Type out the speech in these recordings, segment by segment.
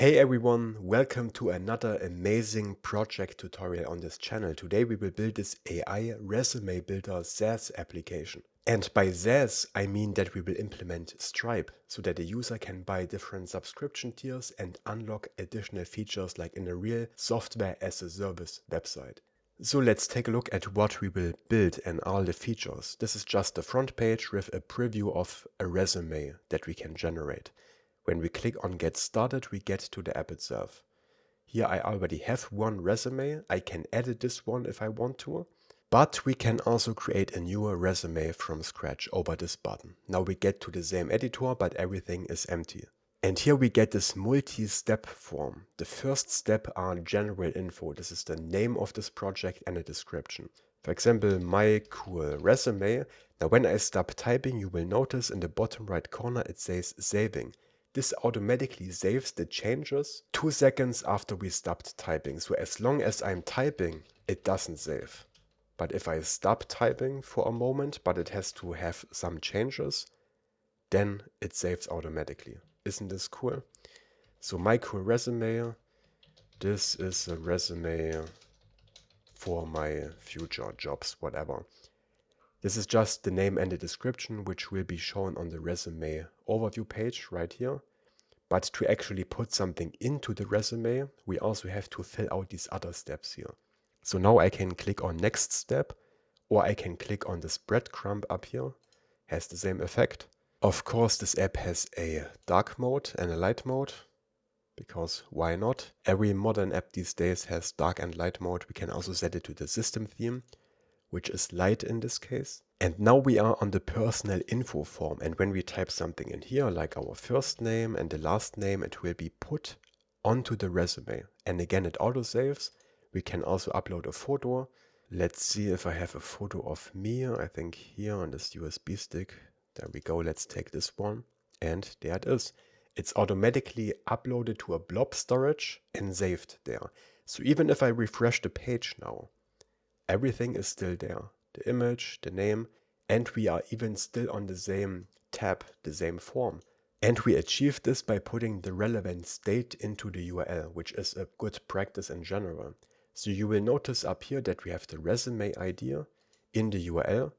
Hey everyone, welcome to another amazing project tutorial on this channel. Today we will build this AI resume builder SaaS application. And by SaaS, I mean that we will implement Stripe so that the user can buy different subscription tiers and unlock additional features like in a real software as a service website. So let's take a look at what we will build and all the features. This is just the front page with a preview of a resume that we can generate. When we click on Get Started, we get to the app itself. Here I already have one resume. I can edit this one if I want to. But we can also create a newer resume from scratch over this button. Now we get to the same editor, but everything is empty. And here we get this multi-step form. The first step are general info. This is the name of this project and a description. For example, my cool resume. Now when I stop typing, you will notice in the bottom right corner it says saving. This automatically saves the changes 2 seconds after we stopped typing. So as long as I'm typing, it doesn't save. But if I stop typing for a moment, but it has to have some changes, then it saves automatically. Isn't this cool? So my cool resume, this is a resume for my future jobs, whatever. This is just the name and the description, which will be shown on the resume overview page right here. But to actually put something into the resume, we also have to fill out these other steps here. So now I can click on next step, or I can click on this breadcrumb up here. Has the same effect. Of course, this app has a dark mode and a light mode, because why not? Every modern app these days has dark and light mode. We can also set it to the system theme, which is light in this case. And now we are on the personal info form, and when we type something in here, like our first name and the last name, it will be put onto the resume. And again, it autosaves. We can also upload a photo. Let's see if I have a photo of me. I think here on this USB stick. There we go. Let's take this one. And there it is. It's automatically uploaded to a blob storage and saved there. So even if I refresh the page now, everything is still there. The image, the name, and we are even still on the same tab, the same form. And we achieved this by putting the relevant state into the URL, which is a good practice in general. So you will notice up here that we have the resume ID in the URL.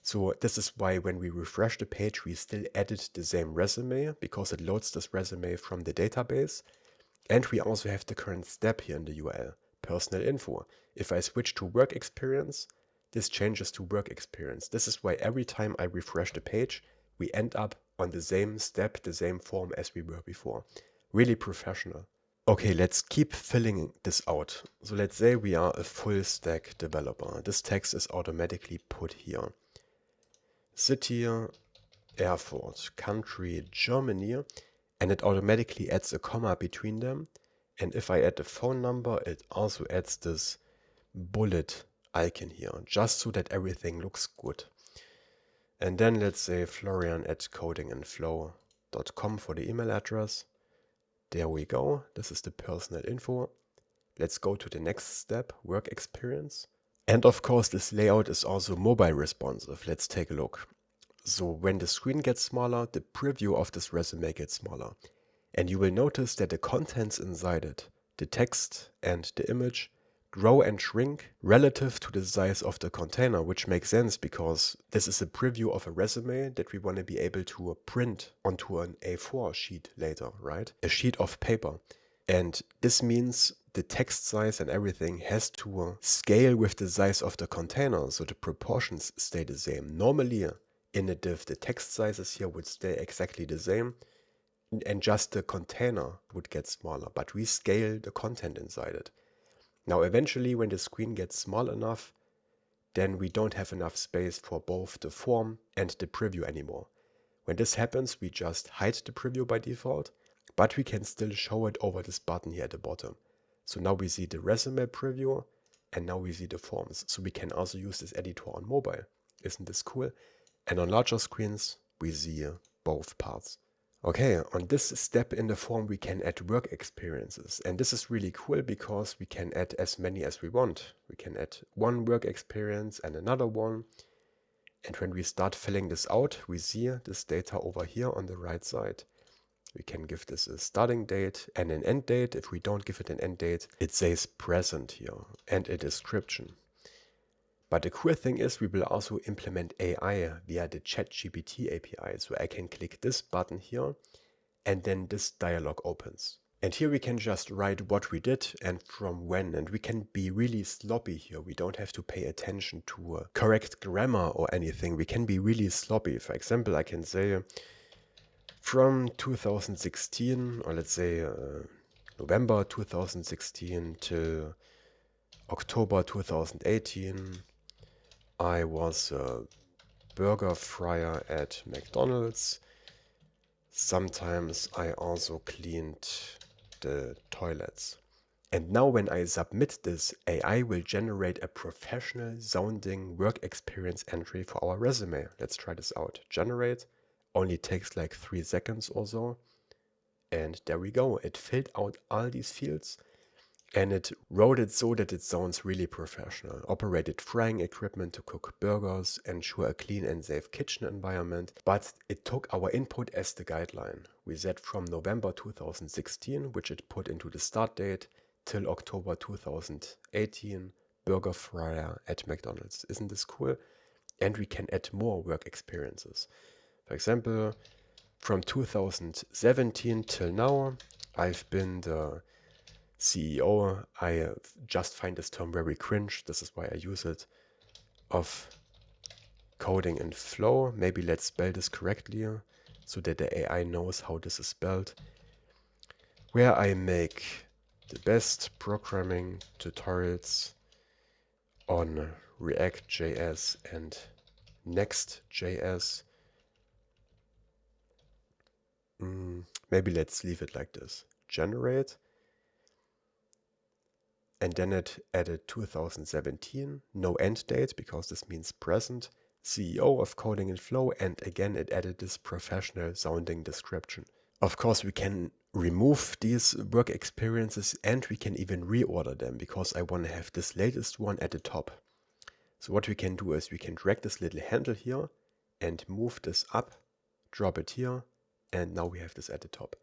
So this is why when we refresh the page, we still edit the same resume because it loads this resume from the database. And we also have the current step here in the URL, personal info. If I switch to work experience, this changes to work experience. This is why every time I refresh the page, we end up on the same step, the same form as we were before. Really professional. Okay, let's keep filling this out. So let's say we are a full stack developer. This text is automatically put here. City, Erfurt, country, Germany, and it automatically adds a comma between them. And if I add a phone number, it also adds this bullet icon here, just so that everything looks good. And then let's say florian@codingandflow.com for the email address. There we go. This is the personal info. Let's go to the next step, work experience. And of course, this layout is also mobile responsive. Let's take a look. So when the screen gets smaller, the preview of this resume gets smaller. And you will notice that the contents inside it, the text and the image, grow and shrink relative to the size of the container, which makes sense because this is a preview of a resume that we want to be able to print onto an A4 sheet later, right? A sheet of paper. And this means the text size and everything has to scale with the size of the container, so the proportions stay the same. Normally, in a div, the text sizes here would stay exactly the same, and just the container would get smaller, but we scale the content inside it. Now, eventually, when the screen gets small enough, then we don't have enough space for both the form and the preview anymore. When this happens, we just hide the preview by default, but we can still show it over this button here at the bottom. So now we see the resume preview, and now we see the forms. So we can also use this editor on mobile. Isn't this cool? And on larger screens, we see both parts. Okay, on this step in the form, we can add work experiences. And this is really cool because we can add as many as we want. We can add one work experience and another one. And when we start filling this out, we see this data over here on the right side. We can give this a starting date and an end date. If we don't give it an end date, it says present here and a description. But the cool thing is we will also implement AI via the ChatGPT API. So I can click this button here and then this dialog opens. And here we can just write what we did and from when, and we can be really sloppy here. We don't have to pay attention to correct grammar or anything. We can be really sloppy. For example, I can say from 2016, or let's say November 2016 till October 2018, I was a burger fryer at McDonald's. Sometimes I also cleaned the toilets. And now when I submit this, AI will generate a professional sounding work experience entry for our resume. Let's try this out. Generate. Only takes like 3 seconds or so. And there we go. It filled out all these fields. And it wrote it so that it sounds really professional. Operated frying equipment to cook burgers, ensure a clean and safe kitchen environment. But it took our input as the guideline. We said from November 2016, which it put into the start date, till October 2018, burger fryer at McDonald's. Isn't this cool? And we can add more work experiences. For example, from 2017 till now, I've been the CEO, I just find this term very cringe, this is why I use it, of coding in Flow. Maybe let's spell this correctly so that the AI knows how this is spelled. Where I make the best programming tutorials on React.js and Next.js. Maybe let's leave it like this. Generate. And then it added 2017, no end date, because this means present, CEO of Coding in Flow, and again it added this professional sounding description. Of course we can remove these work experiences and we can even reorder them, because I want to have this latest one at the top. So what we can do is we can drag this little handle here and move this up, drop it here, and now we have this at the top.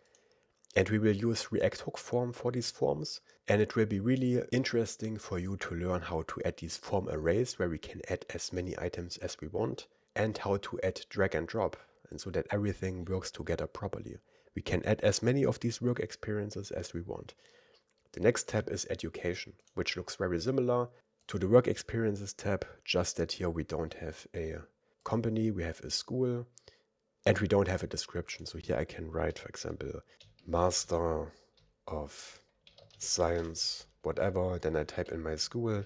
And we will use React Hook form for these forms. And it will be really interesting for you to learn how to add these form arrays where we can add as many items as we want, and how to add drag and drop, and so that everything works together properly. We can add as many of these work experiences as we want. The next tab is education, which looks very similar to the work experiences tab, just that here we don't have a company, we have a school, and we don't have a description. So here I can write, for example, Master of Science, whatever, then I type in my school,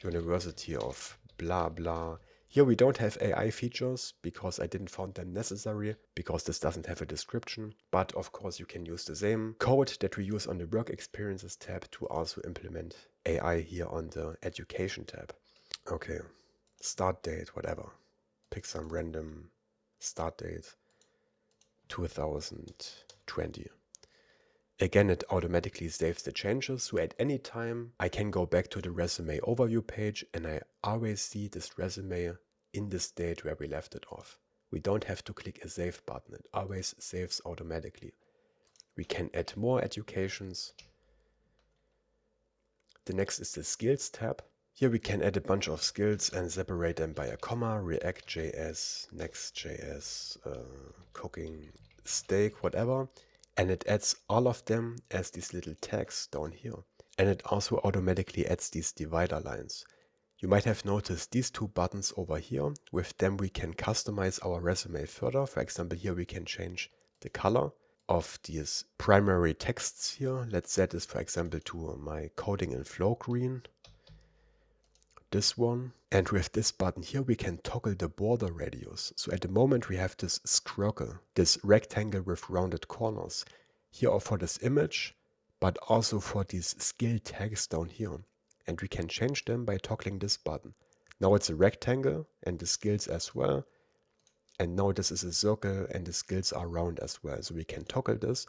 University of blah blah. Here we don't have AI features because I didn't find them necessary, because this doesn't have a description, but of course you can use the same code that we use on the Work Experiences tab to also implement AI here on the Education tab. Okay, start date, whatever. Pick some random start date, 2020. Again, it automatically saves the changes, so at any time I can go back to the resume overview page and I always see this resume in the state where we left it off. We don't have to click a save button, it always saves automatically. We can add more educations. The next is the skills tab. Here we can add a bunch of skills and separate them by a comma, React.js, Next.js, cooking, steak, whatever. And it adds all of them as these little tags down here. And it also automatically adds these divider lines. You might have noticed these two buttons over here. With them we can customize our resume further. For example, here we can change the color of these primary texts here. Let's set this, for example, to my Coding in Flow green. This one. And with this button here we can toggle the border radius. So at the moment we have this scroll, this rectangle with rounded corners. Here are for this image, but also for these skill tags down here. And we can change them by toggling this button. Now it's a rectangle and the skills as well. And now this is a circle and the skills are round as well. So we can toggle this.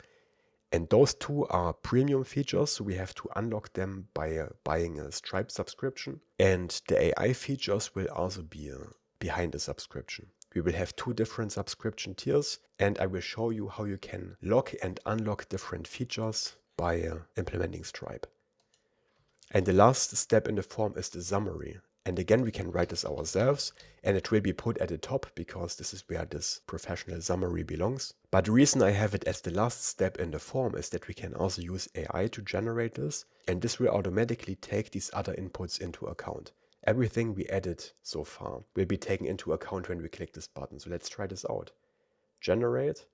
And those two are premium features, so we have to unlock them by buying a Stripe subscription. And the AI features will also be behind the subscription. We will have two different subscription tiers, and I will show you how you can lock and unlock different features by implementing Stripe. And the last step in the form is the summary. And again, we can write this ourselves, and it will be put at the top because this is where this professional summary belongs. But the reason I have it as the last step in the form is that we can also use AI to generate this, and this will automatically take these other inputs into account. Everything we added so far will be taken into account when we click this button. So let's try this out. Generate.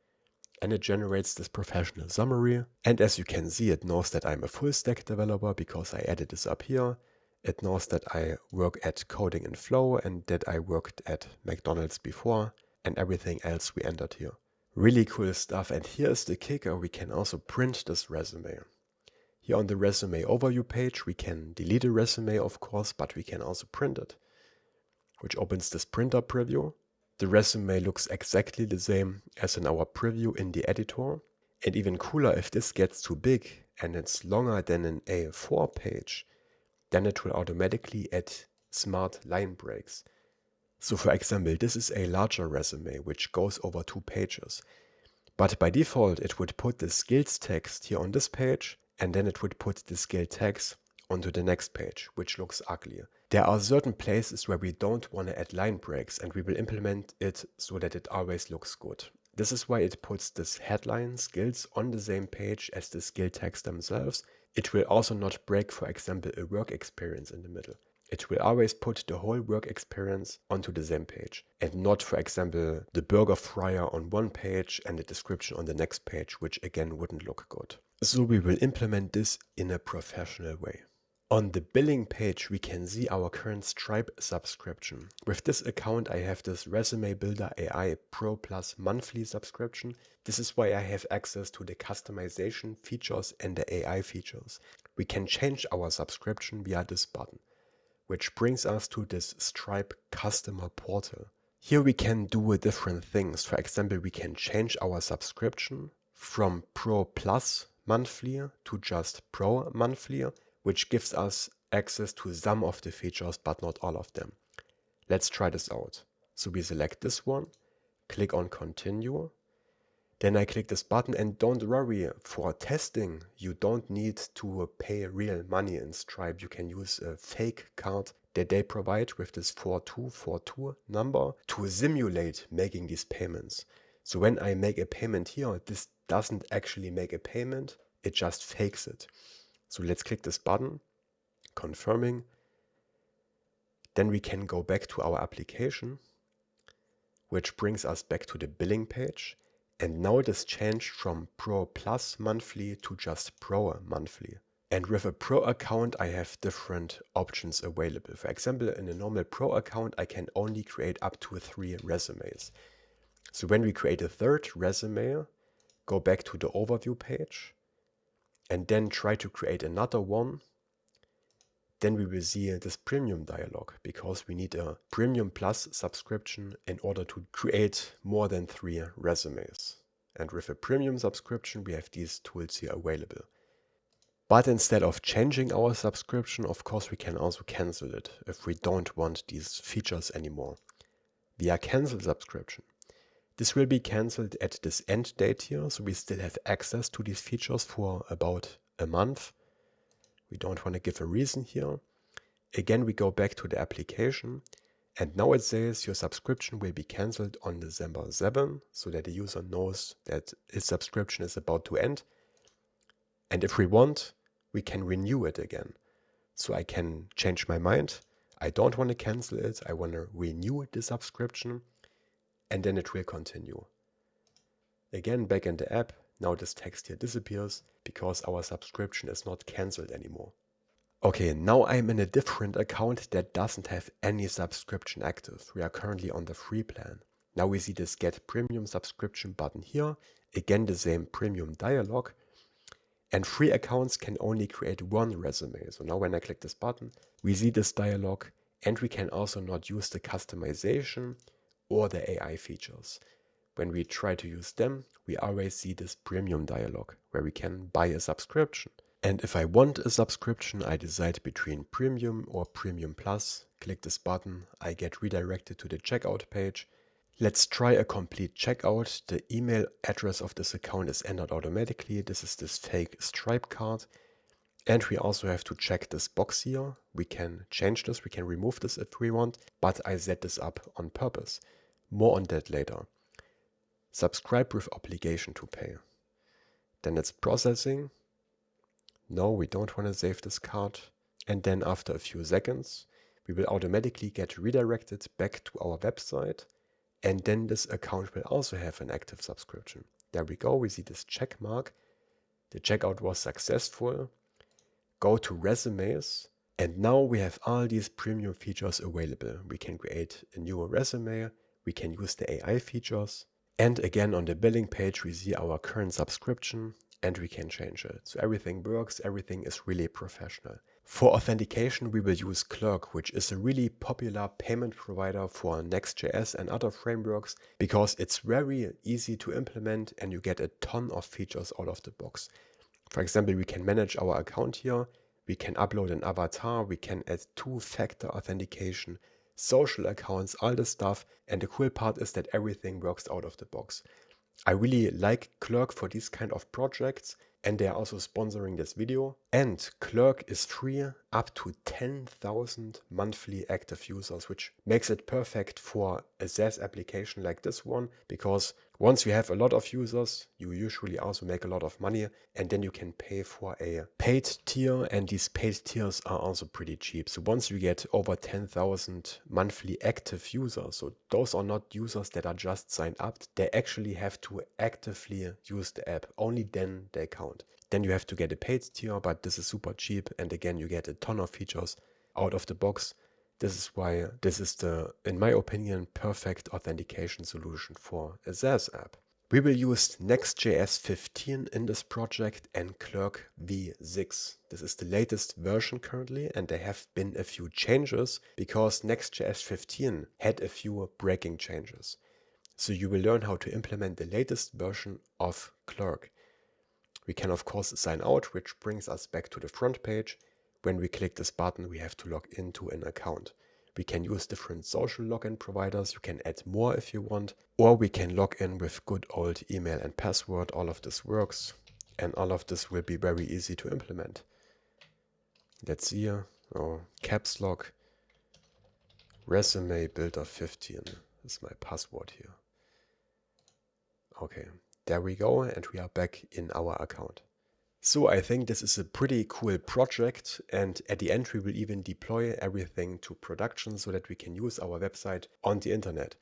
And it generates this professional summary. And as you can see, it knows that I'm a full stack developer because I added this up here. It knows that I work at Coding in Flow and that I worked at McDonald's before, and everything else we entered here. Really cool stuff. And here's the kicker. We can also print this resume. Here on the resume overview page, we can delete a resume, of course, but we can also print it, which opens this printer preview. The resume looks exactly the same as in our preview in the editor. And even cooler, if this gets too big and it's longer than an A4 page, then it will automatically add smart line breaks. So for example, this is a larger resume which goes over 2 pages. But by default, it would put the skills text here on this page, and then it would put the skill tags onto the next page, which looks ugly. There are certain places where we don't want to add line breaks, and we will implement it so that it always looks good. This is why it puts this headline skills on the same page as the skill tags themselves. It will also not break, for example, a work experience in the middle. It will always put the whole work experience onto the same page, and not, for example, the burger fryer on one page and the description on the next page, which again wouldn't look good. So we will implement this in a professional way. On the billing page, we can see our current Stripe subscription. With this account, I have this Resume Builder AI Pro Plus monthly subscription. This is why I have access to the customization features and the AI features. We can change our subscription via this button, which brings us to this Stripe customer portal. Here we can do different things. For example, we can change our subscription from Pro Plus monthly to just Pro monthly, which gives us access to some of the features, but not all of them. Let's try this out. So we select this one, click on continue. Then I click this button, and don't worry, for testing, you don't need to pay real money in Stripe. You can use a fake card that they provide with this 4242 number to simulate making these payments. So when I make a payment here, this doesn't actually make a payment, it just fakes it. So let's click this button, confirming. Then we can go back to our application, which brings us back to the billing page. And now it is changed from Pro Plus monthly to just Pro monthly. And with a Pro account, I have different options available. For example, in a normal Pro account, I can only create up to 3 resumes. So when we create a third resume, go back to the overview page, and then try to create another one, then we will see this premium dialog, because we need a premium plus subscription in order to create more than 3 resumes. And with a premium subscription, we have these tools here available. But instead of changing our subscription, of course, we can also cancel it if we don't want these features anymore via cancel subscription. This will be cancelled at this end date here, so we still have access to these features for about a month. We don't want to give a reason here. Again, we go back to the application, and now it says your subscription will be cancelled on December 7, so that the user knows that his subscription is about to end. And if we want, we can renew it again. So I can change my mind. I don't want to cancel it. I want to renew the subscription. And then it will continue. Again, back in the app, now this text here disappears because our subscription is not cancelled anymore. Okay, now I'm in a different account that doesn't have any subscription active. We are currently on the free plan. Now we see this Get Premium Subscription button here. Again, the same premium dialog. And free accounts can only create 1 resume. So now when I click this button, we see this dialog, and we can also not use the customization or the AI features. When we try to use them, we always see this premium dialog where we can buy a subscription. And if I want a subscription, I decide between premium or premium plus, click this button, I get redirected to the checkout page. Let's try a complete checkout. The email address of this account is entered automatically. This is this fake Stripe card. And we also have to check this box here. We can change this, we can remove this if we want, but I set this up on purpose. More on that later. Subscribe with obligation to pay. Then it's processing. No, we don't want to save this card. And then after a few seconds, we will automatically get redirected back to our website. And then this account will also have an active subscription. There we go, we see this check mark. The checkout was successful. Go to resumes, and now we have all these premium features available. We can create a new resume, we can use the AI features, and again on the billing page we see our current subscription and we can change it. So everything works, everything is really professional. For authentication we will use Clerk, which is a really popular payment provider for Next.js and other frameworks because it's very easy to implement and you get a ton of features out of the box. For example, we can manage our account here, we can upload an avatar, we can add two-factor authentication, social accounts, all this stuff, and the cool part is that everything works out of the box. I really like Clerk for these kind of projects, and they are also sponsoring this video. And Clerk is free up to 10,000 monthly active users, which makes it perfect for a SaaS application like this one, because once you have a lot of users, you usually also make a lot of money, and then you can pay for a paid tier, and these paid tiers are also pretty cheap. So once you get over 10,000 monthly active users, so those are not users that are just signed up, they actually have to actively use the app, only then they count. Then you have to get a paid tier, but this is super cheap, and again you get a ton of features out of the box. This is why this is the, in my opinion, perfect authentication solution for a SaaS app. We will use Next.js 15 in this project and Clerk v6. This is the latest version currently, and there have been a few changes because Next.js 15 had a few breaking changes. So you will learn how to implement the latest version of Clerk. We can of course sign out, which brings us back to the front page. When we click this button, we have to log into an account. We can use different social login providers, you can add more if you want, or we can log in with good old email and password. All of this works, and all of this will be very easy to implement. Let's see here, caps lock, resume builder 15 is my password here. Okay, there we go, and we are back in our account. So I think this is a pretty cool project, and at the end we will even deploy everything to production so that we can use our website on the internet.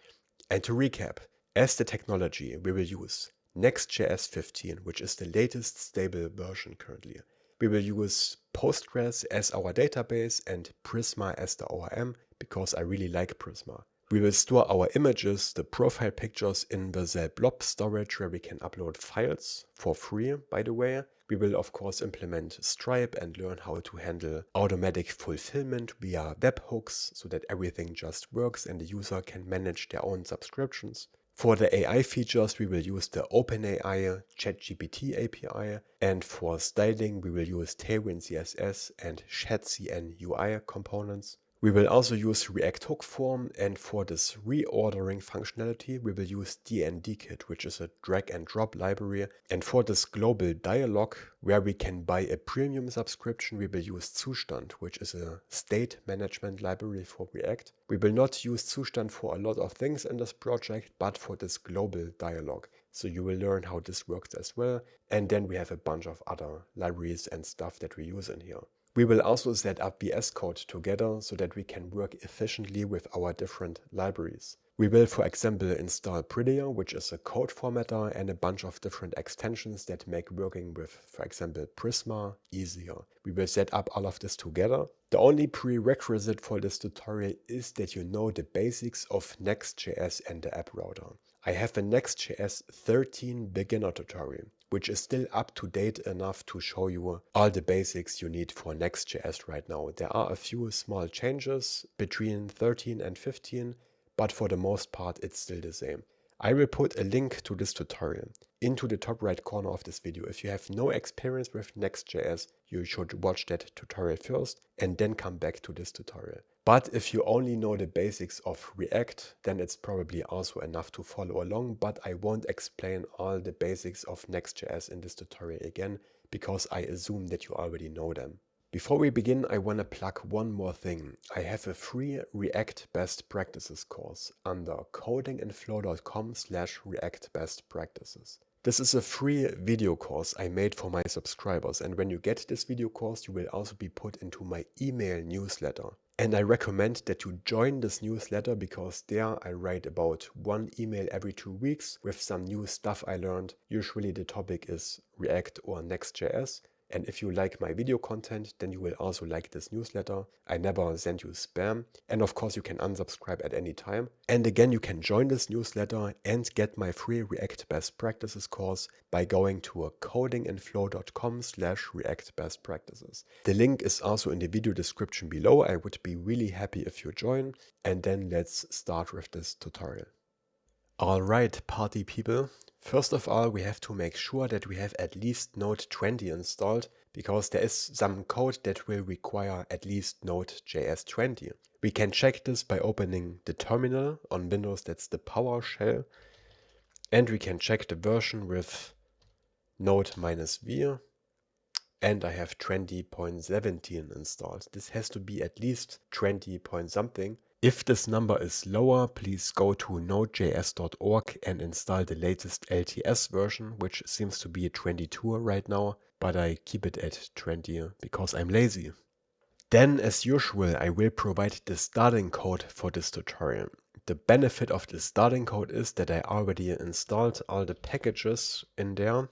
And to recap, as the technology we will use Next.js 15, which is the latest stable version currently. We will use Postgres as our database and Prisma as the ORM, because I really like Prisma. We will store our images, the profile pictures, in Vercel Blob storage where we can upload files for free, by the way. We will of course implement Stripe and learn how to handle automatic fulfillment via webhooks so that everything just works and the user can manage their own subscriptions. For the AI features, we will use the OpenAI ChatGPT API, and for styling, we will use Tailwind CSS and Shadcn UI components. We will also use React hook form, and for this reordering functionality we will use dnd-kit, which is a drag and drop library, and for this global dialog where we can buy a premium subscription we will use Zustand, which is a state management library for React. We will not use Zustand for a lot of things in this project, but for this global dialog. So you will learn how this works as well, and then we have a bunch of other libraries and stuff that we use in here. We will also set up VS Code together so that we can work efficiently with our different libraries. We will, for example, install Prettier, which is a code formatter, and a bunch of different extensions that make working with, for example, Prisma easier. We will set up all of this together. The only prerequisite for this tutorial is that you know the basics of Next.js and the app router. I have a Next.js 13 beginner tutorial, which is still up to date enough to show you all the basics you need for Next.js right now. There are a few small changes between 13 and 15, but for the most part it's still the same. I will put a link to this tutorial into the top right corner of this video. If you have no experience with Next.js, you should watch that tutorial first and then come back to this tutorial. But if you only know the basics of React, then it's probably also enough to follow along, but I won't explain all the basics of Next.js in this tutorial again, because I assume that you already know them. Before we begin, I want to plug one more thing. I have a free React Best Practices course under codingandflow.com/React Best Practices. This is a free video course I made for my subscribers, and when you get this video course, you will also be put into my email newsletter. And I recommend that you join this newsletter because there I write about one email every 2 weeks with some new stuff I learned. Usually the topic is React or Next.js. And if you like my video content, then you will also like this newsletter. I never send you spam. And of course, you can unsubscribe at any time. And again, you can join this newsletter and get my free React Best Practices course by going to codingandflow.com/React Best Practices. The link is also in the video description below. I would be really happy if you join. And then let's start with this tutorial. All right, party people. First of all, we have to make sure that we have at least Node 20 installed, because there is some code that will require at least Node.js 20. We can check this by opening the terminal. On Windows, that's the PowerShell. And we can check the version with Node-v. And I have 20.17 installed. This has to be at least 20 point something. If this number is lower, please go to nodejs.org and install the latest LTS version, which seems to be 22 right now, but I keep it at 20 because I'm lazy. Then, as usual, I will provide the starting code for this tutorial. The benefit of the starting code is that I already installed all the packages in there,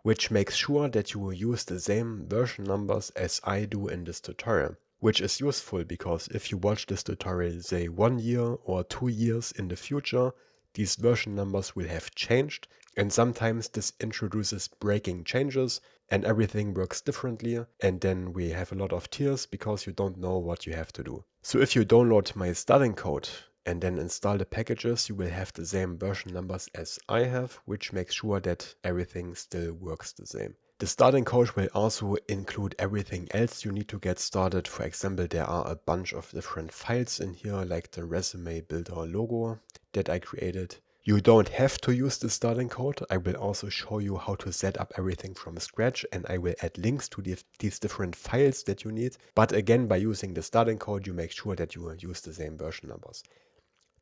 which makes sure that you will use the same version numbers as I do in this tutorial. Which is useful because if you watch this tutorial, say 1 year or 2 years in the future, these version numbers will have changed, and sometimes this introduces breaking changes and everything works differently, and then we have a lot of tears because you don't know what you have to do. So if you download my starting code and then install the packages, you will have the same version numbers as I have, which makes sure that everything still works the same. The starting code will also include everything else you need to get started. For example, there are a bunch of different files in here, like the resume builder logo that I created. You don't have to use the starting code. I will also show you how to set up everything from scratch, and I will add links to these different files that you need. But again, by using the starting code, you make sure that you use the same version numbers.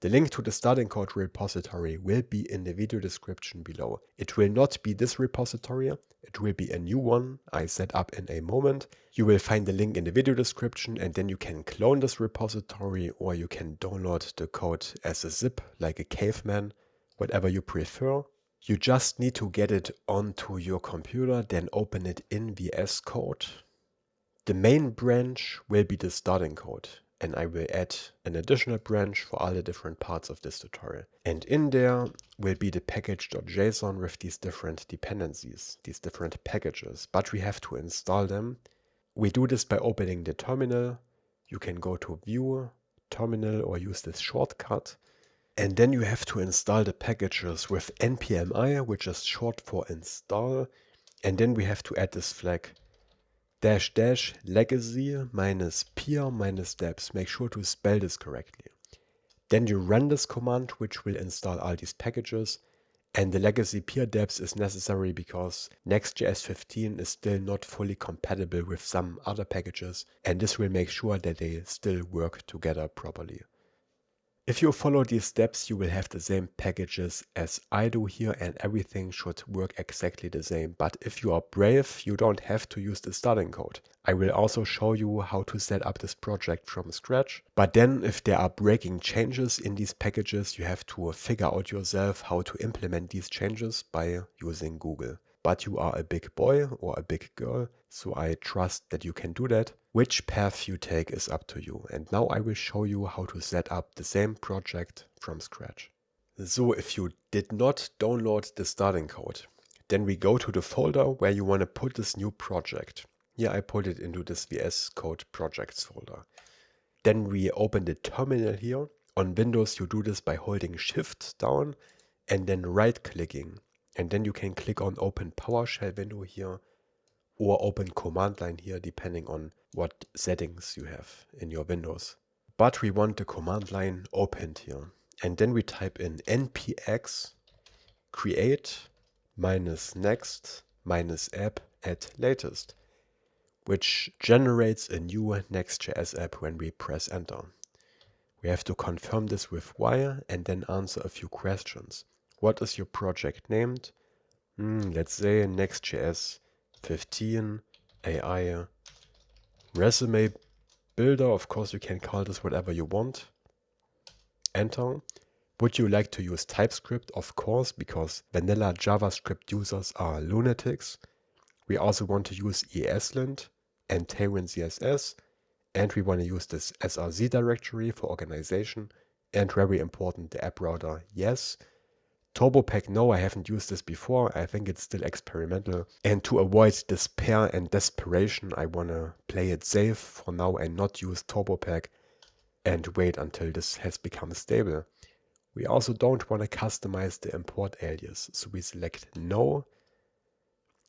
The link to the starting code repository will be in the video description below. It will not be this repository, it will be a new one I set up in a moment. You will find the link in the video description, and then you can clone this repository or you can download the code as a zip, like a caveman, whatever you prefer. You just need to get it onto your computer, then open it in VS Code. The main branch will be the starting code. And I will add an additional branch for all the different parts of this tutorial. And in there will be the package.json with these different dependencies, these different packages, but we have to install them. We do this by opening the terminal. You can go to View, Terminal, or use this shortcut. And then you have to install the packages with npmi, which is short for install. And then we have to add this flag --legacy -peer -deps. Make sure to spell this correctly. Then you run this command, which will install all these packages. And the legacy peer deps is necessary because Next.js 15 is still not fully compatible with some other packages. And this will make sure that they still work together properly. If you follow these steps, you will have the same packages as I do here, and everything should work exactly the same. But if you are brave, you don't have to use the starting code. I will also show you how to set up this project from scratch. But then if there are breaking changes in these packages, you have to figure out yourself how to implement these changes by using Google. But you are a big boy or a big girl, so I trust that you can do that. Which path you take is up to you. And now I will show you how to set up the same project from scratch. So if you did not download the starting code, then we go to the folder where you want to put this new project. Here I put it into this VS Code projects folder. Then we open the terminal here. On Windows you do this by holding Shift down and then right clicking. and then you can click on Open PowerShell window here or Open Command Line here, depending on what settings you have in your Windows. But we want the command line opened here. And then we type in npx create -next -app at latest, which generates a new Next.js app when we press enter. We have to confirm this with while and then answer a few questions. What is your project named? Let's say Next.js 15 AI resume builder. Of course, you can call this whatever you want. Enter. Would you like to use TypeScript? Of course, because vanilla JavaScript users are lunatics. We also want to use ESLint and Tailwind CSS, and we want to use this SRC directory for organization, and very important, the app router, yes. TurboPack, no, I haven't used this before. I think it's still experimental. And to avoid despair and desperation, I want to play it safe for now and not use TurboPack and wait until this has become stable. We also don't want to customize the import alias, so we select no,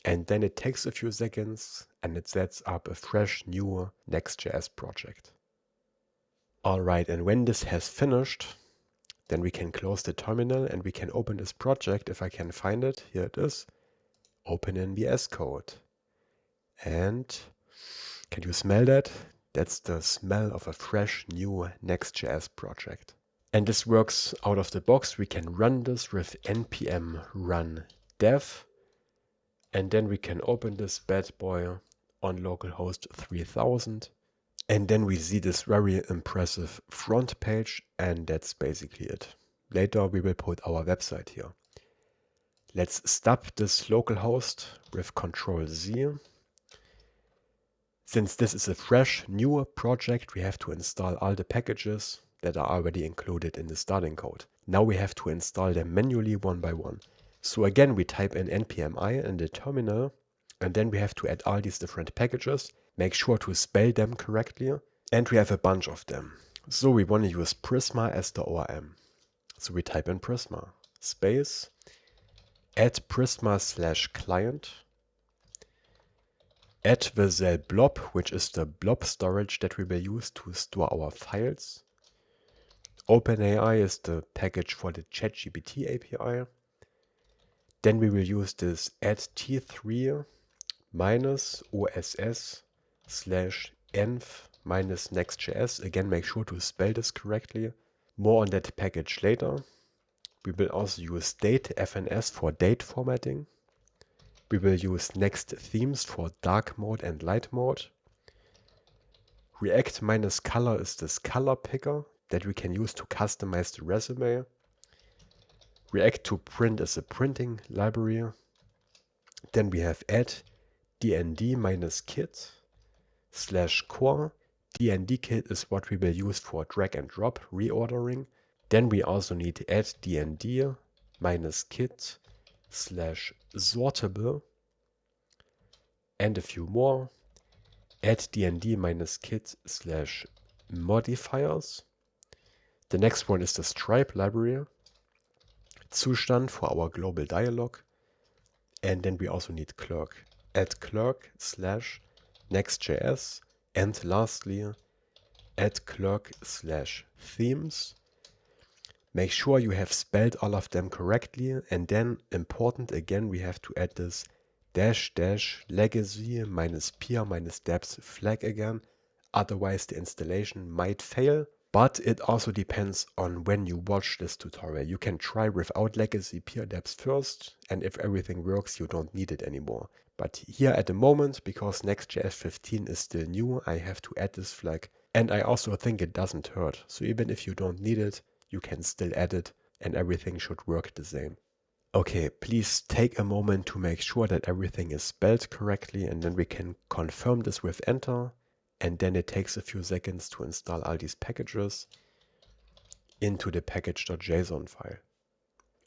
and then it takes a few seconds and it sets up a fresh new Next.js project. Alright, and when this has finished, then we can close the terminal and we can open this project if I can find it. Here it is. Open in VS Code. And can you smell that? That's the smell of a fresh new Next.js project. And this works out of the box. We can run this with npm run dev. And then we can open this bad boy on localhost 3000. And then we see this very impressive front page, and that's basically it. Later we will put our website here. Let's stop this localhost with Ctrl-Z. Since this is a fresh, new project, we have to install all the packages that are already included in the starting code. Now we have to install them manually one by one. So again, we type in npm-i in the terminal, and then we have to add all these different packages. Make sure to spell them correctly, and we have a bunch of them. So we want to use Prisma as the ORM. So we type in Prisma space add Prisma/client, add Vercel Blob, which is the blob storage that we will use to store our files. OpenAI is the package for the ChatGPT API. Then we will use this add t3 -oss/env -next.js. Again, make sure to spell this correctly. More on that package later. We will also use date-fns for date formatting. We will use next themes for dark mode and light mode. React-color is this color picker that we can use to customize the resume. React-to-print is a printing library. Then we have add dnd-kit /core. dnd-kit is what we will use for drag and drop reordering. Then we also need add dnd-kit /sortable and a few more. Add dnd-kit /modifiers. The next one is the stripe library. Zustand for our global dialog. And then we also need Clerk. Add Clerk /next.js. And lastly, add Clerk /themes. Make sure you have spelled all of them correctly. And then, important again, we have to add this --legacy -peer -depth flag again. Otherwise, the installation might fail. But it also depends on when you watch this tutorial. You can try without legacy peer depth first, and if everything works, you don't need it anymore. But here at the moment, because Next.js 15 is still new, I have to add this flag. And I also think it doesn't hurt. So even if you don't need it, you can still add it, and everything should work the same. Okay, please take a moment to make sure that everything is spelled correctly, and then we can confirm this with enter. And then it takes a few seconds to install all these packages into the package.json file.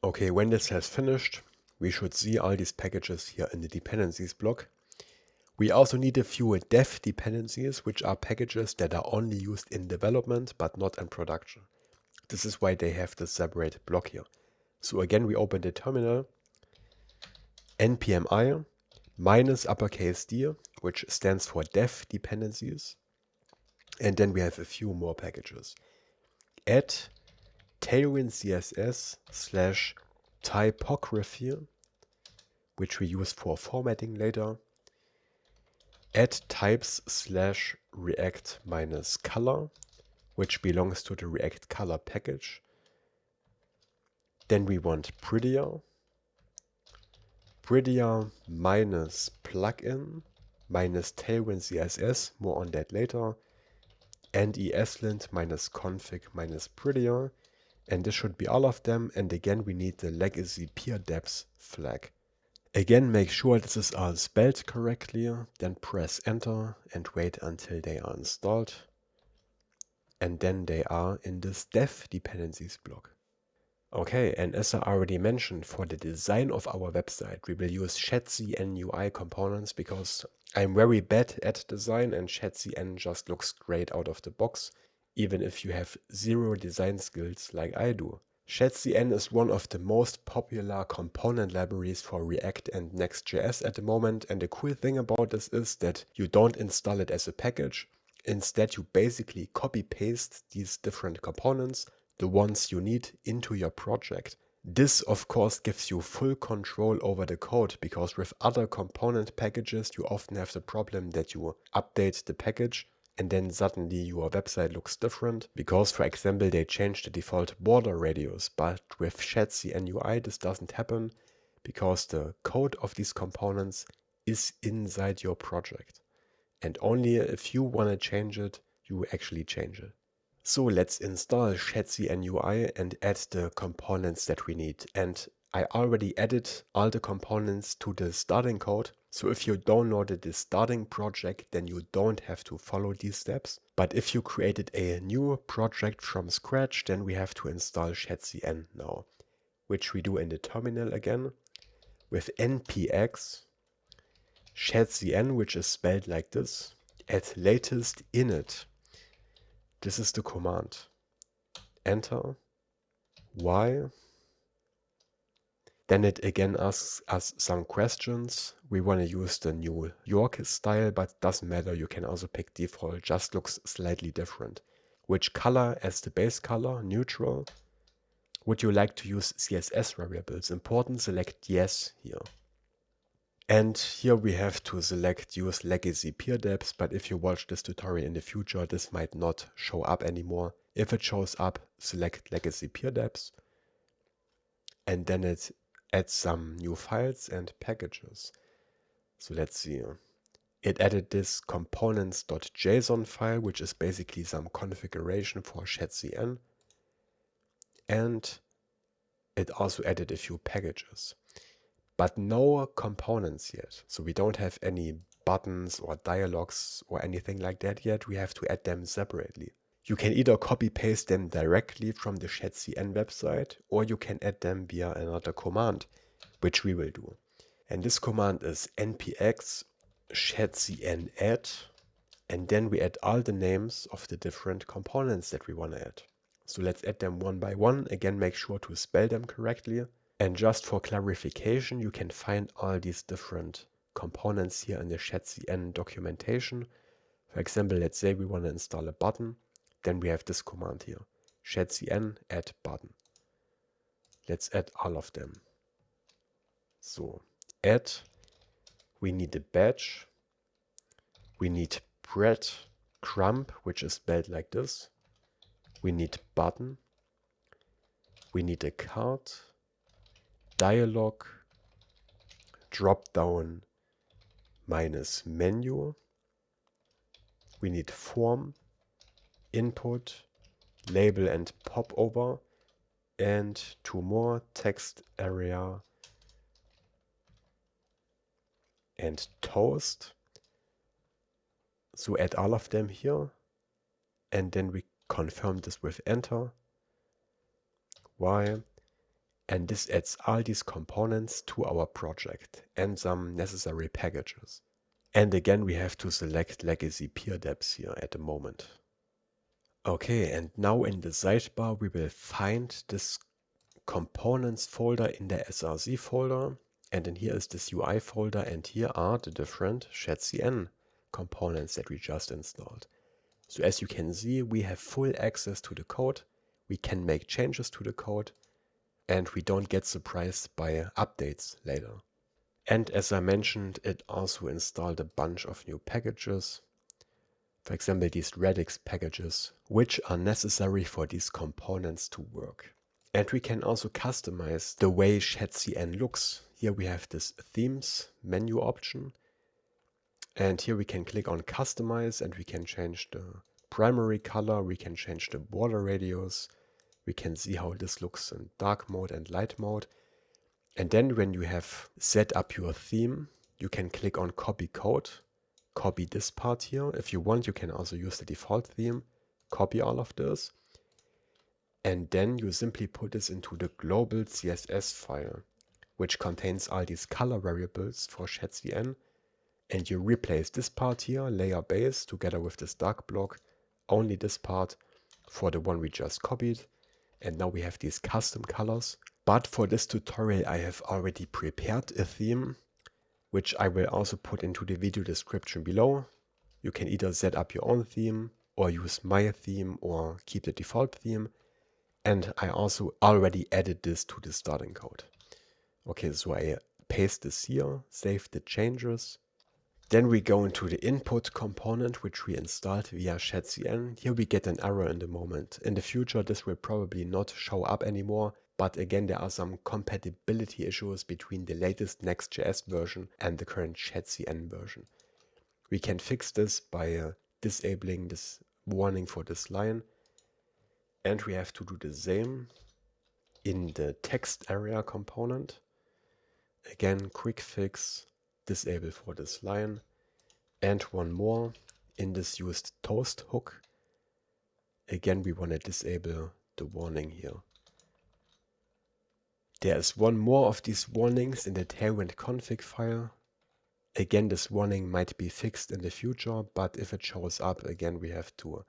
Okay, when this has finished, we should see all these packages here in the dependencies block. We also need a few dev dependencies, which are packages that are only used in development but not in production. This is why they have this separate block here. So again, we open the terminal npmi minus uppercase D, which stands for dev dependencies. And then we have a few more packages. Add Tailwind CSS slash typography, which we use for formatting later. Add types slash react minus color, which belongs to the React color package. Then we want Prettier minus plugin minus Tailwind CSS, more on that later, and ESLint minus config minus Prettier, and this should be all of them. And again, we need the legacy peer depth flag. Again, make sure this is all spelled correctly, then press enter and wait until they are installed. And then they are in this dev dependencies block. Okay, and as I already mentioned, for the design of our website, we will use Shadcn UI components because I'm very bad at design and Shadcn just looks great out of the box, even if you have zero design skills like I do. Shadcn is one of the most popular component libraries for React and Next.js at the moment, and the cool thing about this is that you don't install it as a package. Instead, you basically copy-paste these different components, the ones you need, into your project. This, of course, gives you full control over the code, because with other component packages, you often have the problem that you update the package and then suddenly your website looks different because, for example, they changed the default border radius. But with Shadcn UI, this doesn't happen because the code of these components is inside your project. And only if you want to change it, you actually change it. So let's install Shadcn UI and add the components that we need. And I already added all the components to the starting code. So if you downloaded the starting project, then you don't have to follow these steps. But if you created a new project from scratch, then we have to install Shadcn now, which we do in the terminal again with npx Shadcn, which is spelled like this, at latest init. This is the command. Enter. Y. Then it again asks us some questions. We want to use the New York style, but doesn't matter. You can also pick default, just looks slightly different. Which color as the base color? Neutral. Would you like to use CSS variables? Important, select yes here. And here we have to select use legacy peer depth, but if you watch this tutorial in the future, this might not show up anymore. If it shows up, select legacy peer depth, and then it adds some new files and packages. So let's see. It added this components.json file, which is basically some configuration for Shadcn, and it also added a few packages. But no components yet. So we don't have any buttons or dialogs or anything like that yet. We have to add them separately. You can either copy paste them directly from the Shadcn website, or you can add them via another command, which we will do. And this command is npx Shadcn add, and then we add all the names of the different components that we want to add. So let's add them one by one. Again, make sure to spell them correctly. And just for clarification, you can find all these different components here in the Shadcn documentation. For example, let's say we want to install a button. Then we have this command here, Shadcn add button. Let's add all of them. So add, we need a badge. We need breadcrumb, which is spelled like this. We need button. We need a card. Dialog, drop down minus menu. We need form, input, label and popover, and two more, text area and toast. So add all of them here, and then we confirm this with enter. Y. And this adds all these components to our project and some necessary packages. And again, we have to select legacy peer depth here at the moment. Okay, and now in the sidebar, we will find this components folder in the src folder. And in here is this UI folder, and here are the different Shadcn components that we just installed. So as you can see, we have full access to the code. We can make changes to the code, and we don't get surprised by updates later. And as I mentioned, it also installed a bunch of new packages. For example, these Radix packages, which are necessary for these components to work. And we can also customize the way Shadcn looks. Here we have this themes menu option. And here we can click on customize, and we can change the primary color. We can change the border radius. We can see how this looks in dark mode and light mode. And then when you have set up your theme, you can click on copy code, copy this part here. If you want, you can also use the default theme, copy all of this. And then you simply put this into the global CSS file, which contains all these color variables for Shadcn. And you replace this part here, layer base, together with this dark block, only this part for the one we just copied. And now we have these custom colors. But for this tutorial, I have already prepared a theme, which I will also put into the video description below. You can either set up your own theme or use my theme or keep the default theme. And I also already added this to the starting code. Okay, so I paste this here, save the changes. Then we go into the input component, which we installed via Shadcn. Here we get an error in the moment. In the future, this will probably not show up anymore. But again, there are some compatibility issues between the latest Next.js version and the current Shadcn version. We can fix this by disabling this warning for this line. And we have to do the same in the text area component. Again, quick fix, disable for this line. And one more in this used toast hook. Again, we want to disable the warning here. There is one more of these warnings in the Tailwind config file. Again, this warning might be fixed in the future, but if it shows up, again, we have to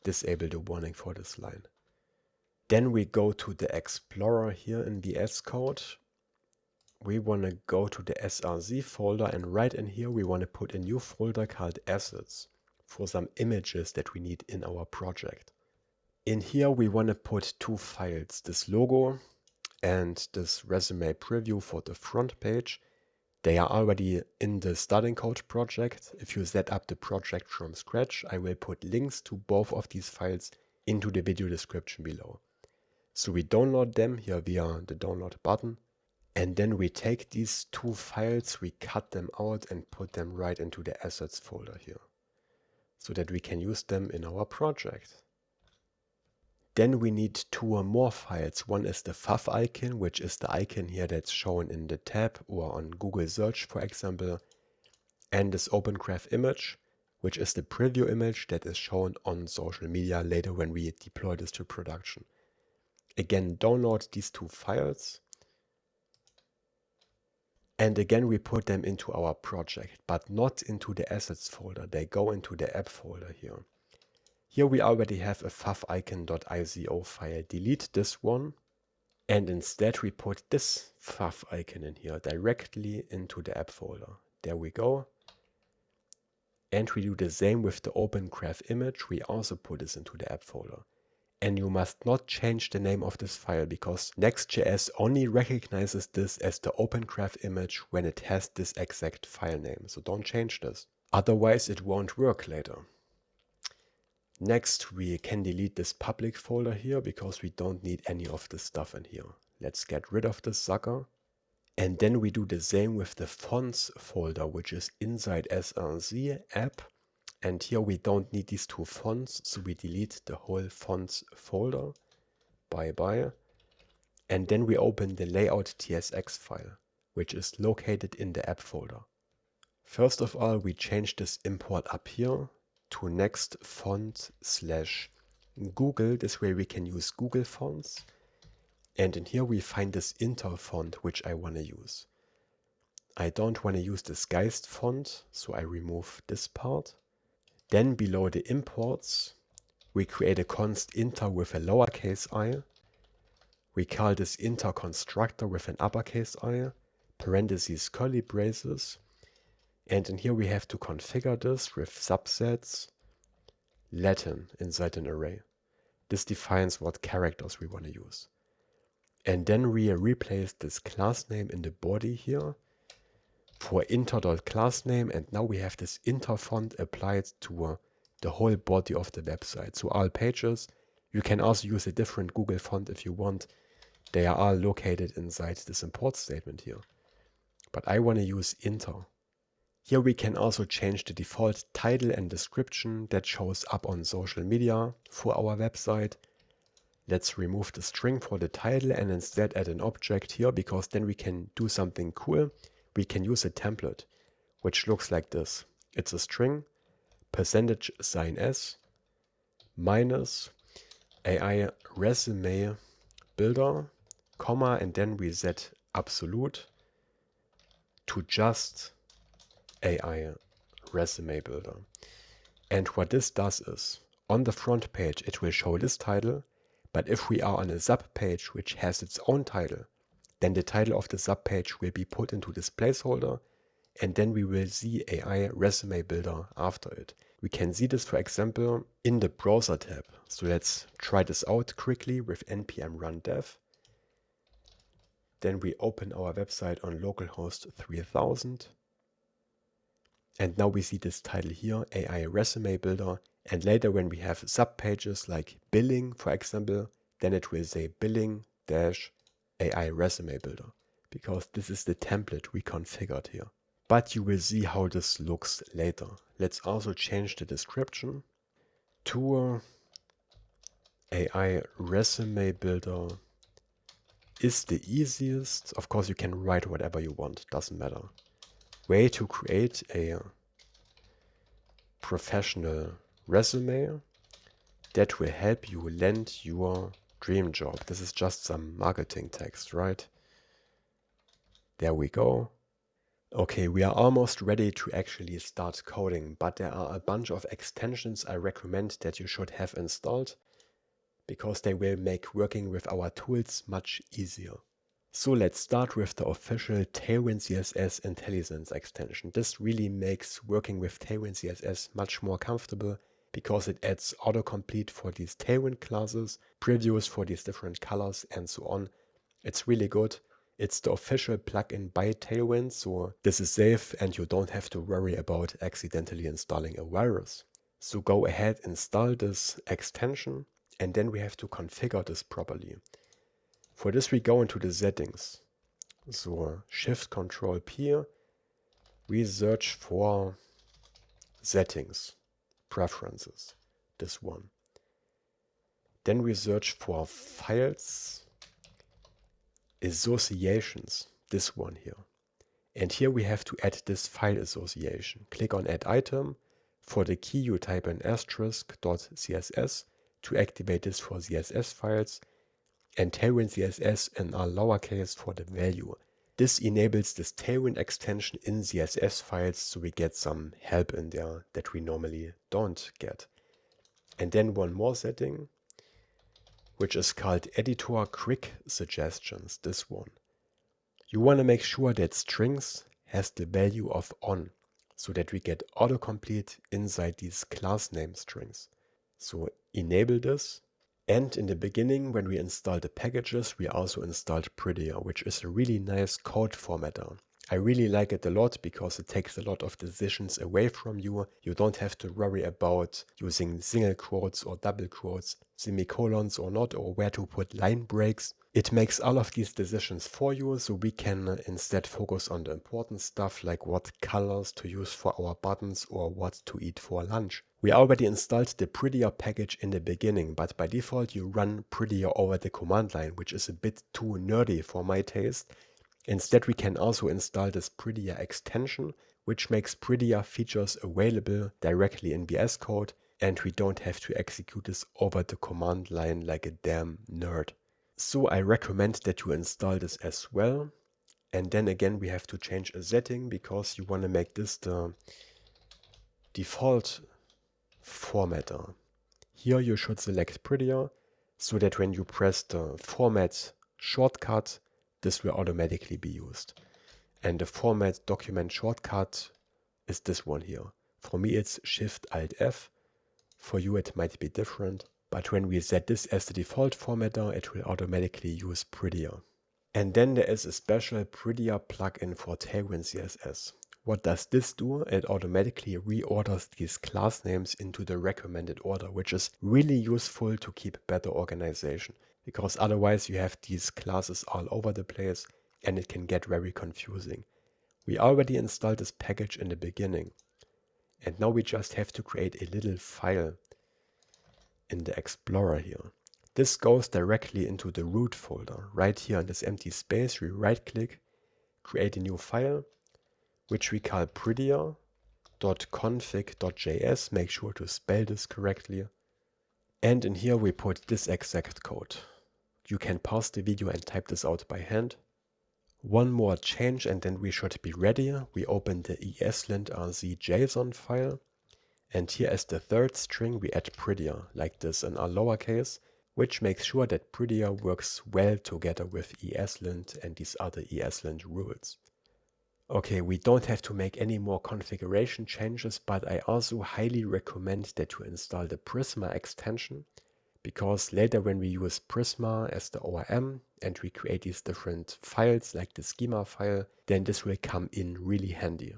disable the warning for this line. Then we go to the Explorer here in VS Code. We want to go to the src folder, and right in here we want to put a new folder called assets for some images that we need in our project. In here we want to put two files, this logo and this resume preview for the front page. They are already in the starting code project. If you set up the project from scratch, I will put links to both of these files into the video description below. So we download them here via the download button. And then we take these two files, we cut them out and put them right into the assets folder here, so that we can use them in our project. Then we need two or more files. One is the fav icon, which is the icon here that's shown in the tab or on Google search, for example. And this open graph image, which is the preview image that is shown on social media later when we deploy this to production. Again, download these two files. And again, we put them into our project, but not into the assets folder. They go into the app folder here. Here we already have a favicon.ico file. Delete this one. And instead we put this fav icon in here directly into the app folder. There we go. And we do the same with the open graph image. We also put this into the app folder. And you must not change the name of this file, because Next.js only recognizes this as the open graph image when it has this exact file name. So don't change this. Otherwise it won't work later. Next, we can delete this public folder here because we don't need any of this stuff in here. Let's get rid of this sucker. And then we do the same with the fonts folder, which is inside src app. And here we don't need these two fonts, so we delete the whole fonts folder. Bye-bye. And then we open the layout.tsx file, which is located in the app folder. First of all, we change this import up here to next font / Google. This way we can use Google fonts. And in here we find this inter font, which I want to use. I don't want to use this Geist font, so I remove this part. Then below the imports, we create a const inter with a lowercase I. We call this inter constructor with an uppercase I. parentheses, curly braces. And in here we have to configure this with subsets Latin inside an array. This defines what characters we want to use. And then we replace this class name in the body here for inter.className, and now we have this inter font applied to the whole body of the website. So all pages, you can also use a different Google font if you want. They are all located inside this import statement here. But I want to use inter. Here we can also change the default title and description that shows up on social media for our website. Let's remove the string for the title and instead add an object here, because then we can do something cool. We can use a template, which looks like this. It's a string, %s, minus AI resume builder, comma, and then we set absolute to just AI resume builder. And what this does is, on the front page, it will show this title, but if we are on a sub page which has its own title, then the title of the subpage will be put into this placeholder, and then we will see AI resume builder after it. We can see this, for example, in the browser tab. So let's try this out quickly with npm run dev. Then we open our website on localhost 3000. And now we see this title here, AI resume builder. And later when we have subpages like billing, for example, then it will say billing dash AI resume builder, because this is the template we configured here. But you will see how this looks later. Let's also change the description to AI resume builder is the easiest. Of course, you can write whatever you want, doesn't matter. Way to create a professional resume that will help you land your dream job. This is just some marketing text, right? There we go. Okay, we are almost ready to actually start coding, but there are a bunch of extensions I recommend that you should have installed, because they will make working with our tools much easier. So let's start with the official Tailwind CSS Intelligence extension. This really makes working with Tailwind CSS much more comfortable, because it adds autocomplete for these Tailwind classes, previews for these different colors, and so on. It's really good. It's the official plugin by Tailwind, so this is safe and you don't have to worry about accidentally installing a virus. So go ahead, install this extension, and then we have to configure this properly. For this we go into the settings. So Shift-Control-P, we search for settings, preferences, this one. Then we search for files, associations, this one here. And here we have to add this file association. Click on add item. For the key you type in *.css to activate this for CSS files, and Tailwind CSS in all lowercase for the value. This enables this Tailwind extension in CSS files, so we get some help in there that we normally don't get. And then one more setting, which is called Editor Quick Suggestions, this one. You want to make sure that strings has the value of on, so that we get autocomplete inside these class name strings. So enable this. And in the beginning, when we installed the packages, we also installed Prettier, which is a really nice code formatter. I really like it a lot because it takes a lot of decisions away from you. You don't have to worry about using single quotes or double quotes, semicolons or not, or where to put line breaks. It makes all of these decisions for you, so we can instead focus on the important stuff, like what colors to use for our buttons or what to eat for lunch. We already installed the Prettier package in the beginning, but by default you run Prettier over the command line, which is a bit too nerdy for my taste. Instead we can also install this Prettier extension, which makes Prettier features available directly in VS Code, and we don't have to execute this over the command line like a damn nerd. So I recommend that you install this as well. And then again we have to change a setting, because you want to make this the default formatter. Here you should select Prettier, so that when you press the format shortcut, this will automatically be used. And the format document shortcut is this one here. For me it's Shift-Alt-F. For you it might be different. But when we set this as the default formatter, it will automatically use Prettier. And then there is a special Prettier plugin for Tailwind CSS. What does this do? It automatically reorders these class names into the recommended order, which is really useful to keep better organization, because otherwise you have these classes all over the place and it can get very confusing. We already installed this package in the beginning, and now we just have to create a little file in the Explorer here. This goes directly into the root folder. Right here in this empty space, we right click, create a new file, which we call prettier.config.js. Make sure to spell this correctly. And in here we put this exact code. You can pause the video and type this out by hand. One more change and then we should be ready. We open the ESLint.rz JSON file. And here as the third string we add Prettier, like this in all lowercase, which makes sure that Prettier works well together with ESLint and these other ESLint rules. Okay, we don't have to make any more configuration changes, but I also highly recommend that you install the Prisma extension, because later when we use Prisma as the ORM and we create these different files like the schema file, then this will come in really handy.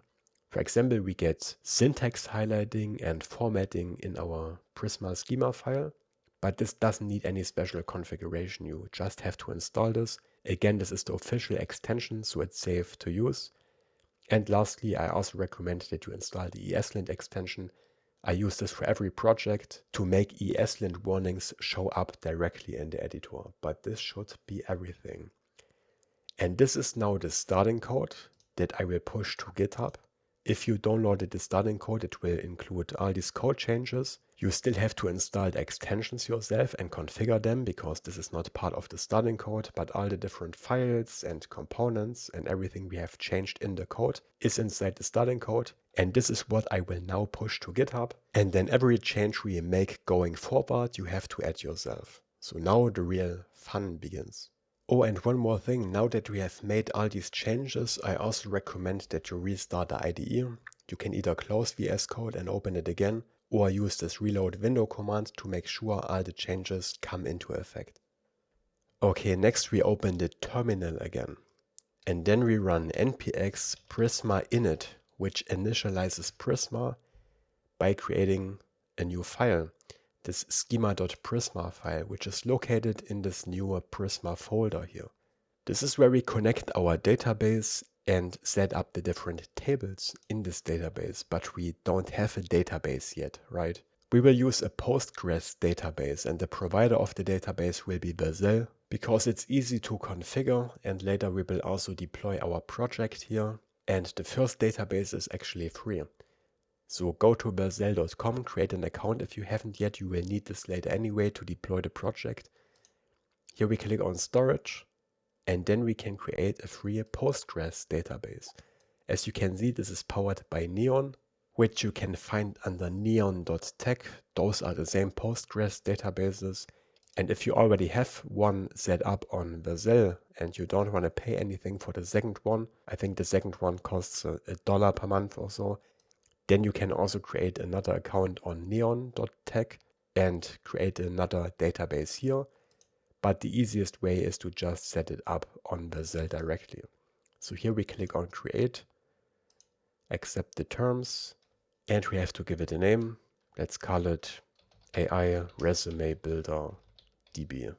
For example, we get syntax highlighting and formatting in our Prisma schema file, but this doesn't need any special configuration. You just have to install this. Again, this is the official extension, so it's safe to use. And lastly, I also recommend that you install the ESLint extension. I use this for every project to make ESLint warnings show up directly in the editor, but this should be everything. And this is now the starting code that I will push to GitHub. If you downloaded the starting code, it will include all these code changes. You still have to install the extensions yourself and configure them, because this is not part of the starting code, but all the different files and components and everything we have changed in the code is inside the starting code. And this is what I will now push to GitHub. And then every change we make going forward, you have to add yourself. So now the real fun begins. Oh, and one more thing, now that we have made all these changes, I also recommend that you restart the IDE. You can either close VS Code and open it again, or use this reload window command to make sure all the changes come into effect. Okay, next we open the terminal again. And then we run npx prisma init, which initializes Prisma by creating a new file. This schema.prisma file, which is located in this new Prisma folder here. This is where we connect our database and set up the different tables in this database, but we don't have a database yet, right? We will use a Postgres database, and the provider of the database will be Vercel, because it's easy to configure, and later we will also deploy our project here, and the first database is actually free. So go to vercel.com, create an account if you haven't yet. You will need this later anyway to deploy the project. Here we click on storage, and then we can create a free Postgres database. As you can see, this is powered by Neon, which you can find under neon.tech. Those are the same Postgres databases. And if you already have one set up on Vercel and you don't want to pay anything for the second one, I think the second one costs $1 per month or so, then you can also create another account on neon.tech and create another database here. But the easiest way is to just set it up on Vercel directly. So here we click on create, accept the terms, and we have to give it a name. Let's call it AI Resume Builder DB.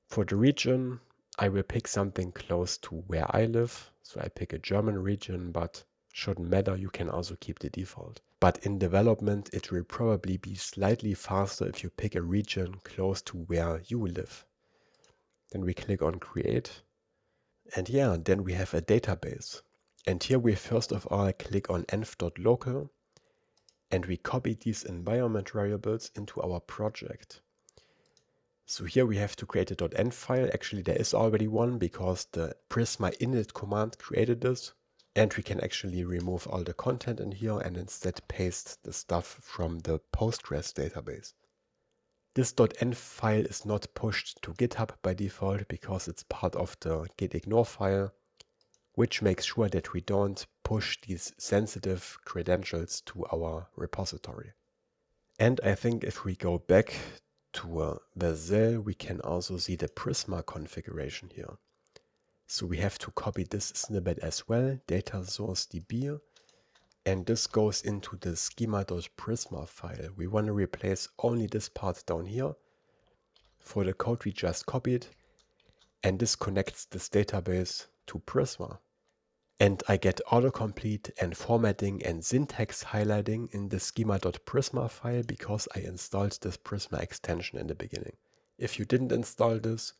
For the region, I will pick something close to where I live. So I pick a German region, but shouldn't matter, you can also keep the default. But in development, it will probably be slightly faster if you pick a region close to where you live. Then we click on create. And yeah, then we have a database. And here we first of all click on env.local and we copy these environment variables into our project. So here we have to create a .env file. Actually, there is already one because the Prisma init command created this. And we can actually remove all the content in here and instead paste the stuff from the Postgres database. This .env file is not pushed to GitHub by default because it's part of the gitignore file. which makes sure that we don't push these sensitive credentials to our repository. And I think if we go back to Vercel, we can also see the Prisma configuration here. So we have to copy this snippet as well, data source DB, and this goes into the schema.prisma file. We want to replace only this part down here for the code we just copied, and this connects this database to Prisma. And I get autocomplete and formatting and syntax highlighting in the schema.prisma file because I installed this Prisma extension in the beginning. If you didn't install this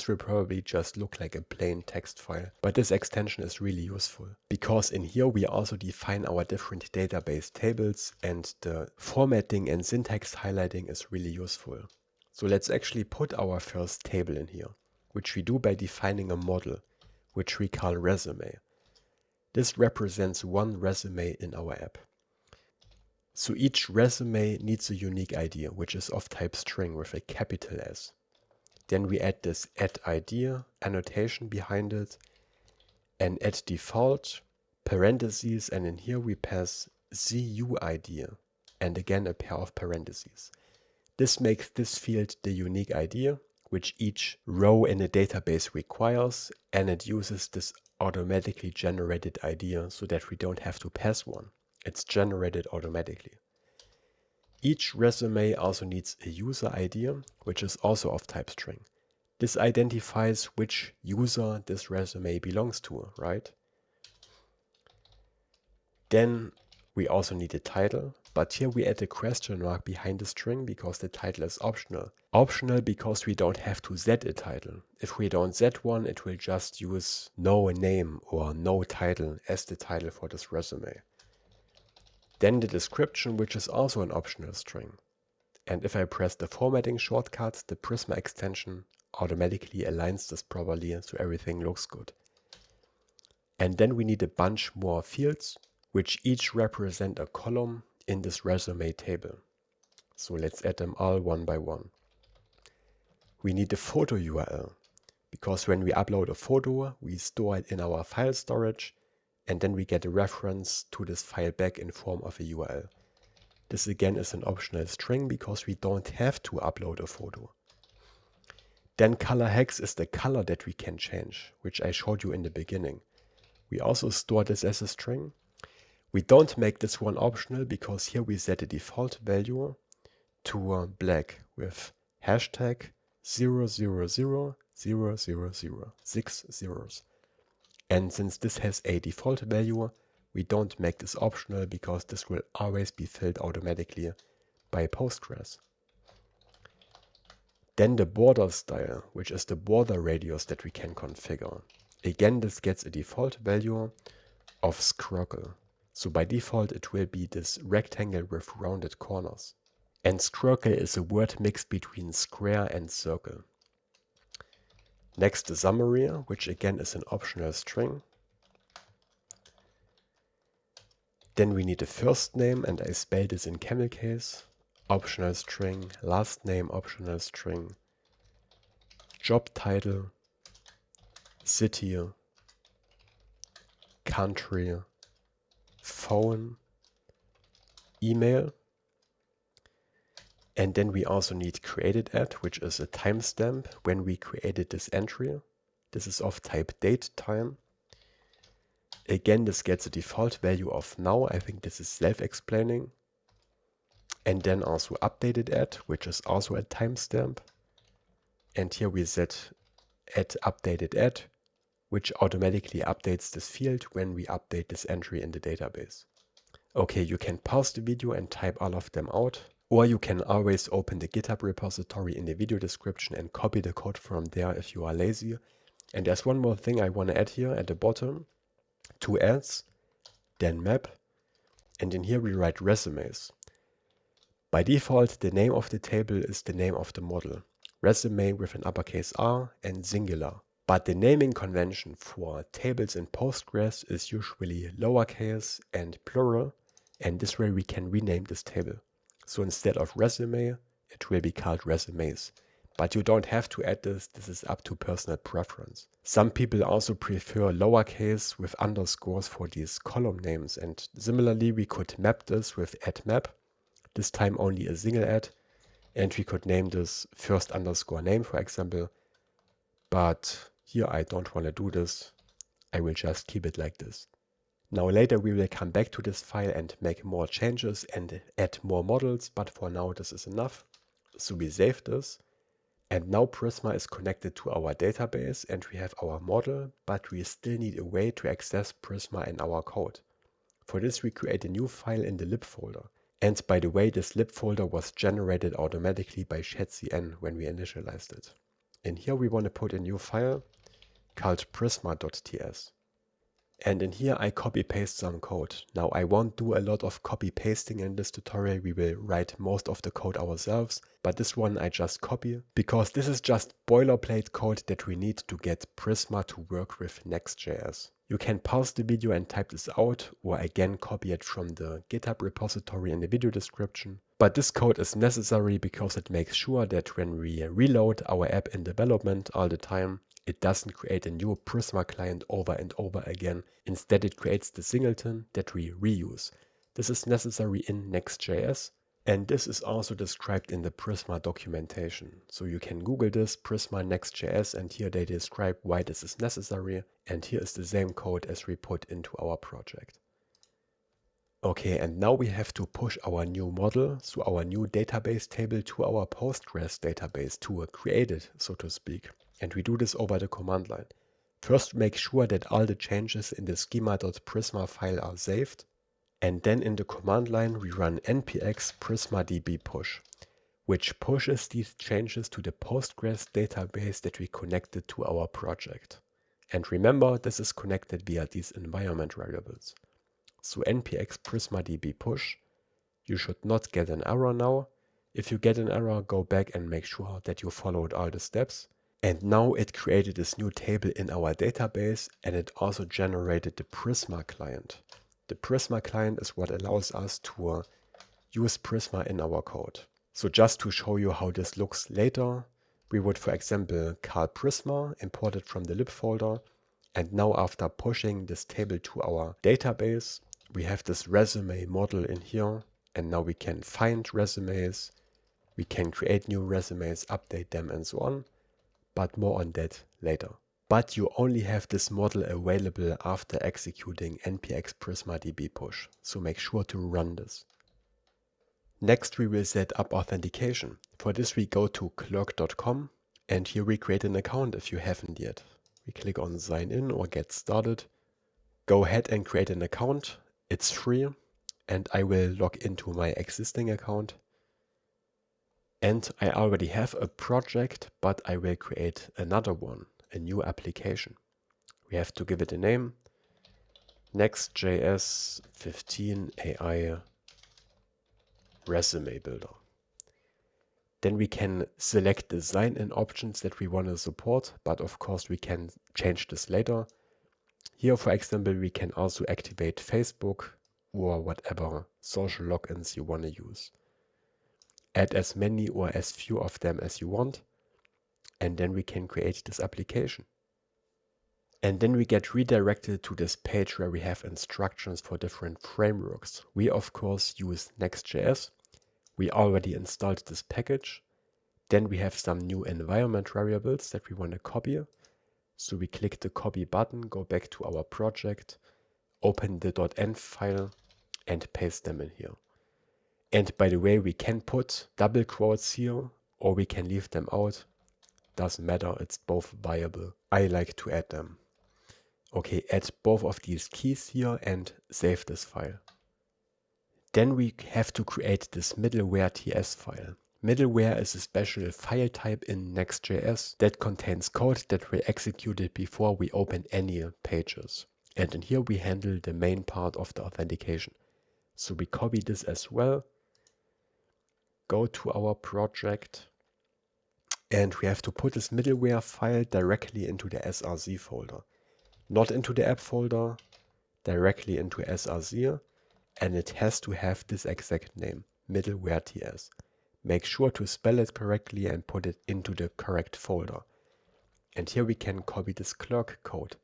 will probably just look like a plain text file. But this extension is really useful because in here we also define our different database tables, and the formatting and syntax highlighting is really useful. So let's actually put our first table in here, which we do by defining a model, which we call resume. This represents one resume in our app. So each resume needs a unique ID, which is of type string with a capital S. Then we add this add_ID annotation behind it, and add default, parentheses, and in here we pass CUID, and again a pair of parentheses. This makes this field the unique ID, which each row in a database requires, and it uses this automatically generated ID so that we don't have to pass one. It's generated automatically. Each resume also needs a user ID, which is also of type string. This identifies which user this resume belongs to, right? Then we also need a title, but here we add a question mark behind the string because the title is optional. Optional because we don't have to set a title. If we don't set one, it will just use no name or no title as the title for this resume. Then the description, which is also an optional string. And if I press the formatting shortcut, the Prisma extension automatically aligns this properly so everything looks good. And then we need a bunch more fields, which each represent a column in this resume table. So let's add them all one by one. We need a photo URL, because when we upload a photo, we store it in our file storage, and then we get a reference to this file back in form of a URL. This again is an optional string because we don't have to upload a photo. Then color hex is the color that we can change, which I showed you in the beginning. We also store this as a string. We don't make this one optional because here we set a default value to black with hashtag 0000000, 6 zeros. And since this has a default value, we don't make this optional because this will always be filled automatically by Postgres. Then the border style, which is the border radius that we can configure. Again, this gets a default value of scroll. So by default, it will be this rectangle with rounded corners. And scroll is a word mix between square and circle. Next, the summary, which again is an optional string. Then we need a first name, and I spelled this in camel case. Optional string, last name optional string, job title, city, country, phone, email. And then we also need created at, which is a timestamp when we created this entry. This is of type date time. Again, this gets a default value of now. I think this is self-explaining. And then also updated at, which is also a timestamp. And here we set at updated at, which automatically updates this field when we update this entry in the database. Okay, you can pause the video and type all of them out. Or you can always open the GitHub repository in the video description and copy the code from there if you are lazy. And there's one more thing I want to add here at the bottom. 2 ads, then map, and in here we write resumes. By default, the name of the table is the name of the model. Resume with an uppercase R and singular. But the naming convention for tables in Postgres is usually lowercase and plural, and this way we can rename this table. So instead of resume, it will be called resumes. But you don't have to add this. This is up to personal preference. Some people also prefer lowercase with underscores for these column names. And similarly, we could map this with add map. This time only a single add. And we could name this first underscore name, for example. But here I don't want to do this. I will just keep it like this. Now later we will come back to this file and make more changes and add more models, but for now this is enough. So we save this, and now Prisma is connected to our database and we have our model, but we still need a way to access Prisma in our code. For this we create a new file in the lib folder. And by the way, this lib folder was generated automatically by Shadcn when we initialized it. In here we want to put a new file called prisma.ts. And in here I copy paste some code. Now I won't do a lot of copy pasting in this tutorial, we will write most of the code ourselves, but this one I just copy because this is just boilerplate code that we need to get Prisma to work with Next.js. You can pause the video and type this out, or again copy it from the GitHub repository in the video description. But this code is necessary because it makes sure that when we reload our app in development all the time, it doesn't create a new Prisma client over and over again. Instead, it creates the singleton that we reuse. This is necessary in Next.js, and this is also described in the Prisma documentation. So you can Google this, Prisma Next.js, and here they describe why this is necessary. And here is the same code as we put into our project. Okay, and now we have to push our new model, so our new database table, to our Postgres database to create it, so to speak. And we do this over the command line. First, make sure that all the changes in the schema.prisma file are saved. And then in the command line, we run npx prisma-db push, which pushes these changes to the Postgres database that we connected to our project. And remember, this is connected via these environment variables. So npx prisma-db push, you should not get an error now. If you get an error, go back and make sure that you followed all the steps. And now it created this new table in our database, and it also generated the Prisma client. The Prisma client is what allows us to use Prisma in our code. So just to show you how this looks later, we would, for example, call Prisma, import it from the lib folder. And now after pushing this table to our database, we have this resume model in here. And now we can find resumes, we can create new resumes, update them and so on. But more on that later. But you only have this model available after executing npx prisma-db push, so make sure to run this. Next we will set up authentication. For this we go to clerk.com and here we create an account if you haven't yet. We click on sign in or get started. Go ahead and create an account, it's free, and I will log into my existing account. And I already have a project, but I will create another one, a new application. We have to give it a name, Next.js 15 AI Resume Builder. Then we can select the sign-in options that we want to support, but of course we can change this later. Here, for example, we can also activate Facebook or whatever social logins you want to use. Add as many or as few of them as you want, and then we can create this application. And then we get redirected to this page where we have instructions for different frameworks. We of course use Next.js. We already installed this package. Then we have some new environment variables that we want to copy. So we click the copy button, go back to our project, open the .env file and paste them in here. And by the way, we can put double quotes here or we can leave them out. Doesn't matter, it's both viable. I like to add them. Okay, add both of these keys here and save this file. Then we have to create this middleware TS file. Middleware is a special file type in Next.js that contains code that will execute it before we open any pages. And in here we handle the main part of the authentication. So we copy this as well. Go to our project and we have to put this middleware file directly into the src folder. Not into the app folder, directly into src, and it has to have this exact name, middleware ts. Make sure to spell it correctly and put it into the correct folder. And here we can copy this Clerk code.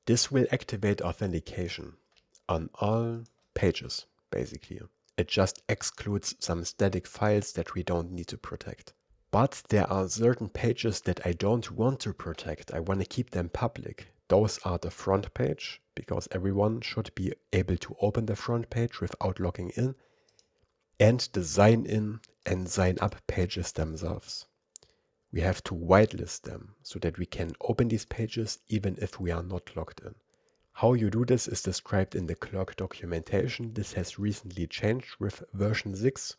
This will activate authentication on all pages, basically. It just excludes some static files that we don't need to protect. But there are certain pages that I don't want to protect. I want to keep them public. Those are the front page, because everyone should be able to open the front page without logging in, and the sign in and sign up pages themselves. We have to whitelist them so that we can open these pages even if we are not logged in. How you do this is described in the Clerk documentation. This has recently changed with version 6.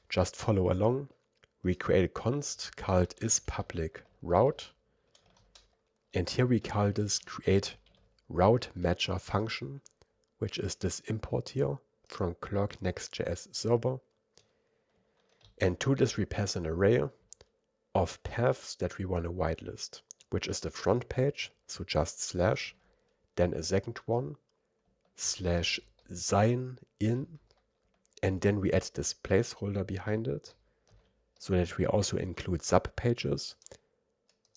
Just follow along. We create a const called isPublicRoute. And here we call this create route matcher function, which is this import here from Clerk Next.js server. And to this we pass an array of paths that we want to whitelist, which is the front page, so just slash, then a second one, slash sign in, and then we add this placeholder behind it, so that we also include subpages.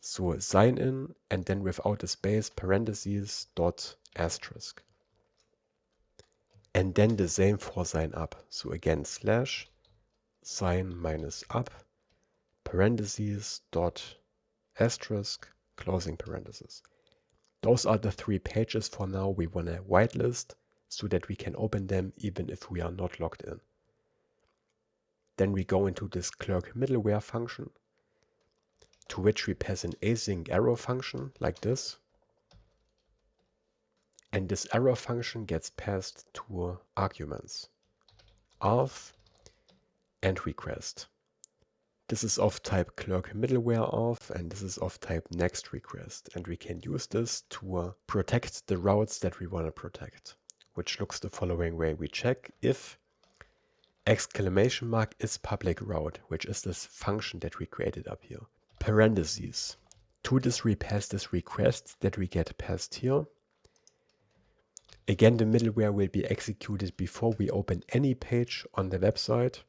So sign in, and then without a space, parentheses, dot asterisk. And then the same for sign up. So again, slash, sign minus up, parentheses, dot asterisk, closing parentheses. Those are the 3 pages for now we want to whitelist so that we can open them even if we are not logged in. Then we go into this Clerk middleware function, to which we pass an async arrow function like this. And this arrow function gets passed to arguments auth and request. This is of type Clerk middleware auth, and this is of type next request. And we can use this to protect the routes that we want to protect, which looks the following way. We check if exclamation mark is public route, which is this function that we created up here. Parentheses. To this we pass this request that we get passed here. Again, the middleware will be executed before we open any page on the website.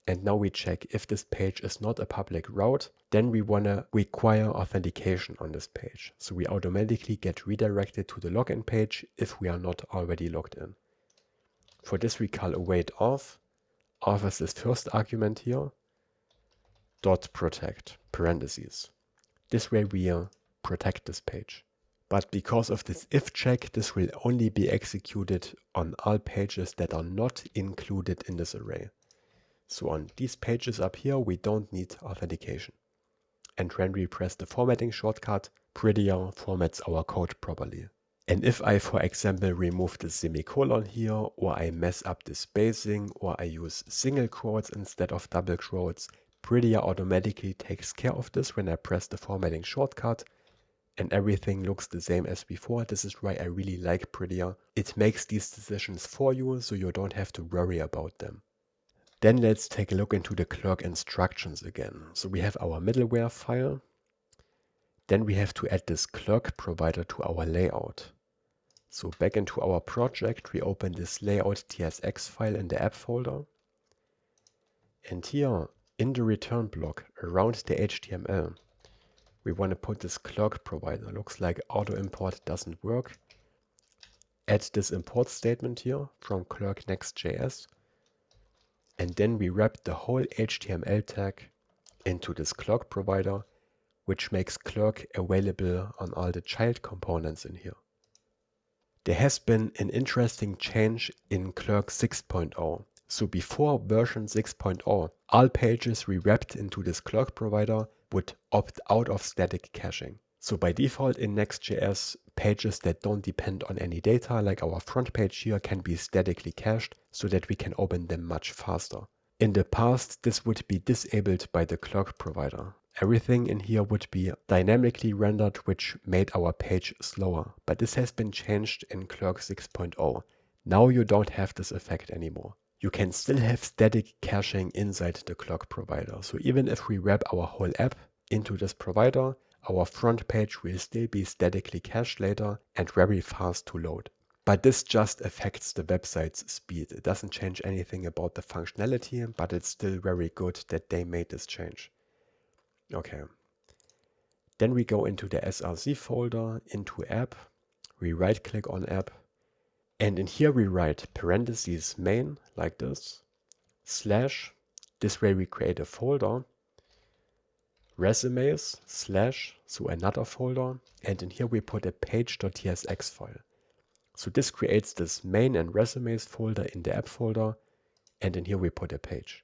And now we check if this page is not a public route, then we want to require authentication on this page. So we automatically get redirected to the login page if we are not already logged in. For this we call await auth. Auth is this first argument here. Dot protect, parentheses. This way we protect this page. But because of this if check, this will only be executed on all pages that are not included in this array. So on these pages up here, we don't need authentication. And when we press the formatting shortcut, Prettier formats our code properly. And if I, for example, remove the semicolon here, or I mess up the spacing, or I use single quotes instead of double quotes, Prettier automatically takes care of this when I press the formatting shortcut, and everything looks the same as before. This is why I really like Prettier. It makes these decisions for you, so you don't have to worry about them. Then let's take a look into the Clerk instructions again. So we have our middleware file. Then we have to add this Clerk provider to our layout. So back into our project, we open this layout.tsx file in the app folder. And here in the return block around the HTML, we want to put this Clerk provider. Looks like auto import doesn't work. Add this import statement here from Clerk Next.js. And then we wrap the whole HTML tag into this Clerk provider, which makes Clerk available on all the child components in here. There has been an interesting change in Clerk 6.0. So before version 6.0, all pages we wrapped into this Clerk provider would opt out of static caching. So by default in Next.js, pages that don't depend on any data, like our front page here, can be statically cached so that we can open them much faster. In the past, this would be disabled by the Clerk provider. Everything in here would be dynamically rendered, which made our page slower. But this has been changed in Clerk 6.0. Now you don't have this effect anymore. You can still have static caching inside the Clerk provider. So even if we wrap our whole app into this provider, our front page will still be statically cached later and very fast to load. But this just affects the website's speed. It doesn't change anything about the functionality, but it's still very good that they made this change. Okay. Then we go into the src folder, into app. We right click on app. And in here we write parentheses main, like this, slash. This way we create a folder. Resumes, slash, so another folder. And in here we put a page.tsx file. So this creates this main and resumes folder in the app folder, and in here we put a page.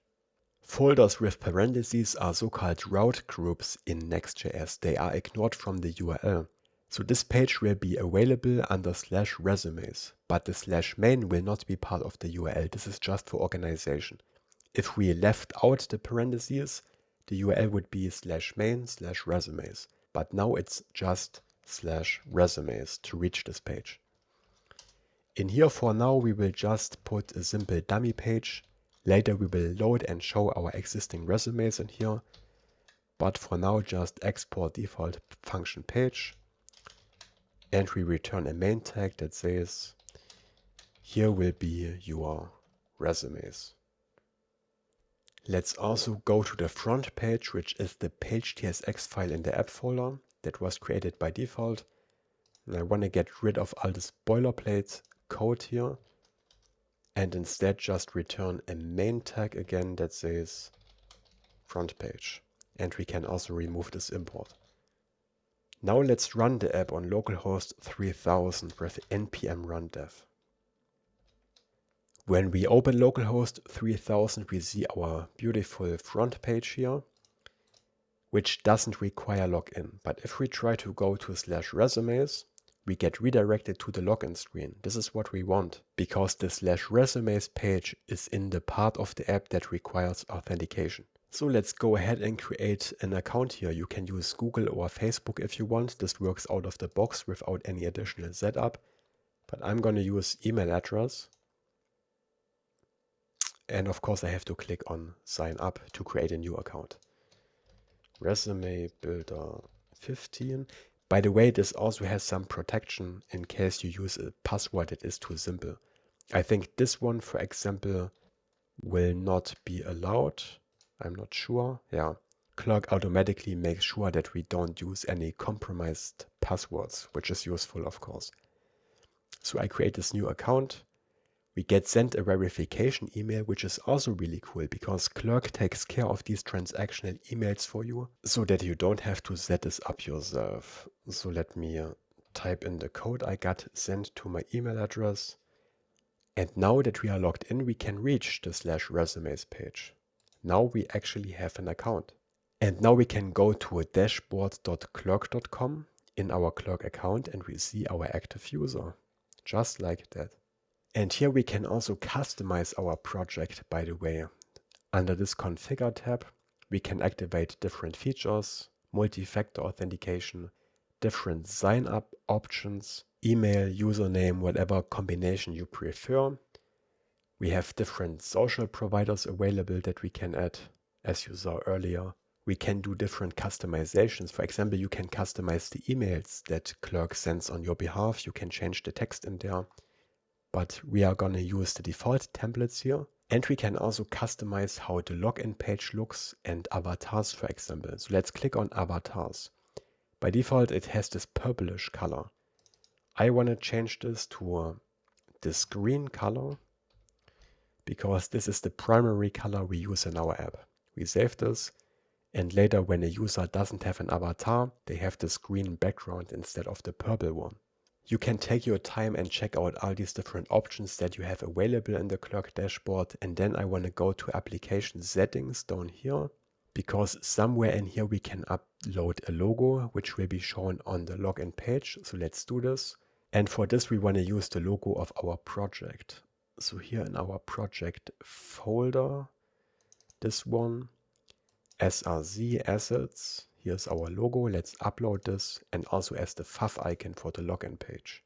Folders with parentheses are so-called route groups in Next.js. They are ignored from the URL. So this page will be available under /resumes, but the /main will not be part of the URL. This is just for organization. If we left out the parentheses, the URL would be /main/resumes, but now it's just /resumes to reach this page. In here for now we will just put a simple dummy page. Later we will load and show our existing resumes in here. But for now just export default function page. And we return a main tag that says, here will be your resumes. Let's also go to the front page, which is the page.tsx file in the app folder that was created by default. And I want to get rid of all this boilerplate code here and instead just return a main tag again that says front page. And we can also remove this import. Now let's run the app on localhost 3000 with npm run dev. When we open localhost 3000, we see our beautiful front page here, which doesn't require login. But if we try to go to /resumes, we get redirected to the login screen. This is what we want, because the /resumes page is in the part of the app that requires authentication. So let's go ahead and create an account here. You can use Google or Facebook if you want. This works out of the box without any additional setup. But I'm going to use email address. And of course I have to click on sign up to create a new account. Resume builder 15. By the way, this also has some protection in case you use a password that is too simple. I think this one, for example, will not be allowed. I'm not sure. Yeah. Clerk automatically makes sure that we don't use any compromised passwords, which is useful, of course. So I create this new account. We get sent a verification email, which is also really cool because Clerk takes care of these transactional emails for you so that you don't have to set this up yourself. So let me type in the code I got sent to my email address. And now that we are logged in, we can reach the /resumes page. Now we actually have an account. And now we can go to a dashboard.clerk.com in our Clerk account and we see our active user, just like that. And here we can also customize our project, by the way. Under this configure tab, we can activate different features, multi-factor authentication, different sign-up options, email, username, whatever combination you prefer. We have different social providers available that we can add, as you saw earlier. We can do different customizations. For example, you can customize the emails that Clerk sends on your behalf. You can change the text in there. But we are going to use the default templates here. And we can also customize how the login page looks and avatars, for example. So let's click on avatars. By default, it has this purplish color. I want to change this to this green color because this is the primary color we use in our app. We save this. And later, when a user doesn't have an avatar, they have this green background instead of the purple one. You can take your time and check out all these different options that you have available in the Clerk dashboard. And then I want to go to application settings down here, because somewhere in here we can upload a logo, which will be shown on the login page. So let's do this. And for this, we want to use the logo of our project. So here in our project folder, this one, src assets. Here's our logo. Let's upload this and also as the fav icon for the login page.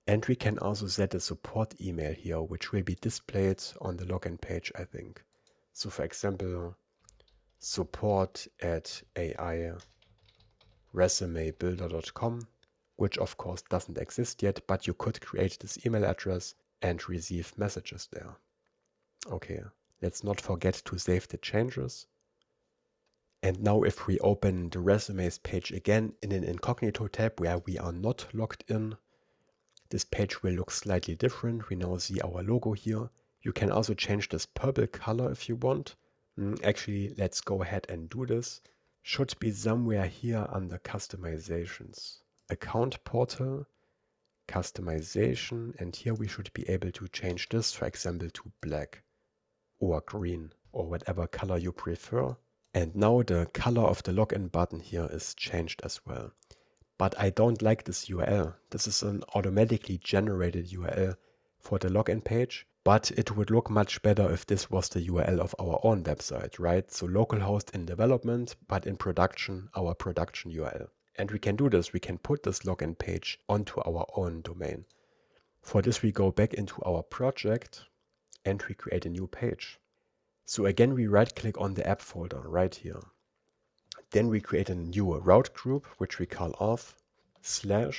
And we can also set a support email here, which will be displayed on the login page, I think. So for example, support@airesumebuilder.com. which of course doesn't exist yet, but you could create this email address and receive messages there. Okay, let's not forget to save the changes. And now if we open the resumes page again in an incognito tab where we are not logged in, this page will look slightly different. We now see our logo here. You can also change this purple color if you want. Actually, let's go ahead and do this. Should be somewhere here under customizations. Account portal, customization, and here we should be able to change this, for example, to black or green or whatever color you prefer. And now the color of the login button here is changed as well. But I don't like this URL. This is an automatically generated URL for the login page, but it would look much better if this was the URL of our own website, right? So localhost in development, but in production, our production URL. And we can do this. We can put this login page onto our own domain. For this, we go back into our project and we create a new page. So again, we right click on the app folder right here. Then we create a new route group, which we call auth /sign-in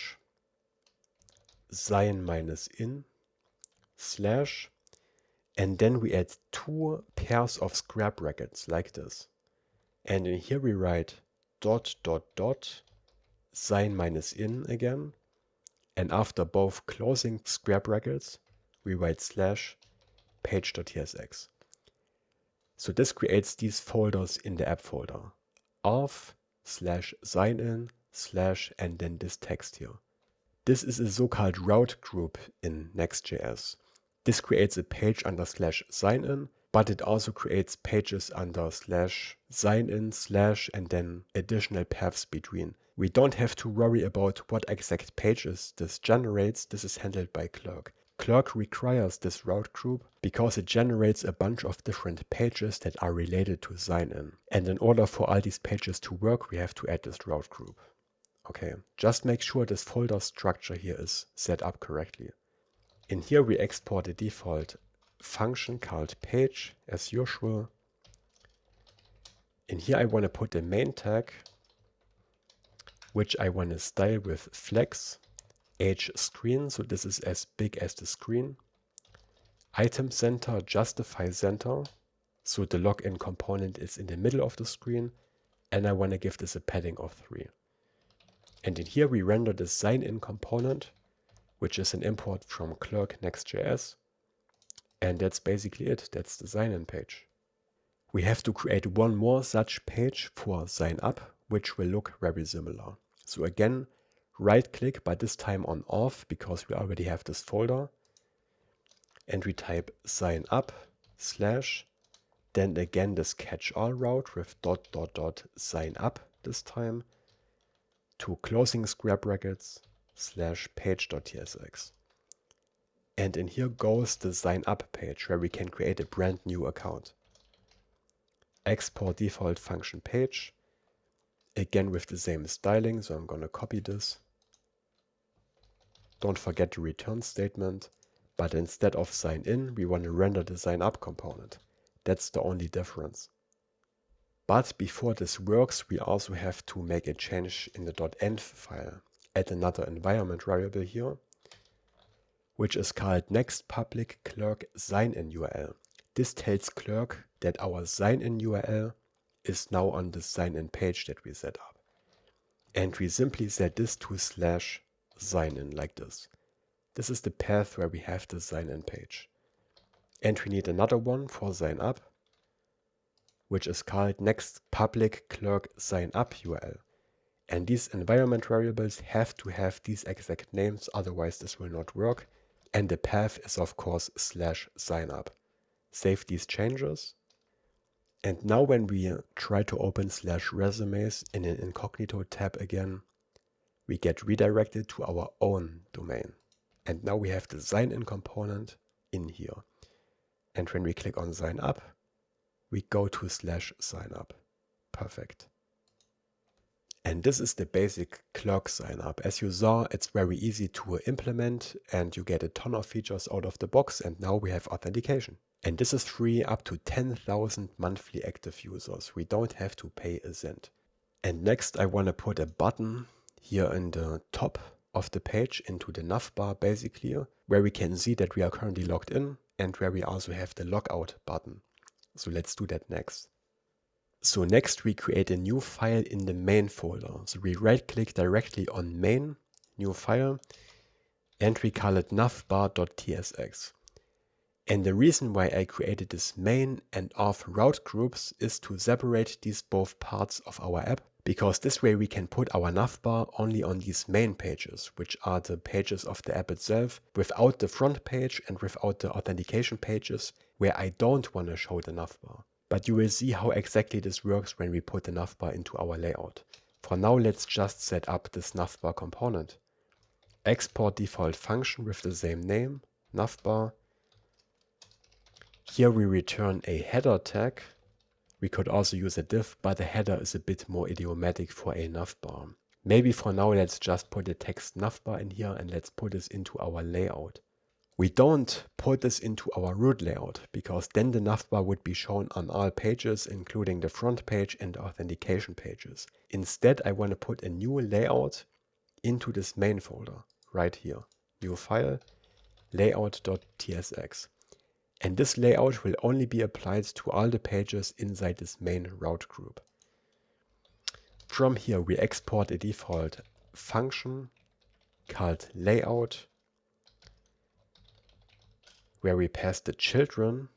/ and then we add 2 pairs of square brackets like this. And in here we write ... sign-in again. And after both closing square brackets, we write /page.tsx. So this creates these folders in the app folder. Auth /sign-in / and then this text here. This is a so-called route group in Next.js. This creates a page under /sign-in, but it also creates pages under /sign-in / and then additional paths between. We don't have to worry about what exact pages this generates. This is handled by Clerk. Clerk requires this route group because it generates a bunch of different pages that are related to sign-in. And in order for all these pages to work, we have to add this route group. Okay, just make sure this folder structure here is set up correctly. In here we export a default function called page as usual. In here I want to put a main tag, which I want to style with flex age screen, so this is as big as the screen. Item center, justify center, so the login component is in the middle of the screen, and I want to give this a padding of 3. And in here we render the sign-in component, which is an import from Clerk Next.js, and that's basically it. That's the sign-in page. We have to create one more such page for sign up, which will look very similar. So again, right click, but this time on auth because we already have this folder. And we type sign up / then again this catch-all route with ... sign up this time to closing square brackets / page.tsx. And in here goes the sign up page where we can create a brand new account. Export default function page, again with the same styling, so I'm going to copy this. Don't forget the return statement, but instead of sign in, we want to render the sign up component. That's the only difference. But before this works, we also have to make a change in the .env file. Add another environment variable here, which is called next public clerk sign-in URL. This tells Clerk that our sign-in URL is now on the sign-in page that we set up. And we simply set this to /sign-in like this. This is the path where we have the sign-in page. And we need another one for sign up, which is called next public clerk sign up URL. And these environment variables have to have these exact names, otherwise this will not work. And the path is of course /signup. Save these changes. And now when we try to open /resumes in an incognito tab again, we get redirected to our own domain. And now we have the sign-in component in here. And when we click on sign up, we go to /signup. Perfect. And this is the basic Clerk sign up. As you saw, it's very easy to implement and you get a ton of features out of the box. And now we have authentication. And this is free up to 10,000 monthly active users. We don't have to pay a cent. And next I want to put a button here in the top of the page into the navbar basically, where we can see that we are currently logged in and where we also have the logout button. So let's do that next. So next we create a new file in the main folder. So we right click directly on main, new file, and we call it navbar.tsx. And the reason why I created this main and auth route groups is to separate these both parts of our app, because this way we can put our navbar only on these main pages, which are the pages of the app itself, without the front page and without the authentication pages, where I don't want to show the navbar. But you will see how exactly this works when we put the navbar into our layout. For now, let's just set up this navbar component. Export default function with the same name, navbar. Here we return a header tag. We could also use a div, but a header is a bit more idiomatic for a navbar. Maybe for now let's just put the text navbar in here and let's put this into our layout. We don't put this into our root layout, because then the navbar would be shown on all pages, including the front page and the authentication pages. Instead, I want to put a new layout into this main folder, right here. New file, layout.tsx. And this layout will only be applied to all the pages inside this main route group. From here, we export a default function called layout, where we pass the children,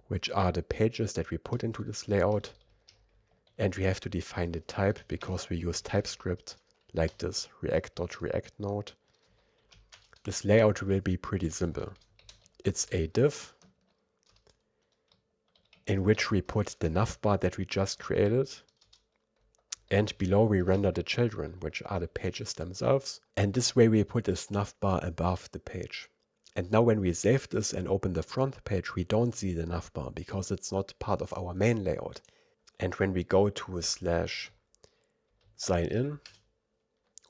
which are the pages that we put into this layout. And we have to define the type, because we use TypeScript like this react.react node. This layout will be pretty simple. It's a div in which we put the navbar that we just created, and below we render the children, which are the pages themselves. And this way we put this navbar above the page. And now when we save this and open the front page, we don't see the navbar because it's not part of our main layout. And when we go to /sign in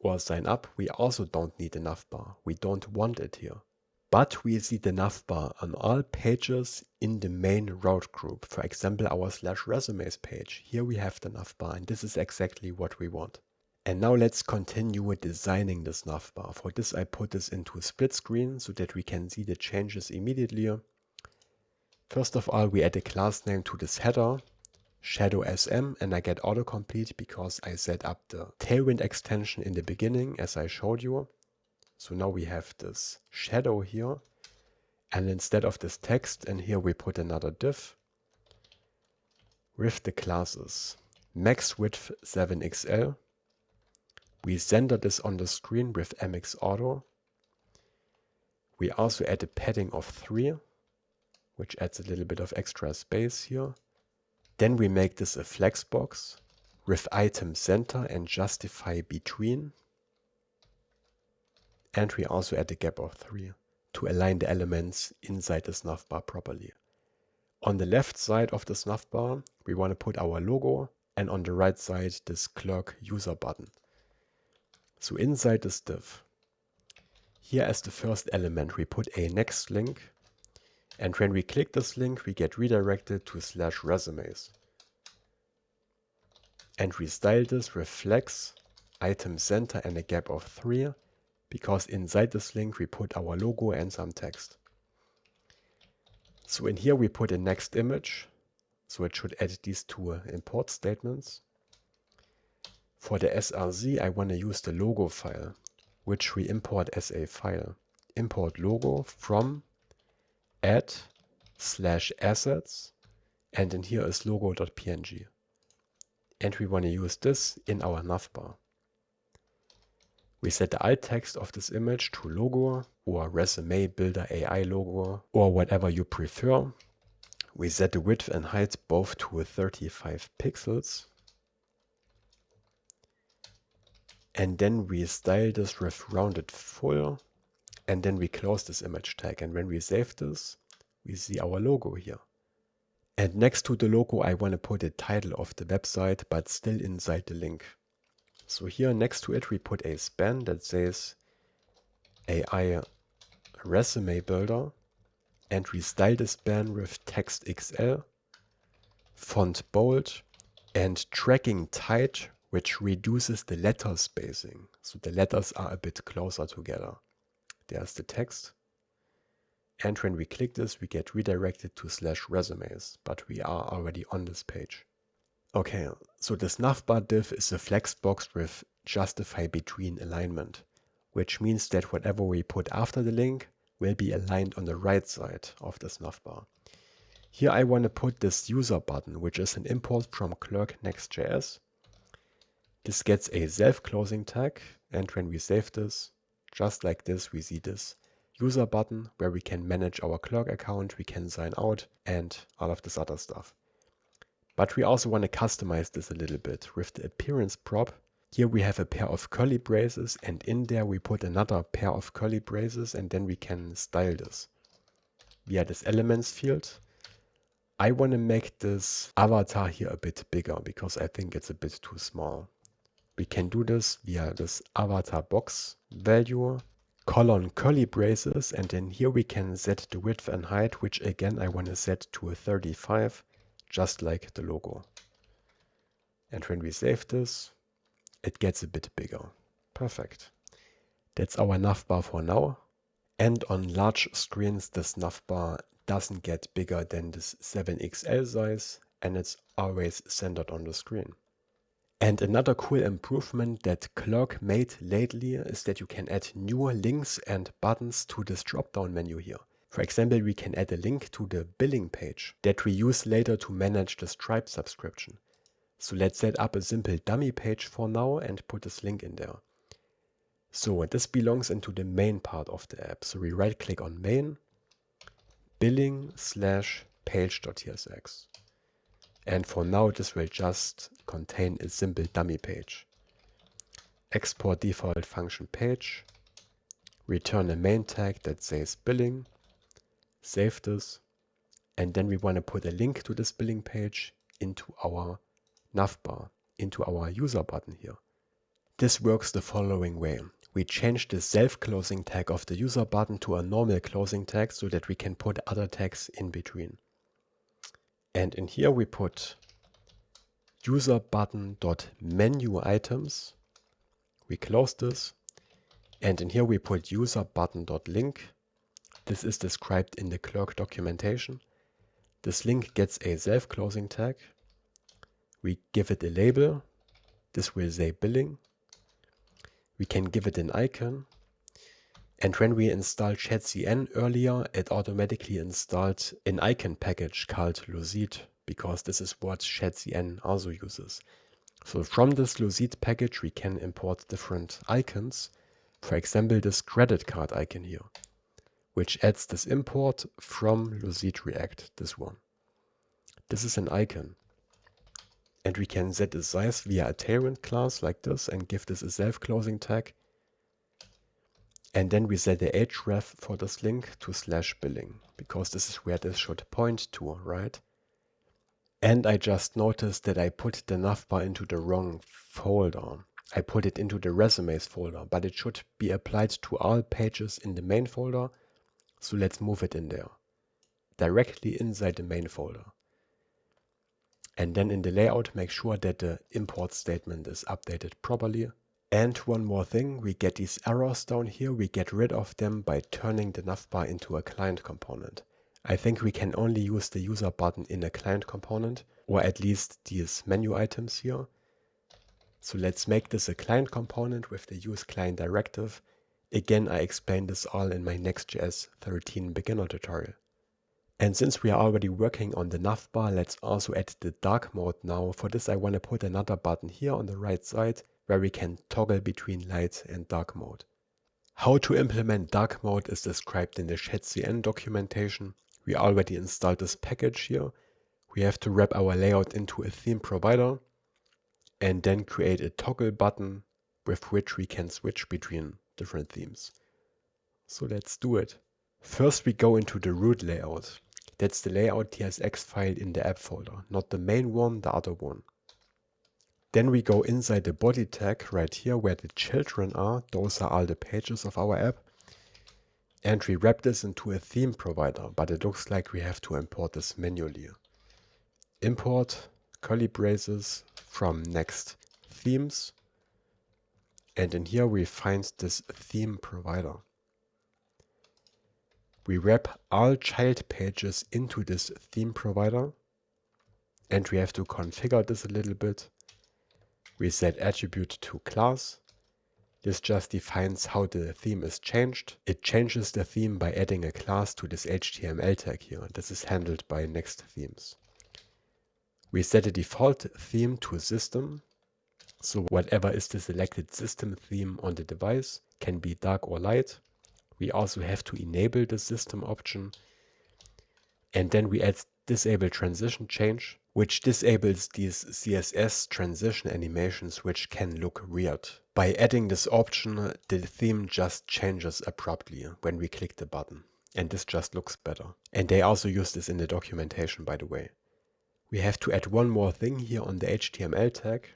or sign up, we also don't need the navbar. We don't want it here. But we see the navbar on all pages in the main route group. For example, our /resumes page. Here we have the navbar, and this is exactly what we want. And now let's continue with designing this navbar. For this, I put this into a split screen so that we can see the changes immediately. First of all, we add a class name to this header, shadow SM, and I get autocomplete because I set up the Tailwind extension in the beginning, as I showed you. So now we have this shadow here, and instead of this text, and here we put another div with the classes max width 7XL. We center this on the screen with MX Auto. We also add a padding of 3, which adds a little bit of extra space here. Then we make this a flexbox with item center and justify between. And we also add a gap of 3 to align the elements inside this navbar properly. On the left side of this navbar, we want to put our logo, and on the right side, this Clerk UserButton. So inside this div, here as the first element, we put a next link. And when we click this link, we get redirected to /resumes. And we style this with flex, item center, and a gap of 3. Because inside this link we put our logo and some text. So in here we put a next image, so it should add these two import statements. For the src, I want to use the logo file, which we import as a file. Import logo from add/assets, and in here is logo.png. And we want to use this in our navbar. We set the alt text of this image to logo or resume builder AI logo or whatever you prefer. We set the width and height both to 35 pixels. And then we style this with rounded full. And then we close this image tag. And when we save this, we see our logo here. And next to the logo, I want to put a title of the website, but still inside the link. So here next to it, we put a span that says AI resume builder, and we style the span with text XL, font bold, and tracking tight which reduces the letter spacing. So the letters are a bit closer together. There's the text. And when we click this, we get redirected to /resumes, but we are already on this page. Okay, so this navbar div is a flex box with justify between alignment, which means that whatever we put after the link will be aligned on the right side of this navbar. Here I want to put this user button, which is an import from Clerk Next.js. This gets a self-closing tag, and when we save this, just like this, we see this user button where we can manage our Clerk account, we can sign out, and all of this other stuff. But we also want to customize this a little bit with the appearance prop. Here we have a pair of curly braces, and in there we put another pair of curly braces, and then we can style this via this elements field. I want to make this avatar here a bit bigger because I think it's a bit too small. We can do this via this avatar box value, colon curly braces, and then here we can set the width and height, which again I want to set to a 35, just like the logo. And when we save this, it gets a bit bigger. Perfect. That's our navbar for now. And on large screens, this navbar doesn't get bigger than this 7XL size, and it's always centered on the screen. And another cool improvement that Clerk made lately is that you can add new links and buttons to this drop-down menu here. For example, we can add a link to the billing page that we use later to manage the Stripe subscription. So let's set up a simple dummy page for now and put this link in there. So this belongs into the main part of the app. So we right click on main, billing/page.tsx. And for now, this will just contain a simple dummy page. Export default function page, return a main tag that says billing, save this, and then we want to put a link to this billing page into our navbar, into our user button here. This works the following way. We change the self-closing tag of the user button to a normal closing tag so that we can put other tags in between. And in here we put user button.menu items. We close this. And in here we put user button.link. This is described in the Clerk documentation. This link gets a self-closing tag. We give it a label. This will say billing. We can give it an icon. And when we installed Shadcn earlier, it automatically installed an icon package called Lucid, because this is what Shadcn also uses. So from this Lucid package, we can import different icons. For example, this credit card icon here, which adds this import from Lucid React, this one. This is an icon. And we can set the size via a Tailwind class like this and give this a self-closing tag. And then we set the href for this link to /billing, because this is where this should point to, right? And I just noticed that I put the navbar into the wrong folder. I put it into the resumes folder, but it should be applied to all pages in the main folder. So let's move it in there, directly inside the main folder. And then in the layout, make sure that the import statement is updated properly. And one more thing, we get these errors down here. We get rid of them by turning the navbar into a client component. I think we can only use the user button in a client component, or at least these menu items here. So let's make this a client component with the use client directive. Again, I explained this all in my Next.js 13 beginner tutorial. And since we are already working on the navbar, let's also add the dark mode now. For this, I want to put another button here on the right side where we can toggle between light and dark mode. How to implement dark mode is described in the Shadcn documentation. We already installed this package here. We have to wrap our layout into a theme provider and then create a toggle button with which we can switch between different themes. So let's do it. First we go into the root layout. That's the layout.tsx file in the app folder, not the main one, the other one. Then we go inside the body tag right here where the children are. Those are all the pages of our app. And we wrap this into a theme provider, but it looks like we have to import this manually. Import curly braces from next themes, and in here we find this theme provider. We wrap all child pages into this theme provider, and we have to configure this a little bit. We set attribute to class. This just defines how the theme is changed. It changes the theme by adding a class to this HTML tag here. This is handled by Next themes. We set a default theme to system. So whatever is the selected system theme on the device can be dark or light. We also have to enable the system option. And then we add disable transition change, which disables these CSS transition animations which can look weird. By adding this option, the theme just changes abruptly when we click the button. And this just looks better. And they also use this in the documentation, by the way. We have to add one more thing here on the HTML tag.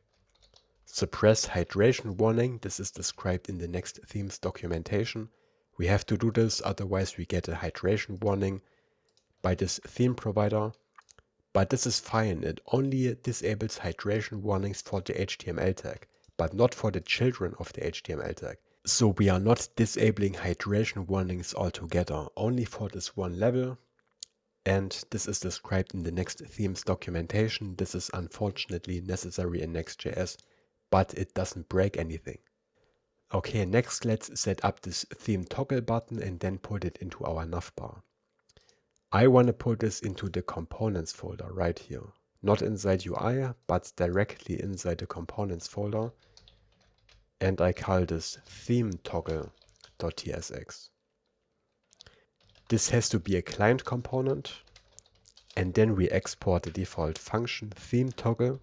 Suppress hydration warning. This is described in the Next themes documentation. We have to do this, otherwise we get a hydration warning by this theme provider. But this is fine. It only disables hydration warnings for the HTML tag, but not for the children of the HTML tag. So we are not disabling hydration warnings altogether, only for this one level. And this is described in the Next themes documentation. This is unfortunately necessary in Next.js, but it doesn't break anything. Okay, next let's set up this theme toggle button and then put it into our Navbar. I want to put this into the components folder right here. Not inside UI, but directly inside the components folder. And I call this theme toggle.tsx. This has to be a client component. And then we export the default function theme toggle.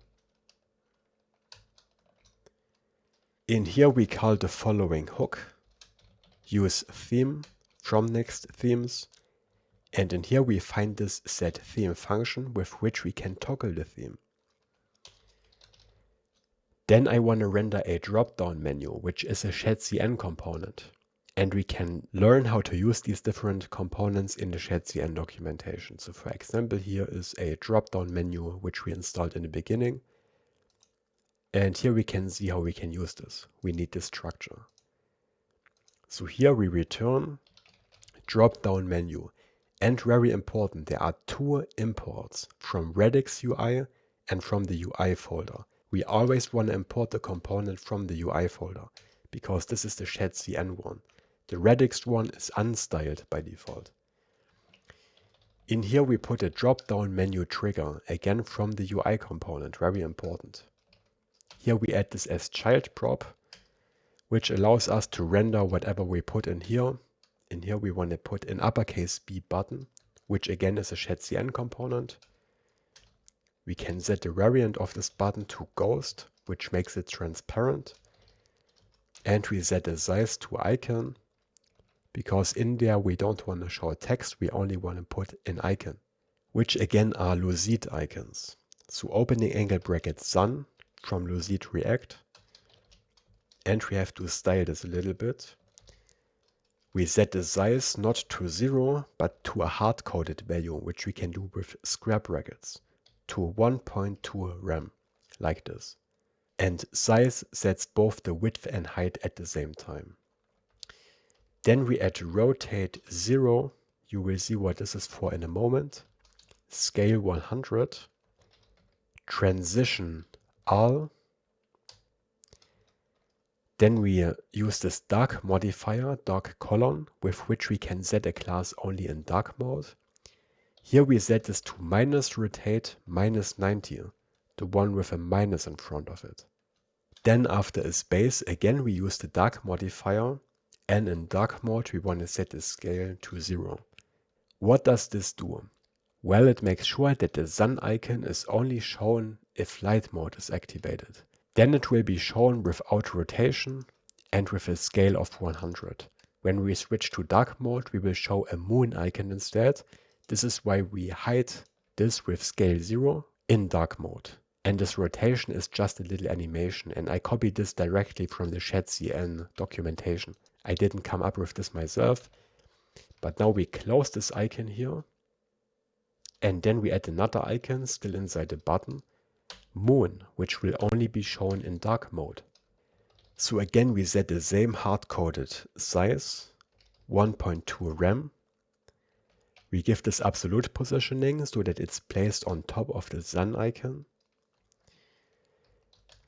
In here we call the following hook, use theme from Next themes, and in here we find this setTheme function with which we can toggle the theme. Then I want to render a drop-down menu, which is a Shadcn component, and we can learn how to use these different components in the Shadcn documentation. So for example, here is a drop-down menu which we installed in the beginning. And here we can see how we can use this. We need this structure. So here we return drop-down menu. And very important, there are two imports from Radix UI and from the UI folder. We always want to import the component from the UI folder because this is the Shadcn one. The Radix one is unstyled by default. In here we put a drop-down menu trigger, again from the UI component, very important. Here we add this as child prop, which allows us to render whatever we put in here. In here we want to put an uppercase B button, which again is a Shadcn component. We can set the variant of this button to ghost, which makes it transparent. And we set the size to icon, because in there we don't want to show text, we only want to put an icon, which again are Lucid icons. So opening angle bracket sun from Lucid React, and we have to style this a little bit. We set the size not to 0, but to a hard-coded value, which we can do with square brackets, to 1.2 rem, like this. And size sets both the width and height at the same time. Then we add rotate 0, you will see what this is for in a moment, scale 100, transition all. Then we use this dark modifier, dark colon, with which we can set a class only in dark mode. Here we set this to -rotate -90, the one with a minus in front of it. Then after a space, again we use the dark modifier, and in dark mode we want to set the scale to 0. What does this do? Well, it makes sure that the sun icon is only shown if light mode is activated. Then it will be shown without rotation and with a scale of 100. When we switch to dark mode, we will show a moon icon instead. This is why we hide this with scale 0 in dark mode. And this rotation is just a little animation, and I copied this directly from the Shadcn documentation. I didn't come up with this myself, but now we close this icon here, and then we add another icon still inside the button, moon, which will only be shown in dark mode. So again, we set the same hard-coded size, 1.2 rem. We give this absolute positioning so that it's placed on top of the sun icon.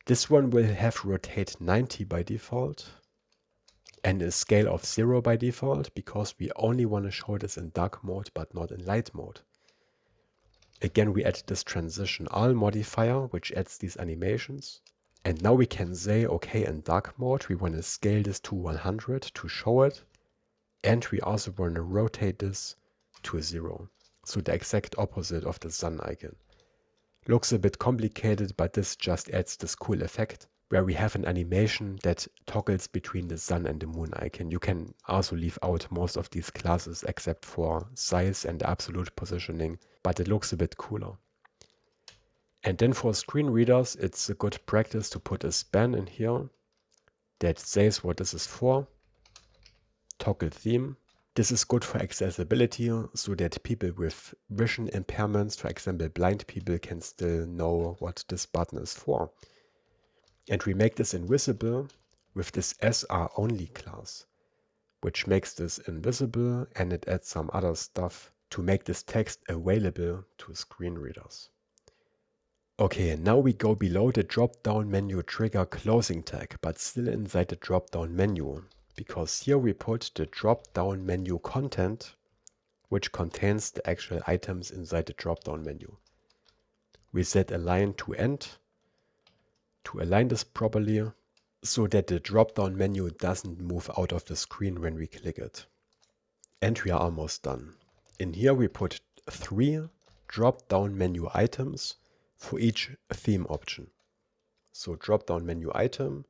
This one will have rotate 90 by default and a scale of 0 by default because we only want to show this in dark mode but not in light mode. Again, we add this transition all modifier which adds these animations. And now we can say, okay, in dark mode we want to scale this to 100 to show it. And we also want to rotate this to 0. So the exact opposite of the sun icon. Looks a bit complicated, but this just adds this cool effect where we have an animation that toggles between the sun and the moon icon. You can also leave out most of these classes except for size and absolute positioning, but it looks a bit cooler. And then for screen readers, it's a good practice to put a span in here that says what this is for. Toggle theme. This is good for accessibility so that people with vision impairments, for example blind people, can still know what this button is for. And we make this invisible with this SR only class, which makes this invisible, and it adds some other stuff to make this text available to screen readers. Okay, now we go below the drop-down menu trigger closing tag, but still inside the drop-down menu. Because here we put the drop-down menu content, which contains the actual items inside the drop-down menu. We set align to end to align this properly so that the drop-down menu doesn't move out of the screen when we click it. And we are almost done. In here we put 3 drop-down menu items for each theme option. So drop-down menu item,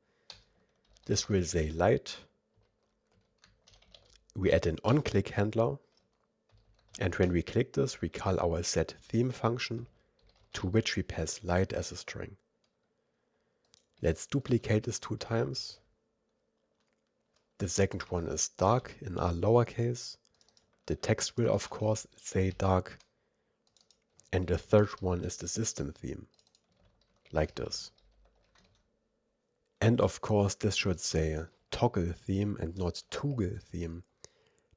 this will say light. We add an onClick handler, and when we click this, we call our setTheme function, to which we pass light as a string. Let's duplicate this 2 times. The second one is dark in all lowercase. The text will of course say dark. And the third one is the system theme, like this. And of course this should say toggle theme and not toggle theme.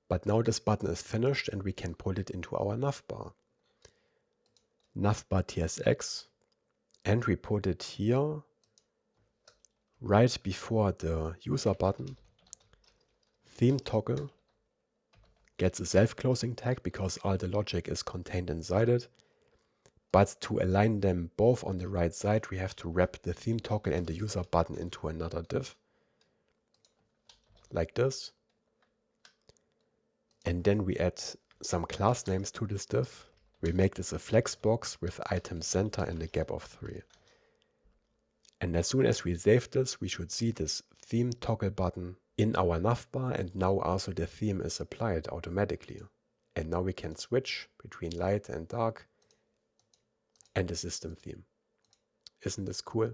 But now this button is finished and we can pull it into our navbar. Navbar.tsx, and we put it here right before the user button. Theme toggle gets a self-closing tag because all the logic is contained inside it. But to align them both on the right side, we have to wrap the theme toggle and the user button into another div, like this. And then we add some class names to this div. We make this a flexbox with item center and a gap of 3. And as soon as we save this, we should see this theme toggle button in our navbar, and now also the theme is applied automatically. And now we can switch between light and dark and the system theme. Isn't this cool?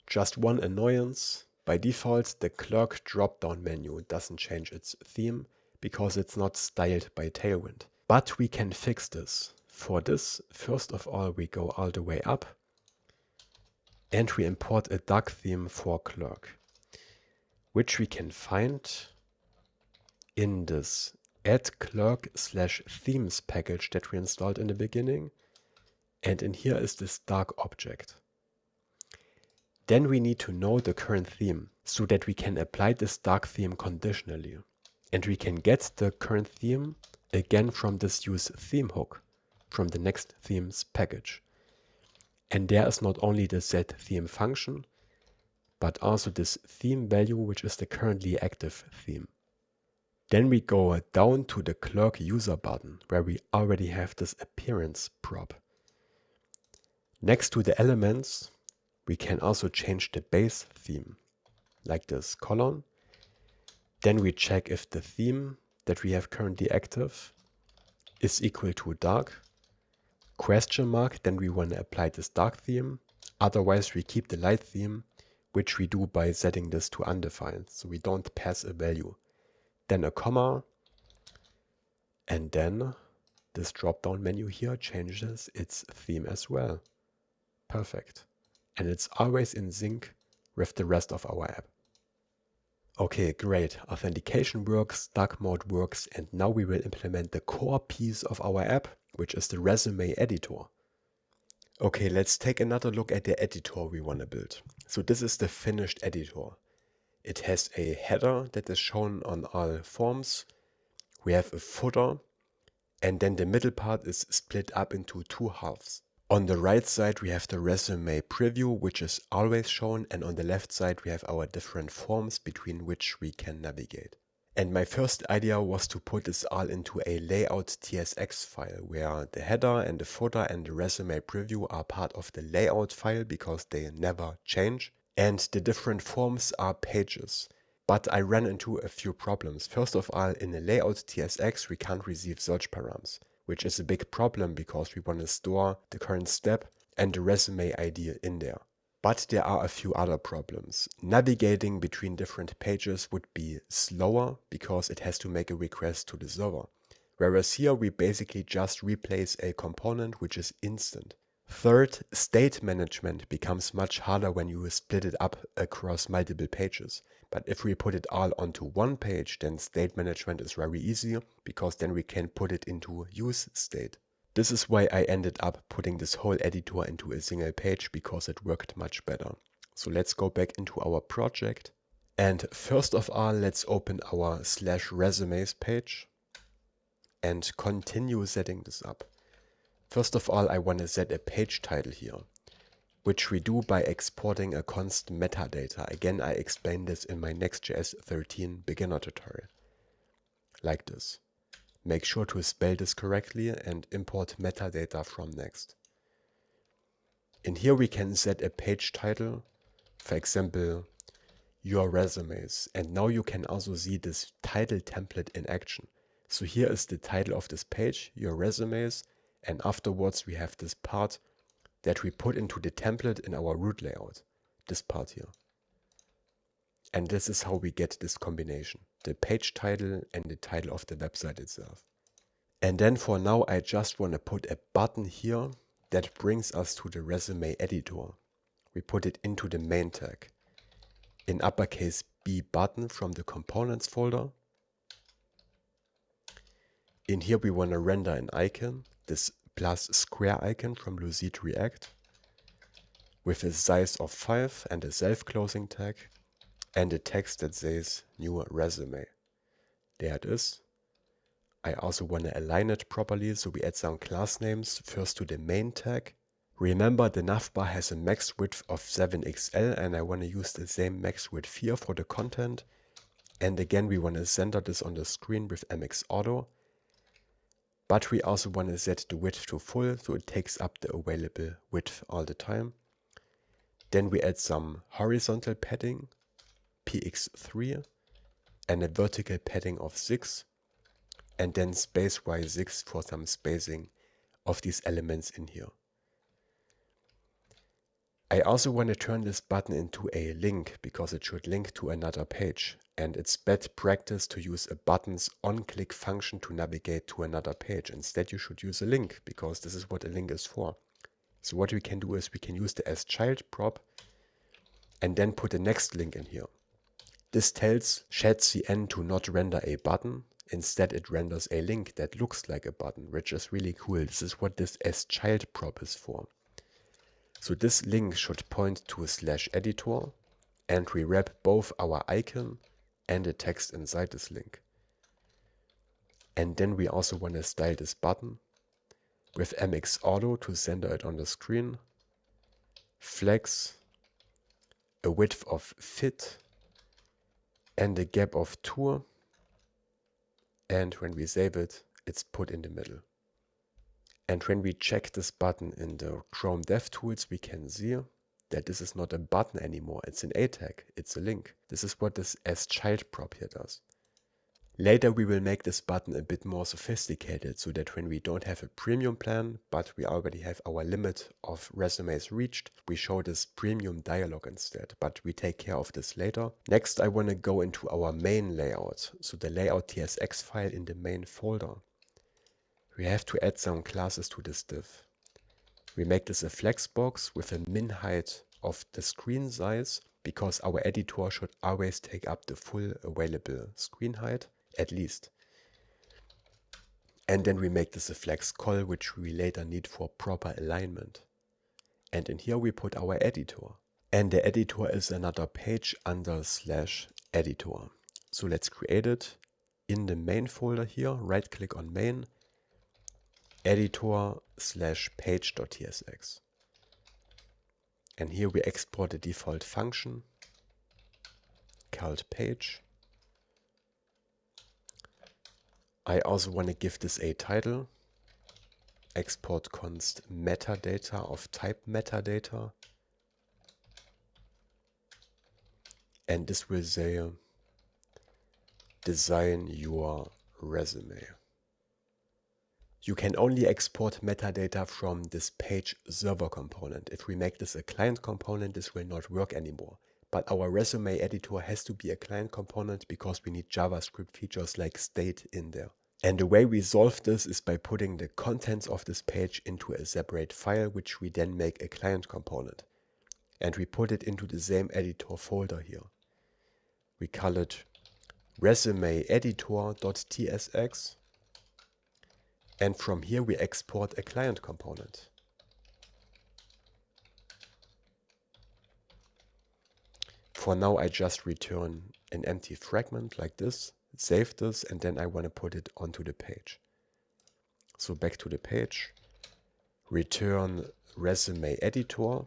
Just one annoyance. By default, the Clerk drop-down menu doesn't change its theme because it's not styled by Tailwind. But we can fix this. For this, first of all, we go all the way up and we import a dark theme for Clerk, which we can find in this add Clerk/themes package that we installed in the beginning. And in here is this dark object. Then we need to know the current theme so that we can apply this dark theme conditionally. And we can get the current theme again from this useTheme hook from the next themes package. And there is not only the setTheme function, but also this theme value, which is the currently active theme. Then we go down to the Clerk UserButton, where we already have this appearance prop. Next to the elements, we can also change the base theme, like this colon. Then we check if the theme that we have currently active is equal to dark. Question mark, then we want to apply this dark theme. Otherwise we keep the light theme, which we do by setting this to undefined, so we don't pass a value. Then a comma, and then this drop-down menu here changes its theme as well. Perfect. and it's always in sync with the rest of our app. Okay, great. Authentication works, dark mode works, and now we will implement the core piece of our app, which is the resume editor. Okay, let's take another look at the editor we want to build. So this is the finished editor. It has a header that is shown on all forms. We have a footer, and then the middle part is split up into two halves. On the right side we have the resume preview, which is always shown, and on the left side we have our different forms between which we can navigate. And my first idea was to put this all into a layout.tsx file, where the header and the footer and the resume preview are part of the layout file because they never change, and the different forms are pages. But I ran into a few problems. First of all, in the layout.tsx we can't receive search params, which is a big problem because we want to store the current step and the resume ID in there. But there are a few other problems. Navigating between different pages would be slower because it has to make a request to the server. Whereas here we basically just replace a component which is instant. Third, state management becomes much harder when you split it up across multiple pages. But if we put it all onto one page, then state management is very easy because then we can put it into use state. This is why I ended up putting this whole editor into a single page because it worked much better. So let's go back into our project. And first of all, let's open our /resumes page and continue setting this up. First of all, I want to set a page title here, which we do by exporting a const metadata. Again, I explained this in my Next.js 13 beginner tutorial. Like this. Make sure to spell this correctly and import metadata from Next. In here we can set a page title, for example, your resumes. And now you can also see this title template in action. So here is the title of this page, your resumes, and afterwards we have this part that we put into the template in our root layout, this part here. And this is how we get this combination, the page title and the title of the website itself. And then for now, I just want to put a button here that brings us to the resume editor. We put it into the main tag. In uppercase B button from the components folder. In here we want to render an icon, this plus square icon from Lucid React, with a size of 5 and a self-closing tag, and a text that says new resume. There it is. I also want to align it properly, so we add some class names first to the main tag. Remember, the Navbar has a max width of 7XL, and I want to use the same max width here for the content. And again, we want to center this on the screen with MX Auto. But we also want to set the width to full, so it takes up the available width all the time. Then we add some horizontal padding, px3, and a vertical padding of 6. And then space y6 for some spacing of these elements in here. I also want to turn this button into a link because it should link to another page. And it's bad practice to use a button's on-click function to navigate to another page. Instead, you should use a link because this is what a link is for. So what we can do is we can use the asChild prop and then put the next link in here. This tells Shadcn to not render a button. Instead, it renders a link that looks like a button, which is really cool. This is what this asChild prop is for. So this link should point to a /editor, and we wrap both our icon and the text inside this link. And then we also want to style this button with MX Auto to center it on the screen, flex, a width of fit, and a gap of 2. And when we save it, it's put in the middle. And when we check this button in the Chrome DevTools, we can see that this is not a button anymore. It's an A tag. It's a link. This is what this asChild prop here does. Later we will make this button a bit more sophisticated so that when we don't have a premium plan, but we already have our limit of resumes reached, we show this premium dialog instead, but we take care of this later. Next, I want to go into our main layout, so the layout.tsx file in the main folder. We have to add some classes to this div. We make this a flexbox with a min height of the screen size, because our editor should always take up the full available screen height, at least. And then we make this a flex call, which we later need for proper alignment. And in here we put our editor. And the editor is another page under /editor. So let's create it in the main folder here, right click on main, editor /page.tsx. And here we export the default function called page. I also want to give this a title, export const metadata of type metadata. And this will say design your resume. You can only export metadata from this page server component. If we make this a client component, this will not work anymore. But our resume editor has to be a client component because we need JavaScript features like state in there. And the way we solve this is by putting the contents of this page into a separate file, which we then make a client component. And we put it into the same editor folder here. We call it resume editor.tsx. And from here we export a client component. For now I just return an empty fragment like this, save this, and then I want to put it onto the page. So back to the page, return resume editor,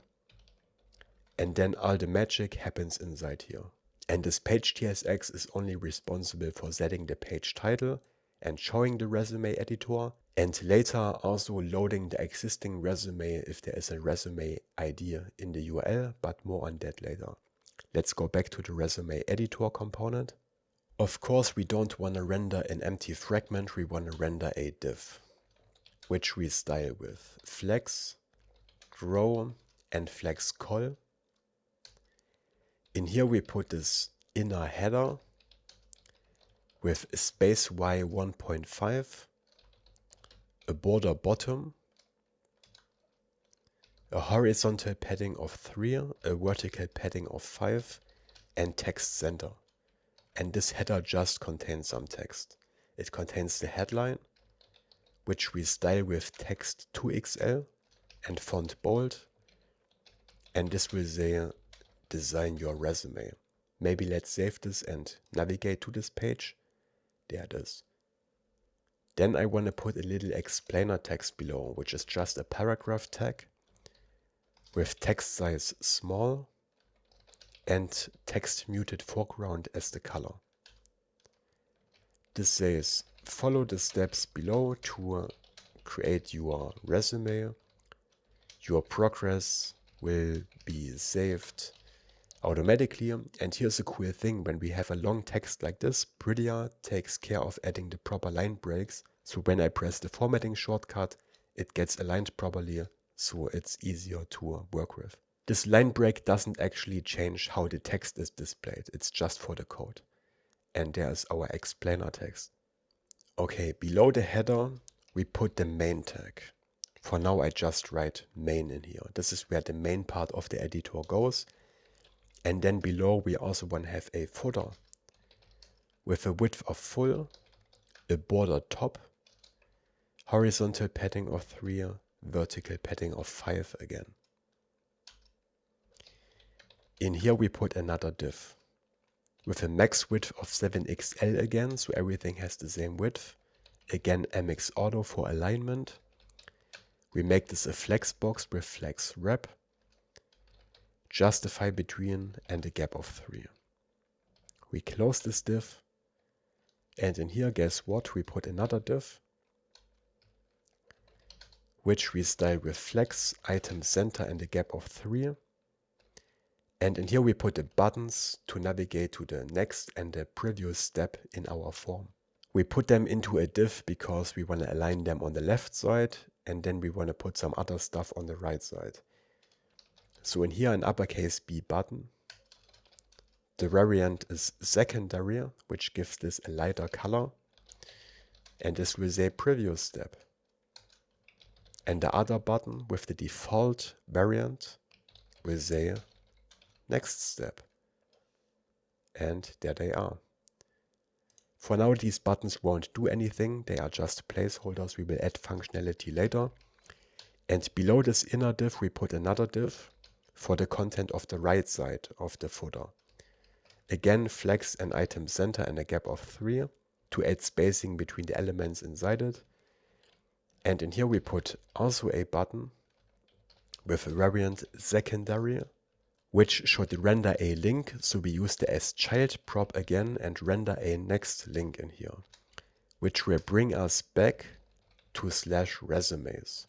and then all the magic happens inside here. And this page TSX is only responsible for setting the page title and showing the resume editor, and later also loading the existing resume if there is a resume ID in the URL, but more on that later. Let's go back to the resume editor component. Of course, we don't want to render an empty fragment, we want to render a div, which we style with flex, grow, and flex call. In here we put this inner header with space y 1.5, a border bottom, a horizontal padding of 3, a vertical padding of 5, and text center. And this header just contains some text. It contains the headline, which we style with text 2XL and font bold. And this will say design your resume. Maybe let's save this and navigate to this page. There it is. Then I want to put a little explainer text below, which is just a paragraph tag with text size small and text muted foreground as the color. This says, follow the steps below to create your resume. Your progress will be saved automatically. And here's a cool thing: when we have a long text like this, Prettier takes care of adding the proper line breaks. So when I press the formatting shortcut, it gets aligned properly, so it's easier to work with. This line break doesn't actually change how the text is displayed, it's just for the code. And there's our explainer text. Okay, below the header, we put the main tag. For now, I just write main in here. This is where the main part of the editor goes. And then below, we also want to have a footer with a width of full, a border top, horizontal padding of 3, vertical padding of 5 again. In here we put another div with a max width of 7XL again, so everything has the same width. Again, MX auto for alignment. We make this a flex box with flex wrap, justify between, and a gap of 3. We close this div, and in here, guess what? We put another div, which we style with flex, item center, and a gap of 3. And in here we put the buttons to navigate to the next and the previous step in our form. We put them into a div because we want to align them on the left side, and then we want to put some other stuff on the right side. So in here, an uppercase B button. The variant is secondary, which gives this a lighter color. And this will say previous step. And the other button with the default variant we'll say next step. And there they are. For now, these buttons won't do anything. They are just placeholders. We will add functionality later. And below this inner div, we put another div for the content of the right side of the footer. Again, flex an item center and a gap of 3 to add spacing between the elements inside it. And in here we put also a button with a variant secondary, which should render a link. So we use the asChild prop again and render a next link in here, which will bring us back to /resumes.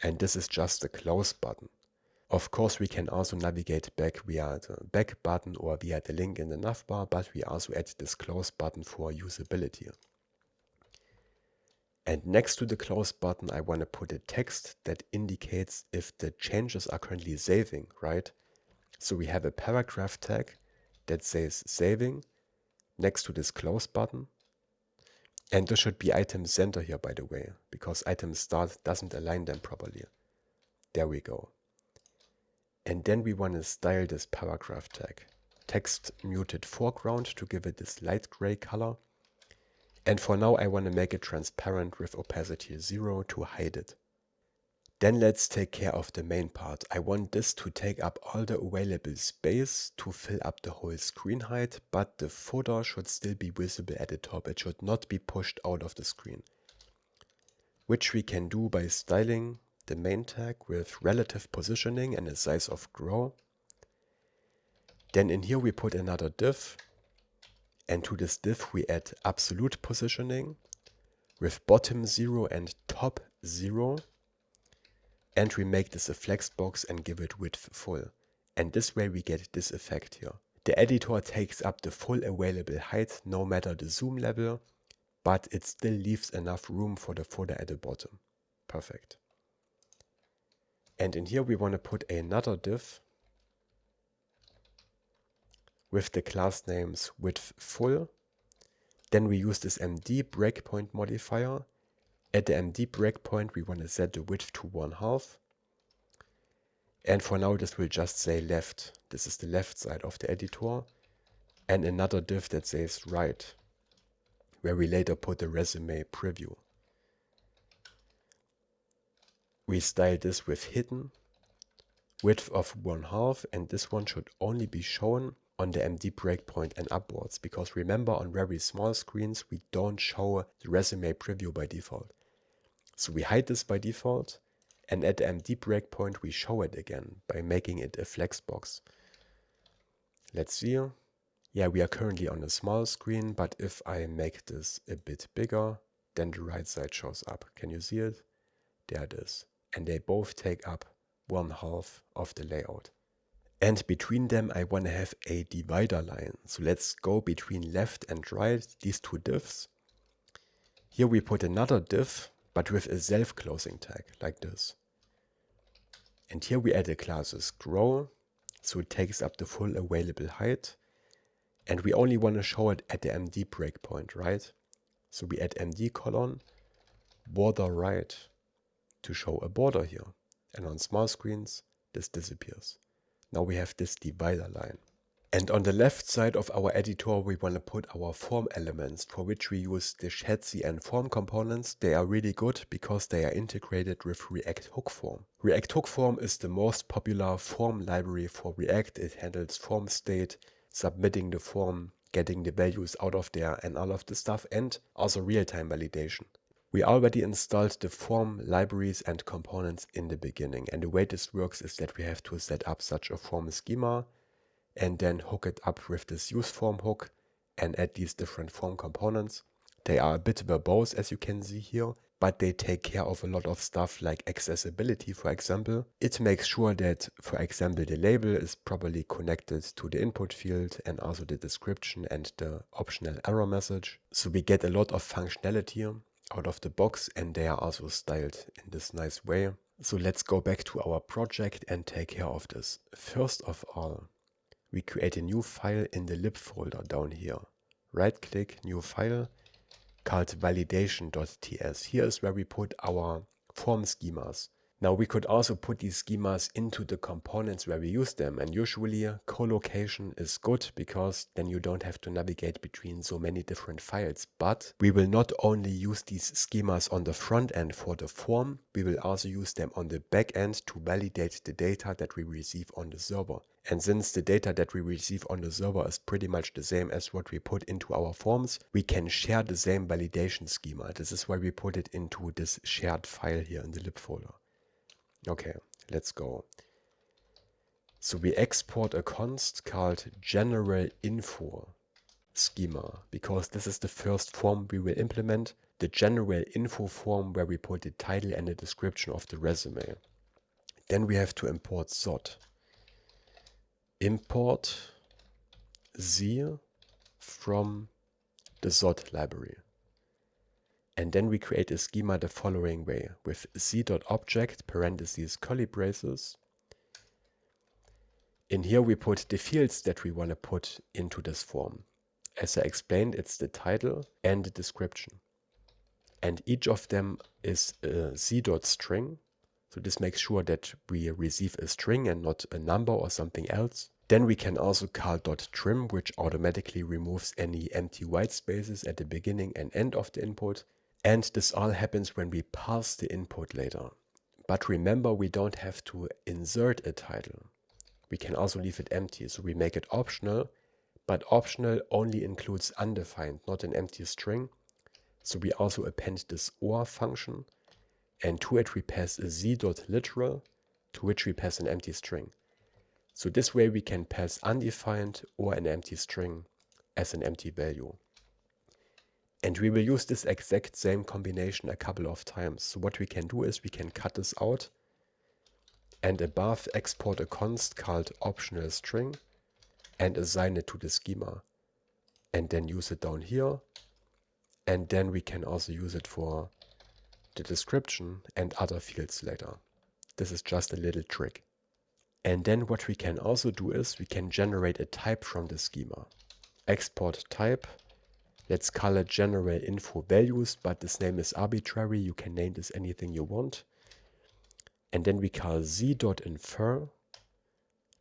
And this is just the close button. Of course, we can also navigate back via the back button or via the link in the Navbar, but we also add this close button for usability. And next to the close button, I want to put a text that indicates if the changes are currently saving, right? So we have a paragraph tag that says saving next to this close button. And this should be item center here, by the way, because item start doesn't align them properly. There we go. And then we want to style this paragraph tag. Text muted foreground to give it this light gray color. And for now, I want to make it transparent with opacity 0 to hide it. Then let's take care of the main part. I want this to take up all the available space to fill up the whole screen height, but the footer should still be visible at the top. It should not be pushed out of the screen, which we can do by styling the main tag with relative positioning and a size of grow. Then in here we put another div, and to this div we add absolute positioning with bottom 0 and top 0. And we make this a flex box and give it width full. And this way we get this effect here. The editor takes up the full available height no matter the zoom level, but it still leaves enough room for the footer at the bottom. Perfect. And in here we want to put another div with the class names width full. Then we use this MD breakpoint modifier. At the MD breakpoint, we want to set the width to 1/2. And for now, this will just say left. This is the left side of the editor. And another div that says right, where we later put the resume preview. We style this with hidden, width of 1/2, and this one should only be shown on the MD breakpoint and upwards, because remember, on very small screens, we don't show the resume preview by default. So we hide this by default, and at the MD breakpoint we show it again by making it a flex box. Let's see. Yeah, we are currently on a small screen, but if I make this a bit bigger, then the right side shows up. Can you see it? There it is. And they both take up 1/2 of the layout. And between them I want to have a divider line. So let's go between left and right, these two divs. Here we put another div, but with a self-closing tag, like this. And here we add a class grow, so it takes up the full available height. And we only want to show it at the MD breakpoint, right? So we add MD colon, border right, to show a border here. And on small screens, this disappears. Now we have this divider line. And on the left side of our editor, we want to put our form elements, for which we use the Shadcn and form components. They are really good because they are integrated with React Hook Form. React Hook Form is the most popular form library for React. It handles form state, submitting the form, getting the values out of there and all of the stuff, and also real-time validation. We already installed the form libraries and components in the beginning. And the way this works is that we have to set up such a form schema, and then hook it up with this useForm hook and add these different form components. They are a bit verbose, as you can see here, but they take care of a lot of stuff like accessibility, for example. It makes sure that, for example, the label is properly connected to the input field and also the description and the optional error message. So we get a lot of functionality out of the box, and they are also styled in this nice way. So let's go back to our project and take care of this. First of all, we create a new file in the lib folder down here. Right click, new file, called validation.ts. Here is where we put our form schemas. Now we could also put these schemas into the components where we use them, and usually co-location is good because then you don't have to navigate between so many different files. But we will not only use these schemas on the front end for the form, we will also use them on the back end to validate the data that we receive on the server. And since the data that we receive on the server is pretty much the same as what we put into our forms, we can share the same validation schema. This is why we put it into this shared file here in the lib folder. Okay, let's go. So we export a const called general info schema, because this is the first form we will implement, the general info form where we put the title and the description of the resume. Then we have to import zot. Import z from the zot library. And then we create a schema the following way with z.object parentheses curly braces. In here we put the fields that we want to put into this form. As I explained, it's the title and the description. And each of them is a z.string. So this makes sure that we receive a string and not a number or something else. Then we can also call .trim, which automatically removes any empty white spaces at the beginning and end of the input. And this all happens when we pass the input later. But remember, we don't have to insert a title. We can also leave it empty. So we make it optional, but optional only includes undefined, not an empty string. So we also append this or function, and to it we pass a z.literal, to which we pass an empty string. So this way we can pass undefined or an empty string as an empty value. And we will use this exact same combination a couple of times. So what we can do is we can cut this out and above export a const called optional string and assign it to the schema. And then use it down here. And then we can also use it for the description and other fields later. This is just a little trick. And then what we can also do is we can generate a type from the schema. Export type. Let's call it general info values, but this name is arbitrary. You can name this anything you want. And then we call z.infer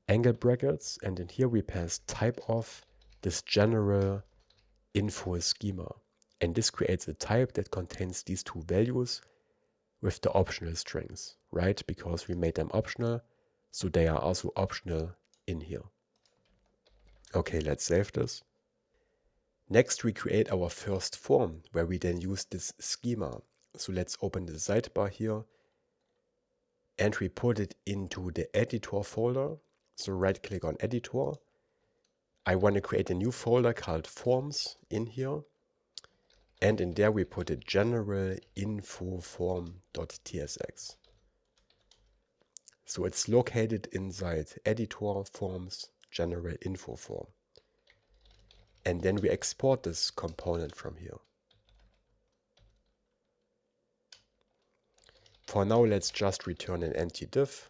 angle brackets. And in here we pass type of this general info schema. And this creates a type that contains these two values with the optional strings, right? Because we made them optional, so they are also optional in here. Okay, let's save this. Next, we create our first form where we then use this schema. So let's open the sidebar here and we put it into the editor folder. So right click on editor. I want to create a new folder called forms in here. And in there we put a general info form.tsx. So it's located inside editor forms general info form. And then we export this component from here. For now, let's just return an empty div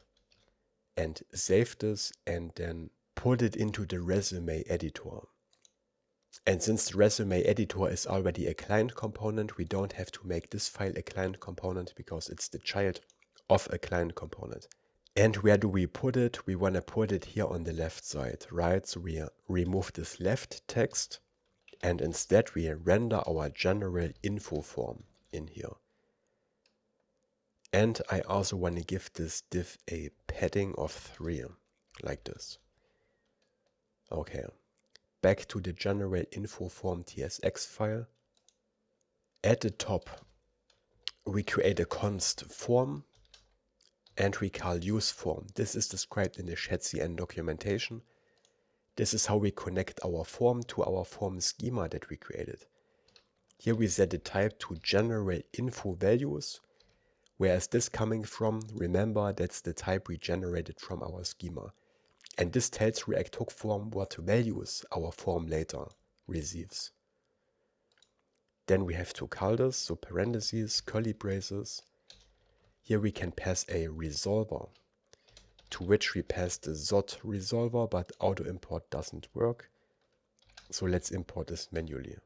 and save this and then put it into the resume editor. And since the resume editor is already a client component, we don't have to make this file a client component because it's the child of a client component. And where do we put it? We want to put it here on the left side, right? So we remove this left text and instead we render our general info form in here. And I also want to give this div a padding of 3, like this. Okay, back to the general info form tsx file. At the top, we create a const form and we call useForm. This is described in the Shadcn documentation. This is how we connect our form to our form schema that we created. Here we set the type to general info values. Where is this coming from? Remember, that's the type we generated from our schema. And this tells React Hook Form what values our form later receives. Then we have to call this, so parentheses, curly braces. Here we can pass a resolver, to which we pass the zot resolver, but auto import doesn't work. So let's import this manually.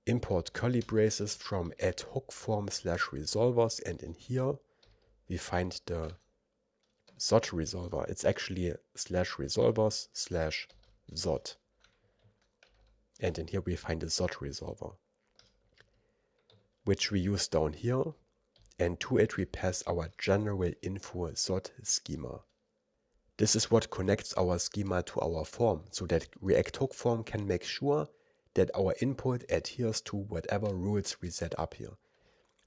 Import curly braces from add hook form /resolvers, and in here we find the SOT resolver. It's actually /resolvers/SOT. And in here we find the SOT resolver, which we use down here. And to it we pass our general info SOT schema. This is what connects our schema to our form, so that React Hook form can make sure that our input adheres to whatever rules we set up here.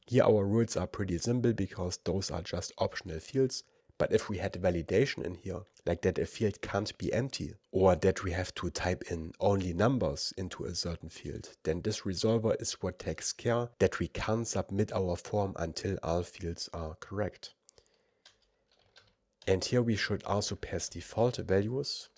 Here our rules are pretty simple because those are just optional fields, but if we had validation in here, like that a field can't be empty, or that we have to type in only numbers into a certain field, then this resolver is what takes care that we can't submit our form until all fields are correct. And here we should also pass default values.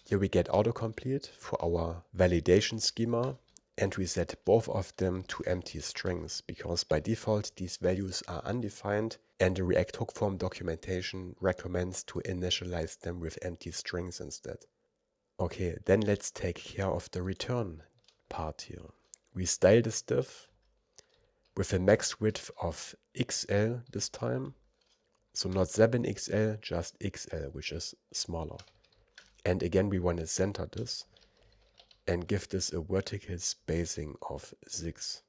Here we get autocomplete for our validation schema, and we set both of them to empty strings, because by default these values are undefined and the React Hook form documentation recommends to initialize them with empty strings instead. Okay, then let's take care of the return part here. We style this div with a max width of XL this time. So not 7XL, just XL, which is smaller. And again, we want to center this and give this a vertical spacing of 6.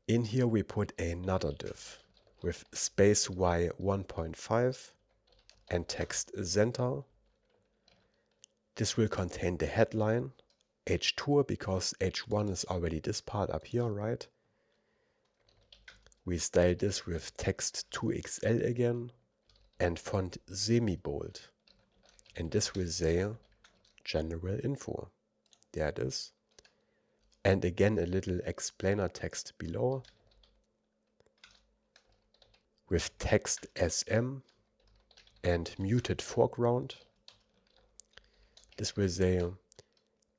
In here we put another div with space Y 1.5 and text center. This will contain the headline, H2, because H1 is already this part up here, right? We style this with text 2XL again and font semi-bold. And this will say general info. There it is. And again a little explainer text below with text SM and muted foreground. This will say,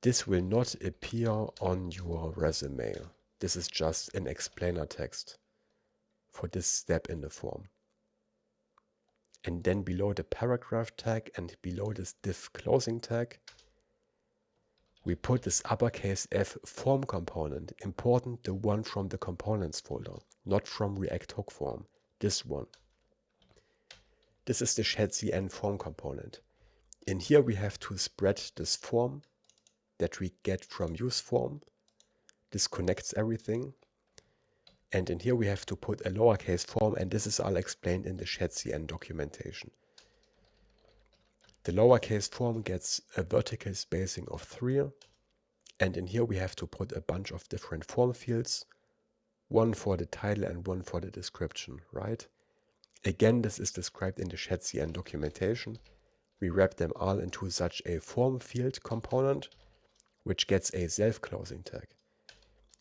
this will not appear on your resume. This is just an explainer text for this step in the form. And then below the paragraph tag and below this div closing tag, we put this uppercase F form component, important the one from the components folder, not from React Hook form, this one. This is the Shadcn form component. In here we have to spread this form that we get from useForm. This connects everything. And in here we have to put a lowercase form, and this is all explained in the Shadcn documentation. The lowercase form gets a vertical spacing of 3, and in here we have to put a bunch of different form fields, one for the title and one for the description, right? Again, this is described in the Shadcn documentation. We wrap them all into such a form field component, which gets a self-closing tag.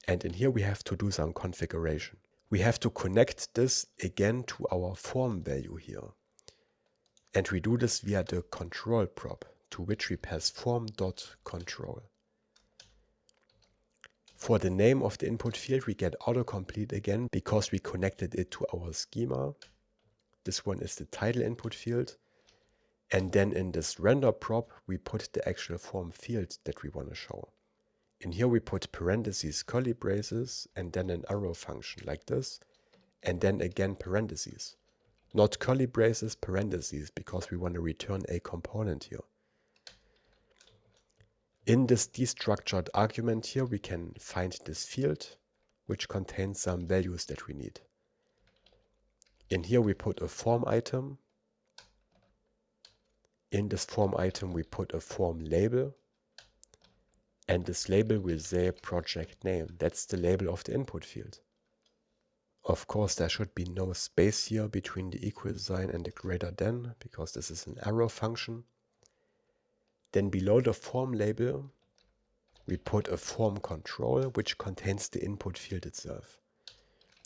And in here we have to do some configuration. We have to connect this again to our form value here. And we do this via the control prop, to which we pass form.control. For the name of the input field we get autocomplete again because we connected it to our schema. This one is the title input field. And then in this render prop we put the actual form field that we want to show. In here we put parentheses, curly braces, and then an arrow function like this, and then again parentheses. Not curly braces, parentheses, because we want to return a component here. In this destructured argument here we can find this field, which contains some values that we need. In here we put a form item. In this form item we put a form label. And this label will say project name. That's the label of the input field. Of course, there should be no space here between the equal sign and the greater than, because this is an arrow function. Then below the form label, we put a form control, which contains the input field itself.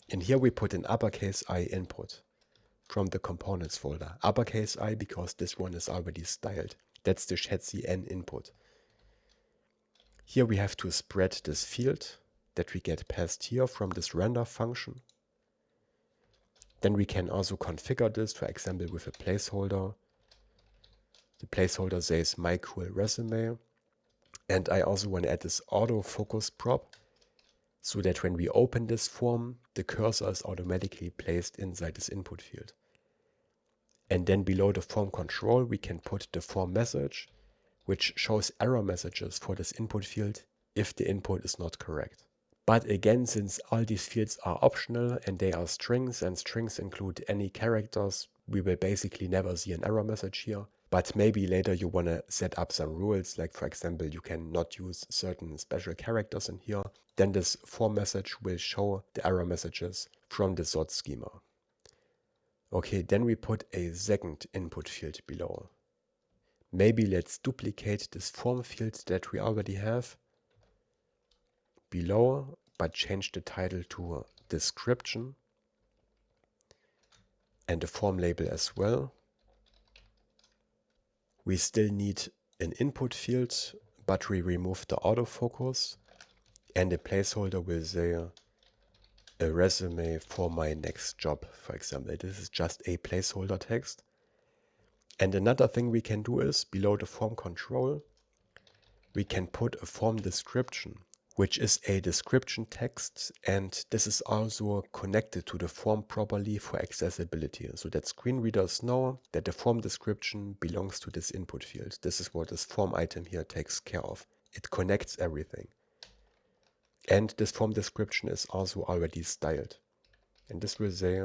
In here we put an uppercase I input from the components folder. Uppercase I because this one is already styled. That's the Shadcn input. Here we have to spread this field that we get passed here from this render function. Then we can also configure this, for example, with a placeholder. The placeholder says my cool resume. And I also want to add this autofocus prop so that when we open this form, the cursor is automatically placed inside this input field. And then below the form control, we can put the form message, which shows error messages for this input field if the input is not correct. But again, since all these fields are optional and they are strings, and strings include any characters, we will basically never see an error message here. But maybe later you want to set up some rules, like for example, you cannot use certain special characters in here. Then this form message will show the error messages from the sort schema. Okay, then we put a second input field below. Maybe let's duplicate this form field that we already have below, but change the title to description and the form label as well. We still need an input field, but we remove the autofocus, and the placeholder will say a resume for my next job, for example. This is just a placeholder text. And another thing we can do is, below the form control, we can put a form description, which is a description text, and this is also connected to the form properly for accessibility, so that screen readers know that the form description belongs to this input field. This is what this form item here takes care of. It connects everything. And this form description is also already styled. And this will say,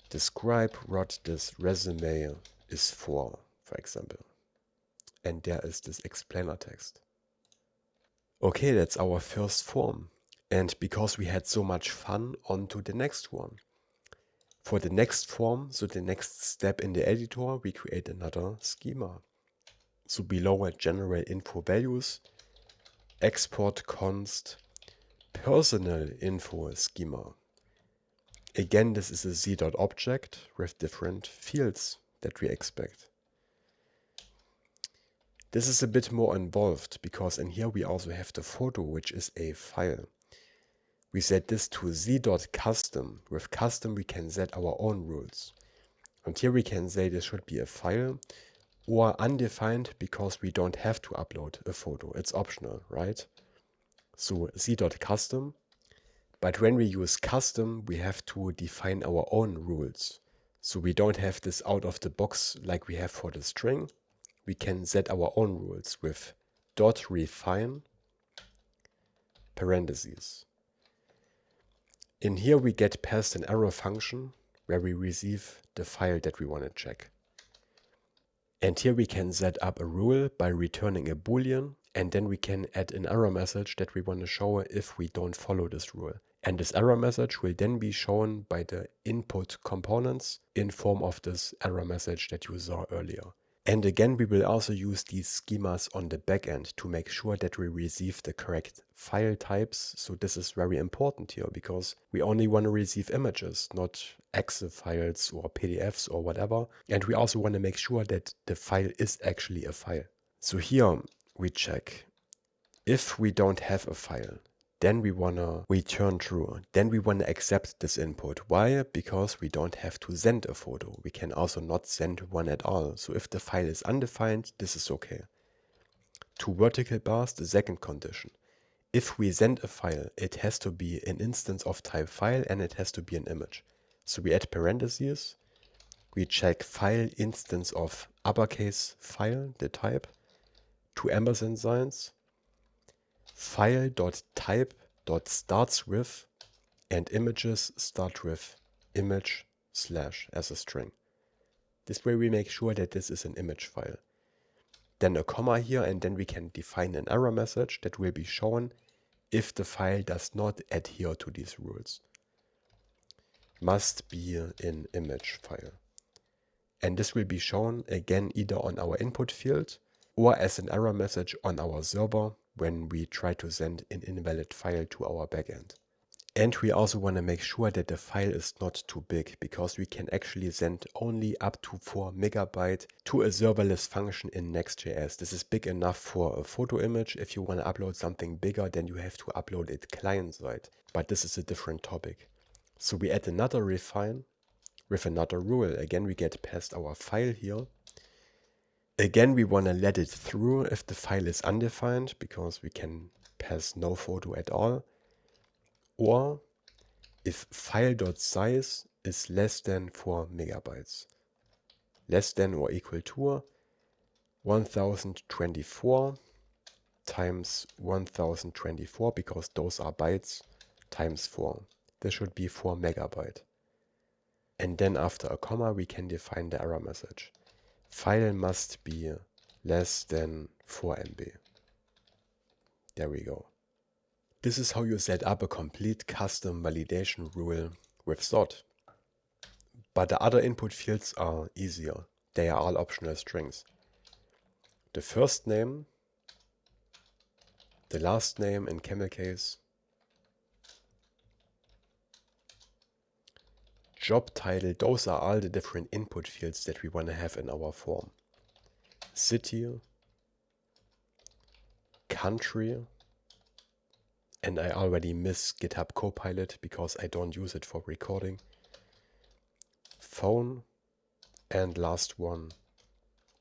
describe what this resume is for example. And there is this explainer text. Okay, that's our first form. And because we had so much fun, on to the next one. For the next form, so the next step in the editor, we create another schema. So below at general info values, export const personal info schema. Again, this is a z.object with different fields that we expect. This is a bit more involved because in here we also have the photo, which is a file. We set this to z.custom. With custom we can set our own rules. And here we can say this should be a file or undefined because we don't have to upload a photo. It's optional, right? So z.custom. But when we use custom, we have to define our own rules. So we don't have this out of the box like we have for the string. We can set our own rules with .refine parentheses. In here we get passed an arrow function where we receive the file that we want to check. And here we can set up a rule by returning a boolean, and then we can add an error message that we want to show if we don't follow this rule. And this error message will then be shown by the input components in form of this error message that you saw earlier. And again, we will also use these schemas on the backend to make sure that we receive the correct file types. So this is very important here because we only want to receive images, not EXE files or PDFs or whatever. And we also want to make sure that the file is actually a file. So here we check if we don't have a file. Then we want to return true. Then we want to accept this input. Why? Because we don't have to send a photo. We can also not send one at all. So if the file is undefined, this is okay. Two vertical bars, the second condition. If we send a file, it has to be an instance of type file and it has to be an image. So we add parentheses. We check file instance of uppercase file, the type. Two ampersand signs. File.type.starts with and images start with image / as a string. This way we make sure that this is an image file. Then a comma here, and then we can define an error message that will be shown if the file does not adhere to these rules. Must be an image file. And this will be shown again either on our input field or as an error message on our server when we try to send an invalid file to our backend. And we also want to make sure that the file is not too big because we can actually send only up to 4 MB to a serverless function in Next.js. This is big enough for a photo image. If you want to upload something bigger, then you have to upload it client-side. But this is a different topic. So we add another refine with another rule. Again, we get past our file here. Again, we want to let it through if the file is undefined because we can pass no photo at all. or if file.size is less than 4 megabytes, less than or equal to 1024 times 1024, because those are bytes, times 4. This should be 4 megabyte. And then after a comma, we can define the error message. File must be less than 4 MB. There we go. This is how you set up a complete custom validation rule with Zod. But the other input fields are easier. They are all optional strings. The first name, the last name in camel case, job title, those are all the different input fields that we want to have in our form. City, country, and I already miss GitHub Copilot because I don't use it for recording. Phone, and last one,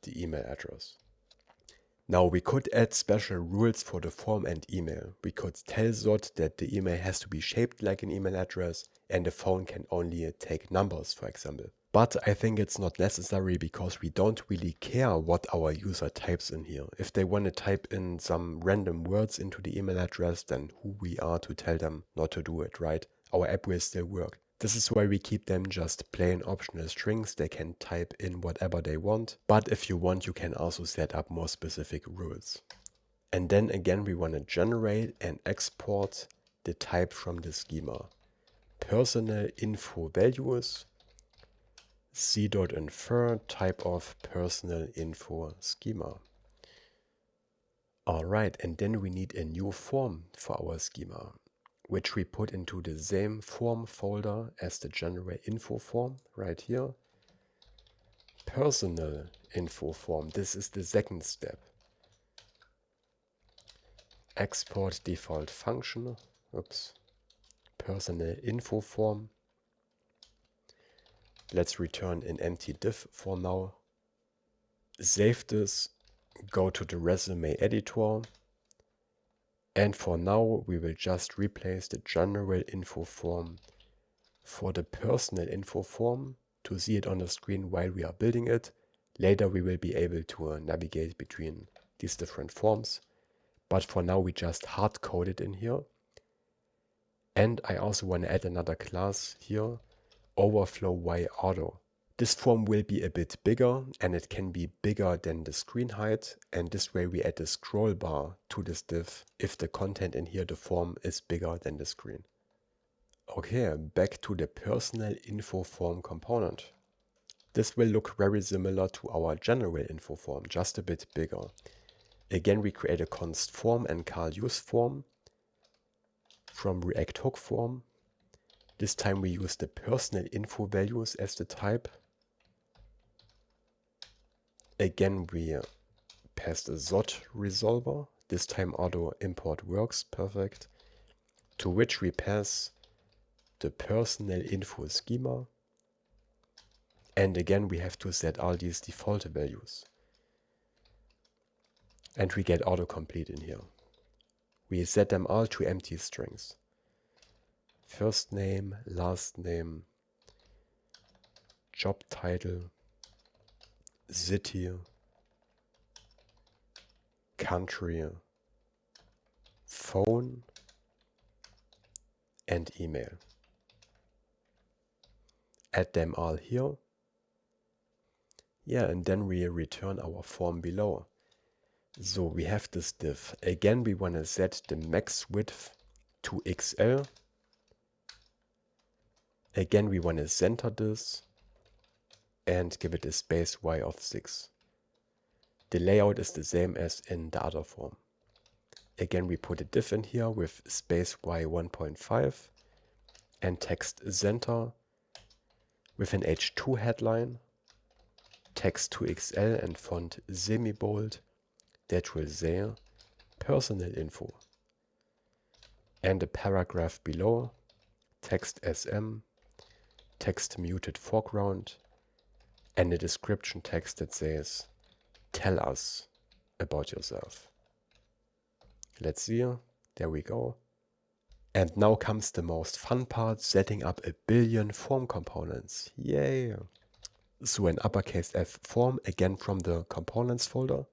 the email address. Now we could add special rules for the form and email. We could tell Zod that the email has to be shaped like an email address and the phone can only take numbers, for example. But I think it's not necessary because we don't really care what our user types in here. If they want to type in some random words into the email address, then who we are to tell them not to do it, right? Our app will still work. This is why we keep them just plain optional strings. They can type in whatever they want. But if you want, you can also set up more specific rules. And then again, we want to generate and export the type from the schema. Personal info values, c.infer type of personal info schema. Alright, and then we need a new form for our schema, which we put into the same form folder as the generate info form right here. Personal info form, this is the second step. Export default function, personal info form. Let's return an empty div for now. Save this, go to the resume editor. And for now, we will just replace the general info form for the personal info form to see it on the screen while we are building it. Later, we will be able to navigate between these different forms. But for now, we just hard code it in here. And I also want to add another class here, overflow y auto. This form will be a bit bigger and it can be bigger than the screen height, and this way we add a scroll bar to this div if the content in here, the form, is bigger than the screen. Okay, back to the personal info form component. This will look very similar to our general info form, just a bit bigger. Again, we create a const form and call useForm from React hook form. This time we use the personal info values as the type. Again, we pass the Zod resolver. This time auto import works perfect. To which we pass the personal info schema. And again, we have to set all these default values. And we get autocomplete in here. We set them all to empty strings. First name, last name, job title, city, country, phone, and email. Add them all here. Yeah, and then we return our form below. So we have this div. Again, we want to set the max width to XL. Again, we want to center this and give it a space y of 6. The layout is the same as in the other form. Again, we put a div in here with space y 1.5 and text center with an h2 headline, text to XL and font semi-bold that will say personal info. And a paragraph below, text SM, text muted foreground, and a description text that says, tell us about yourself. Let's see, there we go. And now comes the most fun part, setting up a billion form components. Yay! So an uppercase F form, again from the components folder.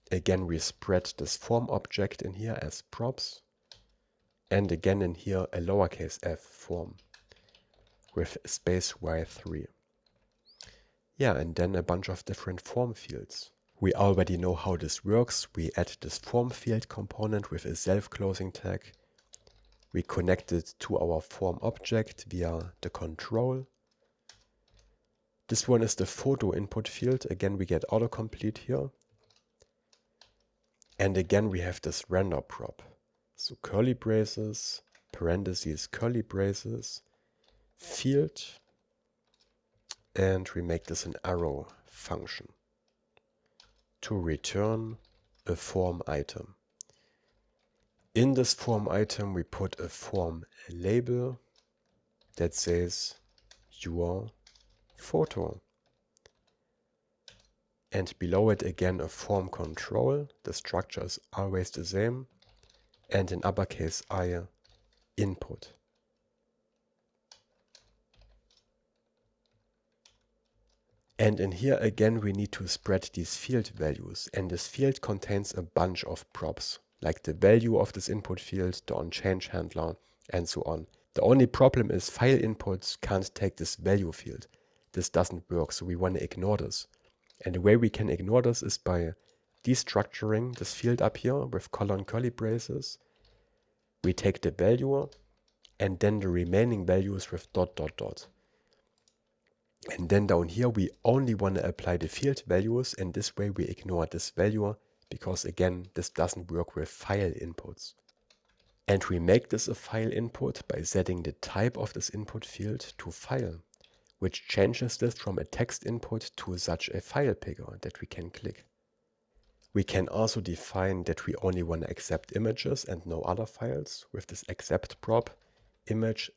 Again we spread this form object in here as props. And again in here a lowercase f form with space y3. Yeah, and then a bunch of different form fields. We already know how this works. We add this form field component with a self-closing tag. We connect it to our form object via the control. This one is the photo input field. Again, we get autocomplete here. And again, we have this render prop. So curly braces, parentheses, curly braces, field. And we make this an arrow function to return a form item. In this form item, we put a form label that says your photo. And below it again a form control. The structure is always the same. And in uppercase I, input. And in here again we need to spread these field values, and this field contains a bunch of props, like the value of this input field, the onChange handler, and so on. The only problem is file inputs can't take this value field. This doesn't work, so we want to ignore this. And the way we can ignore this is by destructuring this field up here with colon curly braces. We take the value and then the remaining values with dot dot dot. And then down here we only want to apply the field values, and this way we ignore this value because again this doesn't work with file inputs. And we make this a file input by setting the type of this input field to file, which changes this from a text input to such a file picker that we can click. We can also define that we only want to accept images and no other files with this accept prop image/*,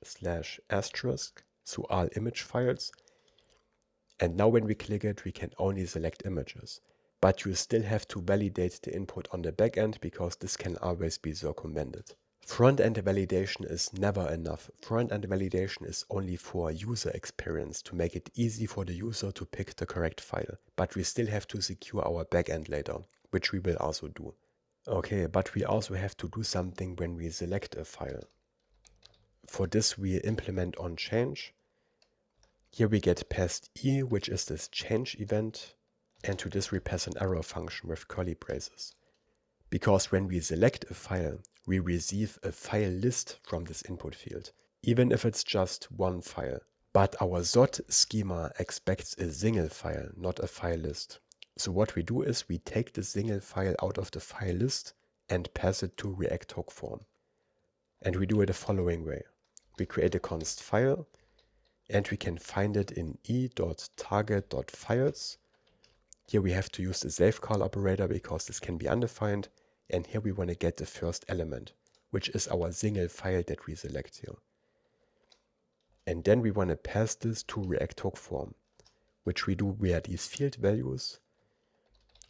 so all image files. And now when we click it, we can only select images. But you still have to validate the input on the backend because this can always be circumvented. Front-end validation is never enough. Front-end validation is only for user experience, to make it easy for the user to pick the correct file. But we still have to secure our backend later, which we will also do. Okay, but we also have to do something when we select a file. For this we implement onChange. Here we get passed e, which is this change event, and to this we pass an arrow function with curly braces. Because when we select a file, we receive a file list from this input field, even if it's just one file. But our SOT schema expects a single file, not a file list. So what we do is we take the single file out of the file list and pass it to React hook form. And we do it the following way. We create a const file, and we can find it in e.target.files. Here we have to use the save call operator because this can be undefined. And here we want to get the first element, which is our single file that we select here. And then we want to pass this to React hook form, which we do via these field values.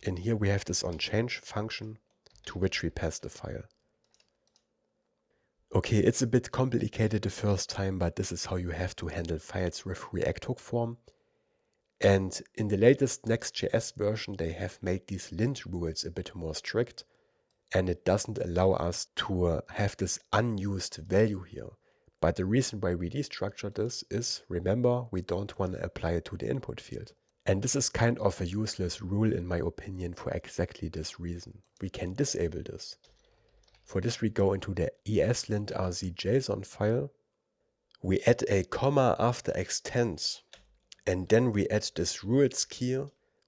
In here we have this onChange function to which we pass the file. Okay, it's a bit complicated the first time, but this is how you have to handle files with React hook form. And in the latest Next.js version, they have made these lint rules a bit more strict, and it doesn't allow us to have this unused value here. But the reason why we destructure this is, remember, we don't want to apply it to the input field. And this is kind of a useless rule in my opinion for exactly this reason. We can disable this. For this we go into the eslint.rc.json file. We add a comma after extends, and then we add this rules key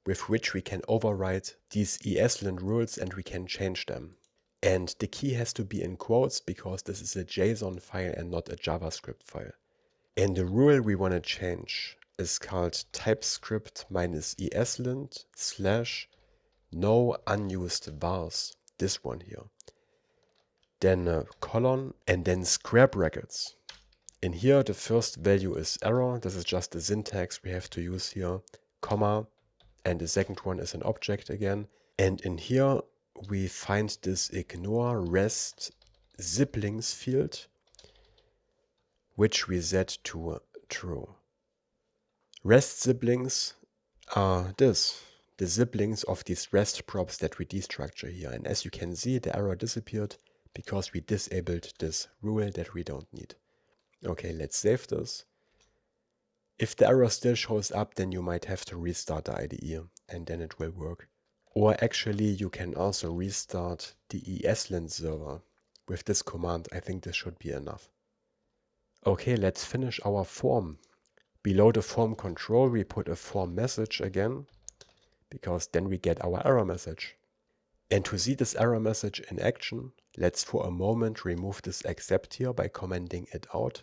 with which we can override these eslint rules and we can change them. And the key has to be in quotes because this is a JSON file and not a JavaScript file. And the rule we want to change is called TypeScript -eslint / no unused vars, this one here. Then a colon and then square brackets. In here the first value is error, this is just the syntax we have to use here, comma, and the second one is an object again. And in here we find this ignore rest siblings field, which we set to true. Rest siblings are the siblings of these rest props that we destructure here. And as you can see, the error disappeared because we disabled this rule that we don't need. Okay, let's save this. If the error still shows up, then you might have to restart the IDE and then it will work. Or actually, you can also restart the ESLint server. With this command, I think this should be enough. Okay, let's finish our form. Below the form control, we put a form message again, because then we get our error message. And to see this error message in action, let's for a moment remove this except here by commenting it out.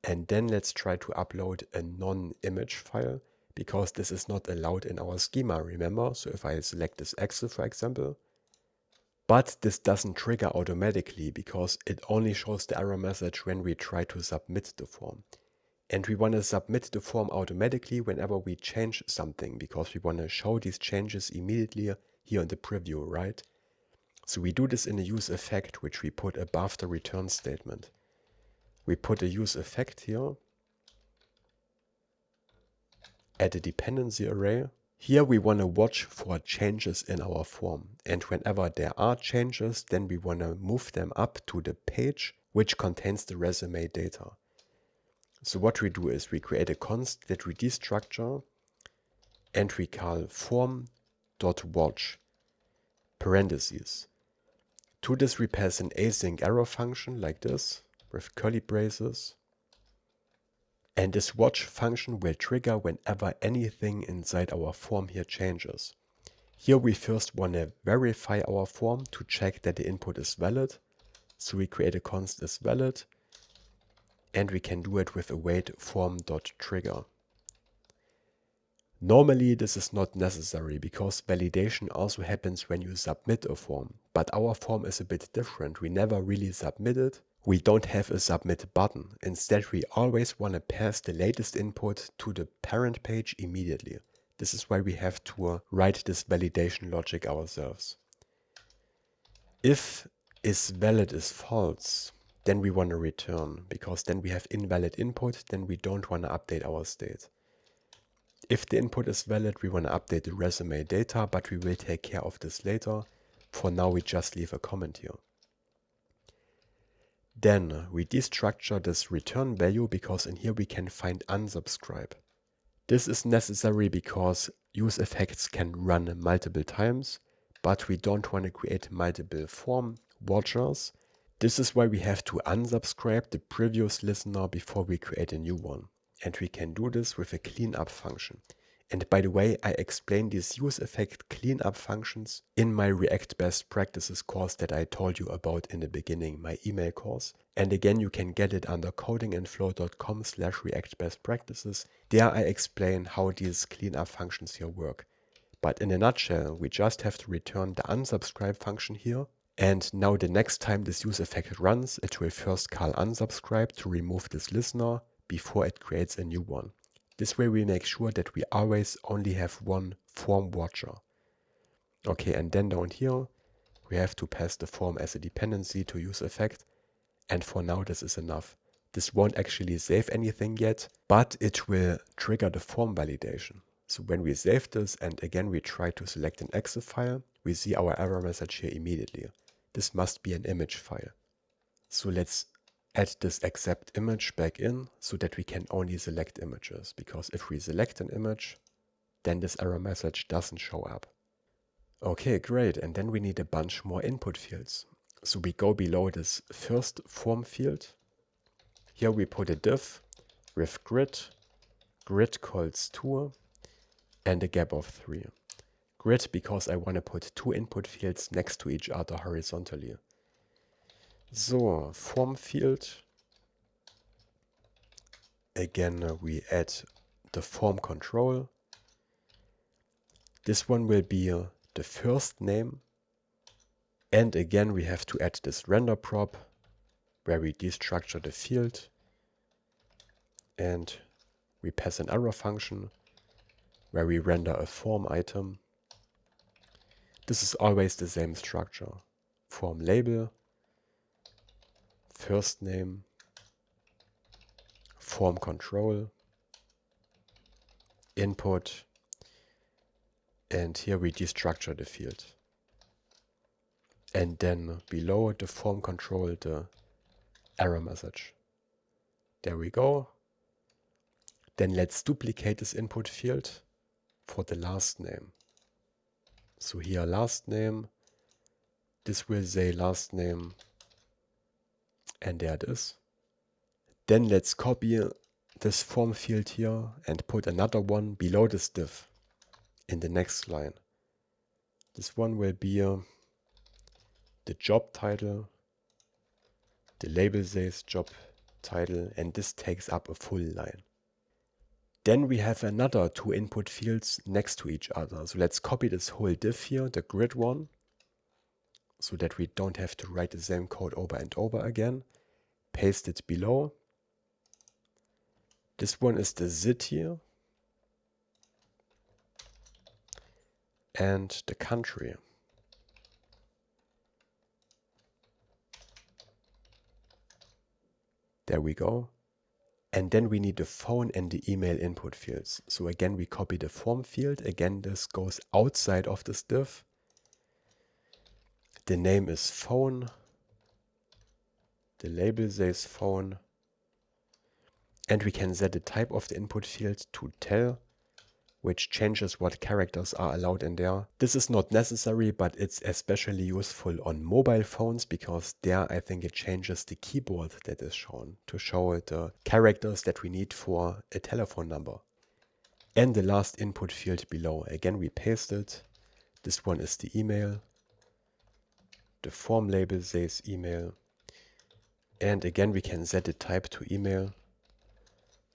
And then let's try to upload a non-image file, because this is not allowed in our schema, remember? So if I select this axle, for example, but this doesn't trigger automatically because it only shows the error message when we try to submit the form. And we want to submit the form automatically whenever we change something, because we want to show these changes immediately here in the preview, right? So we do this in a use effect, which we put above the return statement. We put a use effect here, add a dependency array. Here we want to watch for changes in our form. And whenever there are changes, then we want to move them up to the page which contains the resume data. So what we do is we create a const that we destructure and we call form.watch parentheses. To this we pass an async error function like this with curly braces. And this watch function will trigger whenever anything inside our form here changes. Here we first want to verify our form to check that the input is valid. So we create a const is valid. And we can do it with await form.trigger. Normally this is not necessary because validation also happens when you submit a form. But our form is a bit different. We never really submit it. We don't have a submit button. Instead, we always want to pass the latest input to the parent page immediately. This is why we have to write this validation logic ourselves. If isValid is false, then we want to return, because then we have invalid input, then we don't want to update our state. If the input is valid, we want to update the resume data, but we will take care of this later. For now, we just leave a comment here. Then we destructure this return value because in here we can find unsubscribe. This is necessary because use effects can run multiple times, but we don't want to create multiple form watchers. This is why we have to unsubscribe the previous listener before we create a new one. And we can do this with a cleanup function. And by the way, I explained these use effect cleanup functions in my React Best Practices course that I told you about in the beginning, my email course. And again, you can get it under codingandflow.com/reactbestpractices. There I explain how these cleanup functions here work. But in a nutshell, we just have to return the unsubscribe function here. And now the next time this use effect runs, it will first call unsubscribe to remove this listener before it creates a new one. This way we make sure that we always only have one form watcher. Okay, and then down here, we have to pass the form as a dependency to use effect. And for now, this is enough. This won't actually save anything yet, but it will trigger the form validation. So when we save this and again we try to select an exe file, we see our error message here immediately. This must be an image file. So let's add this accept image back in so that we can only select images, because if we select an image, then this error message doesn't show up. Okay, great. And then we need a bunch more input fields. So we go below this first form field. Here we put a div with grid calls 2, and a gap of 3. Grid because I want to put 2 input fields next to each other horizontally. So, form field. Again, we add the form control. This one will be the first name. And again, we have to add this render prop where we destructure the field. And we pass an error function where we render a form item. This is always the same structure. Form label. first name, form control, input, and here we destructure the field. And then below the form control, the error message. There we go. Then let's duplicate this input field for the last name. So here last name, this will say last name, and there it is. Then let's copy this form field here and put another one below this div in the next line. This one will be the job title, the label says job title, and this takes up a full line. Then we have another two input fields next to each other. So let's copy this whole div here, the grid one, so that we don't have to write the same code over and over again. Paste it below. This one is the city and the country. There we go. And then we need the phone and the email input fields. So again, we copy the form field. Again, this goes outside of this div. The name is phone. The label says phone. And we can set the type of the input field to tell, which changes what characters are allowed in there. This is not necessary, but it's especially useful on mobile phones because there I think it changes the keyboard that is shown to show the characters that we need for a telephone number. And the last input field below, again we paste it. This one is the email. The form label says email. And again we can set the type to email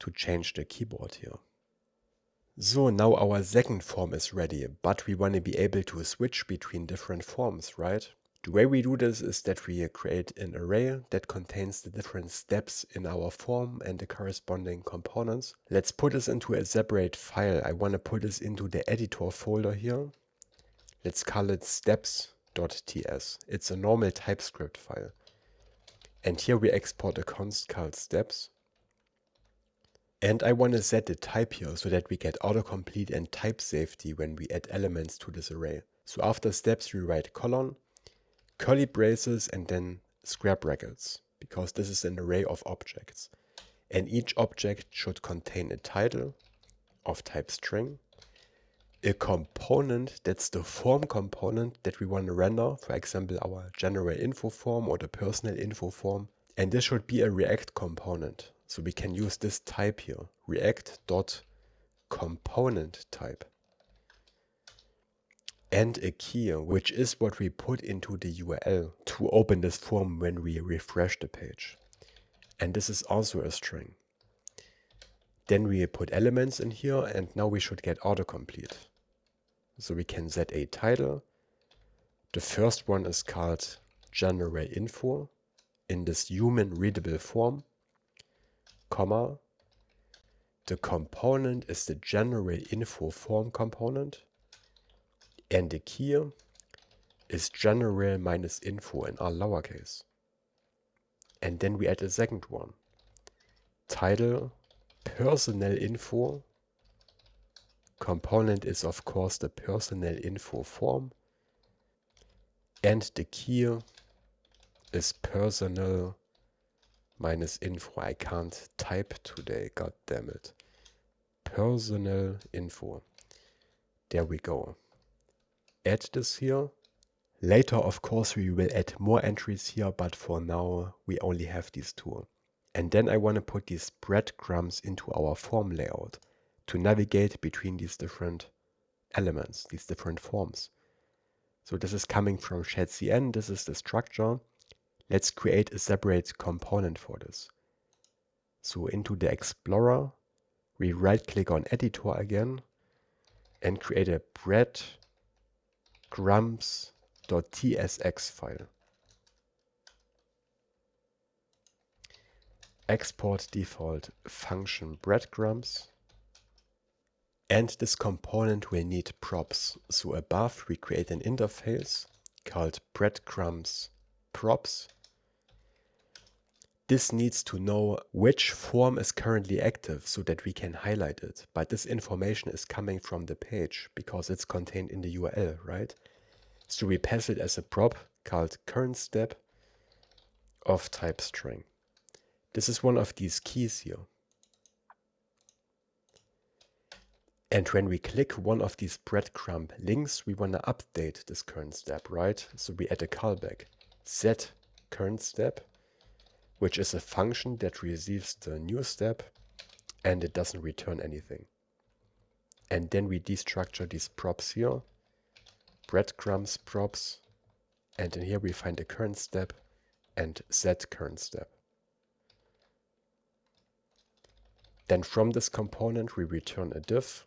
to change the keyboard here. So now our second form is ready, but we want to be able to switch between different forms, right? The way we do this is that we create an array that contains the different steps in our form and the corresponding components. Let's put this into a separate file. I want to put this into the editor folder here. Let's call it steps.ts. It's a normal TypeScript file. And here we export a const called steps. And I want to set the type here so that we get autocomplete and type safety when we add elements to this array. So after steps we write colon, curly braces and then square brackets, because this is an array of objects. And each object should contain a title of type string, a component that's the form component that we want to render, for example our general info form or the personal info form. And this should be a React component. So we can use this type here, React.componentType. And a key, which is what we put into the URL to open this form when we refresh the page. And this is also a string. Then we put elements in here and now we should get autocomplete. So we can set a title. The first one is called general info in this human readable form. Comma, the component is the general info form component, and the key is general minus info in all lowercase. And then we add a second one, title personal info, component is of course the personal info form, and the key is personal minus info. I can't type today, god damn it. Personal info. There we go. Add this here. Later, of course, we will add more entries here, but for now, we only have these two. And then I want to put these breadcrumbs into our form layout to navigate between these different elements, these different forms. So this is coming from Shadcn. This is the structure. Let's create a separate component for this. So into the Explorer, we right-click on Editor again and create a breadcrumbs.tsx file. Export default function breadcrumbs. And this component will need props. So above we create an interface called breadcrumbs props. This needs to know which form is currently active so that we can highlight it. But this information is coming from the page because it's contained in the URL, right? So we pass it as a prop called current step of type string. This is one of these keys here. And when we click one of these breadcrumb links, we want to update this current step, right? So we add a callback, set current step, which is a function that receives the new step and it doesn't return anything. And then we destructure these props here, breadcrumbs props, and in here we find the current step and set current step. Then from this component we return a div,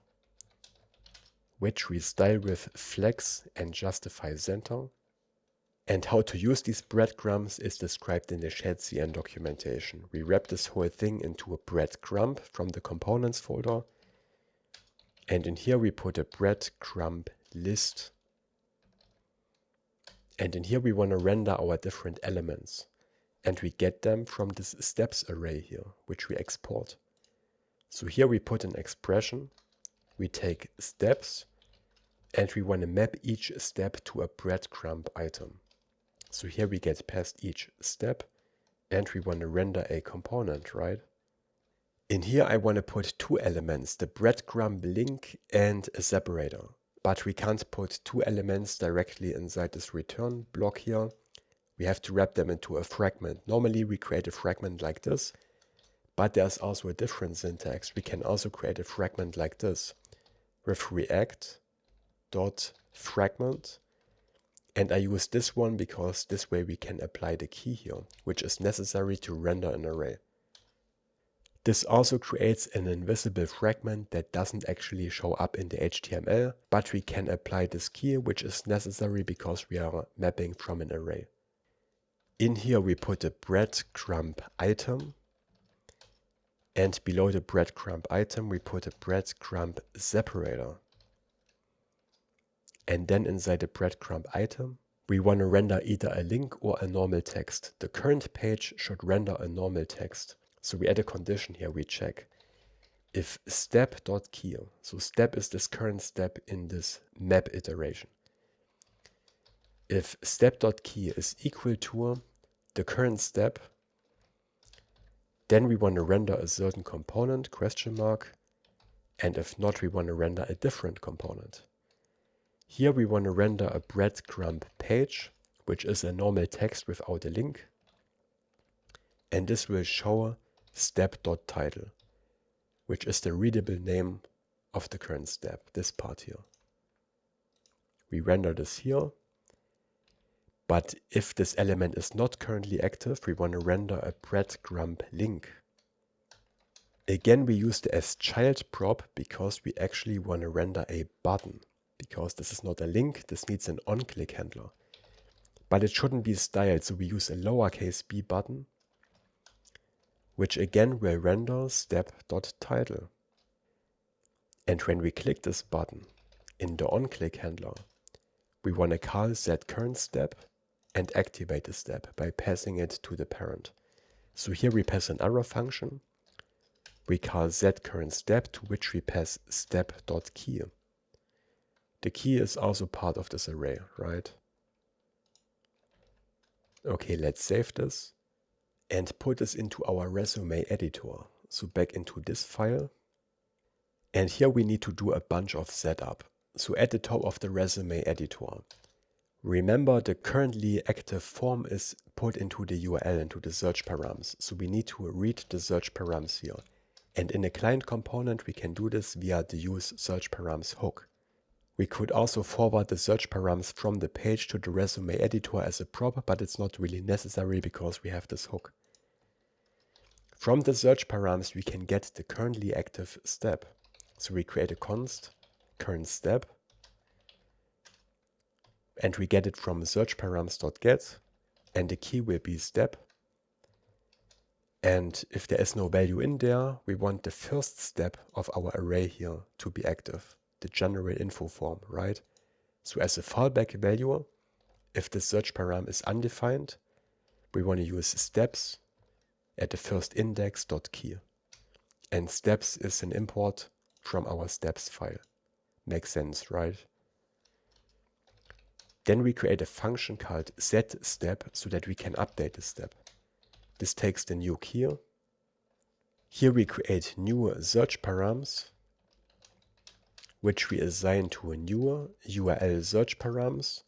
which we style with flex and justify center. And how to use these breadcrumbs is described in the Shadcn documentation. We wrap this whole thing into a breadcrumb from the components folder. And in here we put a breadcrumb list. And in here we want to render our different elements. And we get them from this steps array here, which we export. So here we put an expression. We take steps and we want to map each step to a breadcrumb item. So here we get past each step and we want to render a component, right? In here I want to put two elements, the breadcrumb link and a separator. But we can't put two elements directly inside this return block here. We have to wrap them into a fragment. Normally we create a fragment like this, but there's also a different syntax. We can also create a fragment like this with react.fragment. And I use this one because this way we can apply the key here, which is necessary to render an array. This also creates an invisible fragment that doesn't actually show up in the HTML, but we can apply this key, which is necessary because we are mapping from an array. In here we put a breadcrumb item, and below the breadcrumb item we put a breadcrumb separator. And then inside the breadcrumb item, we want to render either a link or a normal text. The current page should render a normal text. So we add a condition here, we check if step.key, so step is this current step in this map iteration. If step.key is equal to the current step, then we want to render a certain component, question mark, and if not, we want to render a different component. Here we want to render a breadcrumb page, which is a normal text without a link. And this will show step.title, which is the readable name of the current step, this part here. We render this here. But if this element is not currently active, we want to render a breadcrumb link. Again, we use the asChild prop because we actually want to render a button. Because this is not a link, this needs an onClick handler. But it shouldn't be styled, so we use a lowercase b button, which again will render step.title. And when we click this button in the onClick handler, we want to call setCurrentStep and activate the step by passing it to the parent. So here we pass an arrow function. We call setCurrentStep, to which we pass step.key. The key is also part of this array, right? Okay, let's save this and put this into our resume editor. So back into this file. And here we need to do a bunch of setup. So at the top of the resume editor, remember the currently active form is put into the URL, into the search params. So we need to read the search params here. And in the client component, we can do this via the use search params hook. We could also forward the search params from the page to the resume editor as a prop, but it's not really necessary because we have this hook. From the search params, we can get the currently active step. So we create a const current step, and we get it from search params.get, and the key will be step. And if there is no value in there, we want the first step of our array here to be active, the general info form, right? So as a fallback value, if the search param is undefined, we want to use steps at the first index.key. And steps is an import from our steps file. Makes sense, right? Then we create a function called setStep so that we can update the step. This takes the new key. Here we create new search params, which we assign to a new URL search params,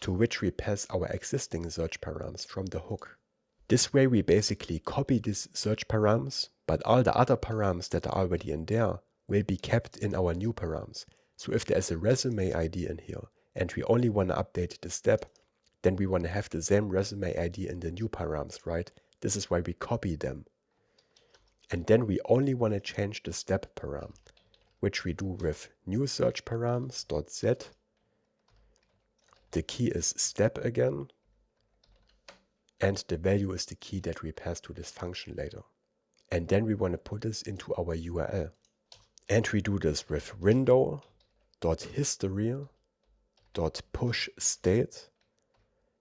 to which we pass our existing search params from the hook. This way we basically copy these search params, but all the other params that are already in there will be kept in our new params. So if there's a resume ID in here and we only want to update the step, then we want to have the same resume ID in the new params, right? This is why we copy them. And then we only want to change the step param, which we do with new search params.set. The key is step again, and the value is the key that we pass to this function later. And then we want to put this into our URL. And we do this with window.history.pushState.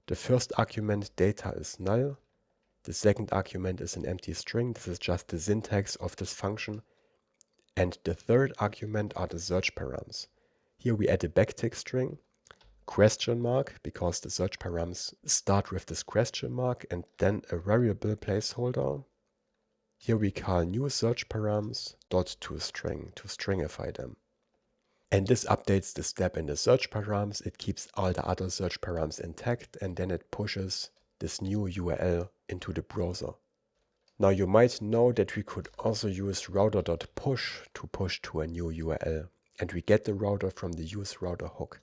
The first argument data is null. The second argument is an empty string. This is just the syntax of this function. And the third argument are the search params. Here we add a backtick string, question mark, because the search params start with this question mark, and then a variable placeholder. Here we call new search params .toString to stringify them. And this updates the step in the search params. It keeps all the other search params intact, and then it pushes this new URL into the browser. Now you might know that we could also use router.push to push to a new URL, and we get the router from the useRouter hook.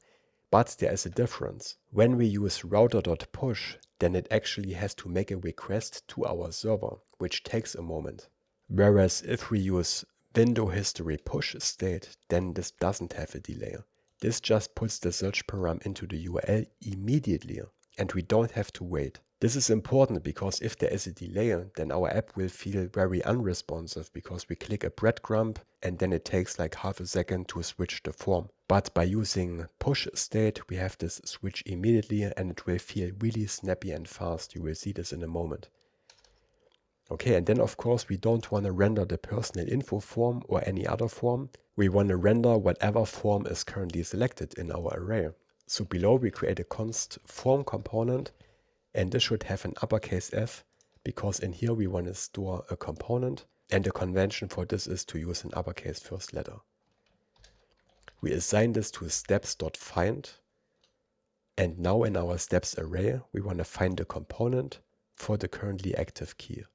But there is a difference. When we use router.push, then it actually has to make a request to our server, which takes a moment. Whereas if we use window history push state, then this doesn't have a delay. This just puts the search param into the URL immediately, and we don't have to wait. This is important because if there is a delay, then our app will feel very unresponsive because we click a breadcrumb and then it takes like half a second to switch the form. But by using push state, we have this switch immediately and it will feel really snappy and fast. You will see this in a moment. Okay, and then of course we don't want to render the personal info form or any other form. We want to render whatever form is currently selected in our array. So below we create a const form component, and this should have an uppercase F because in here we want to store a component, and the convention for this is to use an uppercase first letter. We assign this to steps.find, and now in our steps array we want to find the component for the currently active key.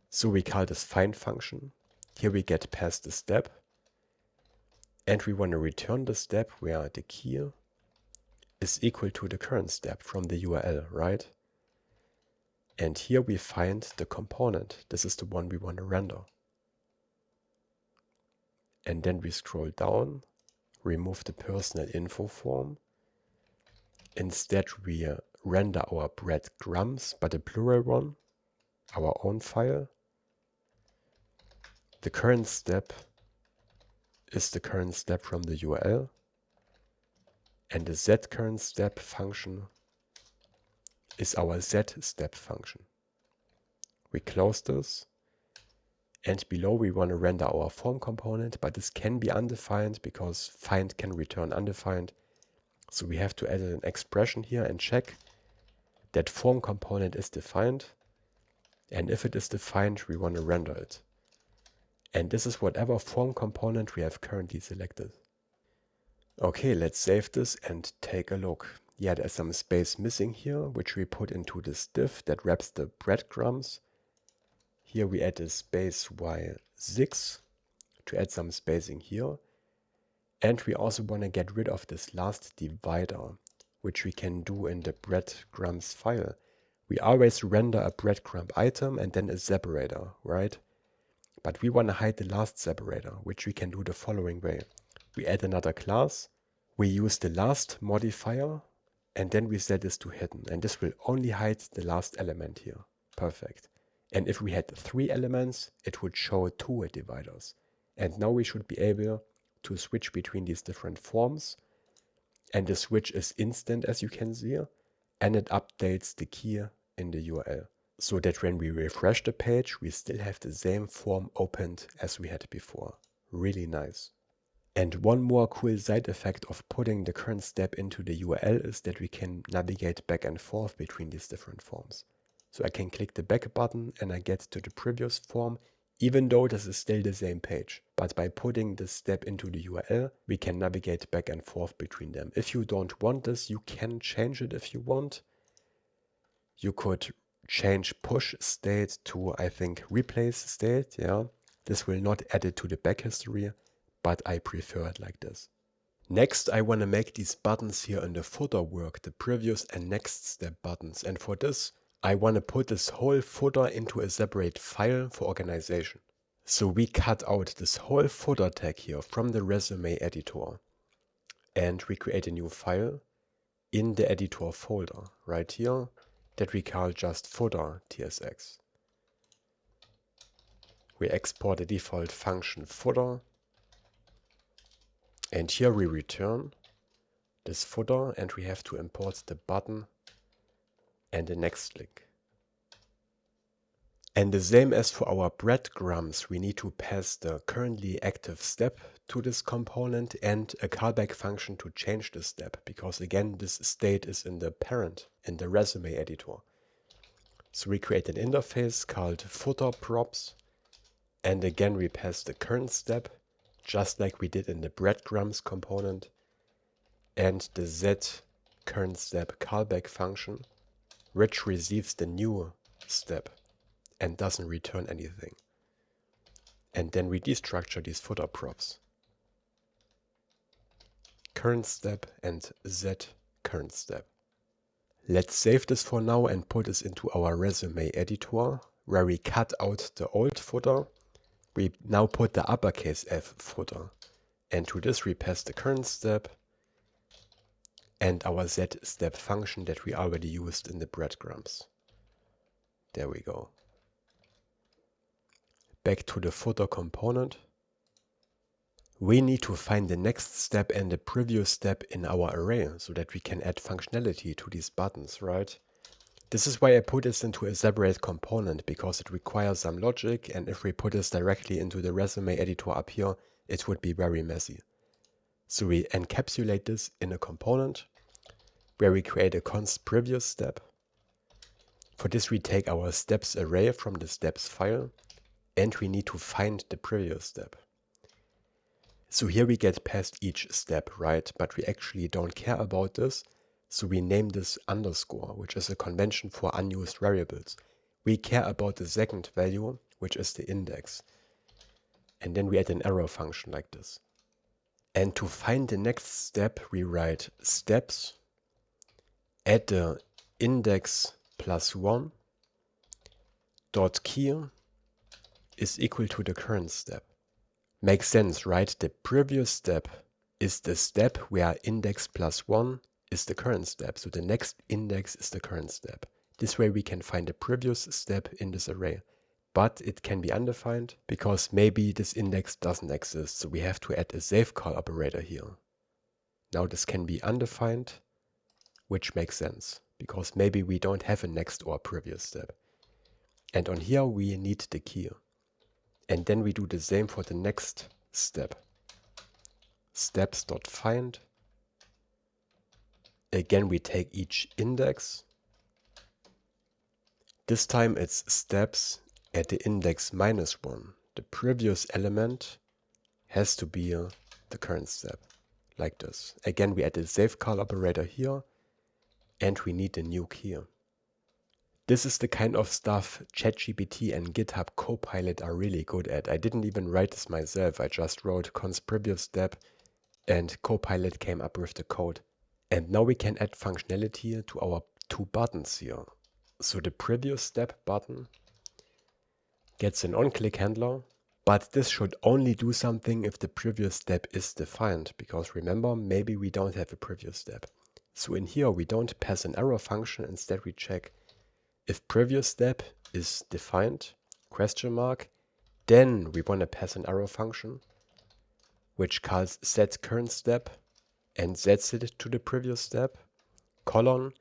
So we call this find function. Here we get past the step, and we want to return the step where the key is equal to the current step from the URL, right? And here we find the component. This is the one we want to render. And then we scroll down, remove the personal info form. Instead we render our breadcrumbs, but a plural one, our own file. The current step is the current step from the URL. And the setCurrentStep function is our setStep function. We close this, and below we want to render our form component, but this can be undefined because find can return undefined. So we have to add an expression here and check that form component is defined. And if it is defined, we want to render it. And this is whatever form component we have currently selected. Okay, let's save this and take a look. Yeah, there's some space missing here, which we put into this div that wraps the breadcrumbs. Here we add a space y6 to add some spacing here. And we also want to get rid of this last divider, which we can do in the breadcrumbs file. We always render a breadcrumb item and then a separator, right? But we want to hide the last separator, which we can do the following way. We add another class, we use the last modifier, and then we set this to hidden. And this will only hide the last element here. Perfect. And if we had 3 elements, it would show 2 dividers. And now we should be able to switch between these different forms. And the switch is instant, as you can see, and it updates the key in the URL. so that when we refresh the page, we still have the same form opened as we had before. Really nice. And one more cool side effect of putting the current step into the URL is that we can navigate back and forth between these different forms. So I can click the back button and I get to the previous form, even though this is still the same page. But by putting this step into the URL, we can navigate back and forth between them. If you don't want this, you can change it if you want. You could change push state to, I think, replace state. Yeah, this will not add it to the back history, but I prefer it like this. Next, I want to make these buttons here in the footer work, the previous and next step buttons. And for this, I want to put this whole footer into a separate file for organization. So we cut out this whole footer tag here from the resume editor. And we create a new file in the editor folder right here that we call just footer.tsx. We export the default function footer. And here we return this footer and we have to import the button and the next link. And the same as for our breadcrumbs, we need to pass the currently active step to this component and a callback function to change the step, because again, this state is in the parent, in the resume editor. So we create an interface called footer props, and again we pass the current step, just like we did in the breadcrumbs component, and the z current step callback function, which receives the new step and doesn't return anything. And then we destructure these footer props. Current step and z current step. Let's save this for now and put this into our resume editor, where we cut out the old footer. We now put the uppercase F footer, and to this we pass the current step and our z step function that we already used in the breadcrumbs. There we go. Back to the footer component. We need to find the next step and the previous step in our array so that we can add functionality to these buttons, right? This is why I put this into a separate component, because it requires some logic, and if we put this directly into the resume editor up here, it would be very messy. So we encapsulate this in a component where we create a const previous step. For this we take our steps array from the steps file, and we need to find the previous step. So here we get past each step, right? But we actually don't care about this. So we name this underscore, which is a convention for unused variables. We care about the second value, which is the index. And then we add an arrow function like this. And to find the next step, we write steps, add the index +1, dot key is equal to the current step. Makes sense, right? The previous step is the step where index +1 is the current step. So the next index is the current step. This way we can find the previous step in this array. But it can be undefined because maybe this index doesn't exist. So we have to add a save call operator here. Now this can be undefined, which makes sense because maybe we don't have a next or previous step. And on here we need the key. And then we do the same for the next step. Steps.find. Again, we take each index. This time it's steps at the index -1. The previous element has to be the current step, like this. Again, we add a save call operator here, and we need a new key. This is the kind of stuff ChatGPT and GitHub Copilot are really good at. I didn't even write this myself. I just wrote const previous step and Copilot came up with the code. And now we can add functionality to our two buttons here. So the previous step button gets an on-click handler, but this should only do something if the previous step is defined, because remember, maybe we don't have a previous step. So in here we don't pass an arrow function, instead we check if previous step is defined, question mark, then we want to pass an arrow function, which calls set current step and sets it to the previous step, colon.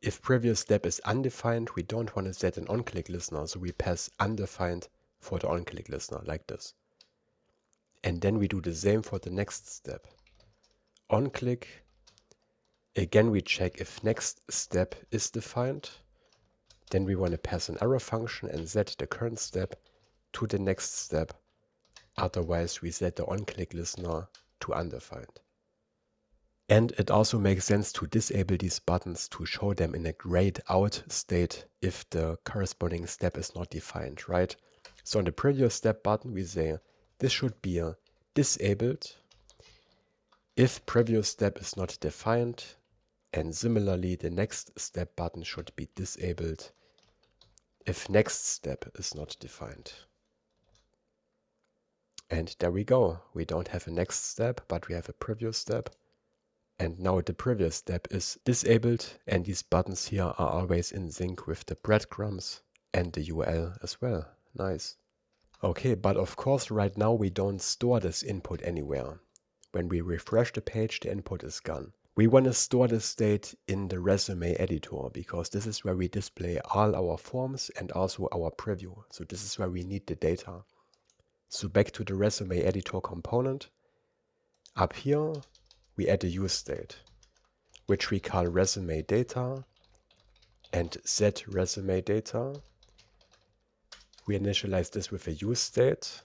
If previous step is undefined, we don't want to set an on-click listener, so we pass undefined for the on-click listener like this. And then we do the same for the next step. On-click. Again, we check if next step is defined. Then we want to pass an arrow function and set the current step to the next step. Otherwise, we set the on-click listener to undefined. And it also makes sense to disable these buttons to show them in a grayed out state if the corresponding step is not defined, right? So on the previous step button, we say this should be disabled if previous step is not defined. And similarly, the next step button should be disabled if next step is not defined. And there we go. We don't have a next step, but we have a previous step. And now the previous step is disabled, and these buttons here are always in sync with the breadcrumbs and the URL as well. Nice. Okay, but of course right now we don't store this input anywhere. When we refresh the page, the input is gone. We want to store the state in the resume editor because this is where we display all our forms and also our preview. So this is where we need the data. So back to the resume editor component. Up here, we add a use state, which we call resume data and set resume data. We initialize this with a use state,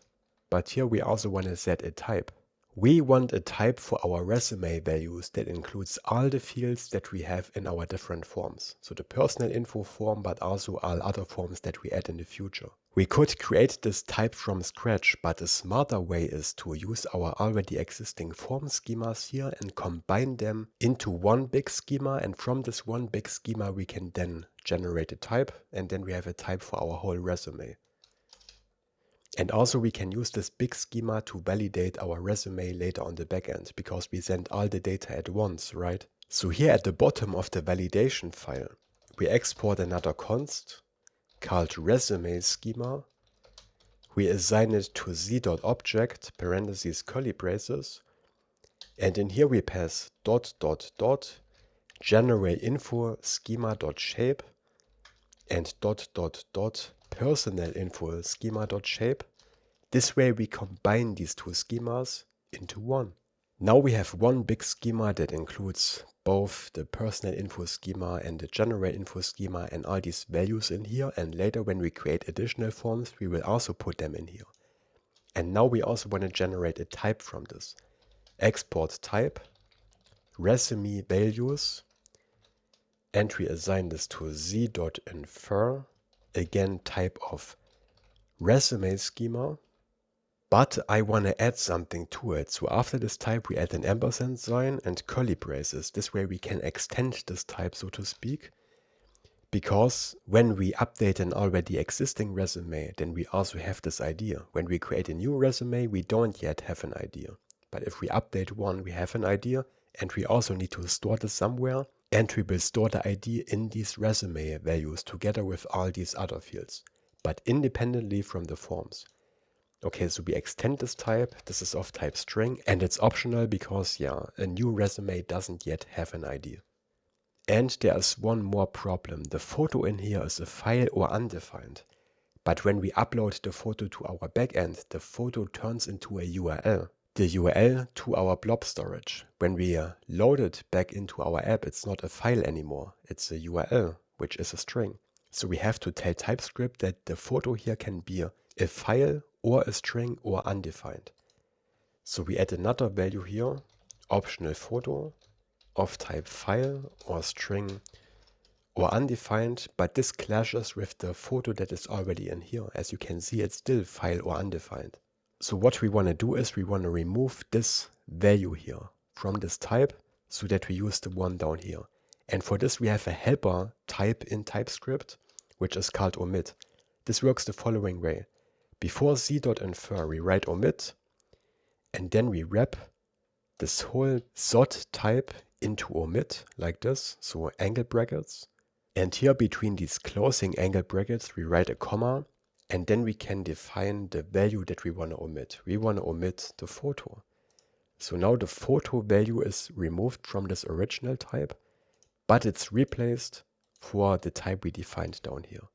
but here we also want to set a type. We want a type for our resume values that includes all the fields that we have in our different forms. So the personal info form, but also all other forms that we add in the future. We could create this type from scratch, but a smarter way is to use our already existing form schemas here and combine them into one big schema. And from this one big schema, we can then generate a type, and then we have a type for our whole resume. And also we can use this big schema to validate our resume later on the backend because we send all the data at once, right? So here at the bottom of the validation file, we export another const called resume schema. We assign it to z.object, parentheses, curly braces. And in here we pass ... generate info schema.shape and ... personal info schema.shape. This way we combine these two schemas into one. Now we have one big schema that includes both the personal info schema and the generate info schema and all these values in here. And later when we create additional forms, we will also put them in here. And now we also want to generate a type from this. Export type, resume values, and we assign this to z.infer. Again, type of resume schema, but I want to add something to it. So after this type, we add an ampersand sign and curly braces. This way we can extend this type, so to speak, because when we update an already existing resume, then we also have this idea. When we create a new resume, we don't yet have an idea. But if we update one, we have an idea, and we also need to store this somewhere. And we will store the ID in these resume values together with all these other fields, but independently from the forms. Okay, so we extend this type. This is of type string, and it's optional because, yeah, a new resume doesn't yet have an ID. And there is one more problem. The photo in here is a file or undefined. But when we upload the photo to our backend, the photo turns into a URL. The URL to our blob storage. When we load it back into our app, it's not a file anymore. It's a URL, which is a string. So we have to tell TypeScript that the photo here can be a file or a string or undefined. So we add another value here, optional photo of type file or string or undefined, but this clashes with the photo that is already in here. As you can see, it's still file or undefined. So what we want to do is we want to remove this value here from this type so that we use the one down here. And for this we have a helper type in TypeScript, which is called omit. This works the following way. Before z.infer we write omit, and then we wrap this whole sod type into omit like this, so angle brackets. And here between these closing angle brackets we write a comma. And then we can define the value that we want to omit. We want to omit the photo. So now the photo value is removed from this original type, but it's replaced for the type we defined down here.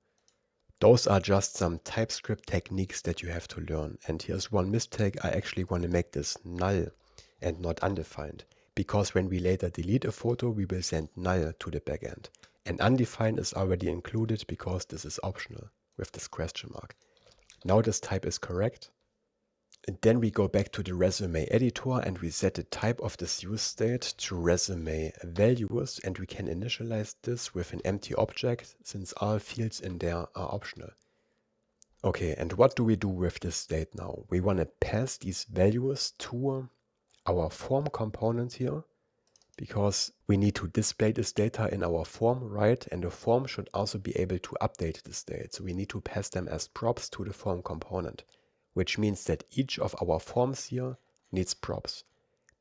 Those are just some TypeScript techniques that you have to learn. And here's one mistake. I actually want to make this null and not undefined, because when we later delete a photo, we will send null to the backend. And undefined is already included because this is optional with this question mark. Now this type is correct. And then we go back to the resume editor and we set the type of this use state to resume values, and we can initialize this with an empty object since all fields in there are optional. Okay, and what do we do with this state now? We want to pass these values to our form component here, because we need to display this data in our form, right? And the form should also be able to update the state. So we need to pass them as props to the form component, which means that each of our forms here needs props,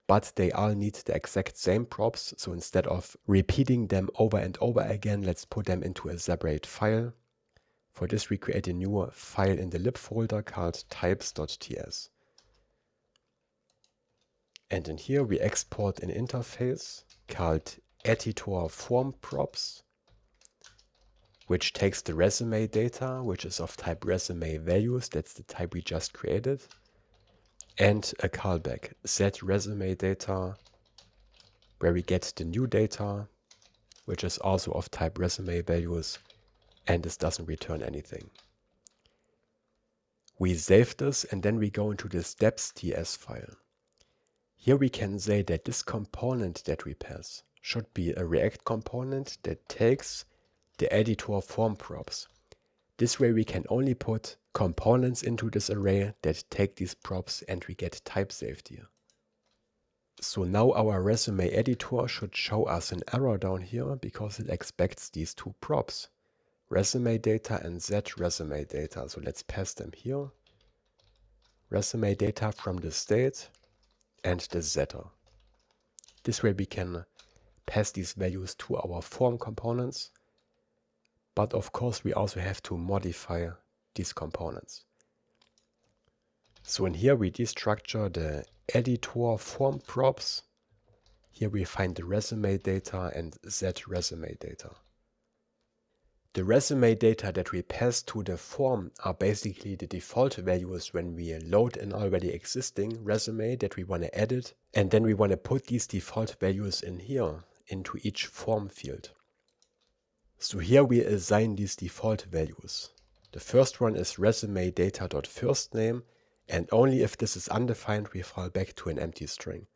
but they all need the exact same props. So instead of repeating them over and over again, let's put them into a separate file. For this, we create a new file in the lib folder called types.ts. And in here, we export an interface called editor form props, which takes the resume data, which is of type resume values, that's the type we just created, and a callback, set resume data, where we get the new data, which is also of type resume values, and this doesn't return anything. We save this and then we go into the steps.ts file. Here we can say that this component that we pass should be a React component that takes the editor form props. This way we can only put components into this array that take these props, and we get type saved here. So now our resume editor should show us an error down here because it expects these two props, resume data and set resume data. So let's pass them here. Resume data from the state and the setter. This way we can pass these values to our form components. But of course, we also have to modify these components. So in here, we destructure the editor form props. Here we find the resume data and set resume data. The resume data that we pass to the form are basically the default values when we load an already existing resume that we want to edit. And then we want to put these default values in here into each form field. So here we assign these default values. The first one is resume data.firstname, and only if this is undefined we fall back to an empty string.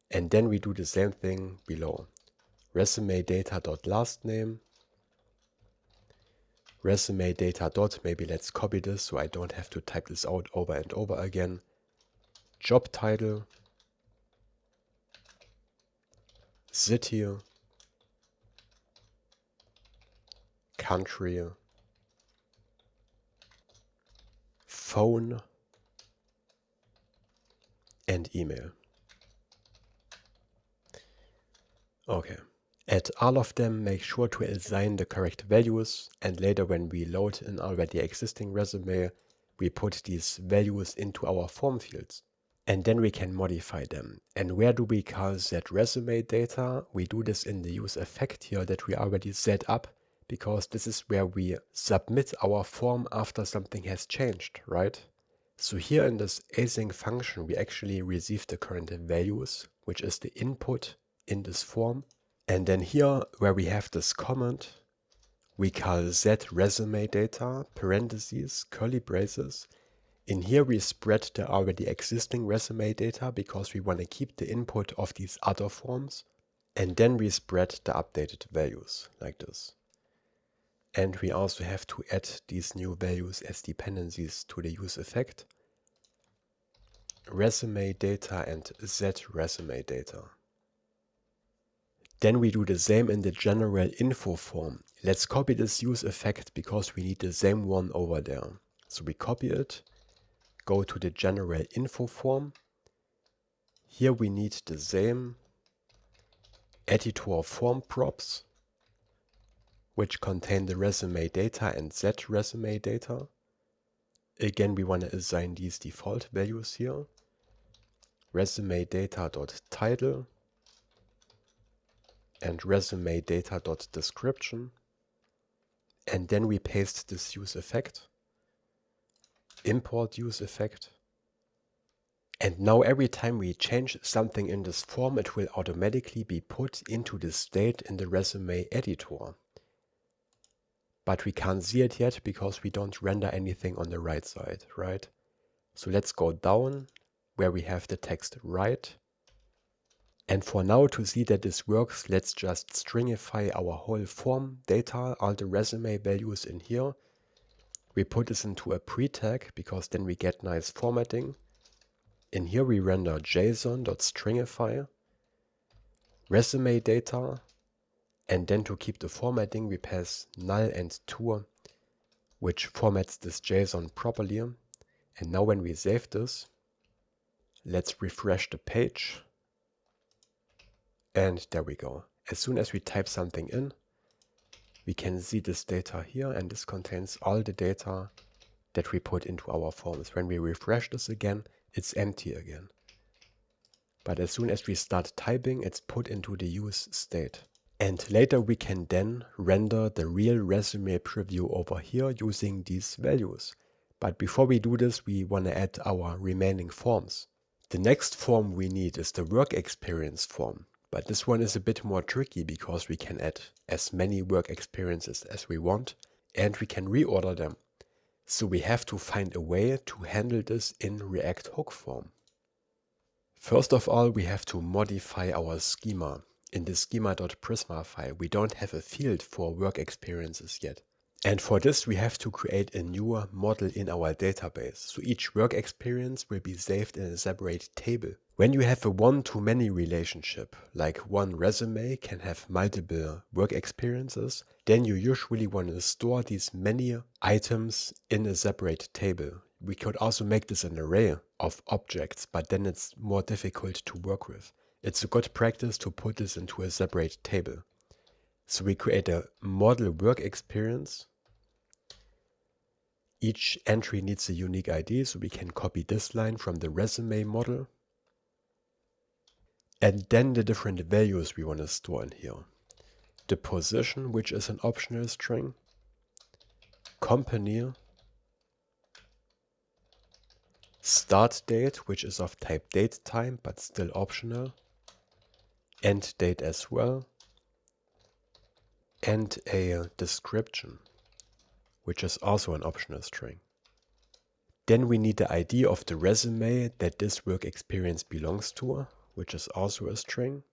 And then we do the same thing below. Resume data.lastname, resume data dot, maybe let's copy this so I don't have to type this out over and over again. Job title, city, country, phone, and email. Okay. At all of them, make sure to assign the correct values, and later when we load an already existing resume, we put these values into our form fields. And then we can modify them. And where do we call that resume data? We do this in the use effect here that we already set up, because this is where we submit our form after something has changed, right? So here in this async function, we actually receive the current values, which is the input in this form. And then here, where we have this comment, we call set resume data, parentheses, curly braces. In here, we spread the already existing resume data because we want to keep the input of these other forms. And then we spread the updated values like this. And we also have to add these new values as dependencies to the use effect. Resume data and set resume data. Then we do the same in the general info form. Let's copy this use effect because we need the same one over there. So we copy it, go to the general info form. Here we need the same editor form props, which contain the resume data and set resume data. Again, we want to assign these default values here. Resume data.title, and resume data.description. And then we paste this use effect, import use effect. And now every time we change something in this form, it will automatically be put into the state in the resume editor. But we can't see it yet because we don't render anything on the right side, right? So let's go down where we have the text right. And for now, to see that this works, let's just stringify our whole form data, all the resume values in here. We put this into a pre-tag because then we get nice formatting. In here we render json.stringify, resume data, and then to keep the formatting we pass null and tour, which formats this JSON properly. And now when we save this, let's refresh the page. And there we go. As soon as we type something in, we can see this data here, and this contains all the data that we put into our forms. When we refresh this again, it's empty again. But as soon as we start typing, it's put into the use state. And later we can then render the real resume preview over here using these values. But before we do this, we want to add our remaining forms. The next form we need is the work experience form. But this one is a bit more tricky because we can add as many work experiences as we want and we can reorder them. So we have to find a way to handle this in React hook form. First of all, we have to modify our schema. In the schema.prisma file, we don't have a field for work experiences yet. And for this, we have to create a new model in our database. So each work experience will be saved in a separate table. When you have a one-to-many relationship, like one resume can have multiple work experiences, then you usually want to store these many items in a separate table. We could also make this an array of objects, but then it's more difficult to work with. It's a good practice to put this into a separate table. So we create a model work experience. Each entry needs a unique ID, so we can copy this line from the resume model. And then the different values we want to store in here. The position, which is an optional string. Company. Start date, which is of type datetime, but still optional. End date as well. And a description, which is also an optional string. Then we need the ID of the resume that this work experience belongs to, which is also a string.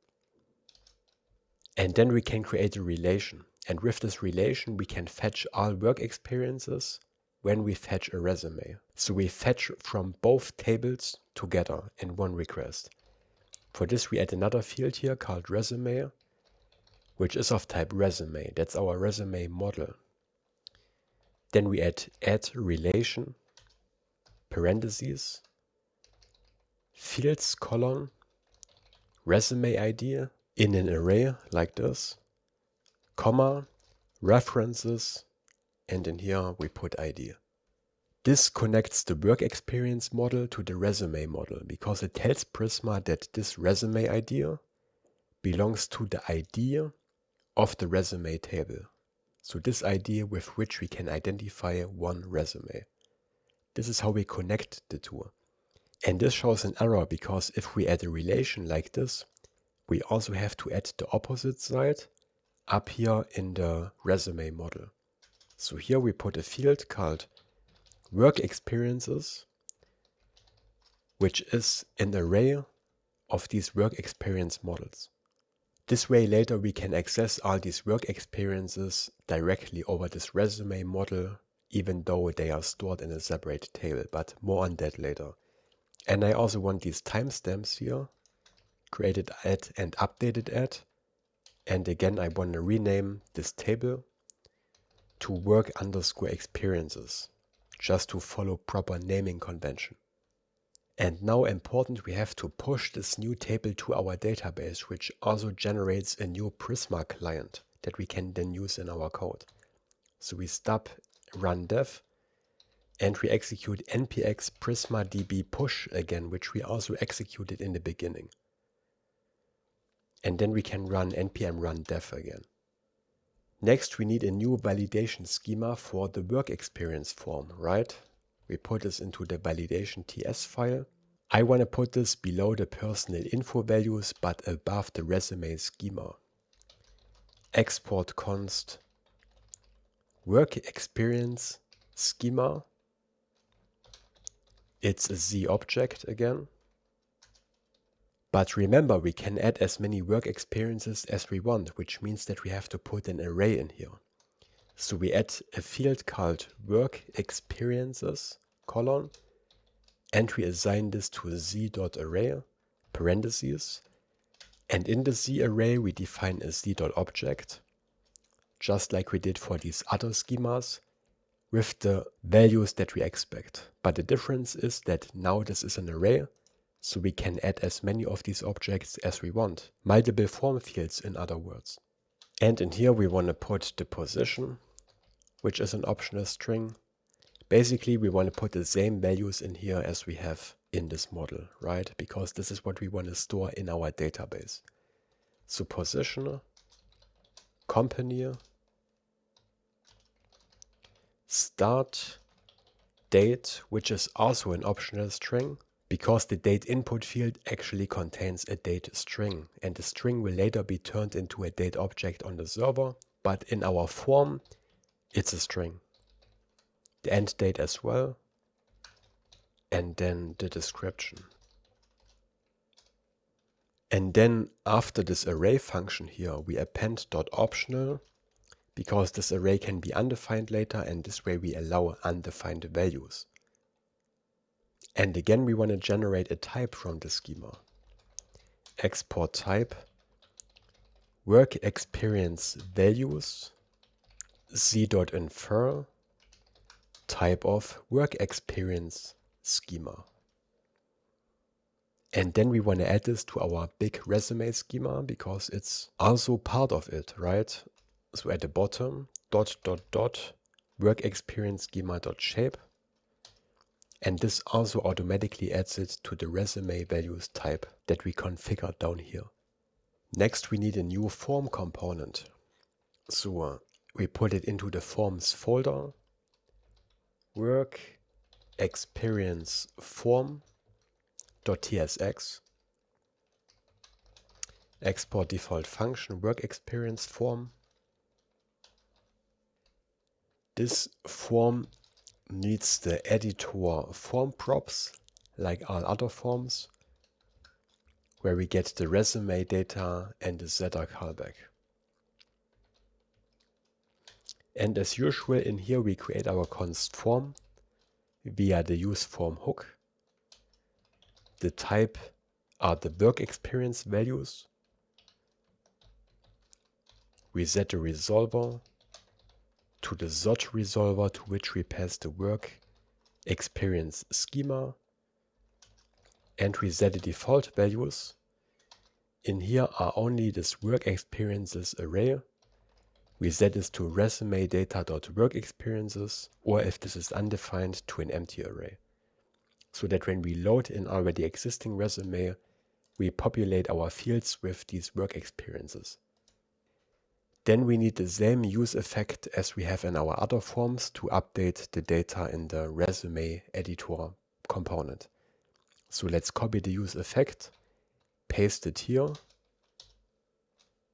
And then we can create a relation. And with this relation, we can fetch all work experiences when we fetch a resume. So we fetch from both tables together in one request. For this, we add another field here called resume, which is of type resume. That's our resume model. Then we add relation, parentheses, fields colon, resume ID in an array like this, comma, references, and in here we put ID. This connects the work experience model to the resume model because it tells Prisma that this resume ID belongs to the ID of the resume table. So this ID with which we can identify one resume. This is how we connect the two. And this shows an error because if we add a relation like this, we also have to add the opposite side up here in the resume model. So here we put a field called work experiences, which is an array of these work experience models. This way later we can access all these work experiences directly over this resume model, even though they are stored in a separate table, but more on that later. And I also want these timestamps here, created at and updated at. And again, I want to rename this table to work_experiences, just to follow proper naming convention. And now important, we have to push this new table to our database, which also generates a new Prisma client that we can then use in our code. So we stop run dev and we execute npx prisma db push again, which we also executed in the beginning. And then we can run npm run dev again. Next, we need a new validation schema for the work experience form, right? We put this into the validation.ts file. I want to put this below the personal info values, but above the resume schema. Export const work experience schema. It's a Z object again. But remember, we can add as many work experiences as we want, which means that we have to put an array in here. So we add a field called work experiences, colon, and we assign this to z.array, parentheses. And in the Z array, we define a z.object, just like we did for these other schemas, with the values that we expect. But the difference is that now this is an array, so we can add as many of these objects as we want. Multiple form fields, in other words. And in here we want to put the position, which is an optional string. Basically, we want to put the same values in here as we have in this model, right? Because this is what we want to store in our database. So position, company, start, date, which is also an optional string, because the date input field actually contains a date string, and the string will later be turned into a date object on the server, but in our form, it's a string. The end date as well, and then the description. And then after this array function here, we append .optional, because this array can be undefined later, and this way we allow undefined values. And again, we want to generate a type from the schema. Export type, work experience values, z.infer, type of work experience schema. And then we want to add this to our big resume schema, because it's also part of it, right? So at the bottom, work experience schema.shape. And this also automatically adds it to the resume values type that we configured down here. Next, we need a new form component. So we put it into the forms folder, work experience form.tsx, export default function work experience form. This form needs the editor form props, like all other forms, where we get the resume data and the setter callback. And as usual, in here we create our const form via the useForm hook. The type are the work experience values. We set the resolver to the ZOT resolver, to which we pass the work experience schema, and we set the default values. In here are only this work experiences array. We set this to resume data.work experiences, or if this is undefined, to an empty array, so that when we load in already existing resume, we populate our fields with these work experiences. Then we need the same use effect as we have in our other forms to update the data in the resume editor component. So let's copy the use effect, paste it here.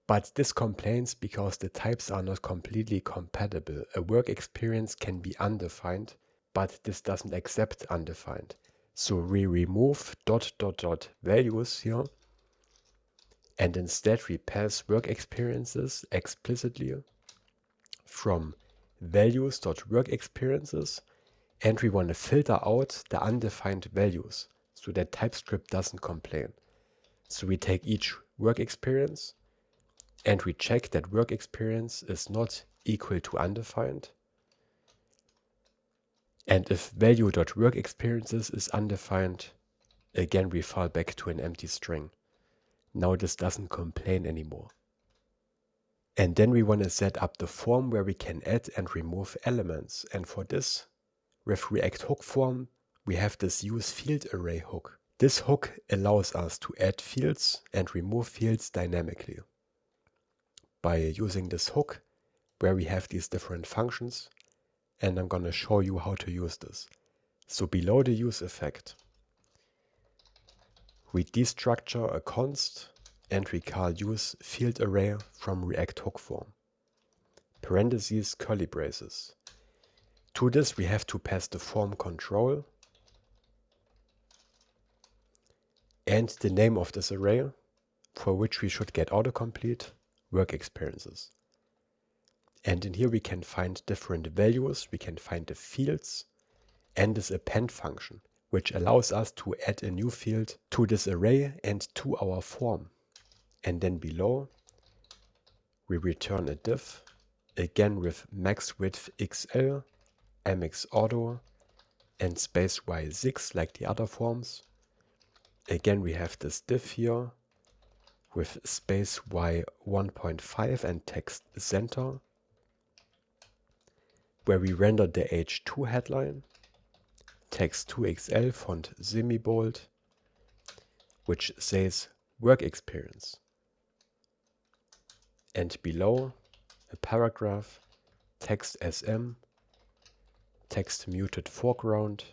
But this complains because the types are not completely compatible. A work experience can be undefined, but this doesn't accept undefined. So we remove ... values here, and instead we pass work experiences explicitly from values.work experiences, and we want to filter out the undefined values so that TypeScript doesn't complain. So we take each work experience and we check that work experience is not equal to undefined. And if value.work experiences is undefined, again we fall back to an empty string. Now this doesn't complain anymore. And then we want to set up the form where we can add and remove elements. And for this, with React hook form, we have this useFieldArray hook This hook allows us to add fields and remove fields dynamically. By using this hook, where we have these different functions, and I'm going to show you how to use this. So below the use effect, we destructure a const and we call useFieldArray from React hook form. Parentheses, curly braces. To this we have to pass the form control and the name of this array, for which we should get autocomplete, work experiences. And in here we can find different values, we can find the fields and this append function, which allows us to add a new field to this array and to our form. And then below we return a div, again with max width XL, mx auto and space y6 like the other forms. Again we have this div here with space y 1.5 and text center, where we render the h2 headline, text 2xl font semi-bold, which says work experience. And below a paragraph, text sm, text muted foreground,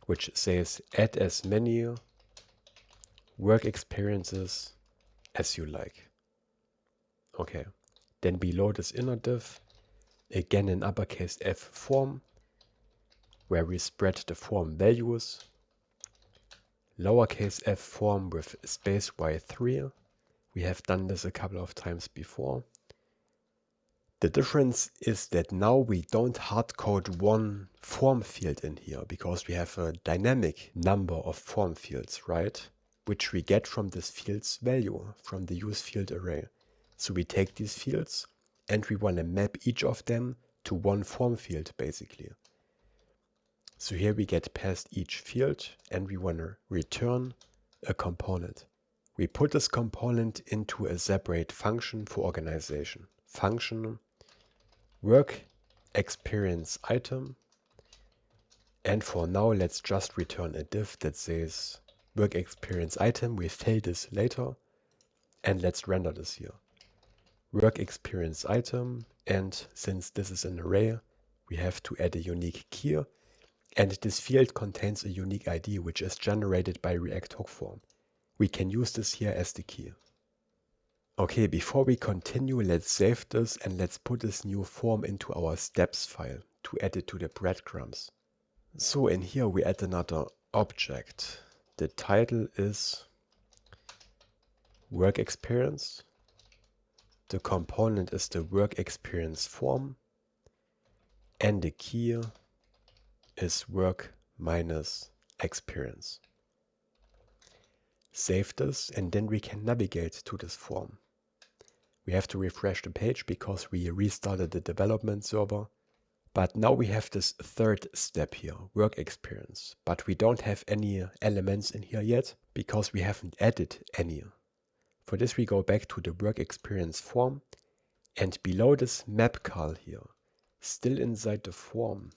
which says add as many work experiences as you like. Okay, then below this inner div, again in uppercase F form, where we spread the form values, lowercase f form with space y3. We have done this a couple of times before. The difference is that now we don't hardcode one form field in here because we have a dynamic number of form fields, right? Which we get from this field's value, from the useFieldArray. So we take these fields and we want to map each of them to one form field basically. So here we get past each field and we want to return a component. We put this component into a separate function for organization. Function work experience item. And for now, let's just return a div that says work experience item. We fill this later. And let's render this here. Work experience item. And since this is an array, we have to add a unique key. And this field contains a unique ID, which is generated by React hook form. We can use this here as the key. Okay, before we continue, let's save this and let's put this new form into our steps file to add it to the breadcrumbs. So in here we add another object. The title is work experience. The component is the work experience form. And the key is work minus experience. Save this and then we can navigate to this form. We have to refresh the page because we restarted the development server. But now we have this third step here, work experience. But we don't have any elements in here yet because we haven't added any. For this we go back to the work experience form and below this map call here, still inside the form,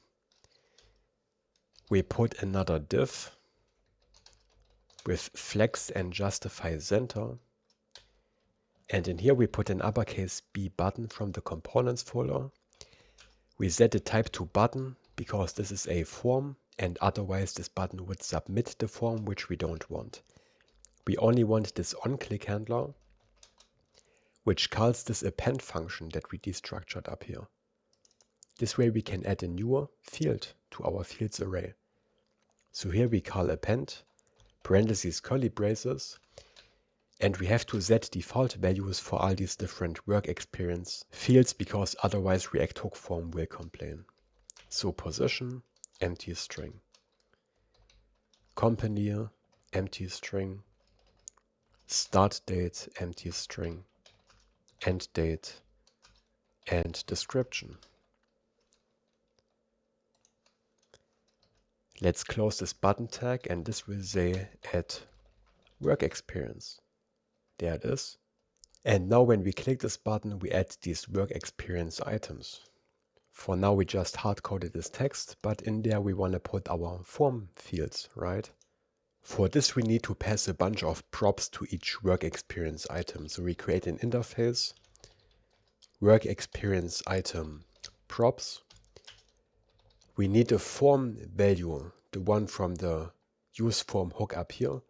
we put another div with flex and justify center. And in here we put an uppercase B button from the components folder. We set the type to button because this is a form and otherwise this button would submit the form, which we don't want. We only want this onClick handler, which calls this append function that we destructured up here. This way we can add a new field to our fields array. So here we call append, parentheses curly braces, and we have to set default values for all these different work experience fields because otherwise React hook form will complain. So position, empty string. Company, empty string. Start date, empty string. End date, and description. Let's close this button tag and this will say add work experience. There it is. And now when we click this button, we add these work experience items. For now we just hard-coded this text, but in there we want to put our form fields, right? For this we need to pass a bunch of props to each work experience item. So we create an interface, work experience item props. We need a form value, the one from the use form hook up here,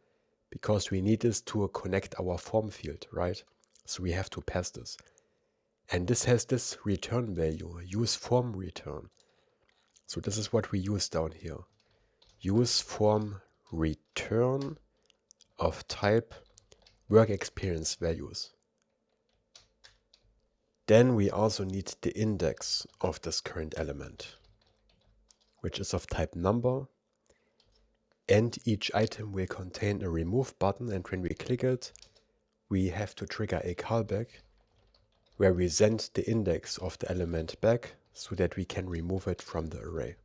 because we need this to connect our form field, right? So we have to pass this. And this has this return value, use form return. So this is what we use down here. Use form return of type work experience values. Then we also need the index of this current element, which is of type number. And each item will contain a remove button, and when we click it, we have to trigger a callback where we send the index of the element back so that we can remove it from the array.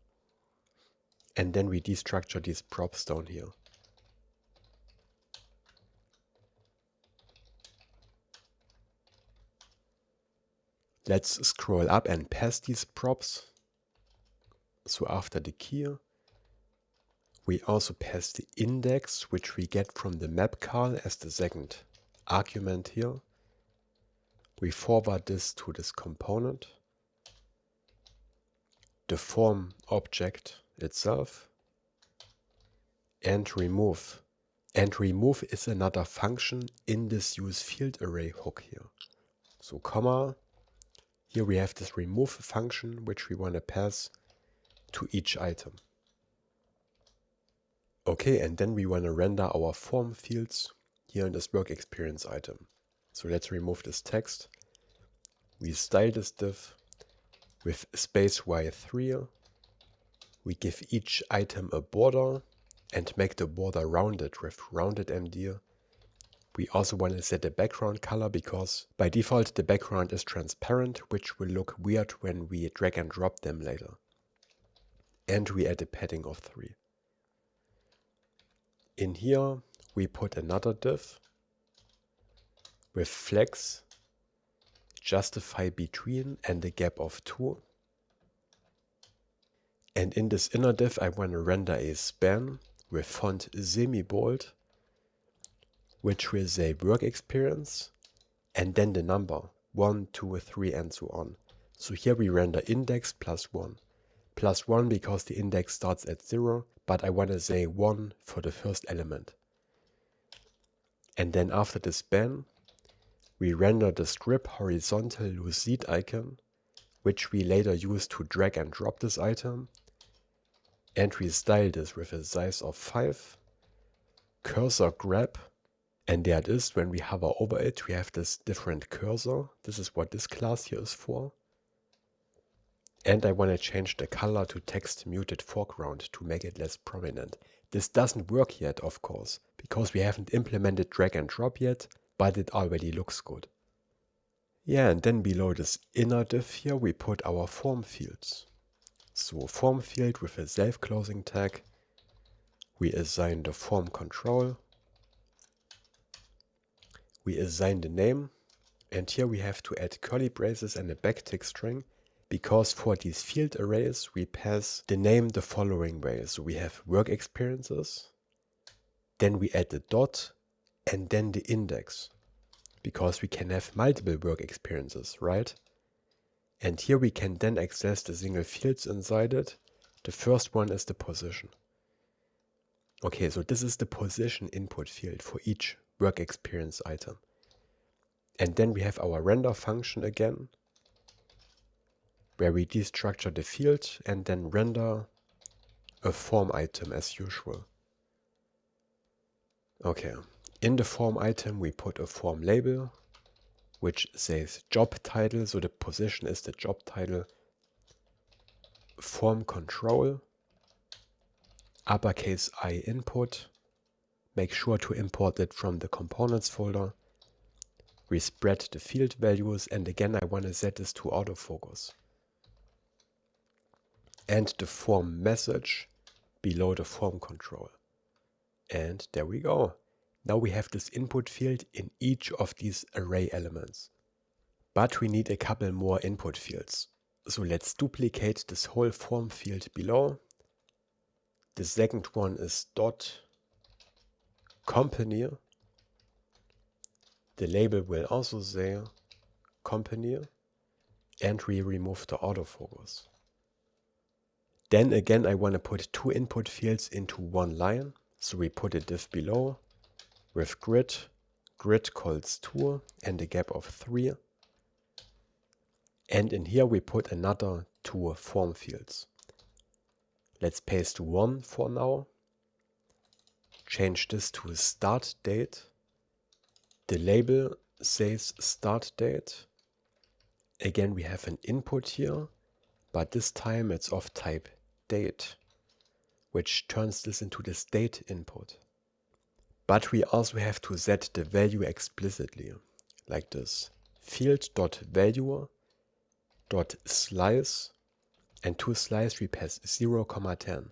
And then we destructure these props down here. Let's scroll up and pass these props. So after the key, we also pass the index, which we get from the map call as the second argument here. We forward this to this component, the form object itself, and remove. And remove is another function in this useFieldArray hook here. So comma, here we have this remove function which we want to pass to each item. Okay, and then we want to render our form fields here in this work experience item. So let's remove this text. We style this div with space y3. We give each item a border and make the border rounded with rounded MD. We also want to set a background color because by default the background is transparent, which will look weird when we drag and drop them later. And we add a padding of 3. In here we put another div with flex, justify between, and a gap of 2. And in this inner div I want to render a span with font semi-bold, which will say work experience, and then the number 1, 2, 3, and so on. So here we render index plus 1. Plus 1 because the index starts at 0, but I want to say 1 for the first element. And then after the span, we render the strip horizontal lucid icon, which we later use to drag and drop this item. And we style this with a size of 5, cursor grab, and there it is. When we hover over it, we have this different cursor. This is what this class here is for. And I want to change the color to text muted foreground to make it less prominent. This doesn't work yet, of course, because we haven't implemented drag and drop yet, but it already looks good. Yeah, and then below this inner div here, we put our form fields. So form field with a self-closing tag. We assign the form control. We assign the name. And here we have to add curly braces and a backtick string, because for these field arrays we pass the name the following way. So we have work experiences, then we add the dot, and then the index, because we can have multiple work experiences, right? And here we can then access the single fields inside it. The first one is the position. Okay, so this is the position input field for each work experience item. And then we have our render function again, where we destructure the field and then render a form item as usual. Okay, in the form item we put a form label, which says job title, so the position is the job title. Form control, uppercase I input, make sure to import it from the components folder. We spread the field values, and again I want to set this to autofocus. And the form message below the form control. And there we go. Now we have this input field in each of these array elements. But we need a couple more input fields. So let's duplicate this whole form field below. The second one is dot company. The label will also say company, and we remove the autofocus. Then again, I want to put two input fields into one line. So we put a div below with grid calls 2 and a gap of 3. And in here we put another 2 form fields. Let's paste 1 for now. Change this to start date. The label says start date. Again, we have an input here, but this time it's of type date, which turns this into this date input. But we also have to set the value explicitly, like this. Field.value.slice, and to slice we pass 0,10.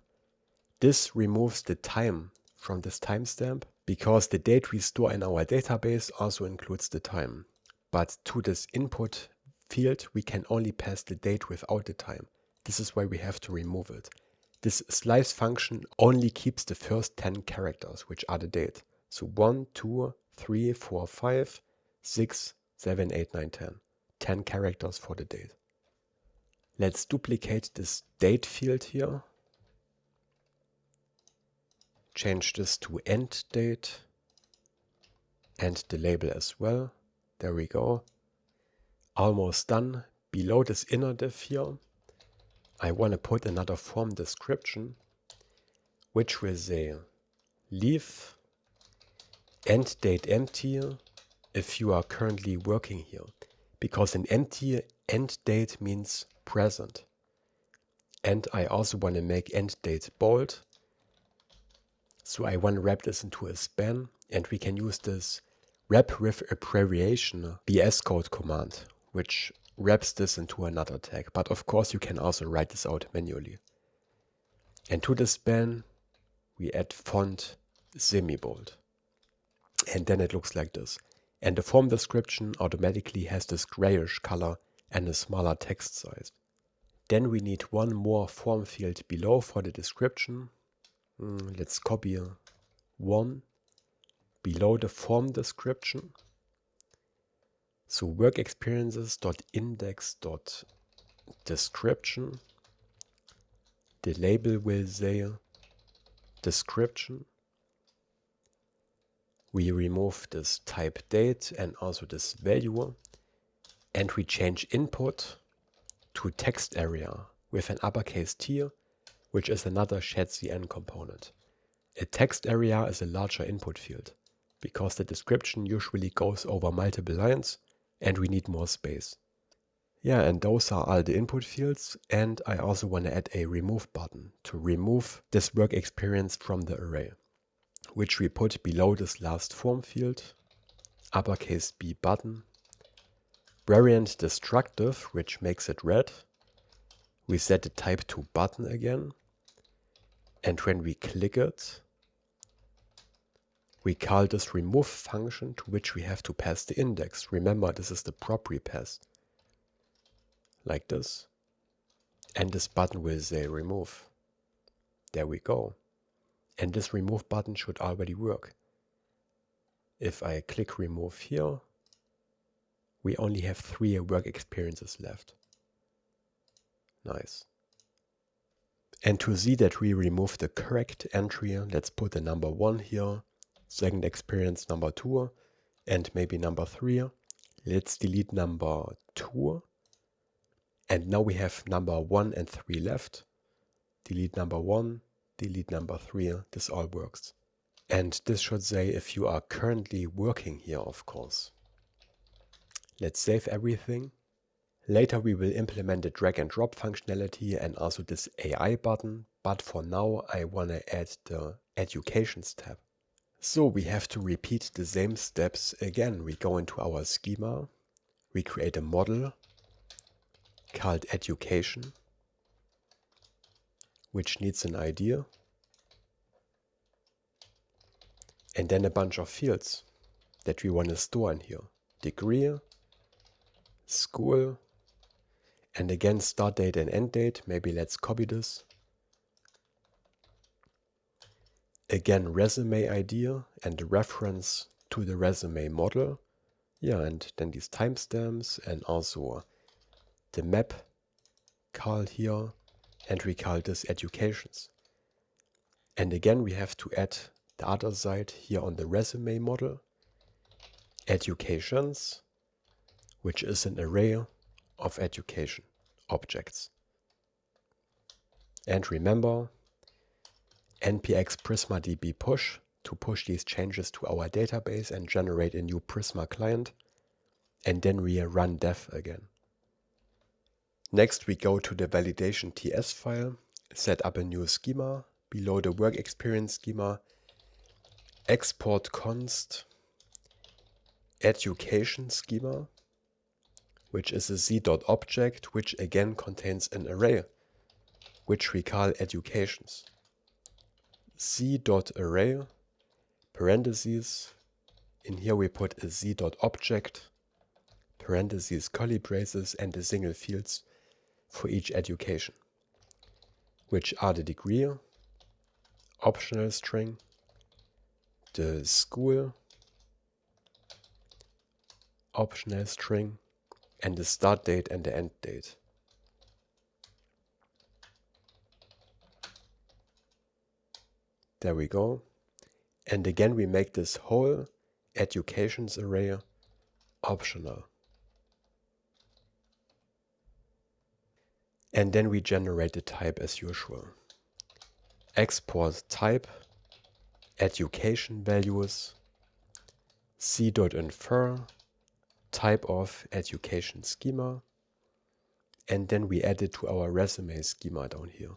This removes the time from this timestamp, because the date we store in our database also includes the time. But to this input field we can only pass the date without the time. This is why we have to remove it. This slice function only keeps the first 10 characters, which are the date. So 1, 2, 3, 4, 5, 6, 7, 8, 9, 10. 10 characters for the date. Let's duplicate this date field here. Change this to end date and the label as well. There we go. Almost done. Below this inner div here, I want to put another form description, which will say leave end date empty if you are currently working here, because an empty end date means present. And I also want to make end date bold. So I want to wrap this into a span, and we can use this wrap with abbreviation VS Code command, which wraps this into another tag. But of course you can also write this out manually. And to the span we add font semi-bold. And then it looks like this. And the form description automatically has this grayish color and a smaller text size. Then we need one more form field below for the description. Let's copy one below the form description. So work experiences.index.description. The label will say description. We remove this type date and also this value, and we change input to text area with an uppercase T, which is another Shadcn component. A text area is a larger input field because the description usually goes over multiple lines and we need more space. Yeah, and those are all the input fields, and I also want to add a remove button to remove this work experience from the array, which we put below this last form field, uppercase B button, variant destructive, which makes it red. We set the type to button again, and when we click it, we call this remove function, to which we have to pass the index. Remember, this is the property pass, like this, and this button will say remove. There we go. And this remove button should already work. If I click remove here, we only have 3 work experiences left. Nice. And to see that we remove the correct entry, let's put the number 1 here, second experience number 2, and maybe number 3. Let's delete number 2. And now we have number 1 and 3 left. Delete number 1, delete number 3, this all works. And this should say if you are currently working here, of course. Let's save everything. Later we will implement the drag and drop functionality and also this AI button, but for now I want to add the educations tab. So we have to repeat the same steps again. We go into our schema, we create a model called education, which needs an ID, and then a bunch of fields that we want to store in here. Degree, school, and again start date and end date. Maybe let's copy this. Again, resume ID and the reference to the resume model. Yeah, and then these timestamps and also the map call here, and we call this educations. And again, we have to add the other side here on the resume model, educations, which is an array of education objects. And remember, npx Prisma DB push to push these changes to our database and generate a new Prisma client, and then we run dev again. Next, we go to the validation.ts file, set up a new schema, below the work experience schema, export const education schema, which is a z.object, which again contains an array, which we call educations. z.array, parentheses, in here we put a z.object, parentheses, curly braces, and the single fields for each education, which are the degree, optional string, the school, optional string, and the start date and the end date. There we go. And again, we make this whole educations array optional. And then we generate the type as usual. Export type, education values, c.infer, type of education schema, and then we add it to our resume schema down here,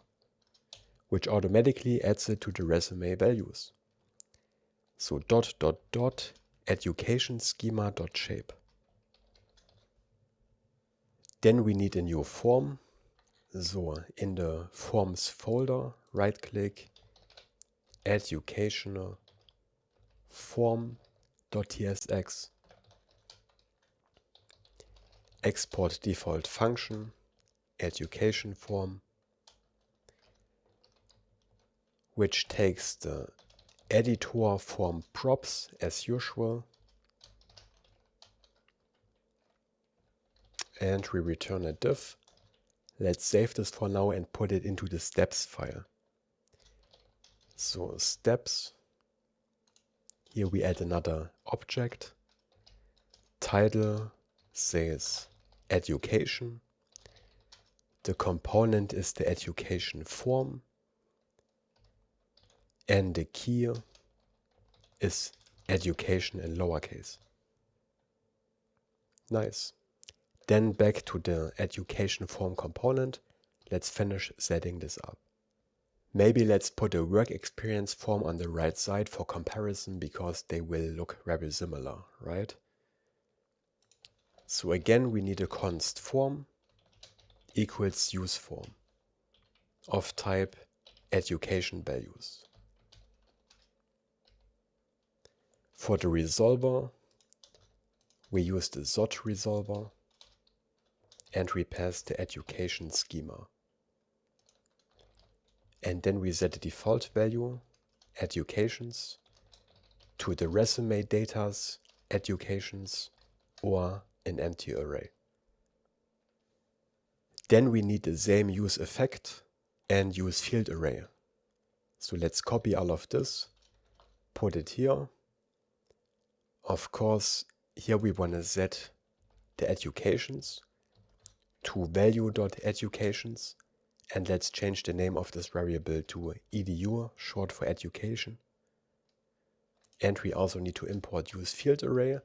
which automatically adds it to the resume values. So education schema.shape. Then we need a new form. So in the forms folder, right click, educational form.tsx, export default function, education form, which takes the editor form props as usual, and we return a div. Let's save this for now and put it into the steps file. So steps, here we add another object, title says education, the component is the education form, and the key is education in lowercase. Nice. Then back to the education form component. Let's finish setting this up. Maybe let's put a work experience form on the right side for comparison, because they will look very similar, right? So again, we need a const form equals use form of type education values. For the resolver, we use the ZOT resolver, and we pass the education schema. And then we set the default value, educations, to the resume data's educations or an empty array. Then we need the same use effect and useFieldArray. So let's copy all of this, put it here. Of course, here we want to set the educations to value.educations, and let's change the name of this variable to edu, short for education. And we also need to import useFieldArray,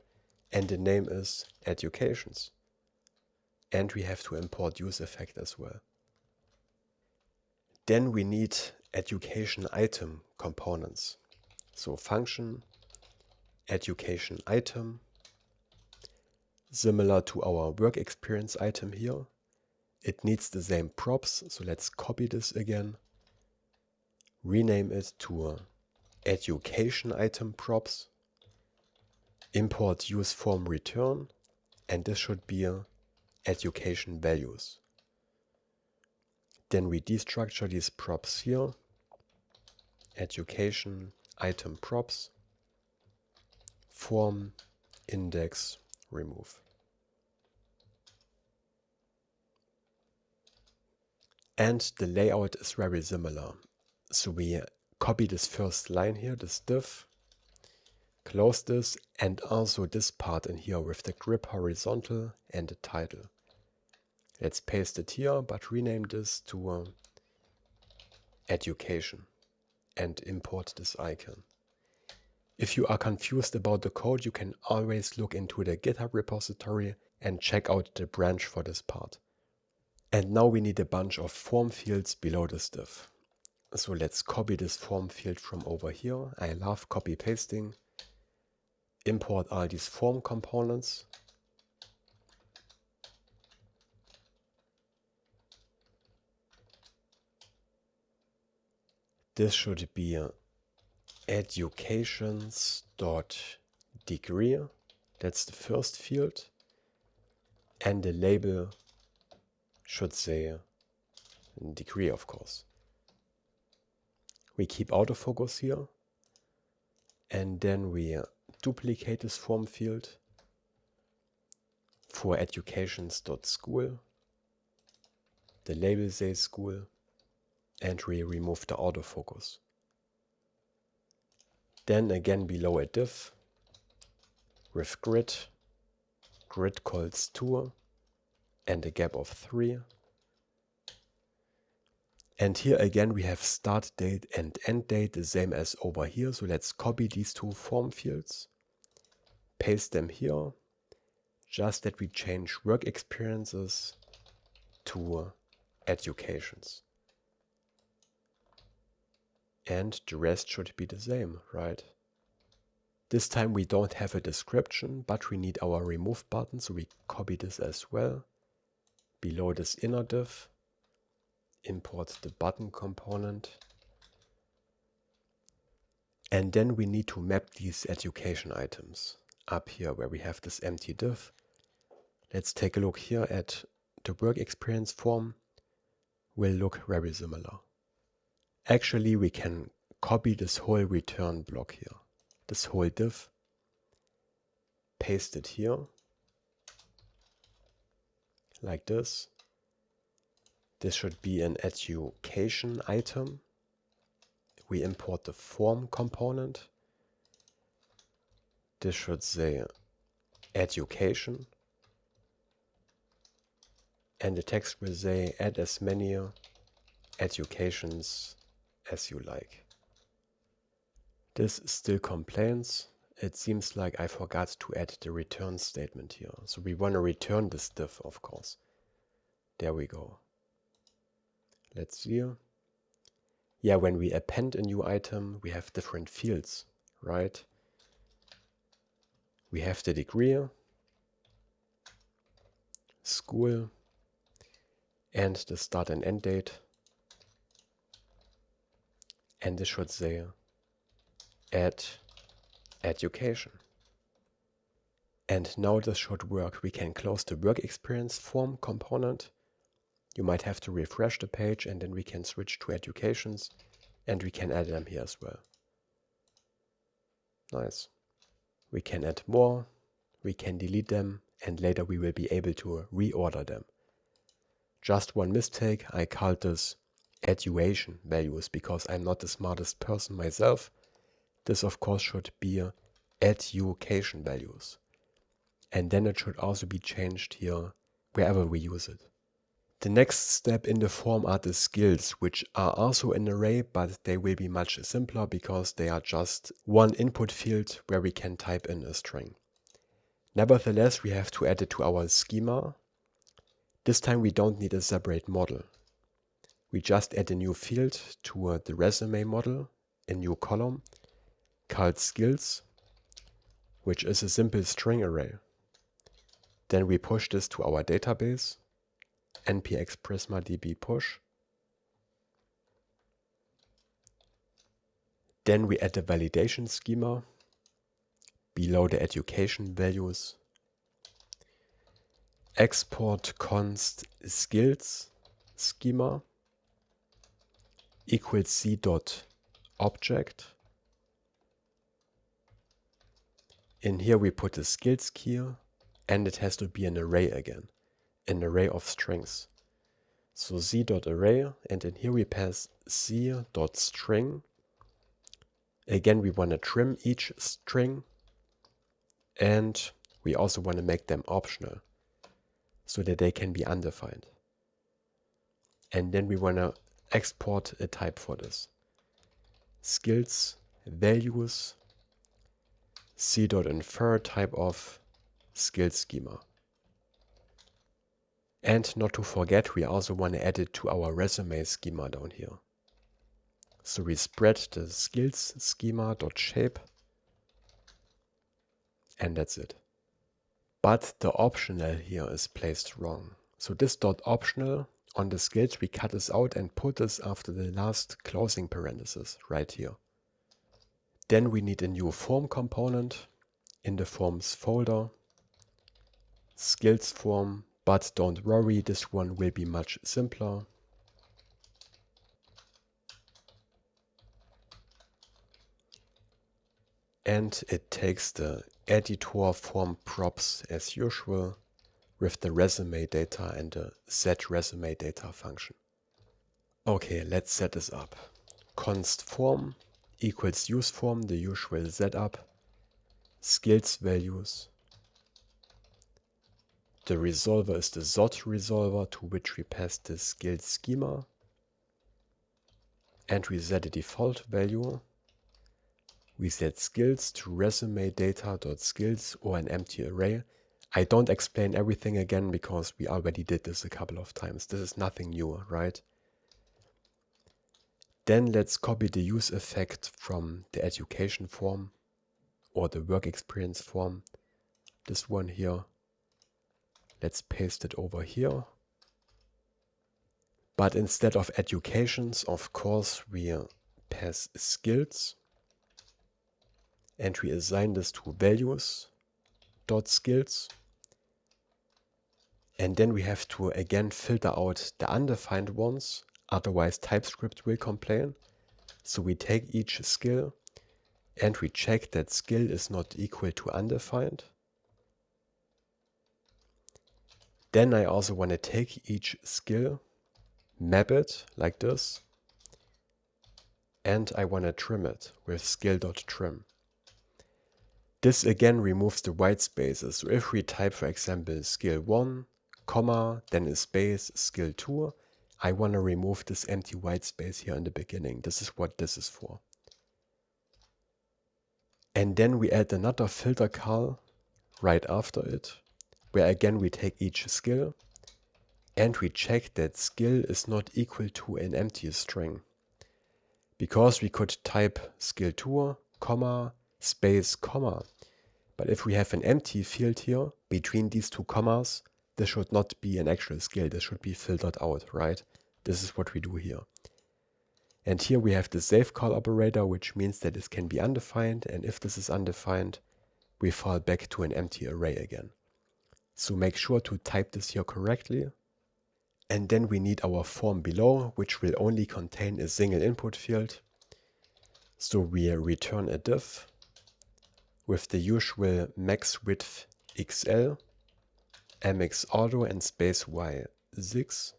and the name is educations. And we have to import useEffect as well. Then we need education item components. So function education item, similar to our work experience item here. It needs the same props, so let's copy this again, rename it to education item props, import useForm return, and this should be education values. Then we destructure these props here, education item props, form, index, remove. And the layout is very similar. So we copy this first line here, this div, close this, and also this part in here with the grip horizontal and the title. Let's paste it here, but rename this to education and import this icon. If you are confused about the code, you can always look into the GitHub repository and check out the branch for this part. And now we need a bunch of form fields below this div. So let's copy this form field from over here. I love copy pasting. Import all these form components. This should be educations.degree. That's the first field. And the label should say degree, of course. We keep autofocus here. And then we duplicate this form field for educations.school. The label says school. And we remove the autofocus. Then again below a div with grid calls 2 and a gap of 3. And here again we have start date and end date the same as over here. So let's copy these two form fields, paste them here, just that we change work experiences to educations. And the rest should be the same, right? This time we don't have a description, but we need our remove button, so we copy this as well. Below this inner div, import the button component. And then we need to map these education items up here where we have this empty div. Let's take a look here at the work experience form. Will look very similar. Actually, we can copy this whole return block here, this whole div, paste it here, like this. This should be an education item. We import the form component. This should say education. And the text will say add as many educations as you like. This still complains. It seems like I forgot to add the return statement here. So we want to return this div, of course. There we go. Let's see. Yeah, when we append a new item, we have different fields, right? We have the degree, school, and the start and end date. And this should say add education. And now this should work. We can close the work experience form component. You might have to refresh the page and then we can switch to educations and we can add them here as well. Nice. We can add more, we can delete them, and later we will be able to reorder them. Just one mistake, I called this education values because I'm not the smartest person myself. This of course should be education values. And then it should also be changed here wherever we use it. The next step in the form are the skills, which are also an array, but they will be much simpler because they are just one input field where we can type in a string. Nevertheless, we have to add it to our schema. This time we don't need a separate model. We just add a new field to the resume model, a new column called skills, which is a simple string array. Then we push this to our database, npx Prisma DB push. Then we add the validation schema below the education values. Export const skills schema equals c.object. In here we put the skills key, and it has to be an array again, an array of strings. So z.array, and in here we pass z.string. Again, we want to trim each string, and we also want to make them optional so that they can be undefined. And then we want to export a type for this. Skills values c.infer type of skills schema. And not to forget, we also want to add it to our resume schema down here. So we spread the skills schema.shape, and that's it. But the optional here is placed wrong. So this .optional on the skills, we cut this out and put this after the last closing parenthesis right here. Then we need a new form component in the forms folder, skills form, but don't worry, this one will be much simpler. And it takes the editor form props as usual with the resume data and the set resume data function. Okay, let's set this up. Const form equals useForm, the usual setup, skills values. The resolver is the ZOT resolver to which we pass the skills schema, and we set a default value. We set skills to resume data.skills or an empty array. I don't explain everything again because we already did this a couple of times. This is nothing new, right? Then let's copy the use effect from the education form or the work experience form. This one here. Let's paste it over here. But instead of educations, of course, we pass skills. And we assign this to values.skills. And then we have to again filter out the undefined ones. Otherwise TypeScript will complain. So we take each skill and we check that skill is not equal to undefined. Then I also want to take each skill, map it like this, and I want to trim it with skill.trim. This again removes the white spaces. So if we type, for example, skill 1, comma, then a space, skill 2, I want to remove this empty white space here in the beginning. This is what this is for. And then we add another filter call right after it, where again we take each skill and we check that skill is not equal to an empty string. Because we could type skill 2, comma, space, comma. But if we have an empty field here between these two commas, this should not be an actual skill. This should be filtered out, right? This is what we do here. And here we have the save call operator, which means that this can be undefined. And if this is undefined, we fall back to an empty array again. So make sure to type this here correctly. And then we need our form below, which will only contain a single input field. So we return a div with the usual max width XL, mx auto and space y6.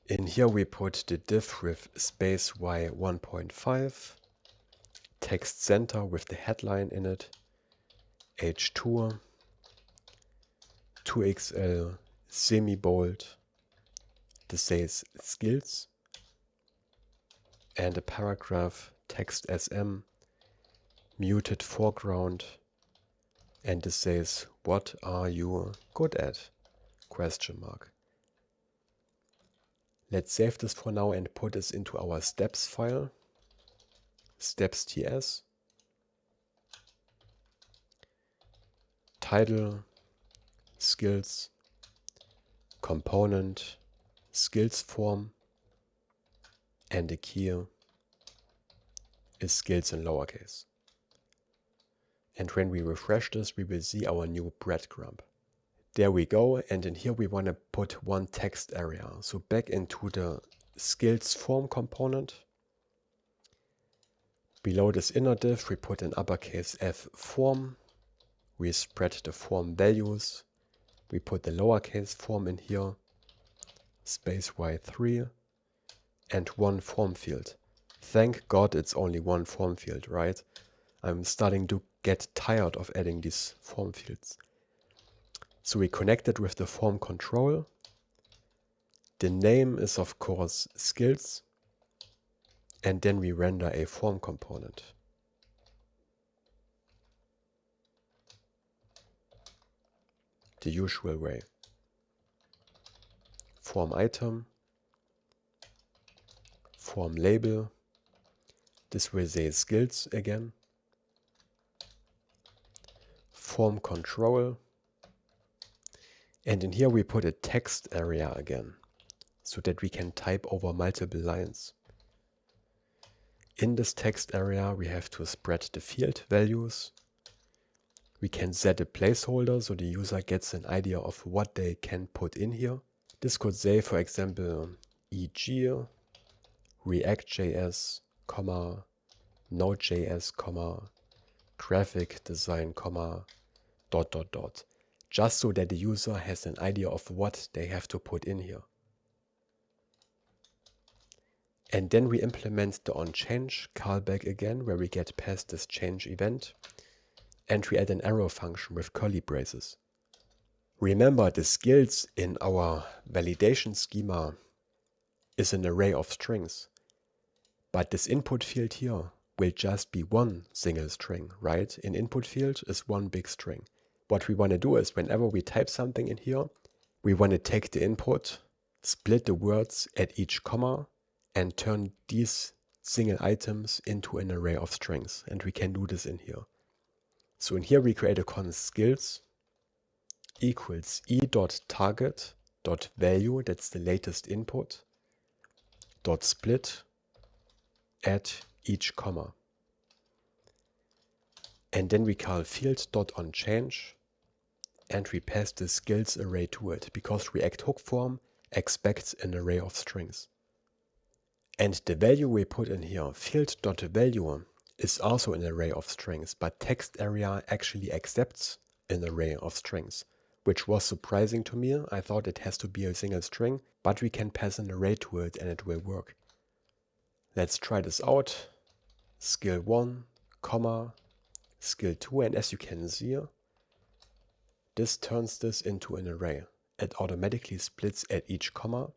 In here we put the div with space y1.5, text center with the headline in it, h2, 2xl, semi-bold, this says skills, and a paragraph, text sm, muted foreground, and this says, what are you good at? Question mark. Let's save this for now and put this into our steps file, steps.ts, title, skills, component, skills form, and the key is skills in lowercase. And when we refresh this, we will see our new breadcrumb. There we go, and in here we want to put one text area. So back into the skills form component, Below this inner div, we put in uppercase F form. We spread the form values. We put the lowercase form in here, space y3, and one form field. Thank God it's only one form field, right? I'm starting to get tired of adding these form fields. So we connect it with the form control. The name is of course skills. And then we render a form component. The usual way. Form item. Form label. This will say skills again. Form control. And in here we put a text area again, so that we can type over multiple lines. In this text area we have to spread the field values. We can set a placeholder so the user gets an idea of what they can put in here. This could say, for example, e.g. React.js, Node.js, graphic design, dot dot dot. Just so that the user has an idea of what they have to put in here. And then we implement the onChange callback again, where we get past this change event. And we add an arrow function with curly braces. Remember, the skills in our validation schema is an array of strings. But this input field here will just be one single string, right? In input field is one big string. What we want to do is whenever we type something in here, we want to take the input, split the words at each comma, and turn these single items into an array of strings. And we can do this in here. So in here we create a const skills equals e.target.value, that's the latest input, dot split at each comma. And then we call field.onChange and we pass the skills array to it, because React hook form expects an array of strings. And the value we put in here, field.value, is also an array of strings, but text area actually accepts an array of strings, which was surprising to me. I thought it has to be a single string, but we can pass an array to it and it will work. Let's try this out. Skill 1, comma, skill 2, and as you can see, this turns this into an array. It automatically splits at each comma,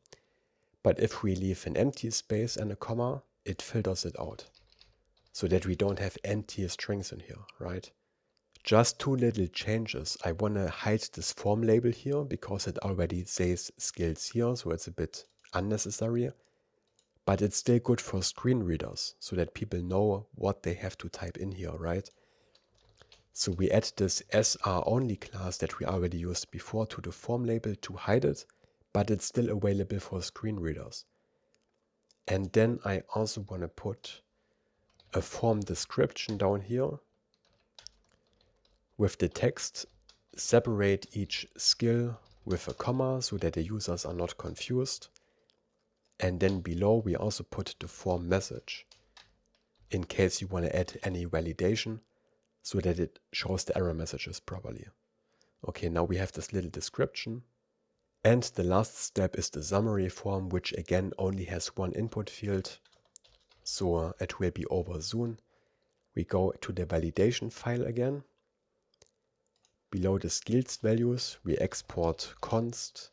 but if we leave an empty space and a comma, it filters it out, so that we don't have empty strings in here, right? Just two little changes. I want to hide this form label here because it already says skills here, so it's a bit unnecessary. But it's still good for screen readers, so that people know what they have to type in here, right? So we add this sr-only class that we already used before to the form label to hide it, but it's still available for screen readers. And then I also want to put a form description down here with the text, separate each skill with a comma so that the users are not confused. And then below we also put the form message in case you want to add any validation so that it shows the error messages properly. Okay, now we have this little description. And the last step is the summary form, which again only has one input field, so it will be over soon. We go to the validation file again. Below the skills values, we export const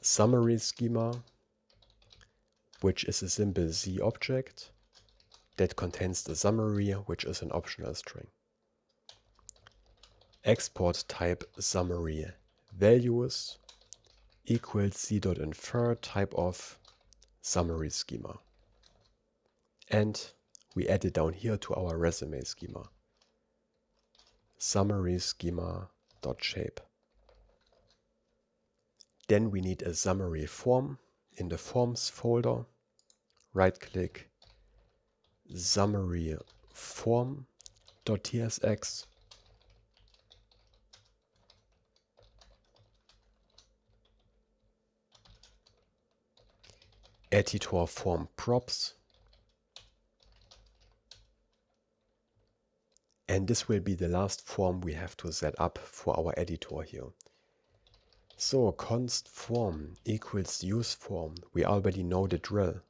summary schema, which is a simple Z object that contains the summary, which is an optional string. Export type summary values equals z.infer type of summary schema. And we add it down here to our resume schema. Summary schema.shape. Then we need a summary form. In the forms folder, right click, summary form.tsx. Editor form props. And this will be the last form we have to set up for our editor here. So const form equals useForm. We already know the drill.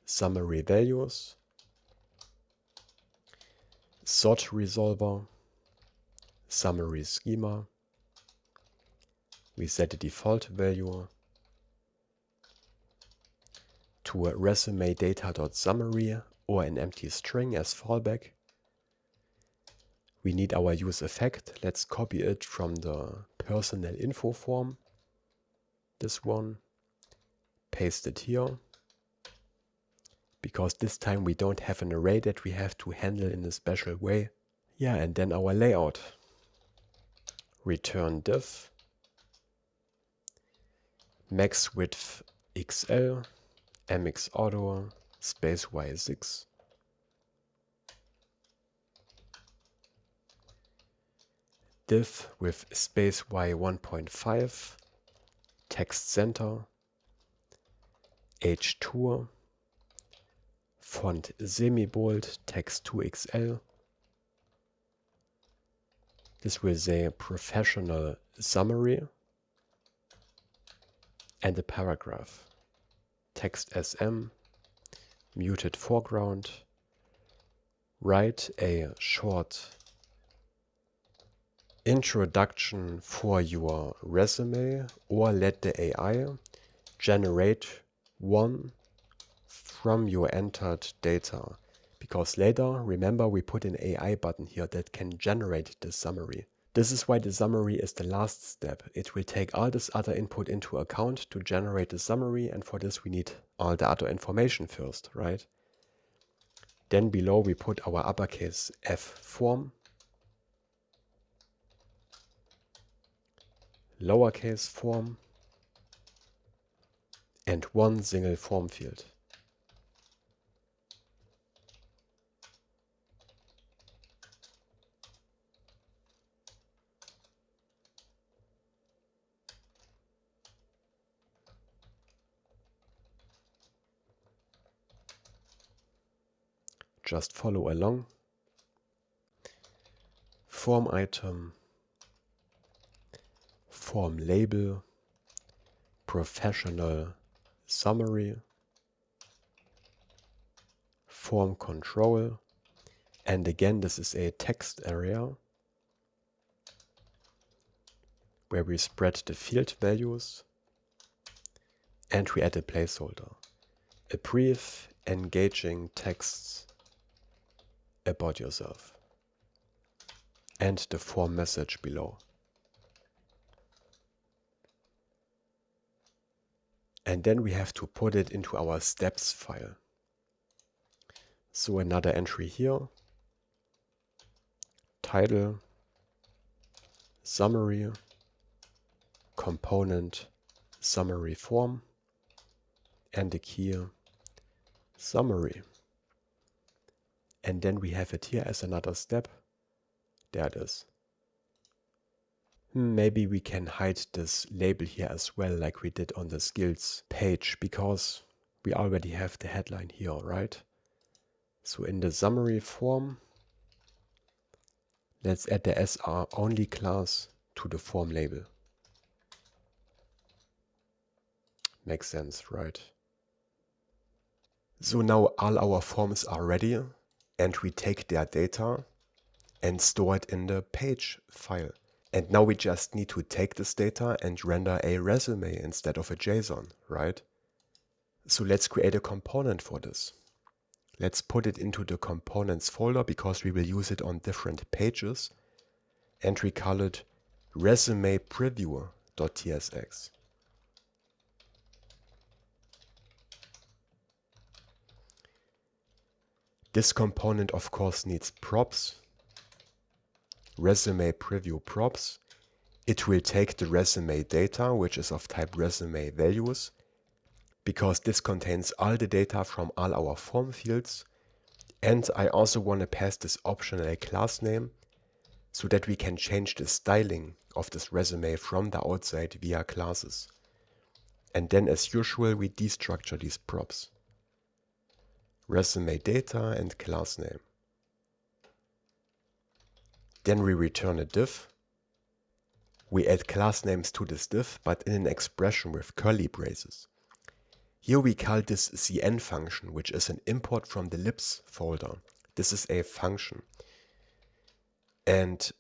Summary values, sort resolver, summary schema. We set the default value to a resume data.summary or an empty string as fallback. We need our use effect. Let's copy it from the personnel info form. This one. Paste it here. Because this time we don't have an array that we have to handle in a special way. Yeah, and then our layout. Return div. Max width XL. MX auto. Space Y6. Div with space Y1.5. Text center. H2. Font semi-bold, text 2XL. This will say professional summary and a paragraph. Text SM, muted foreground. Write a short introduction for your resume, or let the AI generate one from your entered data. Because later, remember, we put an AI button here that can generate the summary. This is why the summary is the last step. It will take all this other input into account to generate the summary, and for this we need all the other information first, right? Then below we put our uppercase F form, lowercase form, and one single form field. Just follow along. Form item, form label, professional summary, form control, and again this is a text area where we spread the field values and we add a placeholder. A brief, engaging text about yourself and the form message below. And then we have to put it into our steps file. So another entry here, title, summary, component, summary form, and the key summary. And then we have it here as another step. There it is. Maybe we can hide this label here as well, like we did on the skills page, because we already have the headline here, right? So in the summary form, let's add the SR only class to the form label. Makes sense, right? So now all our forms are ready, and we take their data and store it in the page file. And now we just need to take this data and render a resume instead of a JSON, right? So let's create a component for this. Let's put it into the components folder because we will use it on different pages, and we call it resume preview.tsx. This component of course needs props, resume preview props. It will take the resume data, which is of type resume values, because this contains all the data from all our form fields. And I also want to pass this optional class name so that we can change the styling of this resume from the outside via classes. And then as usual, we destructure these props. Resume data and class name. Then we return a div. We add class names to this div, but in an expression with curly braces. Here we call this cn function, which is an import from the libs folder. This is a function. And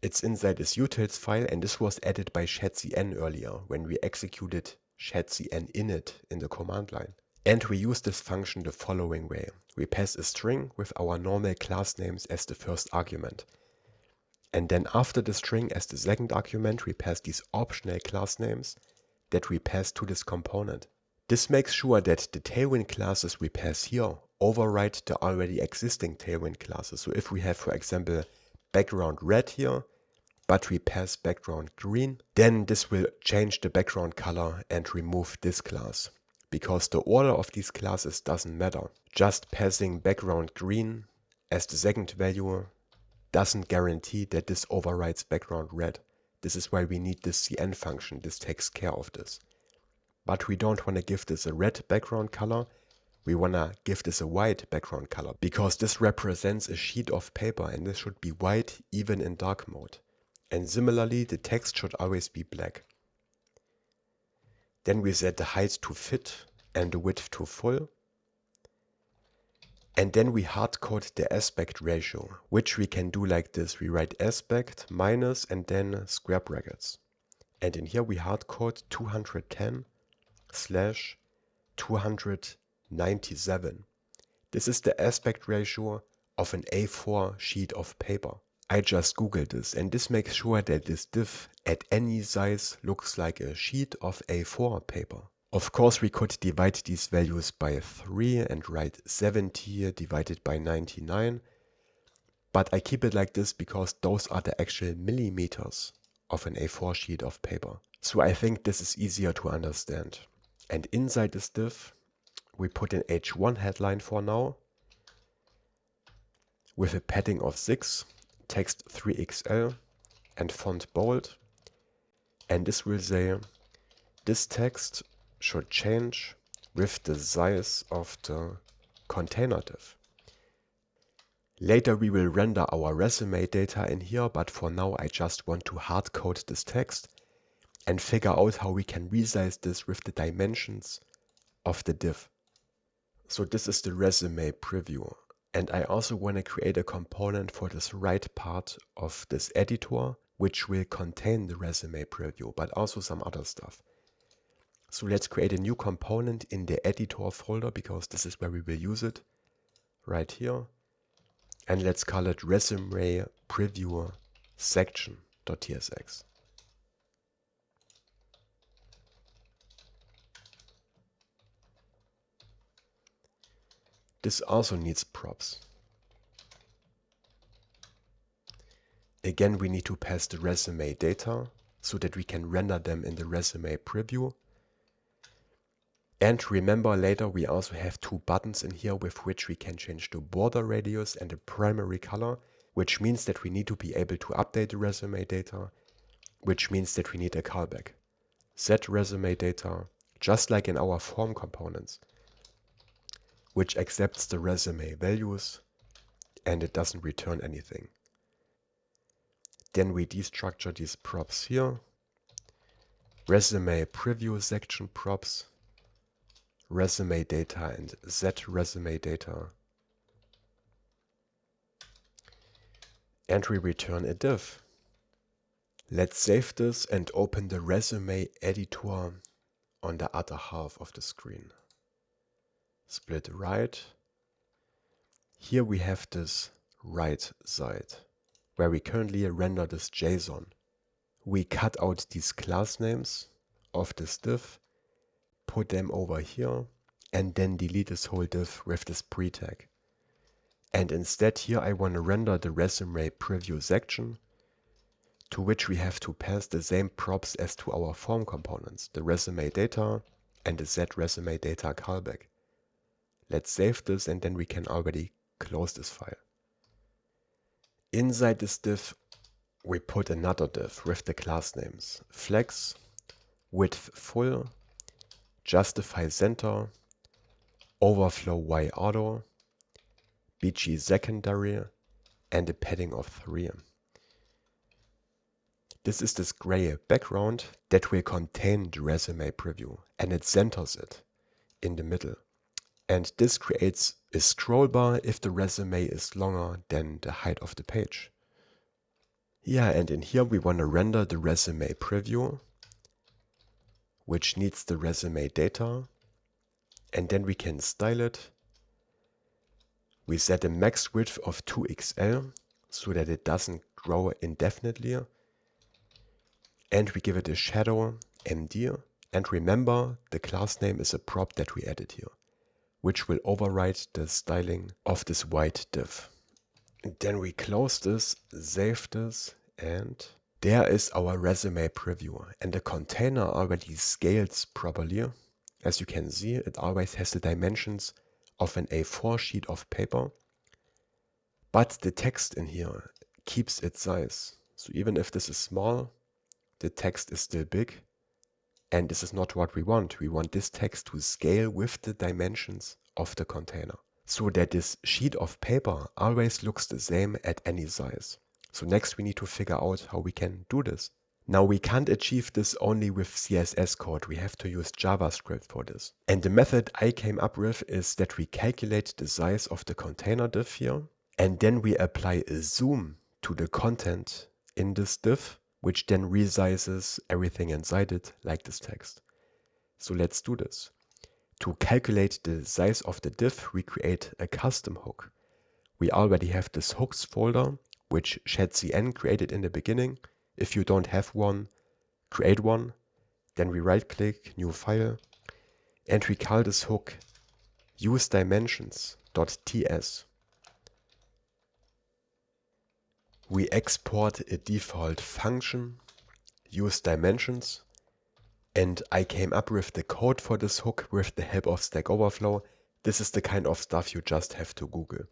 it's inside this utils file, and this was added by Shadcn earlier when we executed Shadcn init in the command line. And we use this function the following way. We pass a string with our normal class names as the first argument. And then after the string as the second argument, we pass these optional class names that we pass to this component. This makes sure that the Tailwind classes we pass here override the already existing Tailwind classes. So if we have, for example, background red here, but we pass background green, then this will change the background color and remove this class. Because the order of these classes doesn't matter. Just passing background green as the second value doesn't guarantee that this overrides background red. This is why we need this cn function. This takes care of this. But we don't want to give this a red background color. We want to give this a white background color because this represents a sheet of paper and this should be white even in dark mode. And similarly, the text should always be black. Then we set the height to fit and the width to full. And then we hardcode the aspect ratio, which we can do like this. We write aspect minus and then square brackets. And in here we hardcode 210/297. This is the aspect ratio of an A4 sheet of paper. I just googled this, and this makes sure that this div at any size looks like a sheet of A4 paper. Of course, we could divide these values by 3 and write 70 divided by 99, but I keep it like this because those are the actual millimeters of an A4 sheet of paper. So I think this is easier to understand. And inside this div, we put an h1 headline for now with a padding of 6. Text 3XL and font bold, and this will say this text should change with the size of the container div. Later we will render our resume data in here, but for now I just want to hard code this text and figure out how we can resize this with the dimensions of the div. So this is the resume preview. And I also want to create a component for this right part of this editor, which will contain the resume preview, but also some other stuff. So let's create a new component in the editor folder, because this is where we will use it, right here. And let's call it resume preview section.tsx. This also needs props. Again, we need to pass the resume data so that we can render them in the resume preview. And remember, later we also have two buttons in here with which we can change the border radius and the primary color, which means that we need to be able to update the resume data, which means that we need a callback. Set resume data, just like in our form components, which accepts the resume values and it doesn't return anything. Then we destructure these props here. Resume preview section props, resume data and set resume data. And we return a div. Let's save this and open the resume editor on the other half of the screen. Split right. Here we have this right side where we currently render this JSON. We cut out these class names of this div, put them over here, and then delete this whole div with this pre-tag. And instead here I want to render the resume preview section, to which we have to pass the same props as to our form components, the resume data and the set resume data callback. Let's save this and then we can already close this file. Inside this div, we put another div with the class names flex, width full, justify center, overflow y auto, bg secondary, and a padding of 3. This is this gray background that will contain the resume preview, and it centers it in the middle. And this creates a scroll bar if the resume is longer than the height of the page. Yeah, and in here we want to render the resume preview, which needs the resume data, and then we can style it. We set a max width of 2XL so that it doesn't grow indefinitely, and we give it a shadow MD, and remember the class name is a prop that we added here, which will override the styling of this white div. And then we close this, save this, and there is our resume preview. And the container already scales properly. As you can see, it always has the dimensions of an A4 sheet of paper. But the text in here keeps its size. So even if this is small, the text is still big. And this is not what we want. We want this text to scale with the dimensions of the container, so that this sheet of paper always looks the same at any size. So next we need to figure out how we can do this. Now we can't achieve this only with CSS code, we have to use JavaScript for this. And the method I came up with is that we calculate the size of the container div here, and then we apply a zoom to the content in this div, which then resizes everything inside it like this text. So let's do this. To calculate the size of the div, we create a custom hook. We already have this hooks folder, which Shadcn created in the beginning. If you don't have one, create one. Then we right click, new file, and we call this hook useDimensions.ts. We export a default function, useDimensions, and I came up with the code for this hook with the help of Stack Overflow. This is the kind of stuff you just have to Google.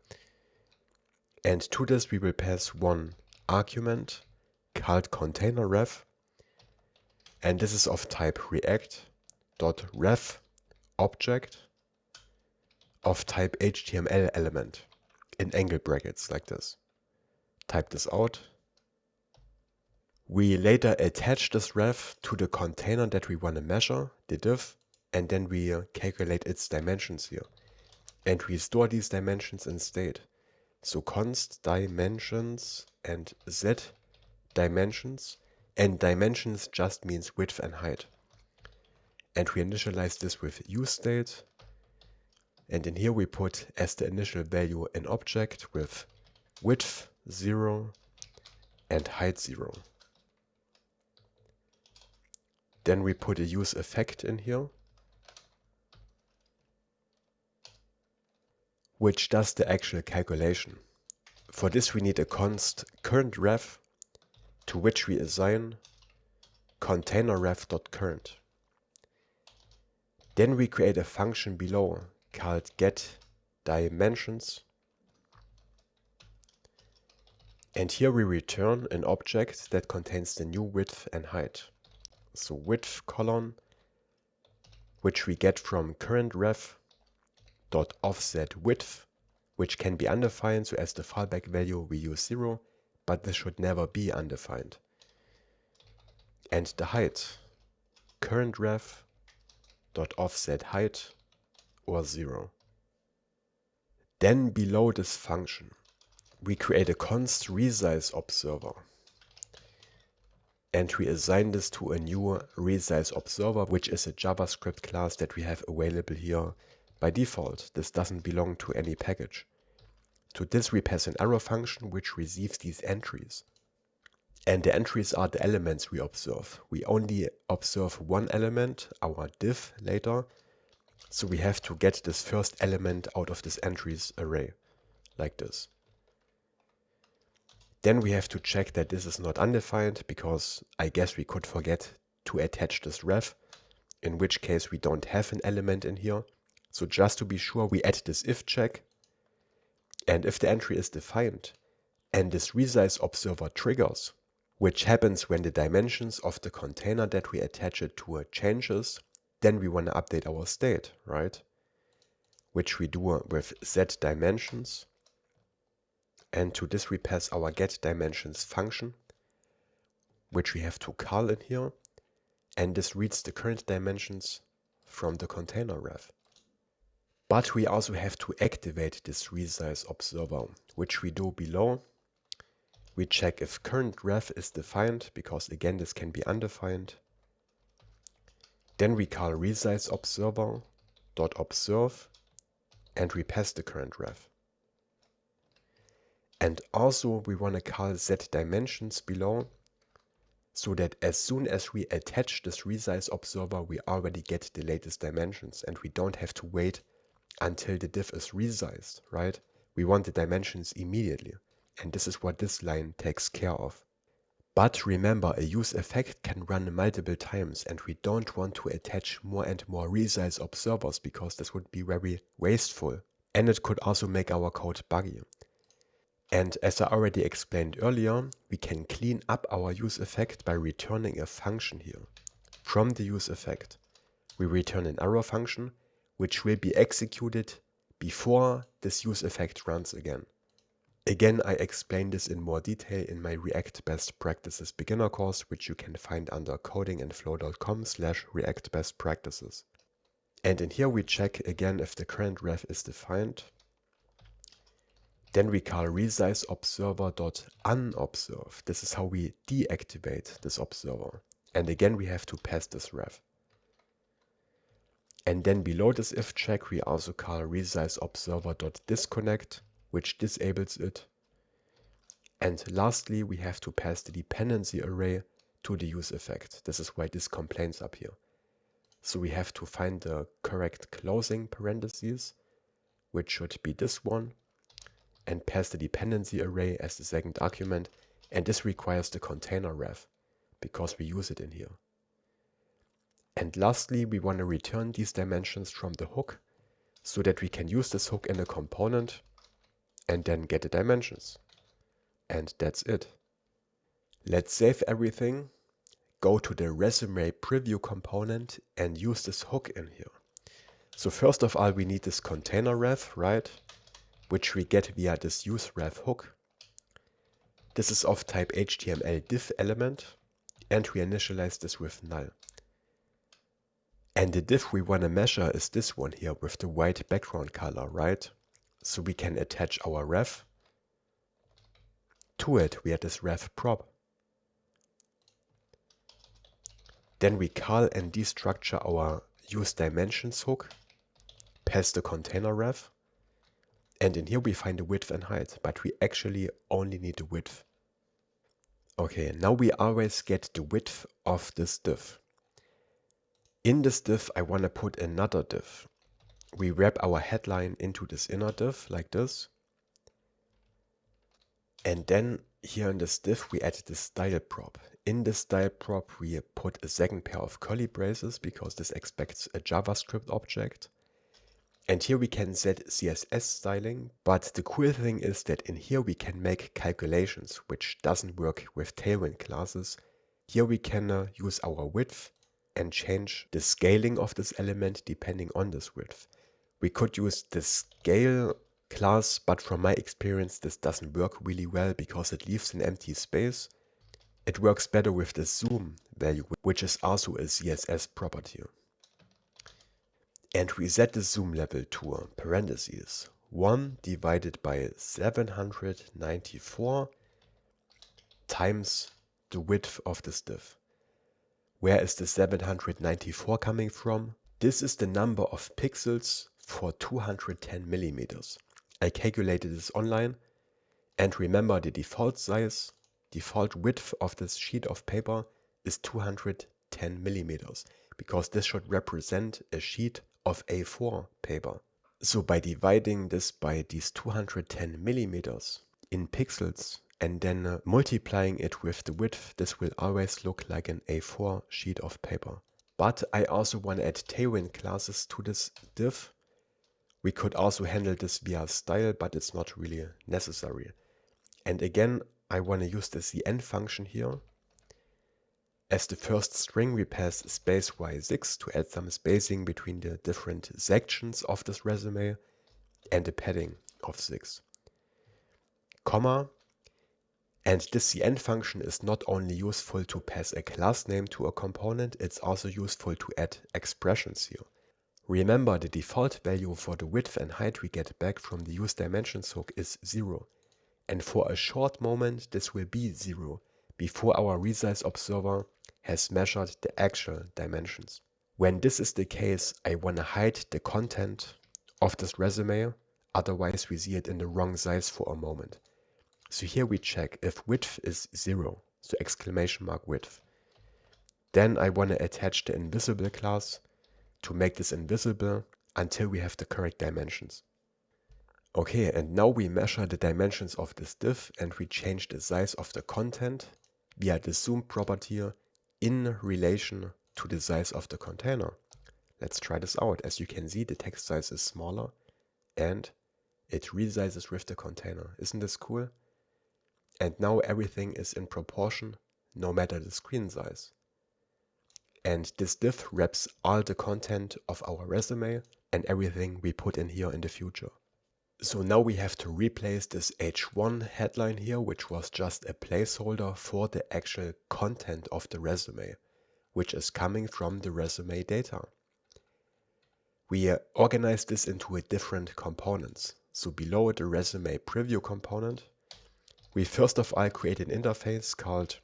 And to this we will pass one argument called containerRef, and this is of type react.ref object of type HTML element in angle brackets like this. Type this out. We later attach this ref to the container that we want to measure, the div, and then we calculate its dimensions here. And we store these dimensions in state. So const dimensions and z dimensions, and dimensions just means width and height. And we initialize this with useState, and in here we put as the initial value an object with width 0 and height 0. Then we put a useEffect in here, which does the actual calculation. For this we need a const currentRef, to which we assign containerRef.current. Then we create a function below called getDimensions, and here we return an object that contains the new width and height. So width colon, which we get from currentRef.offsetWidth, which can be undefined, so as the fallback value we use 0, but this should never be undefined. And the height, currentRef.offsetHeight or 0. Then below this function, we create a const resize observer. And we assign this to a new resize observer, which is a JavaScript class that we have available here by default. This doesn't belong to any package. To this we pass an arrow function which receives these entries. And the entries are the elements we observe. We only observe one element, our div, later. So we have to get this first element out of this entries array, like this. Then we have to check that this is not undefined, because I guess we could forget to attach this ref, in which case we don't have an element in here. So just to be sure, we add this if check, and if the entry is defined and this resize observer triggers, which happens when the dimensions of the container that we attach it to changes, then we want to update our state, right? Which we do with setDimensions. And to this we pass our getDimensions function, which we have to call in here, and this reads the current dimensions from the container ref. But we also have to activate this resize observer, which we do below. We check if current ref is defined, because again this can be undefined. Then we call resize observer dot observe and we pass the current ref. And also we want to call set dimensions below, so that as soon as we attach this resize observer, we already get the latest dimensions and we don't have to wait until the div is resized, right? We want the dimensions immediately. And this is what this line takes care of. But remember, a use effect can run multiple times and we don't want to attach more and more resize observers because this would be very wasteful. And it could also make our code buggy. And as I already explained earlier, we can clean up our use effect by returning a function here. From the use effect, we return an arrow function, which will be executed before this use effect runs again. Again, I explained this in more detail in my React Best Practices beginner course, which you can find under codingandflow.com/reactbestpractices. And in here we check again if the current ref is defined. Then we call resize observer.unobserve. This is how we deactivate this observer. And again, we have to pass this ref. And then below this if check, we also call resize observer.disconnect, which disables it. And lastly, we have to pass the dependency array to the use effect. This is why this complains up here. So we have to find the correct closing parentheses, which should be this one, and pass the dependency array as the second argument. And this requires the container ref because we use it in here. And lastly, we want to return these dimensions from the hook so that we can use this hook in a component and then get the dimensions. And that's it. Let's save everything, go to the resume preview component and use this hook in here. So first of all, we need this container ref, right? Which we get via this useRef hook. This is of type HTML div element, and we initialize this with null. And the div we want to measure is this one here with the white background color, right? So we can attach our ref. To it, we have this ref prop. Then we call and destructure our useDimensions hook, pass the container ref. And in here we find the width and height, but we actually only need the width. Okay, now we always get the width of this div. In this div, I want to put another div. We wrap our headline into this inner div like this. And then here in this div, we add this style prop. In this style prop, we put a second pair of curly braces because this expects a JavaScript object. And here we can set CSS styling, but the cool thing is that in here we can make calculations, which doesn't work with Tailwind classes. Here we can use our width and change the scaling of this element depending on this width. We could use the scale class, but from my experience this doesn't work really well because it leaves an empty space. It works better with the zoom value, which is also a CSS property. And we set the zoom level to parentheses 1 divided by 794 times the width of this div. Where is the 794 coming from? This is the number of pixels for 210 millimeters. I calculated this online, and remember the default size, default width of this sheet of paper is 210 millimeters, because this should represent a sheet of A4 paper. So by dividing this by these 210 millimeters in pixels and then multiplying it with the width, this will always look like an A4 sheet of paper. But I also want to add Tailwind classes to this div. We could also handle this via style, but it's not really necessary. And again, I want to use the cn function here. As the first string, we pass space y6 to add some spacing between the different sections of this resume and a padding of 6. Comma. And this cn function is not only useful to pass a class name to a component, it's also useful to add expressions here. Remember, the default value for the width and height we get back from the useDimensions hook is 0. And for a short moment this will be 0 before our resize observer has measured the actual dimensions. When this is the case, I want to hide the content of this resume, otherwise we see it in the wrong size for a moment. So here we check if width is 0, so exclamation mark width. Then I want to attach the invisible class to make this invisible until we have the correct dimensions. Okay, and now we measure the dimensions of this div and we change the size of the content via the zoom property in relation to the size of the container. Let's try this out. As you can see, the text size is smaller and it resizes with the container. Isn't this cool? And now everything is in proportion, no matter the screen size. And this div wraps all the content of our resume and everything we put in here in the future. So now we have to replace this h1 headline here, which was just a placeholder for the actual content of the resume, which is coming from the resume data. We organize this into different components. So below the resume preview component, we first of all create an interface called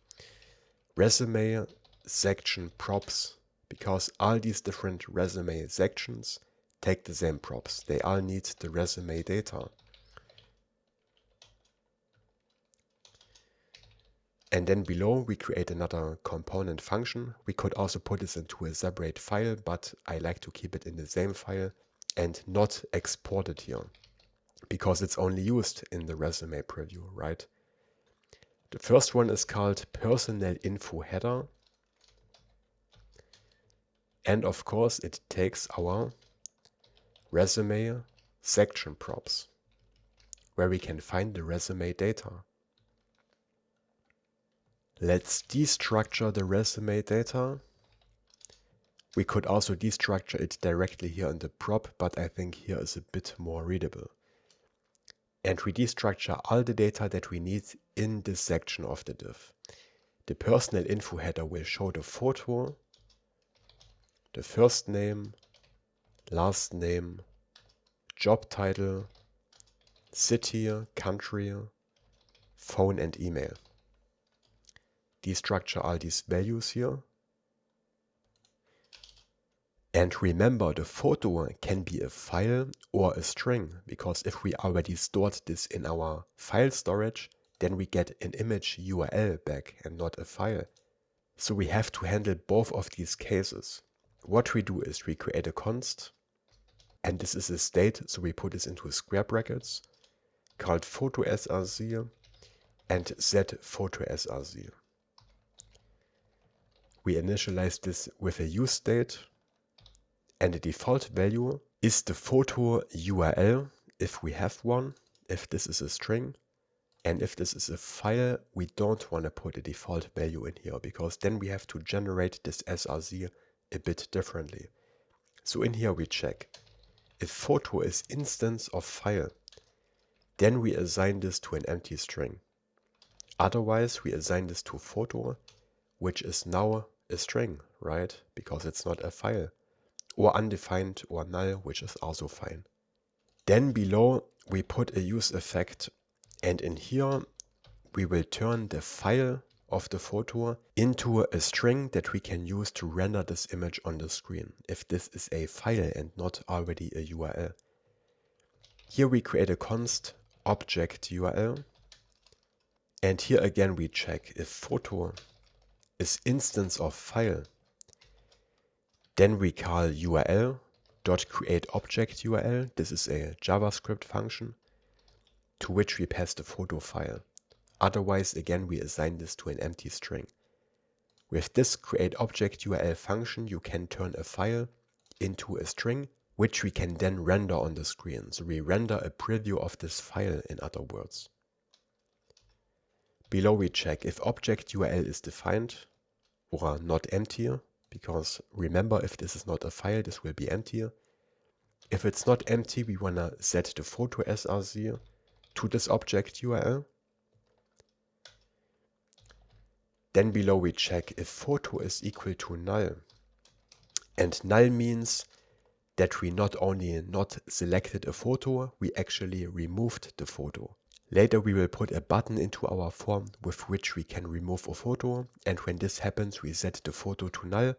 resume section props, because all these different resume sections take the same props. They all need the resume data. And then below we create another component function. We could also put this into a separate file, but I like to keep it in the same file and not export it here, because it's only used in the resume preview, right? The first one is called personnel info header. And of course it takes our resume section props, where we can find the resume data. Let's destructure the resume data. We could also destructure it directly here in the prop, but I think here is a bit more readable. And we destructure all the data that we need in this section of the div. The personnel info header will show the photo, the first name, last name, job title, city, country, phone and email. Destructure all these values here. And remember, the photo can be a file or a string, because if we already stored this in our file storage, then we get an image URL back and not a file. So we have to handle both of these cases. What we do is we create a const, and this is a state, so we put this into square brackets, called photo src and set photo src. We initialize this with a use state, and the default value is the photo URL if we have one, if this is a string. And if this is a file, we don't want to put a default value in here, because then we have to generate this src a bit differently. So in here we check if photo is instance of file, then we assign this to an empty string. Otherwise we assign this to photo, which is now a string, right? Because it's not a file. Or undefined or null, which is also fine. Then below we put a use effect, and in here we will turn the file of the photo into a string that we can use to render this image on the screen, if this is a file and not already a URL. Here we create a const object URL, and here again we check if photo is instance of file. Then we call url.createObjectURL. This is a JavaScript function to which we pass the photo file. Otherwise, again, we assign this to an empty string. With this createObjectURL function, you can turn a file into a string, which we can then render on the screen. So we render a preview of this file, in other words. Below we check if ObjectURL is defined or not empty. Because remember, if this is not a file, this will be empty. If it's not empty, we want to set the photo src to this object URL. Then below we check if photo is equal to null. And null means that we not only not selected a photo, we actually removed the photo. Later we will put a button into our form with which we can remove a photo, and when this happens we set the photo to null,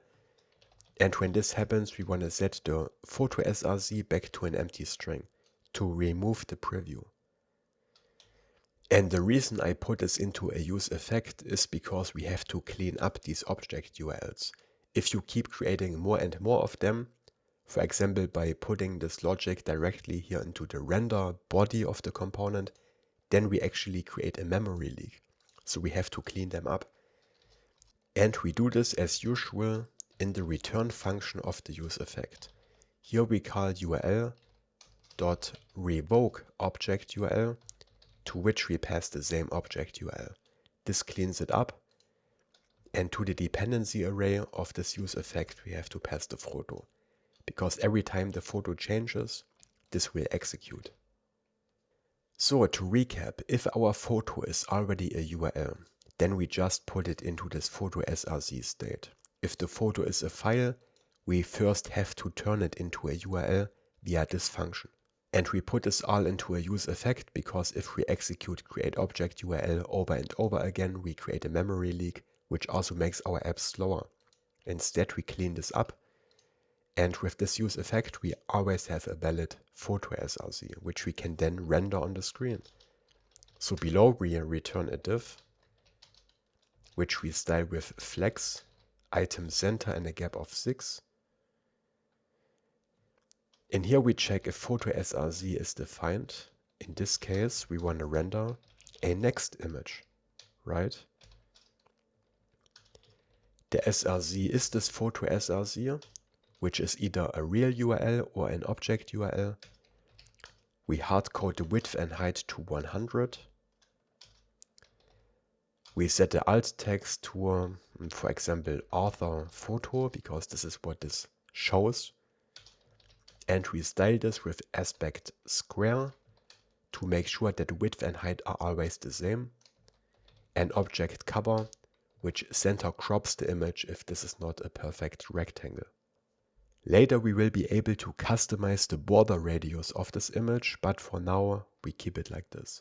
and when this happens we want to set the photo src back to an empty string to remove the preview. And the reason I put this into a use effect is because we have to clean up these object URLs. If you keep creating more and more of them, for example by putting this logic directly here into the render body of the component, then we actually create a memory leak. So we have to clean them up. And we do this as usual in the return function of the use effect. Here we call url.revoke object URL, to which we pass the same object URL. This cleans it up, and to the dependency array of this use effect we have to pass the photo, because every time the photo changes, this will execute. So to recap, if our photo is already a URL, then we just put it into this photo src state. If the photo is a file, we first have to turn it into a URL via this function. And we put this all into a use effect because if we execute create object URL over and over again, we create a memory leak, which also makes our app slower. Instead, we clean this up. And with this use effect, we always have a valid photo src, which we can then render on the screen. So below we return a div, which we style with flex, item center and a gap of 6. In here we check if photo src is defined. In this case, we want to render a next image, right? The src is this photo src, which is either a real URL or an object URL. We hardcode the width and height to 100. We set the alt text to, for example, author photo, because this is what this shows. And we style this with aspect square to make sure that width and height are always the same. And object cover, which center crops the image if this is not a perfect rectangle. Later we will be able to customize the border radius of this image, but for now we keep it like this.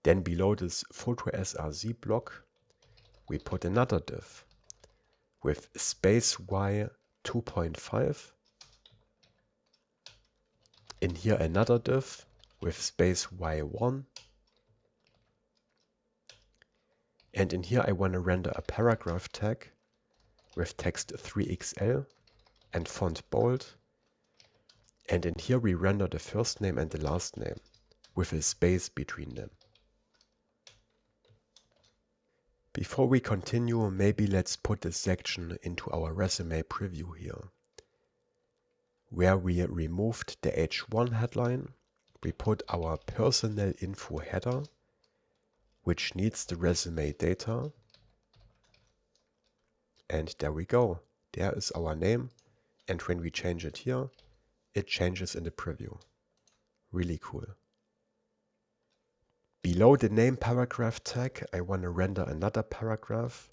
Then below this photo src block, we put another div with space y 2.5. In here another div with space y1. And in here I want to render a paragraph tag with text 3XL and font bold. And in here we render the first name and the last name with a space between them. Before we continue, maybe let's put this section into our resume preview here, where we removed the H1 headline. We put our personal info header, which needs the resume data. And there we go. There is our name. And when we change it here, it changes in the preview. Really cool. Below the name paragraph tag, I want to render another paragraph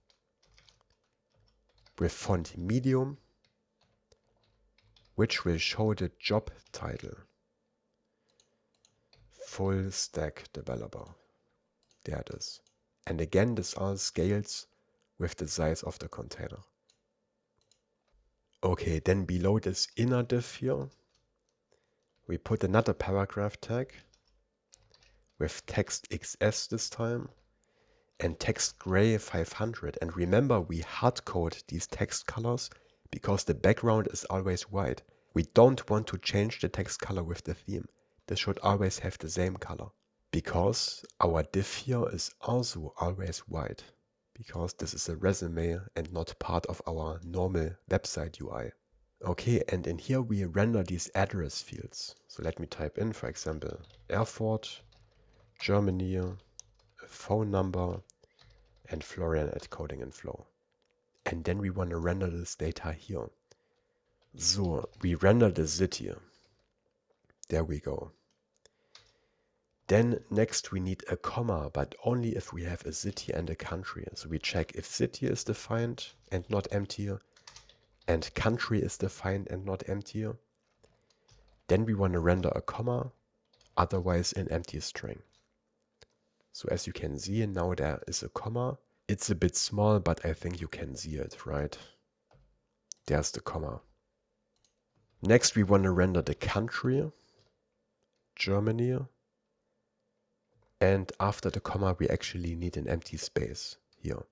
with font medium, which will show the job title. Full stack developer. There it is. And again, this all scales with the size of the container. Okay, then below this inner div here, we put another paragraph tag with text XS this time and text gray 500. And remember, we hardcode these text colors because the background is always white. We don't want to change the text color with the theme. This should always have the same color, because our div here is also always white, because this is a resume and not part of our normal website UI. Okay, and in here we render these address fields. So let me type in, for example, Erfurt, Germany, a phone number, and Florian at Coding and Flow. And then we want to render this data here. So we render the city. There we go. Then next we need a comma, but only if we have a city and a country. So we check if city is defined and not empty, and country is defined and not empty. Then we want to render a comma, otherwise an empty string. So as you can see, now there is a comma. It's a bit small, but I think you can see it, right? There's the comma. Next we want to render the country, Germany. And after the comma, we actually need an empty space here.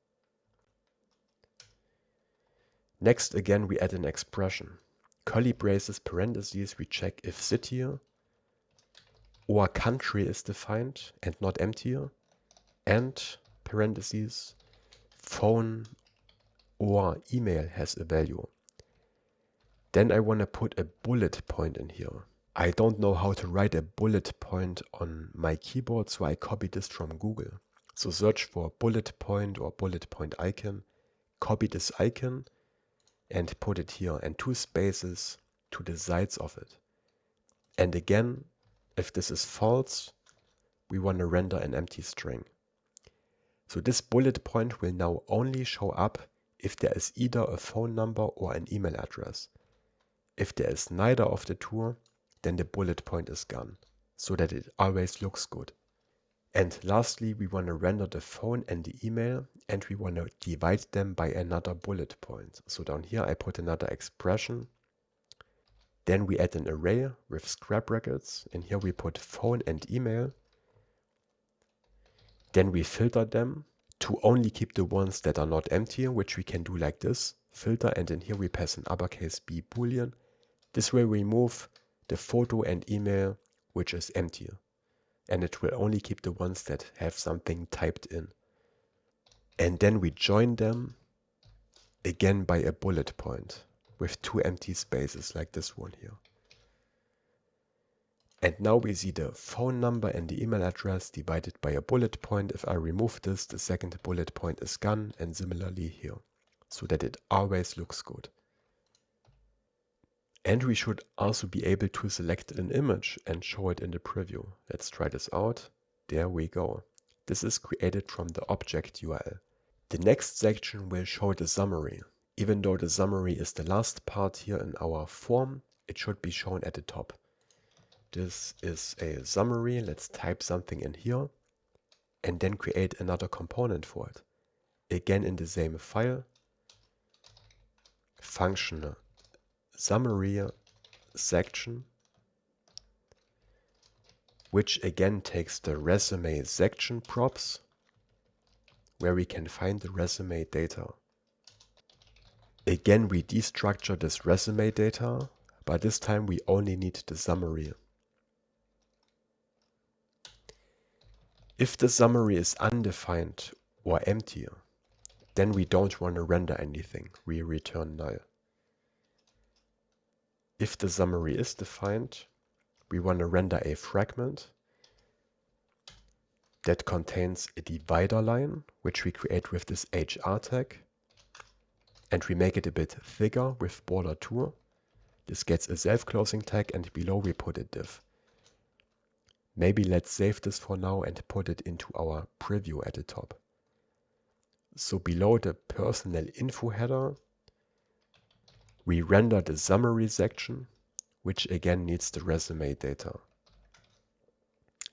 Next, again, we add an expression. Curly braces, parentheses, we check if city or country is defined and not empty. And parentheses, phone or email has a value. Then I want to put a bullet point in here. I don't know how to write a bullet point on my keyboard, so I copy this from Google. So search for bullet point or bullet point icon, copy this icon and put it here, and 2 spaces to the sides of it. And again, if this is false, we want to render an empty string. So this bullet point will now only show up if there is either a phone number or an email address. If there is neither of the two, then the bullet point is gone, so that it always looks good. And lastly, we want to render the phone and the email, and we want to divide them by another bullet point. So down here I put another expression. Then we add an array with square brackets, and here we put phone and email. Then we filter them to only keep the ones that are not empty, which we can do like this, filter, and in here we pass an uppercase B boolean. This will remove the photo and email which is empty, and it will only keep the ones that have something typed in. And then we join them again by a bullet point with 2 empty spaces like this one here. And now we see the phone number and the email address divided by a bullet point. If I remove this, the second bullet point is gone, and similarly here, so that it always looks good. And we should also be able to select an image and show it in the preview. Let's try this out. There we go. This is created from the object URL. The next section will show the summary. Even though the summary is the last part here in our form, it should be shown at the top. This is a summary. Let's type something in here and then create another component for it. Again in the same file, function summary section, which again takes the resume section props, where we can find the resume data. Again, we destructure this resume data, but this time we only need the summary. If the summary is undefined or empty, then we don't want to render anything. We return null. If the summary is defined, we want to render a fragment that contains a divider line, which we create with this HR tag, and we make it a bit thicker with border 2. This gets a self-closing tag, and below we put a div. Maybe let's save this for now and put it into our preview at the top. So below the personnel info header, we render the summary section, which again needs the resume data.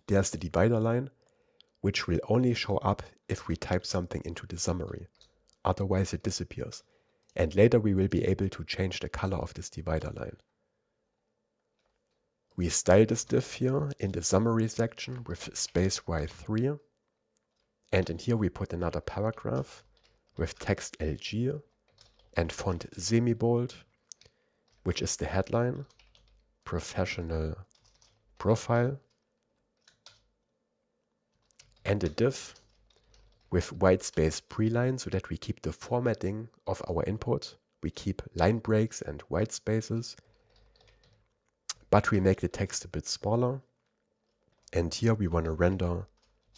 There's the divider line, which will only show up if we type something into the summary. Otherwise it disappears. And later we will be able to change the color of this divider line. We style this div here in the summary section with space y3. And in here we put another paragraph with text LG and font semi-bold, which is the headline, professional profile, and a div with white space preline so that we keep the formatting of our input. We keep line breaks and white spaces, but we make the text a bit smaller. And here we want to render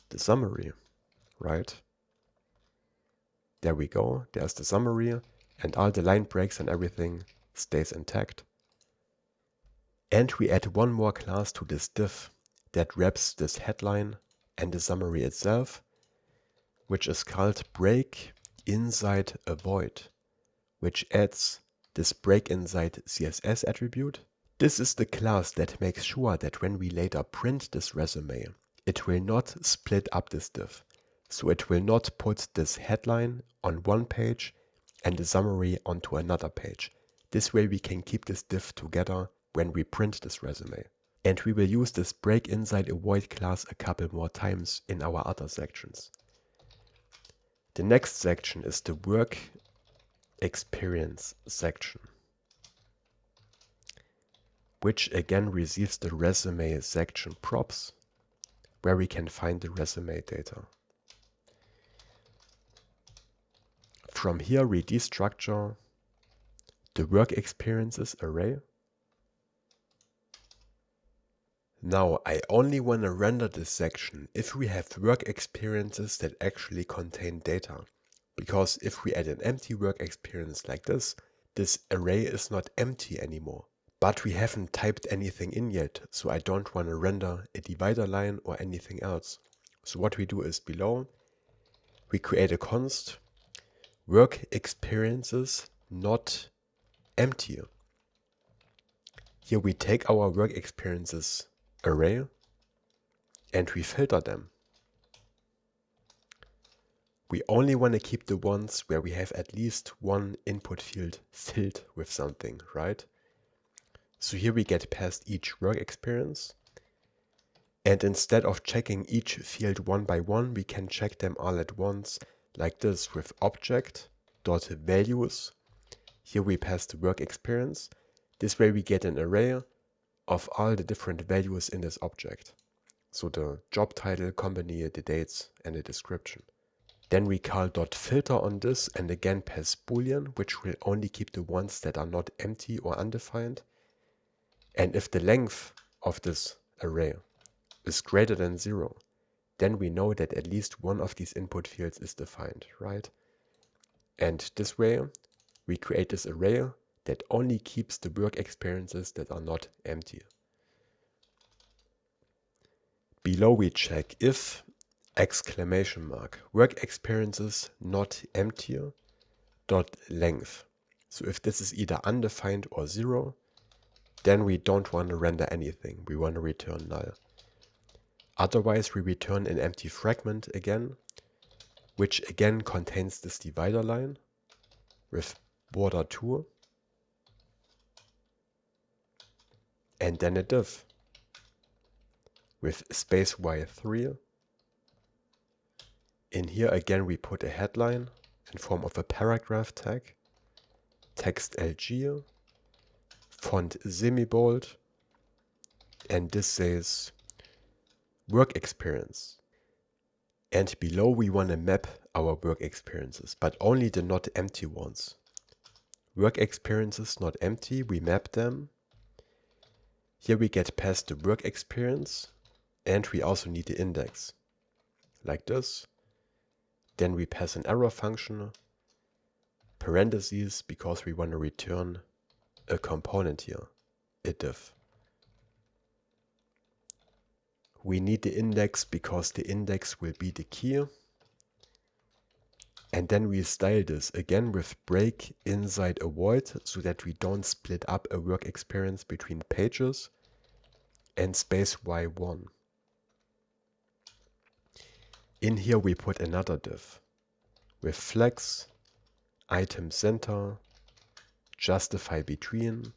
the summary, right? There we go. There's the summary, and all the line breaks and everything stays intact. And we add one more class to this div. that wraps this headline and the summary itself, which is called break inside a void, which adds this break inside CSS attribute. This is the class that makes sure that when we later print this resume, it will not split up this div. So it will not put this headline on one page and the summary onto another page. This way we can keep this div together when we print this resume. And we will use this break inside a void class a couple more times in our other sections. The next section is the work experience section, which again receives the resume section props, where we can find the resume data. From here we destructure the work experiences array. Now I only want to render this section if we have work experiences that actually contain data. Because if we add an empty work experience like this array is not empty anymore. But we haven't typed anything in yet, so I don't want to render a divider line or anything else. So what we do is below, we create a const work experiences not empty. Here we take our work experiences array and we filter them. We only want to keep the ones where we have at least one input field filled with something, right? So here we get past each work experience. And instead of checking each field one by one, we can check them all at once like this with object.values. Here we pass the work experience. This way we get an array of all the different values in this object. So the job title, company, the dates, and the description. Then we call .filter on this and again pass boolean, which will only keep the ones that are not empty or undefined. And if the length of this array is greater than 0, then we know that at least one of these input fields is defined, right? And this way we create this array that only keeps the work experiences that are not empty. Below we check if work experiences not empty dot length. So if this is either undefined or 0, then we don't want to render anything. We want to return null. Otherwise we return an empty fragment again, which again contains this divider line with border 2 and then a div with space y3. In here again we put a headline in form of a paragraph tag, text LG, font semi-bold, and this says work experience. And below we want to map our work experiences, but only the not empty ones. Work experiences not empty, we map them. Here we get past the work experience and we also need the index, like this. Then we pass an error function, parentheses, because we want to return a component here, a div. We need the index because the index will be the key. And then we style this again with break inside a void so that we don't split up a work experience between pages, and space y1. In here we put another div with flex, item center, justify between,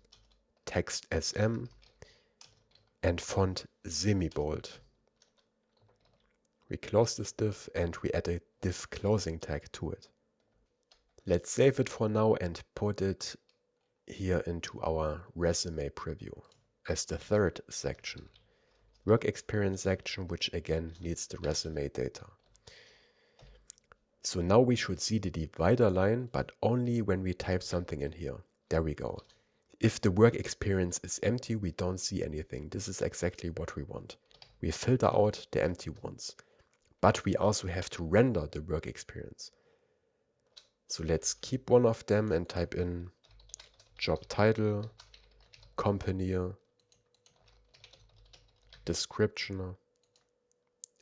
text sm, and font semi-bold. We close this div and we add a div closing tag to it. Let's save it for now and put it here into our resume preview as the third section. Work experience section, which again needs the resume data. So now we should see the divider line, but only when we type something in here. There we go. If the work experience is empty, we don't see anything. This is exactly what we want. We filter out the empty ones, but we also have to render the work experience. So let's keep one of them and type in job title, company, description,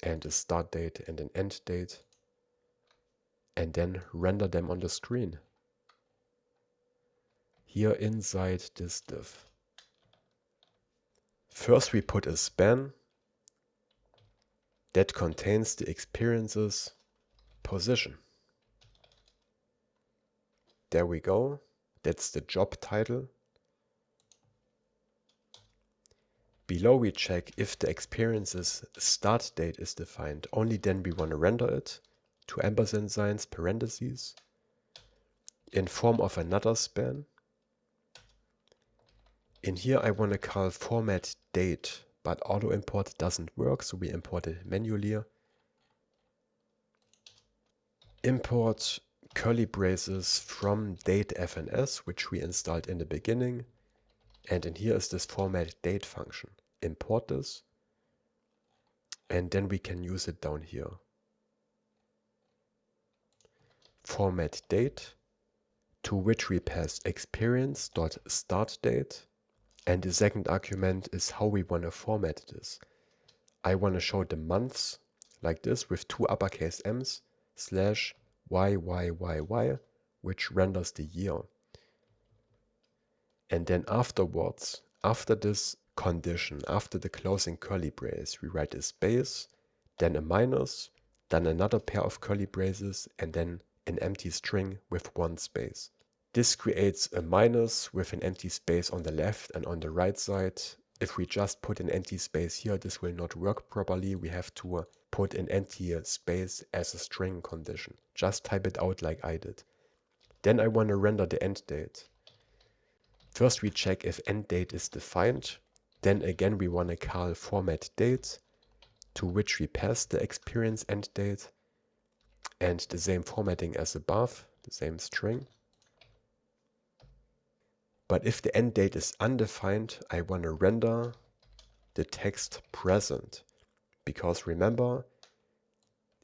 and a start date and an end date, and then render them on the screen. Here inside this div. First we put a span that contains the experience's position. There we go. That's the job title. Below we check if the experience's start date is defined. Only then we want to render it. 2 ampersand signs, parentheses, in form of another span. In here I want to call format date, but auto import doesn't work, so we import it manually. Import curly braces from date-fns, which we installed in the beginning. And in here is this format date function. Import this. And then we can use it down here. Format date, to which we pass experience.startDate. And the second argument is how we want to format this. I want to show the months like this with 2 uppercase M's /YYYY, which renders the year. And then afterwards, after this condition, after the closing curly brace, we write a space, then a minus, then another pair of curly braces, and then an empty string with 1 space. This creates a minus with an empty space on the left and on the right side. If we just put an empty space here, this will not work properly. We have to put an empty space as a string condition. Just type it out like I did. Then I want to render the end date. First we check if end date is defined. Then again we want to call format date, to which we pass the experience end date and the same formatting as above, the same string. But if the end date is undefined, I want to render the text present. Because remember,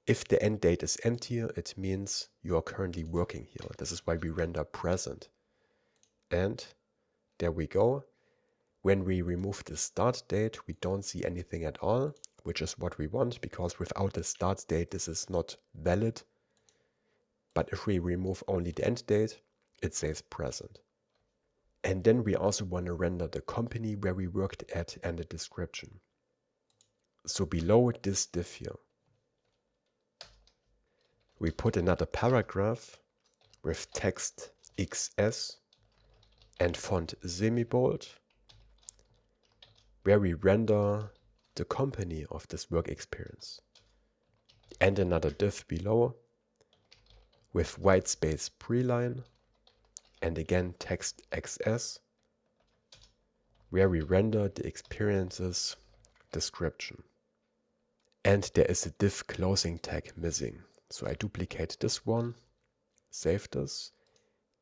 if the end date is empty, it means you are currently working here. This is why we render present. And there we go. When we remove the start date, we don't see anything at all, which is what we want, because without the start date, this is not valid. But if we remove only the end date, it says present. And then we also want to render the company where we worked at and the description. So below this div here, we put another paragraph with text XS and font semi-bold, where we render the company of this work experience. And another div below with white space preline and again text XS, where we render the experience's description. And there is a div closing tag missing. So I duplicate this one, save this,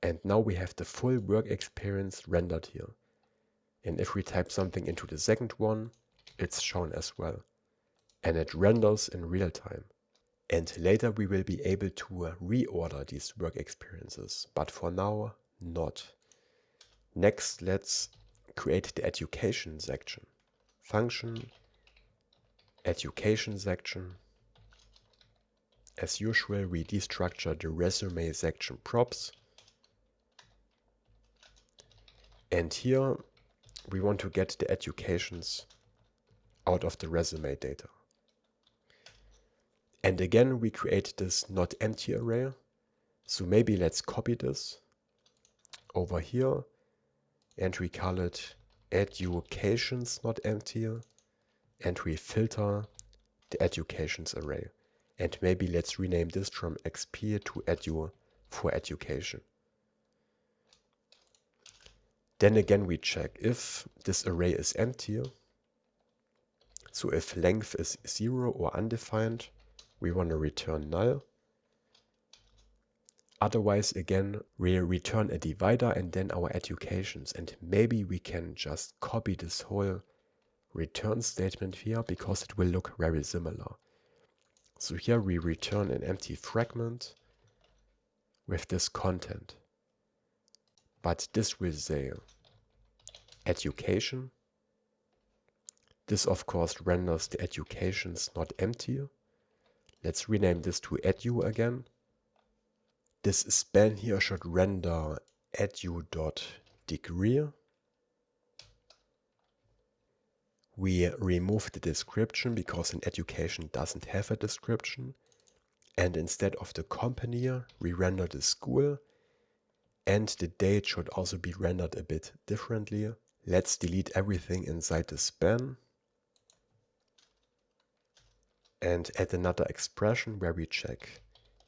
and now we have the full work experience rendered here. And if we type something into the second one, it's shown as well. And it renders in real time. And later we will be able to reorder these work experiences, but for now, not. Next, let's create the education section. Function, education section. As usual, we destructure the resume section props. And here we want to get the educations out of the resume data. And again, we create this not empty array. So maybe let's copy this over here and we call it educations not empty, and we filter the educations array. And maybe let's rename this from XP to edu for education. Then again we check if this array is empty. So if length is 0 or undefined, we want to return null. Otherwise, again, we return a divider and then our educations. And maybe we can just copy this whole return statement here because it will look very similar. So here we return an empty fragment with this content. But this will say education, This of course renders the educations not empty. Let's rename this to edu again. This span here should render edu.degree. We remove the description because an education doesn't have a description. And instead of the company, we render the school. And the date should also be rendered a bit differently. Let's delete everything inside the span. And add another expression where we check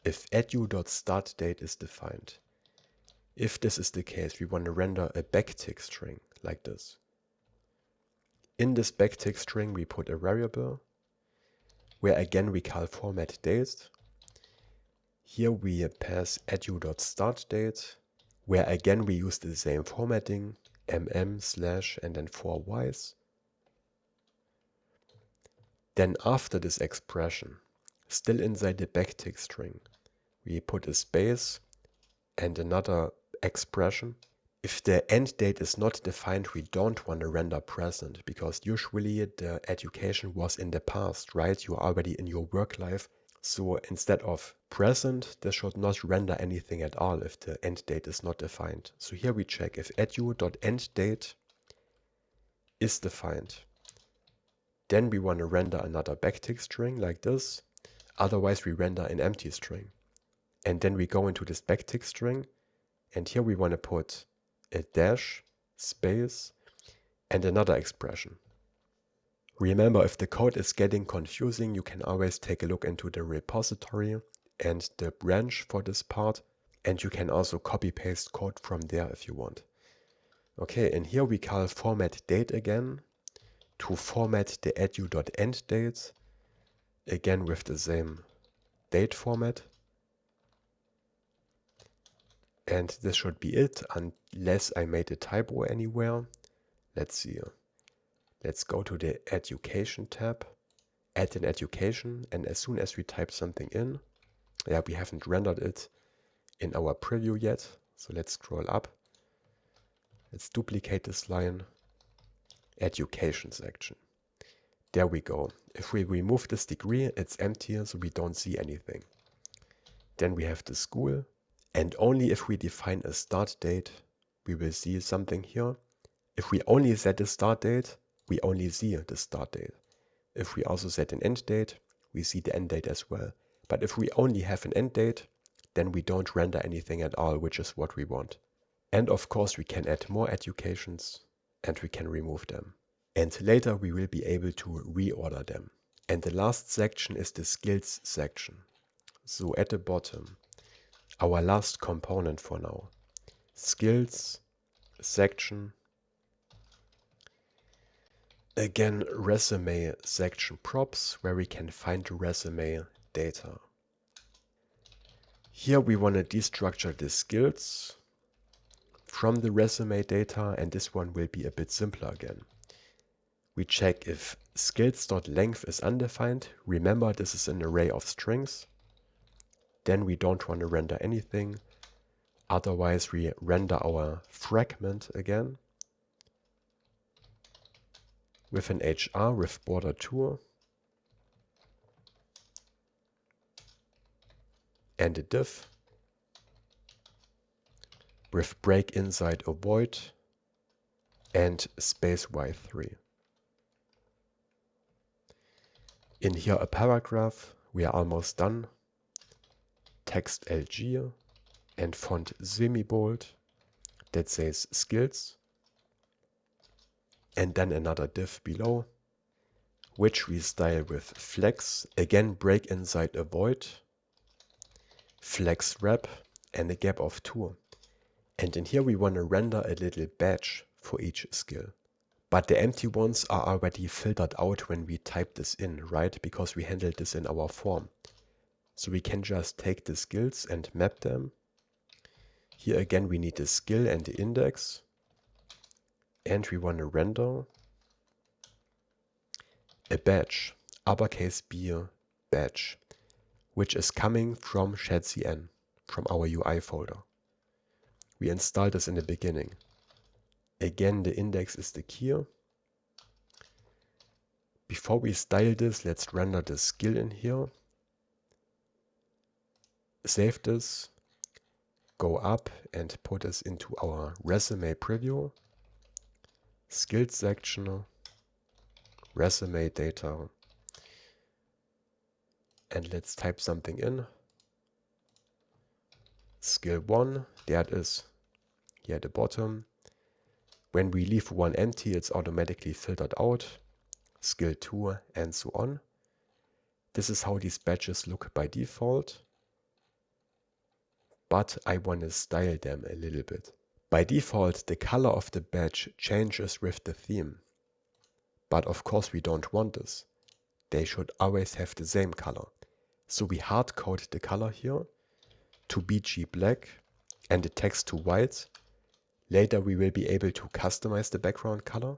if edu.startDate is defined. If this is the case, we want to render a backtick string like this. In this backtick string, we put a variable where again we call formatDate. Here we pass edu.startDate, where again we use the same formatting, /, and then 4 y's. Then after this expression, still inside the backtick string, we put a space and another expression. If the end date is not defined, we don't want to render present, because usually the education was in the past, right? You are already in your work life. So instead of present, this should not render anything at all if the end date is not defined. So here we check if edu.endDate is defined. Then we want to render another backtick string like this. Otherwise we render an empty string. And then we go into this backtick string, and here we want to put a dash, space, and another expression. Remember, if the code is getting confusing, you can always take a look into the repository and the branch for this part, and you can also copy-paste code from there if you want. Okay, and here we call formatDate again to format the edu.endDate, again with the same date format. And this should be it, unless I made a typo anywhere. Let's see. Let's go to the Education tab, add an education, and as soon as we type something in, we haven't rendered it in our preview yet, so let's scroll up. Let's duplicate this line, Education section. There we go. If we remove this degree, it's empty, so we don't see anything. Then we have the school. And only if we define a start date, we will see something here. If we only set a start date, we only see the start date. If we also set an end date, we see the end date as well. But if we only have an end date, then we don't render anything at all, which is what we want. And of course, we can add more educations and we can remove them. And later we will be able to reorder them. And the last section is the skills section. So at the bottom, our last component for now, skills section, again resume section props, where we can find the resume data. Here we want to destructure the skills from the resume data, and this one will be a bit simpler again. We check if skills.length is undefined. Remember, this is an array of strings. Then we don't want to render anything. Otherwise, we render our fragment again with an HR with border 2 and a div with break inside a void and space y3. In here a paragraph, we are almost done. Text LG and font semi-bold that says skills, and then another div below, which we style with flex, again break inside a void, flex wrap, and a gap of 2. And in here we want to render a little badge for each skill. But the empty ones are already filtered out when we type this in, right? Because we handled this in our form. So we can just take the skills and map them. Here again we need the skill and the index. And we want to render a badge, uppercase B badge, which is coming from Shadcn, from our UI folder. We install this in the beginning. Again, the index is the key. Before we style this, let's render the skill in here. Save this, go up and put this into our resume preview. Skills section, resume data. And let's type something in. Skill 1, there it is, here at the bottom. When we leave one empty, it's automatically filtered out. Skill 2 and so on. This is how these badges look by default. But I want to style them a little bit. By default, the color of the badge changes with the theme. But of course we don't want this. They should always have the same color. So we hard code the color here to BG black and the text to white. Later we will be able to customize the background color.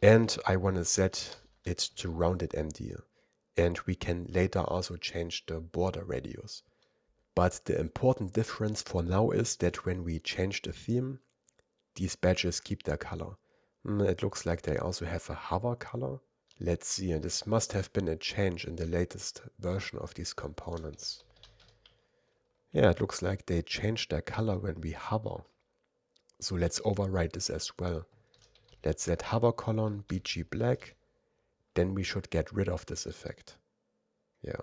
And I want to set it to rounded MD. And we can later also change the border radius. But the important difference for now is that when we change the theme, these badges keep their color. It looks like they also have a hover color. Let's see, and this must have been a change in the latest version of these components. Yeah, it looks like they changed their color when we hover. So let's override this as well. Let's set hover colon BG black. Then we should get rid of this effect. Yeah.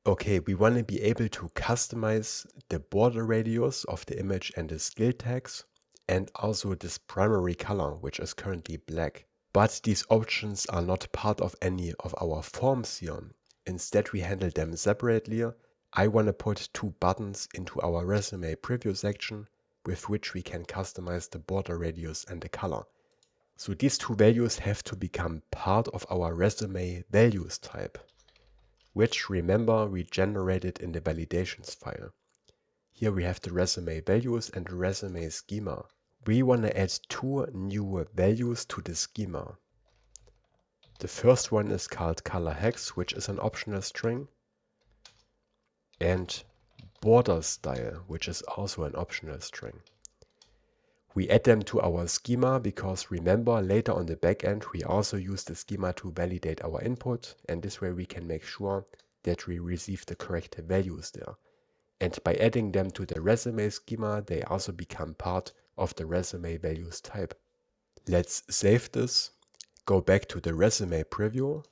Okay, we want to be able to customize the border radius of the image and the skill tags, and also this primary color, which is currently black. But these options are not part of any of our forms here. Instead, we handle them separately. I want to put two buttons into our resume preview section with which we can customize the border radius and the color. So these two values have to become part of our resume values type, which, remember, we generated in the validations file. Here we have the resume values and the resume schema. We want to add two new values to the schema. The first one is called color hex, which is an optional string, and border style, which is also an optional string. We add them to our schema because, remember, later on the backend we also use the schema to validate our input, and this way we can make sure that we receive the correct values there. And by adding them to the resume schema, they also become part of the resume values type. Let's save this, go back to the resume preview,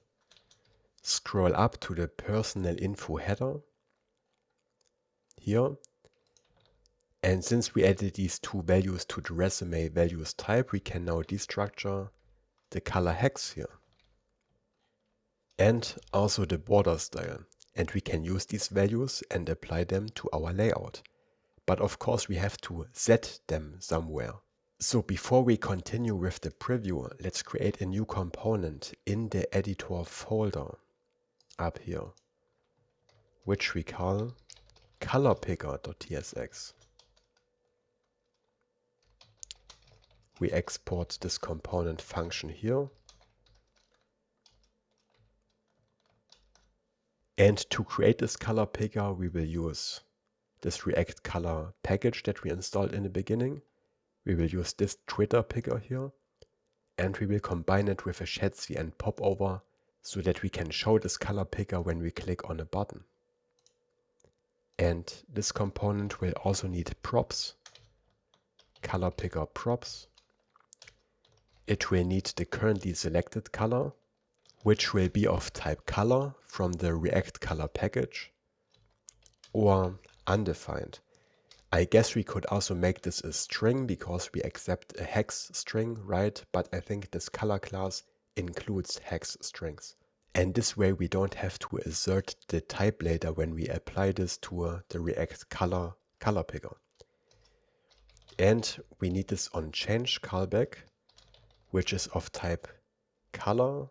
scroll up to the personal info header here. And since we added these two values to the resume values type, we can now destructure the color hex here and also the border style. And we can use these values and apply them to our layout. But of course we have to set them somewhere. So before we continue with the preview, let's create a new component in the editor folder up here, which we call colorpicker.tsx. We export this component function here. And to create this color picker, we will use this React color package that we installed in the beginning. We will use this Twitter picker here, and we will combine it with a Shadcn popover so that we can show this color picker when we click on a button. And this component will also need props, color picker props. It will need the currently selected color, which will be of type color from the React color package, or undefined. I guess we could also make this a string because we accept a hex string, right? But I think this color class includes hex strings. And this way we don't have to assert the type later when we apply this to the React color picker. And we need this on change callback, which is of type color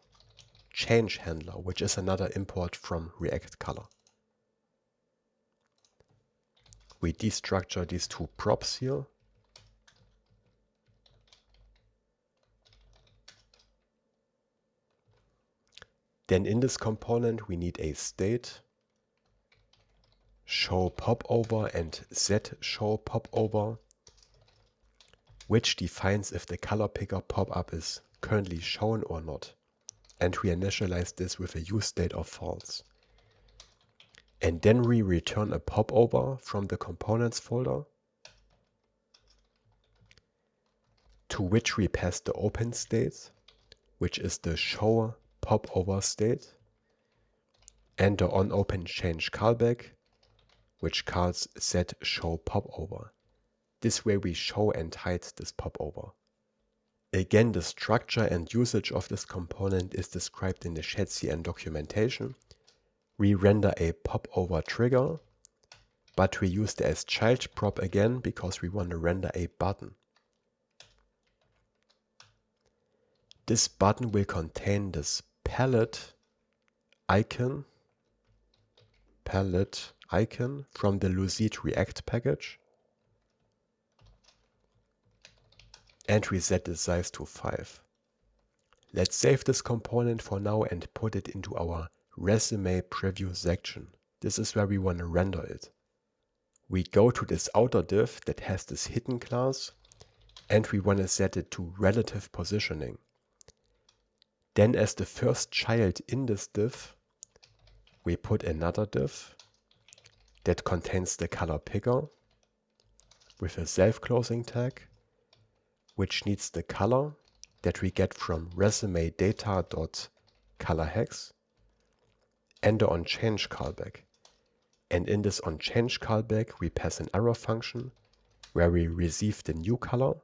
change handler, which is another import from React color. We destructure these two props here. Then in this component we need a state, show popover and set show popover, which defines if the color picker pop-up is currently shown or not. and we initialize this with a useState of false. And then we return a popover from the components folder, to which we pass the open state, which is the show popover state, and the onOpen change callback, which calls set show popover. This way we show and hide this popover. Again, the structure and usage of this component is described in the Shadcn documentation. We render a popover trigger, but we use the as child prop again because we want to render a button. This button will contain this palette icon from the Lucid React package. And we set the size to 5. Let's save this component for now and put it into our resume preview section. This is where we want to render it. We go to this outer div that has this hidden class, and we want to set it to relative positioning. Then as the first child in this div, we put another div that contains the color picker with a self-closing tag, which needs the color that we get from resume data.colorHex and the onChange callback. And in this onChange callback, we pass an arrow function where we receive the new color.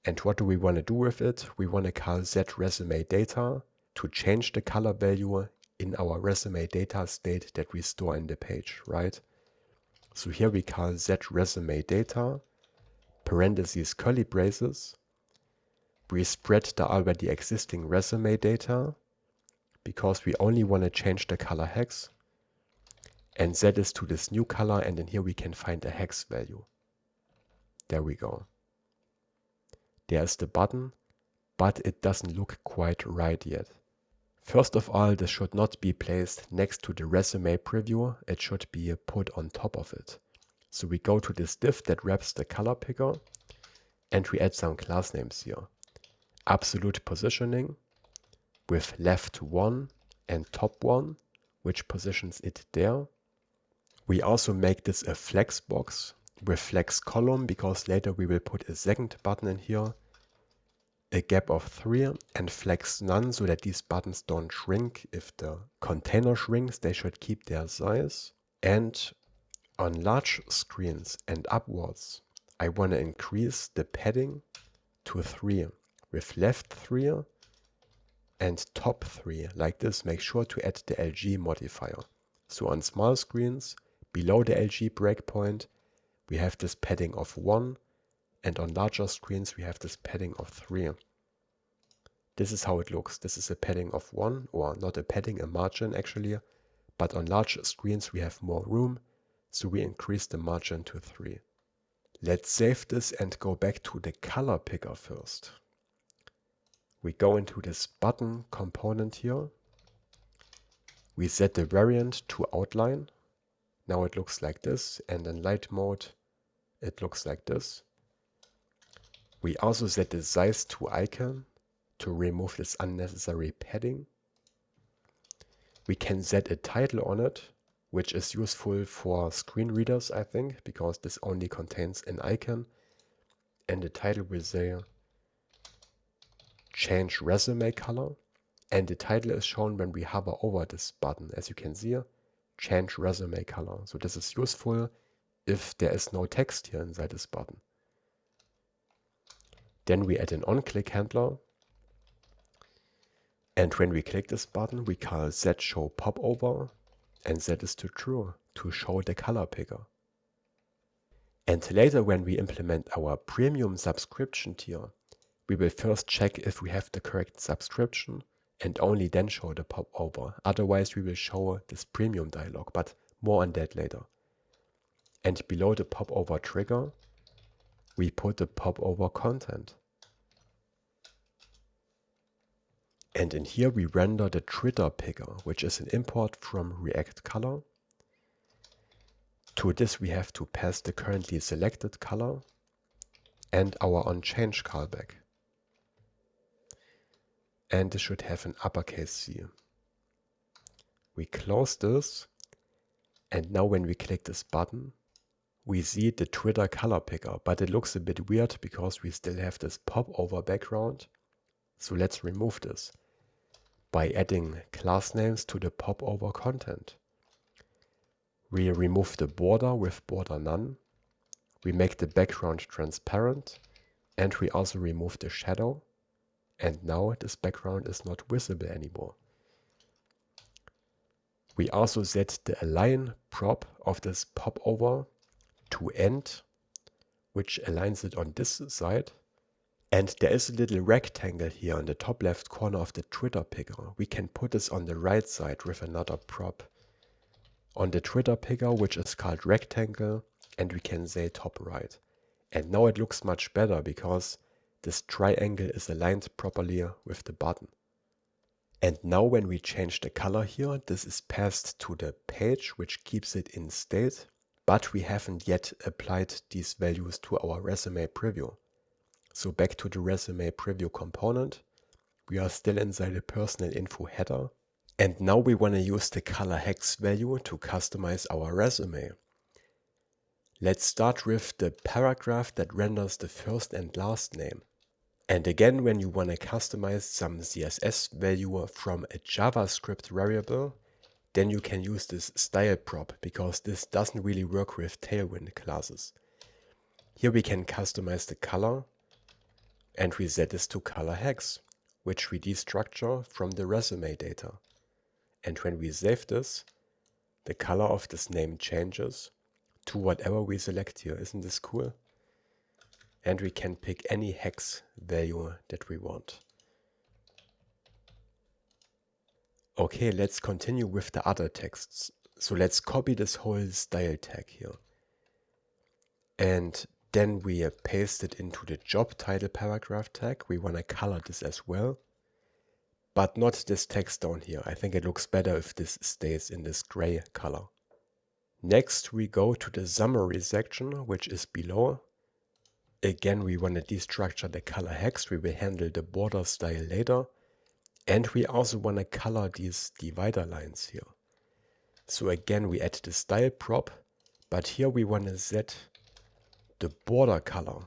And what do we want to do with it? We want to call setResumeData to change the color value in our resume data state that we store in the page, right? So here we call setResumeData, parentheses curly braces. We spread the already existing resume data because we only want to change the color hex, and set this to this new color, and in here we can find a hex value. There we go. There's the button, but it doesn't look quite right yet. First of all, this should not be placed next to the resume preview, it should be put on top of it. So we go to this div that wraps the color picker, and we add some class names here. Absolute positioning with left 1 and top 1, which positions it there. We also make this a flex box with flex column because later we will put a second button in here, a gap of 3, and flex none so that these buttons don't shrink. If the container shrinks, they should keep their size. And on large screens and upwards, I want to increase the padding to 3 with left 3 and top 3. Like this, make sure to add the LG modifier. So on small screens, below the LG breakpoint, we have this padding of 1, and on larger screens we have this padding of 3. This is how it looks. This is a padding of 1, or not a padding, a margin actually, but on large screens we have more room, so we increase the margin to 3. Let's save this and go back to the color picker first. We go into this button component here. We set the variant to outline. Now it looks like this, and in light mode it looks like this. We also set the size to icon to remove this unnecessary padding. We can set a title on it, which is useful for screen readers, I think, because this only contains an icon, and the title will say change resume color, and the title is shown when we hover over this button. As you can see here, change resume color. So this is useful if there is no text here inside this button. Then we add an onClick handler, and when we click this button, we call setShowPopover and set this to true to show the color picker. And later, when we implement our premium subscription tier, we will first check if we have the correct subscription and only then show the popover. Otherwise, we will show this premium dialog, but more on that later. And below the popover trigger, we put the popover content. And in here we render the trigger picker, which is an import from React Color. To this we have to pass the currently selected color and our onChange callback. and this should have an uppercase C. We close this, and now when we click this button, we see the Twitter color picker, but it looks a bit weird because we still have this popover background. So let's remove this by adding class names to the popover content. We remove the border with border none. We make the background transparent, and we also remove the shadow. And now this background is not visible anymore. We also set the align prop of this popover to end, which aligns it on this side. And there is a little rectangle here on the top left corner of the Twitter picker. We can put this on the right side with another prop on the Twitter picker, which is called rectangle, and we can say top right. And now it looks much better because this triangle is aligned properly with the button. And now when we change the color here, this is passed to the page, which keeps it in state, but we haven't yet applied these values to our resume preview. So back to the resume preview component, we are still inside the personal info header. And now we want to use the color hex value to customize our resume. Let's start with the paragraph that renders the first and last name. And again, when you want to customize some CSS value from a JavaScript variable, then you can use this style prop because this doesn't really work with Tailwind classes. Here we can customize the color, and we set this to color hex, which we destructure from the resume data. And when we save this, the color of this name changes to whatever we select here. Isn't this cool? And we can pick any hex value that we want. Okay, let's continue with the other texts. So let's copy this whole style tag here. And then we paste it into the job title paragraph tag. We want to color this as well, but not this text down here. I think it looks better if this stays in this gray color. Next, we go to the summary section, which is below. Again, we want to destructure the color hex. We will handle the border style later. And we also want to color these divider lines here. So again, we add the style prop, but here we want to set the border color.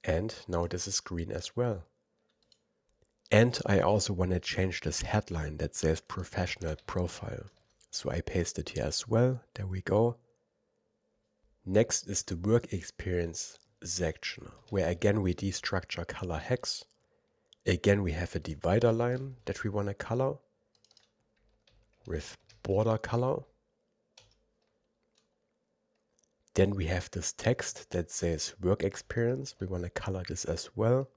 And now this is green as well. And I also want to change this headline that says professional profile. So I paste it here as well. There we go. Next is the work experience section, where again we destructure color hex. Again, we have a divider line that we want to color with border color. Then we have this text that says work experience. We want to color this as well.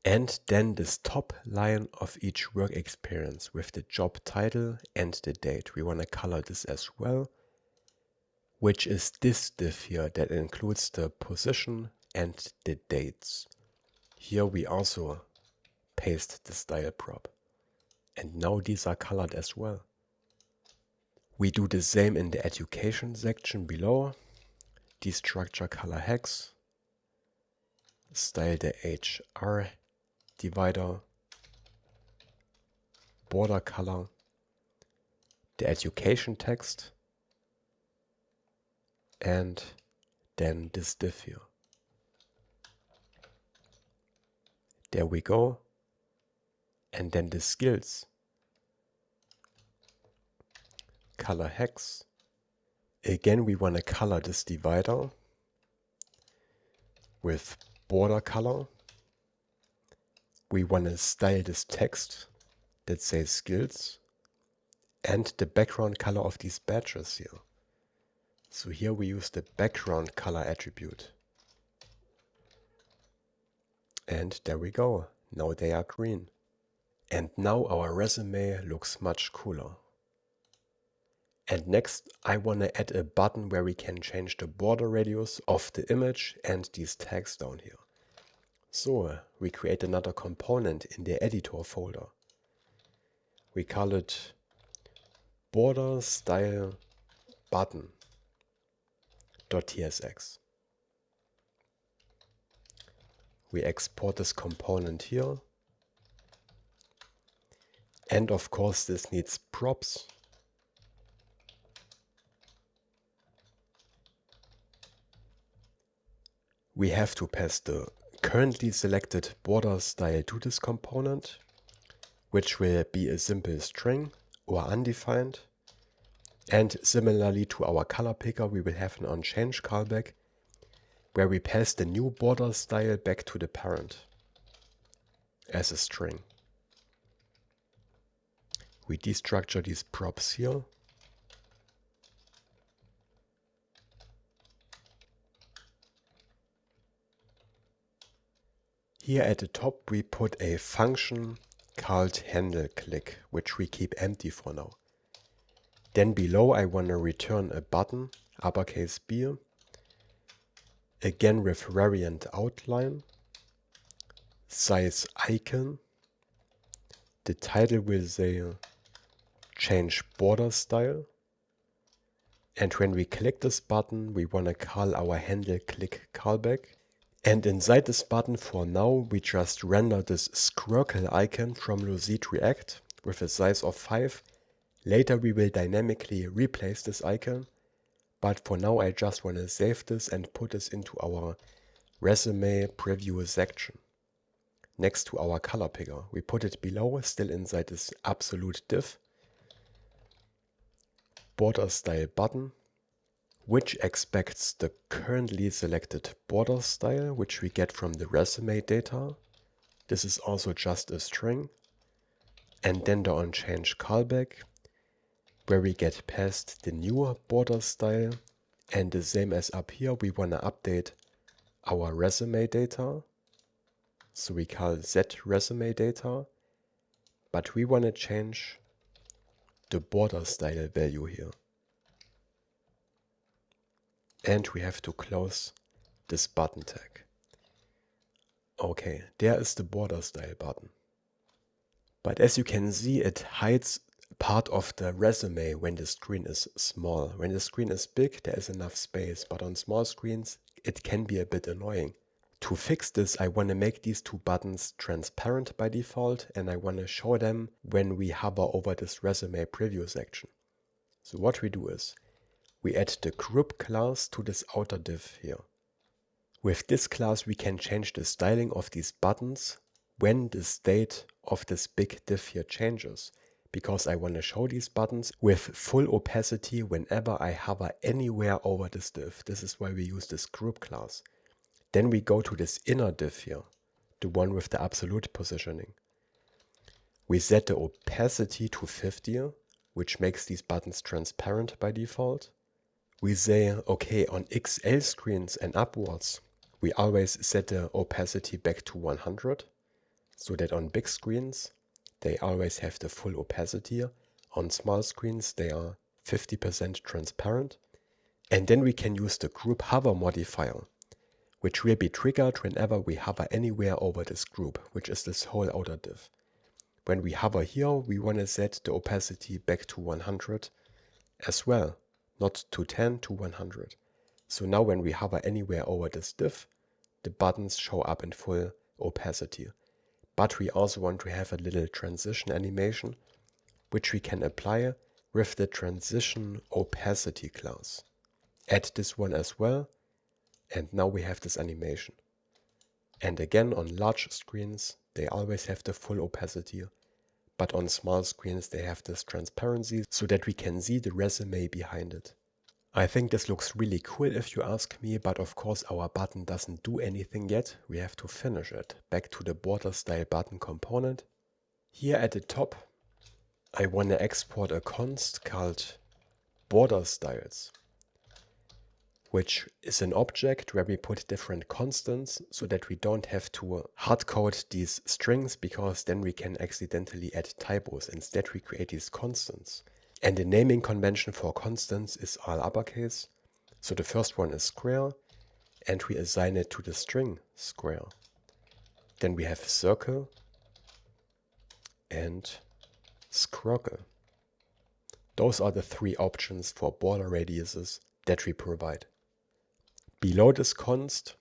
And then this top line of each work experience with the job title and the date. We want to color this as well, which is this div here that includes the position and the dates. Here we also paste the style prop. And now these are colored as well. We do the same in the education section below. Destructure color hex. Style the HR divider. Border color. The education text. And then this div here. There we go. And then the skills. Color hex. Again, we want to color this divider with border color. We want to style this text that says skills and the background color of these badges here. So here we use the background color attribute. And there we go. Now they are green. And now our resume looks much cooler. And next, I want to add a button where we can change the border radius of the image and these tags down here. So we create another component in the editor folder. We call it border style button.tsx. We export this component here. And of course this needs props. We have to pass the currently selected border style to this component, which will be a simple string or undefined. And similarly to our color picker, we will have an onChange callback where we pass the new border style back to the parent as a string. We destructure these props here. Here at the top we put a function called handleClick, which we keep empty for now. Then below I want to return a button, uppercase B, again with variant outline, size icon, the title will say change border style, and when we click this button we want to call our handleClick callback. And inside this button for now we just render this squircle icon from Lucid React with a size of 5. Later we will dynamically replace this icon, but for now I just want to save this and put this into our resume preview section. Next to our color picker. We put it below, still inside this absolute div. Border style button, which expects the currently selected border style, which we get from the resume data. This is also just a string. And then the onChange callback, where we get passed the new border style. And the same as up here, we want to update our resume data. So we call set resume data, but we want to change the border style value here. And we have to close this button tag. Okay, there is the border style button. But as you can see, it hides part of the resume when the screen is small. When the screen is big, there is enough space, but on small screens, it can be a bit annoying. To fix this, I want to make these two buttons transparent by default, and I want to show them when we hover over this resume preview section. So what we do is, we add the group class to this outer div here. With this class we can change the styling of these buttons when the state of this big div here changes, because I want to show these buttons with full opacity whenever I hover anywhere over this div. This is why we use this group class. Then we go to this inner div here, the one with the absolute positioning. We set the opacity to 50, which makes these buttons transparent by default. We say, okay, on XL screens and upwards, we always set the opacity back to 100, so that on big screens, they always have the full opacity. On small screens, they are 50% transparent. And then we can use the group hover modifier, which will be triggered whenever we hover anywhere over this group, which is this whole outer div. When we hover here, we want to set the opacity back to 100 as well, not to 10, to 100. So now when we hover anywhere over this div, the buttons show up in full opacity. But we also want to have a little transition animation, which we can apply with the transition opacity class. Add this one as well. And now we have this animation. And again, on large screens, they always have the full opacity. But on small screens, they have this transparency so that we can see the resume behind it. I think this looks really cool if you ask me, but of course our button doesn't do anything yet. We have to finish it. Back to the border style button component. Here at the top, I want to export a const called border styles, which is an object where we put different constants so that we don't have to hardcode these strings, because then we can accidentally add typos. Instead we create these constants. And the naming convention for constants is all uppercase. So the first one is square, and we assign it to the string square. Then we have circle and scrogle. Those are the three options for border radiuses that we provide. Below this const,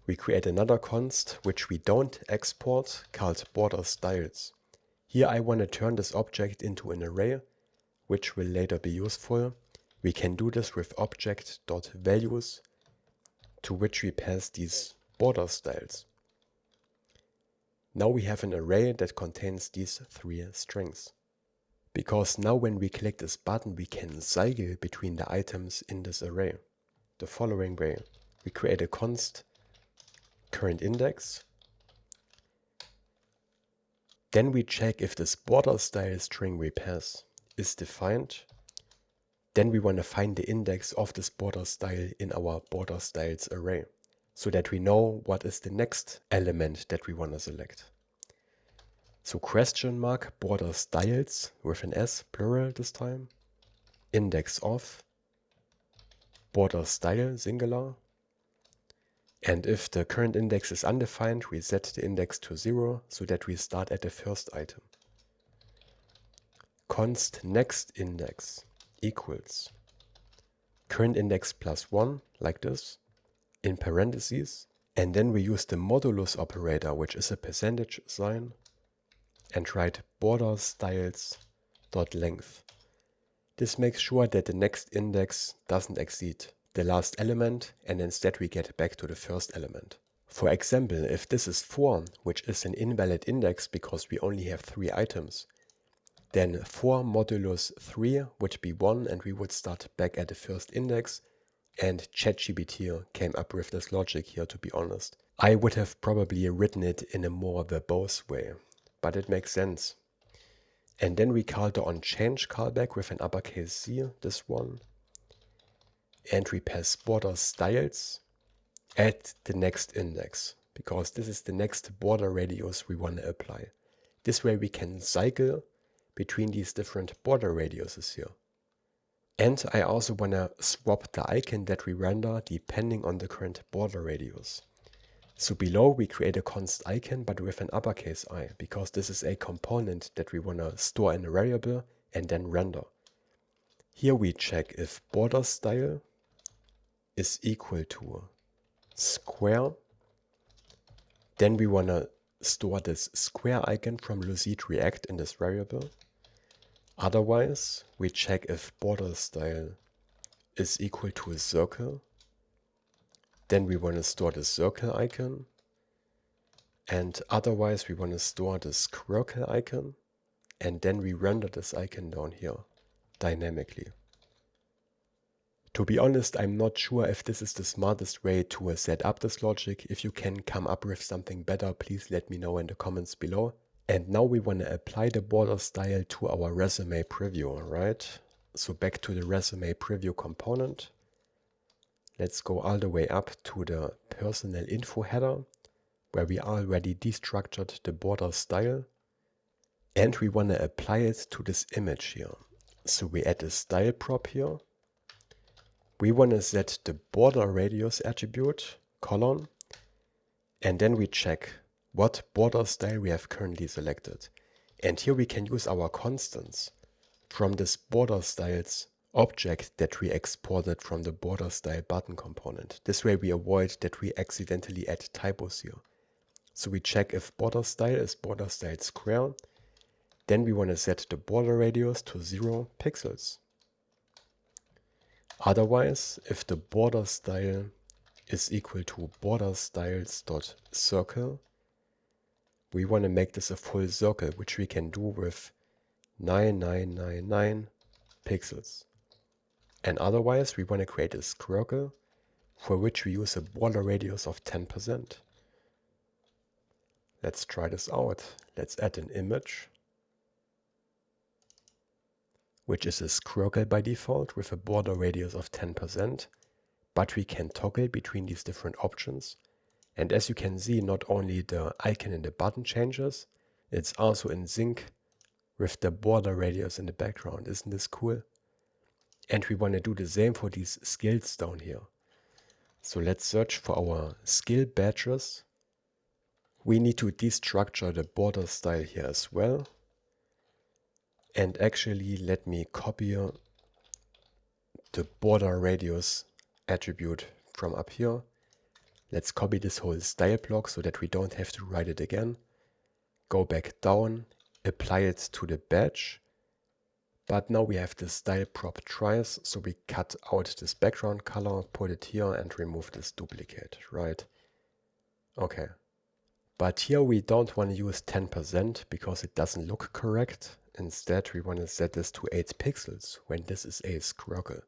we create another const which we don't export called border styles. Here I want to turn this object into an array which will later be useful. We can do this with object.values to which we pass these border styles. Now we have an array that contains these 3 strings. Because now when we click this button, we can cycle between the items in this array. The following way: we create a const current index. Then we check if this border style string we pass is defined. Then we want to find the index of this border style in our border styles array, so that we know what is the next element that we want to select. So question mark border styles with an S, plural this time, index of border style, singular. And if the current index is undefined, we set the index to 0 so that we start at the first item. Const next index equals current index plus 1, like this, in parentheses. And then we use the modulus operator, which is a percentage sign, and write border styles dot length. This makes sure that the next index doesn't exceed the last element, and instead we get back to the first element. For example, if this is 4, which is an invalid index because we only have 3 items, then 4 modulus 3 would be 1, and we would start back at the first index. And ChatGPT came up with this logic here, to be honest. I would have probably written it in a more verbose way, but it makes sense. And then we call the onChange callback with an uppercase C, this one. And we pass border styles at the next index, because this is the next border radius we want to apply. This way we can cycle between these different border radiuses here. And I also want to swap the icon that we render depending on the current border radius. So below we create a const icon, but with an uppercase I, because this is a component that we want to store in a variable and then render. Here we check if border style is equal to square. Then we want to store this square icon from Lucid React in this variable. Otherwise, we check if border style is equal to a circle. Then we want to store the circle icon. And otherwise, we want to store the scroll icon. And then we render this icon down here dynamically. To be honest, I'm not sure if this is the smartest way to set up this logic. If you can come up with something better, please let me know in the comments below. And now we want to apply the border style to our resume preview, right? So back to the resume preview component. Let's go all the way up to the personal info header, where we already destructured the border style. And we want to apply it to this image here. So we add a style prop here. We want to set the border radius attribute, colon, and then we check what border style we have currently selected. And here we can use our constants from this border styles object that we exported from the border style button component. This way we avoid that we accidentally add typos here. So we check if border style is border style square. Then we want to set the border radius to 0 pixels. Otherwise, if the border style is equal to border styles.circle, we want to make this a full circle, which we can do with 9999 pixels. And otherwise, we want to create a scroll for which we use a border radius of 10%. Let's try this out. Let's add an image, which is a scroll by default with a border radius of 10%, but we can toggle between these different options. And as you can see, not only the icon in the button changes, it's also in sync with the border radius in the background. Isn't this cool? And we want to do the same for these skills down here. So let's search for our skill badges. We need to destructure the border style here as well. And actually, let me copy the border radius attribute from up here Let's copy this whole style block so that we don't have to write it again. Go back down, apply it to the badge. But now we have the style prop twice, so we cut out this background color, put it here and remove this duplicate, right? Okay. But here we don't want to use 10% because it doesn't look correct. Instead, we want to set this to 8 pixels when this is a scroll.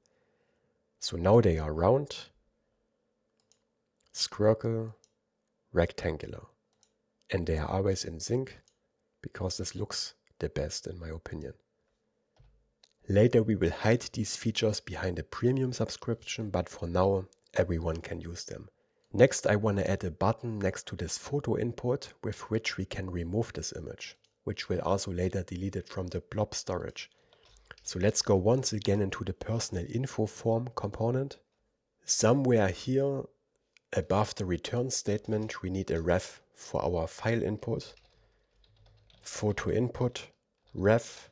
So now they are round, scroll, rectangular. And they are always in sync because this looks the best in my opinion. Later we will hide these features behind a premium subscription, but for now everyone can use them. Next I want to add a button next to this photo input with which we can remove this image, which will also later delete it from the blob storage. So let's go once again into the personal info form component. Somewhere here above the return statement we need a ref for our file input, photo input, ref,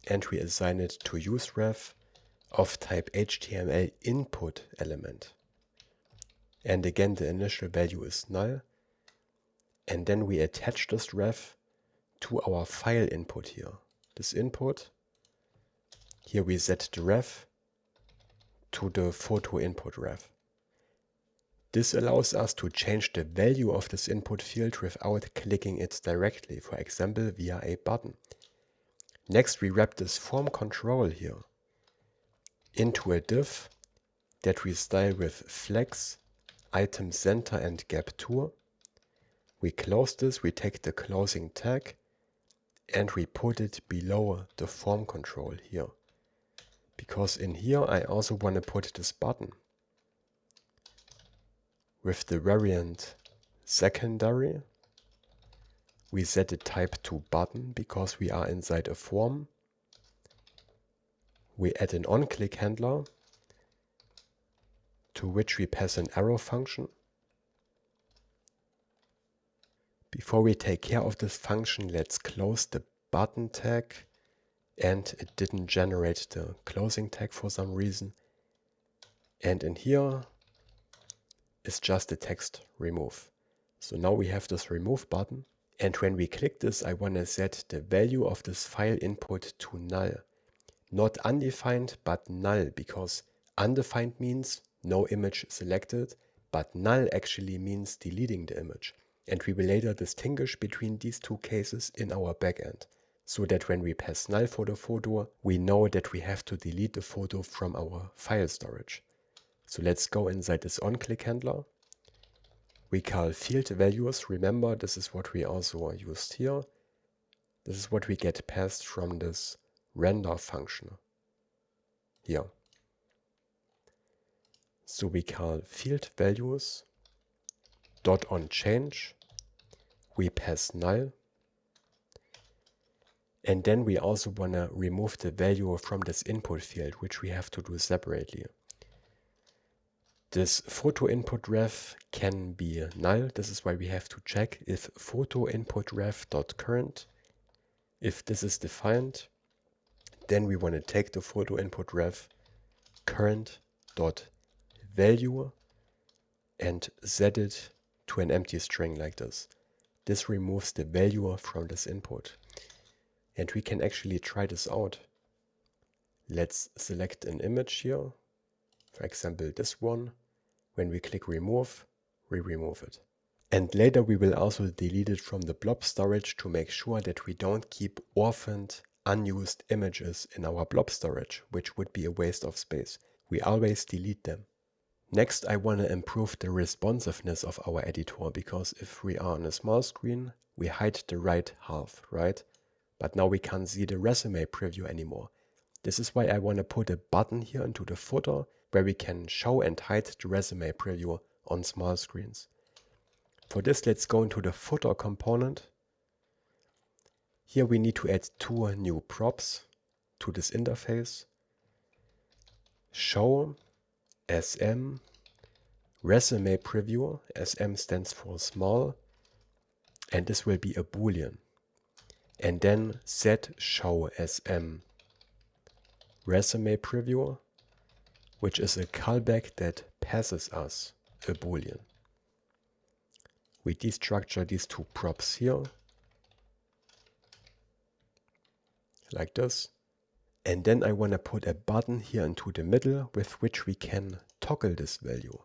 and we assign it to useRef of type HTML input element. And again the initial value is null, and then we attach this ref to our file input here. This input, here we set the ref to the photo input ref. This allows us to change the value of this input field without clicking it directly, for example via a button. Next we wrap this form control here into a div that we style with flex, item center and gap tour. We close this, we take the closing tag and we put it below the form control here. Because in here I also want to put this button with the variant secondary. We set the type to button because we are inside a form. We add an onClick handler to which we pass an arrow function. Before we take care of this function, let's close the button tag, and it didn't generate the closing tag for some reason. And in here is just the text remove. So now we have this remove button. And when we click this, I want to set the value of this file input to null. Not undefined, but null, because undefined means no image selected, but null actually means deleting the image. And we will later distinguish between these two cases in our backend, so that when we pass null for the photo, we know that we have to delete the photo from our file storage. So let's go inside this onClick handler. We call field values. Remember, this is what we also used here. This is what we get passed from this render function here. So we call field values dot on change. We pass null. And then we also want to remove the value from this input field, which we have to do separately. This photo input ref can be null. This is why we have to check if photo input ref.current. If this is defined, then we want to take the photo input ref current.value and set it to an empty string like this. This removes the value from this input. And we can actually try this out. Let's select an image here. For example, this one. When we click remove, we remove it. And later we will also delete it from the blob storage to make sure that we don't keep orphaned, unused images in our blob storage, which would be a waste of space. We always delete them. Next, I want to improve the responsiveness of our editor, because if we are on a small screen, we hide the right half, right? But now we can't see the resume preview anymore. This is why I want to put a button here into the footer where we can show and hide the resume preview on small screens. For this, let's go into the footer component. Here we need to add two new props to this interface. Show SM resume preview. SM stands for small, and this will be a boolean. And then set show SM resume preview, which is a callback that passes us a boolean. We destructure these two props here, like this. And then I want to put a button here into the middle with which we can toggle this value.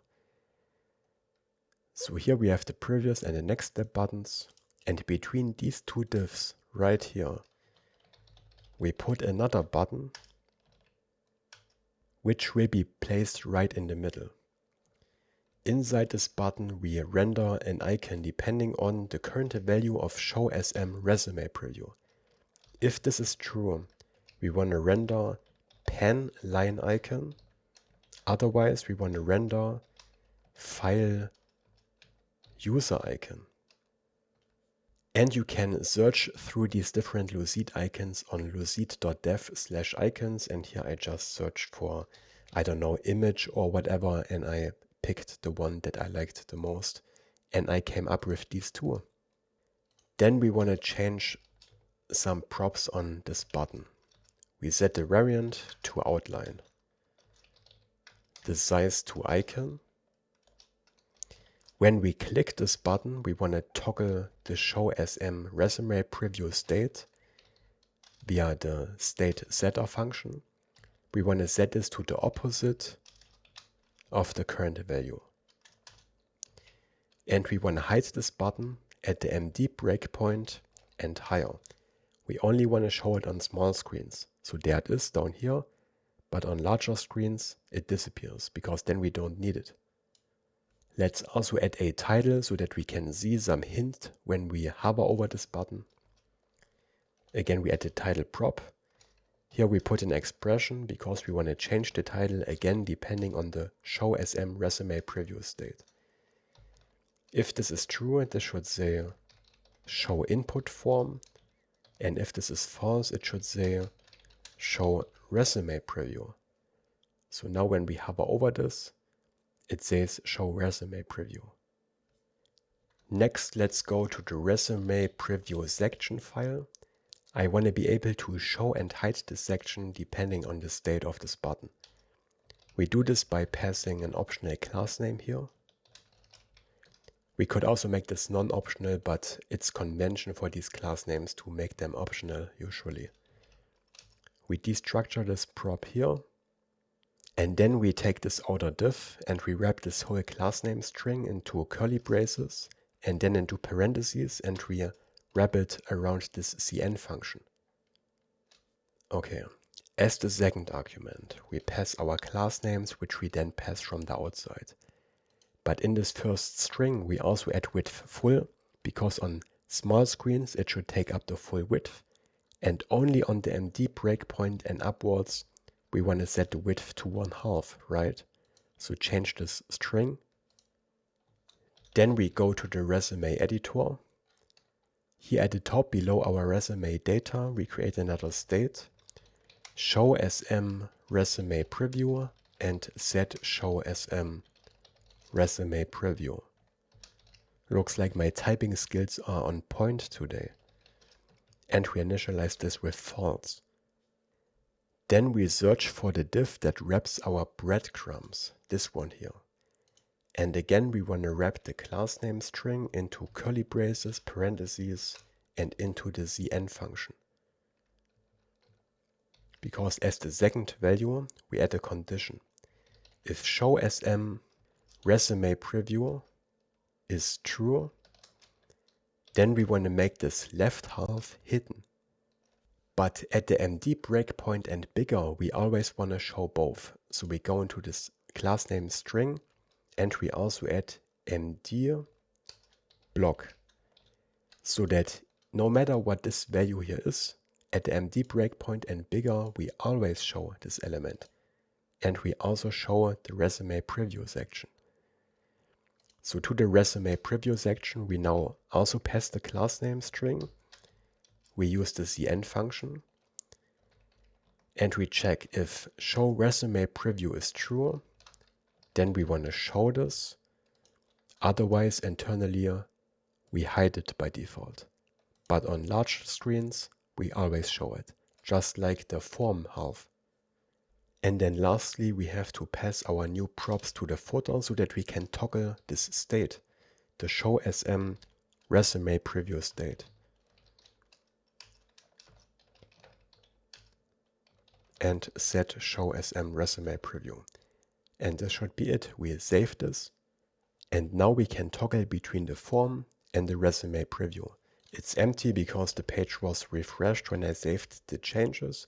So here we have the previous and the next step buttons. And between these two divs right here, we put another button which will be placed right in the middle. Inside this button we render an icon depending on the current value of show SM resume preview. If this is true, we want to render pen line icon. Otherwise we want to render file user icon. And you can search through these different Lucid icons on lucid.dev/icons, and here I just searched for, I don't know, image or whatever, and I picked the one that I liked the most, and I came up with these two. Then we want to change some props on this button. We set the variant to outline, the size to icon. When we click this button, we want to toggle the show SM resume preview state via the state setter function. We want to set this to the opposite of the current value. And we want to hide this button at the MD breakpoint and higher. We only want to show it on small screens. So there it is down here, but on larger screens it disappears because then we don't need it. Let's also add a title so that we can see some hint when we hover over this button. Again, we add the title prop. Here we put an expression because we want to change the title again depending on the show SM resume preview state. If this is true, this should say show input form. And if this is false, it should say show resume preview. So now when we hover over this, it says show resume preview. Next, let's go to the resume preview section file. I want to be able to show and hide the section depending on the state of this button. We do this by passing an optional class name here. We could also make this non-optional, but it's convention for these class names to make them optional usually. We destructure this prop here. And then we take this outer div and we wrap this whole class name string into curly braces and then into parentheses, and we wrap it around this cn function. Okay, as the second argument, we pass our class names, which we then pass from the outside. But in this first string, we also add width full, because on small screens it should take up the full width, and only on the MD breakpoint and upwards we want to set the width to 1/2, right? So change this string. Then we go to the resume editor. Here at the top below our resume data, we create another state. Show SM resume preview and set show SM resume preview. Looks like my typing skills are on point today. And we initialize this with false. Then we search for the div that wraps our breadcrumbs, this one here. And again we want to wrap the class name string into curly braces, parentheses, and into the cn function. Because as the second value, we add a condition. If show SM resume preview is true, then we want to make this left half hidden. But at the MD breakpoint and bigger, we always want to show both. So we go into this class name string and we also add MD block. So that no matter what this value here is, at the MD breakpoint and bigger, we always show this element. And we also show the resume preview section. So to the resume preview section, we now also pass the class name string. We use the cn function and we check if show resume preview is true, then we want to show this. Otherwise, internally, we hide it by default. But on large screens, we always show it, just like the form half. And then lastly, we have to pass our new props to the footer so that we can toggle this state. the show SM resume preview state. And set show SM resume preview. And this should be it. We save this. And now we can toggle between the form and the resume preview. It's empty because the page was refreshed when I saved the changes,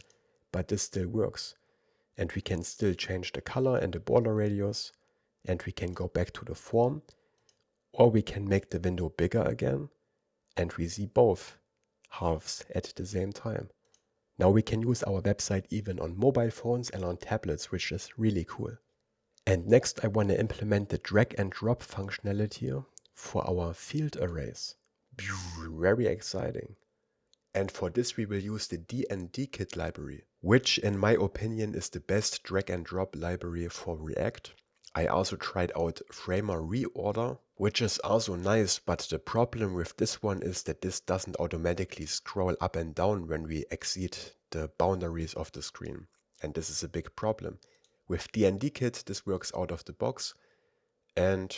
but this still works. And we can still change the color and the border radius, and we can go back to the form, or we can make the window bigger again, and we see both halves at the same time. Now we can use our website even on mobile phones and on tablets, which is really cool. And next I want to implement the drag and drop functionality for our field arrays. Very exciting. And for this we will use the dnd-kit library, which in my opinion is the best drag and drop library for React. I also tried out Framer Reorder, which is also nice, but the problem with this one is that this doesn't automatically scroll up and down when we exceed the boundaries of the screen. And this is a big problem. With dnd-kit this works out of the box and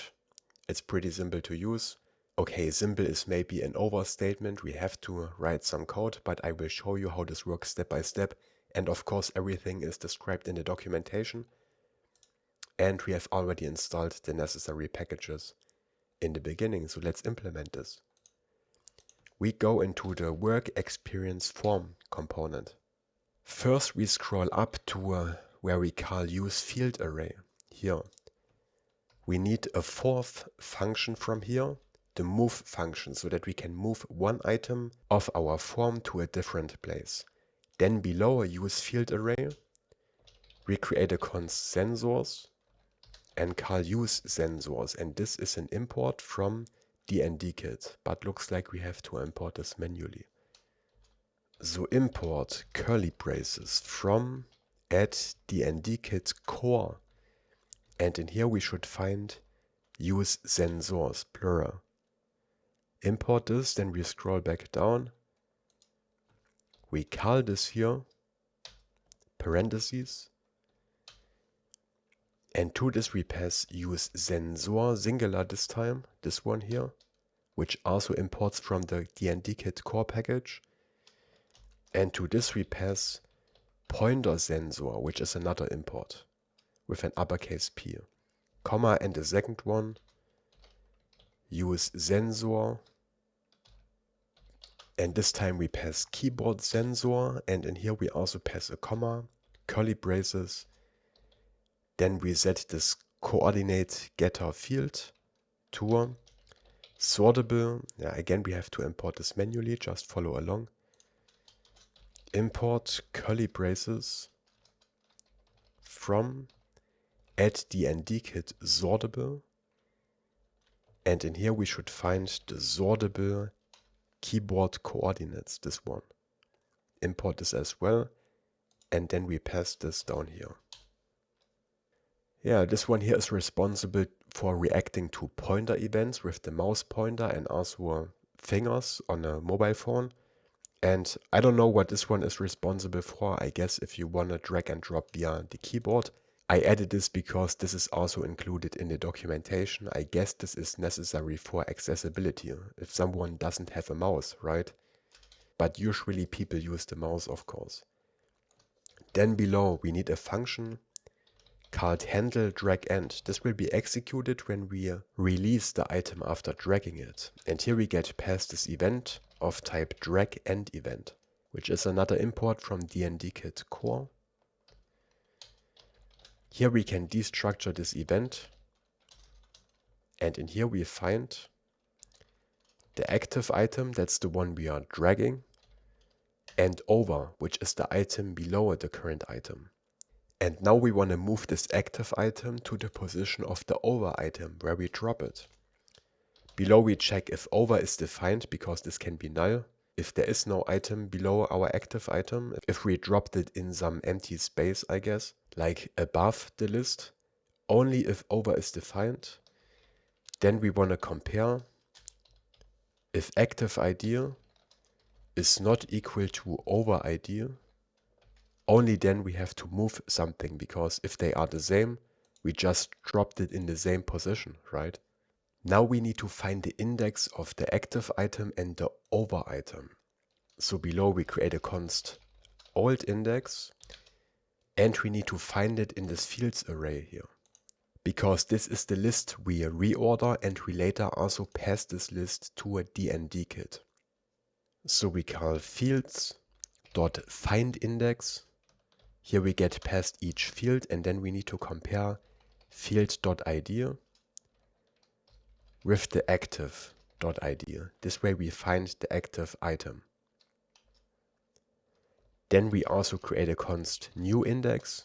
it's pretty simple to use. Okay, simple is maybe an overstatement, we have to write some code, but I will show you how this works step by step. And of course everything is described in the documentation. And we have already installed the necessary packages in the beginning, so let's implement this. We go into the work experience form component. First we scroll up to where we call useFieldArray. Here. We need a fourth function from here, the move function, so that we can move one item of our form to a different place. Then below useFieldArray, we create a const sensors and call useSensors, and this is an import from dnd-kit, but looks like we have to import this manually. So import curly braces from add dnd-kit core, and in here we should find useSensors plural. Import this, then we scroll back down. We call this here parentheses. And to this we pass useSensor singular this time, this one here, which also imports from the dnd-kit core package. And to this we pass pointer sensor, which is another import with an uppercase P, comma, and the second one useSensor. And this time we pass keyboard sensor, and in here we also pass a comma, curly braces. Then we set this coordinate getter field to sortable. Yeah, again we have to import this manually, just follow along. Import curly braces from add dnd-kit sortable. And in here we should find the sortable keyboard coordinates, this one. Import this as well. And then we pass this down here. Yeah, this one here is responsible for reacting to pointer events with the mouse pointer and also fingers on a mobile phone. And I don't know what this one is responsible for. I guess if you want to drag and drop via the keyboard. I added this because this is also included in the documentation. I guess this is necessary for accessibility if someone doesn't have a mouse, right? But usually people use the mouse, of course. Then below we need a function called handle drag end. This will be executed when we release the item after dragging it. And here we get past this event of type drag end event, which is another import from dnd-kit core. Here we can destructure this event. And in here we find the active item, that's the one we are dragging, and over, which is the item below the current item. And now we want to move this active item to the position of the over item where we drop it. Below we check if over is defined because this can be null. If there is no item below our active item, if we dropped it in some empty space, I guess, like above the list, only if over is defined. Then we want to compare if active ID is not equal to over ID. Only then we have to move something, because if they are the same, we just dropped it in the same position, right? Now we need to find the index of the active item and the over item. So below we create a const old index, and we need to find it in this fields array here, because this is the list we reorder, and we later also pass this list to a dnd-kit. So we call fields.findIndex. Here we get past each field, and then we need to compare field.id with the active.id. This way we find the active item. Then we also create a const new index,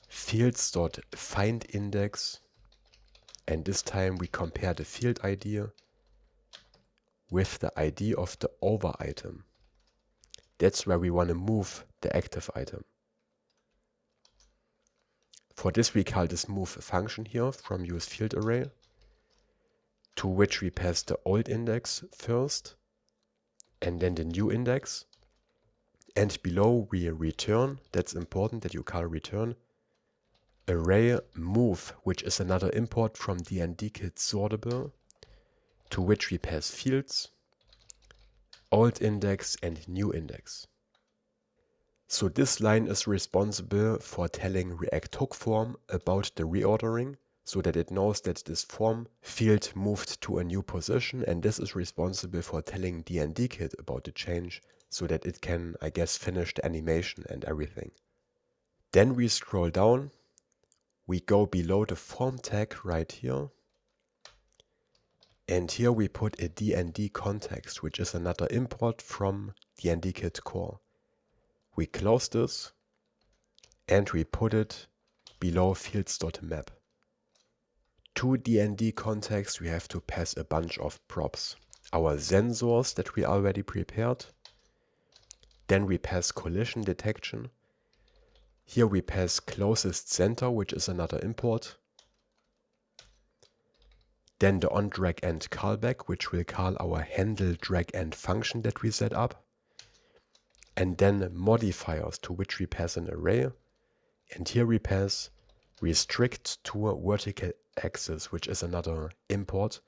fields.findIndex, and this time we compare the field ID with the ID of the over item. That's where we want to move the active item. For this we call this move function here from useFieldArray, to which we pass the old index first and then the new index. And below we return, that's important that you call return, array move, which is another import from dnd-kit sortable, to which we pass fields, old index and new index. So this line is responsible for telling React hook form about the reordering, so that it knows that this form field moved to a new position, and this is responsible for telling dnd-kit about the change, so that it can, I guess, finish the animation and everything. Then we scroll down, we go below the form tag right here, and here we put a dnd context, which is another import from dnd-kit core. We close this and we put it below fields.map. To dnd context we have to pass a bunch of props. Our sensors that we already prepared. Then we pass collision detection. Here we pass closest center, which is another import. Then the onDragEnd callback, which will call our handleDragEnd function that we set up. And then modifiers, to which we pass an array. And here we pass restrict to a vertical axis, which is another import.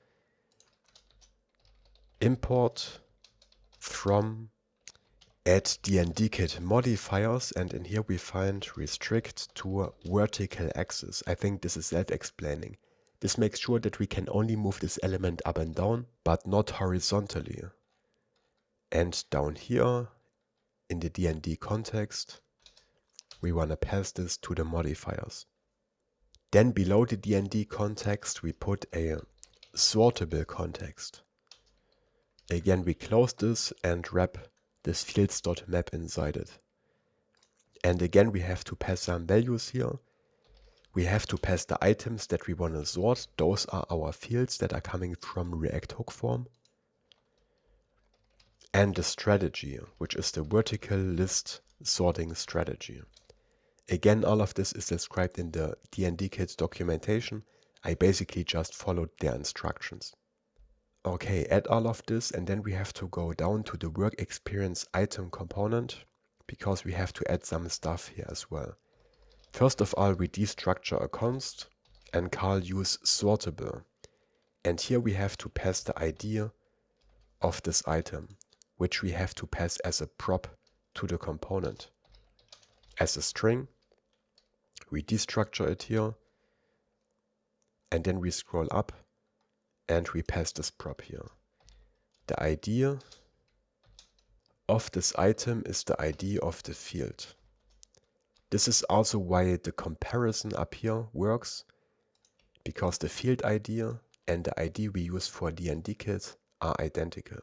Import from add dnd-kit modifiers, and in here we find restrict to a vertical axis. I think this is self-explaining. This makes sure that we can only move this element up and down, but not horizontally. And down here, in the dnd context, we want to pass this to the modifiers. Then below the dnd context, we put a sortable context. Again, we close this and wrap this fields.map inside it. And again, we have to pass some values here. We have to pass the items that we want to sort. Those are our fields that are coming from React hook form. And the strategy, which is the vertical list sorting strategy. Again, all of this is described in the dnd-kit documentation. I basically just followed their instructions. Okay, add all of this, and then we have to go down to the work experience item component, because we have to add some stuff here as well. First of all, we destructure a const and call useSortable. And here we have to pass the ID of this item, which we have to pass as a prop to the component. As a string, we destructure it here, and then we scroll up and we pass this prop here. The ID of this item is the ID of the field. This is also why the comparison up here works, because the field ID and the ID we use for dnd-kit are identical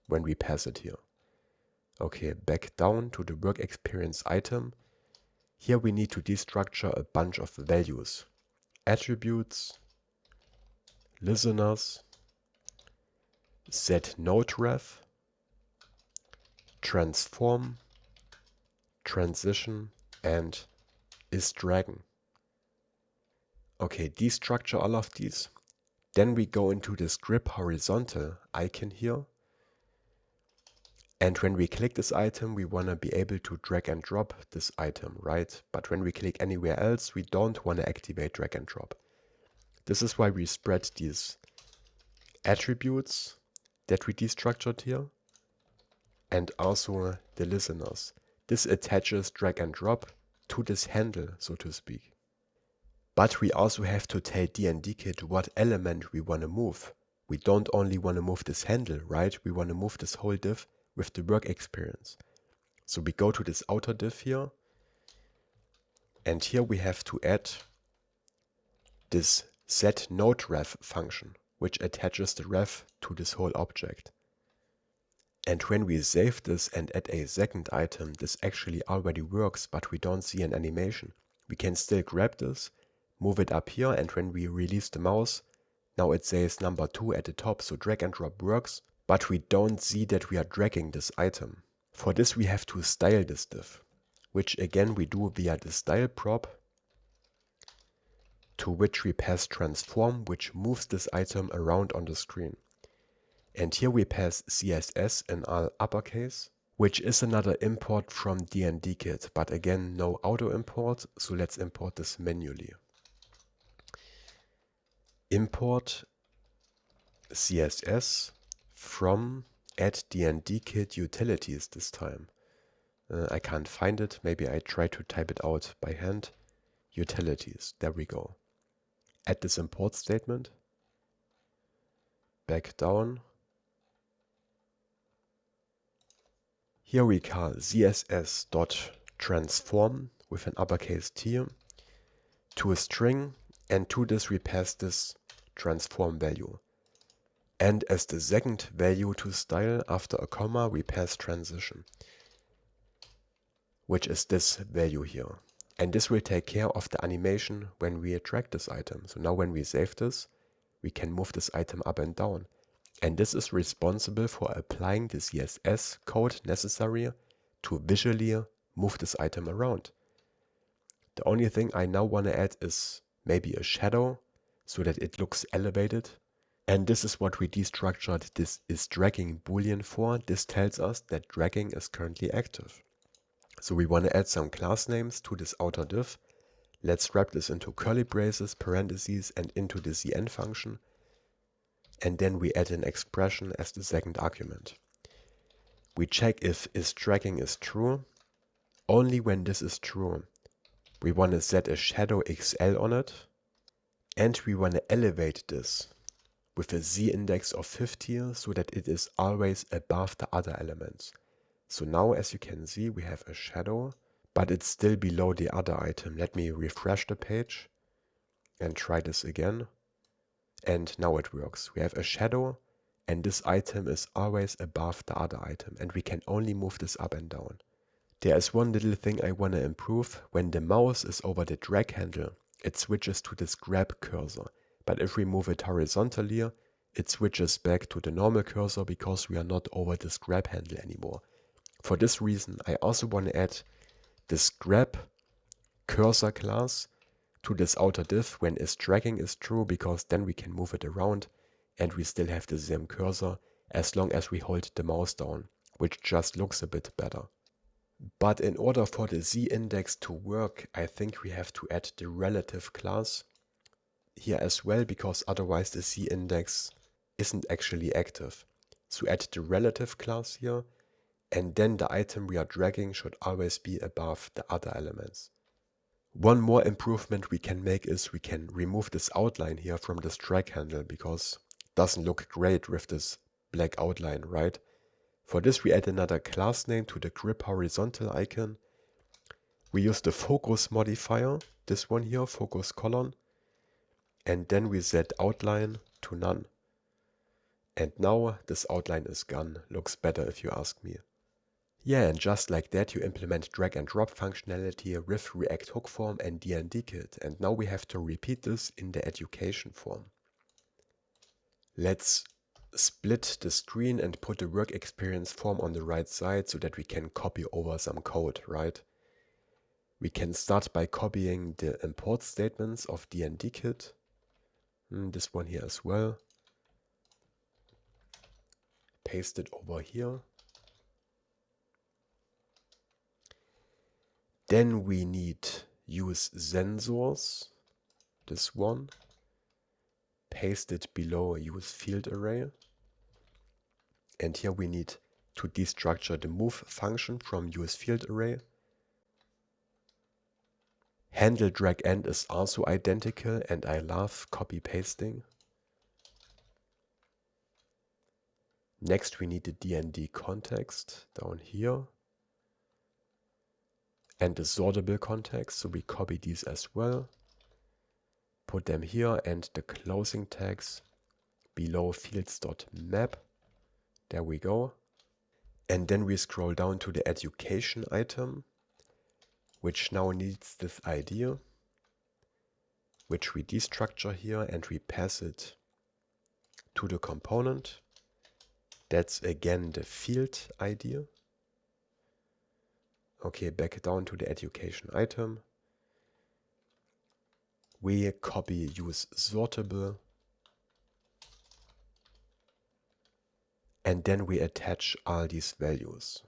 when we pass it here. Okay, back down to the work experience item. Here we need to destructure a bunch of values. Attributes, listeners, set noderef, transform, transition, and isDragon. Okay, destructure all of these. Then we go into this grip horizontal icon here. And when we click this item, we want to be able to drag and drop this item, right? But when we click anywhere else, we don't want to activate drag and drop. This is why we spread these attributes that we destructured here, and also the listeners. This attaches drag and drop to this handle, so to speak. But we also have to tell dnd-kit what element we want to move. We don't only want to move this handle, right? We want to move this whole div with the work experience. So we go to this outer div here, and here we have to add this setNodeRef function, which attaches the ref to this whole object. And when we save this and add a second item, this actually already works, but we don't see an animation. We can still grab this, move it up here, and when we release the mouse, now it says number 2 at the top, so drag and drop works, but we don't see that we are dragging this item. For this we have to style this div, which again we do via the style prop, to which we pass transform, which moves this item around on the screen. And here we pass CSS in all uppercase, which is another import from dnd-kit, but again no auto import, so let's import this manually. Import CSS from @dnd-kit utilities this time. I can't find it, maybe I try to type it out by hand. Utilities, there we go. Add this import statement, back down. Here we call css.transform with an uppercase T to a string, and to this we pass this transform value. And as the second value to style, after a comma, we pass transition, which is this value here. And this will take care of the animation when we drag this item. So now when we save this, we can move this item up and down. And this is responsible for applying the CSS code necessary to visually move this item around. The only thing I now want to add is maybe a shadow so that it looks elevated. And this is what we destructured this is dragging boolean for. This tells us that dragging is currently active. So we want to add some class names to this outer div. Let's wrap this into curly braces, parentheses, and into the cn function. And then we add an expression as the second argument. We check if isDragging is true. Only when this is true, we want to set a shadow XL on it. And we want to elevate this with a z index of 50 so that it is always above the other elements. So now, as you can see, we have a shadow, but it's still below the other item. Let me refresh the page and try this again. And now it works. We have a shadow, and this item is always above the other item, and we can only move this up and down. There is one little thing I want to improve. When the mouse is over the drag handle, it switches to this grab cursor. But if we move it horizontally, it switches back to the normal cursor because we are not over this grab handle anymore. For this reason, I also want to add this grab cursor class to this outer div when isDragging is true, because then we can move it around and we still have the same cursor as long as we hold the mouse down, which just looks a bit better. But in order for the z-index to work, I think we have to add the relative class here as well, because otherwise the z-index isn't actually active. So add the relative class here, and then the item we are dragging should always be above the other elements. One more improvement we can make is we can remove this outline here from this drag handle, because it doesn't look great with this black outline, right? For this we add another class name to the grip horizontal icon. We use the focus modifier, this one here, focus colon, and then we set outline to none. And now this outline is gone. Looks better if you ask me. Yeah, and just like that you implement drag and drop functionality with React hook form and dnd-kit, and now we have to repeat this in the education form. Let's split the screen and put the work experience form on the right side so that we can copy over some code, right? We can start by copying the import statements of dnd-kit, this one here as well. Paste it over here. Then we need use sensors, this one. paste it below useFieldArray. And here we need to destructure the move function from useFieldArray. Handle drag end is also identical, and I love copy pasting. Next we need the dnd context down here and the sortable context, so we copy these as well, put them here, and the closing tags below fields.map. There we go. And then we scroll down to the education item, which now needs this ID, which we destructure here, and we pass it to the component. That's again the field ID. Okay, back down to the education item. We copy use sortable, and then we attach all these values.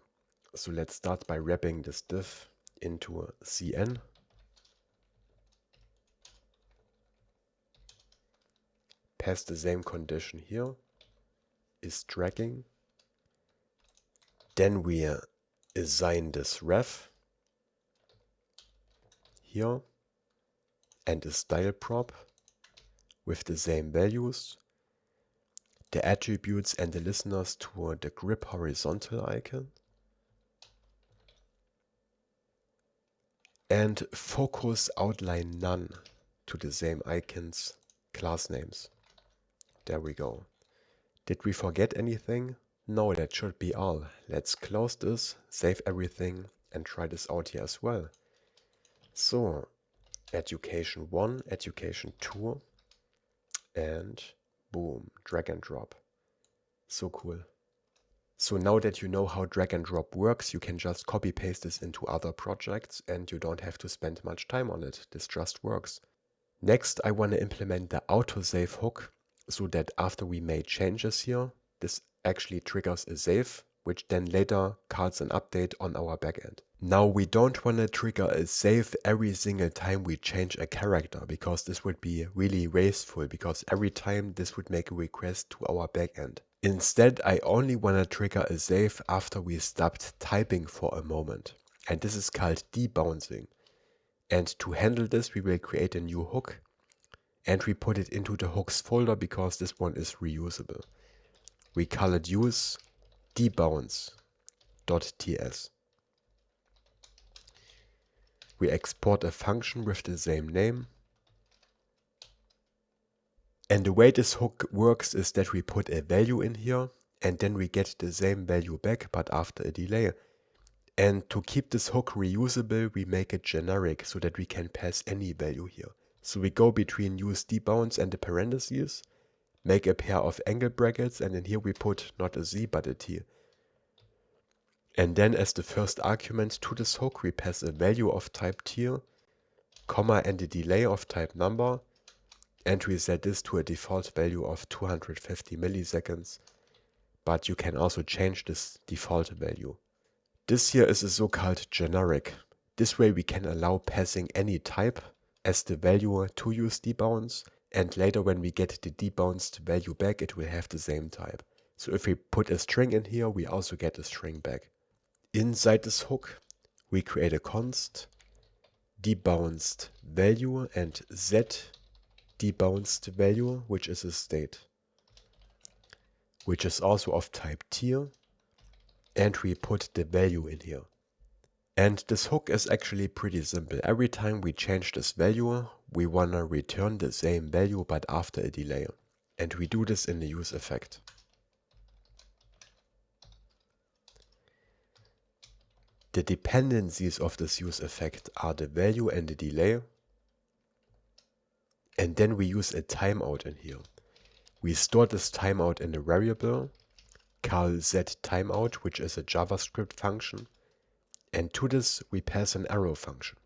So let's start by wrapping this div into a CN. Pass the same condition here, is dragging. Then we assign this ref here and a style prop with the same values, the attributes and the listeners to the grip horizontal icon, and focus outline none to the same icons class names. There we go. Did we forget anything? No, that should be all. Let's close this, save everything, and try this out here as well. So, education 1, education 2, and boom, drag and drop. So cool. So now that you know how drag and drop works, you can just copy paste this into other projects and you don't have to spend much time on it. This just works. Next, I want to implement the Autosave hook so that after we made changes here, this actually triggers a save, which then later calls an update on our backend. Now we don't want to trigger a save every single time we change a character, because this would be really wasteful, because every time this would make a request to our backend. Instead, I only want to trigger a save after we stopped typing for a moment. And this is called debouncing. And to handle this, we will create a new hook and we put it into the hooks folder because this one is reusable. We call it use debounce.ts. We export a function with the same name. And the way this hook works is that we put a value in here and then we get the same value back, but after a delay. And to keep this hook reusable, we make it generic so that we can pass any value here. So we go between use debounce and the parentheses, make a pair of angle brackets, and in here we put not a Z but a T. And then as the first argument to this hook, we pass a value of type T, comma, and a delay of type number, and we set this to a default value of 250 milliseconds, but you can also change this default value. This here is a so-called generic. This way we can allow passing any type as the value to use debounce, and later when we get the debounced value back, it will have the same type. So if we put a string in here, we also get a string back. Inside this hook, we create a const debounced value and set debounced value, which is a state, which is also of type tier, and we put the value in here. And this hook is actually pretty simple. Every time we change this value, we want to return the same value but after a delay. And we do this in the use effect. The dependencies of this use effect are the value and the delay. And then we use a timeout in here. We store this timeout in a variable, call setTimeout, which is a JavaScript function. And to this we pass an arrow function.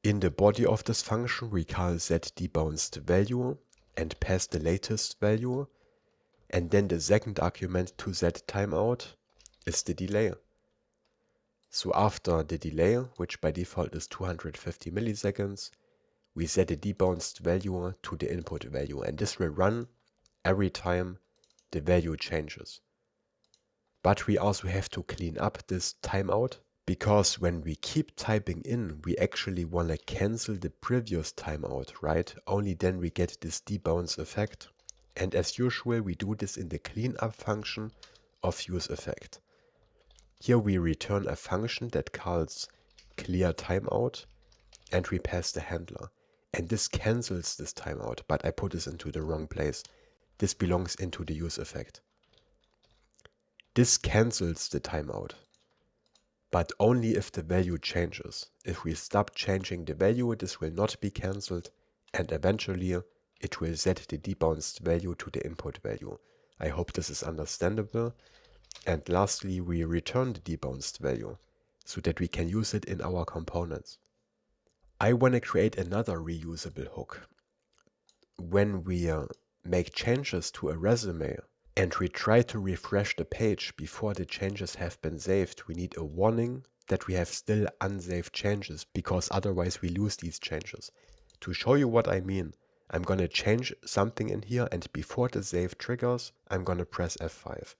In the body of this function we call setDebouncedValue and pass the latest value, and then the second argument to setTimeout is the delay. So after the delay, which by default is 250 milliseconds, we set a debounced value to the input value, and this will run every time the value changes. But we also have to clean up this timeout, because when we keep typing in, we actually want to cancel the previous timeout, right? Only then we get this debounce effect. And as usual, we do this in the cleanup function of useEffect. Here we return a function that calls clear timeout, and we pass the handler. And this cancels this timeout, but I put this into the wrong place. This belongs into the useEffect. This cancels the timeout, but only if the value changes. If we stop changing the value, this will not be cancelled, and eventually it will set the debounced value to the input value. I hope this is understandable. And lastly, we return the debounced value so that we can use it in our components. I want to create another reusable hook. When we make changes to a resume and we try to refresh the page before the changes have been saved, we need a warning that we have still unsaved changes, because otherwise we lose these changes. To show you what I mean, I'm going to change something in here, and before the save triggers, I'm going to press F5.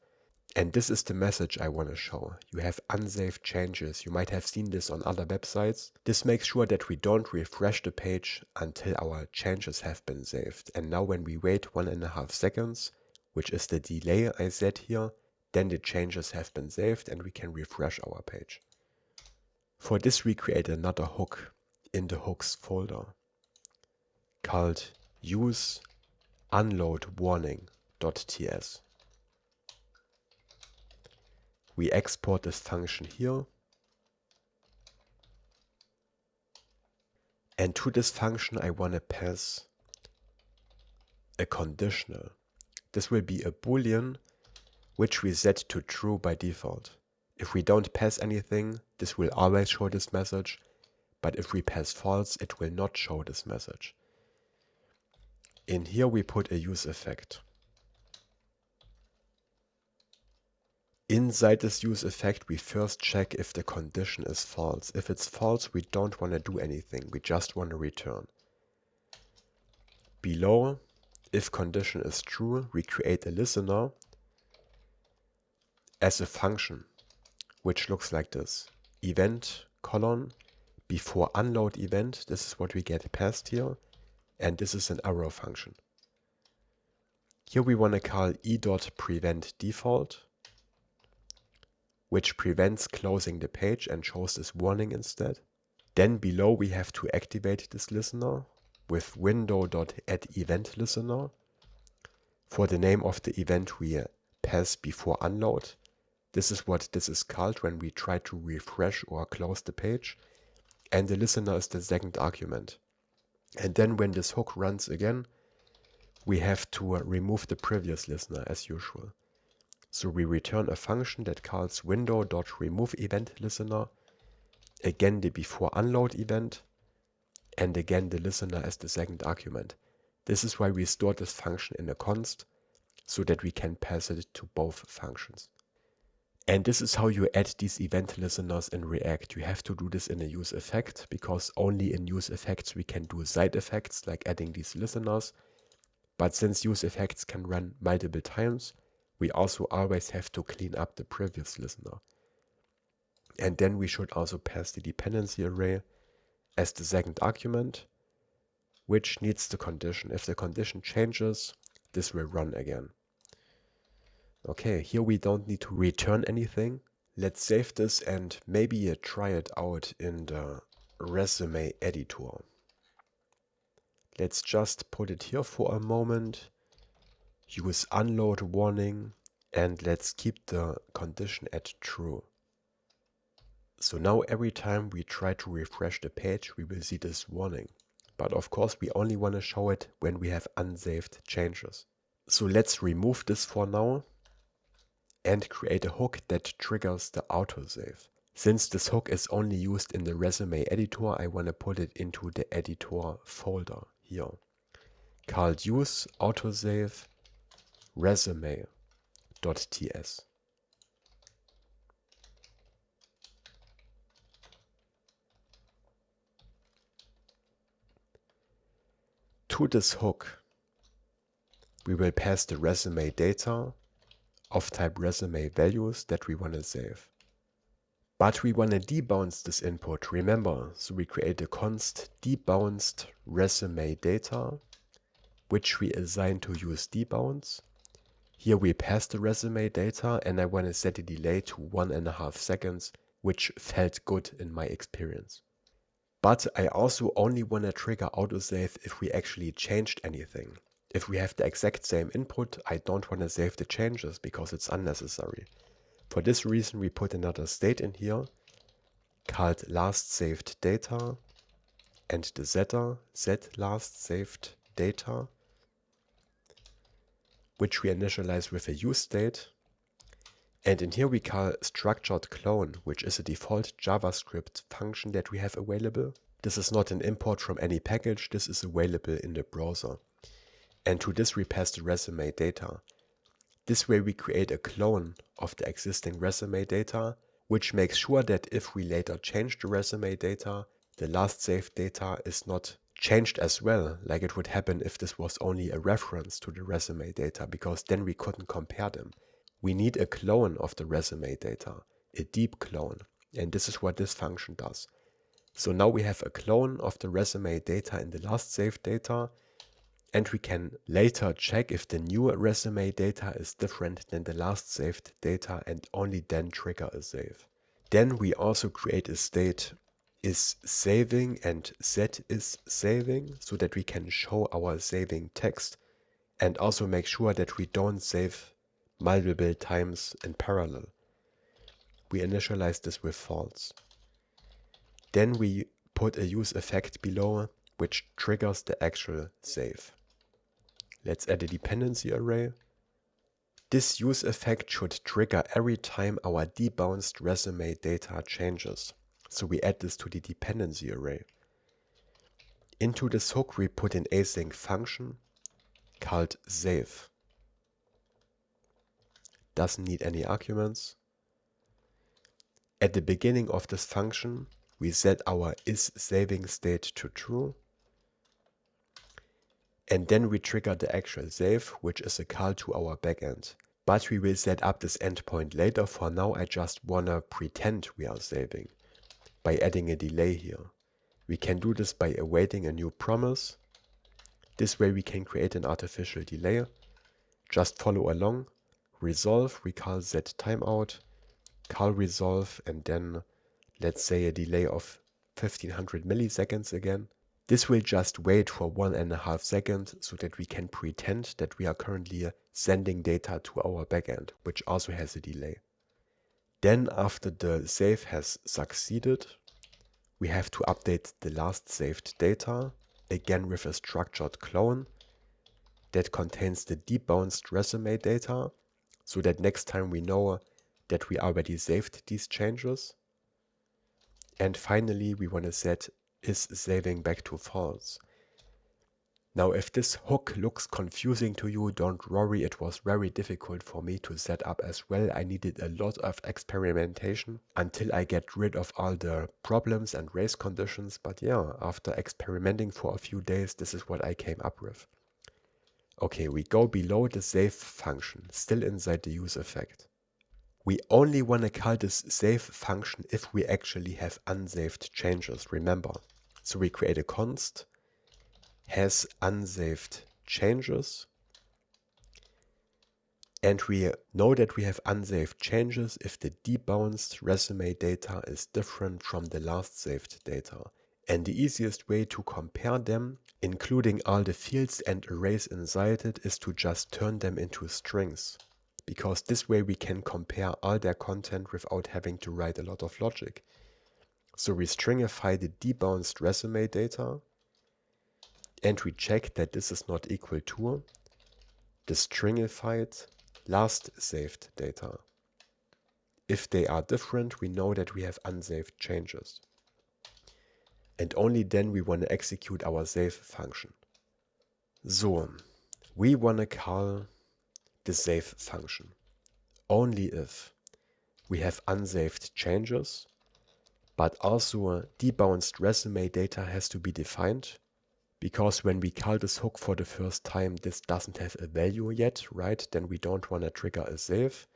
And this is the message I want to show. You have unsaved changes. You might have seen this on other websites. This makes sure that we don't refresh the page until our changes have been saved. And now when we wait 1.5 seconds, which is the delay I set here, then the changes have been saved and we can refresh our page. For this we create another hook in the hooks folder called useUnloadWarning.ts. We export this function here, and to this function I want to pass a conditional. This will be a boolean which we set to true by default. If we don't pass anything, this will always show this message, but if we pass false, it will not show this message. In here we put a useEffect. Inside this useEffect, we first check if the condition is false. If it's false, we don't want to do anything. We just want to return. Below, if condition is true, we create a listener as a function, which looks like this. Event colon before unload event. This is what we get passed here. And this is an arrow function. Here we want to call e.preventDefault, which prevents closing the page and shows this warning instead. Then below we have to activate this listener with window.addEventListener. For the name of the event we pass before unload. This is what this is called when we try to refresh or close the page. And the listener is the second argument. And then when this hook runs again, we have to remove the previous listener as usual. So we return a function that calls window.removeEventListener, again the before unload event, and again the listener as the second argument. This is why we store this function in a const, so that we can pass it to both functions. And this is how you add these event listeners in React. You have to do this in a useEffect, because only in useEffects we can do side effects like adding these listeners. But since useEffects can run multiple times, we also always have to clean up the previous listener. And then we should also pass the dependency array as the second argument, which needs the condition. If the condition changes, this will run again. Okay, here we don't need to return anything. Let's save this and maybe try it out in the resume editor. Let's just put it here for a moment. Use unload warning, and let's keep the condition at true. So now every time we try to refresh the page, we will see this warning. But of course we only want to show it when we have unsaved changes. So let's remove this for now and create a hook that triggers the autosave. Since this hook is only used in the resume editor, I want to put it into the editor folder here, called use autosave resume.ts. To this hook, we will pass the resume data of type resume values that we want to save. But we want to debounce this input, remember, so we create a const debounced resume data, which we assign to use debounce. Here we pass the resume data and I want to set the delay to 1.5 seconds, which felt good in my experience. But I also only want to trigger autosave if we actually changed anything. If we have the exact same input, I don't want to save the changes because it's unnecessary. For this reason, we put another state in here called last saved data and the setter set last saved data, which we initialize with a use state. And in here we call structured clone, which is a default JavaScript function that we have available. This is not an import from any package, this is available in the browser. And to this we pass the resume data. This way we create a clone of the existing resume data, which makes sure that if we later change the resume data, the last saved data is not changed as well, like it would happen if this was only a reference to the resume data, because then we couldn't compare them. We need a clone of the resume data, a deep clone, and this is what this function does. So now we have a clone of the resume data in the last saved data, and we can later check if the new resume data is different than the last saved data and only then trigger a save. Then we also create a state is saving and set is saving so that we can show our saving text and also make sure that we don't save multiple times in parallel. We initialize this with false. Then we put a use effect below which triggers the actual save. Let's add a dependency array. This use effect should trigger every time our debounced resume data changes. So we add this to the dependency array. Into this hook we put an async function called save. Doesn't need any arguments. At the beginning of this function we set our isSaving state to true. And then we trigger the actual save, which is a call to our backend. But we will set up this endpoint later. For now, I just wanna pretend we are saving by adding a delay here. We can do this by awaiting a new promise. This way we can create an artificial delay. Just follow along. Resolve, we call set timeout, call resolve, and then let's say a delay of 1500 milliseconds again. This will just wait for 1.5 seconds so that we can pretend that we are currently sending data to our backend, which also has a delay. Then after the save has succeeded, we have to update the last saved data, again with a structured clone that contains the debounced resume data, so that next time we know that we already saved these changes. And finally we want to set is saving back to false. Now if this hook looks confusing to you, don't worry, it was very difficult for me to set up as well. I needed a lot of experimentation until I get rid of all the problems and race conditions, but yeah, after experimenting for a few days, this is what I came up with. Okay, we go below the save function, still inside the use effect. We only want to call this save function if we actually have unsaved changes, remember. So we create a const has unsaved changes, and we know that we have unsaved changes if the debounced resume data is different from the last saved data. And the easiest way to compare them, including all the fields and arrays inside it, is to just turn them into strings. Because this way we can compare all their content without having to write a lot of logic. So we stringify the debounced resume data, and we check that this is not equal to the stringified last saved data. If they are different, we know that we have unsaved changes. And only then we want to execute our save function. So, we want to call the save function only if we have unsaved changes, but also debounced resume data has to be defined, because when we call this hook for the first time, this doesn't have a value yet, right? Then we don't want to trigger a save.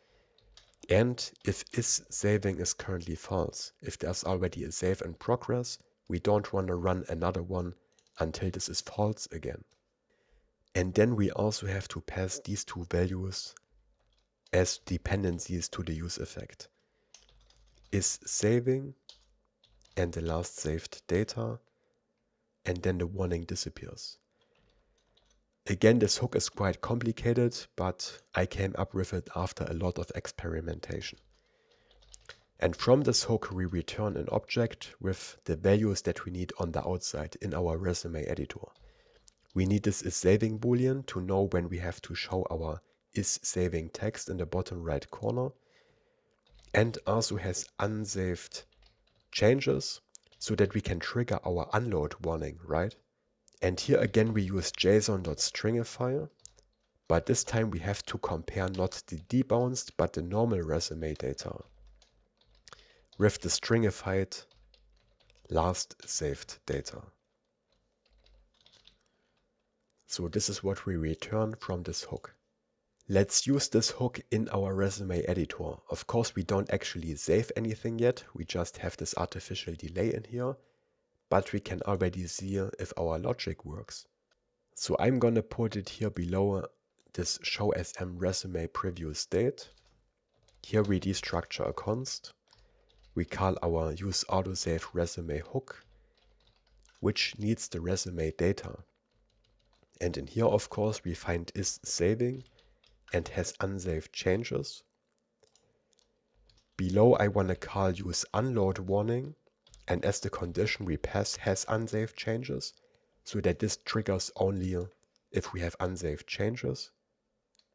And if is saving is currently false, if there's already a save in progress, we don't want to run another one until this is false again. And then we also have to pass these two values as dependencies to the use effect. Is saving and the last saved data, and then the warning disappears. Again, this hook is quite complicated, but I came up with it after a lot of experimentation. And from this hook, we return an object with the values that we need on the outside in our resume editor. We need this isSaving boolean to know when we have to show our isSaving text in the bottom right corner, and also has unsaved changes so that we can trigger our unload warning, right? And here again we use json.stringify, but this time we have to compare not the debounced but the normal resume data with the stringified last saved data. So this is what we return from this hook. Let's use this hook in our resume editor. Of course, we don't actually save anything yet. We just have this artificial delay in here, but we can already see if our logic works. So I'm gonna put it here below this show sm resume preview state. Here we destructure a const. We call our use autosave resume hook, which needs the resume data. And in here, of course, we find is saving and has unsaved changes. Below I want to call use unload warning, and as the condition we pass has unsaved changes, so that this triggers only if we have unsaved changes.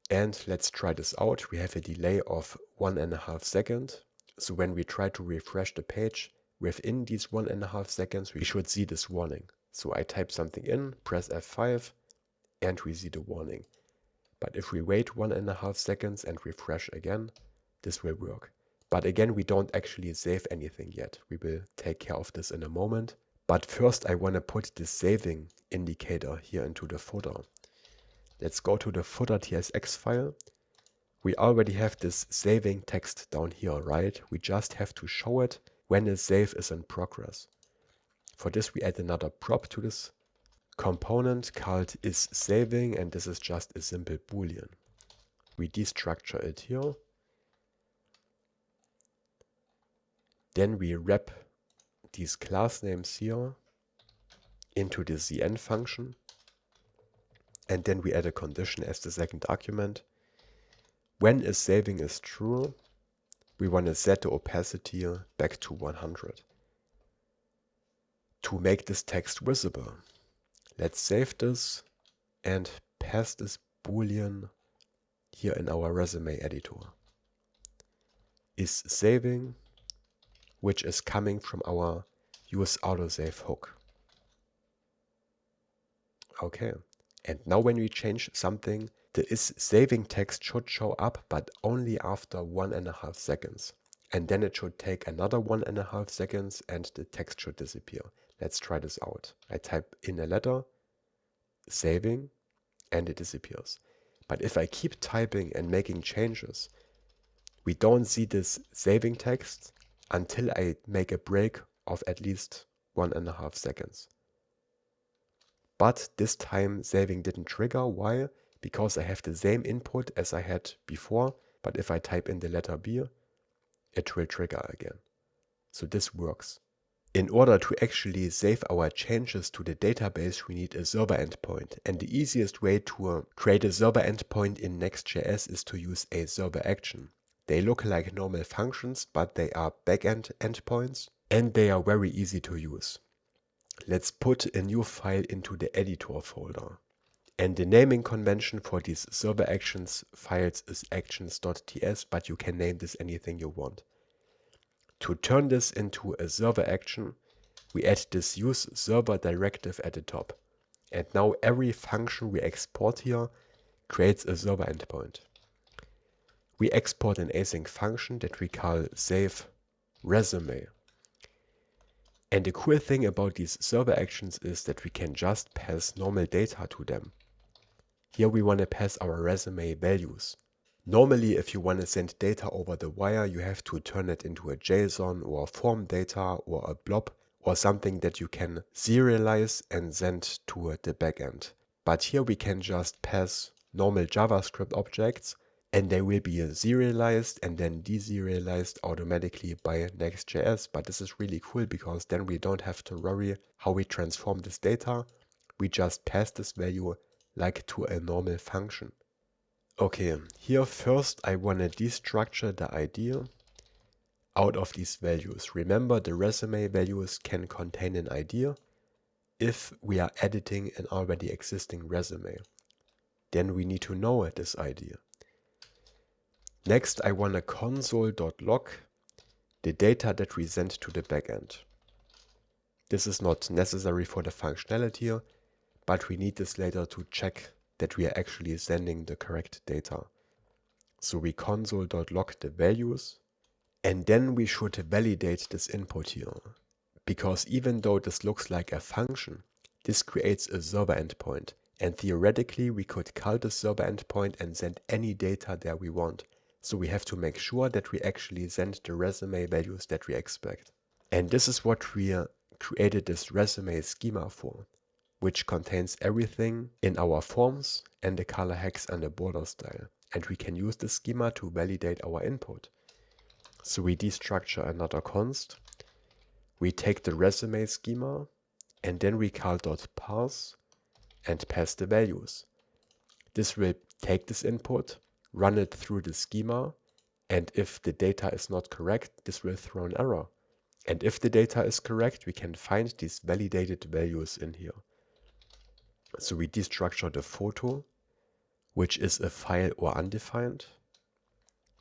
And let's try this out. We have a delay of 1.5 seconds. So when we try to refresh the page, within these 1.5 seconds, we should see this warning. So I type something in, press F5, and we see the warning. But if we wait 1.5 seconds and refresh again, this will work. But again, we don't actually save anything yet. We will take care of this in a moment. But first I want to put this saving indicator here into the footer. Let's go to the footer.tsx file. We already have this saving text down here, right? We just have to show it when a save is in progress. For this we add another prop to this component called isSaving, and this is just a simple boolean. We destructure it here. Then we wrap these class names here into the cn function, and then we add a condition as the second argument. When isSaving is true, we want to set the opacity back to 100 to make this text visible. Let's save this and pass this boolean here in our resume editor. isSaving, which is coming from our use autosave hook. Okay, and now when we change something, the isSaving text should show up, but only after 1.5 seconds. And then it should take another 1.5 seconds and the text should disappear. Let's try this out. I type in a letter, saving, and it disappears. But if I keep typing and making changes, we don't see this saving text until I make a break of at least 1.5 seconds. But this time saving didn't trigger. Why? Because I have the same input as I had before, but if I type in the letter B, it will trigger again. So this works. In order to actually save our changes to the database, we need a server endpoint. And the easiest way to create a server endpoint in Next.js is to use a server action. They look like normal functions, but they are backend endpoints, and they are very easy to use. Let's put a new file into the editor folder. And the naming convention for these server actions files is actions.ts, but you can name this anything you want. To turn this into a server action, we add this use server directive at the top. And now every function we export here creates a server endpoint. We export an async function that we call save resume. And the cool thing about these server actions is that we can just pass normal data to them. Here we want to pass our resume values. Normally, if you want to send data over the wire, you have to turn it into a JSON or a form data or a blob or something that you can serialize and send to the backend. But here we can just pass normal JavaScript objects and they will be serialized and then deserialized automatically by Next.js. But this is really cool because then we don't have to worry how we transform this data. We just pass this value like to a normal function. Okay, here first I want to destructure the ID out of these values. Remember, the resume values can contain an ID if we are editing an already existing resume. Then we need to know this ID. Next, I want to console.log the data that we send to the backend. This is not necessary for the functionality, but we need this later to check that we are actually sending the correct data. So we console.log the values, and then we should validate this input here. Because even though this looks like a function, this creates a server endpoint, and theoretically we could call the server endpoint and send any data there we want. So we have to make sure that we actually send the resume values that we expect. And this is what we created this resume schema for, which contains everything in our forms and the color hex and the border style. And we can use the schema to validate our input. So we destructure another const. We take the resume schema and then we call .parse and pass the values. This will take this input, run it through the schema, and if the data is not correct, this will throw an error. And if the data is correct, we can find these validated values in here. So we destructure the photo, which is a file or undefined.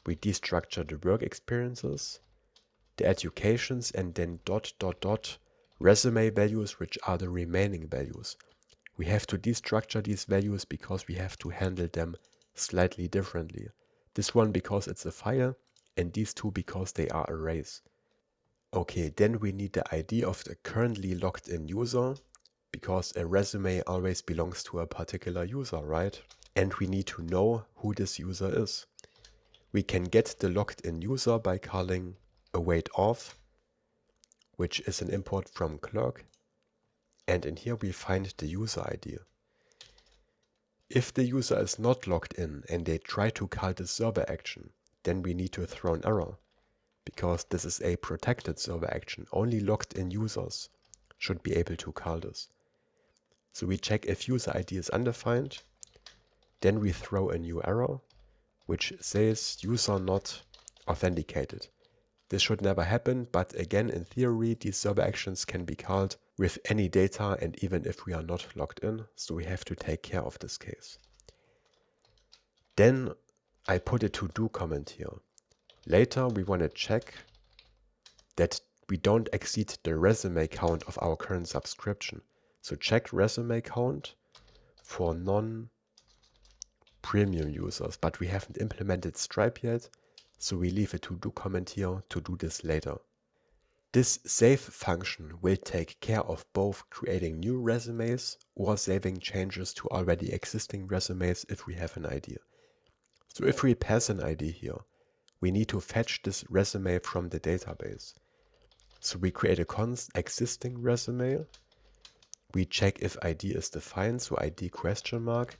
We destructure the work experiences, the educations, and then ... resume values, which are the remaining values. We have to destructure these values because we have to handle them slightly differently. This one because it's a file, and these two because they are arrays. Okay, then we need the ID of the currently logged in user, because a resume always belongs to a particular user, right? And we need to know who this user is. We can get the logged in user by calling await_auth, which is an import from Clerk. And in here we find the user ID. If the user is not logged in and they try to call the server action, then we need to throw an error, because this is a protected server action. Only logged in users should be able to call this. So we check if user ID is undefined, then we throw a new error, which says user not authenticated. This should never happen, but again, in theory, these server actions can be called with any data and even if we are not logged in, so we have to take care of this case. Then I put a to-do comment here. Later, we want to check that we don't exceed the resume count of our current subscription. So check resume count for non-premium users, but we haven't implemented Stripe yet, so we leave a to-do comment here to do this later. This save function will take care of both creating new resumes or saving changes to already existing resumes if we have an ID. So if we pass an ID here, we need to fetch this resume from the database. So we create a const existing resume. We check if ID is defined, so ID question mark.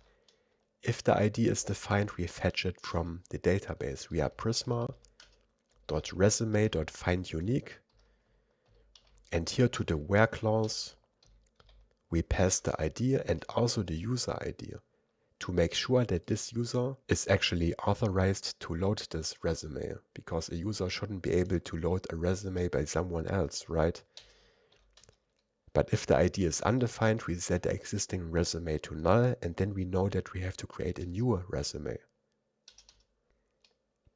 If the ID is defined, we fetch it from the database via Prisma.resume.findUnique. And here to the where clause, we pass the ID and also the user ID to make sure that this user is actually authorized to load this resume, because a user shouldn't be able to load a resume by someone else, right? But if the ID is undefined, we set the existing resume to null, and then we know that we have to create a new resume.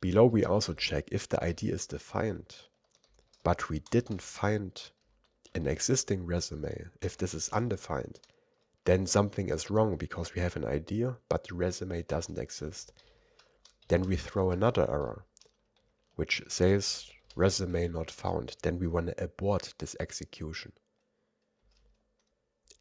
Below we also check if the ID is defined, but we didn't find an existing resume. If this is undefined, then something is wrong because we have an ID, but the resume doesn't exist. Then we throw another error, which says resume not found, then we want to abort this execution.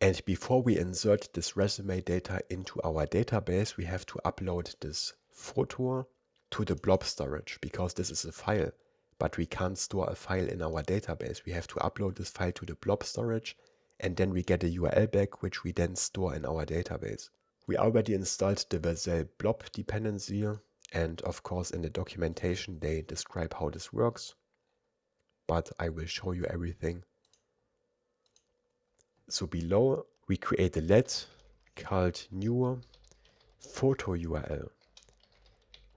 And before we insert this resume data into our database, we have to upload this photo to the blob storage, because this is a file, but we can't store a file in our database. We have to upload this file to the blob storage, and then we get a URL back, which we then store in our database. We already installed the Vercel Blob dependency, and of course in the documentation they describe how this works, but I will show you everything. So below we create a let called new photo URL,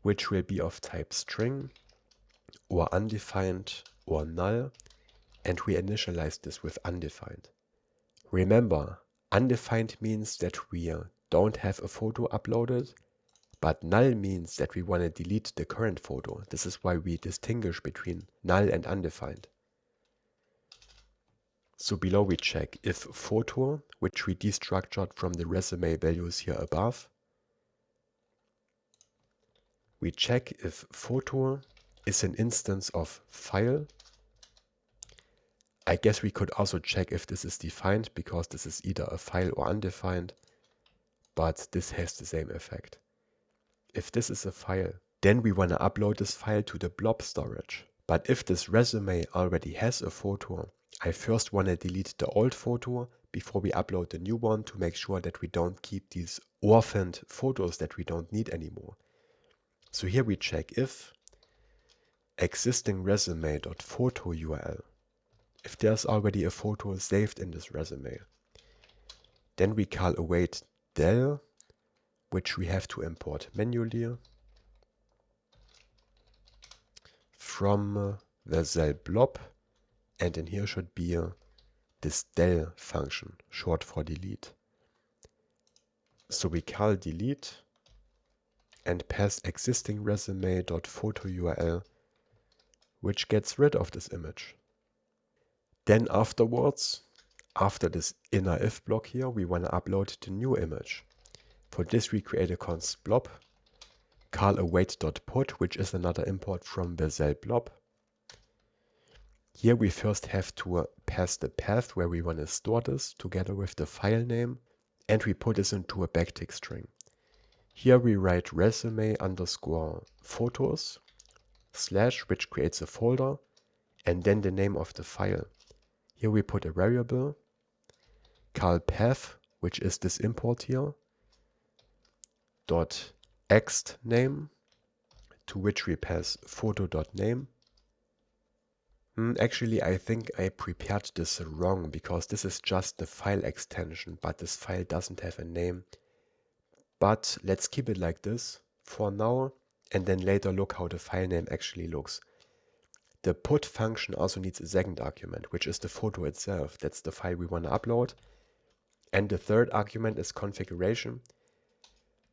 which will be of type string or undefined or null, and we initialize this with undefined. Remember, undefined means that we don't have a photo uploaded, but null means that we want to delete the current photo. This is why we distinguish between null and undefined. So below we check if photo, which we destructured from the resume values here above. We check if photo is an instance of file. I guess we could also check if this is defined, because this is either a file or undefined, but this has the same effect. If this is a file, then we want to upload this file to the blob storage. But if this resume already has a photo, I first want to delete the old photo before we upload the new one, to make sure that we don't keep these orphaned photos that we don't need anymore. So here we check if existing resume.photo URL, if there's already a photo saved in this resume. Then we call await del, which we have to import manually from Vercel Blob, and in here should be this del function, short for delete. So we call delete and pass existing resume.photo URL, which gets rid of this image. Then afterwards, after this inner if block here, we want to upload the new image. For this we create a const blob, call await.put, which is another import from Vercel Blob. Here we first have to pass the path where we want to store this together with the file name, and we put this into a backtick string. Here we write resume underscore photos slash, which creates a folder, and then the name of the file. Here we put a variable, call path, which is this import here, dot ext name, to which we pass photo.name. Actually, I think I prepared this wrong, because this is just the file extension, but this file doesn't have a name. But let's keep it like this for now, and then later look how the file name actually looks. The put function also needs a second argument, which is the photo itself. That's the file we want to upload. And the third argument is configuration.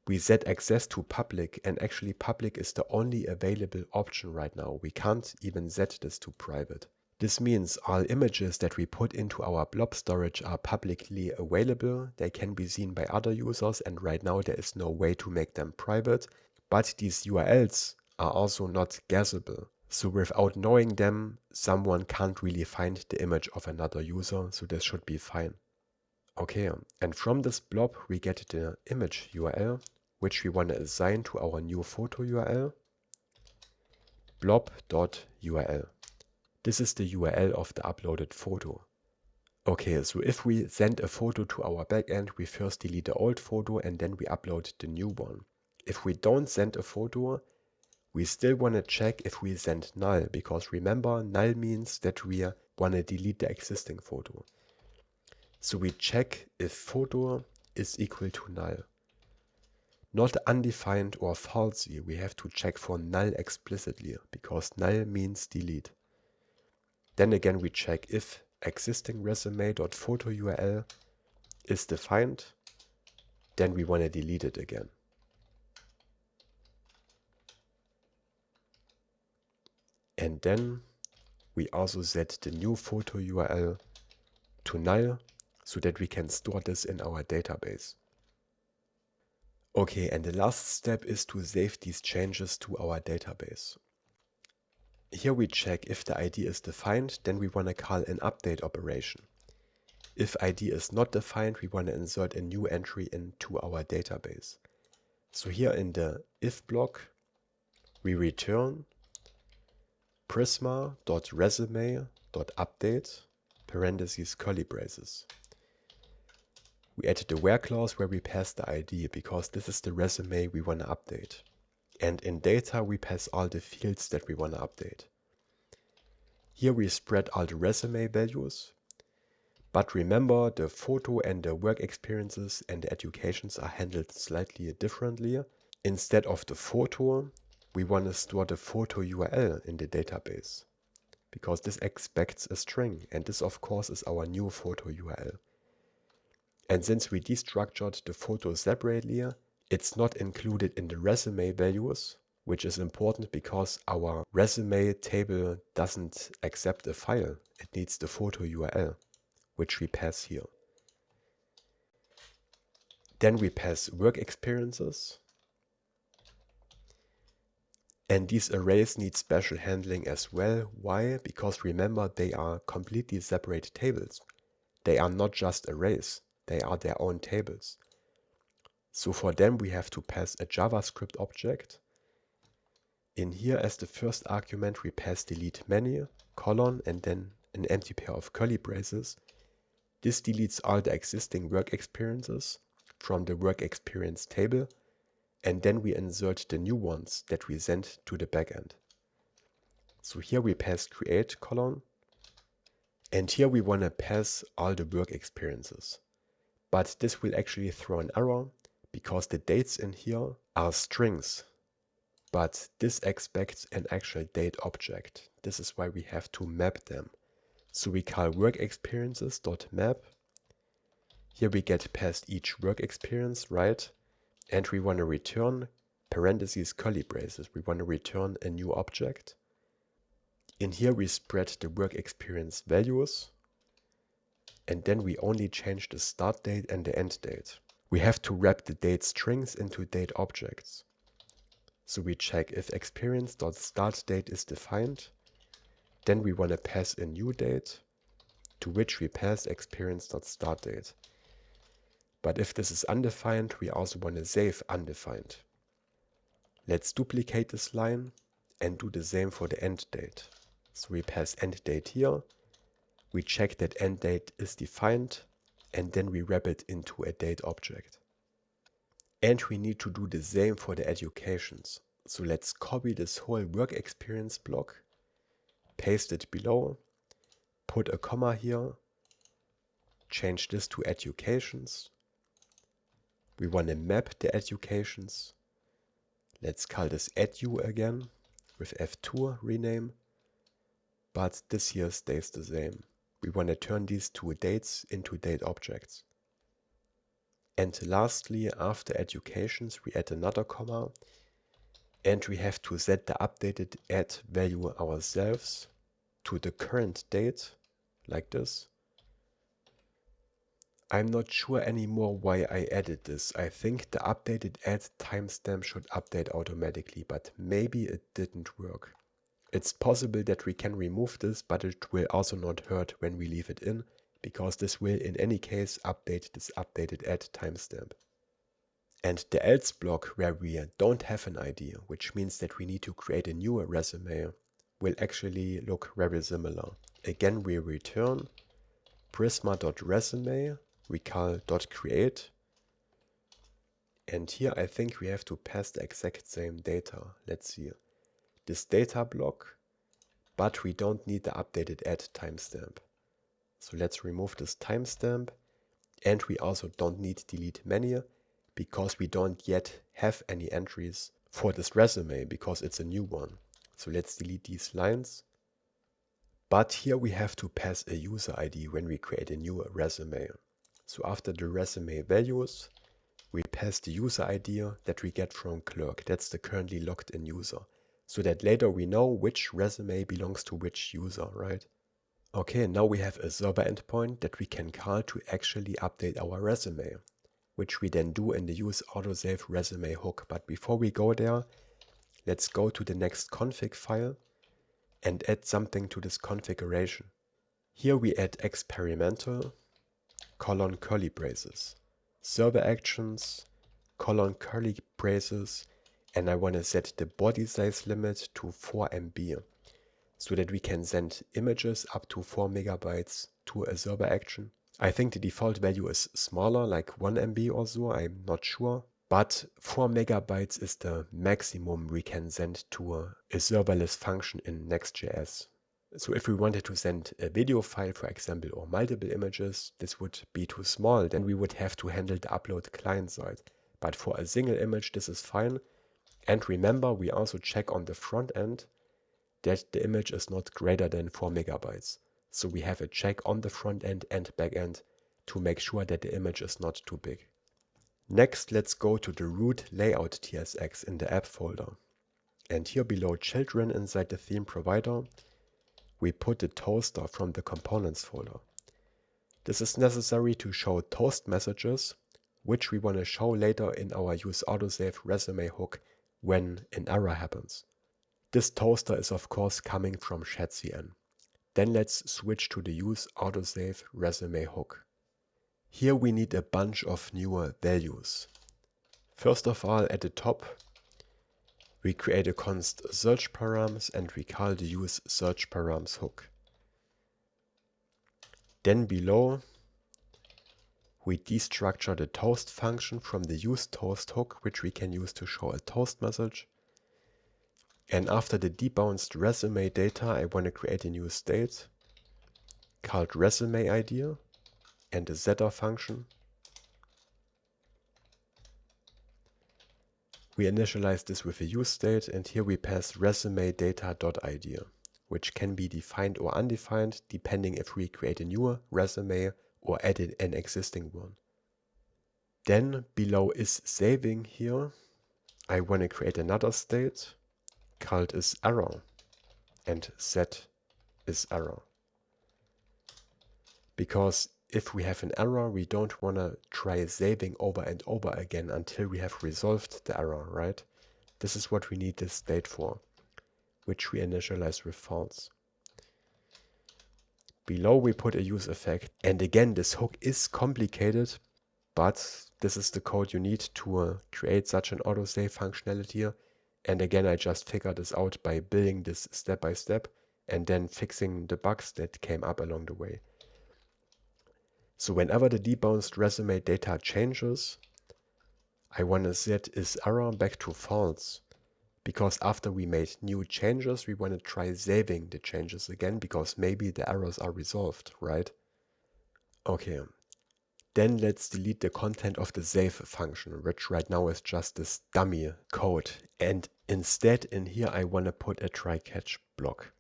We set access to public, and actually public is the only available option right now. We can't even set this to private. This means all images that we put into our blob storage are publicly available. They can be seen by other users, and right now there is no way to make them private. But these URLs are also not guessable. So without knowing them, someone can't really find the image of another user, so this should be fine. Okay, and from this blob we get the image URL, which we want to assign to our new photo URL, blob.url. This is the URL of the uploaded photo. Okay, so if we send a photo to our backend, we first delete the old photo and then we upload the new one. If we don't send a photo, we still want to check if we send null, because remember, null means that we want to delete the existing photo. So we check if photo is equal to null. Not undefined or falsy, we have to check for null explicitly, because null means delete. Then again we check if existing resume.photo URL is defined, then we want to delete it again. And then we also set the new photo URL to null, so that we can store this in our database. Okay, and the last step is to save these changes to our database. Here we check if the ID is defined, then we want to call an update operation. If ID is not defined, we want to insert a new entry into our database. So here in the if block, we return prisma.resume.update parentheses curly braces. We added the where clause where we pass the ID because this is the resume we want to update. And in data, we pass all the fields that we want to update. Here we spread all the resume values. But remember, the photo and the work experiences and the educations are handled slightly differently. Instead of the photo, we want to store the photo URL in the database because this expects a string, and this of course is our new photo URL. And since we destructured the photo separately, it's not included in the resume values, which is important because our resume table doesn't accept a file. It needs the photo URL, which we pass here. Then we pass work experiences. And these arrays need special handling as well. Why? Because remember, they are completely separate tables. They are not just arrays. They are their own tables. So for them, we have to pass a JavaScript object. In here, as the first argument, we pass delete many, colon, and then an empty pair of curly braces. This deletes all the existing work experiences from the work experience table, and then we insert the new ones that we send to the backend. So here we pass create colon, and here we want to pass all the work experiences. But this will actually throw an error because the dates in here are strings, but this expects an actual date object. This is why we have to map them. So we call work experiences.map. Here we get past each work experience, right? And we want to return parentheses curly braces. We want to return a new object. In here we spread the work experience values. And then we only change the start date and the end date. We have to wrap the date strings into date objects. So we check if experience.startDate is defined. Then we want to pass a new date, to which we pass experience.startDate. But if this is undefined, we also want to save undefined. Let's duplicate this line and do the same for the end date. So we pass end date here. We check that end date is defined, and then we wrap it into a date object. And we need to do the same for the educations. So let's copy this whole work experience block, paste it below, put a comma here, change this to educations. We want to map the educations. Let's call this edu again with F2 rename, but this here stays the same. We want to turn these two dates into date objects. And lastly, after educations, we add another comma, and we have to set the updated add value ourselves to the current date, like this. I'm not sure anymore why I added this. I think the updated add timestamp should update automatically, but maybe it didn't work. It's possible that we can remove this, but it will also not hurt when we leave it in, because this will in any case update this updated add timestamp. And the else block, where we don't have an ID, which means that we need to create a new resume, will actually look very similar. Again, we return prisma.resume, we call .create, and here I think we have to pass the exact same data. Let's see. This data block, but we don't need the updated add timestamp. So let's remove this timestamp, and we also don't need delete many because we don't yet have any entries for this resume because it's a new one. So let's delete these lines. But here we have to pass a user ID when we create a new resume. So after the resume values, we pass the user ID that we get from Clerk. That's the currently logged in user. So that later we know which resume belongs to which user, right? Okay, now we have a server endpoint that we can call to actually update our resume, which we then do in the use Autosave resume hook. But before we go there, let's go to the next config file and add something to this configuration. Here we add experimental, colon curly braces, server actions, colon curly braces, and I want to set the body size limit to 4 MB, so that we can send images up to 4 megabytes to a server action. I think the default value is smaller, like 1 MB or so, I'm not sure. But 4 megabytes is the maximum we can send to a serverless function in Next.js. So if we wanted to send a video file, for example, or multiple images, this would be too small. Then we would have to handle the upload client side. But for a single image, this is fine. And remember, we also check on the front end that the image is not greater than 4 megabytes. So we have a check on the front end and back end to make sure that the image is not too big. Next, let's go to the root layout.tsx in the app folder. And here below children inside the theme provider, we put the toaster from the components folder. This is necessary to show toast messages, which we want to show later in our use Autosave resume hook when an error happens. This toaster is of course coming from Shadcn. Then let's switch to the use Autosave resume hook. Here we need a bunch of newer values. First of all, at the top, we create a const search params and we call the use search params hook. Then below, we destructure the toast function from the use toast hook, which we can use to show a toast message. And after the debounced resume data, I want to create a new state called resume ID and a setter function. We initialize this with a use state, and here we pass resume data.id, which can be defined or undefined depending if we create a new resume or edit an existing one. Then below is saving here, I want to create another state called isError and set isError. Because if we have an error, we don't want to try saving over and over again until we have resolved the error, right? This is what we need this state for, which we initialize with false. Below we put a use effect, and again this hook is complicated, but this is the code you need to create such an autosave functionality. And again, I just figured this out by building this step by step and then fixing the bugs that came up along the way. So whenever the debounced resume data changes, I want to set isError back to false, because after we made new changes, we want to try saving the changes again, because maybe the errors are resolved, right? Okay, then let's delete the content of the save function, which right now is just this dummy code. And instead in here, I want to put a try-catch block.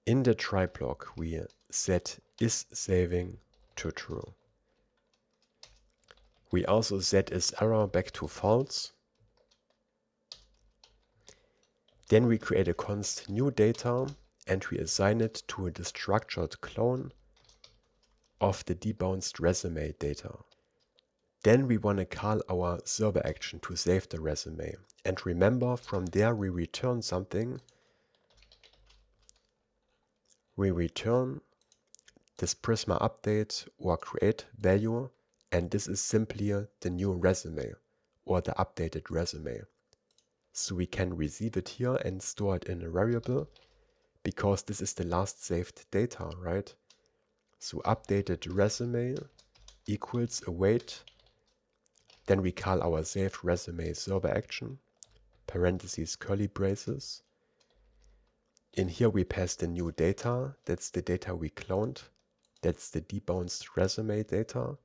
In the try block, we set isSaving to true. We also set isError back to false. Then we create a const new data and we assign it to the structured clone of the debounced resume data. Then we want to call our server action to save the resume. And remember, from there we return something. We return this Prisma update or create value, and this is simply the new resume or the updated resume. So we can receive it here and store it in a variable, because this is the last saved data, right? So updated resume equals await. Then we call our saved resume server action, parentheses curly braces. In here we pass the new data, that's the data we cloned. That's the debounced resume data.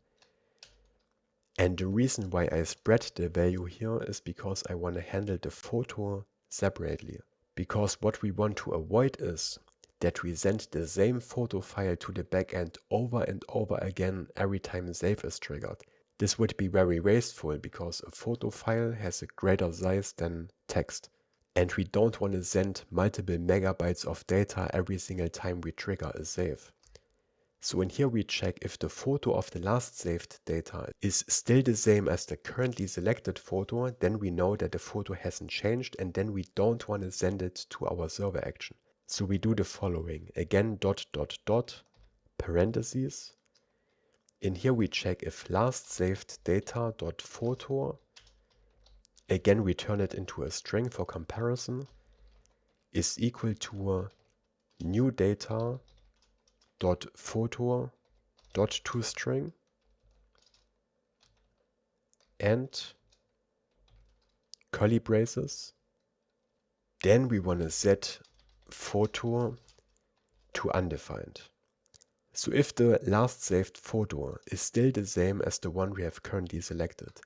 And the reason why I spread the value here is because I want to handle the photo separately. Because what we want to avoid is that we send the same photo file to the backend over and over again every time save is triggered. This would be very wasteful because a photo file has a greater size than text. And we don't want to send multiple megabytes of data every single time we trigger a save. So in here we check if the photo of the last saved data is still the same as the currently selected photo, then we know that the photo hasn't changed, and then we don't want to send it to our server action. So we do the following. Again, dot, dot, dot, parentheses. In here we check if last saved data dot photo, again we turn it into a string for comparison, is equal to new data dot photo dot toString, and curly braces. Then we want to set photo to undefined. So if the last saved photo is still the same as the one we have currently selected,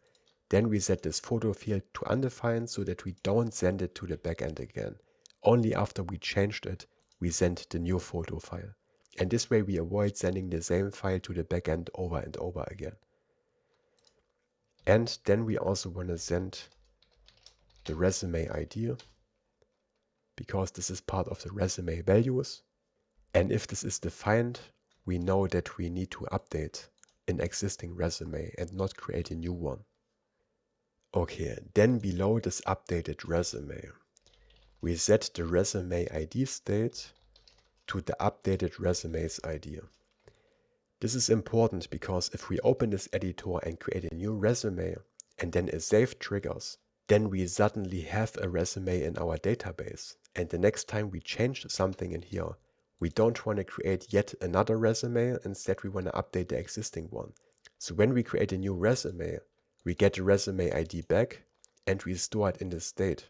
then we set this photo field to undefined so that we don't send it to the backend again. Only after we changed it, we send the new photo file. And this way we avoid sending the same file to the backend over and over again. And then we also want to send the resume ID, because this is part of the resume values. And if this is defined, we know that we need to update an existing resume and not create a new one. Okay, then below this updated resume, we set the resume ID state to the updated resume's ID. This is important because if we open this editor and create a new resume and then a save triggers, then we suddenly have a resume in our database. And the next time we change something in here, we don't want to create yet another resume. Instead, we want to update the existing one. So when we create a new resume, we get the resume ID back and we store it in the state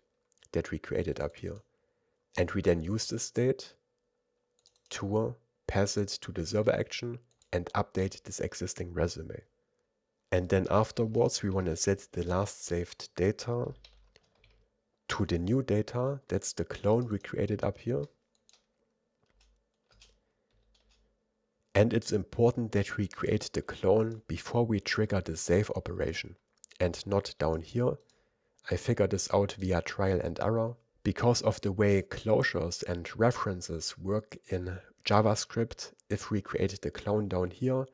that we created up here. And we then use this state to pass it to the server action and update this existing resume. And then afterwards, we want to set the last saved data to the new data. That's the clone we created up here. And it's important that we create the clone before we trigger the save operation and not down here. I figured this out via trial and error. Because of the way closures and references work in JavaScript, if we create the clone down here,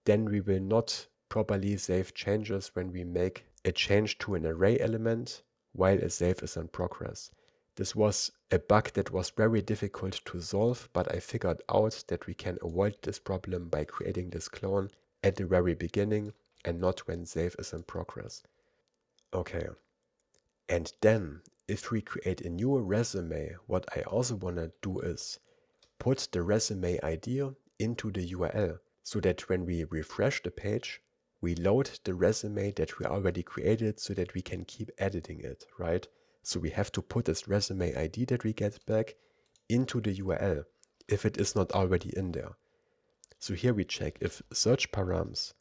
then we will not properly save changes when we make a change to an array element while a save is in progress. This was a bug that was very difficult to solve, but I figured out that we can avoid this problem by creating this clone at the very beginning and not when save is in progress. Okay, and then if we create a new resume, what I also want to do is put the resume ID into the URL so that when we refresh the page, we load the resume that we already created so that we can keep editing it, right? So we have to put this resume ID that we get back into the URL if it is not already in there. So here we check if search params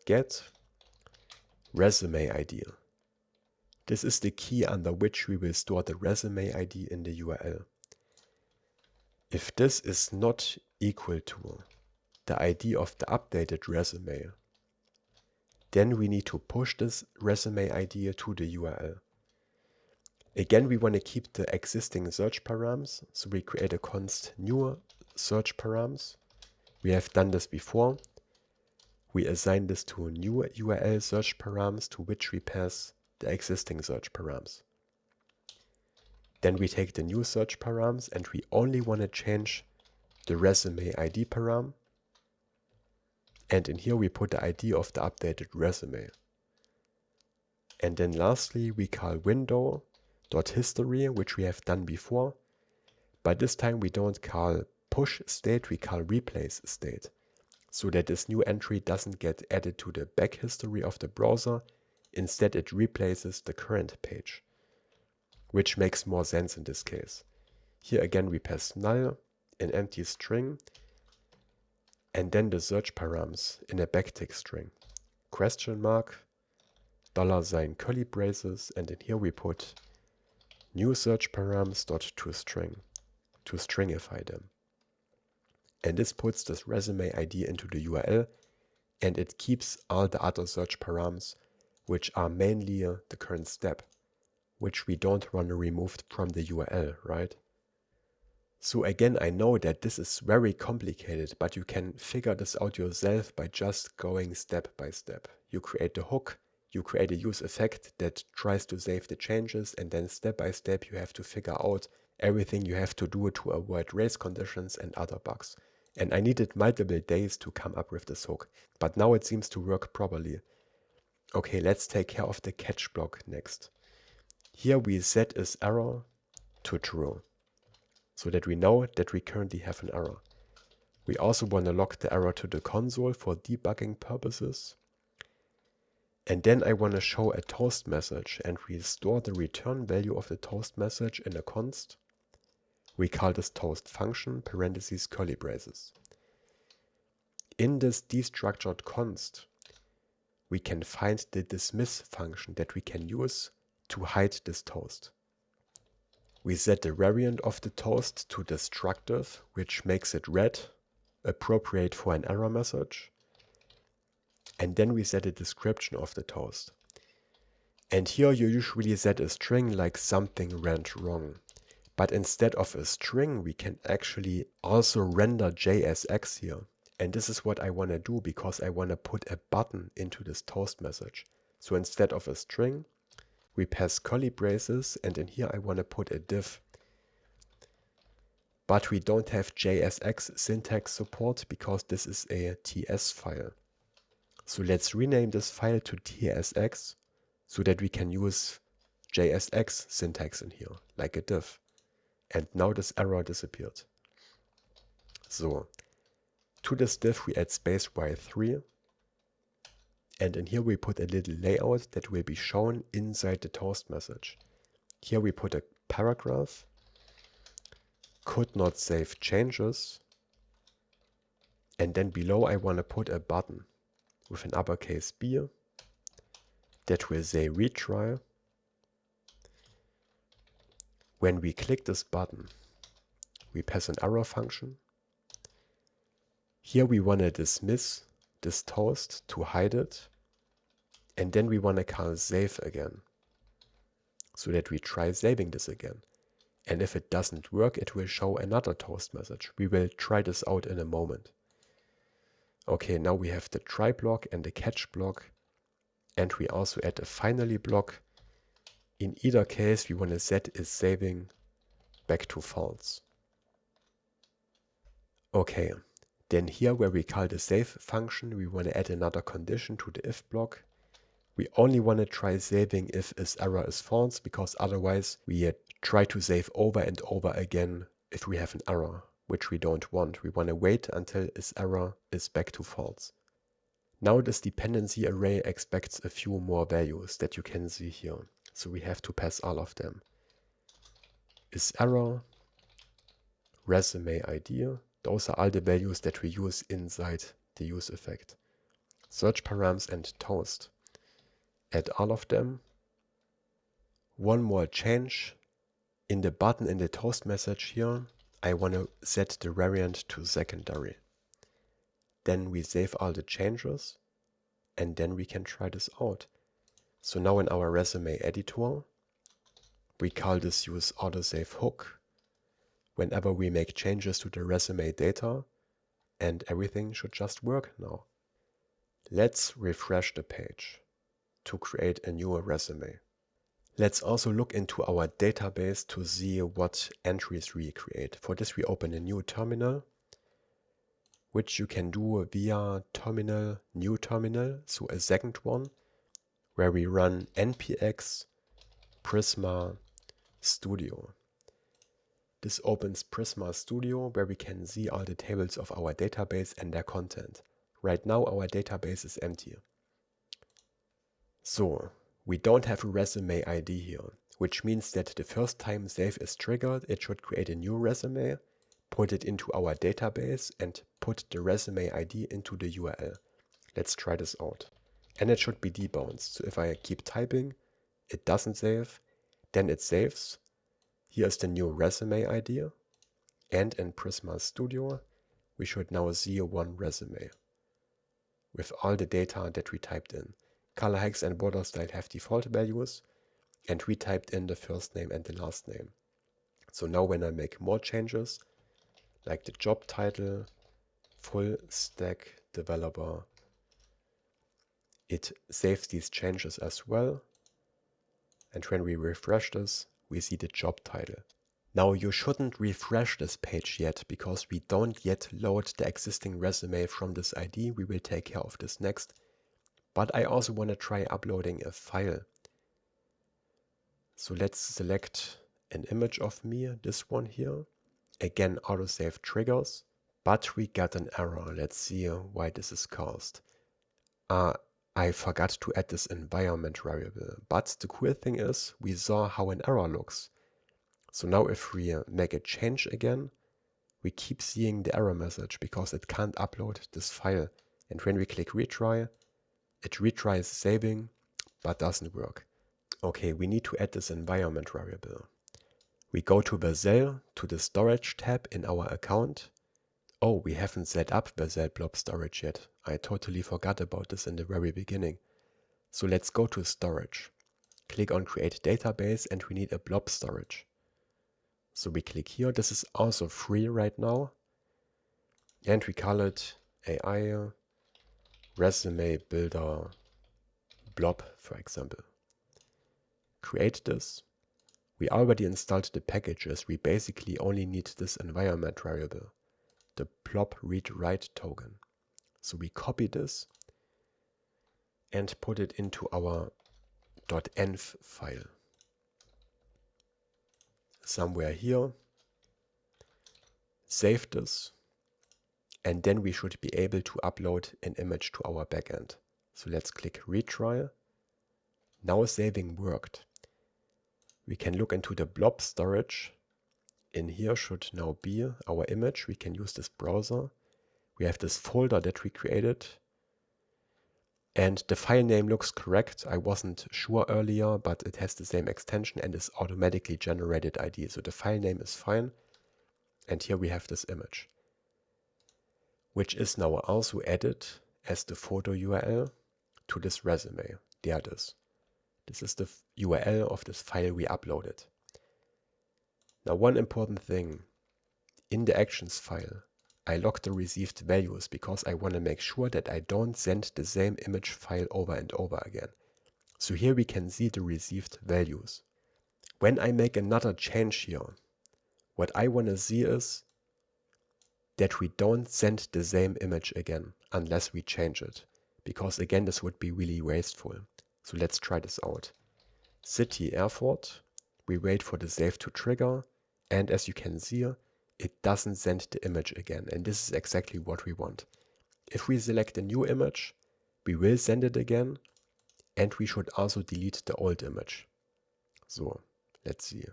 .get resume ID. This is the key under which we will store the resume ID in the URL. If this is not equal to the ID of the updated resume, then we need to push this resume ID to the URL. Again, we want to keep the existing search params, so we create a const new search params. We have done this before. We assign this to a new URL search params to which we pass the existing search params. Then we take the new search params and we only want to change the resume ID param. And in here we put the ID of the updated resume. And then lastly, we call window.history, which we have done before. But this time we don't call push state, we call replace state. So that this new entry doesn't get added to the back history of the browser. Instead, it replaces the current page, which makes more sense in this case. Here again, we pass null, an empty string, and then the search params in a backtick string. Question mark, $, curly braces, and in here we put new search params dot toString to stringify them. And this puts this resume ID into the URL, and it keeps all the other search params, which are mainly the current step, which we don't want to remove from the URL, right? So again, I know that this is very complicated, but you can figure this out yourself by just going step by step. You create the hook, you create a use effect that tries to save the changes, and then step by step you have to figure out everything you have to do to avoid race conditions and other bugs. And I needed multiple days to come up with this hook, but now it seems to work properly. Okay, let's take care of the catch block next. Here we set is error to true, so that we know that we currently have an error. We also want to log the error to the console for debugging purposes. And then I want to show a toast message, and we store the return value of the toast message in a const. We call this toast function, parentheses, curly braces. In this destructured const, we can find the dismiss function that we can use to hide this toast. We set the variant of the toast to destructive, which makes it red, appropriate for an error message. And then we set a description of the toast. And here you usually set a string like something went wrong. But instead of a string, we can actually also render JSX here. And this is what I want to do because I want to put a button into this toast message. So instead of a string, we pass curly braces, and in here I want to put a div. But we don't have JSX syntax support because this is a TS file. So let's rename this file to TSX so that we can use JSX syntax in here, like a div. And now this error disappeared. So, to this div we add space while 3. And in here we put a little layout that will be shown inside the toast message. Here we put a paragraph, could not save changes, and then below I want to put a button with an uppercase B that will say retry. When we click this button, we pass an error function. Here we want to dismiss this toast to hide it, and then we want to call save again, so that we try saving this again. And if it doesn't work, it will show another toast message. We will try this out in a moment. Okay, now we have the try block and the catch block, and we also add a finally block. In either case, we want to set is saving back to false. Okay, then here where we call the save function, we want to add another condition to the if block. We only want to try saving if is error is false, because otherwise we try to save over and over again if we have an error, which we don't want. We want to wait until is error is back to false. Now this dependency array expects a few more values that you can see here. So we have to pass all of them. Is error, resume ID, those are all the values that we use inside the use effect. Search params and toast. Add all of them. One more change. In the button in the toast message here, I want to set the variant to secondary. Then we save all the changes, and then we can try this out. So now in our resume editor, we call this use Autosave hook whenever we make changes to the resume data, and everything should just work now. Let's refresh the page to create a new resume. Let's also look into our database to see what entries we create. For this we open a new terminal, which you can do via terminal, new terminal, so a second one, where we run npx Prisma Studio. This opens Prisma Studio, where we can see all the tables of our database and their content. Right now our database is empty. So, we don't have a resume ID here, which means that the first time save is triggered, it should create a new resume, put it into our database, and put the resume ID into the URL. Let's try this out. And it should be debounced. So if I keep typing, it doesn't save, then it saves. Here's the new resume ID. And in Prisma Studio, we should now see one resume with all the data that we typed in. Color, hex, and border style have default values, and we typed in the first name and the last name. So now when I make more changes, like the job title, full stack developer, it saves these changes as well. And when we refresh this, we see the job title. Now you shouldn't refresh this page yet because we don't yet load the existing resume from this ID. We will take care of this next. But I also want to try uploading a file. So let's select an image of me, this one here. Again, autosave triggers, but we got an error. Let's see why this is caused. I forgot to add this environment variable, but the cool thing is we saw how an error looks. So now if we make a change again, we keep seeing the error message because it can't upload this file. And when we click retry, it retries saving, but doesn't work. Okay, we need to add this environment variable. We go to Vercel, to the storage tab in our account. Oh, we haven't set up Vercel Blob storage yet. I totally forgot about this in the very beginning. So let's go to storage. Click on create database and we need a blob storage. So we click here. This is also free right now. And we call it AI resume builder blob, for example. Create this. We already installed the packages. We basically only need this environment variable, the blob read write token. So we copy this and put it into our .env file. Somewhere here. Save this. And then we should be able to upload an image to our backend. So let's click retry. Now saving worked. We can look into the blob storage. In here should now be our image. We can use this browser. We have this folder that we created. And the file name looks correct. I wasn't sure earlier, but it has the same extension and is automatically generated ID. So the file name is fine. And here we have this image, which is now also added as the photo URL to this resume. There it is. This is the URL of this file we uploaded. Now one important thing, in the actions file, I log the received values because I want to make sure that I don't send the same image file over and over again. So here we can see the received values. When I make another change here, what I want to see is that we don't send the same image again unless we change it. Because again, this would be really wasteful. So let's try this out. City Erfurt, we wait for the save to trigger, and as you can see, it doesn't send the image again, and this is exactly what we want. If we select a new image, we will send it again, and we should also delete the old image. So, let's see.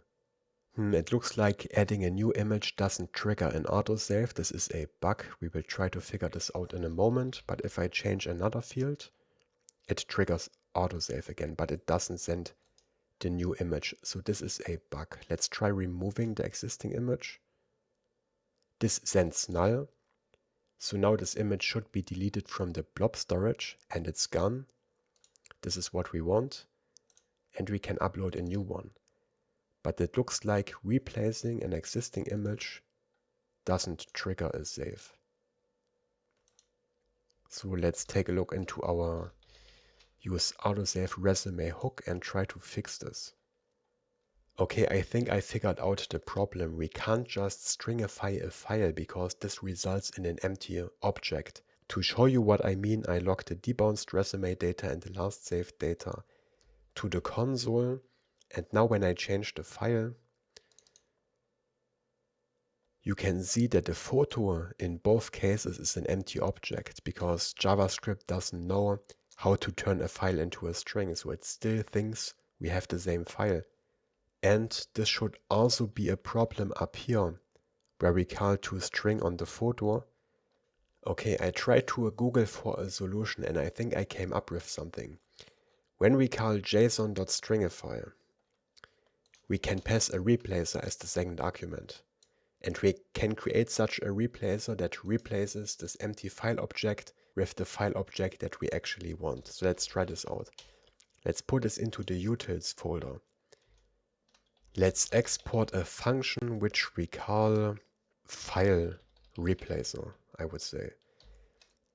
It looks like adding a new image doesn't trigger an autosave. This is a bug. We will try to figure this out in a moment, but if I change another field, it triggers autosave again, but it doesn't send the new image. So this is a bug. Let's try removing the existing image. This sends null. So now this image should be deleted from the blob storage and it's gone. This is what we want. And we can upload a new one. But it looks like replacing an existing image doesn't trigger a save. So let's take a look into our use autosave resume hook and try to fix this. Okay, I think I figured out the problem. We can't just stringify a file because this results in an empty object. To show you what I mean, I log the debounced resume data and the last saved data to the console. And now when I change the file, you can see that the photo in both cases is an empty object because JavaScript doesn't know how to turn a file into a string. So it still thinks we have the same file. And this should also be a problem up here, where we call toString on the photo. Okay, I tried to Google for a solution and I think I came up with something. When we call json.stringify, we can pass a replacer as the second argument. And we can create such a replacer that replaces this empty file object with the file object that we actually want. So let's try this out. Let's put this into the utils folder. Let's export a function which we call file replacer, I would say.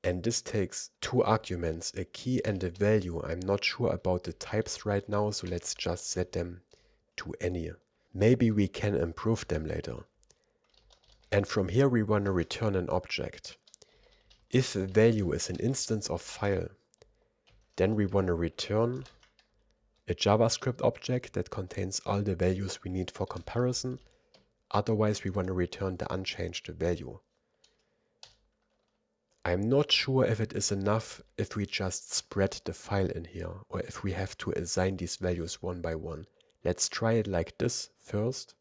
And this takes two arguments, a key and a value. I'm not sure about the types right now, so let's just set them to any. Maybe we can improve them later. And from here we want to return an object. If a value is an instance of file, then we want to return a JavaScript object that contains all the values we need for comparison. Otherwise, we want to return the unchanged value. I'm not sure if it is enough if we just spread the file in here, or if we have to assign these values one by one. Let's try it like this first.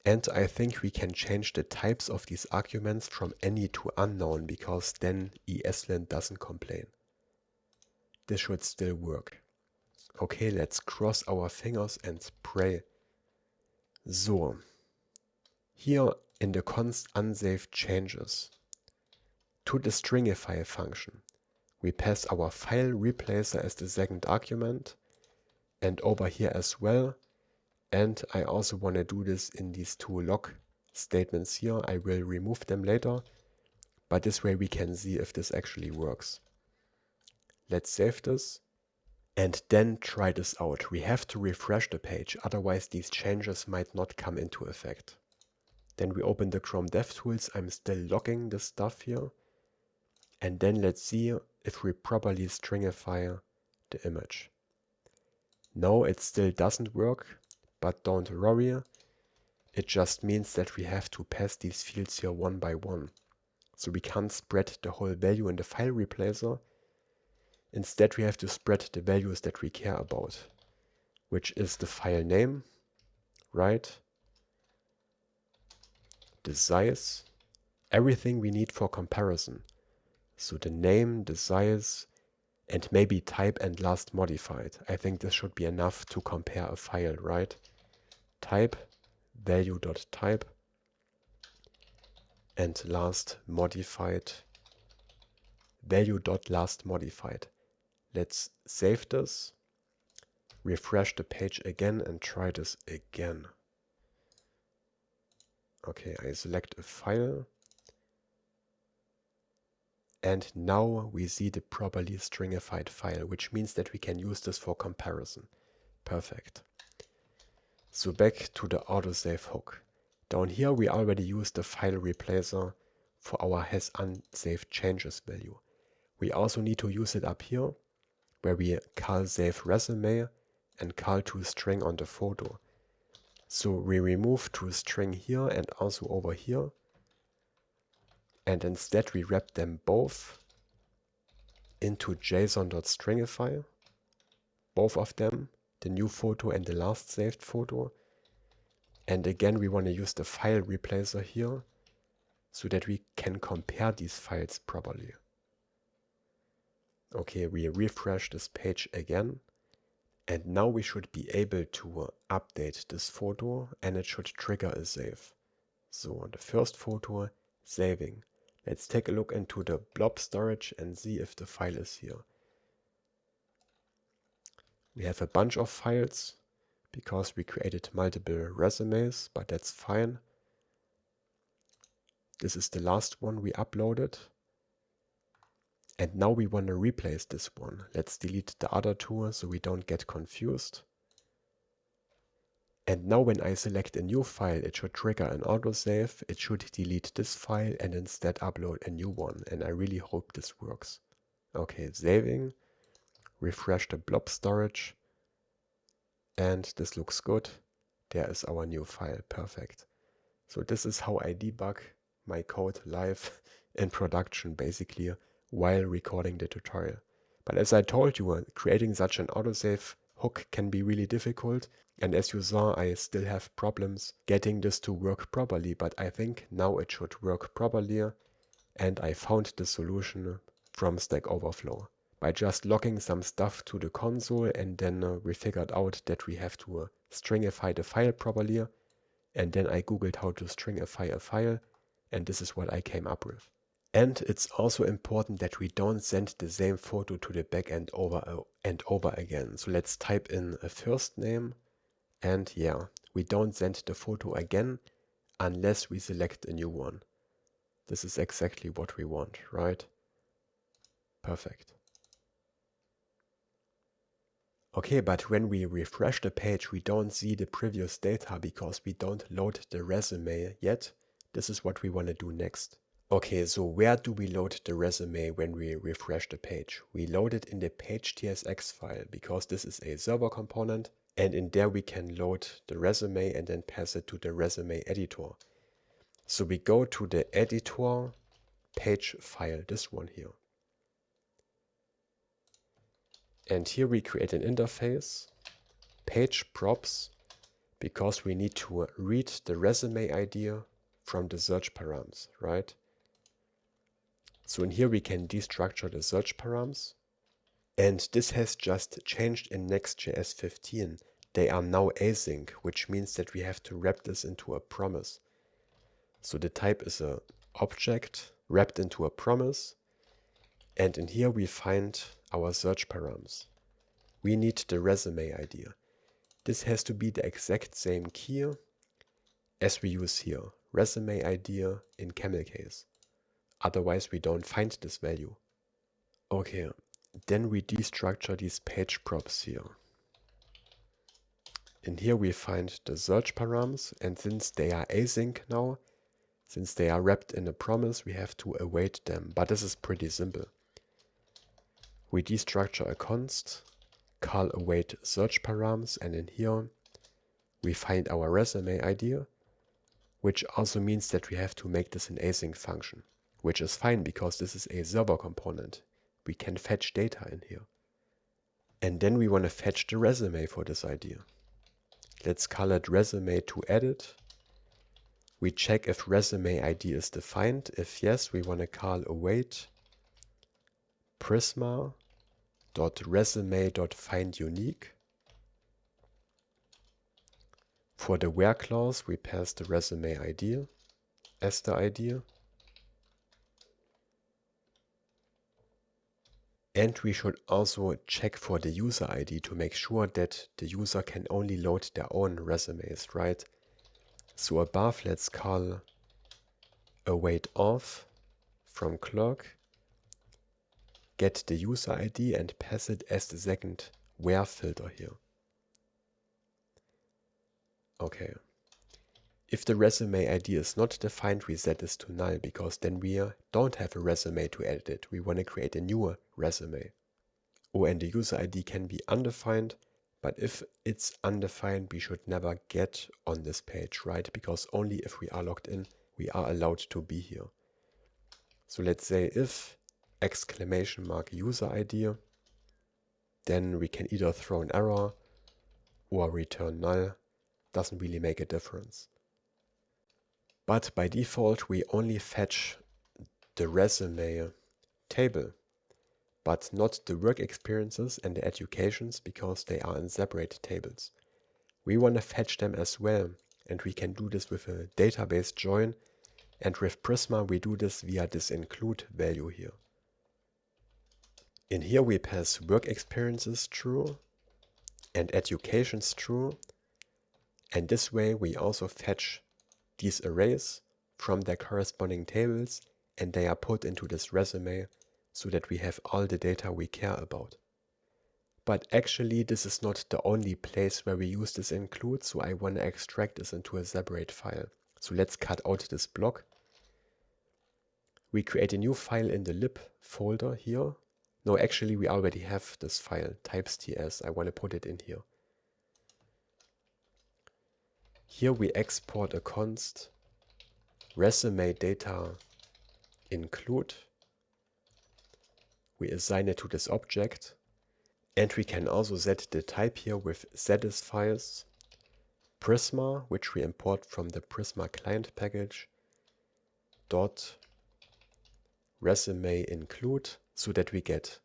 And I think we can change the types of these arguments from any to unknown, because then ESLint doesn't complain. This should still work. Okay, let's cross our fingers and pray. So, here in the const unsaved changes, to the stringify function, we pass our file replacer as the second argument, and over here as well. And I also want to do this in these two log statements here. I will remove them later, but this way we can see if this actually works. Let's save this and then try this out. We have to refresh the page, otherwise these changes might not come into effect. Then we open the Chrome DevTools. I'm still logging this stuff here. And then let's see if we properly stringify the image. No, it still doesn't work. But don't worry, it just means that we have to pass these fields here one by one. So we can't spread the whole value in the file replacer. Instead, we have to spread the values that we care about, which is the file name, right? The size, everything we need for comparison. So the name, the size, and maybe type and last modified. I think this should be enough to compare a file, right? Type, value.type, and last modified, value.last modified. Let's save this, refresh the page again, and try this again. Okay, I select a file. And now we see the properly stringified file, which means that we can use this for comparison. Perfect. So back to the autosave hook. Down here we already used the file replacer for our has unsaved changes value. We also need to use it up here, where we call save resume and call toString on the photo. So we remove toString here and also over here. And instead we wrap them both into json.stringify, both of them, the new photo and the last saved photo. And again, we want to use the file replacer here so that we can compare these files properly. Okay, we refresh this page again. And now we should be able to update this photo, and it should trigger a save. So on the first photo, saving. Let's take a look into the blob storage and see if the file is here. We have a bunch of files because we created multiple resumes, but that's fine. This is the last one we uploaded. And now we want to replace this one. Let's delete the other two so we don't get confused. And now when I select a new file, it should trigger an autosave. It should delete this file and instead upload a new one. And I really hope this works. Okay, saving. Refresh the blob storage. And this looks good. There is our new file. Perfect. So this is how I debug my code live in production, basically, while recording the tutorial. But as I told you, creating such an autosave hook can be really difficult. And as you saw, I still have problems getting this to work properly, but I think now it should work properly. And I found the solution from Stack Overflow by just logging some stuff to the console, and then we figured out that we have to stringify the file properly. And then I googled how to stringify a file, and this is what I came up with. And it's also important that we don't send the same photo to the backend over and over again. So let's type in a first name. And yeah, we don't send the photo again unless we select a new one. This is exactly what we want, right? Perfect. Okay, but when we refresh the page, we don't see the previous data because we don't load the resume yet. This is what we want to do next. Okay, so where do we load the resume when we refresh the page? We load it in the page.tsx file because this is a server component, and in there we can load the resume and then pass it to the resume editor. So we go to the editor page file, this one here. And here we create an interface, page props, because we need to read the resume ID from the search params, right? So in here we can destructure the search params. And this has just changed in Next.js 15. They are now async, which means that we have to wrap this into a promise. So the type is an object wrapped into a promise. And in here we find our search params. We need the resume ID. This has to be the exact same key as we use here, resume ID in camel case. Otherwise we don't find this value. Okay, then we destructure these page props here. In here we find the search params, and since they are async now, since they are wrapped in a promise, we have to await them, but this is pretty simple. We destructure a const, call await search params, and in here we find our resume ID, which also means that we have to make this an async function, which is fine because this is a server component. We can fetch data in here. And then we want to fetch the resume for this ID. Let's call it resume to edit. We check if resume ID is defined. If yes, we want to call await prisma.resume.findUnique. For the where clause, we pass the resume ID as the ID. And we should also check for the user ID to make sure that the user can only load their own resumes, right? So above, let's call await auth from Clerk, get the user ID and pass it as the second where filter here. Okay. If the resume ID is not defined, we set this to null because then we don't have a resume to edit it. We want to create a new resume. Oh, and the user ID can be undefined, but if it's undefined, we should never get on this page, right? Because only if we are logged in, we are allowed to be here. So let's say if !user ID, then we can either throw an error or return null. Doesn't really make a difference. But by default, we only fetch the resume table, but not the work experiences and the educations because they are in separate tables. We want to fetch them as well, and we can do this with a database join, and with Prisma we do this via this include value here. In here we pass work experiences true and educations true, and this way we also fetch these arrays from their corresponding tables, and they are put into this resume so that we have all the data we care about. But actually this is not the only place where we use this include, so I want to extract this into a separate file. So let's cut out this block. We create a new file in the lib folder here. No, actually we already have this file, types.ts. I want to put it in here. Here we export a const resume data include. We assign it to this object, and we can also set the type here with satisfies Prisma, which we import from the Prisma client package, dot resume include, so that we get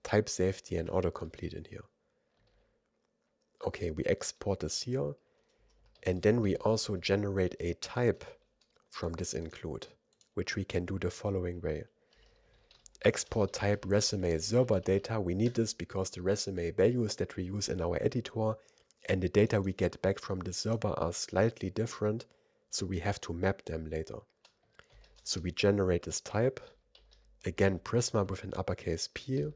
type safety and autocomplete in here. Okay, we export this here. And then we also generate a type from this include, which we can do the following way. Export type resume server data. We need this because the resume values that we use in our editor and the data we get back from the server are slightly different, so we have to map them later. So we generate this type, again Prisma with an uppercase P,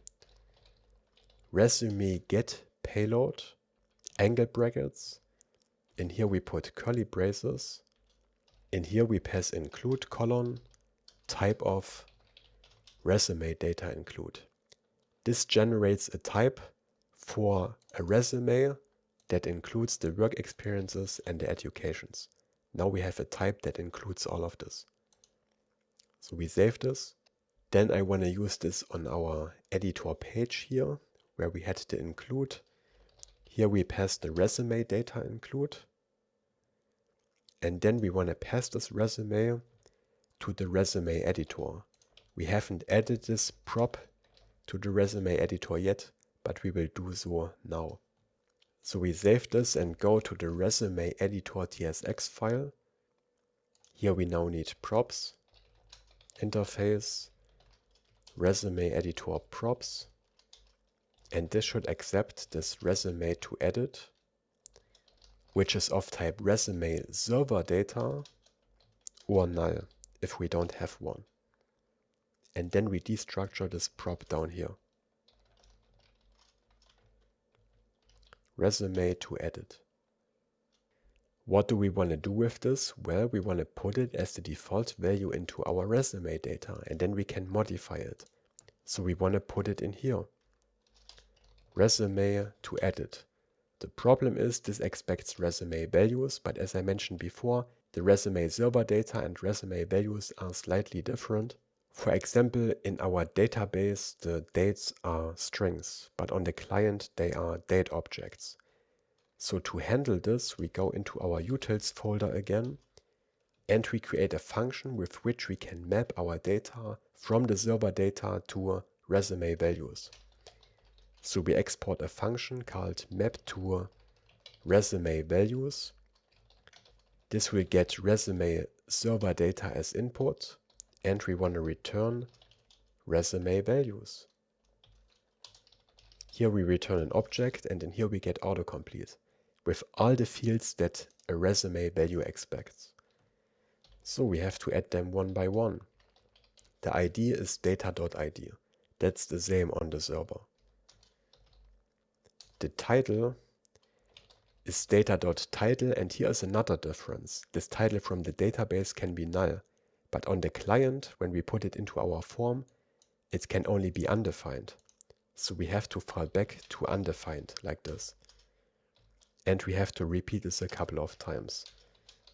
resume get payload, angle brackets. In here we put curly braces. In here we pass include colon, type of resume data include. This generates a type for a resume that includes the work experiences and the educations. Now we have a type that includes all of this. So we save this. Then I want to use this on our editor page here, where we had the include. Here we pass the resume data include. And then we want to pass this resume to the resume editor. We haven't added this prop to the resume editor yet, but we will do so now. So we save this and go to the resume editor.tsx file. Here we now need props, interface, resume editor props, and this should accept this resume to edit, which is of type resume server data or null if we don't have one. And then we destructure this prop down here. Resume to edit. What do we want to do with this? Well, we want to put it as the default value into our resume data, and then we can modify it. So we want to put it in here. Resume to edit. The problem is this expects resume values, but as I mentioned before, the resume server data and resume values are slightly different. For example, in our database, the dates are strings, but on the client, they are date objects. So to handle this, we go into our utils folder again, and we create a function with which we can map our data from the server data to resume values. So we export a function called map to resume values. This will get resume server data as input, and we want to return resume values. Here we return an object, and in here we get autocomplete with all the fields that a resume value expects. So we have to add them one by one. The ID is data.id. That's the same on the server. The title is data.title, and here is another difference. This title from the database can be null, but on the client, when we put it into our form, it can only be undefined. So we have to fall back to undefined like this. And we have to repeat this a couple of times.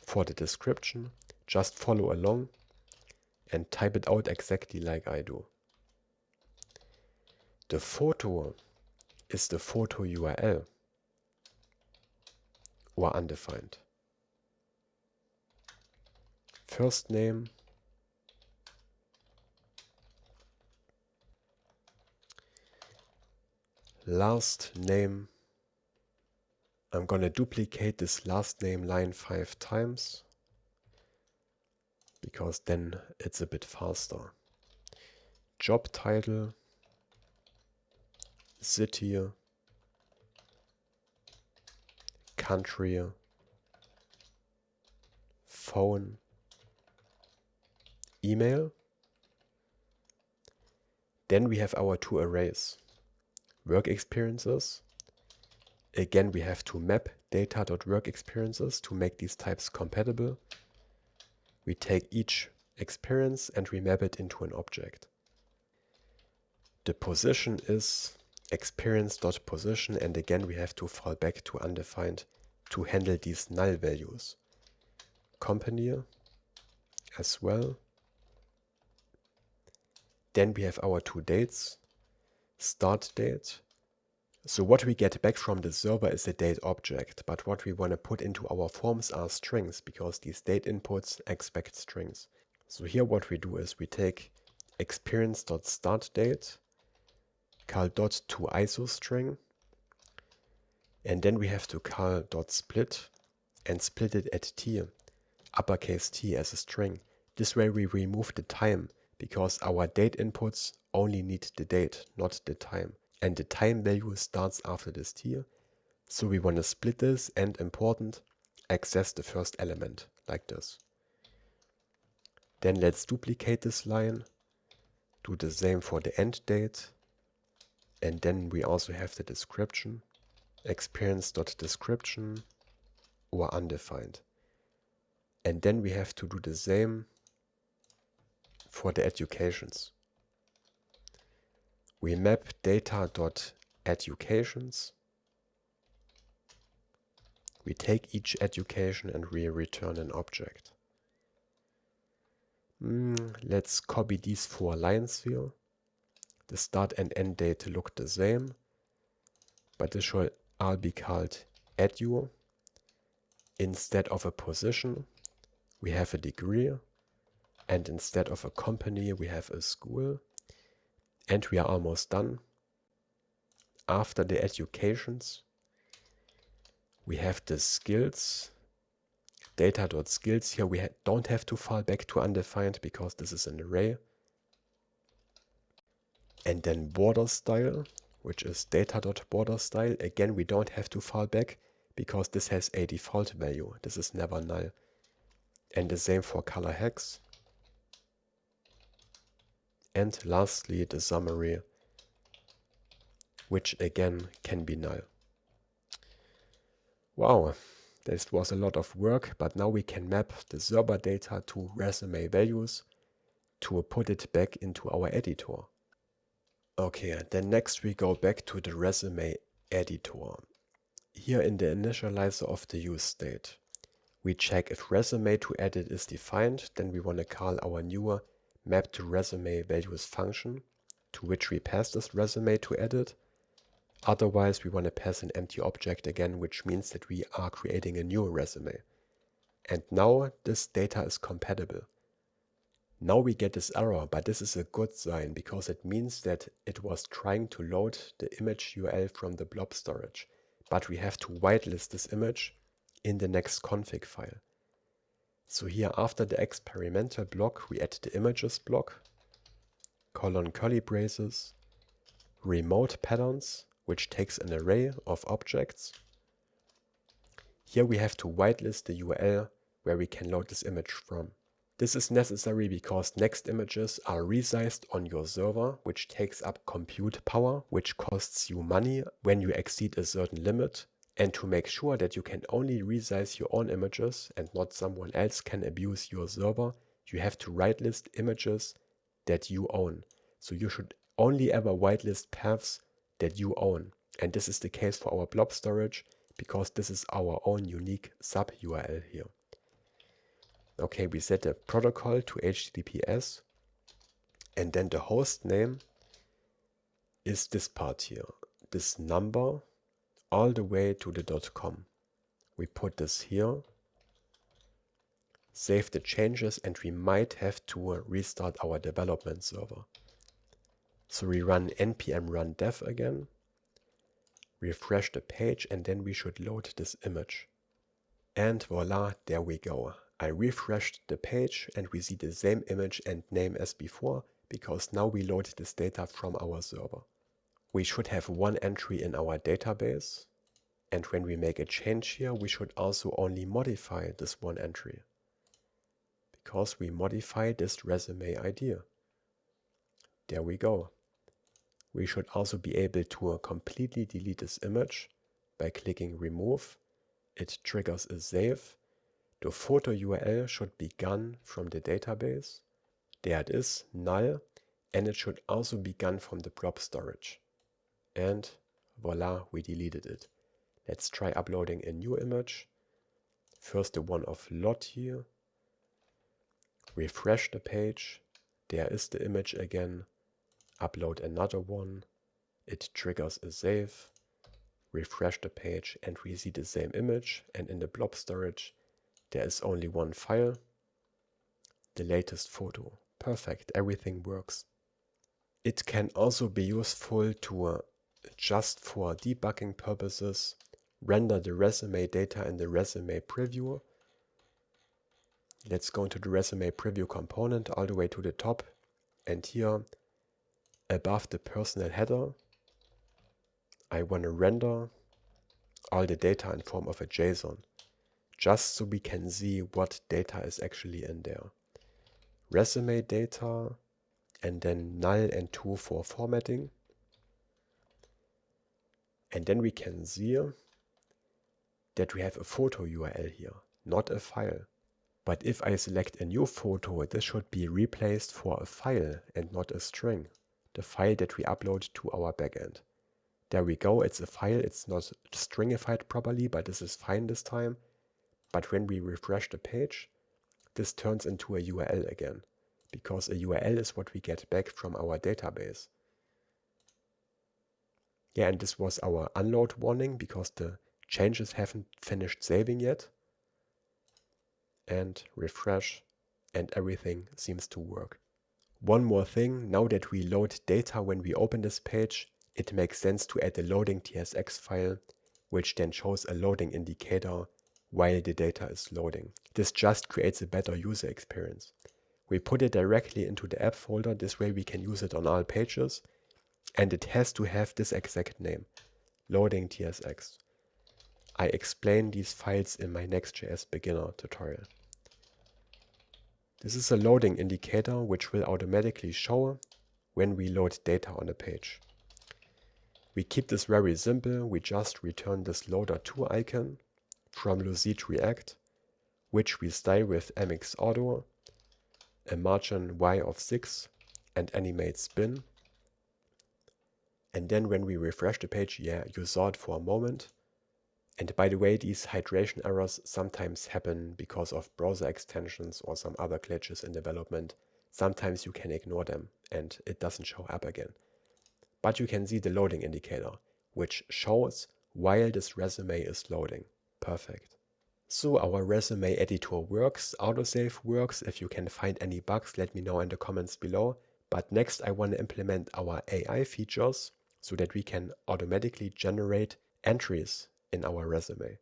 For the description, just follow along and type it out exactly like I do. The photo is the photo URL or undefined. First name, last name. I'm going to duplicate this last name line 5 times because then it's a bit faster. Job title, city, country, phone, email. Then we have our two arrays. Work experiences. Again, we have to map data.workExperiences to make these types compatible. We take each experience and we map it into an object. The position is experience.position, and again we have to fall back to undefined to handle these null values. Company as well. Then we have our two dates, start date. So what we get back from the server is a date object, but what we want to put into our forms are strings, because these date inputs expect strings. So here what we do is we take experience.startDate, call .toISOstring, and then we have to call .split and split it at t, uppercase T as a string. This way we remove the time, because our date inputs only need the date, not the time. And the time value starts after this t. So we want to split this and, important, access the first element like this. Then let's duplicate this line, do the same for the end date, and then we also have the description. experience.description or undefined. And then we have to do the same for the educations. We map data.educations. We take each education and we return an object. Let's copy these 4 lines here. The start and end date look the same, but this should all be called edu. Instead of a position, we have a degree, and instead of a company, we have a school. And we are almost done. After the educations, we have the skills, data.skills. Here we don't have to fall back to undefined because this is an array. And then border style, which is data.borderStyle. Again, we don't have to fall back because this has a default value. This is never null. And the same for color hex. And lastly, the summary, which again can be null. Wow, this was a lot of work, but now we can map the server data to resume values to put it back into our editor. Okay, then next we go back to the resume editor. Here in the initializer of the use state, we check if resume to edit is defined, then we want to call our newer map to resume values function, to which we pass this resume to edit. Otherwise, we want to pass an empty object again, which means that we are creating a new resume. And now this data is compatible. Now we get this error, but this is a good sign because it means that it was trying to load the image URL from the blob storage. But we have to whitelist this image in the next config file. So here after the experimental block, we add the images block, colon curly braces, remote patterns, which takes an array of objects. Here we have to whitelist the URL where we can load this image from. This is necessary because next images are resized on your server, which takes up compute power, which costs you money when you exceed a certain limit. And to make sure that you can only resize your own images and not someone else can abuse your server, you have to whitelist images that you own. So you should only ever whitelist paths that you own. And this is the case for our blob storage because this is our own unique sub URL here. Okay, we set the protocol to HTTPS, and then the host name is this part here, this number all the way to the .com. We put this here, save the changes, and we might have to restart our development server. So we run npm run dev again, refresh the page, and then we should load this image. And voila, there we go. I refreshed the page and we see the same image and name as before because now we load this data from our server. We should have one entry in our database, and when we make a change here, we should also only modify this one entry because we modify this resume ID. There we go. We should also be able to completely delete this image by clicking remove. It triggers a save. The photo URL should be gone from the database. There it is, null, and it should also be gone from the blob storage. And voila, we deleted it. Let's try uploading a new image. First the one of lot here. Refresh the page. There is the image again. Upload another one. It triggers a save. Refresh the page and we see the same image, and in the blob storage there is only one file, the latest photo. Perfect, everything works. It can also be useful to, just for debugging purposes, render the resume data in the resume preview. Let's go into the resume preview component all the way to the top, and here above the personal header, I want to render all the data in form of a JSON, just so we can see what data is actually in there. Resume data, and then null and true for formatting. And then we can see that we have a photo URL here, not a file. But if I select a new photo, this should be replaced for a file and not a string, the file that we upload to our backend. There we go, it's a file, it's not stringified properly, but this is fine this time. But when we refresh the page, this turns into a URL again, because a URL is what we get back from our database. Yeah, and this was our unload warning because the changes haven't finished saving yet. And refresh, and everything seems to work. One more thing, now that we load data when we open this page, it makes sense to add a loading.tsx file, which then shows a loading indicator while the data is loading. This just creates a better user experience. We put it directly into the app folder, this way we can use it on all pages, and it has to have this exact name, loading.tsx. I explain these files in my Next.js beginner tutorial. This is a loading indicator which will automatically show when we load data on a page. We keep this very simple, we just return this loader2 icon from Lucid React, which we style with mxauto, a margin y of 6, and animate spin. And then when we refresh the page, yeah, you saw it for a moment. And by the way, these hydration errors sometimes happen because of browser extensions or some other glitches in development. Sometimes you can ignore them and it doesn't show up again. But you can see the loading indicator, which shows while this resume is loading. Perfect. So our resume editor works, Autosave works. If you can find any bugs, let me know in the comments below. But next I want to implement our AI features so that we can automatically generate entries in our resume.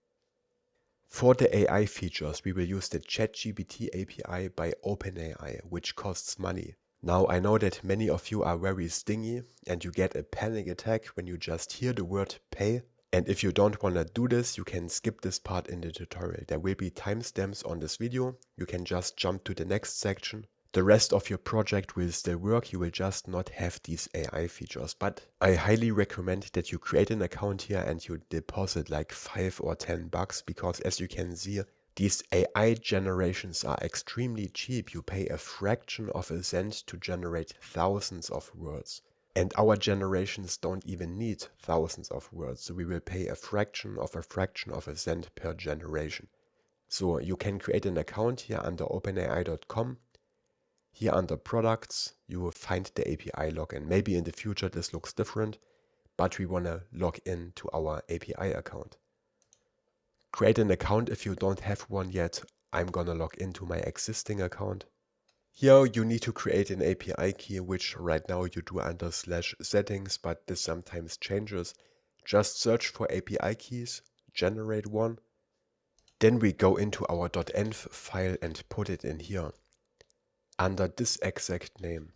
For the AI features, we will use the ChatGPT API by OpenAI, which costs money. Now I know that many of you are very stingy and you get a panic attack when you just hear the word pay. And if you don't want to do this, you can skip this part in the tutorial. There will be timestamps on this video. You can just jump to the next section. The rest of your project will still work, you will just not have these AI features. But I highly recommend that you create an account here and you deposit like 5 or 10 bucks, because as you can see, these AI generations are extremely cheap. You pay a fraction of a cent to generate thousands of words. And our generations don't even need thousands of words, so we will pay a fraction of a cent per generation. So you can create an account here under openai.com. Here under products, you will find the API login. Maybe in the future this looks different, but we want to log in to our API account. Create an account if you don't have one yet. I'm gonna log into my existing account. Here you need to create an API key, which right now you do under /settings, but this sometimes changes. Just search for API keys, generate one. Then we go into our .env file and put it in here. Under this exact name,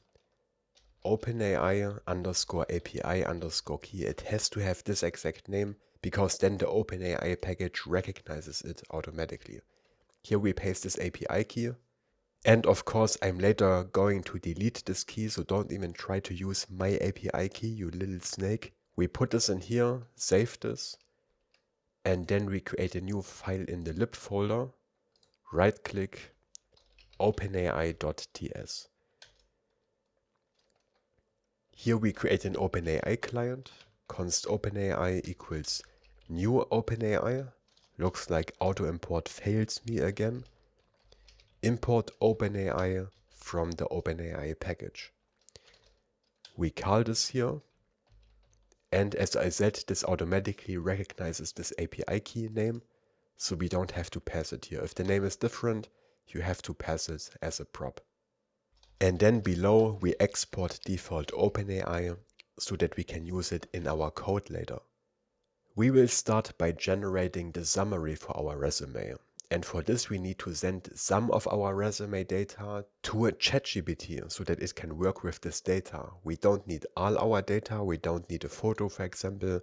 OpenAI underscore API underscore key. It has to have this exact name because then the OpenAI package recognizes it automatically. Here we paste this API key. And of course, I'm later going to delete this key, so don't even try to use my API key, you little snake. We put this in here, save this, and then we create a new file in the lib folder, right click, openai.ts. Here we create an OpenAI client, const OpenAI equals new OpenAI, looks like auto import fails me again. Import OpenAI from the OpenAI package. We call this here, and as I said, this automatically recognizes this API key name, so we don't have to pass it here. If the name is different, you have to pass it as a prop. And then below we export default OpenAI so that we can use it in our code later. We will start by generating the summary for our resume. And for this we need to send some of our resume data to a ChatGPT so that it can work with this data. We don't need all our data, we don't need a photo for example,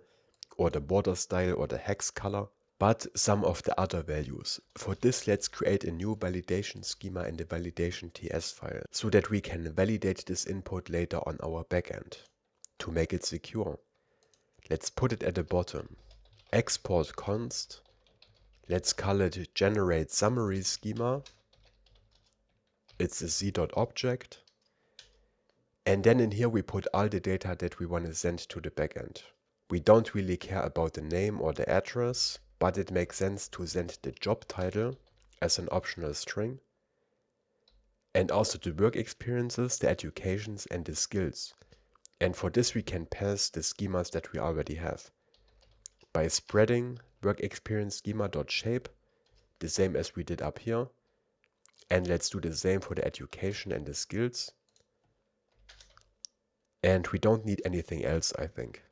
or the border style or the hex color, but some of the other values. For this let's create a new validation schema in the validation.ts file so that we can validate this input later on our backend to make it secure. Let's put it at the bottom. Export const. Let's call it generate summary schema. It's a z.object. And then in here we put all the data that we want to send to the backend. We don't really care about the name or the address, but it makes sense to send the job title as an optional string. And also the work experiences, the educations, and the skills. And for this we can pass the schemas that we already have by spreading work experience schema.shape, the same as we did up here. And let's do the same for the education and the skills. And we don't need anything else, I think.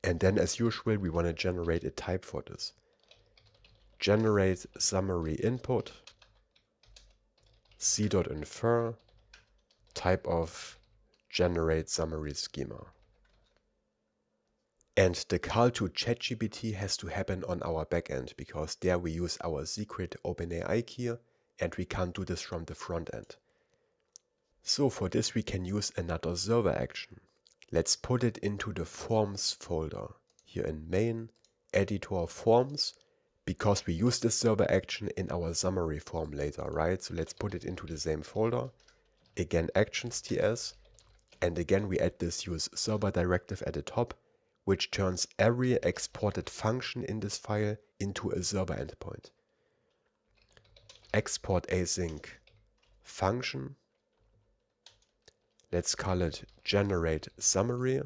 And then as usual, we want to generate a type for this. Generate summary input, c.infer, type of generate summary schema. And the call to ChatGPT has to happen on our backend, because there we use our secret OpenAI key and we can't do this from the front end. So for this we can use another server action. Let's put it into the forms folder here in main, editor forms, because we use this server action in our summary form later, right? So let's put it into the same folder. Again, actions.ts, and again we add this use server directive at the top, which turns every exported function in this file into a server endpoint. Export async function. Let's call it generate summary.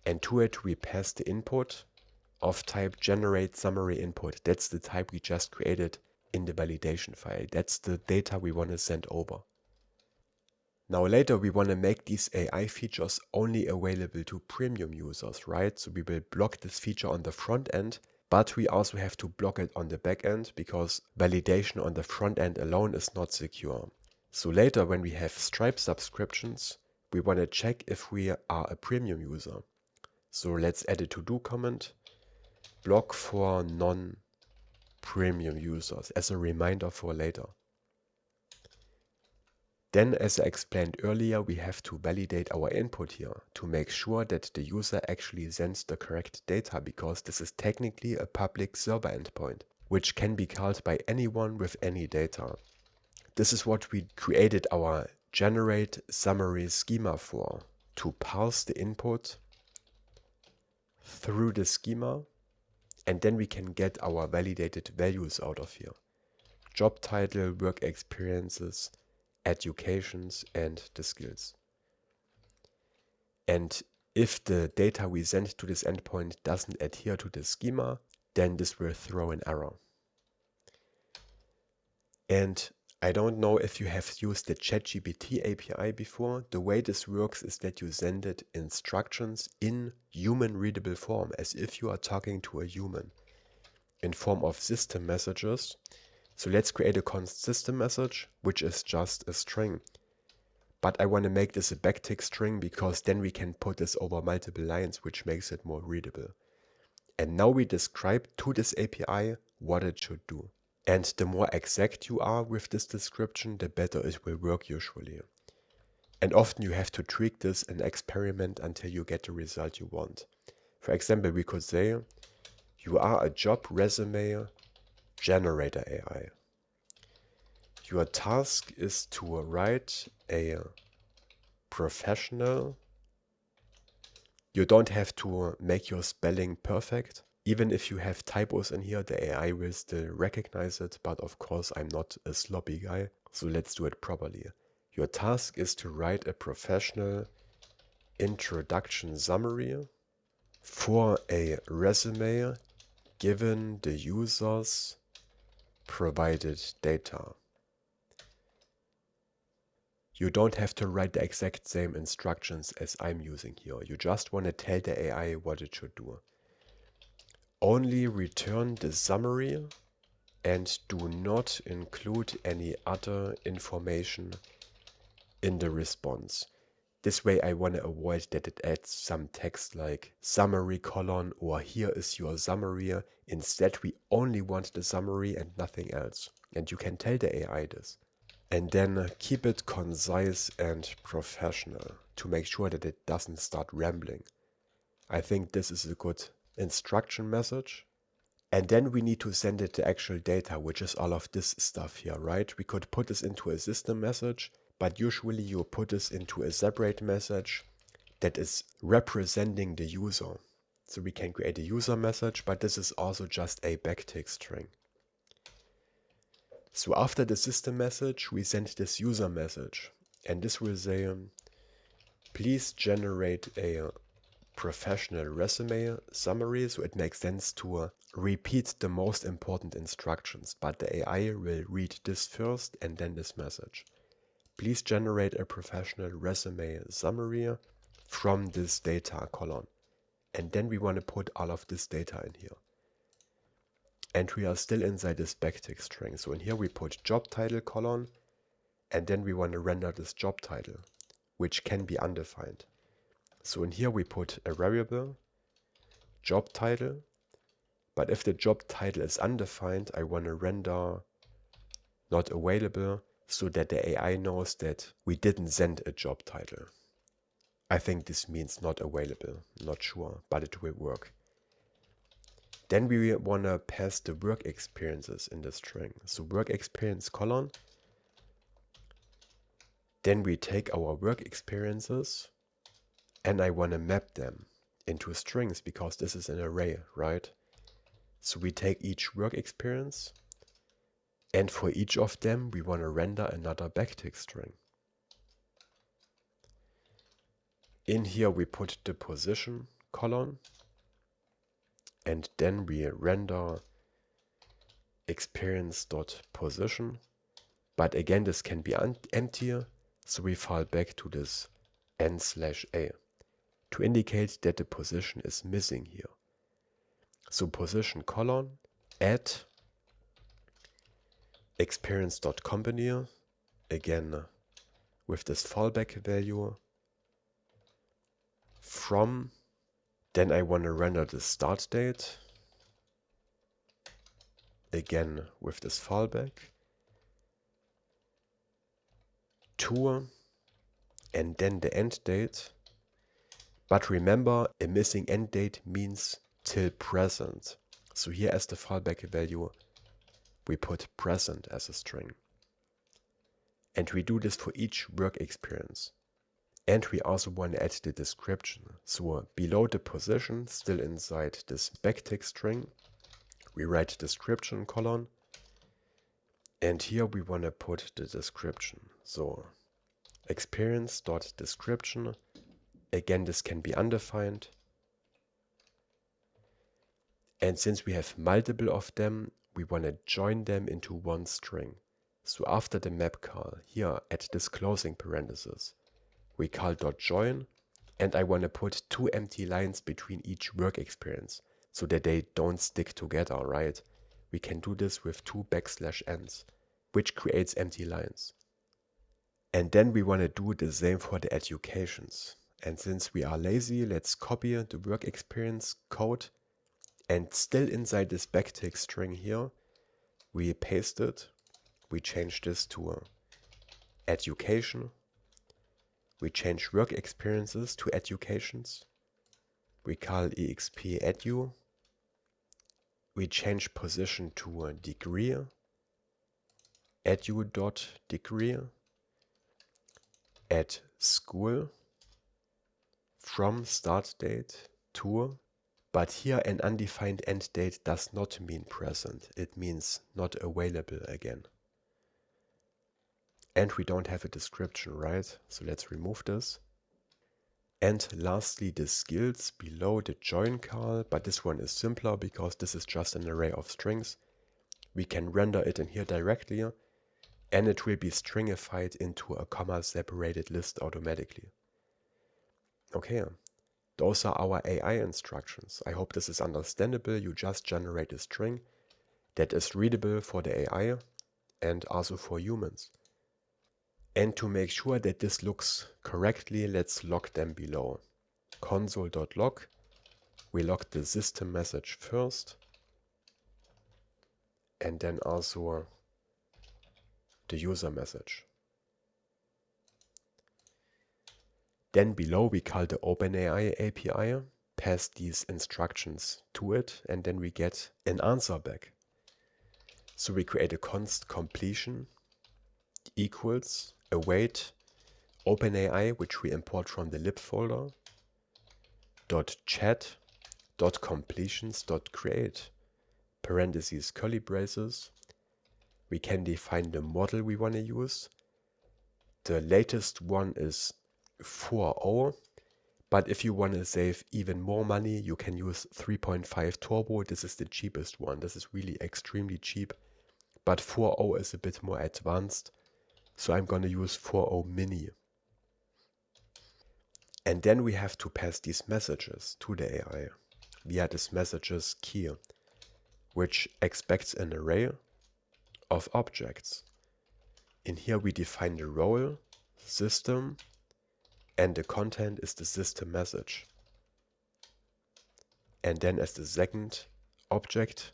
And to it we pass the input of type generate summary input. That's the type we just created in the validation file. That's the data we want to send over. Now later we want to make these AI features only available to premium users, right? So we will block this feature on the front end, but we also have to block it on the back end, because validation on the front end alone is not secure. So later when we have Stripe subscriptions, we want to check if we are a premium user. So let's add a to-do comment, block for non-premium users as a reminder for later. Then, as I explained earlier, we have to validate our input here to make sure that the user actually sends the correct data, because this is technically a public server endpoint, which can be called by anyone with any data. This is what we created our generate summary schema for, to parse the input through the schema, and then we can get our validated values out of here. Job title, work experiences, educations, and the skills. And if the data we send to this endpoint doesn't adhere to the schema, then this will throw an error. And I don't know if you have used the ChatGPT API before. The way this works is that you send it instructions in human readable form, as if you are talking to a human, in form of system messages. So let's create a const system message, which is just a string. But I want to make this a backtick string, because then we can put this over multiple lines, which makes it more readable. And now we describe to this API what it should do. And the more exact you are with this description, the better it will work usually. And often you have to tweak this and experiment until you get the result you want. For example, we could say, you are a job resume generator AI. Your task is to write a professional. You don't have to make your spelling perfect. Even if you have typos in here, the AI will still recognize it, but of course I'm not a sloppy guy, so let's do it properly. Your task is to write a professional introduction summary for a resume given the user's provided data. You don't have to write the exact same instructions as I'm using here. You just want to tell the AI what it should do. Only return the summary and do not include any other information in the response. This way I want to avoid that it adds some text like summary colon or here is your summary. Instead we only want the summary and nothing else. And you can tell the AI this. And then keep it concise and professional to make sure that it doesn't start rambling. I think this is a good instruction message. And then we need to send it the actual data, which is all of this stuff here, right? We could put this into a system message, but usually you put this into a separate message that is representing the user. So we can create a user message, but this is also just a backtick string. So after the system message, we send this user message, and this will say, please generate a professional resume summary. So it makes sense to repeat the most important instructions, but the AI will read this first and then this message. Please generate a professional resume summary from this data column. And then we want to put all of this data in here. And we are still inside this backtick string. So in here we put job title colon, and then we want to render this job title, which can be undefined. So in here we put a variable, job title, but if the job title is undefined, I want to render not available so that the AI knows that we didn't send a job title. I think this means not available, not sure, but it will work. Then we want to pass the work experiences in the string. So work experience colon. Then we take our work experiences and I want to map them into strings because this is an array, right? So we take each work experience and for each of them we want to render another backtick string. In here we put the position colon. And then we render experience.position. But again, this can be empty, so we fall back to this n/a to indicate that the position is missing here. So position colon add experience.company, again with this fallback value from. Then I want to render the start date, again with this fallback, to, and then the end date. But remember, a missing end date means till present. So here as the fallback value, we put present as a string. And we do this for each work experience. And we also want to add the description. So below the position, still inside this backtick string, we write description colon. And here we want to put the description. So experience.description. Again, this can be undefined. And since we have multiple of them, we want to join them into one string. So after the map call, here at this closing parenthesis, we call .join, and I want to put two empty lines between each work experience so that they don't stick together, right? We can do this with two \n, which creates empty lines. And then we want to do the same for the educations. And since we are lazy, let's copy the work experience code, and still inside this backtick string here, we paste it. We change this to education. We change work experiences to educations. We call exp edu. We change position to a degree. Edu.degree. Add school. From start date to. But here an undefined end date does not mean present. It means not available again. And we don't have a description, right? So let's remove this. And lastly, the skills below the join call, but this one is simpler because this is just an array of strings. We can render it in here directly, and it will be stringified into a comma-separated list automatically. Okay, those are our AI instructions. I hope this is understandable. You just generate a string that is readable for the AI and also for humans. And to make sure that this looks correctly, let's log them below. Console.log, we log the system message first, and then also the user message. Then below we call the OpenAI API, pass these instructions to it, and then we get an answer back. So we create a const completion equals await OpenAI, which we import from the lib folder, .chat .completions.create parentheses curly braces. We can define the model we want to use. The latest one is 4.0, but if you want to save even more money, you can use 3.5 turbo. This is the cheapest one. This is really extremely cheap, but 4.0 is a bit more advanced, so I'm going to use 4.0 mini. And then we have to pass these messages to the AI via this messages key, which expects an array of objects. In here we define the role, system, and the content is the system message. And then as the second object,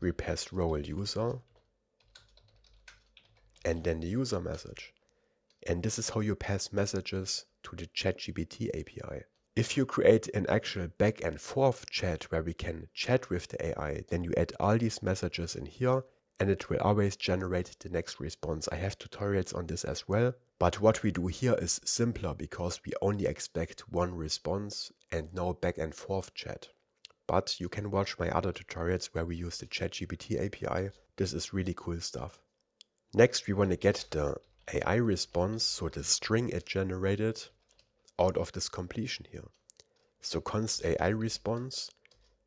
we pass role user, and then the user message. And this is how you pass messages to the ChatGPT API. If you create an actual back and forth chat where we can chat with the AI, then you add all these messages in here and it will always generate the next response. I have tutorials on this as well, but what we do here is simpler because we only expect one response and no back and forth chat. But you can watch my other tutorials where we use the ChatGPT API. This is really cool stuff. Next, we want to get the AI response, so the string it generated, out of this completion here. So const AI response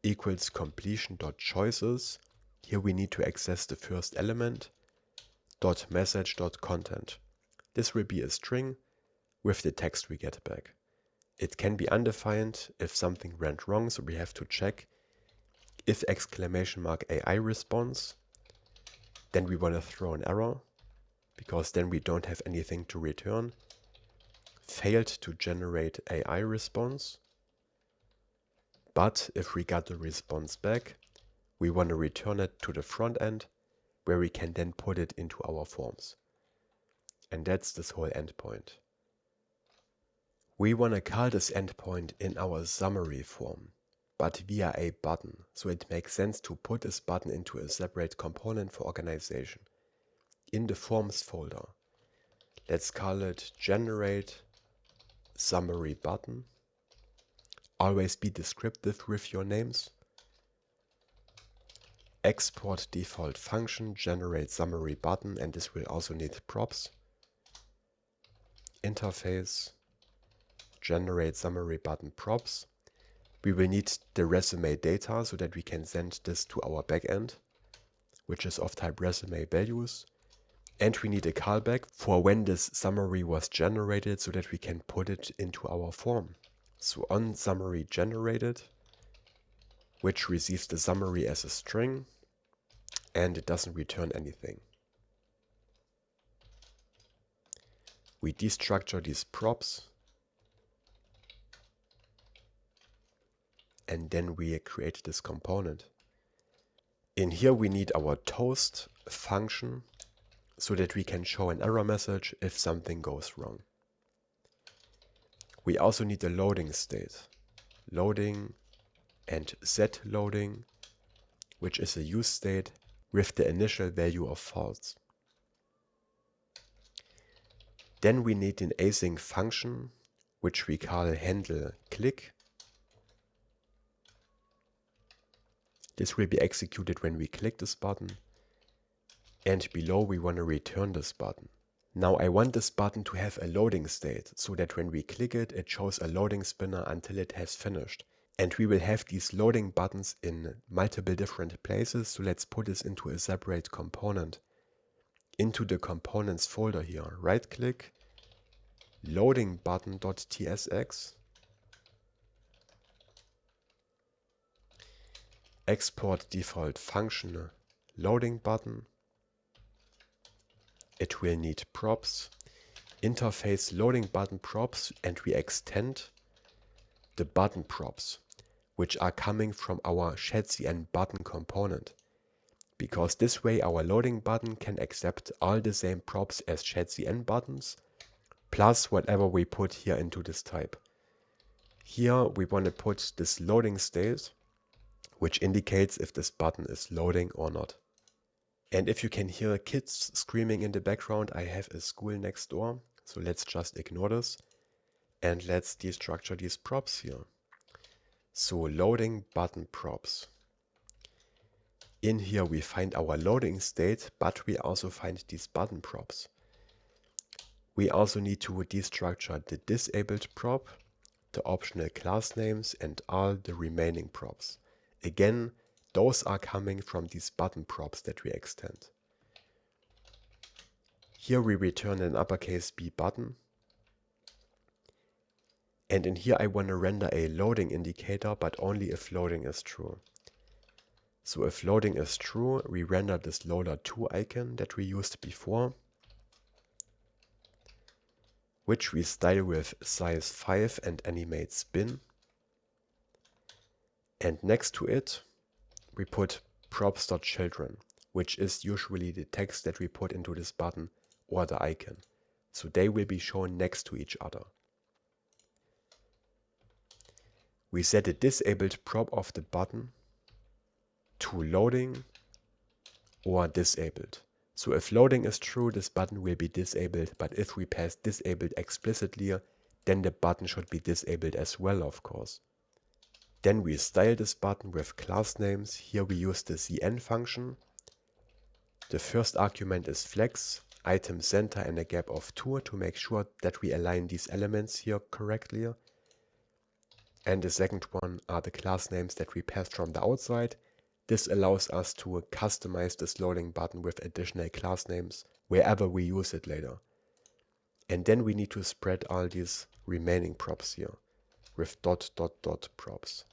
equals completion.choices. Here we need to access the first element, .message.content. This will be a string with the text we get back. It can be undefined if something went wrong, so we have to check if !AI response, then we want to throw an error, because then we don't have anything to return. Failed to generate AI response, but if we got the response back, we want to return it to the front end, where we can then put it into our forms. And that's this whole endpoint. We want to call this endpoint in our summary form, but via a button, so it makes sense to put this button into a separate component for organization. In the forms folder, let's call it generate summary button. Always be descriptive with your names. Export default function generate summary button, and this will also need props. Interface generate summary button props. We will need the resume data so that we can send this to our backend, which is of type resume values. And we need a callback for when this summary was generated so that we can put it into our form. So on summary generated, which receives the summary as a string, and it doesn't return anything. We destructure these props, and then we create this component. In here we need our toast function, so that we can show an error message if something goes wrong. We also need a loading state, loading and set loading, which is a use state with the initial value of false. Then we need an async function, which we call handle click. This will be executed when we click this button. And below we want to return this button. Now I want this button to have a loading state, so that when we click it, it shows a loading spinner until it has finished. And we will have these loading buttons in multiple different places, so let's put this into a separate component. Into the components folder here, right click, loading button.tsx, export default function loading button. It will need props, interface loading button props, and we extend the button props, which are coming from our Shadcn button component. Because this way our loading button can accept all the same props as Shadcn buttons, plus whatever we put here into this type. Here we want to put this loading state, which indicates if this button is loading or not. And if you can hear kids screaming in the background, I have a school next door, so let's just ignore this. And let's destructure these props here. So loading button props. In here we find our loading state, but we also find these button props. We also need to destructure the disabled prop, the optional class names, and all the remaining props. Again, those are coming from these button props that we extend. Here we return an uppercase B button. And in here I want to render a loading indicator, but only if loading is true. So if loading is true, we render this loader2 icon that we used before, which we style with size 5 and animate spin. And next to it, we put props.children, which is usually the text that we put into this button or the icon. So they will be shown next to each other. We set the disabled prop of the button to loading or disabled. So if loading is true, this button will be disabled, but if we pass disabled explicitly, then the button should be disabled as well, of course. Then we style this button with class names. Here we use the cn function. The first argument is flex, item center and a gap of 2 to make sure that we align these elements here correctly. And the second one are the class names that we passed from the outside. This allows us to customize this loading button with additional class names wherever we use it later. And then we need to spread all these remaining props here with ... props.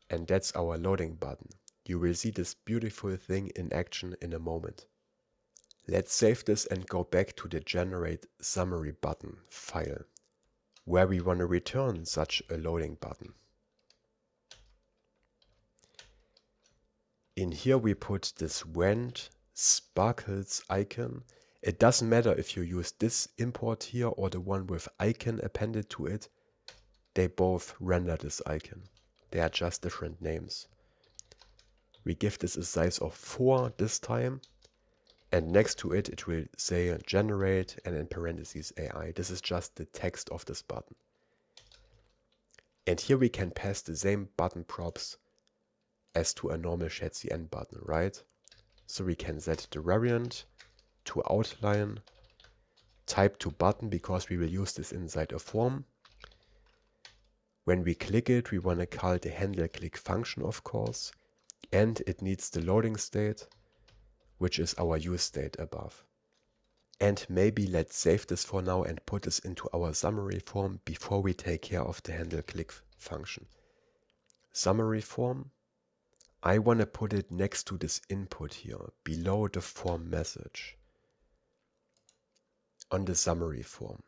And that's our loading button. You will see this beautiful thing in action in a moment. Let's save this and go back to the generate summary button file, where we want to return such a loading button. In here we put this wand sparkles icon. It doesn't matter if you use this import here or the one with icon appended to it. They both render this icon. They are just different names. We give this a size of 4 this time. And next to it, it will say generate and in parentheses AI. This is just the text of this button. And here we can pass the same button props as to a normal Shadcn button, right? So we can set the variant to outline, type to button because we will use this inside a form. When we click it, we want to call the handle click function, of course, and it needs the loading state, which is our use state above. And maybe let's save this for now and put this into our summary form before we take care of the handle click function. Summary form. I want to put it next to this input here, below the form message. On the summary form.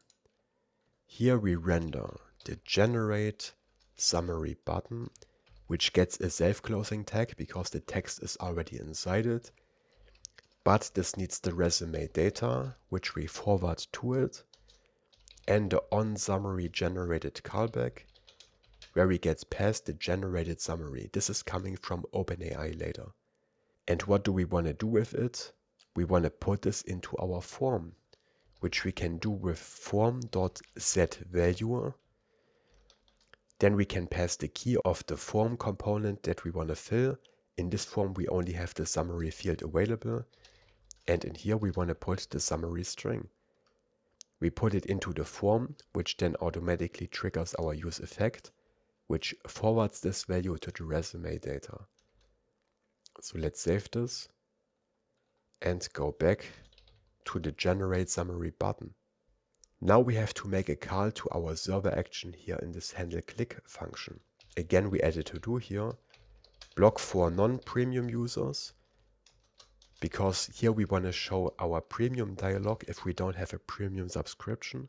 Here we render the generate summary button, which gets a self-closing tag because the text is already inside it. But this needs the resume data, which we forward to it, and the onSummary generated callback, where we get past the generated summary. This is coming from OpenAI later. And what do we want to do with it? We want to put this into our form, which we can do with form.setValue. Then we can pass the key of the form component that we want to fill. In this form, we only have the summary field available. And in here, we want to put the summary string. We put it into the form, which then automatically triggers our use effect, which forwards this value to the resume data. So let's save this and go back to the generate summary button. Now we have to make a call to our server action here in this handle click function. Again, we add a to-do here, block for non-premium users, because here we want to show our premium dialog if we don't have a premium subscription.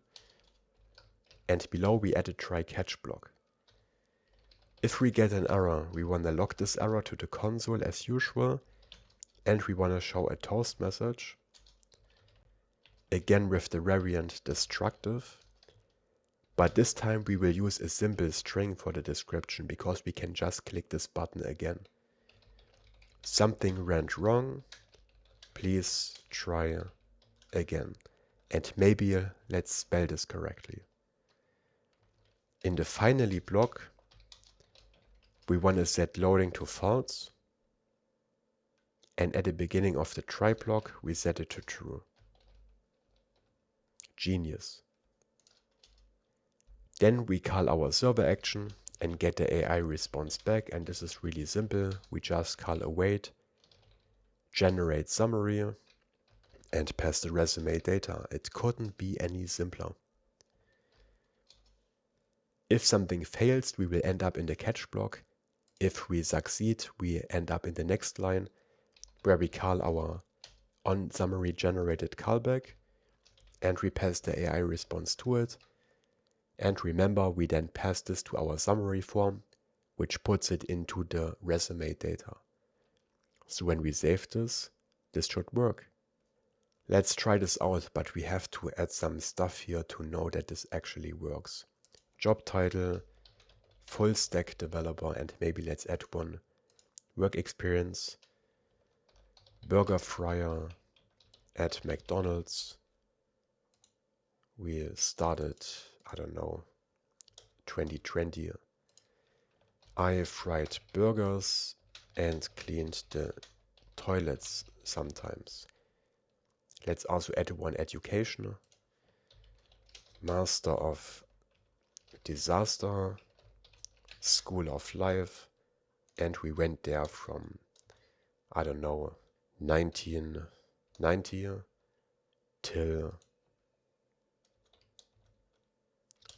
And below we add a try catch block. If we get an error, we want to log this error to the console as usual, and we want to show a toast message, again with the variant destructive, But this time we will use a simple string for the description because we can just click this button again. Something went wrong. Please try again. And maybe let's spell this correctly. In the finally block, we want to set loading to false. And at the beginning of the try block, we set it to true. Genius. Then we call our server action and get the AI response back. And this is really simple. We just call await, generate summary, and pass the resume data. It couldn't be any simpler. If something fails, we will end up in the catch block. If we succeed, we end up in the next line where we call our onSummary generated callback and we pass the AI response to it. And remember, we then pass this to our summary form, which puts it into the resume data. So when we save this, this should work. Let's try this out, but we have to add some stuff here to know that this actually works. Job title, full stack developer, and maybe let's add one. Work experience, burger fryer at McDonald's. We started, I don't know, 2020. I fried burgers and cleaned the toilets sometimes. Let's also add one education. Master of Disaster, School of Life, and we went there from, I don't know, 1990 till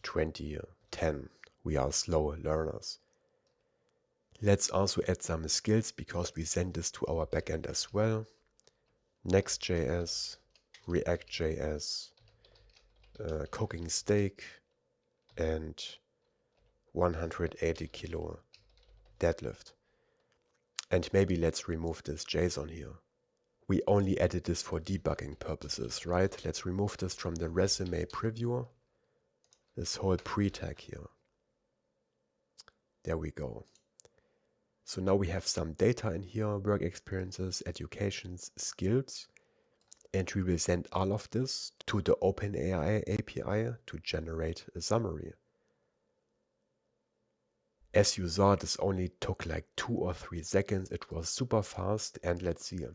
2010. We are slow learners. Let's also add some skills because we send this to our backend as well. Next.js, React.js, cooking steak, and 180 kilo deadlift. And maybe let's remove this JSON here. We only added this for debugging purposes, right? Let's remove this from the resume preview. This whole pre-tag here. There we go. So now we have some data in here, work experiences, educations, skills. And we will send all of this to the OpenAI API to generate a summary. As you saw, this only took like 2 or 3 seconds. It was super fast. And let's see.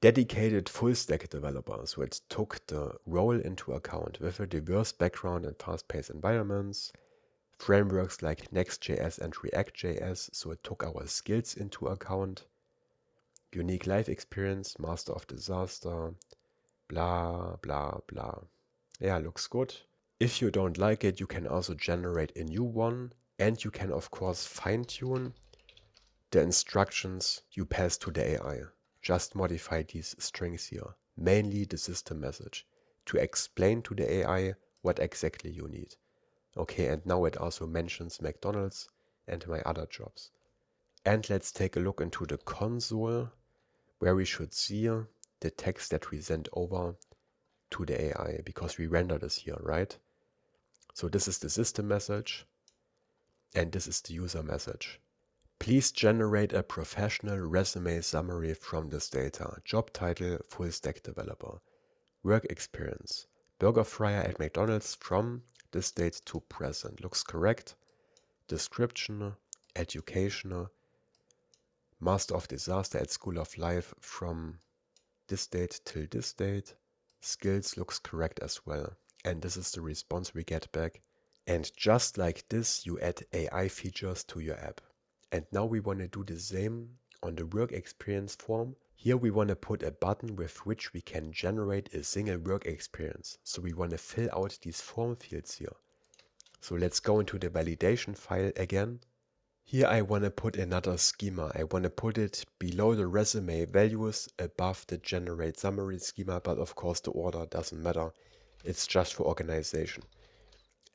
Dedicated full stack developer. So it took the role into account with a diverse background and fast-paced environments. Frameworks like Next.js and React.js. So it took our skills into account. Unique life experience, master of disaster. Blah, blah, blah. Yeah, looks good. If you don't like it, you can also generate a new one. And you can, of course, fine-tune the instructions you pass to the AI. Just modify these strings here, mainly the system message, to explain to the AI what exactly you need. Okay, and now it also mentions McDonald's and my other jobs. And let's take a look into the console, where we should see the text that we sent over to the AI, because we render this here, right? So this is the system message, and this is the user message. Please generate a professional resume summary from this data. Job title, full stack developer. Work experience, burger fryer at McDonald's from this date to present. Looks correct. Description, education, master of disaster at School of Life from this date till this date. Skills looks correct as well. And this is the response we get back. And just like this, you add AI features to your app. And now we want to do the same on the work experience form. Here we want to put a button with which we can generate a single work experience. So we want to fill out these form fields here. So let's go into the validation file again. Here I want to put another schema. I want to put it below the resume values, above the generate summary schema, but of course the order doesn't matter. It's just for organization.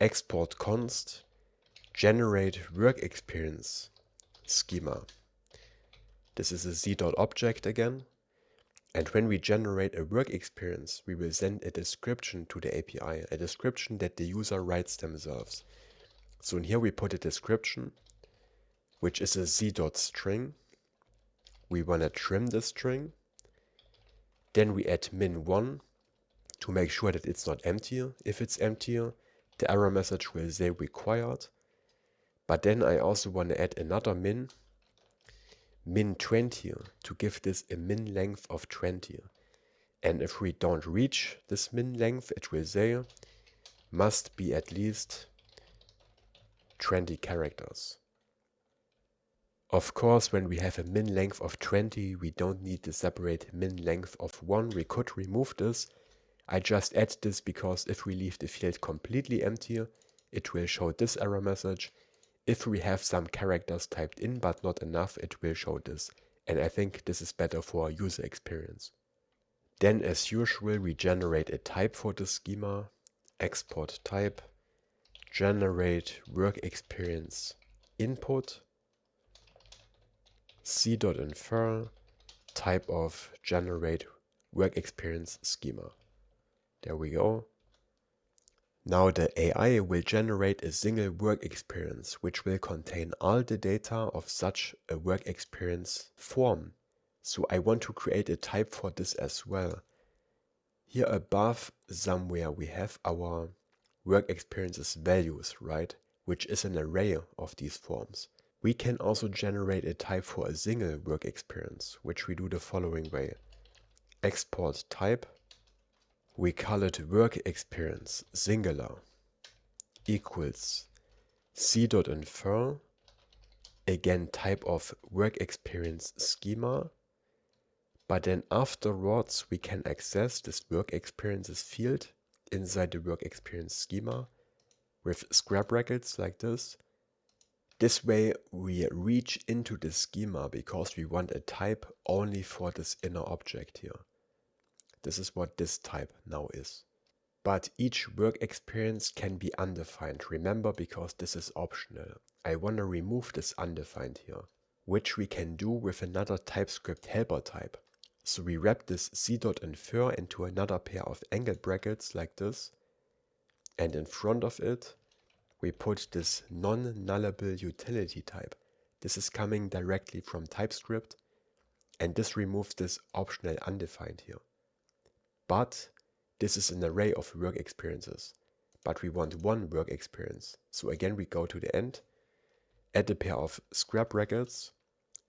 Export const, generate work experience schema. This is a z.object again. And when we generate a work experience, we will send a description to the API, a description that the user writes themselves. So in here we put a description, which is a z.string. We want to trim the string. Then we add min1 to make sure that it's not empty. If it's empty, the error message will say required. But then I also want to add another min20 to give this a min length of 20. And if we don't reach this min length, it will say must be at least 20 characters. Of course, when we have a min length of 20, we don't need the separate min length of 1. We could remove this. I just add this because if we leave the field completely empty, it will show this error message. If we have some characters typed in but not enough, it will show this. And I think this is better for user experience. Then as usual, we generate a type for the schema, export type, generate work experience input, c.infer, type of generate work experience schema. There we go. Now the AI will generate a single work experience, which will contain all the data of such a work experience form. So I want to create a type for this as well. Here above somewhere we have our work experiences values, right? Which is an array of these forms. We can also generate a type for a single work experience, which we do the following way. Export type. We call it work experience singular equals c.infer, again type of work experience schema, but then afterwards we can access this work experiences field inside the work experience schema with square brackets like this. This way we reach into the schema because we want a type only for this inner object here. This is what this type now is. But each work experience can be undefined, remember, because this is optional. I want to remove this undefined here, which we can do with another TypeScript helper type. So we wrap this c.infer into another pair of angle brackets like this, and in front of it we put this non-nullable utility type. This is coming directly from TypeScript, and this removes this optional undefined here. But this is an array of work experiences, but we want one work experience. So again, we go to the end, add a pair of square brackets,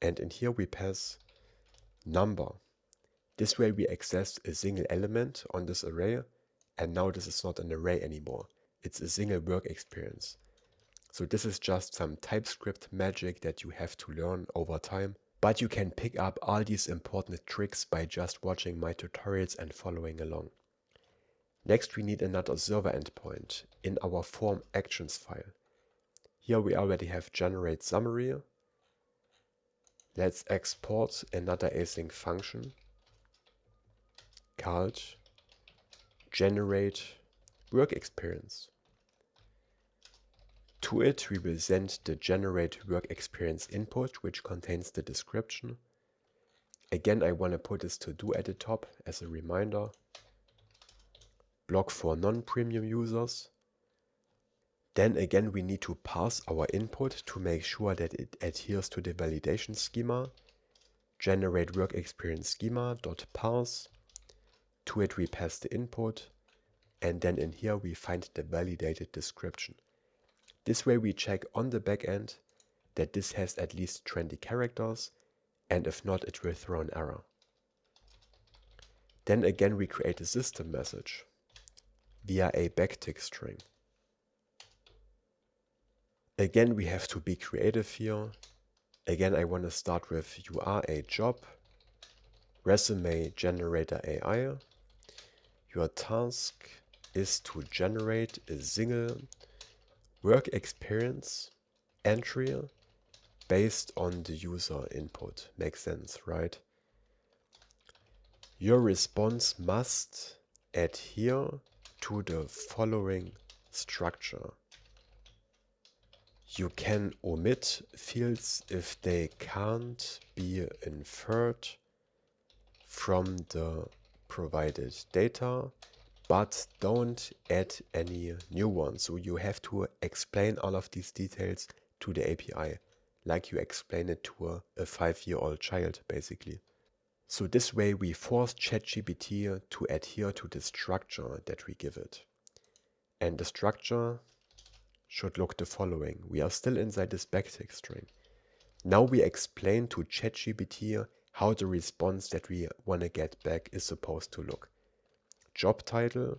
and in here we pass number. This way we access a single element on this array, and now this is not an array anymore. It's a single work experience. So this is just some TypeScript magic that you have to learn over time, but you can pick up all these important tricks by just watching my tutorials and following along. Next, we need another server endpoint in our form actions file. Here we already have generate summary. Let's export another async function called generate work experience. To it, we will send the generate work experience input, which contains the description. Again, I want to put this to do at the top as a reminder. Block for non-premium users. Then again, we need to parse our input to make sure that it adheres to the validation schema. Generate work experience schema.parse. To it, we pass the input, and then in here we find the validated description. This way we check on the backend that this has at least 20 characters, and if not, it will throw an error. Then again we create a system message via a backtick string. Again, we have to be creative here. Again, I want to start with you are a job, resume generator AI. Your task is to generate a single work experience entry based on the user input. Makes sense, right? Your response must adhere to the following structure. You can omit fields if they can't be inferred from the provided data, but don't add any new ones. So you have to explain all of these details to the API, like you explain it to a 5-year-old child, basically. So this way we force ChatGPT to adhere to the structure that we give it. And the structure should look the following. We are still inside this backtick string. Now we explain to ChatGPT how the response that we want to get back is supposed to look. Job title,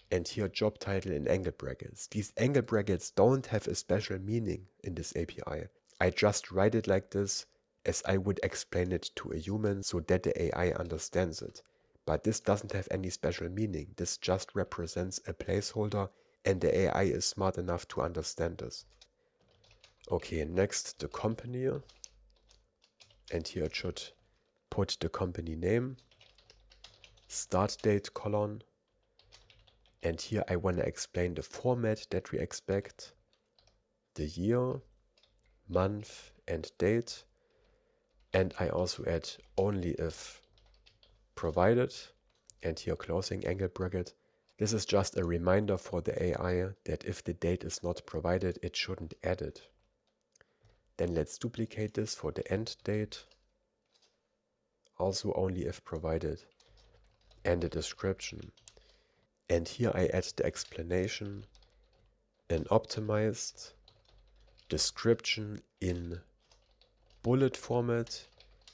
and here job title in angle brackets. These angle brackets don't have a special meaning in this API. I just write it like this as I would explain it to a human so that the AI understands it. But this doesn't have any special meaning. This just represents a placeholder and the AI is smart enough to understand this. Okay, next the company. And here it should put the company name, start date colon. And here I want to explain the format that we expect, the year, month and date. And I also add only if provided, and here closing angle bracket. This is just a reminder for the AI that if the date is not provided, it shouldn't add it. Then let's duplicate this for the end date, also only if provided, and the description. And here I add the explanation, an optimized description in bullet format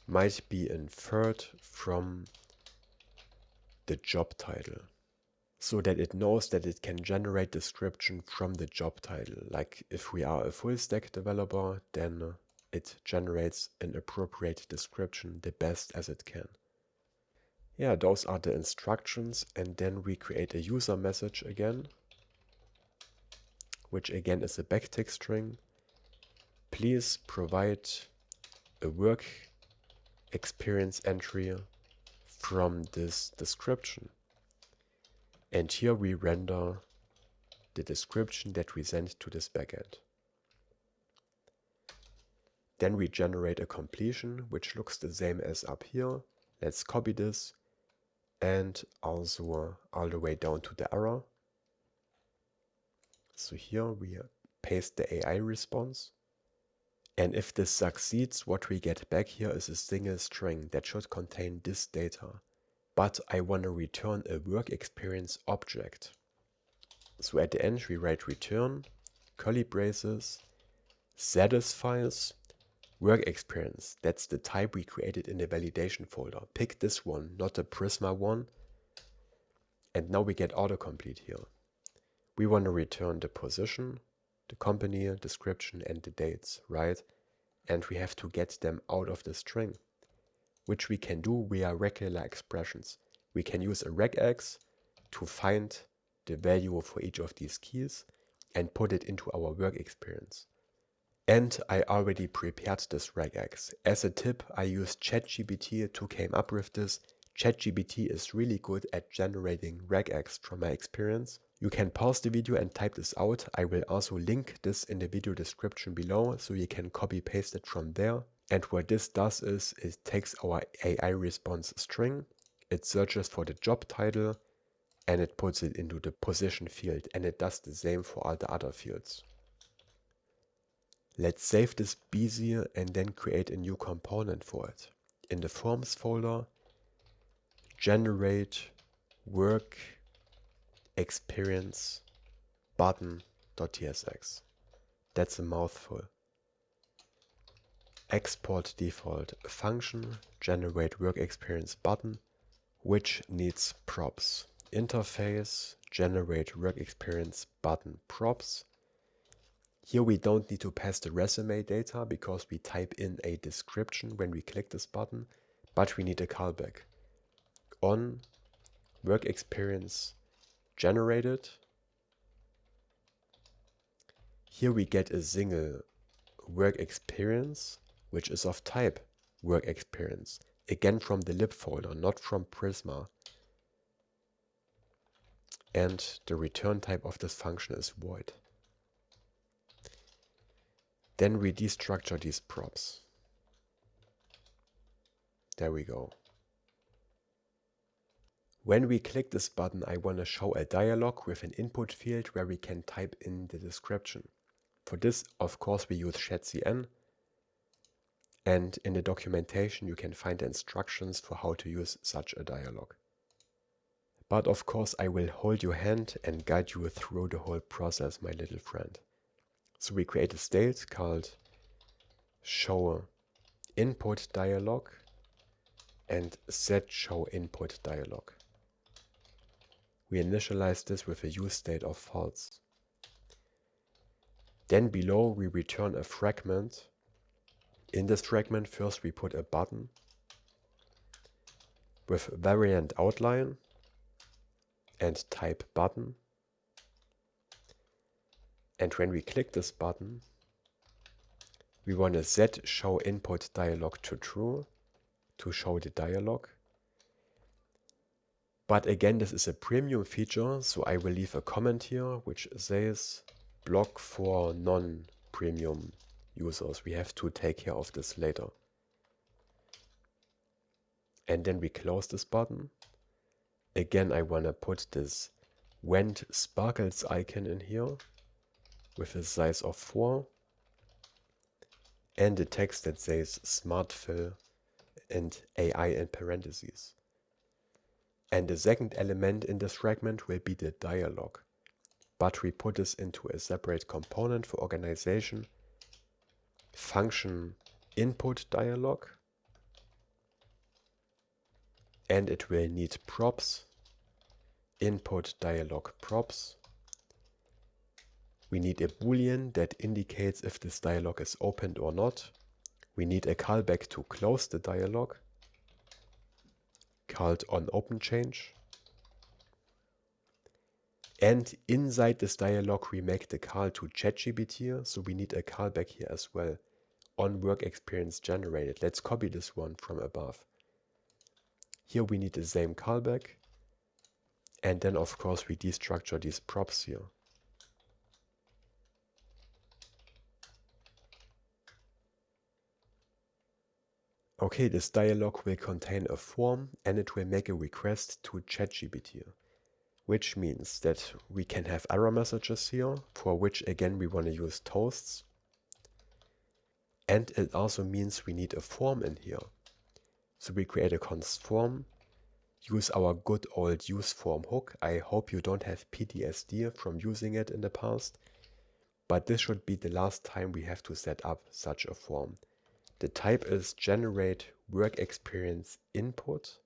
might be inferred from the job title, so that it knows that it can generate description from the job title. Like if we are a full stack developer, then it generates an appropriate description the best as it can. Yeah, those are the instructions, and then we create a user message again, which again is a backtick string. Please provide a work experience entry from this description. And here we render the description that we send to this backend. Then we generate a completion, which looks the same as up here. Let's copy this and also all the way down to the error. So here we paste the AI response. And if this succeeds, what we get back here is a single string that should contain this data. But I want to return a work experience object. So at the end we write return, curly braces, satisfies work experience. That's the type we created in the validation folder. Pick this one, not the Prisma one. And now we get autocomplete here. We want to return the position, the company, description, and the dates, right? And we have to get them out of the string, which we can do via regular expressions. We can use a regex to find the value for each of these keys and put it into our work experience. And I already prepared this regex. As a tip, I used ChatGPT to come up with this. ChatGPT is really good at generating regex from my experience. You can pause the video and type this out. I will also link this in the video description below, so you can copy paste it from there. And what this does is it takes our AI response string, it searches for the job title, and it puts it into the position field, and it does the same for all the other fields. Let's save this busy and then create a new component for it. In the forms folder, generate work experience button.tsx. That's a mouthful. Export default function, generate work experience button, which needs props. Interface, generate work experience button props. Here we don't need to pass the resume data because we type in a description when we click this button, but we need a callback. On work experience generated. Here we get a single work experience, which is of type work experience. Again from the lib folder, not from Prisma. And the return type of this function is void. Then we destructure these props. There we go. When we click this button, I want to show a dialog with an input field where we can type in the description. For this, of course, we use Shadcn, and in the documentation you can find the instructions for how to use such a dialog. But of course I will hold your hand and guide you through the whole process, my little friend. So we create a state called show input dialog and set show input dialog. We initialize this with a use state of false. Then below we return a fragment. In this fragment first we put a button with variant outline and type button. And when we click this button, we want to set show input dialog to true to show the dialog. But again, this is a premium feature, so I will leave a comment here which says block for non-premium users. We have to take care of this later. And then we close this button. Again, I want to put this went sparkles icon in here with a size of 4 and a text that says smart fill and AI in parentheses. And the second element in this fragment will be the dialog, but we put this into a separate component for organization, function input dialog, and it will need props, input dialog props. We need a boolean that indicates if this dialog is opened or not. We need a callback to close the dialog called onOpenChange. And inside this dialog we make the call to ChatGPT, so we need a callback here as well on work experience generated. Let's copy this one from above. Here we need the same callback, and then of course we destructure these props here. Okay, this dialog will contain a form and it will make a request to ChatGPT, which means that we can have error messages here, for which again we want to use toasts. And it also means we need a form in here. So we create a const form, use our good old useForm hook. I hope you don't have PTSD from using it in the past, but this should be the last time we have to set up such a form. The type is generate work experience input,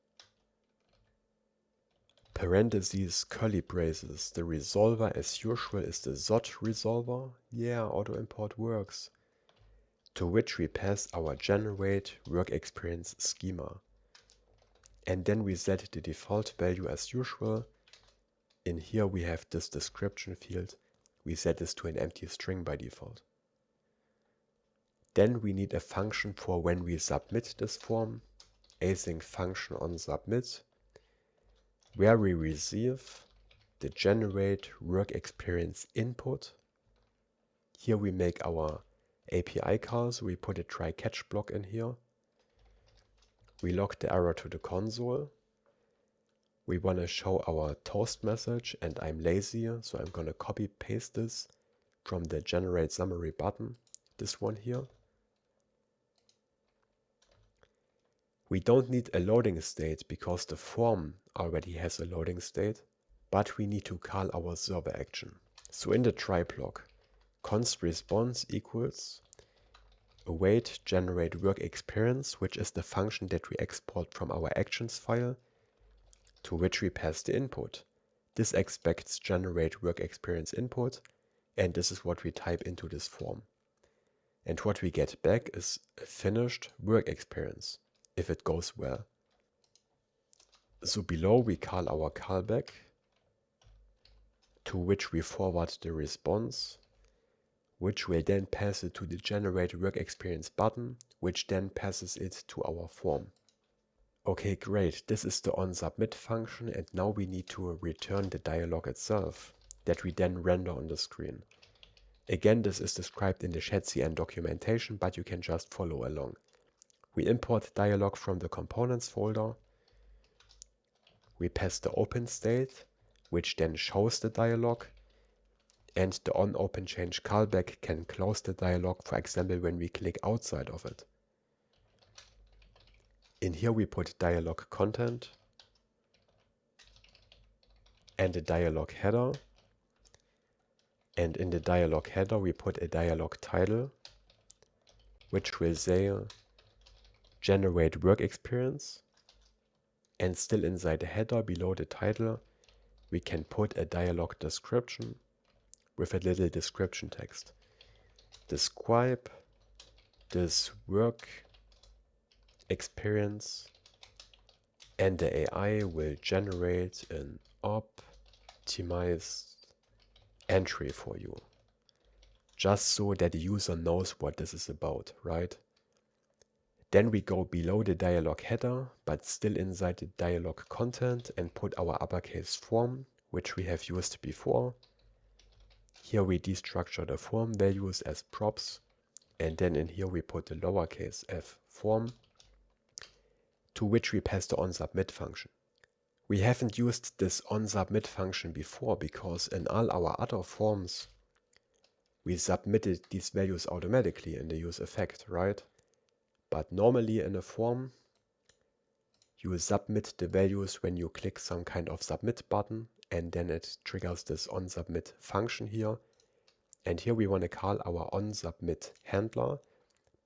parentheses, curly braces. The resolver as usual is the ZOT resolver. Yeah, auto import works. To which we pass our generate work experience schema. And then we set the default value as usual. In here we have this description field. We set this to an empty string by default. Then we need a function for when we submit this form, async function on submit, where we receive the generate work experience input. Here we make our API call, so we put a try catch block in here. We log the error to the console. We want to show our toast message, and I'm lazy, so I'm going to copy paste this from the generate summary button, this one here. We don't need a loading state because the form already has a loading state, but we need to call our server action. So in the try block, const response equals await generate work experience, which is the function that we export from our actions file, to which we pass the input. This expects generate work experience input, and this is what we type into this form. And what we get back is a finished work experience, if it goes well. So below we call our callback, to which we forward the response, which will then pass it to the generate work experience button, which then passes it to our form. Okay, great. This is the onSubmit function, and now we need to return the dialog itself that we then render on the screen. Again, this is described in the Shadcn documentation, but you can just follow along. We import dialog from the components folder. We pass the open state, which then shows the dialog, and the onOpenChange callback can close the dialog, for example, when we click outside of it. In here we put dialog content and a dialog header, and in the dialog header we put a dialog title, which will say generate work experience, and still inside the header below the title we can put a dialog description with a little description text. Describe this work experience, and the AI will generate an optimized entry for you, just so that the user knows what this is about, right? Then we go below the dialog header, but still inside the dialog content, and put our uppercase form, which we have used before. Here we destructure the form values as props, and then in here we put the lowercase f form, to which we pass the onSubmit function. We haven't used this onSubmit function before because in all our other forms we submitted these values automatically in the useEffect, right? But normally in a form you submit the values when you click some kind of submit button, and then it triggers this onSubmit function here. And here we want to call our onSubmit handler,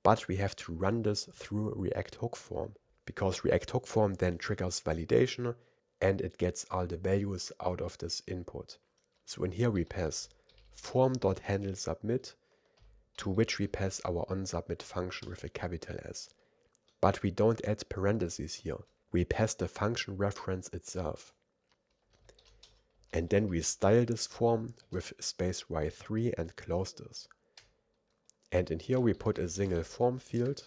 but we have to run this through React Hook form, because React Hook form then triggers validation and it gets all the values out of this input. So in here we pass form.handleSubmit, to which we pass our onSubmit function with a capital S. But we don't add parentheses here. We pass the function reference itself. And then we style this form with space y3 and close this. And in here we put a single form field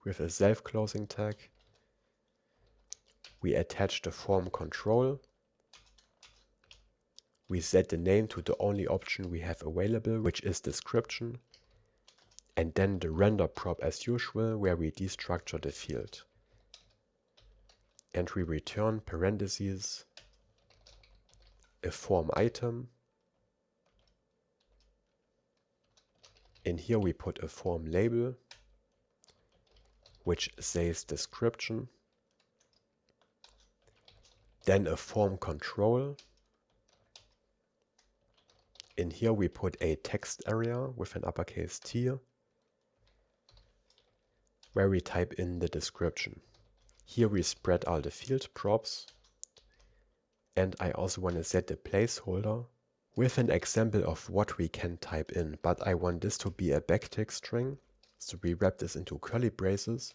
with a self-closing tag. We attach the form control. We set the name to the only option we have available, which is description. And then the render prop as usual, where we destructure the field. And we return parentheses, a form item. In here we put a form label, which says description. Then a form control. In here we put a text area with an uppercase T, where we type in the description. Here we spread all the field props, and I also want to set a placeholder with an example of what we can type in, but I want this to be a backtick string, so we wrap this into curly braces,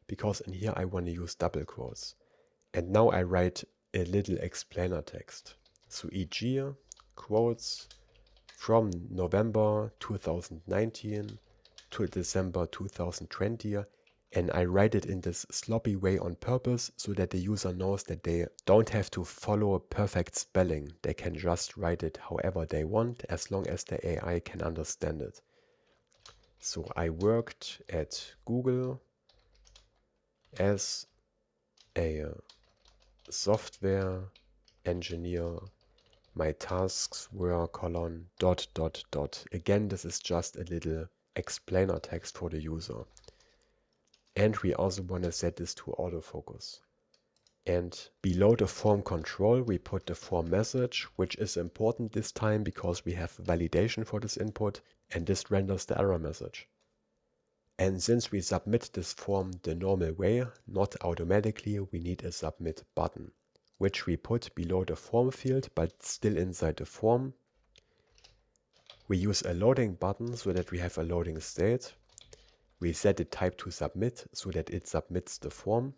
because in here I want to use double quotes. And now I write a little explainer text. So e.g. quotes from November 2019 to December 2020, and I write it in this sloppy way on purpose so that the user knows that they don't have to follow perfect spelling. They can just write it however they want, as long as the AI can understand it. So I worked at Google as a software engineer. My tasks were : ... Again, this is just a little explainer text for the user. And we also want to set this to autofocus. And below the form control, we put the form message, which is important this time because we have validation for this input, and this renders the error message. And since we submit this form the normal way, not automatically, we need a submit button, which we put below the form field, but still inside the form. We use a loading button so that we have a loading state. We set the type to submit so that it submits the form.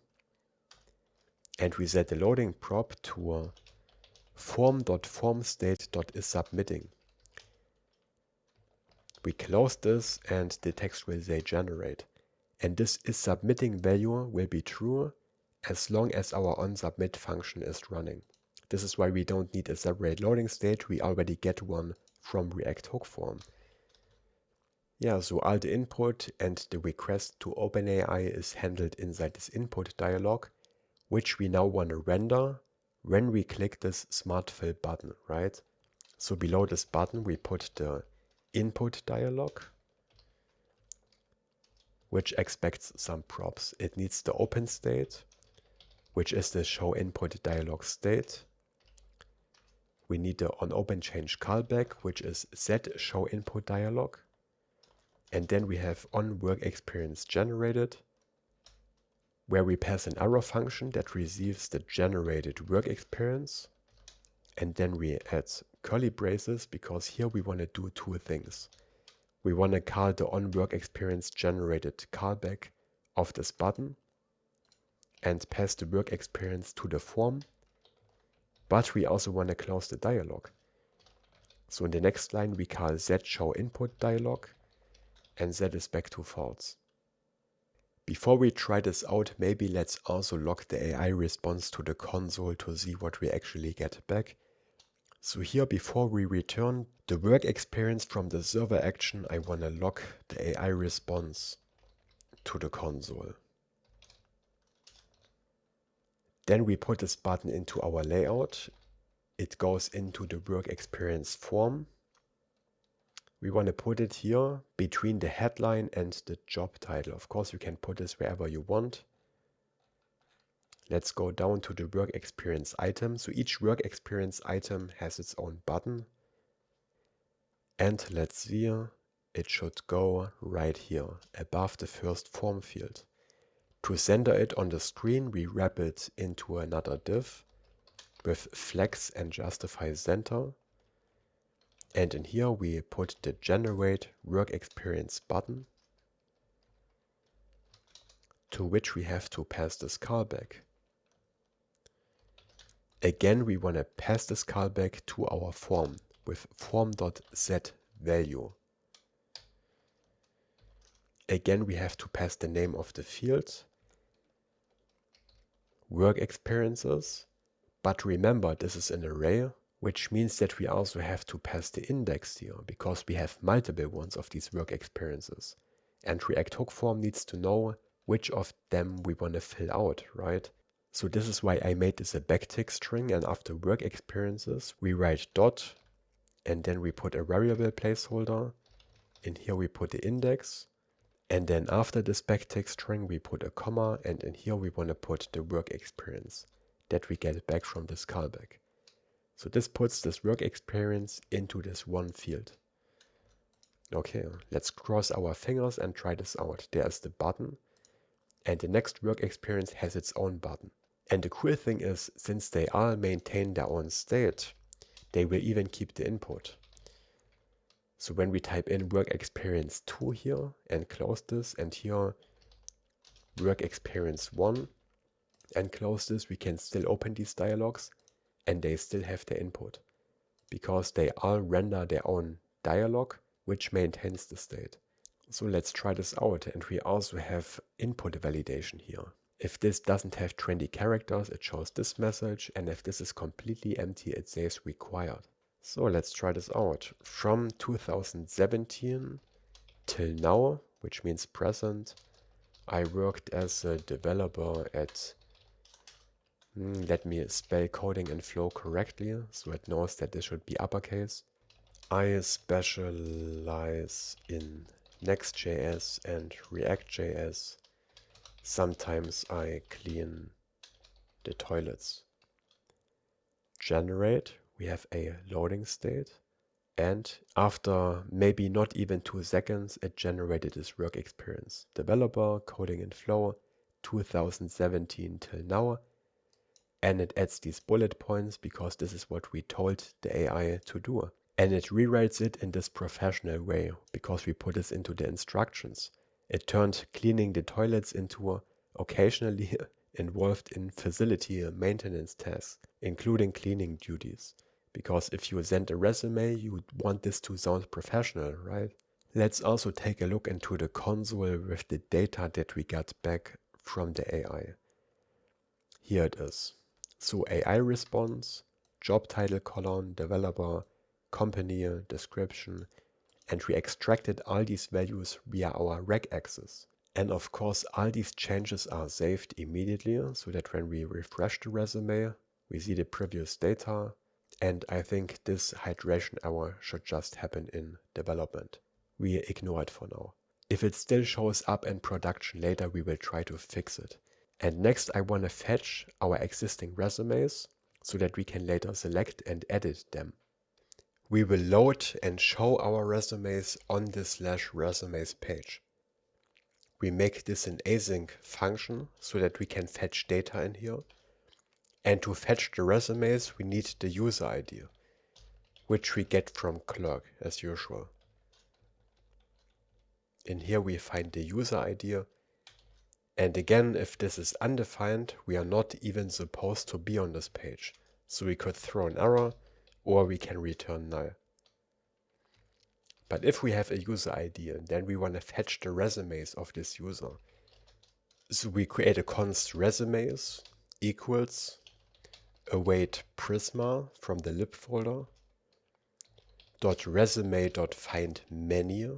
And we set the loading prop to form.formState.isSubmitting. We close this and the text will say generate. And this isSubmitting value will be true as long as our onSubmit function is running. This is why we don't need a separate loading state, we already get one from React Hook form. Yeah, so all the input and the request to OpenAI is handled inside this input dialog, which we now want to render when we click this Smart Fill button, right? So below this button, we put the input dialog, which expects some props. It needs the open state, which is the show input dialog state. We need the onOpenChange callback, which is set show input dialog. And then we have onWorkExperienceGenerated, where we pass an arrow function that receives the generated work experience. And then we add curly braces, because here we want to do two things. We want to call the onWorkExperienceGenerated callback of this button and pass the work experience to the form. But we also want to close the dialog. So in the next line, we call setShowInput dialog, and set is back to false. Before we try this out, maybe let's also log the AI response to the console to see what we actually get back. So here, before we return the work experience from the server action, I want to log the AI response to the console. Then we put this button into our layout. It goes into the work experience form. We want to put it here between the headline and the job title. Of course, you can put this wherever you want. Let's go down to the work experience item. So each work experience item has its own button. And let's see, it should go right here above the first form field. To center it on the screen, we wrap it into another div with flex and justify center. And in here we put the generate work experience button, to which we have to pass this callback. Again, we want to pass this callback to our form with form.setValue. Again, we have to pass the name of the field, work experiences, but remember this is an array, which means that we also have to pass the index here, because we have multiple ones of these work experiences. And React Hook Form needs to know which of them we want to fill out, right? So this is why I made this a backtick string, and after work experiences, we write dot, and then we put a variable placeholder. In here we put the index, and then after this backtick string, we put a comma, and in here we want to put the work experience that we get back from this callback. So this puts this work experience into this one field. Okay, let's cross our fingers and try this out. There's the button, and the next work experience has its own button. And the cool thing is, since they all maintain their own state, they will even keep the input. So when we type in work experience 2 here and close this, and here work experience 1 and close this, we can still open these dialogues and they still have their input, because they all render their own dialog, which maintains the state. So let's try this out, and we also have input validation here. If this doesn't have 20 characters, it shows this message, and if this is completely empty, it says required. So let's try this out. From 2017 till now, which means present, I worked as a developer at let me spell coding and flow correctly, so it knows that this should be uppercase. I specialize in Next.js and React.js. Sometimes I clean the toilets. Generate, we have a loading state. And after maybe not even 2 seconds, it generated this work experience. Developer, coding and flow, 2017 till now. And it adds these bullet points, because this is what we told the AI to do. And it rewrites it in this professional way, because we put this into the instructions. It turned cleaning the toilets into occasionally involved in facility maintenance tasks, including cleaning duties. Because if you send a resume, you would want this to sound professional, right? Let's also take a look into the console with the data that we got back from the AI. Here it is. So AI response, job title column, developer, company, description, and we extracted all these values via our regex. And of course, all these changes are saved immediately so that when we refresh the resume, we see the previous data. And I think this hydration error should just happen in development. We ignore it for now. If it still shows up in production later, we will try to fix it. And next, I want to fetch our existing resumes so that we can later select and edit them. We will load and show our resumes on the /resumes page. We make this an async function so that we can fetch data in here. And to fetch the resumes, we need the user ID, which we get from Clerk as usual. In here we find the user ID. And again, if this is undefined, we are not even supposed to be on this page. So we could throw an error or we can return null. But if we have a user ID, then we want to fetch the resumes of this user. So we create a const resumes equals await Prisma from the lib folder .resume.find many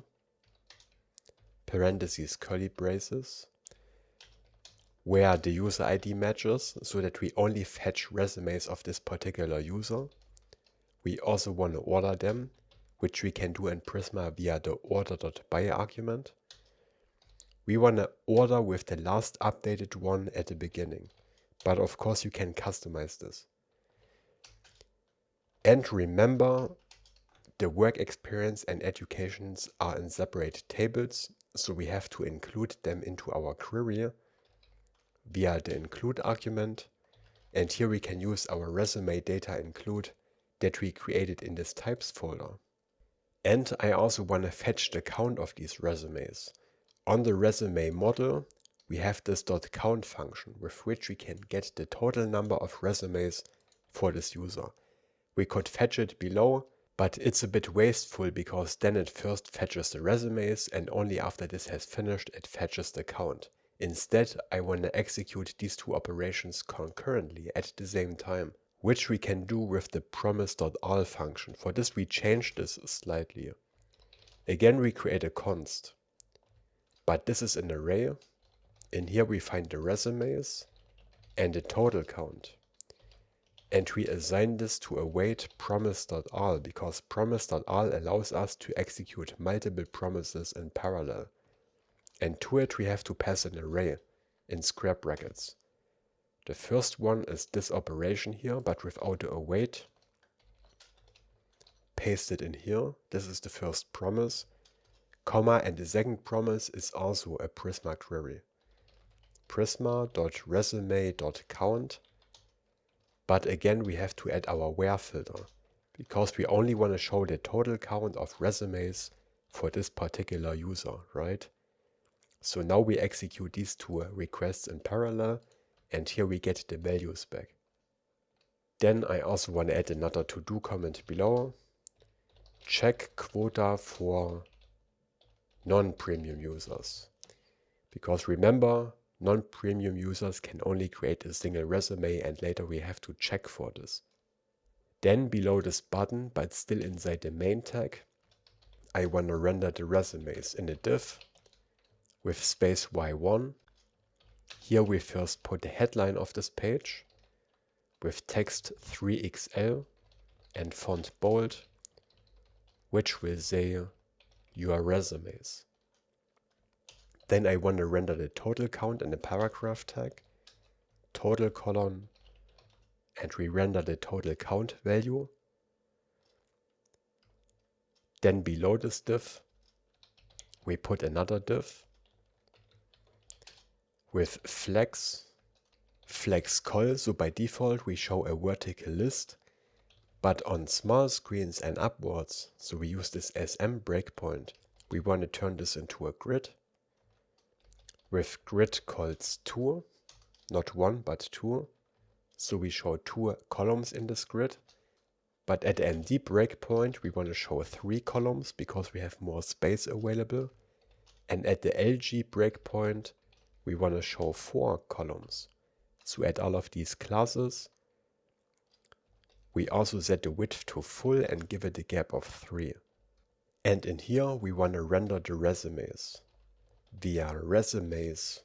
parentheses curly braces where the user ID matches so that we only fetch resumes of this particular user. We also want to order them, which we can do in Prisma via the order.by argument. We want to order with the last updated one at the beginning, but of course you can customize this. And remember, the work experience and educations are in separate tables, so we have to include them into our query via the include argument. And here we can use our resume data include that we created in this types folder. And I also want to fetch the count of these resumes. On the resume model, we have this .count function with which we can get the total number of resumes for this user. We could fetch it below, but it's a bit wasteful because then it first fetches the resumes and only after this has finished it fetches the count. Instead, I want to execute these two operations concurrently at the same time, which we can do with the promise.all function. For this we change this slightly. Again, we create a const, but this is an array. In here we find the resumes and the total count. And we assign this to await promise.all because promise.all allows us to execute multiple promises in parallel. And to it we have to pass an array in square brackets. The first one is this operation here, but without the await. Paste it in here. This is the first promise, comma, and the second promise is also a Prisma query. Prisma.resume.count. But again, we have to add our where filter because we only want to show the total count of resumes for this particular user, right? So now we execute these two requests in parallel, and here we get the values back. Then I also want to add another to-do comment below. Check quota for non-premium users. Because remember, non-premium users can only create a single resume and later we have to check for this. Then below this button, but still inside the main tag, I want to render the resumes in a div with space y1. Here we first put the headline of this page with text 3XL and font bold, which will say your resumes. Then I want to render the total count in the paragraph tag, total colon, and we render the total count value. Then below this div, we put another div with flex col, so by default we show a vertical list, but on small screens and upwards, so we use this SM breakpoint, we want to turn this into a grid. With grid calls 2, not 1 but 2, so we show 2 columns in this grid, but at the MD breakpoint we want to show 3 columns because we have more space available, and at the LG breakpoint we want to show 4 columns. So add all of these classes. We also set the width to full and give it a gap of 3. And in here we want to render the resumes. via resumes.map,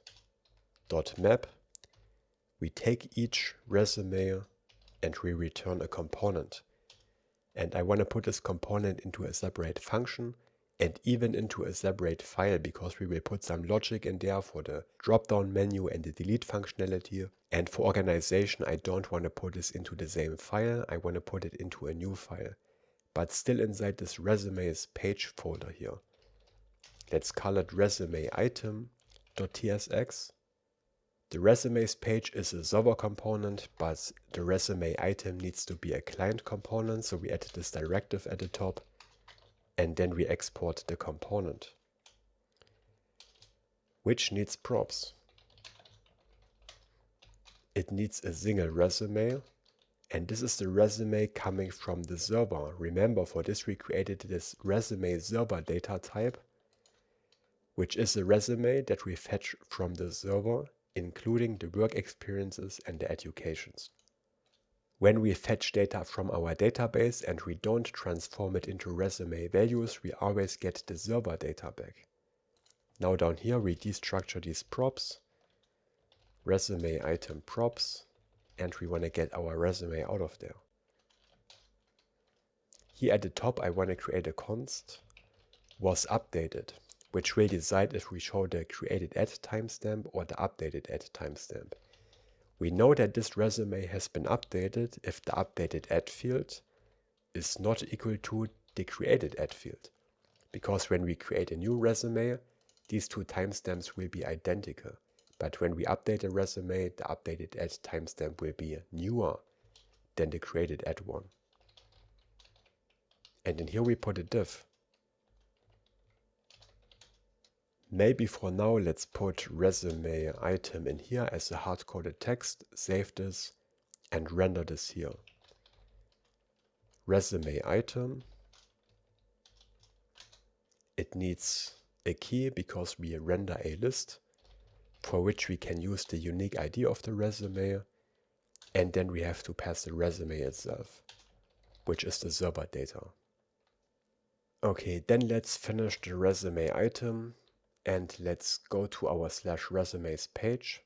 we take each resume and we return a component. And I want to put this component into a separate function and even into a separate file, because we will put some logic in there for the drop-down menu and the delete functionality. And for organization, I don't want to put this into the same file. I want to put it into a new file, but still inside this resumes page folder here. Let's call it resume item.tsx. The resumes page is a server component, but the resume item needs to be a client component, so we add this directive at the top, and then we export the component, which needs props. It needs a single resume, and this is the resume coming from the server. Remember, for this we created this resume server data type, which is a resume that we fetch from the server, including the work experiences and the educations. When we fetch data from our database and we don't transform it into resume values, we always get the server data back. Now down here we destructure these props, resume item props, and we want to get our resume out of there. Here at the top I want to create a const was updated, which will decide if we show the created at timestamp or the updated at timestamp. We know that this resume has been updated if the updated at field is not equal to the created at field, because when we create a new resume, these two timestamps will be identical. But when we update a resume, the updated at timestamp will be newer than the created at one. And in here we put a div. Maybe for now, let's put resume item in here as a hard-coded text, save this, and render this here. Resume item. It needs a key because we render a list, for which we can use the unique ID of the resume, and then we have to pass the resume itself, which is the server data. Okay, then let's finish the resume item. And let's go to our /resumes page,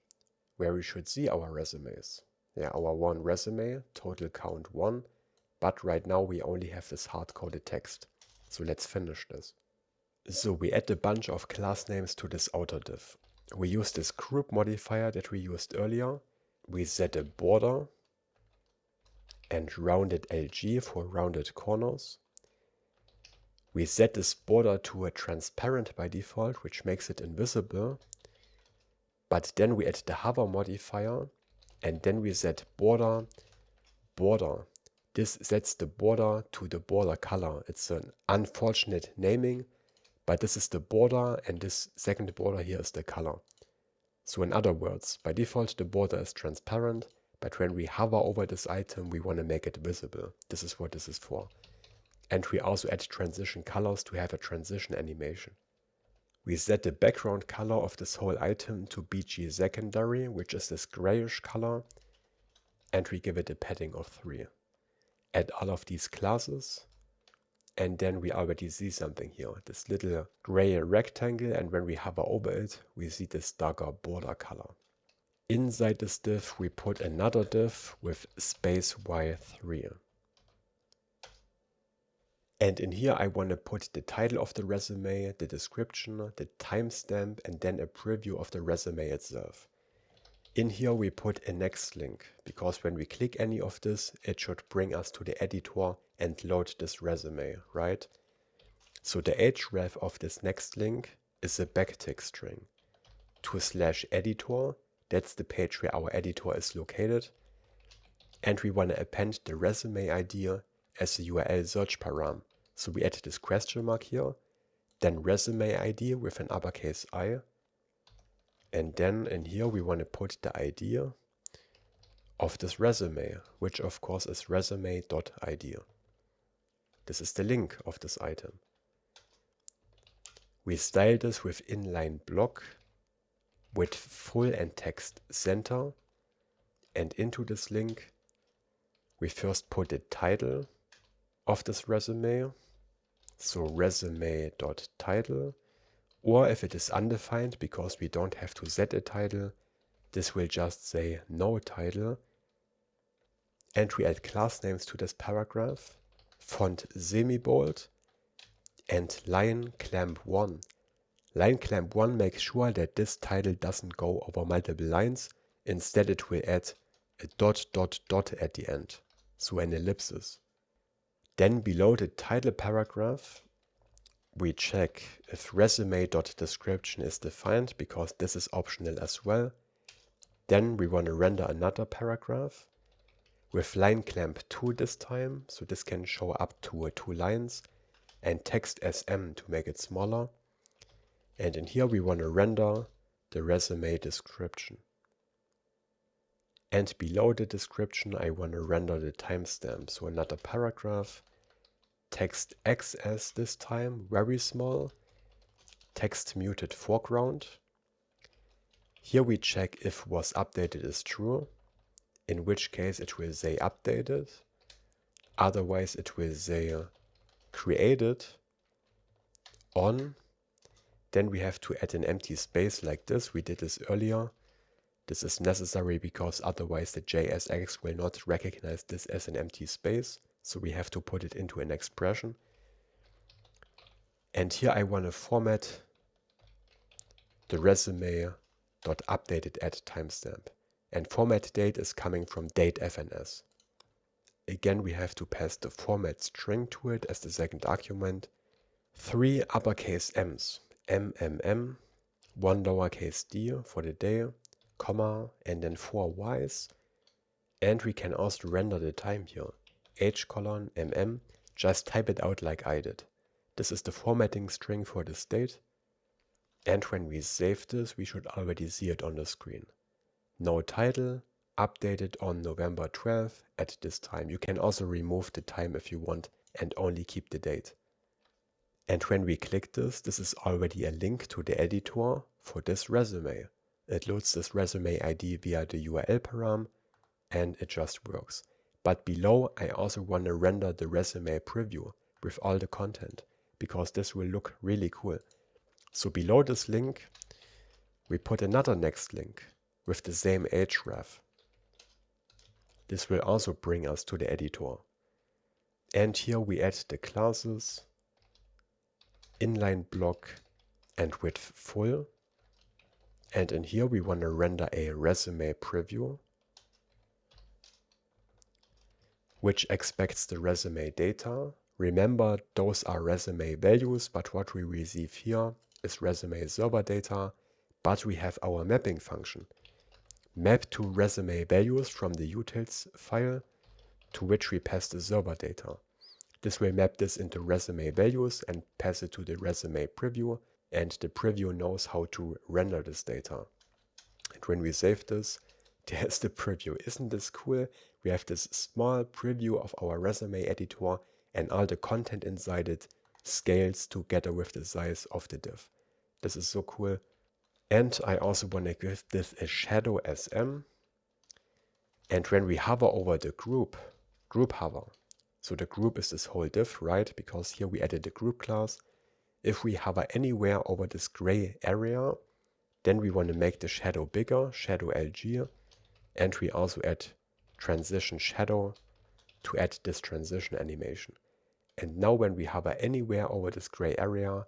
where we should see our resumes. Yeah, our one resume, total count 1, but right now we only have this hard-coded text. So let's finish this. So we add a bunch of class names to this outer div. We use this group modifier that we used earlier. We set a border and rounded LG for rounded corners. We set this border to a transparent by default, which makes it invisible. But then we add the hover modifier, and then we set border. This sets the border to the border color. It's an unfortunate naming, but this is the border, and this second border here is the color. So in other words, by default the border is transparent, but when we hover over this item, we want to make it visible. This is what this is for. And we also add transition colors to have a transition animation. We set the background color of this whole item to BG secondary, which is this grayish color, and we give it a padding of 3. Add all of these classes, and then we already see something here, this little gray rectangle, and when we hover over it, we see this darker border color. Inside this div, we put another div with space y3. And in here I want to put the title of the resume, the description, the timestamp, and then a preview of the resume itself. In here we put a next link, because when we click any of this, it should bring us to the editor and load this resume, right? So the href of this next link is a backtick string. To /editor, that's the page where our editor is located. And we want to append the resume ID as a URL search param. So we add this question mark here, then resume ID with an uppercase I, and then in here we want to put the ID of this resume, which of course is resume.id. This is the link of this item. We style this with inline block with full and text center, and into this link we first put the title of this resume, so resume.title, Or if it is undefined, because we don't have to set a title, this will just say no title. And we add class names to this paragraph, font semi-bold, and line clamp 1. Line clamp 1 makes sure that this title doesn't go over multiple lines. Instead it will add a dot dot dot at the end, so an ellipsis. Then below the title paragraph, we check if resume.description is defined, because this is optional as well. Then we want to render another paragraph with line clamp 2 this time, so this can show up to 2 lines, and text SM to make it smaller. And in here we want to render the resume description. And below the description I want to render the timestamp, so another paragraph, text XS this time, very small, text muted foreground. Here we check if was updated is true, in which case it will say updated, otherwise it will say created on. Then we have to add an empty space like this. We did this earlier. This is necessary because otherwise the JSX will not recognize this as an empty space. So we have to put it into an expression. And here I want to format the resume.updated at timestamp. And format date is coming from datefns. Again, we have to pass the format string to it as the second argument. 3 uppercase M's, MMM, 1 lowercase d for the day, comma, and then 4 Y's. And we can also render the time here. H:MM, just type it out like I did. This is the formatting string for this date. And when we save this, we should already see it on the screen. No title, updated on November 12th at this time. You can also remove the time if you want and only keep the date. And when we click this, this is already a link to the editor for this resume. It loads this resume ID via the URL param, and it just works. But below, I also want to render the resume preview with all the content, because this will look really cool. So below this link, we put another next link with the same href. This will also bring us to the editor. And here we add the classes, inline block and width full. And in here we want to render a resume preview, which expects the resume data. Remember, those are resume values, but what we receive here is resume server data, but we have our mapping function. Map to resume values from the utils file, to which we pass the server data. This will map this into resume values and pass it to the resume preview, and the preview knows how to render this data. And when we save this, there's the preview. Isn't this cool? We have this small preview of our resume editor, and all the content inside it scales together with the size of the div. This is so cool. And I also want to give this a shadow SM. And when we hover over the group hover. So the group is this whole div, right? Because here we added the group class. If we hover anywhere over this gray area, then we want to make the shadow bigger, shadow LG. And we also add transition shadow to add this transition animation. And now when we hover anywhere over this gray area,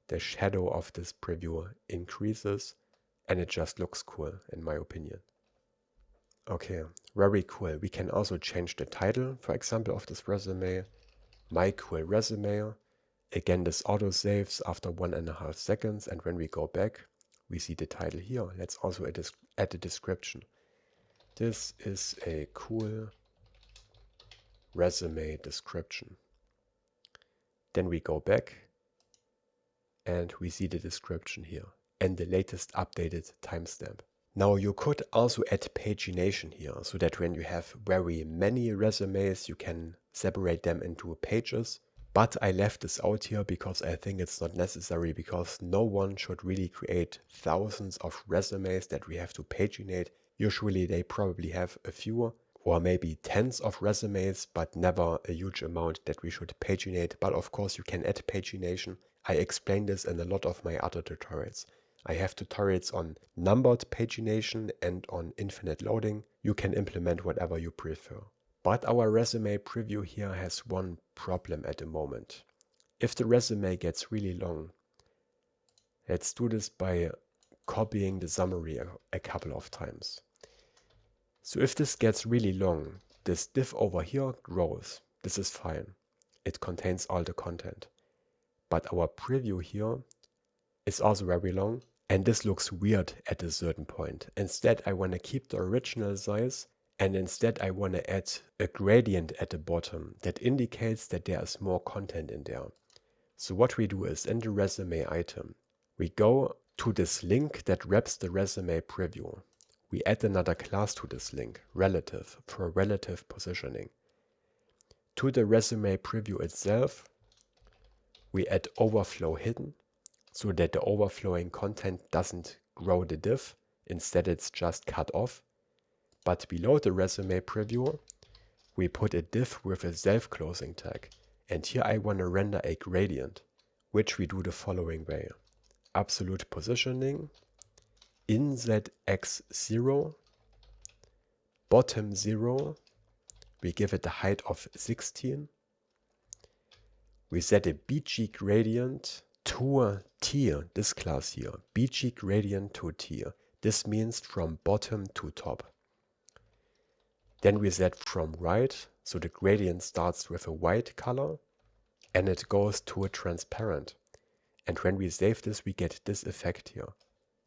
the shadow of this preview increases, and it just looks cool in my opinion. Okay, very cool. We can also change the title, for example, of this resume. My cool resume. Again, this auto saves after 1.5 seconds, and when we go back, we see the title here. Let's also add the description. This is a cool resume description. Then we go back, and we see the description here and the latest updated timestamp. Now you could also add pagination here, so that when you have very many resumes, you can separate them into pages. But I left this out here because I think it's not necessary, because no one should really create thousands of resumes that we have to paginate. Usually they probably have a few or maybe tens of resumes, but never a huge amount that we should paginate. But of course you can add pagination. I explain this in a lot of my other tutorials. I have tutorials on numbered pagination and on infinite loading. You can implement whatever you prefer. But our resume preview here has one problem at the moment. If the resume gets really long, let's do this by copying the summary a couple of times. So if this gets really long, this div over here grows. This is fine. It contains all the content. But our preview here is also very long, and this looks weird at a certain point. Instead, I want to keep the original size, and instead I want to add a gradient at the bottom that indicates that there is more content in there. So what we do is, in the resume item, we go to this link that wraps the resume preview. We add another class to this link, relative, for relative positioning. To the resume preview itself, we add overflow hidden, so that the overflowing content doesn't grow the div, instead it's just cut off. But below the resume preview, we put a div with a self-closing tag. And here I want to render a gradient, which we do the following way. Absolute positioning, inset x0, bottom 0, we give it a height of 16. We set a bg gradient to a tier, this class here, bg gradient to tier. This means from bottom to top. Then we set from right, so the gradient starts with a white color and it goes to a transparent. And when we save this, we get this effect here.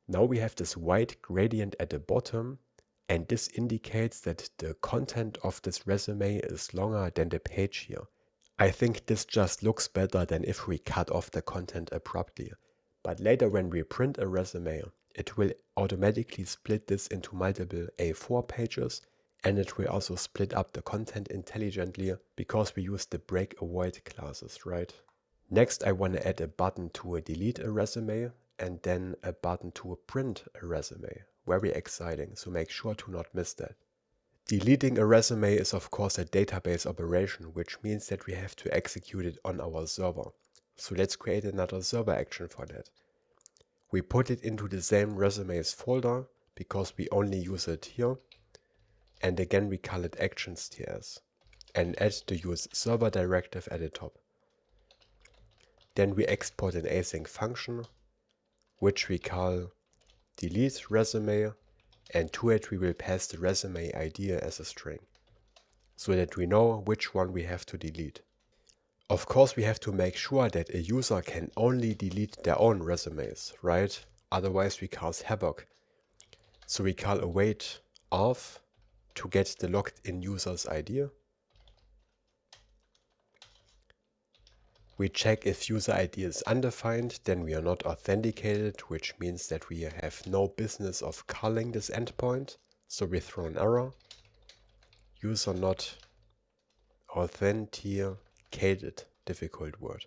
Now we have this white gradient at the bottom, and this indicates that the content of this resume is longer than the page here. I think this just looks better than if we cut off the content abruptly. But later when we print a resume, it will automatically split this into multiple A4 pages, and it will also split up the content intelligently because we use the break avoid classes, right? Next, I want to add a button to delete a resume and then a button to print a resume. Very exciting, so make sure to not miss that. Deleting a resume is of course a database operation, which means that we have to execute it on our server. So let's create another server action for that. We put it into the same resumes folder because we only use it here. And again we call it actions.ts and add the use server directive at the top. Then we export an async function, which we call delete resume, and to it we will pass the resume ID as a string, so that we know which one we have to delete. Of course we have to make sure that a user can only delete their own resumes, right? Otherwise we cause havoc. So we call await auth to get the logged in user's ID. We check if user ID is undefined, then we are not authenticated, which means that we have no business of calling this endpoint. So we throw an error. User not authenticated, difficult word.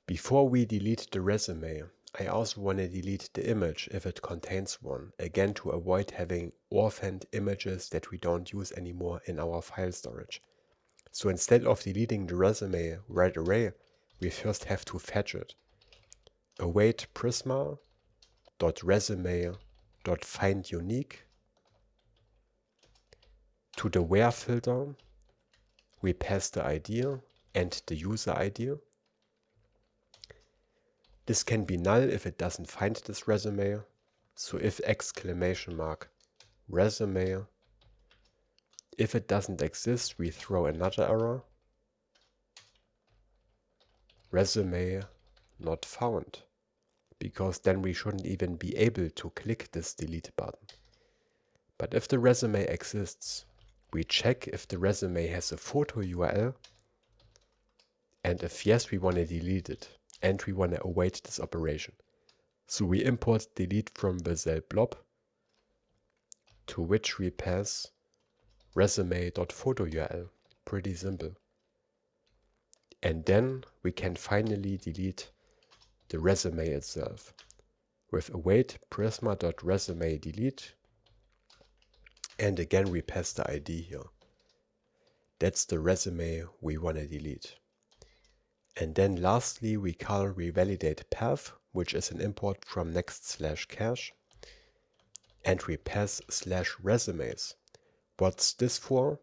Before we delete the resume, I also want to delete the image if it contains one, again to avoid having orphaned images that we don't use anymore in our file storage. So instead of deleting the resume right away, we first have to fetch it. Await Prisma.resume.findUnique. To the where filter, we pass the ID and the user ID. This can be null if it doesn't find this resume. So if exclamation mark resume, if it doesn't exist, we throw another error. Resume not found, because then we shouldn't even be able to click this delete button. But if the resume exists, we check if the resume has a photo URL, and if yes, we want to delete it, and we want to await this operation. So we import delete from Vercel Blob, to which we pass resume.photoURL. Pretty simple. And then we can finally delete the resume itself with await prisma.resume delete, and again we pass the ID here. That's the resume we want to delete. And then lastly, we call revalidatePath, which is an import from Next/cache, and we pass /resumes. What's this for?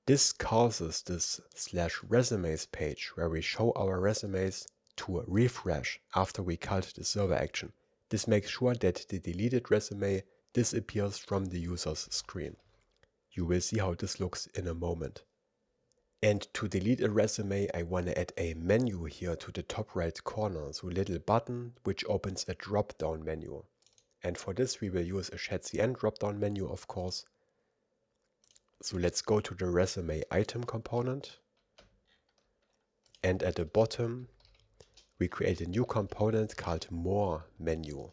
This causes this /resumes page where we show our resumes to refresh after we called the server action. This makes sure that the deleted resume disappears from the user's screen. You will see how this looks in a moment. And to delete a resume, I want to add a menu here to the top right corner, so a little button which opens a drop-down menu. And for this we will use a Shadcn drop-down menu, of course. So let's go to the resume item component. And at the bottom, we create a new component called more menu,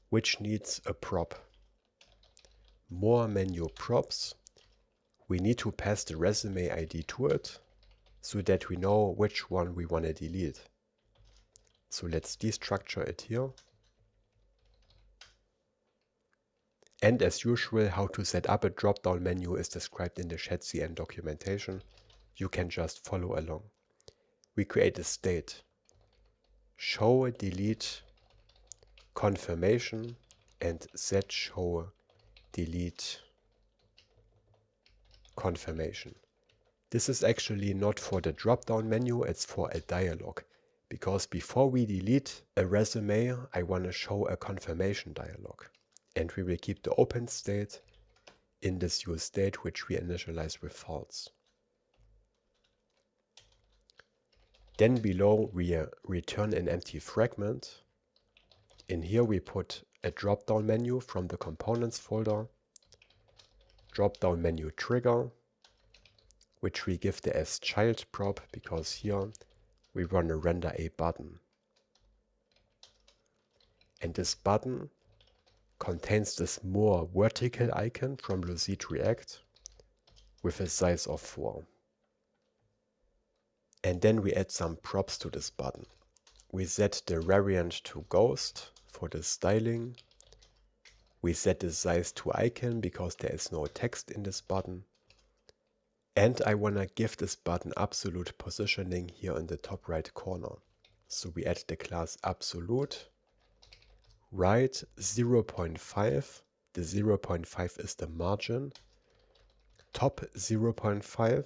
which needs a prop. More menu props. We need to pass the resume ID to it so that we know which one we want to delete. So let's destructure it here. And as usual, how to set up a drop-down menu is described in the Shadcn documentation. You can just follow along. We create a state. Show delete confirmation and set show delete confirmation. This is actually not for the drop-down menu, it's for a dialog. Because before we delete a resume, I want to show a confirmation dialog. And we will keep the open state in this useState, which we initialize with false. Then below we return an empty fragment. In here we put a drop-down menu from the components folder, drop-down menu trigger, which we give the as child prop because here we want to render a button. And this button contains this more vertical icon from Lucid React with a size of 4. And then we add some props to this button. We set the variant to ghost for the styling. We set the size to icon because there is no text in this button. And I want to give this button absolute positioning here in the top right corner. So we add the class absolute, right 0.5. The 0.5 is the margin, top 0.5.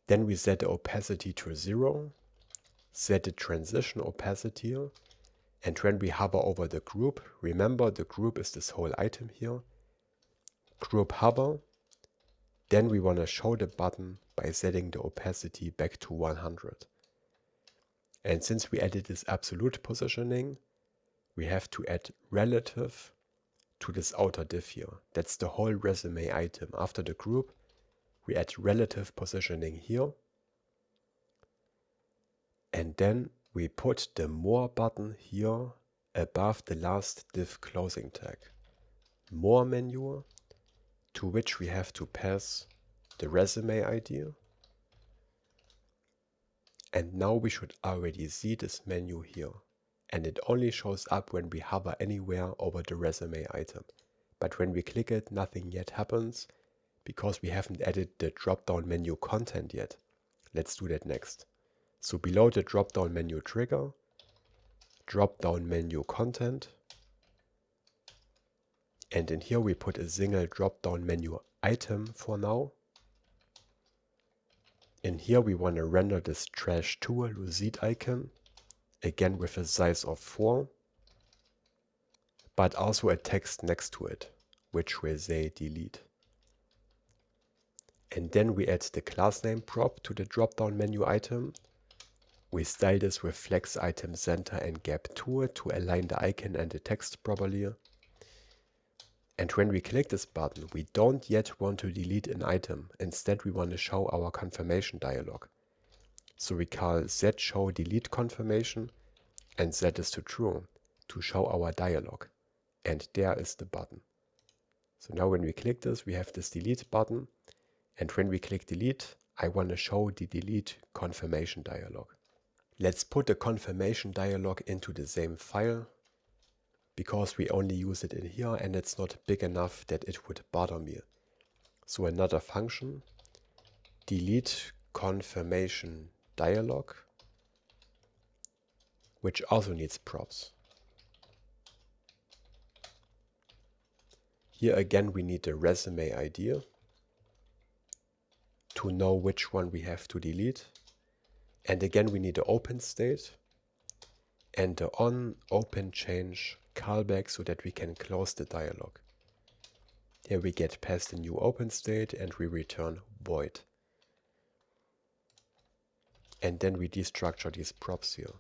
Then we set the opacity to 0, set the transition opacity, and when we hover over the group, remember the group is this whole item here, group hover, then we want to show the button by setting the opacity back to 100. And since we added this absolute positioning, we have to add relative to this outer div here. That's the whole resume item. After the group, we add relative positioning here. And then we put the more button here above the last div closing tag. More menu, to which we have to pass the resume ID. And now we should already see this menu here. And it only shows up when we hover anywhere over the resume item. But when we click it, nothing yet happens because we haven't added the drop-down menu content yet. Let's do that next. So below the drop-down menu trigger, drop-down menu content. And in here we put a single drop-down menu item for now. In here we want to render this trash2 Lucid icon, again with a size of 4, but also a text next to it, which will say delete. And then we add the class name prop to the drop-down menu item. We style this with flex item center and gap 2 to align the icon and the text properly. And when we click this button, we don't yet want to delete an item. Instead, we want to show our confirmation dialog. So we call set show delete confirmation and set this to true to show our dialog. And there is the button. So now when we click this, we have this delete button. And when we click delete, I want to show the delete confirmation dialog. Let's put the confirmation dialog into the same file, because we only use it in here and it's not big enough that it would bother me. So another function, delete confirmation dialog, which also needs props. Here again we need a resume ID to know which one we have to delete. And again we need the open state and the on open change callback so that we can close the dialog. Here we get past the new open state and we return void. And then we destructure these props here.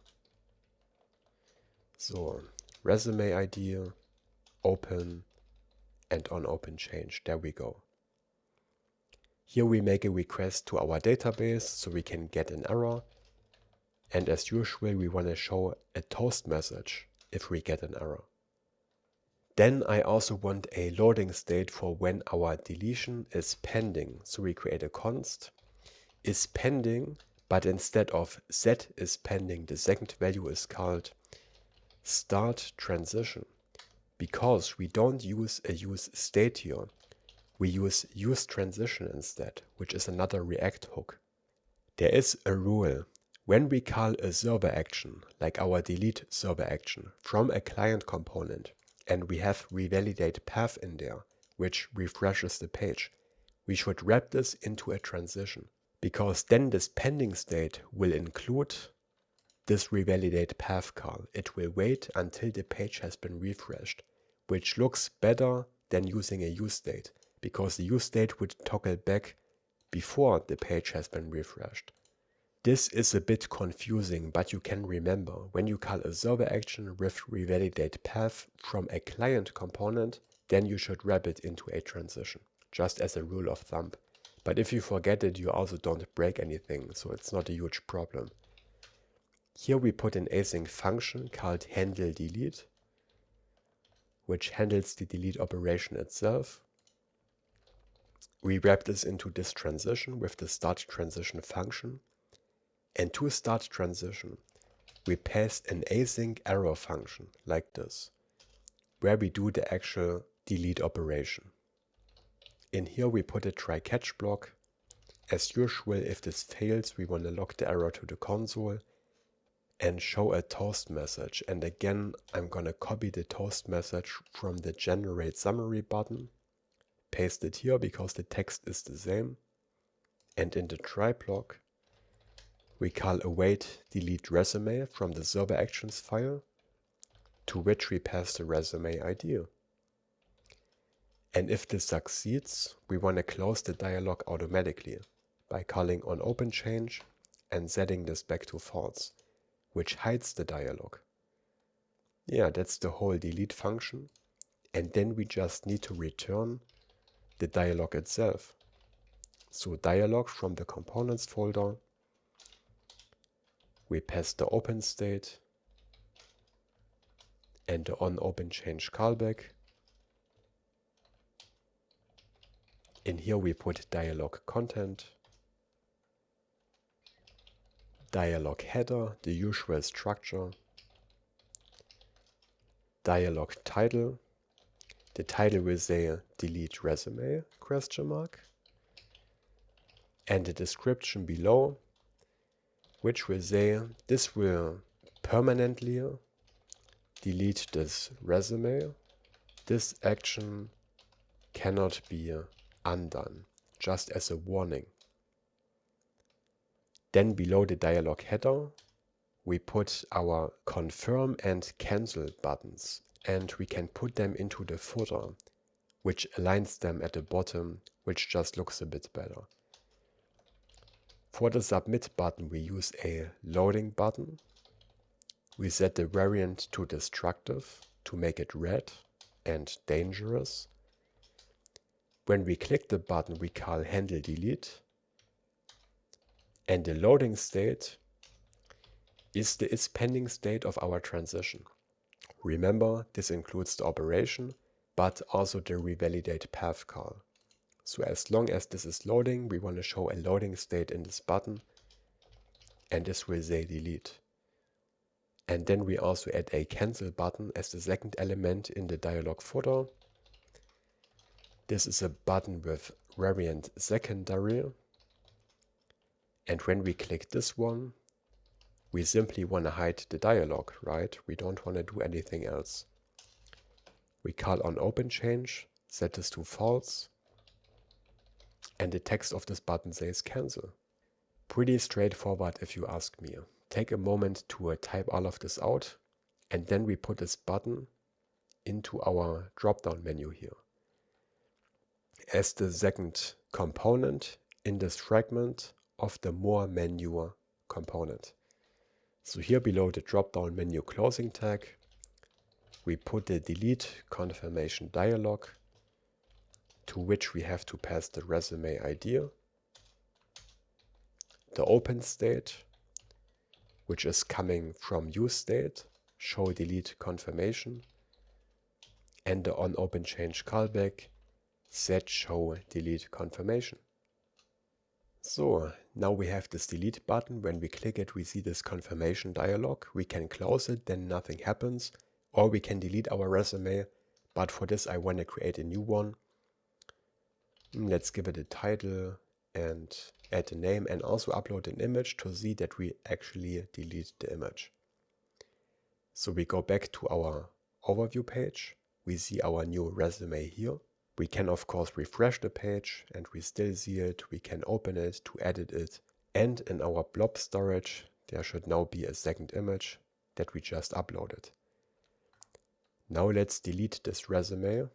So resume ID, open, and on open change. There we go. Here we make a request to our database so we can get an error. And as usual, we want to show a toast message if we get an error. Then I also want a loading state for when our deletion is pending. So we create a const is pending, but instead of set is pending, the second value is called start transition. Because we don't use a use state here, we use useTransition instead, which is another React hook. There is a rule. When we call a server action, like our delete server action, from a client component, and we have revalidatePath in there, which refreshes the page, we should wrap this into a transition, because then this pending state will include this revalidatePath call. It will wait until the page has been refreshed, which looks better than using a use state, because the use state would toggle back before the page has been refreshed. This is a bit confusing, but you can remember, when you call a server action with revalidatePath from a client component, then you should wrap it into a transition, just as a rule of thumb. But if you forget it, you also don't break anything, so it's not a huge problem. Here we put an async function called handleDelete, which handles the delete operation itself. We wrap this into this transition with the start transition function. And to start transition, we pass an async error function like this, where we do the actual delete operation. In here we put a try catch block. As usual, if this fails, we want to log the error to the console and show a toast message. And again, I'm going to copy the toast message from the generate summary button, paste it here because the text is the same. And in the try block, we call await delete resume from the server actions file, to which we pass the resume ID. And if this succeeds, we want to close the dialog automatically by calling on open change and setting this back to false, which hides the dialog. Yeah, that's the whole delete function. And then we just need to return the dialog itself. So dialog from the components folder. We pass the open state and the on open change callback. In here we put dialog content, dialog header, the usual structure, dialog title. The title will say delete resume ? And the description below, which will say this will permanently delete this resume. This action cannot be undone, just as a warning. Then below the dialog header, we put our confirm and cancel buttons, and we can put them into the footer, which aligns them at the bottom, which just looks a bit better. For the submit button, we use a loading button. We set the variant to destructive to make it red and dangerous. When we click the button, we call handleDelete. And the loading state is the is pending state of our transition. Remember, this includes the operation, but also the revalidatePath call. So as long as this is loading, we want to show a loading state in this button, and this will say delete. And then we also add a cancel button as the second element in the dialog footer. This is a button with variant secondary, And when we click this one, we simply want to hide the dialog, right? We don't want to do anything else. We call on open change, set this to false, and the text of this button says cancel. Pretty straightforward if you ask me. Take a moment to type all of this out, and then we put this button into our drop-down menu here as the second component in this fragment of the more menu component. So here below the drop-down menu closing tag, we put the delete confirmation dialog, to which we have to pass the resume ID, the open state, which is coming from useState, show delete confirmation, and the on open change callback, set show delete confirmation. So now we have this delete button. When we click it, we see this confirmation dialog. We can close it, then nothing happens, or we can delete our resume, but for this I want to create a new one. Let's give it a title and add a name, and also upload an image to see that we actually delete the image. So we go back to our overview page. We see our new resume here. We can of course refresh the page and we still see it. We can open it to edit it. And in our blob storage, there should now be a second image that we just uploaded. Now let's delete this resume.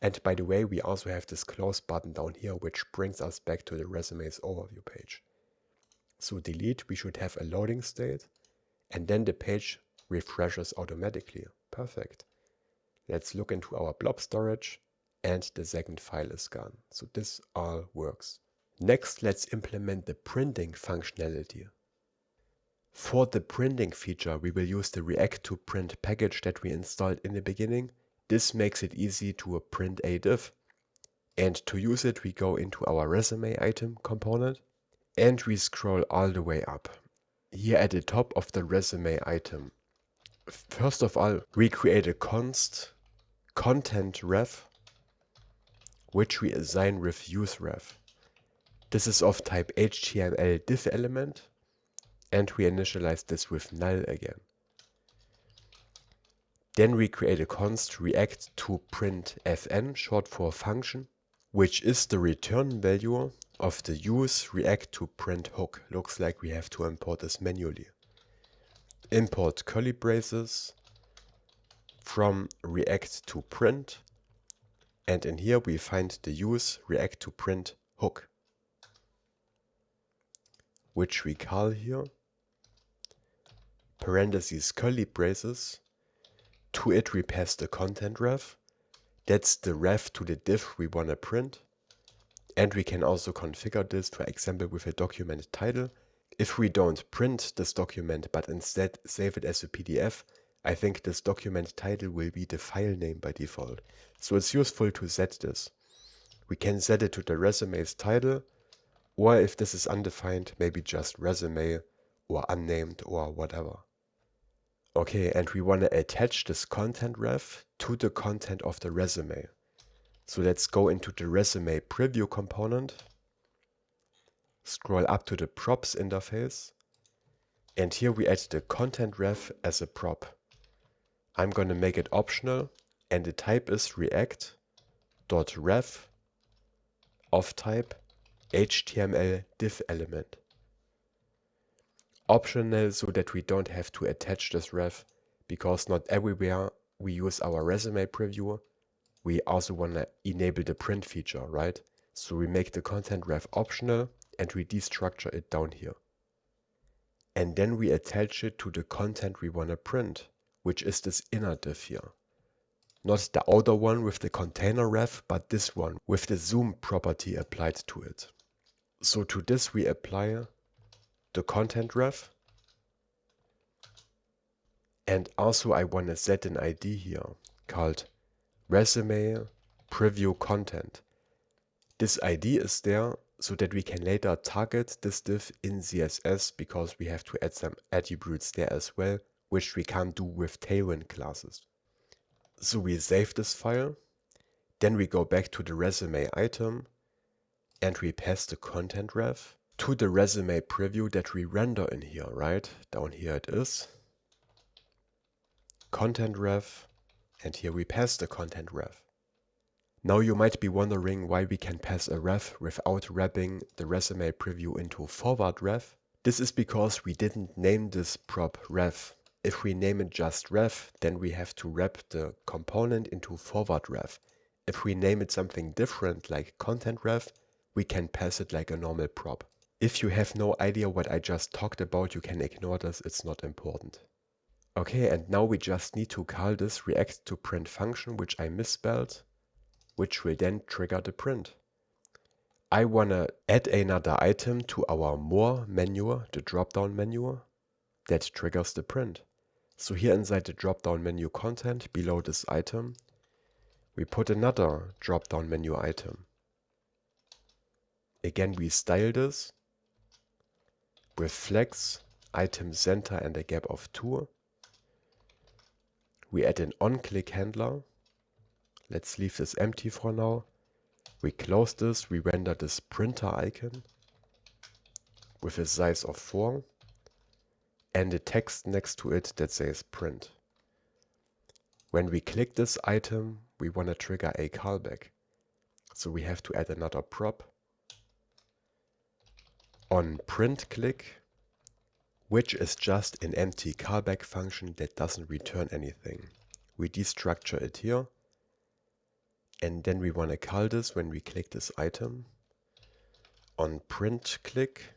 And by the way, we also have this close button down here, which brings us back to the resume's overview page. So delete, we should have a loading state, and then the page refreshes automatically. Perfect. Let's look into our blob storage, and the second file is gone. So this all works. Next, let's implement the printing functionality. For the printing feature, we will use the React to print package that we installed in the beginning. This makes it easy to print a div. And to use it, we go into our resume item component and we scroll all the way up. Here at the top of the resume item, first of all, we create a const content ref, which we assign with useRef. This is of type HTML div element, and we initialize this with null again. Then we create a const react to print fn, short for function, which is the return value of the use react to print hook. Looks like we have to import this manually. Import curly braces from react to print, and in here we find the use react to print hook, which we call here parentheses curly braces. To it we pass the content ref. That's the ref to the div we want to print. And we can also configure this, for example, with a document title. If we don't print this document, but instead save it as a PDF, I think this document title will be the file name by default. So it's useful to set this. We can set it to the resume's title, or if this is undefined, maybe just resume or unnamed or whatever. Okay, and we want to attach this content ref to the content of the resume. So let's go into the resume preview component, scroll up to the props interface, and here we add the content ref as a prop. I'm going to make it optional, and the type is react.ref of type HTML div element. Optional so that we don't have to attach this ref, because not everywhere we use our resume preview. We also want to enable the print feature, right? So we make the content ref optional and we destructure it down here. And then we attach it to the content we want to print, which is this inner div here. Not the outer one with the container ref, but this one with the zoom property applied to it. So to this we apply the content ref. And also I want to set an ID here called resume preview content. This ID is there so that we can later target this div in CSS, because we have to add some attributes there as well, which we can't do with Tailwind classes. So we save this file, then we go back to the resume item and we pass the content ref to the resume preview that we render in here, right? Down here it is. Content ref, and here we pass the content ref. Now you might be wondering why we can pass a ref without wrapping the resume preview into forward ref. This is because we didn't name this prop ref. If we name it just ref, then we have to wrap the component into forward ref. If we name it something different like content ref, we can pass it like a normal prop. If you have no idea what I just talked about, you can ignore this, it's not important. Okay, and now we just need to call this react to print function, which I misspelled, which will then trigger the print. I wanna add another item to our more menu, the drop-down menu, that triggers the print. So here inside the drop-down menu content, below this item, we put another drop-down menu item. Again, we style this with flex, item center and a gap of 2. We add an on-click handler. Let's leave this empty for now. We close this, we render this printer icon with a size of 4 and a text next to it that says print. When we click this item, we want to trigger a callback. So we have to add another prop. On print click, which is just an empty callback function that doesn't return anything. We destructure it here. And then we want to call this when we click this item. On print click.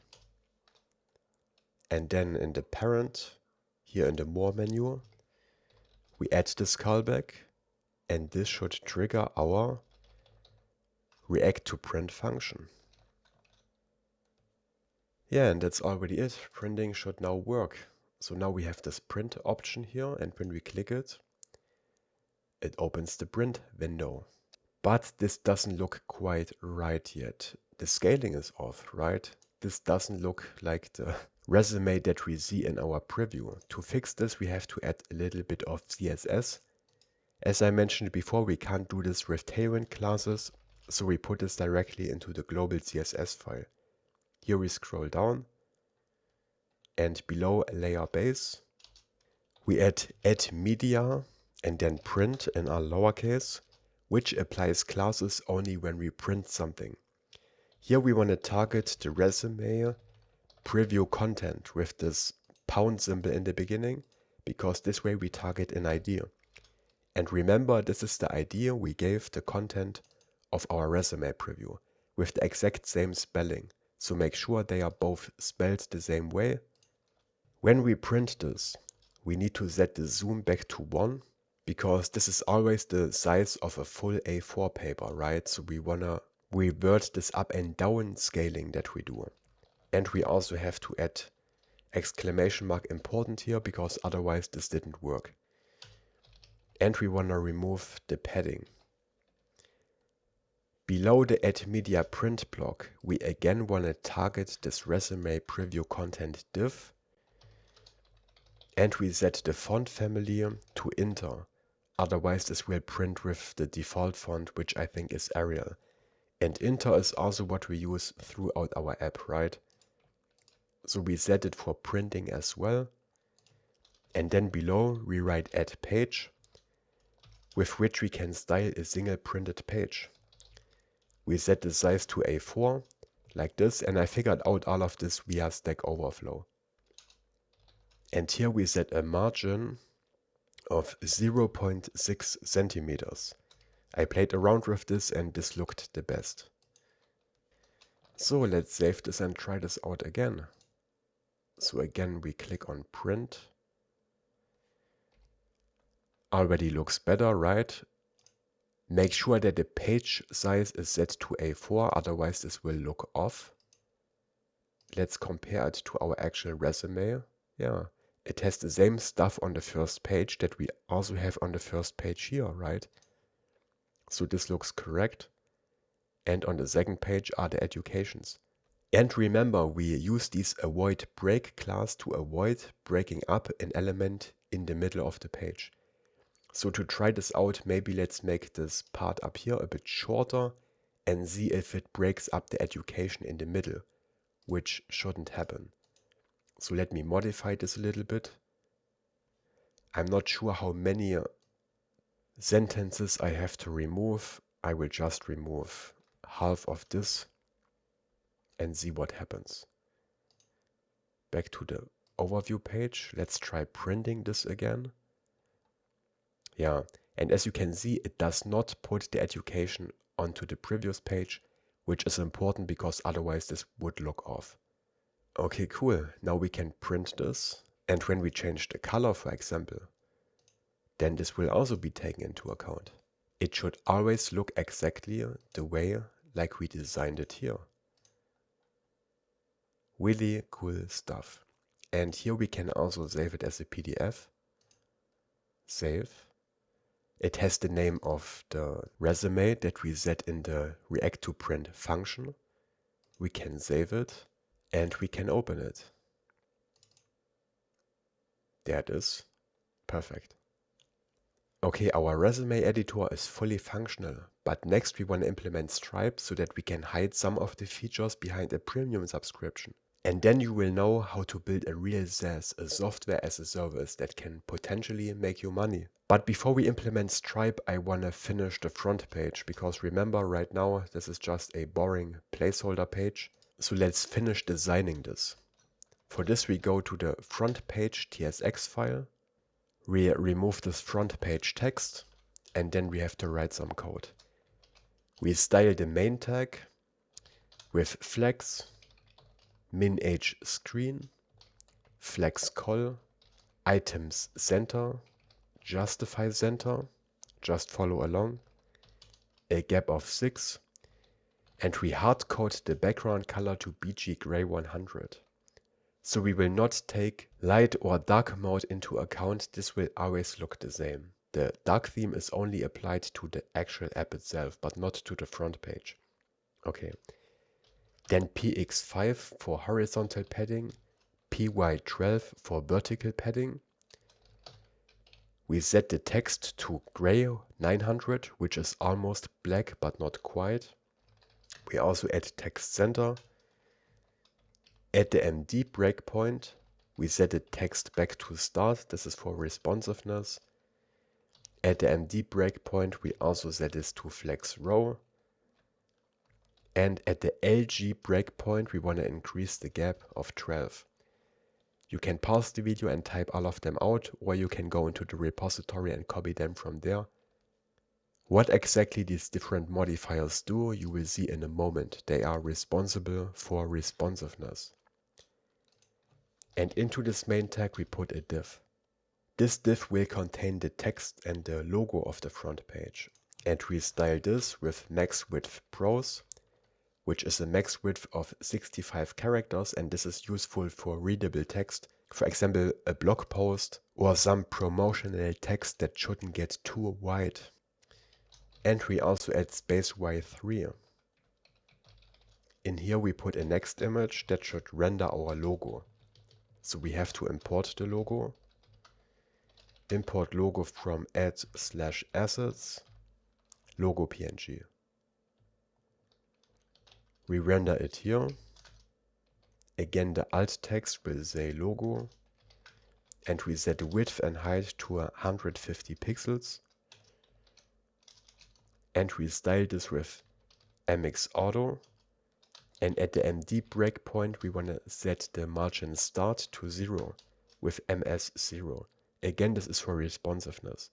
And then in the parent, here in the more menu, we add this callback. And this should trigger our react to print function. Yeah, and that's already it. Printing should now work. So now we have this print option here, and when we click it, it opens the print window. But this doesn't look quite right yet. The scaling is off, right? This doesn't look like the resume that we see in our preview. To fix this, we have to add a little bit of CSS. As I mentioned before, we can't do this with Tailwind classes, so we put this directly into the global CSS file. Here we scroll down, and below layer base, we add media and then print in our lowercase, which applies classes only when we print something. Here we want to target the resume preview content with this pound symbol in the beginning, because this way we target an ID. And remember, this is the ID we gave the content of our resume preview with the exact same spelling. So make sure they are both spelled the same way. When we print this, we need to set the zoom back to 1, because this is always the size of a full A4 paper, right? So we wanna revert this up and down scaling that we do. And we also have to add exclamation mark important here, because otherwise this didn't work. And we wanna remove the padding. Below the add media print block, we again want to target this resume preview content div, and we set the font family to Inter. Otherwise this will print with the default font, which I think is Arial. And Inter is also what we use throughout our app, right? So we set it for printing as well. And then below we write add page, with which we can style a single printed page. We set the size to A4, like this, and I figured out all of this via Stack Overflow. And here we set a margin of 0.6 centimeters. I played around with this and this looked the best. So let's save this and try this out again. So again we click on print. Already looks better, right? Make sure that the page size is set to A4, otherwise this will look off. Let's compare it to our actual resume. Yeah, it has the same stuff on the first page that we also have on the first page here, right? So this looks correct. And on the second page are the educations. And remember, we use this avoid break class to avoid breaking up an element in the middle of the page. So to try this out, maybe let's make this part up here a bit shorter and see if it breaks up the education in the middle. which shouldn't happen. So let me modify this a little bit. I'm not sure how many sentences I have to remove. I will just remove half of this and see what happens. Back to the overview page. Let's try printing this again. Yeah, and as you can see, it does not put the education onto the previous page, which is important because otherwise this would look off. Okay, cool. Now we can print this. And when we change the color, for example, then this will also be taken into account. It should always look exactly the way like we designed it here. Really cool stuff. And here we can also save it as a PDF. Save. It has the name of the resume that we set in the React to Print function. We can save it and we can open it. There it is. Perfect. Okay, our resume editor is fully functional, but next we want to implement Stripe so that we can hide some of the features behind a premium subscription. And then you will know how to build a real SaaS, a software as a service that can potentially make you money. But before we implement Stripe, I want to finish the front page, because remember, right now this is just a boring placeholder page. So let's finish designing this. For this we go to the front page TSX file. We remove this front page text, and then we have to write some code. We style the main tag with flex, min age screen, flex col, items center, justify center, just follow along, a gap of 6, and we hard code the background color to BG Gray 100. So we will not take light or dark mode into account. This will always look the same. The dark theme is only applied to the actual app itself, but not to the front page. Okay. Then px5 for horizontal padding, py12 for vertical padding. We set the text to gray 900, which is almost black but not quite. We also add text center. At the MD breakpoint, we set the text back to start. This is for responsiveness. At the MD breakpoint, we also set this to flex row. And at the LG breakpoint, we want to increase the gap of 12. You can pause the video and type all of them out, or you can go into the repository and copy them from there. What exactly these different modifiers do, you will see in a moment. They are responsible for responsiveness. And into this main tag we put a div. This div will contain the text and the logo of the front page. And we style this with max width prose, which is a max width of 65 characters, and this is useful for readable text. For example, a blog post or some promotional text that shouldn't get too wide. And we also add space y3. In here we put a next image that should render our logo. So we have to import the logo. Import logo from add/assets, logo PNG. We render it here. Again, the alt text will say logo. And we set the width and height to 150 pixels. And we style this with MX Auto. And at the MD breakpoint, we want to set the margin start to 0 with MS0. Again, this is for responsiveness.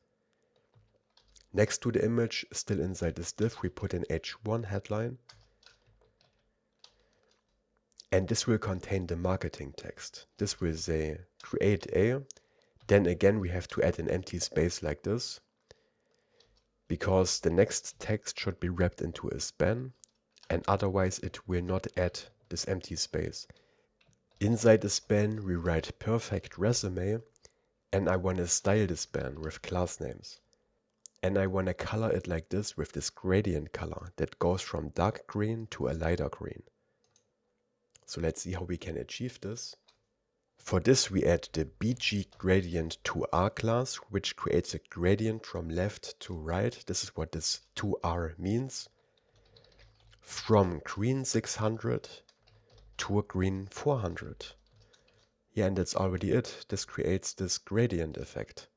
Next to the image, still inside this div, we put an H1 headline. And this will contain the marketing text. This will say create a. Then again, we have to add an empty space like this, because the next text should be wrapped into a span. And otherwise it will not add this empty space. Inside the span we write perfect resume, and I want to style the span with class names. And I want to color it like this with this gradient color that goes from dark green to a lighter green. So let's see how we can achieve this. For this we add the BG gradient to R class, which creates a gradient from left to right. This is what this 2R means. From green 600 to a green 400. Yeah, and that's already it. This creates this gradient effect.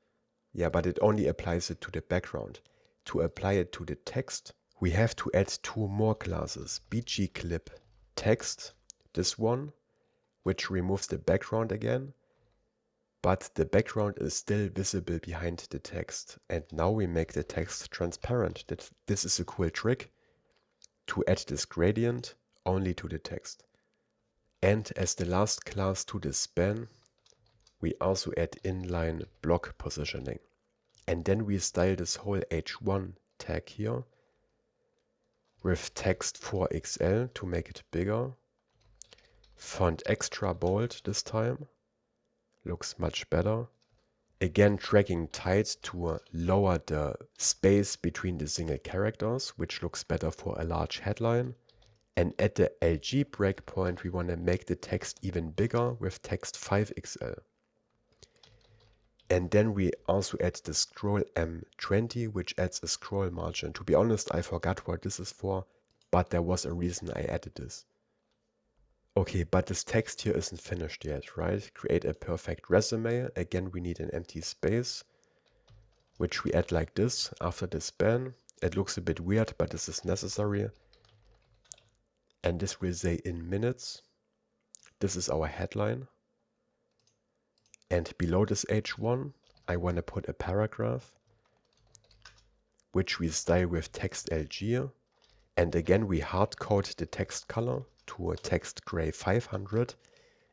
Yeah, but it only applies it to the background. To apply it to the text, we have to add two more classes. bgclip text, this one, which removes the background again, but the background is still visible behind the text. And now we make the text transparent. This is a cool trick to add this gradient only to the text. And as the last class to this span, we also add inline block positioning. And then we style this whole h1 tag here with text 4XL to make it bigger. Font extra bold this time. Looks much better. Again, dragging tight to lower the space between the single characters, which looks better for a large headline. And at the LG breakpoint, we want to make the text even bigger with text 5XL. And then we also add the scroll M20, which adds a scroll margin. To be honest, I forgot what this is for, but there was a reason I added this. Okay, but this text here isn't finished yet, right? Create a perfect resume. Again, we need an empty space, which we add like this after the span. It looks a bit weird, but this is necessary. And this will say in minutes. This is our headline. And below this h1, I want to put a paragraph, which we style with text LG. And again, we hard code the text color to a text gray 500.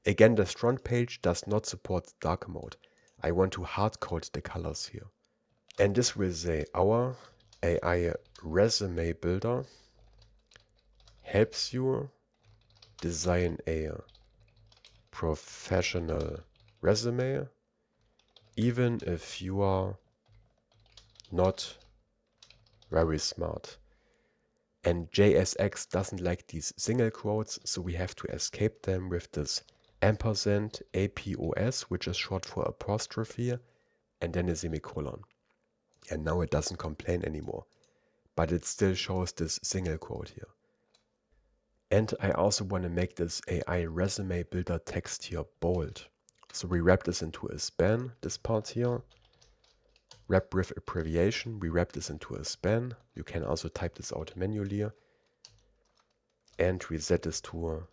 Again, the front page does not support dark mode. I want to hard code the colors here. And this will say our AI resume builder helps you design a professional resume, even if you are not very smart. And JSX doesn't like these single quotes, so we have to escape them with this ampersand APOS, which is short for apostrophe, and then a semicolon. And now it doesn't complain anymore, but it still shows this single quote here. And I also want to make this AI resume builder text here bold. So we wrap this into a span, this part here. Wrap with abbreviation, we wrap this into a span. You can also type this out manually. And we set this to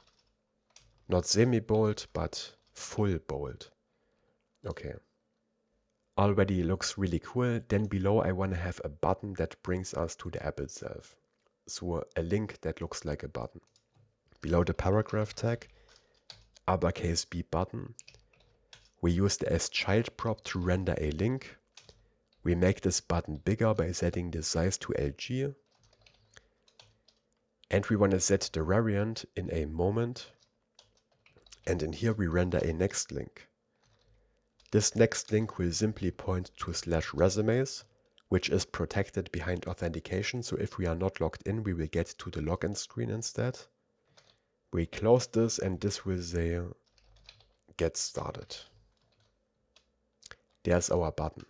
not semi-bold, but full bold. Okay. Already looks really cool. Then below I want to have a button that brings us to the app itself. So a link that looks like a button. Below the paragraph tag, uppercase B button. We use the asChild prop to render a link. We make this button bigger by setting the size to LG. And we want to set the variant in a moment. And in here we render a next link. This next link will simply point to /resumes, which is protected behind authentication. So if we are not logged in, we will get to the login screen instead. We close this and this will say get started. There's our button.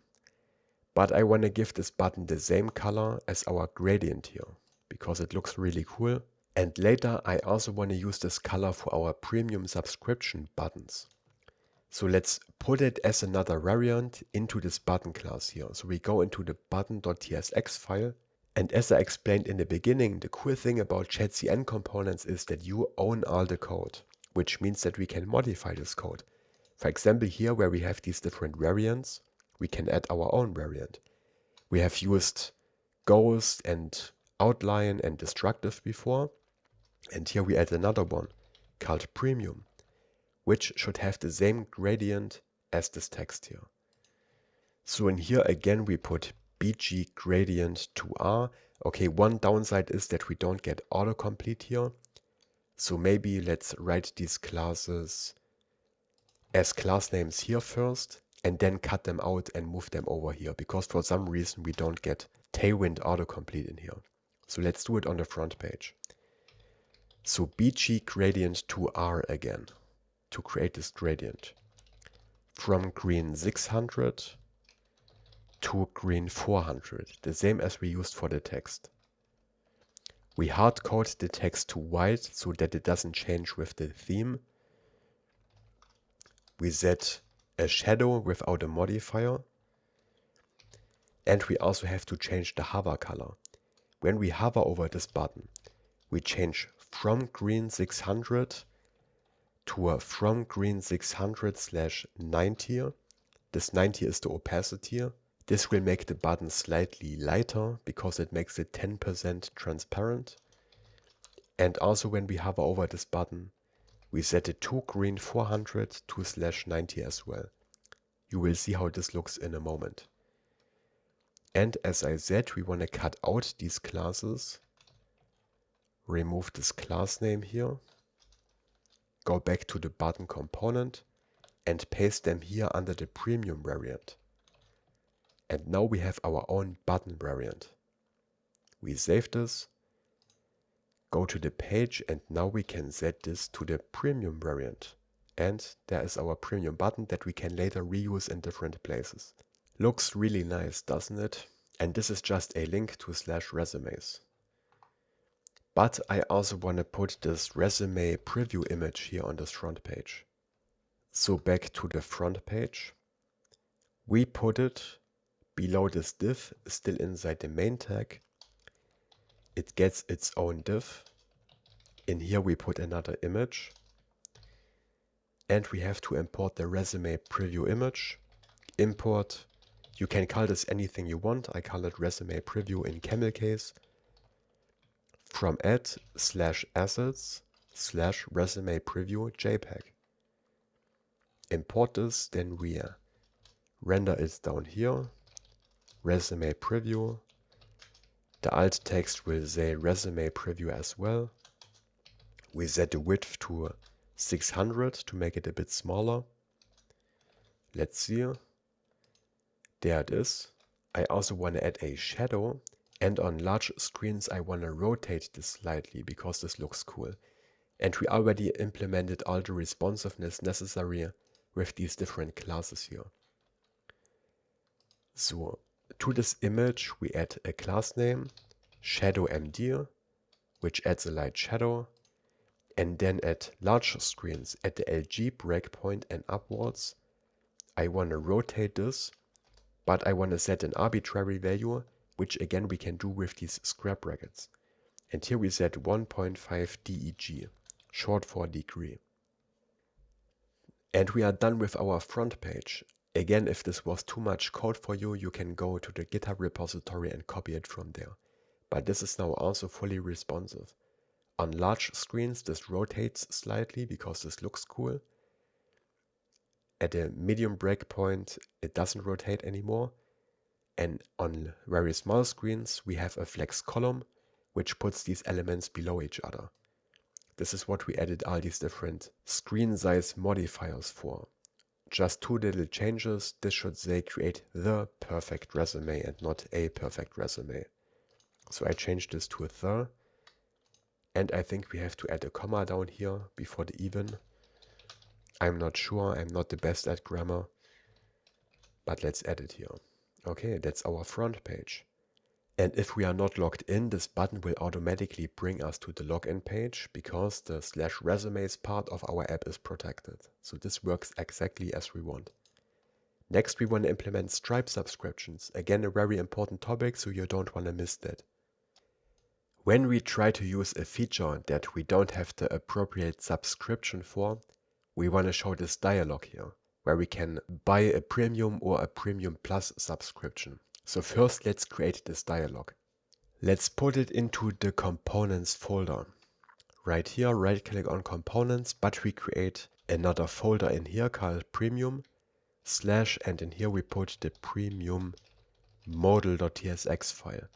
But I want to give this button the same color as our gradient here, because it looks really cool. And later I also want to use this color for our premium subscription buttons. So let's put it as another variant into this button class here. So we go into the button.tsx file. And as I explained in the beginning, the cool thing about ChatCN components is that you own all the code, which means that we can modify this code. For example, here where we have these different variants, we can add our own variant. We have used ghost and outline and destructive before. And here we add another one called premium, which should have the same gradient as this text here. So in here again we put bg gradient to r. Okay, one downside is that we don't get autocomplete here. So maybe let's write these classes as class names here first and then cut them out and move them over here, because for some reason we don't get Tailwind autocomplete in here. So let's do it on the front page. So bg gradient to r again to create this gradient from green 600 to green 400, the same as we used for the text. We hardcode the text to white so that it doesn't change with the theme. We set a shadow without a modifier. And we also have to change the hover color. When we hover over this button, we change from green 600 to a from green 600/90. This 90 is the opacity. This will make the button slightly lighter because it makes it 10% transparent. And also when we hover over this button, we set it to green 400 to /90 as well. You will see how this looks in a moment. And as I said, we want to cut out these classes. Remove this class name here. Go back to the button component and paste them here under the premium variant. And now we have our own button variant. We save this, go to the page, and now we can set this to the premium variant. And there is our premium button that we can later reuse in different places. Looks really nice, doesn't it? And this is just a link to /resumes. But I also want to put this resume preview image here on this front page. So back to the front page. We put it below this div, still inside the main tag. It gets its own div. In here we put another image. And we have to import the resume preview image. Import. You can call this anything you want. I call it resume preview in camel case. From add/assets/resume preview JPEG. Import this, then we render it down here. Resume preview. The alt text will say resume preview as well. We set the width to 600 to make it a bit smaller. Let's see. There it is. I also want to add a shadow, and on large screens I want to rotate this slightly because this looks cool. And we already implemented all the responsiveness necessary with these different classes here. So to this image we add a class name, shadowMD, which adds a light shadow, and then at large screens at the LG breakpoint and upwards, I want to rotate this, but I want to set an arbitrary value, which again we can do with these square brackets. And here we set 1.5 DEG, short for degree. And we are done with our front page. Again, if this was too much code for you, you can go to the GitHub repository and copy it from there. But this is now also fully responsive. On large screens, this rotates slightly because this looks cool. At a medium breakpoint, it doesn't rotate anymore. And on very small screens, we have a flex column, which puts these elements below each other. This is what we added all these different screen size modifiers for. Just two little changes. This should say create the perfect resume and not a perfect resume. So I changed this to a the. And I think we have to add a comma down here before the even. I'm not sure, I'm not the best at grammar, but let's add it here. Okay, that's our front page. And if we are not logged in, this button will automatically bring us to the login page because the /resumes part of our app is protected. So this works exactly as we want. Next, we want to implement Stripe subscriptions. Again, a very important topic, so you don't want to miss that. When we try to use a feature that we don't have the appropriate subscription for, we want to show this dialog here, where we can buy a premium or a premium plus subscription. So first, let's create this dialog. Let's put it into the components folder. Right here, right click on components, but we create another folder in here called premium / and in here we put the premium modal.tsx file.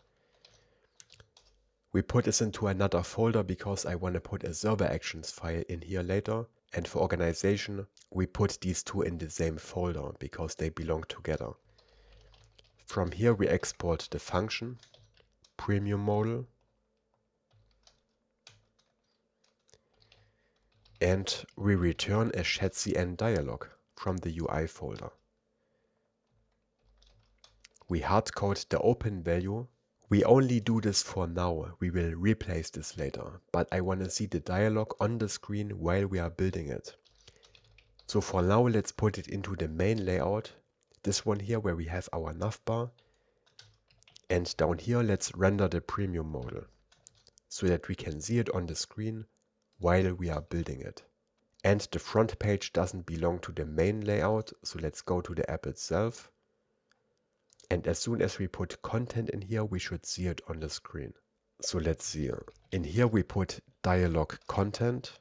We put this into another folder because I want to put a server actions file in here later. And for organization, we put these two in the same folder because they belong together. From here we export the function, premium modal, and we return a Shadcn dialog from the UI folder. We hardcode the open value. We only do this for now. We will replace this later, but I want to see the dialog on the screen while we are building it. So for now, let's put it into the main layout, this one here where we have our navbar. And down here, let's render the premium modal so that we can see it on the screen while we are building it. And the front page doesn't belong to the main layout, so let's go to the app itself. And as soon as we put content in here, we should see it on the screen. So let's see. In here we put dialog content.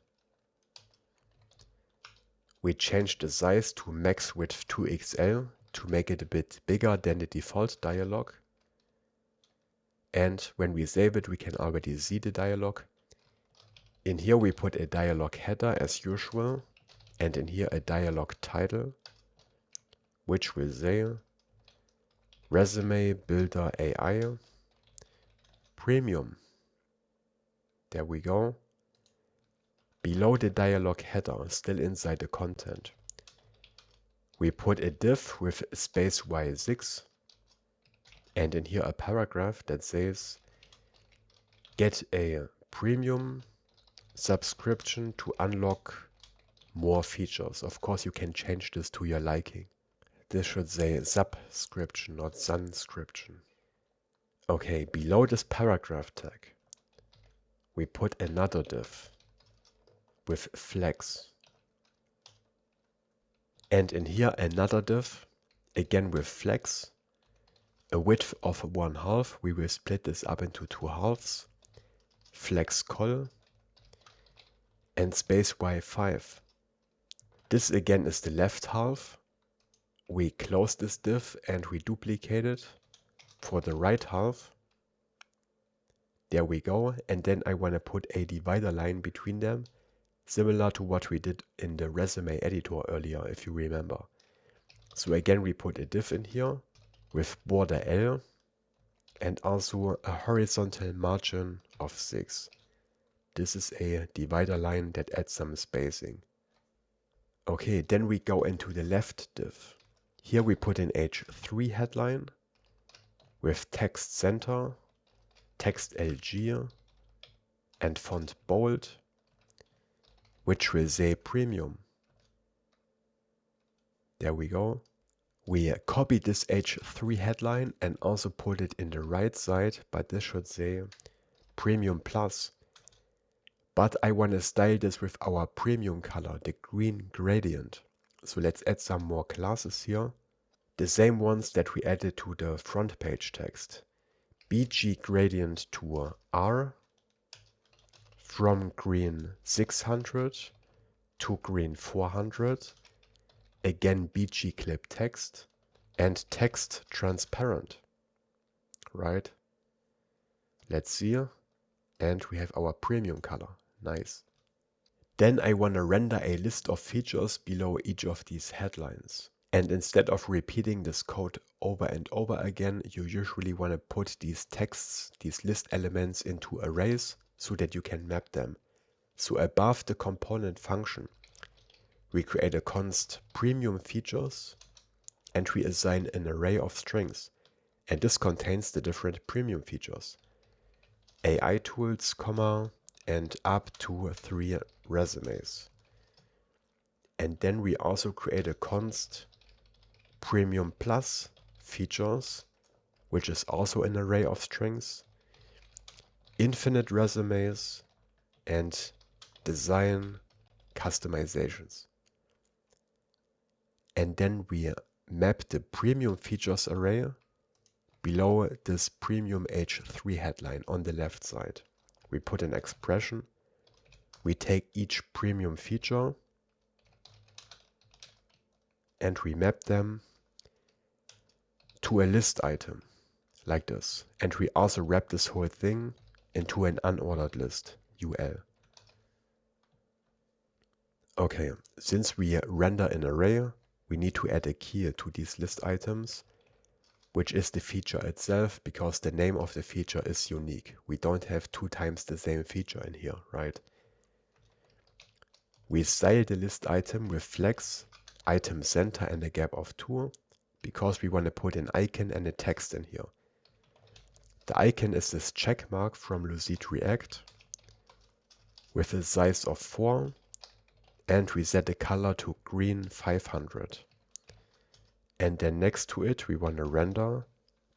We change the size to max width 2XL to make it a bit bigger than the default dialog. And when we save it, we can already see the dialog. In here we put a dialog header as usual, and in here a dialog title, which will say Resume Builder AI Premium. There we go. Below the dialog header, still inside the content, we put a div with space y6, and in here a paragraph that says get a premium subscription to unlock more features. Of course, you can change this to your liking. This should say subscription, not sunscription. Okay, below this paragraph tag, we put another div with flex. And in here another div, again with flex, a width of 1/2. We will split this up into 2 halves, flex col, and space y5. This again is the left half. We close this div and we duplicate it for the right half. There we go. And then I want to put a divider line between them, similar to what we did in the resume editor earlier, if you remember. So again, we put a div in here with border L and also a horizontal margin of 6. This is a divider line that adds some spacing. Okay, then we go into the left div. Here we put an H3 headline with text center, text LG, and font bold, which will say premium. There we go. We copy this H3 headline and also put it in the right side, but this should say premium plus. But I want to style this with our premium color, the green gradient. So let's add some more classes here. The same ones that we added to the front page text. BG gradient to R, from green 600 to green 400. Again BG clip text and text transparent. Right? Let's see. And we have our premium color. Nice. Then I want to render a list of features below each of these headlines. And instead of repeating this code over and over again, you usually want to put these texts, these list elements into arrays so that you can map them. So above the component function, we create a const premium features and we assign an array of strings. And this contains the different premium features. AI tools, comma, and up to 3 resumes. And then we also create a const premium plus features, which is also an array of strings, infinite resumes, and design customizations. And then we map the premium features array below this premium H3 headline on the left side. We put an expression. We take each premium feature and we map them to a list item like this. And we also wrap this whole thing into an unordered list, UL. Okay, since we render an array, we need to add a key to these list items, which is the feature itself, because the name of the feature is unique. We don't have 2 times the same feature in here, right? We style the list item with flex, item center, and a gap of 2, because we want to put an icon and a text in here. The icon is this check mark from Lucid React with a size of 4, and we set the color to green 500. And then next to it we want to render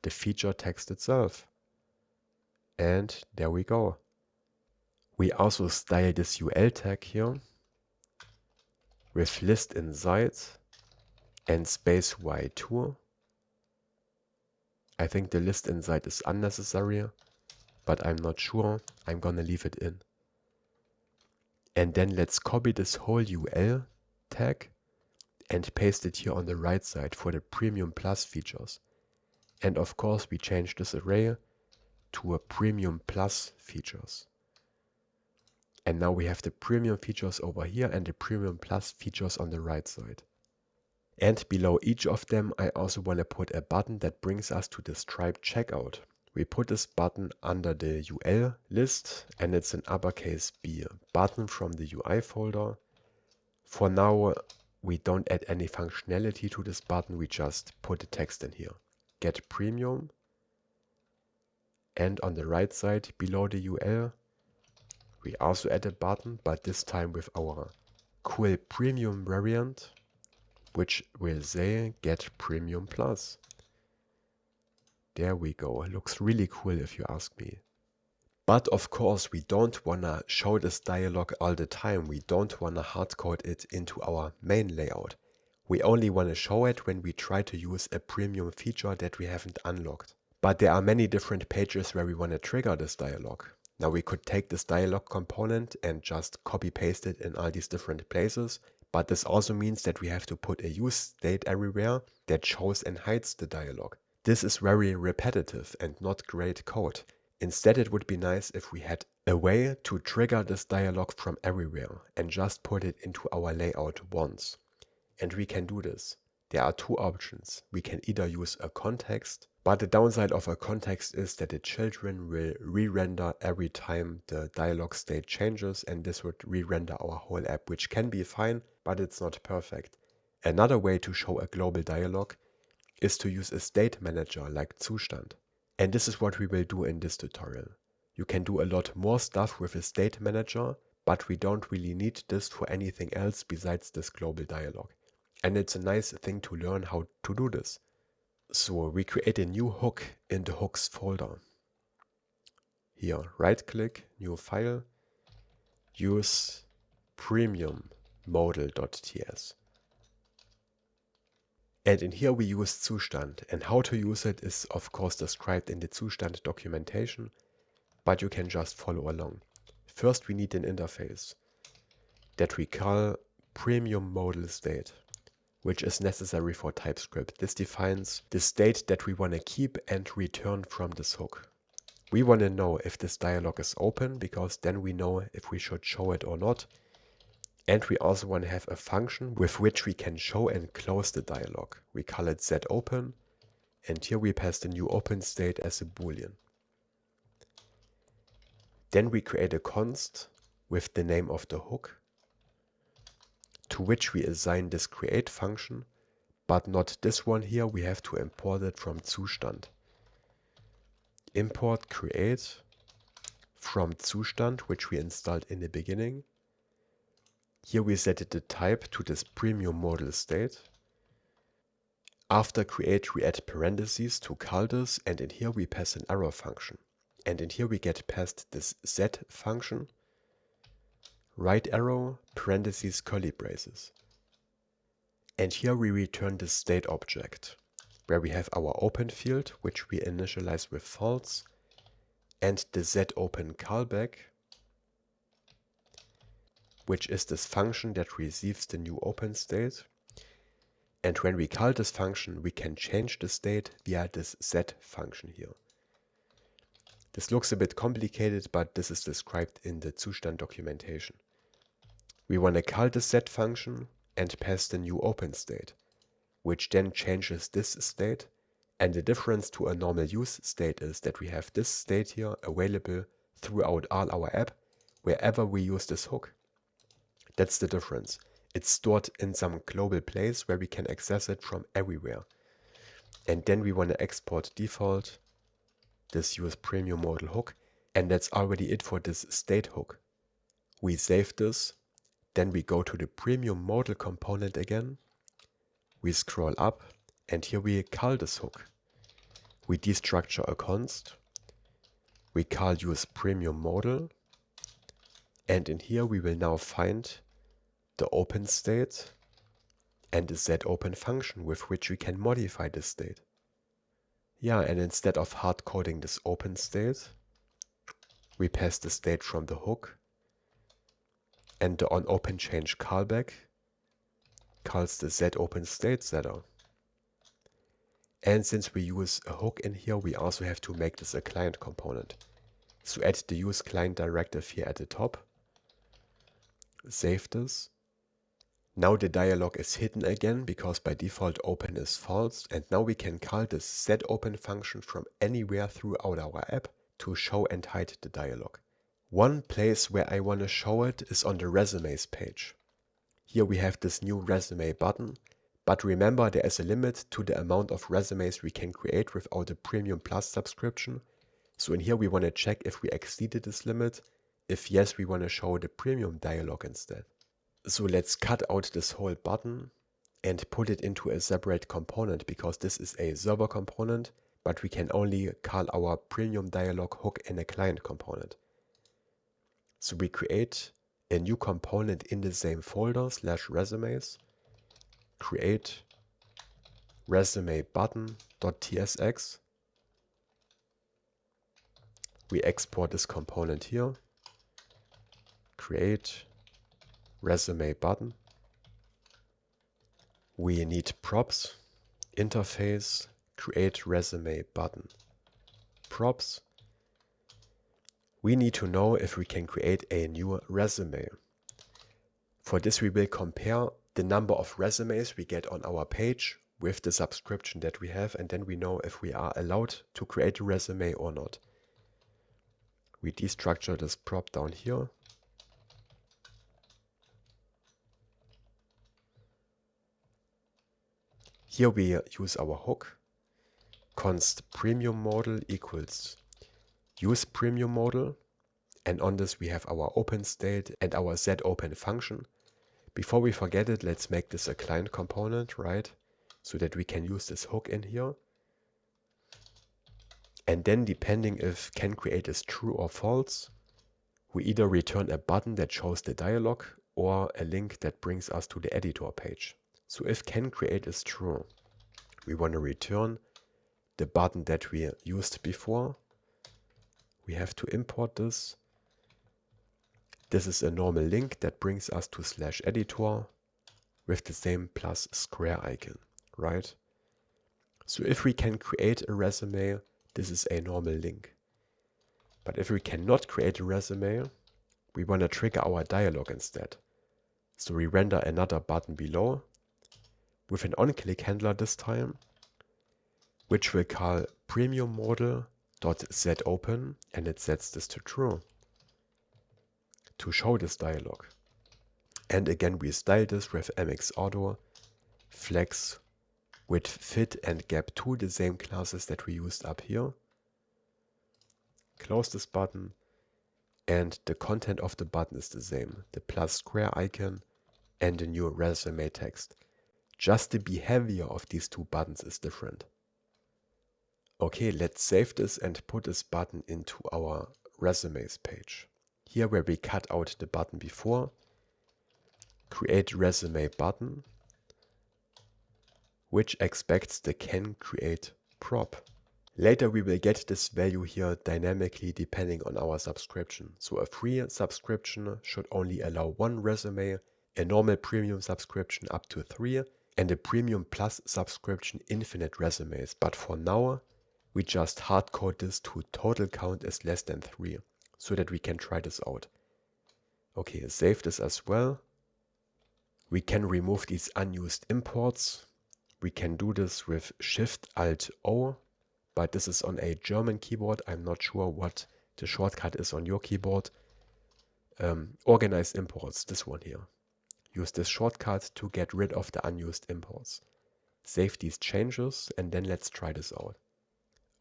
the feature text itself. And there we go. We also style this UL tag here with list inside and space y2. I think the list inside is unnecessary, but I'm not sure. I'm gonna leave it in. And then let's copy this whole UL tag and paste it here on the right side for the Premium Plus features. And of course we change this array to a Premium Plus features. And now we have the Premium features over here and the Premium Plus features on the right side. And below each of them I also want to put a button that brings us to the striped checkout. We put this button under the UL list and it's an uppercase B, button from the UI folder. For now we don't add any functionality to this button, we just put the text in here. Get premium, and on the right side below the UL we also add a button, but this time with our cool premium variant, which will say get premium plus. There we go. It looks really cool if you ask me. But of course we don't wanna show this dialog all the time. We don't wanna hardcode it into our main layout. We only wanna show it when we try to use a premium feature that we haven't unlocked. But there are many different pages where we wanna trigger this dialog. Now we could take this dialog component and just copy paste it in all these different places. But this also means that we have to put a use state everywhere that shows and hides the dialog. This is very repetitive and not great code. Instead, it would be nice if we had a way to trigger this dialog from everywhere and just put it into our layout once. And we can do this. There are two options. We can either use a context, but the downside of a context is that the children will re-render every time the dialog state changes, and this would re-render our whole app, which can be fine, but it's not perfect. Another way to show a global dialog is to use a state manager like Zustand. And this is what we will do in this tutorial. You can do a lot more stuff with a state manager, but we don't really need this for anything else besides this global dialog. And it's a nice thing to learn how to do this. So we create a new hook in the hooks folder. Here, right click, new file, use premium modal.ts. And in here we use Zustand, and how to use it is of course described in the Zustand documentation, but you can just follow along. First we need an interface that we call premium modal state, which is necessary for TypeScript. This defines the state that we want to keep and return from this hook. We want to know if this dialog is open, because then we know if we should show it or not. And we also want to have a function with which we can show and close the dialog. We call it setOpen, and here we pass the new open state as a boolean. Then we create a const with the name of the hook, to which we assign this create function, but not this one here. We have to import it from Zustand. Import create from Zustand, which we installed in the beginning. Here we set the type to this premium modal state. After create we add parentheses to call this, and in here we pass an arrow function. And in here we get past this set function, right arrow, parentheses, curly braces. And here we return the state object, where we have our open field, which we initialize with false, and the setOpen callback, which is this function that receives the new open state. And when we call this function, we can change the state via this set function here. This looks a bit complicated, but this is described in the Zustand documentation. We want to call the set function and pass the new open state, which then changes this state. And the difference to a normal use state is that we have this state here available throughout all our app, wherever we use this hook. That's the difference. It's stored in some global place where we can access it from everywhere. And then we want to export default this use premium modal hook, and that's already it for this state hook. We save this, then we go to the premium modal component again, we scroll up, and here we call this hook. We destructure a const, we call use premium modal, and in here we will now find the open state and the setOpen function with which we can modify this state. Yeah, and instead of hard coding this open state, we pass the state from the hook, and the onOpenChange callback calls the setOpen state setter. And since we use a hook in here, we also have to make this a client component. So add the use client directive here at the top. Save this. Now the dialog is hidden again because by default open is false, and now we can call this setOpen function from anywhere throughout our app to show and hide the dialog. One place where I want to show it is on the resumes page. Here we have this new resume button, but remember there is a limit to the amount of resumes we can create without a Premium Plus subscription. So in here we want to check if we exceeded this limit. If yes, we want to show the premium dialog instead. So let's cut out this whole button and put it into a separate component, because this is a server component, but we can only call our premium dialog hook in a client component. So we create a new component in the same folder /resumes, create resume button.tsx. We export this component here, create resume button. We need props, interface, create resume button props. We need to know if we can create a new resume. For this we will compare the number of resumes we get on our page with the subscription that we have, and then we know if we are allowed to create a resume or not. We destructure this prop down here. Here we use our hook, const premium modal equals use premium modal, and on this we have our open state and our setOpen function. Before we forget it, let's make this a client component, right? So that we can use this hook in here. And then depending if canCreate is true or false, we either return a button that shows the dialog or a link that brings us to the editor page. So if canCreate is true, we want to return the button that we used before. We have to import this. This is a normal link that brings us to /editor with the same plus square icon, right? So if we can create a resume, this is a normal link. But if we cannot create a resume, we want to trigger our dialog instead. So we render another button below with an onClick handler this time, which will call premium modal.setOpen, and it sets this to true to show this dialog. And again, we style this with mxauto, flex, with fit and gap2, the same classes that we used up here. Close this button, and the content of the button is the same, the plus square icon and the new resume text. Just the behavior of these two buttons is different. Okay, let's save this and put this button into our resumes page. Here where we cut out the button before, create resume button, which expects the canCreate prop. Later we will get this value here dynamically depending on our subscription. So a free subscription should only allow 1 resume, a normal premium subscription up to 3, and a premium plus subscription infinite resumes. But for now, we just hardcode this to total count is less than 3, so that we can try this out. Okay, save this as well. We can remove these unused imports. We can do this with Shift-Alt-O, but this is on a German keyboard. I'm not sure what the shortcut is on your keyboard. Organize imports, this one here. Use this shortcut to get rid of the unused imports. Save these changes, and then let's try this out.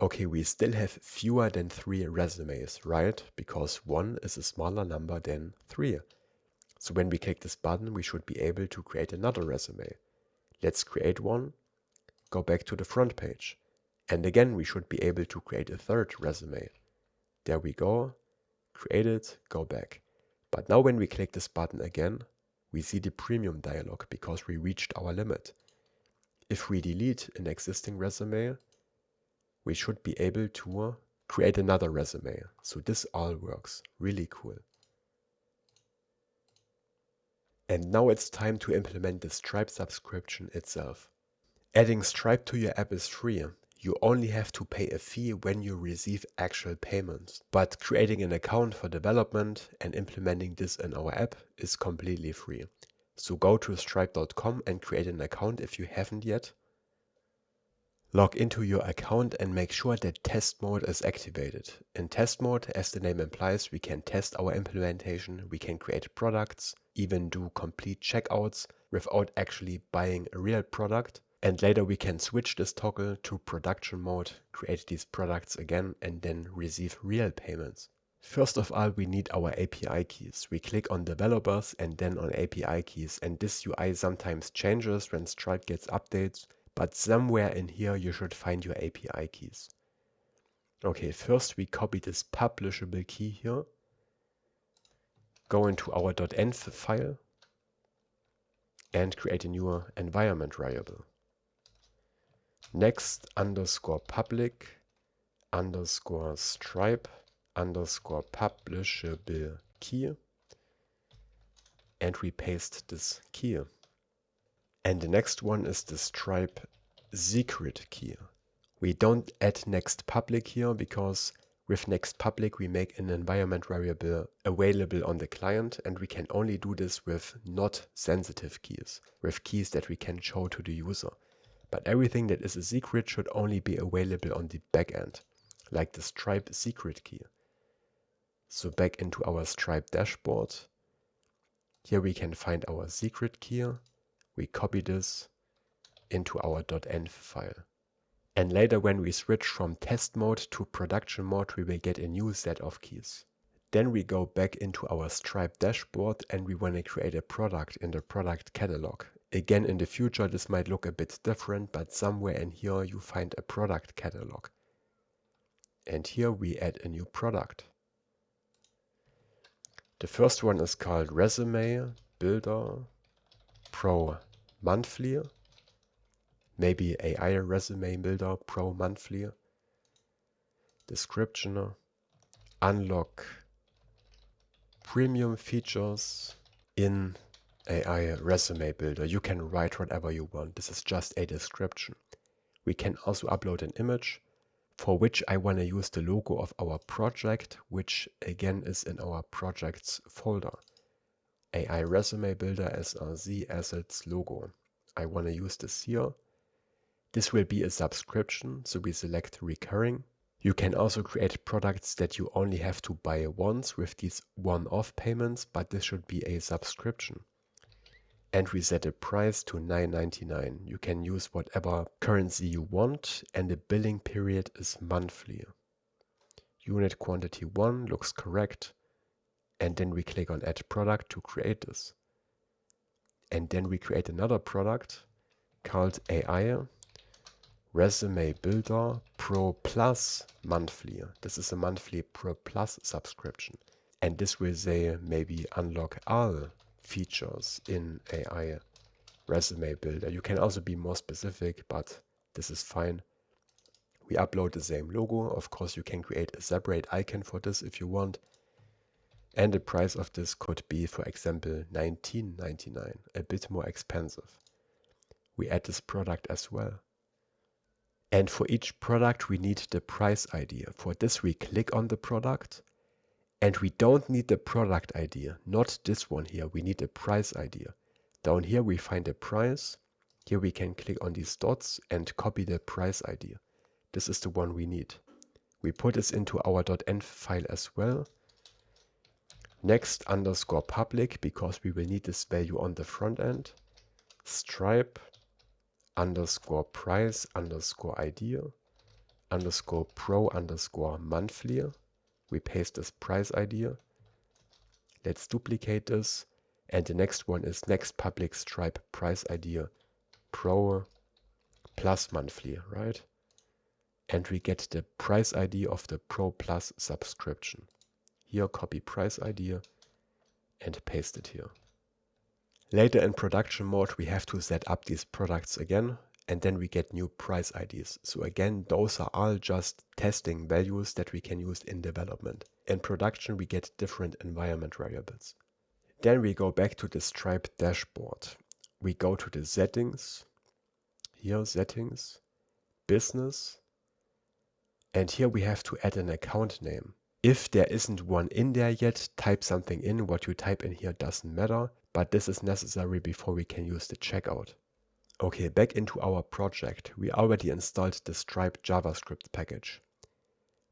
Okay, we still have fewer than 3 resumes, right? Because 1 is a smaller number than 3. So when we click this button, we should be able to create another resume. Let's create one, go back to the front page. And again, we should be able to create a third resume. There we go, create it, go back. But now when we click this button again, we see the premium dialog because we reached our limit. If we delete an existing resume, we should be able to create another resume. So this all works. Really cool. And now it's time to implement the Stripe subscription itself. Adding Stripe to your app is free. You only have to pay a fee when you receive actual payments. But creating an account for development and implementing this in our app is completely free. So go to stripe.com and create an account if you haven't yet. Log into your account and make sure that test mode is activated. In test mode, as the name implies, we can test our implementation, we can create products, even do complete checkouts without actually buying a real product. And later we can switch this toggle to production mode, create these products again, and then receive real payments. First of all, we need our API keys. We click on developers and then on API keys, and this UI sometimes changes when Stripe gets updates. But somewhere in here you should find your API keys. Okay, first we copy this publishable key here, go into our .env file and create a new environment variable. Next underscore public underscore stripe underscore publishable key, and we paste this key. And the next one is the Stripe secret key. We don't add next public here because with next public we make an environment variable available on the client, and we can only do this with not sensitive keys, with keys that we can show to the user. But everything that is a secret should only be available on the backend, like the Stripe secret key. So back into our Stripe dashboard. Here we can find our secret key. We copy this into our .env file. And later when we switch from test mode to production mode, we will get a new set of keys. Then we go back into our Stripe dashboard and we want to create a product in the product catalog. Again, in the future this might look a bit different, but somewhere in here you find a product catalog. And here we add a new product. The first one is called Resume Builder Pro Monthly. Maybe AI Resume Builder Pro Monthly. Description. Unlock premium features in AI Resume Builder. You can write whatever you want. This is just a description. We can also upload an image, for which I want to use the logo of our project, which again is in our projects folder. AI Resume Builder SRC assets logo. I want to use this here. This will be a subscription, so we select recurring. You can also create products that you only have to buy once with these one-off payments, but this should be a subscription. And we set a price to $9.99. You can use whatever currency you want, and the billing period is monthly. Unit quantity 1 looks correct. And then we click on add product to create this. And then we create another product called AI Resume Builder Pro Plus Monthly. This is a monthly Pro Plus subscription. And this will say maybe unlock all features in AI Resume Builder. You can also be more specific, but this is fine. We upload the same logo. Of course, you can create a separate icon for this if you want. And the price of this could be, for example, $19.99, a bit more expensive. We add this product as well. And for each product, we need the price ID. For this, we click on the product. And we don't need the product ID, not this one here. We need a price ID. Down here, we find a price. Here we can click on these dots and copy the price ID. This is the one we need. We put this into our .env file as well. Next underscore public, because we will need this value on the front end. Stripe underscore price underscore ID stripe_pro_monthly. We paste this price ID. Let's duplicate this. And the next one is next public stripe price ID pro plus monthly, right? And we get the price ID of the pro plus subscription. Here, copy price ID and paste it here. Later in production mode, we have to set up these products again, and then we get new price IDs. So again, those are all just testing values that we can use in development. In production, we get different environment variables. Then we go back to the Stripe dashboard. We go to the settings, here settings, business, and here we have to add an account name. If there isn't one in there yet, type something in. What you type in here doesn't matter, but this is necessary before we can use the checkout. Okay, back into our project. We already installed the Stripe JavaScript package.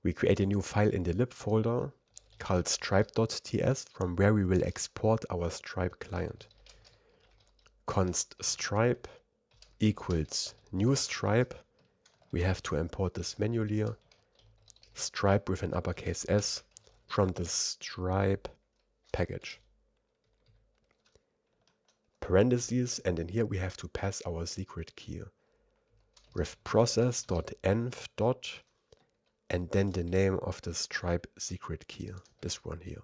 We create a new file in the lib folder called stripe.ts, from where we will export our Stripe client. Const stripe equals new stripe. We have to import this manually. Stripe with an uppercase S from the Stripe package. Parentheses, and in here we have to pass our secret key with process.env. and then the name of the Stripe secret key, this one here.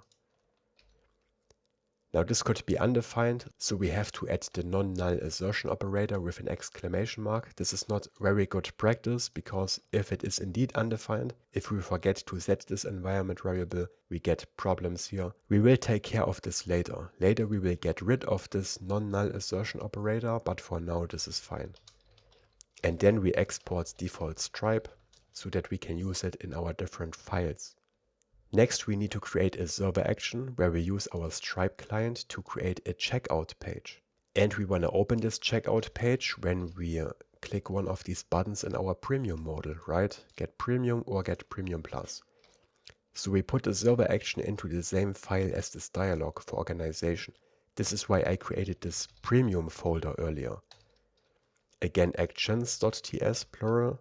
Now this could be undefined, so we have to add the non-null assertion operator with an exclamation mark. This is not very good practice, because if it is indeed undefined, if we forget to set this environment variable, we get problems here. We will take care of this later. Later we will get rid of this non-null assertion operator, but for now this is fine. And then we export default Stripe so that we can use it in our different files. Next, we need to create a server action where we use our Stripe client to create a checkout page. And we want to open this checkout page when we click one of these buttons in our premium modal, right? Get premium or get premium plus. So we put the server action into the same file as this dialog for organization. This is why I created this premium folder earlier. Again, actions.ts plural.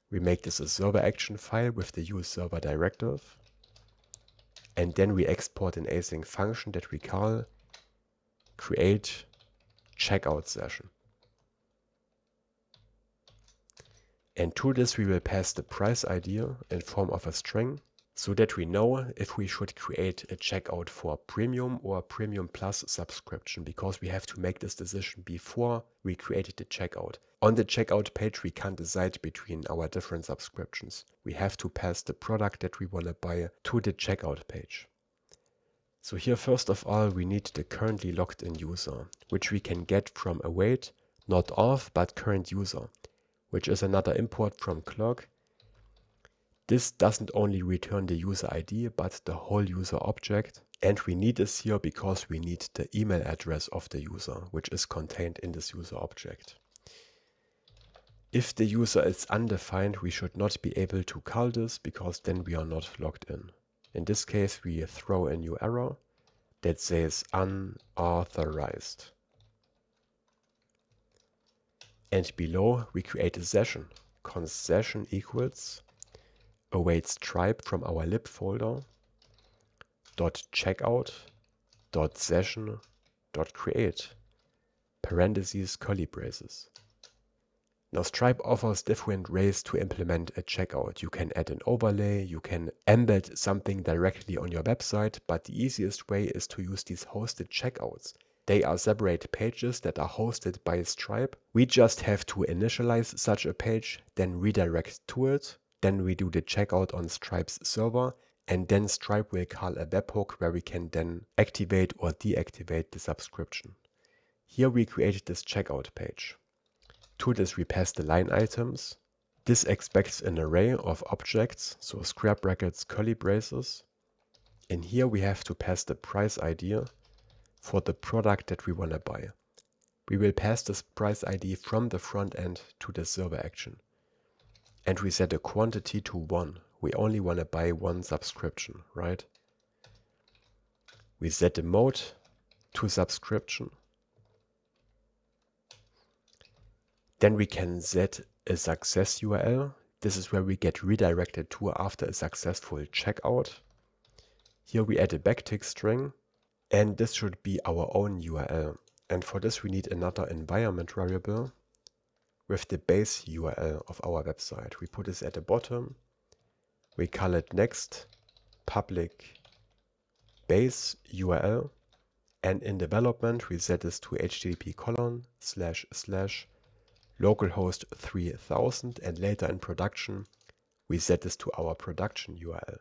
We make this a server action file with the use server directive. And then we export an async function that we call create checkout session. And to this we will pass the price ID in form of a string, so that we know if we should create a checkout for premium or premium plus subscription, because we have to make this decision before we created the checkout. On the checkout page, we can't decide between our different subscriptions. We have to pass the product that we want to buy to the checkout page. So here, first of all, we need the currently logged in user, which we can get from await, not auth, but current user, which is another import from Clerk. This doesn't only return the user ID, but the whole user object. And we need this here because we need the email address of the user, which is contained in this user object. If the user is undefined, we should not be able to call this, because then we are not logged in. In this case, we throw a new error that says unauthorized. And below we create a session. Const session equals await Stripe from our lib folder .checkout.session.create parentheses curly braces. Now Stripe offers different ways to implement a checkout. You can add an overlay, you can embed something directly on your website, but the easiest way is to use these hosted checkouts. They are separate pages that are hosted by Stripe. We just have to initialize such a page, then redirect to it. Then we do the checkout on Stripe's server, and then Stripe will call a webhook where we can then activate or deactivate the subscription. Here we created this checkout page. To this we pass the line items. This expects an array of objects, so square brackets, curly braces. In here we have to pass the price ID for the product that we want to buy. We will pass this price ID from the front end to the server action. And we set a quantity to 1. We only want to buy one subscription, right? We set the mode to subscription. Then we can set a success URL. This is where we get redirected to after a successful checkout. Here we add a backtick string, and this should be our own URL. And for this we need another environment variable with the base URL of our website. We put this at the bottom. We call it next public base URL. And in development, we set this to http://localhost 3000, and later in production, we set this to our production URL.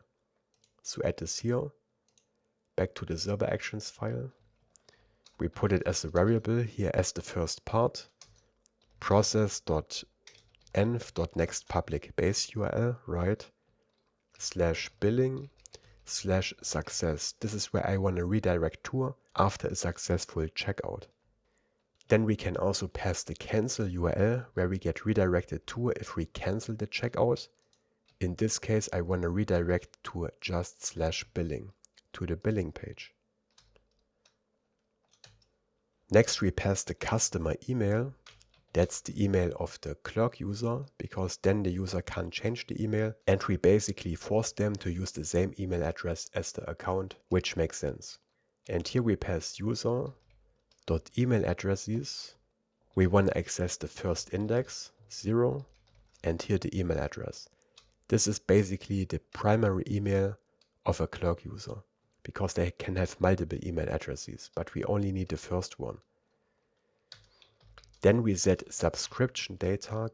So add this here, back to the server actions file. We put it as a variable here as the first part, process.env.nextPublicBaseURL, right, /billing/success. This is where I want to redirect to after a successful checkout. Then we can also pass the cancel URL where we get redirected to if we cancel the checkout. In this case, I want to redirect to just /billing to the billing page. Next, we pass the customer email. That's the email of the Clerk user, because then the user can't change the email, and we basically force them to use the same email address as the account, which makes sense. And here we pass user.email-addresses. We want to access the first index, 0, and here the email address. This is basically the primary email of a Clerk user, because they can have multiple email addresses, but we only need the first one. Then we set subscription data :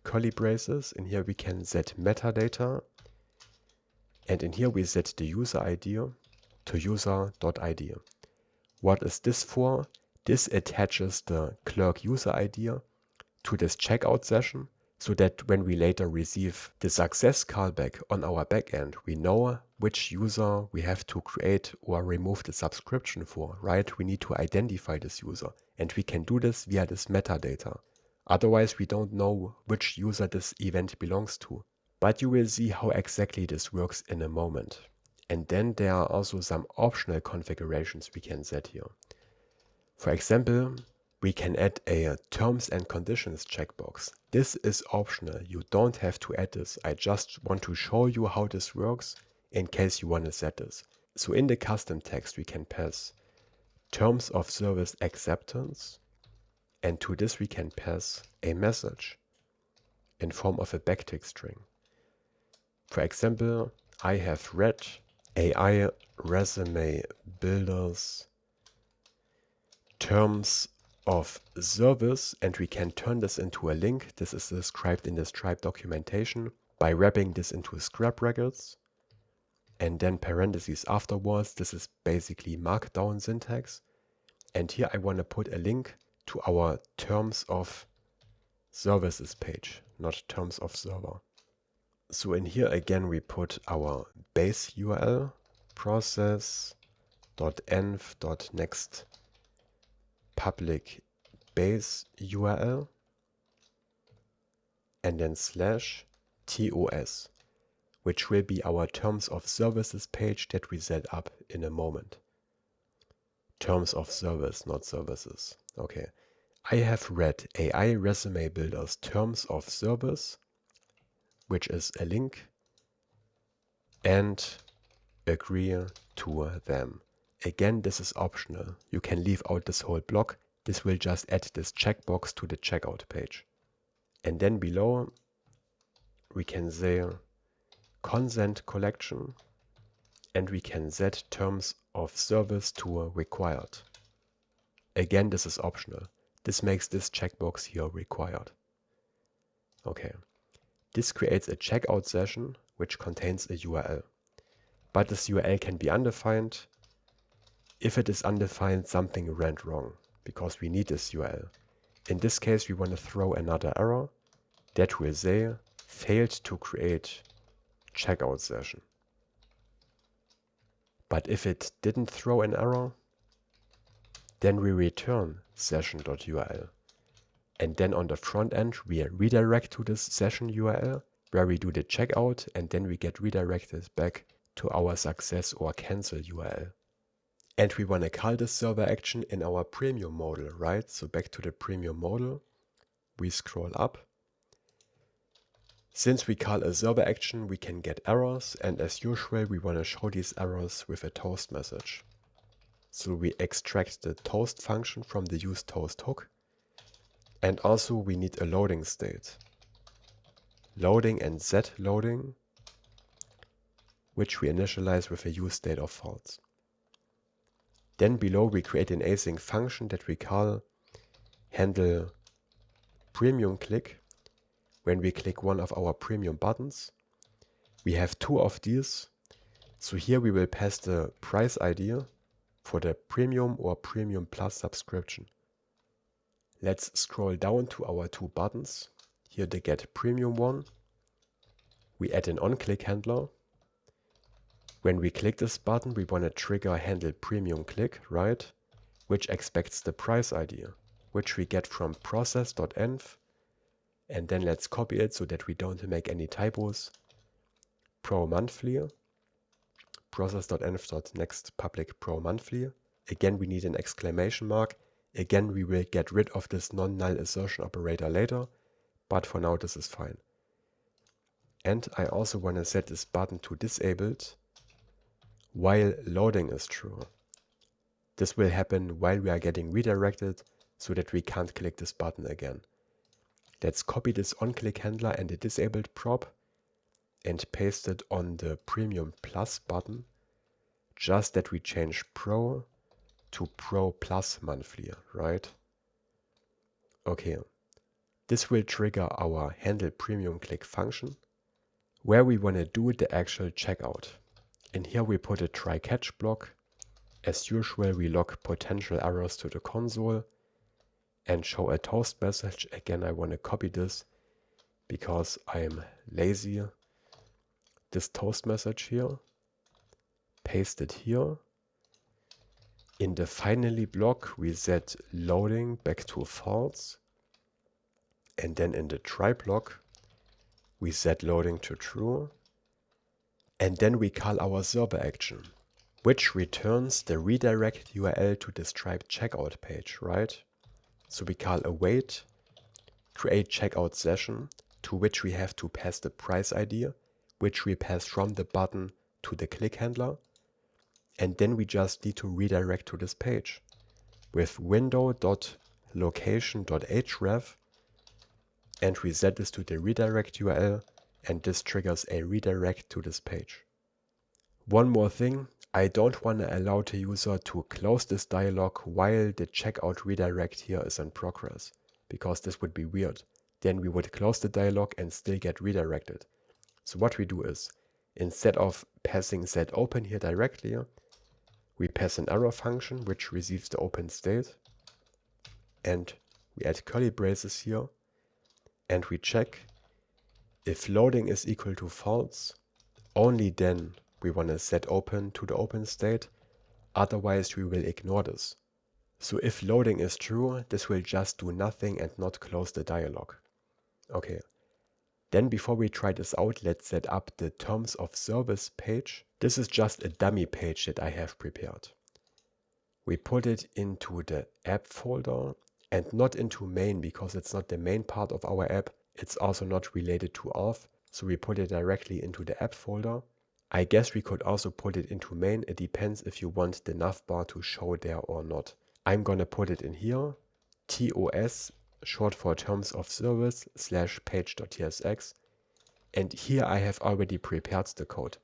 curly braces. In here we can set metadata, and in here we set the user ID to user.id. What is this for? This attaches the Clerk user ID to this checkout session, so that when we later receive the success callback on our backend, we know which user we have to create or remove the subscription for, right? We need to identify this user, and we can do this via this metadata. Otherwise, we don't know which user this event belongs to. But you will see how exactly this works in a moment. And then there are also some optional configurations we can set here. For example, we can add a terms and conditions checkbox. This is optional. You don't have to add this. I just want to show you how this works in case you want to set this. So in the custom text, we can pass terms of service acceptance, and to this we can pass a message in form of a backtick string. For example, I have read AI resume builders terms of service, and we can turn this into a link. This is described in the Stripe documentation by wrapping this into square brackets and then parentheses afterwards. This is basically markdown syntax. And here I want to put a link to our terms of services page, not terms of server. So in here again we put our base URL, process.env.nextPublicBase URL, and then /TOS, which will be our terms of services page that we set up in a moment. Terms of service, not services. Okay. I have read AI resume builders terms of service, which is a link, and agree to them. Again, this is optional. You can leave out this whole block. This will just add this checkbox to the checkout page. And then below, we can say consent collection, and we can set terms of service to required. Again, this is optional. This makes this checkbox here required. Okay. This creates a checkout session which contains a URL. But this URL can be undefined. If it is undefined, something went wrong because we need this URL. In this case, we want to throw another error that will say failed to create checkout session. But if it didn't throw an error, then we return session.url. And then on the front end, we redirect to this session URL where we do the checkout, and then we get redirected back to our success or cancel URL. And we want to call this server action in our premium modal, right? So back to the premium modal, we scroll up. Since we call a server action, we can get errors, and as usual, we want to show these errors with a toast message. So we extract the toast function from the useToast hook, and also we need a loading state. Loading and set loading, which we initialize with a useState of false. Then below we create an async function that we call handle premium click. When we click one of our premium buttons, we have two of these. So here we will pass the price ID for the premium or premium plus subscription. Let's scroll down to our two buttons. Here the get premium one. We add an onClick handler. When we click this button, we want to trigger handle premium click, right? Which expects the price ID, which we get from process.env. And then let's copy it so that we don't make any typos. Pro monthly, process.env.next public pro monthly. Again, we need an exclamation mark. Again, we will get rid of this non-null assertion operator later, but for now this is fine. And I also want to set this button to disabled while loading is true. This will happen while we are getting redirected so that we can't click this button again. Let's copy this onClick handler and the disabled prop and paste it on the premium plus button, just that we change pro to pro plus monthly, right? Okay, this will trigger our handle premium click function where we want to do the actual checkout. And here we put a try catch block. As usual, we log potential errors to the console and show a toast message. Again, I want to copy this because I'm lazy. This toast message here, paste it here. In the finally block, we set loading back to false. And then in the try block, we set loading to true. And then we call our server action, which returns the redirect URL to the striped checkout page, right? So we call await, create checkout session, to which we have to pass the price ID, which we pass from the button to the click handler. And then we just need to redirect to this page with window.location.href, and we set this to the redirect URL, and this triggers a redirect to this page. One more thing, I don't want to allow the user to close this dialog while the checkout redirect here is in progress, because this would be weird. Then we would close the dialog and still get redirected. So what we do is, instead of passing set open here directly, we pass an error function which receives the open state, and we add curly braces here, and we check if loading is equal to false. Only then we want to set open to the open state, otherwise we will ignore this. So if loading is true, this will just do nothing and not close the dialog. Okay. Then before we try this out, let's set up the terms of service page. This is just a dummy page that I have prepared. We put it into the app folder and not into main because it's not the main part of our app. It's also not related to auth, so we put it directly into the app folder. I guess we could also put it into main. It depends if you want the navbar to show there or not. I'm gonna put it in here, TOS, short for terms of service / page.tsx. And here I have already prepared the code.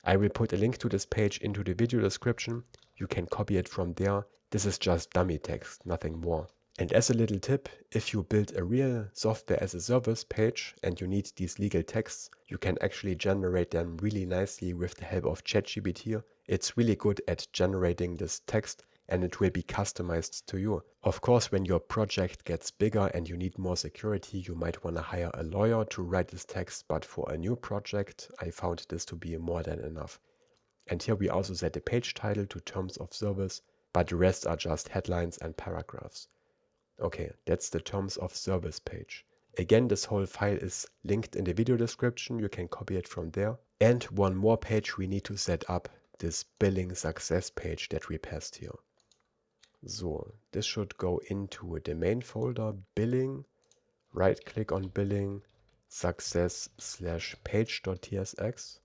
I will put a link to this page into the video description. You can copy it from there. This is just dummy text, nothing more. And as a little tip, if you build a real software as a service page and you need these legal texts, you can actually generate them really nicely with the help of ChatGPT. It's really good at generating this text and it will be customized to you. Of course, when your project gets bigger and you need more security, you might want to hire a lawyer to write this text, but for a new project, I found this to be more than enough. And here we also set the page title to terms of service, but the rest are just headlines and paragraphs. Okay, that's the terms of service page. Again, this whole file is linked in the video description. You can copy it from there. And one more page we need to set up, this billing success page that we passed here. So this should go into the main folder, billing, right click on billing, success/page.tsx.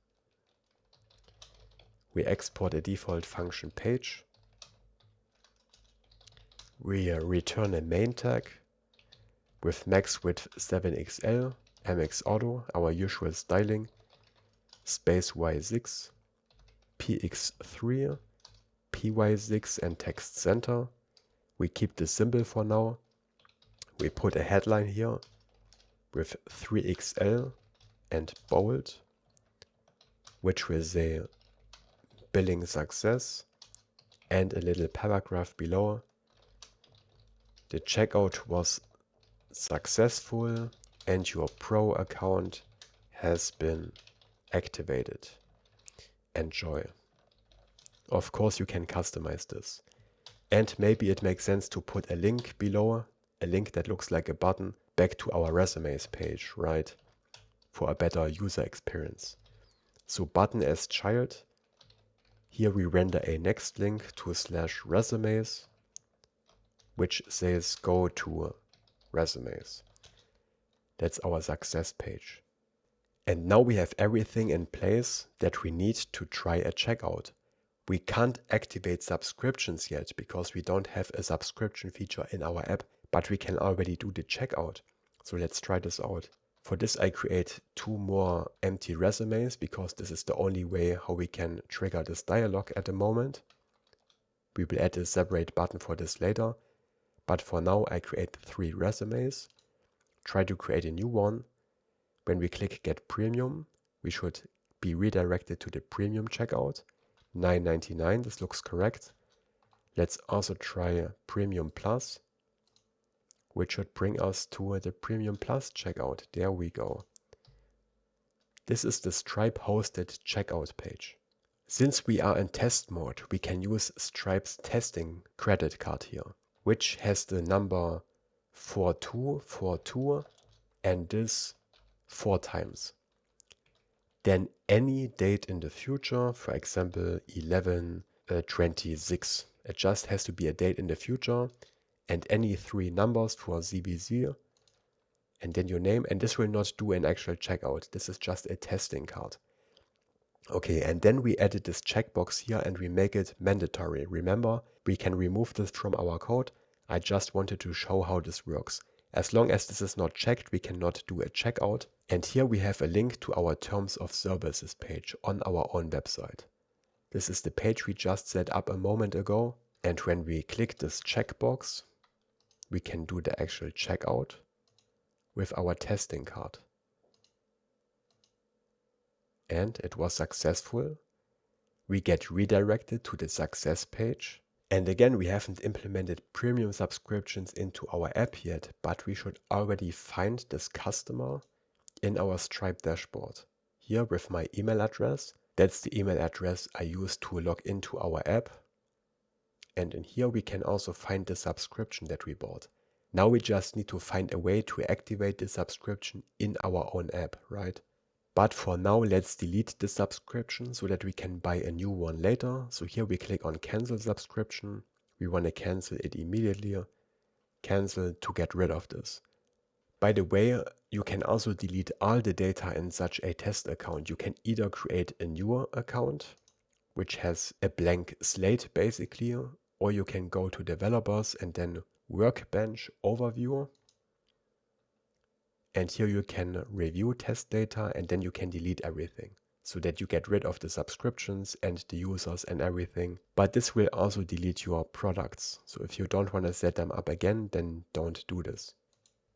We export a default function page. We return a main tag with max width 7xl, mx auto, our usual styling, space y6, px3, py6 and text center. We keep the symbol for now. We put a headline here with 3xl and bold, which will say billing success, and a little paragraph below. The checkout was successful and your pro account has been activated. Enjoy. Of course, you can customize this. And maybe it makes sense to put a link below, a link that looks like a button, back to our resumes page, right? For a better user experience. So button as child. Here we render a next link to /resumes, which says go to resumes. That's our success page. And now we have everything in place that we need to try a checkout. We can't activate subscriptions yet because we don't have a subscription feature in our app, but we can already do the checkout. So let's try this out. For this, I create 2 more empty resumes because this is the only way how we can trigger this dialog at the moment. We will add a separate button for this later, but for now I create 3 resumes. Try to create a new one. When we click Get Premium, we should be redirected to the Premium checkout. $9.99, this looks correct. Let's also try Premium Plus, which should bring us to the Premium Plus checkout. There we go. This is the Stripe hosted checkout page. Since we are in test mode, we can use Stripe's testing credit card here, which has the number 4242 and this 4 times. Then any date in the future, for example 11/26. It just has to be a date in the future, and any 3 numbers for ZBZ, and then your name, and this will not do an actual checkout. This is just a testing card. Okay, and then we added this checkbox here and we make it mandatory. Remember, we can remove this from our code. I just wanted to show how this works. As long as this is not checked, we cannot do a checkout. And here we have a link to our Terms of Services page on our own website. This is the page we just set up a moment ago. And when we click this checkbox, we can do the actual checkout with our testing card. And it was successful. We get redirected to the success page. And again, we haven't implemented premium subscriptions into our app yet, but we should already find this customer in our Stripe dashboard. Here with my email address, that's the email address I use to log into our app. And in here we can also find the subscription that we bought. Now we just need to find a way to activate the subscription in our own app, right? But for now, let's delete the subscription so that we can buy a new one later. So here we click on cancel subscription. We want to cancel it immediately. Cancel to get rid of this. By the way, you can also delete all the data in such a test account. You can either create a new account, which has a blank slate basically, or you can go to developers and then workbench overview. And here you can review test data and then you can delete everything so that you get rid of the subscriptions and the users and everything. But this will also delete your products. So if you don't want to set them up again, then don't do this.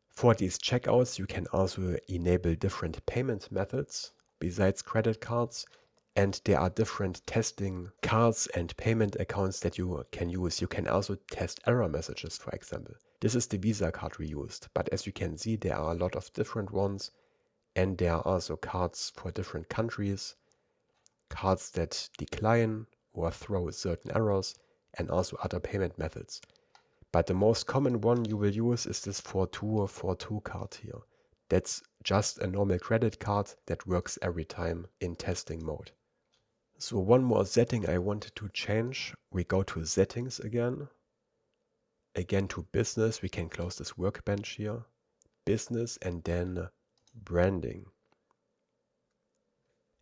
For these checkouts, you can also enable different payment methods besides credit cards. And there are different testing cards and payment accounts that you can use. You can also test error messages, for example. This is the Visa card we used, but as you can see, there are a lot of different ones, and there are also cards for different countries, cards that decline or throw certain errors, and also other payment methods. But the most common one you will use is this 4242 card here. That's just a normal credit card that works every time in testing mode. So one more setting I wanted to change. We go to settings again. Again to business, we can close this workbench here. Business and then branding.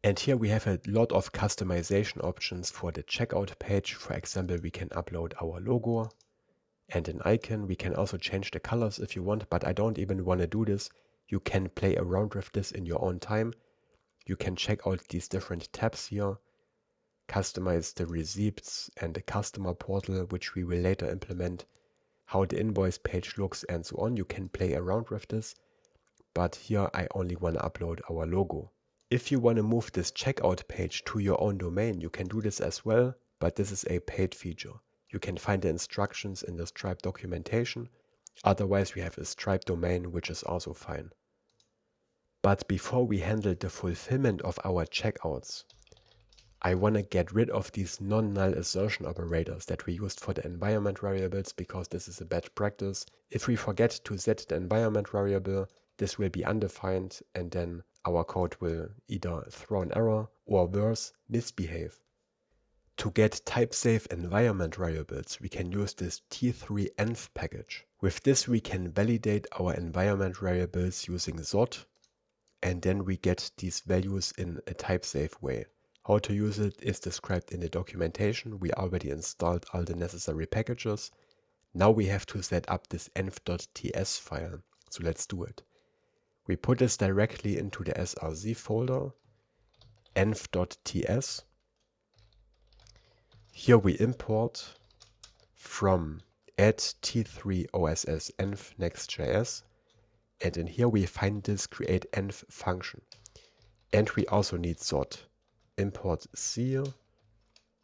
And here we have a lot of customization options for the checkout page. For example, we can upload our logo and an icon. We can also change the colors if you want, but I don't even want to do this. You can play around with this in your own time. You can check out these different tabs here, customize the receipts and the customer portal, which we will later implement, how the invoice page looks and so on. You can play around with this, but here I only want to upload our logo. If you want to move this checkout page to your own domain, you can do this as well, but this is a paid feature. You can find the instructions in the Stripe documentation. Otherwise, we have a Stripe domain, which is also fine. But before we handle the fulfillment of our checkouts, I want to get rid of these non-null assertion operators that we used for the environment variables, because this is a bad practice. If we forget to set the environment variable, this will be undefined, and then our code will either throw an error or worse, misbehave. To get type-safe environment variables, we can use this t3env package. With this, we can validate our environment variables using sort, and then we get these values in a type-safe way. How to use it is described in the documentation. We already installed all the necessary packages. Now we have to set up this env.ts file. So let's do it. We put this directly into the src folder, env.ts. Here we import from add t3 env Next.js, and in here we find this create env function. And we also need sort. Import c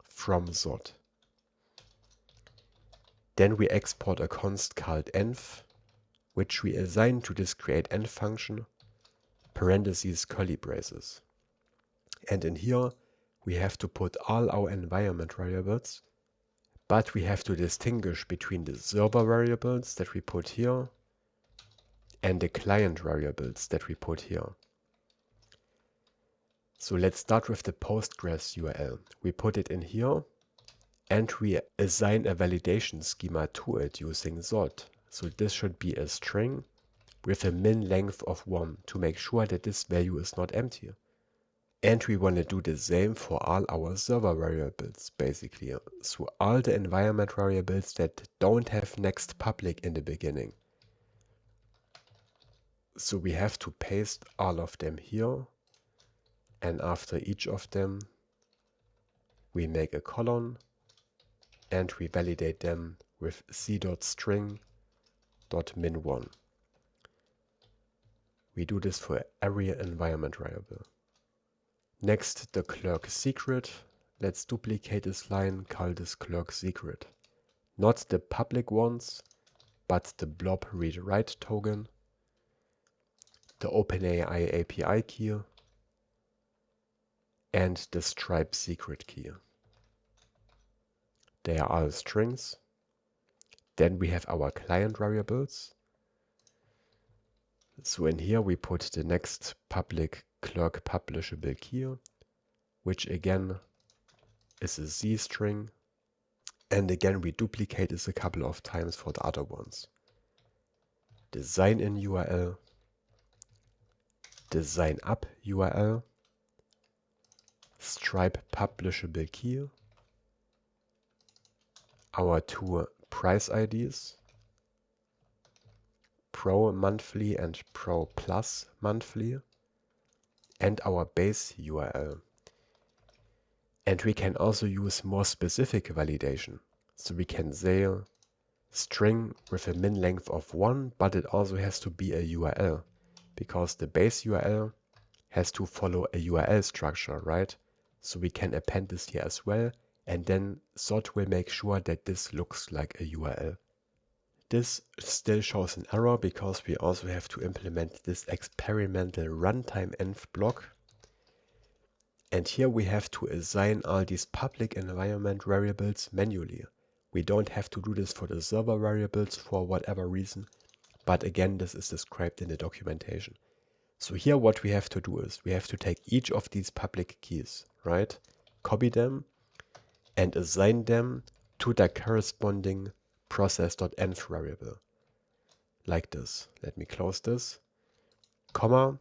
from sort. Then we export a const called env, which we assign to this create env function, parentheses curly braces. And in here we have to put all our environment variables, but we have to distinguish between the server variables that we put here and the client variables that we put here. So let's start with the Postgres URL. We put it in here and we assign a validation schema to it using sort. So this should be a string with a min length of 1 to make sure that this value is not empty. And we want to do the same for all our server variables basically. So all the environment variables that don't have next public in the beginning. So we have to paste all of them here. And after each of them, we make a colon and we validate them with c.string.min1. We do this for every environment variable. Next, the clerk secret. Let's duplicate this line, call this clerk secret. Not the public ones, but the blob read-write token, the OpenAI API key, and the Stripe secret key. They are all strings. Then we have our client variables. So in here we put the next public clerk publishable key, which again is a Z string. And again we duplicate this a couple of times for the other ones. The sign in URL, the sign up URL, Stripe publishable key, our two price IDs, Pro monthly and Pro plus monthly, and our base URL. And we can also use more specific validation. So we can say string with a min length of 1, but it also has to be a URL, because the base URL has to follow a URL structure, right? So we can append this here as well, and then sort will make sure that this looks like a URL. This still shows an error because we also have to implement this experimental runtime env block. And here we have to assign all these public environment variables manually. We don't have to do this for the server variables for whatever reason, but again this is described in the documentation. So here what we have to do is we have to take each of these public keys, right? Copy them and assign them to the corresponding process.env variable. Like this. Let me close this. Comma.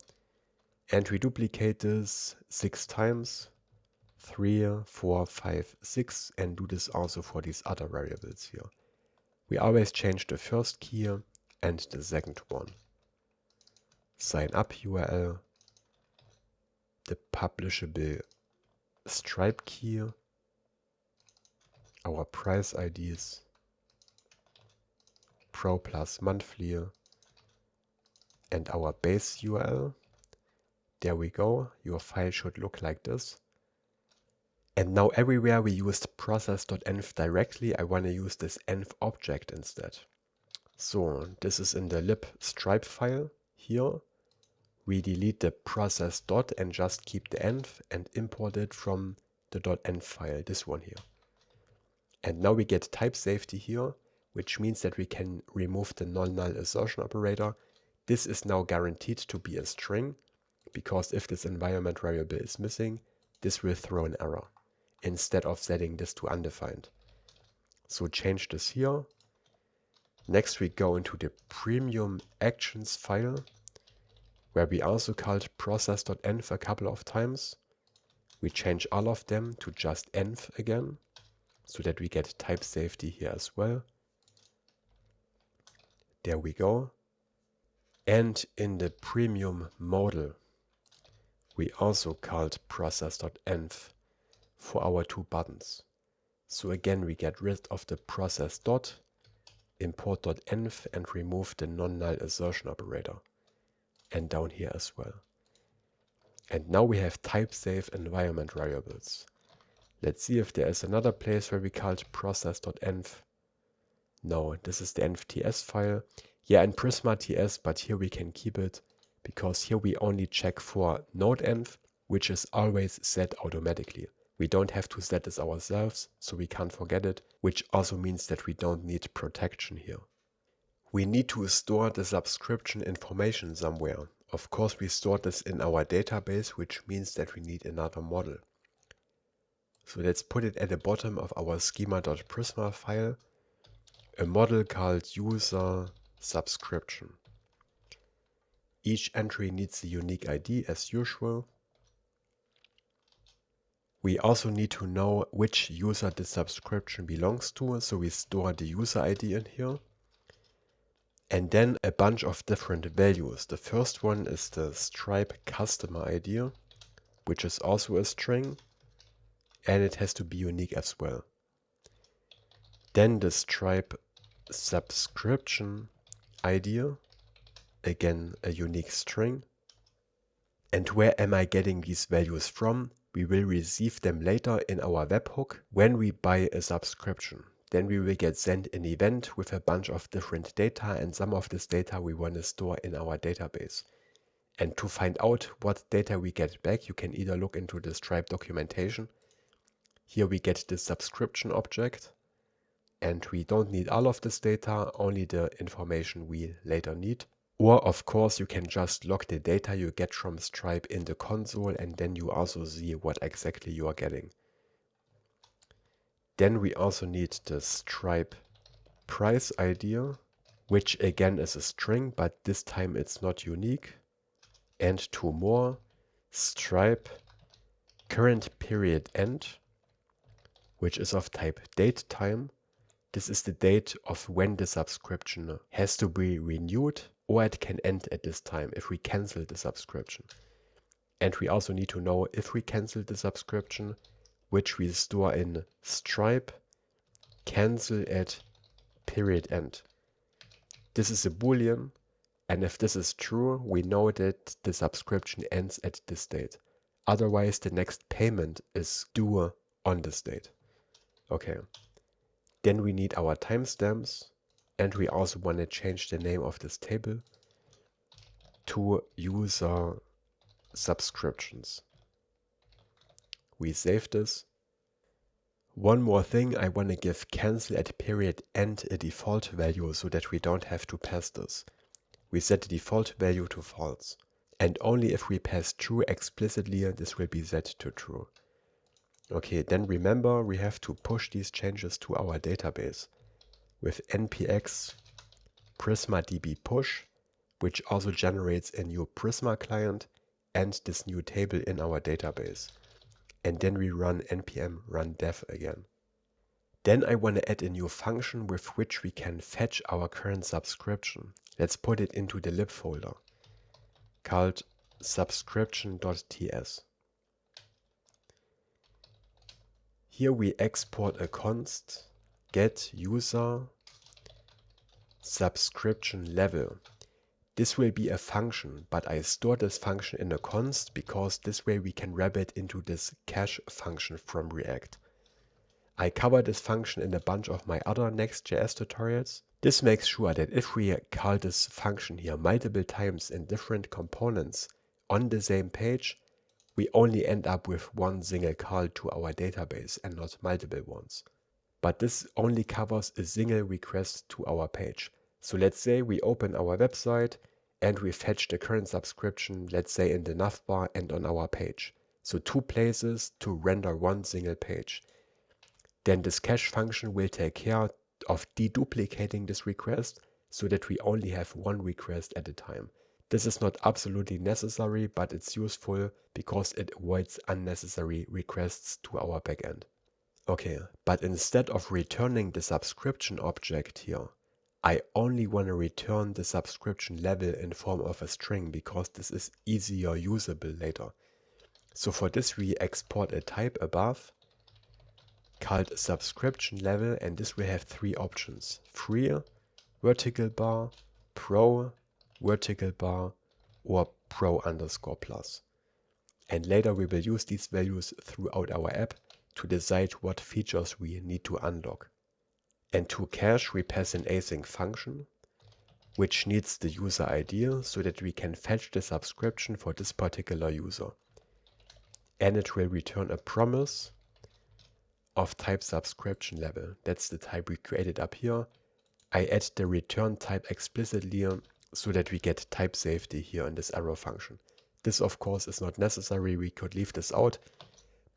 And we duplicate this 6 times, 3, 4, 5, 6, and do this also for these other variables here. We always change the first key and the second one. Sign up URL, the publishable Stripe key, our price IDs, pro plus monthly, and our base URL. There we go. Your file should look like this. And now everywhere we used process.env directly, I want to use this env object instead. So this is in the lib stripe file here. We delete the process dot and just keep the env and import it from the .env file, this one here. And now we get type safety here, which means that we can remove the null-null assertion operator. This is now guaranteed to be a string, because if this environment variable is missing, this will throw an error, instead of setting this to undefined. So change this here. Next we go into the premium actions file, where we also called process.env a couple of times. We change all of them to just env again, so that we get type safety here as well. There we go. And in the premium modal, we also called process.env for our 2 buttons. So again, we get rid of the process dot, import.env, and remove the non-null assertion operator. And down here as well. And now we have type safe environment variables. Let's see if there is another place where we called process.env. No, this is the env.ts file. Yeah, in Prisma TS, but here we can keep it, because here we only check for node.env, which is always set automatically. We don't have to set this ourselves, so we can't forget it, which also means that we don't need protection here. We need to store the subscription information somewhere. Of course, we store this in our database, which means that we need another model. So let's put it at the bottom of our schema.prisma file, a model called user subscription. Each entry needs a unique ID as usual. We also need to know which user the subscription belongs to, so we store the user ID in here. And then a bunch of different values. The first one is the Stripe customer ID, which is also a string, and it has to be unique as well. Then the Stripe subscription ID, again a unique string. And where am I getting these values from? We will receive them later in our webhook when we buy a subscription. Then we will get sent an event with a bunch of different data, and some of this data we want to store in our database. And to find out what data we get back, you can either look into the Stripe documentation. Here we get the subscription object, and we don't need all of this data, only the information we later need. Or of course you can just log the data you get from Stripe in the console, and then you also see what exactly you are getting. Then we also need the Stripe price ID, which again is a string, but this time it's not unique. And 2 more, Stripe current period end, which is of type datetime. This is the date of when the subscription has to be renewed, or it can end at this time if we cancel the subscription. And we also need to know if we cancel the subscription, which we store in Stripe cancel at period end. This is a boolean, and if this is true, we know that the subscription ends at this date. Otherwise, the next payment is due on this date. Okay. Then we need our timestamps, and we also want to change the name of this table to user subscriptions. We save this. One more thing, I want to give cancel at period end a default value so that we don't have to pass this. We set the default value to false. And only if we pass true explicitly, this will be set to true. Okay, then remember we have to push these changes to our database with npx Prisma DB push, which also generates a new Prisma client, and this new table in our database. And then we run npm run dev again. Then I want to add a new function with which we can fetch our current subscription. Let's put it into the lib folder called subscription.ts. Here we export a const get user subscription level. This will be a function, but I store this function in a const because this way we can wrap it into this cache function from React. I cover this function in a bunch of my other Next.js tutorials. This makes sure that if we call this function here multiple times in different components on the same page, we only end up with one single call to our database and not multiple ones. But this only covers a single request to our page. So let's say we open our website and we fetch the current subscription, let's say in the Navbar and on our page. So 2 places to render one single page. Then this cache function will take care of deduplicating this request so that we only have one request at a time. This is not absolutely necessary, but it's useful because it avoids unnecessary requests to our backend. Okay, but instead of returning the subscription object here, I only want to return the subscription level in form of a string because this is easier usable later. So for this we export a type above called subscription level, and this will have 3 options: free, vertical bar, pro, vertical bar, or pro underscore plus. And later we will use these values throughout our app to decide what features we need to unlock. And to cache we pass an async function which needs the user ID so that we can fetch the subscription for this particular user. And it will return a promise of type subscription level. That's the type we created up here. I add the return type explicitly so that we get type safety here in this arrow function. This of course is not necessary, we could leave this out,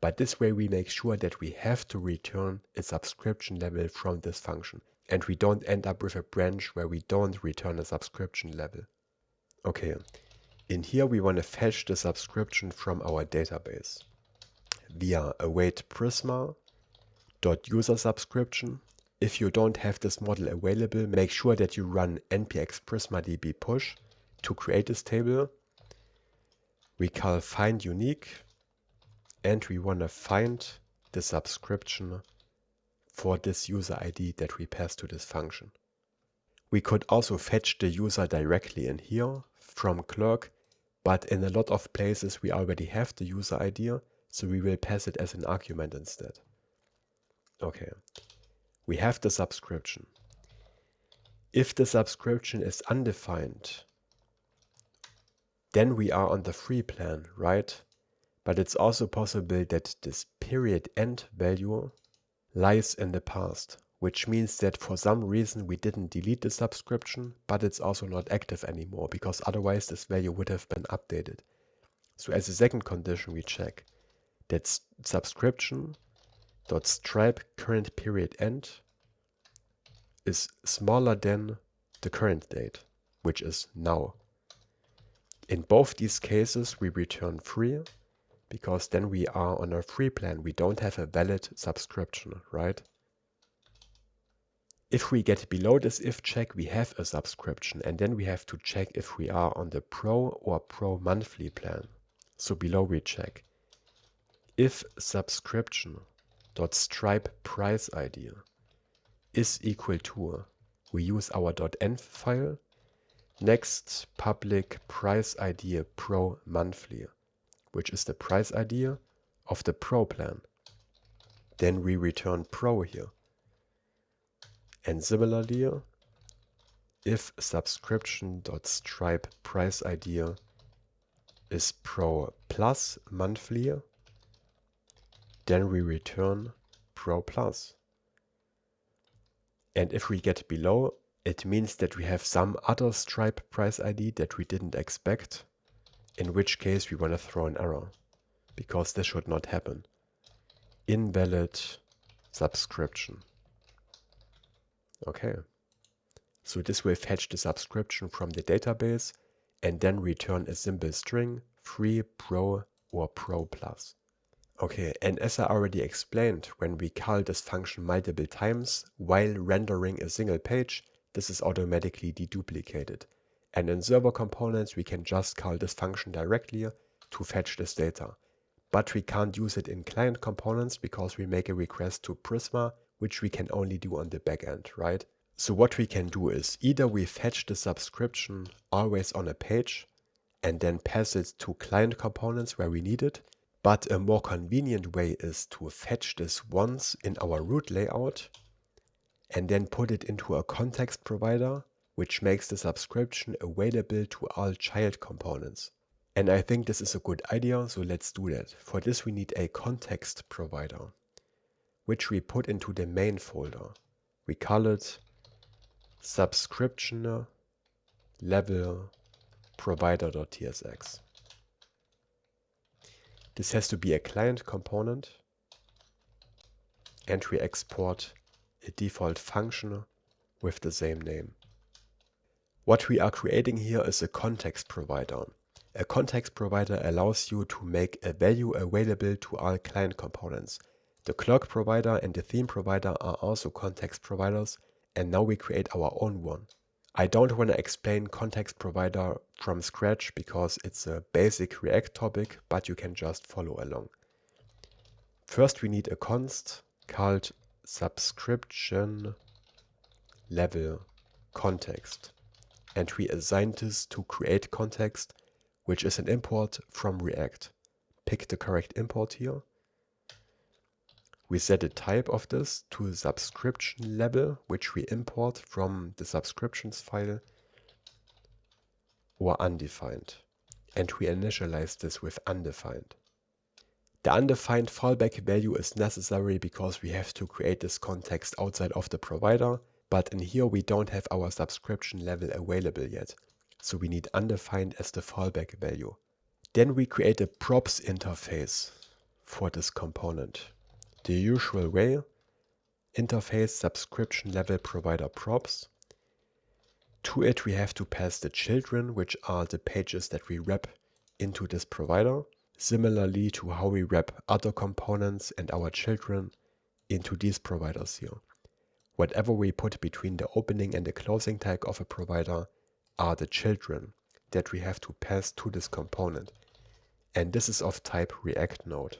but this way we make sure that we have to return a subscription level from this function and we don't end up with a branch where we don't return a subscription level. Okay, in here we want to fetch the subscription from our database via await Prisma.userSubscription. If you don't have this model available, make sure that you run npx Prisma DB push to create this table. We call find unique and we want to find the subscription for this user ID that we pass to this function. We could also fetch the user directly in here from Clerk, but in a lot of places we already have the user ID, so we will pass it as an argument instead. Okay, we have the subscription. If the subscription is undefined, then we are on the free plan, right? But it's also possible that this period end value lies in the past, which means that for some reason we didn't delete the subscription, but it's also not active anymore because otherwise this value would have been updated. So as a second condition we check that subscription.stripe current period end is smaller than the current date, which is now. In both these cases we return free, because then we are on a free plan. We don't have a valid subscription, right? If we get below this if check, we have a subscription, and then we have to check if we are on the pro or pro monthly plan. So below we check if subscription.stripe price ID is equal to, we use our .env file, next public price ID pro monthly, which is the price ID of the pro plan. Then we return pro here. And similarly, if subscription.stripe price ID is pro plus monthly, then we return pro plus. And if we get below, it means that we have some other Stripe price ID that we didn't expect, in which case we want to throw an error, because this should not happen. Invalid subscription. Okay, so this will fetch the subscription from the database and then return a simple string Free, Pro or Pro Plus. Okay, and as I already explained, when we call this function multiple times while rendering a single page, this is automatically deduplicated. And in server components, we can just call this function directly to fetch this data. But we can't use it in client components because we make a request to Prisma, which we can only do on the backend, right? So what we can do is either we fetch the subscription always on a page and then pass it to client components where we need it. But a more convenient way is to fetch this once in our root layout and then put it into a context provider, which makes the subscription available to all child components. And I think this is a good idea, so let's do that. For this we need a context provider, which we put into the main folder. We call it subscription level provider.tsx. This has to be a client component, and we export a default function with the same name. What we are creating here is a context provider. A context provider allows you to make a value available to all client components. The clerk provider and the theme provider are also context providers, and now we create our own one. I don't want to explain context provider from scratch because it's a basic React topic, but you can just follow along. First we need a const called subscription level context, and we assign this to create context, which is an import from React. Pick the correct import here. We set a type of this to subscription level, which we import from the subscriptions file, or undefined. And we initialize this with undefined. The undefined fallback value is necessary because we have to create this context outside of the provider, but in here we don't have our subscription level available yet. So we need undefined as the fallback value. Then we create a props interface for this component. The usual way, interface subscription level provider props. To it we have to pass the children, which are the pages that we wrap into this provider, similarly to how we wrap other components and our children into these providers here. Whatever we put between the opening and the closing tag of a provider are the children that we have to pass to this component. And this is of type React Node.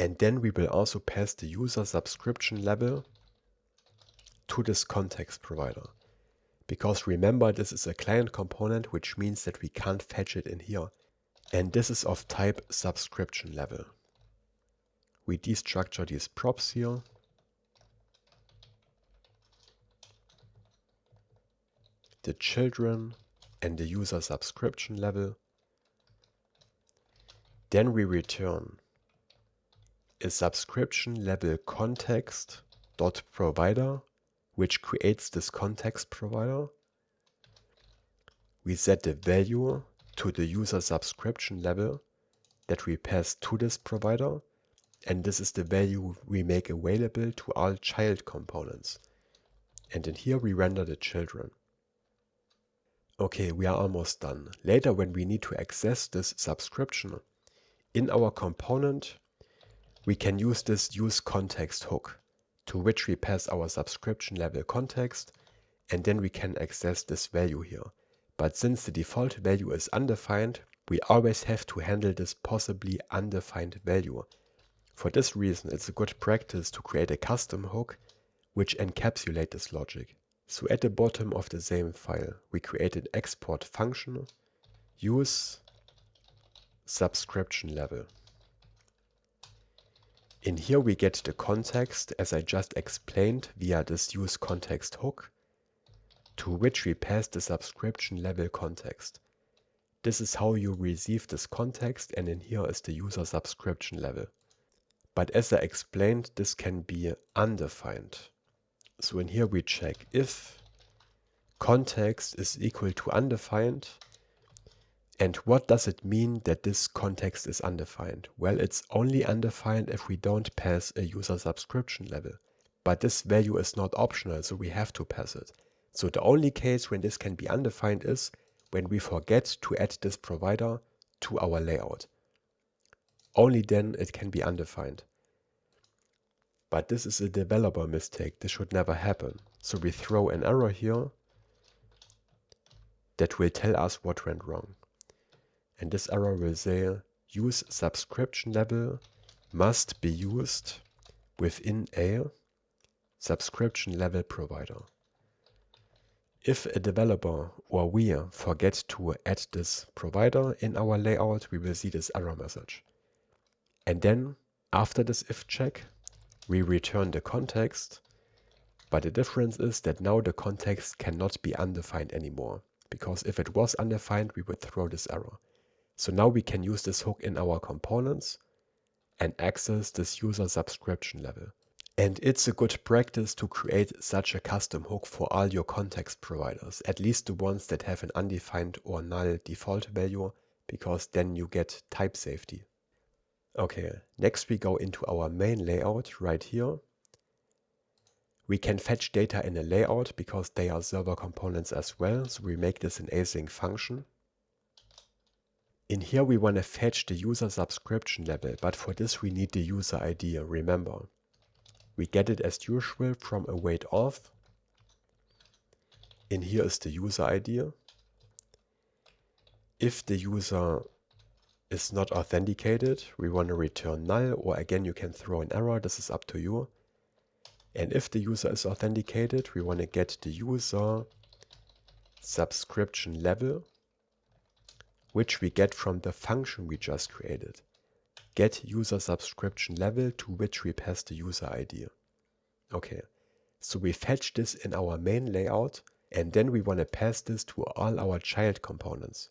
And then we will also pass the user subscription level to this context provider. Because remember, this is a client component, which means that we can't fetch it in here. And this is of type subscription level. We destructure these props here. The children and the user subscription level. Then we return a subscription level context dot provider, which creates this context provider. We set the value to the user subscription level that we pass to this provider, and this is the value we make available to all child components. And in here we render the children. Okay, we are almost done. Later, when we need to access this subscription in our component, we can use this useContext hook, to which we pass our subscription level context, and then we can access this value here. But since the default value is undefined, we always have to handle this possibly undefined value. For this reason, it's a good practice to create a custom hook which encapsulates this logic. So at the bottom of the same file, we create an export function, use subscription level. In here we get the context, as I just explained, via this useContext hook, to which we pass the subscription level context. This is how you receive this context, and in here is the user subscription level. But as I explained, this can be undefined. So in here we check if context is equal to undefined. And what does it mean that this context is undefined? Well, it's only undefined if we don't pass a user subscription level. But this value is not optional, so we have to pass it. So the only case when this can be undefined is when we forget to add this provider to our layout. Only then it can be undefined. But this is a developer mistake. This should never happen. So we throw an error here that will tell us what went wrong. And this error will say, use subscription level must be used within a subscription level provider. If a developer or we forget to add this provider in our layout, we will see this error message. And then after this if check, we return the context, but the difference is that now the context cannot be undefined anymore, because if it was undefined, we would throw this error. So now we can use this hook in our components and access this user subscription level. And it's a good practice to create such a custom hook for all your context providers, at least the ones that have an undefined or null default value, because then you get type safety. Okay, next we go into our main layout right here. We can fetch data in a layout because they are server components as well, so we make this an async function. In here we want to fetch the user subscription level, but for this we need the user ID, remember. We get it as usual from await auth. In here is the user ID. If the user is not authenticated, we want to return null, or again you can throw an error, this is up to you. And if the user is authenticated, we want to get the user subscription level, which we get from the function we just created. Get user subscription level, to which we pass the user ID. Okay, so we fetch this in our main layout, and then we want to pass this to all our child components.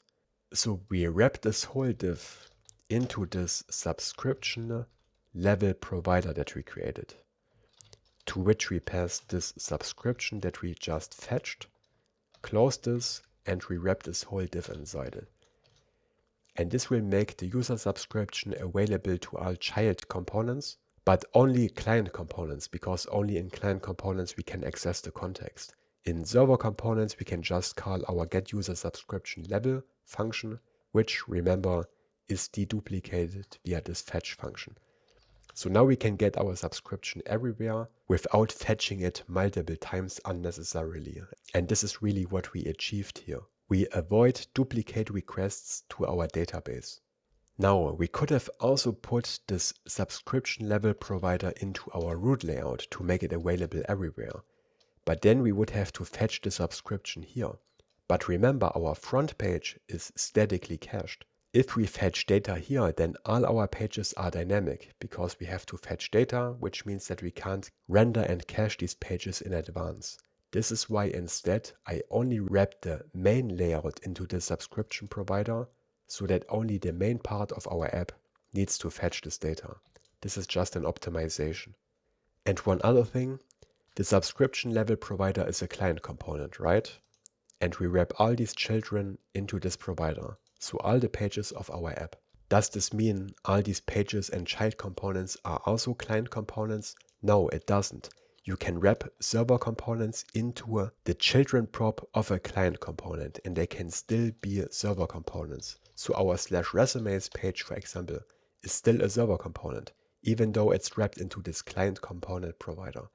So we wrap this whole div into this subscription level provider that we created, to which we pass this subscription that we just fetched, close this, and we wrap this whole div inside it. And this will make the user subscription available to all child components, but only client components, because only in client components we can access the context. In server components, we can just call our getUserSubscriptionLevel function, which, remember, is deduplicated via this fetch function. So now we can get our subscription everywhere without fetching it multiple times unnecessarily. And this is really what we achieved here. We avoid duplicate requests to our database. Now, we could have also put this subscription level provider into our root layout to make it available everywhere. But then we would have to fetch the subscription here. But remember, our front page is statically cached. If we fetch data here, then all our pages are dynamic, because we have to fetch data, which means that we can't render and cache these pages in advance. This is why instead I only wrap the main layout into the subscription provider, so that only the main part of our app needs to fetch this data. This is just an optimization. And one other thing, the subscription level provider is a client component, right? And we wrap all these children into this provider, so all the pages of our app. Does this mean all these pages and child components are also client components? No, it doesn't. You can wrap server components into the children prop of a client component, and they can still be server components. So our /resumes page, for example, is still a server component, even though it's wrapped into this client component provider.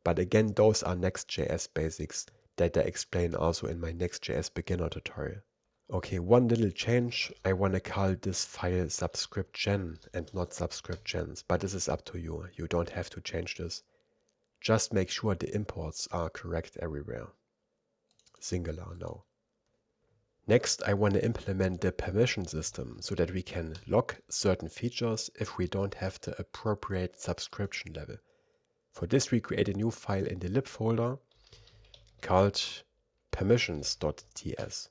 But again, those are Next.js basics that I explain also in my Next.js beginner tutorial. Okay, one little change. I want to call this file subscriptgen and not subscriptgens, but this is up to you. You don't have to change this. Just make sure the imports are correct everywhere. Singular now. Next, I want to implement the permission system so that we can lock certain features if we don't have the appropriate subscription level. For this, we create a new file in the lib folder called permissions.ts.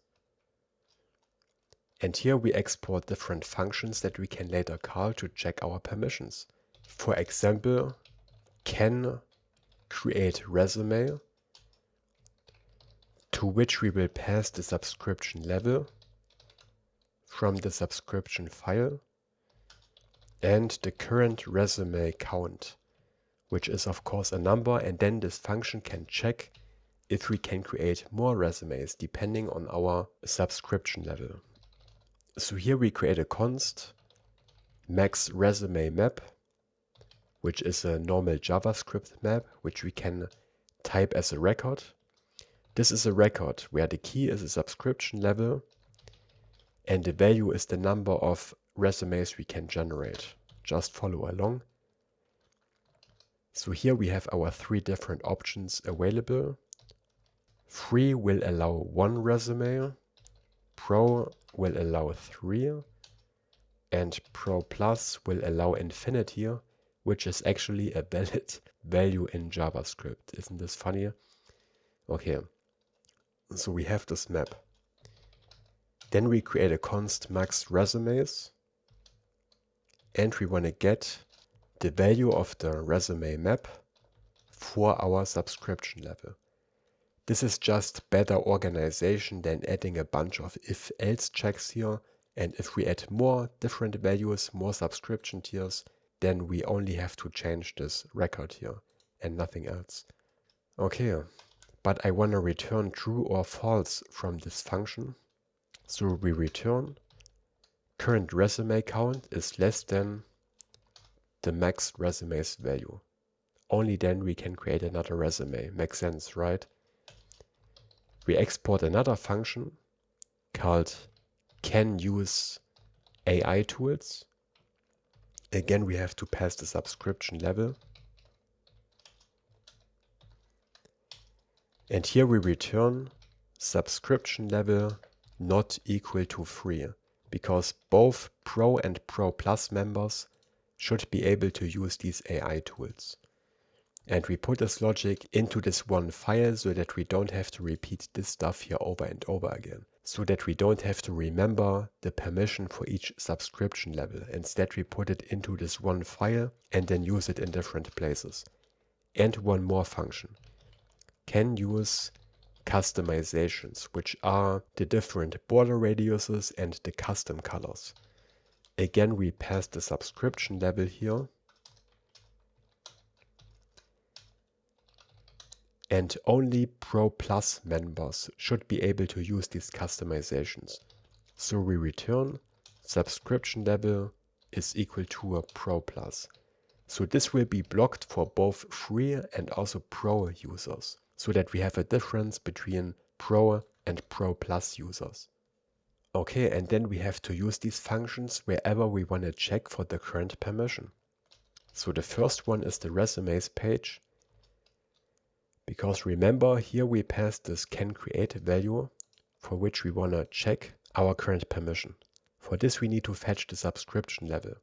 And here we export different functions that we can later call to check our permissions. For example, can create resume, to which we will pass the subscription level from the subscription file and the current resume count, which is of course a number, and then this function can check if we can create more resumes depending on our subscription level. So here we create a const max resume map, which is a normal JavaScript map, which we can type as a record. This is a record where the key is a subscription level and the value is the number of resumes we can generate. Just follow along. So here we have our 3 different options available. Free will allow 1 resume, Pro will allow 3, and Pro Plus will allow infinity, which is actually a valid value in JavaScript. Isn't this funny? Okay, so we have this map. Then we create a const max resumes, and we want to get the value of the resume map for our subscription level. This is just better organization than adding a bunch of if-else checks here. And if we add more different values, more subscription tiers, then we only have to change this record here and nothing else. Okay, but I want to return true or false from this function. So we return current resume count is less than the max resumes value. Only then we can create another resume. Makes sense, right? We export another function called CanUseAI tools. Again, we have to pass the subscription level. And here we return subscription level not equal to 3, because both Pro and Pro Plus members should be able to use these AI tools. And we put this logic into this one file so that we don't have to repeat this stuff here over and over again. So that we don't have to remember the permission for each subscription level. Instead, we put it into this one file and then use it in different places. And one more function. Can use customizations, which are the different border radiuses and the custom colors. Again, we pass the subscription level here. And only Pro Plus members should be able to use these customizations. So we return subscription level is equal to a Pro Plus. So this will be blocked for both free and also Pro users, so that we have a difference between Pro and Pro Plus users. Okay, and then we have to use these functions wherever we want to check for the current permission. So the first one is the resumes page. Because remember, here we pass this canCreate value for which we want to check our current permission. For this we need to fetch the subscription level,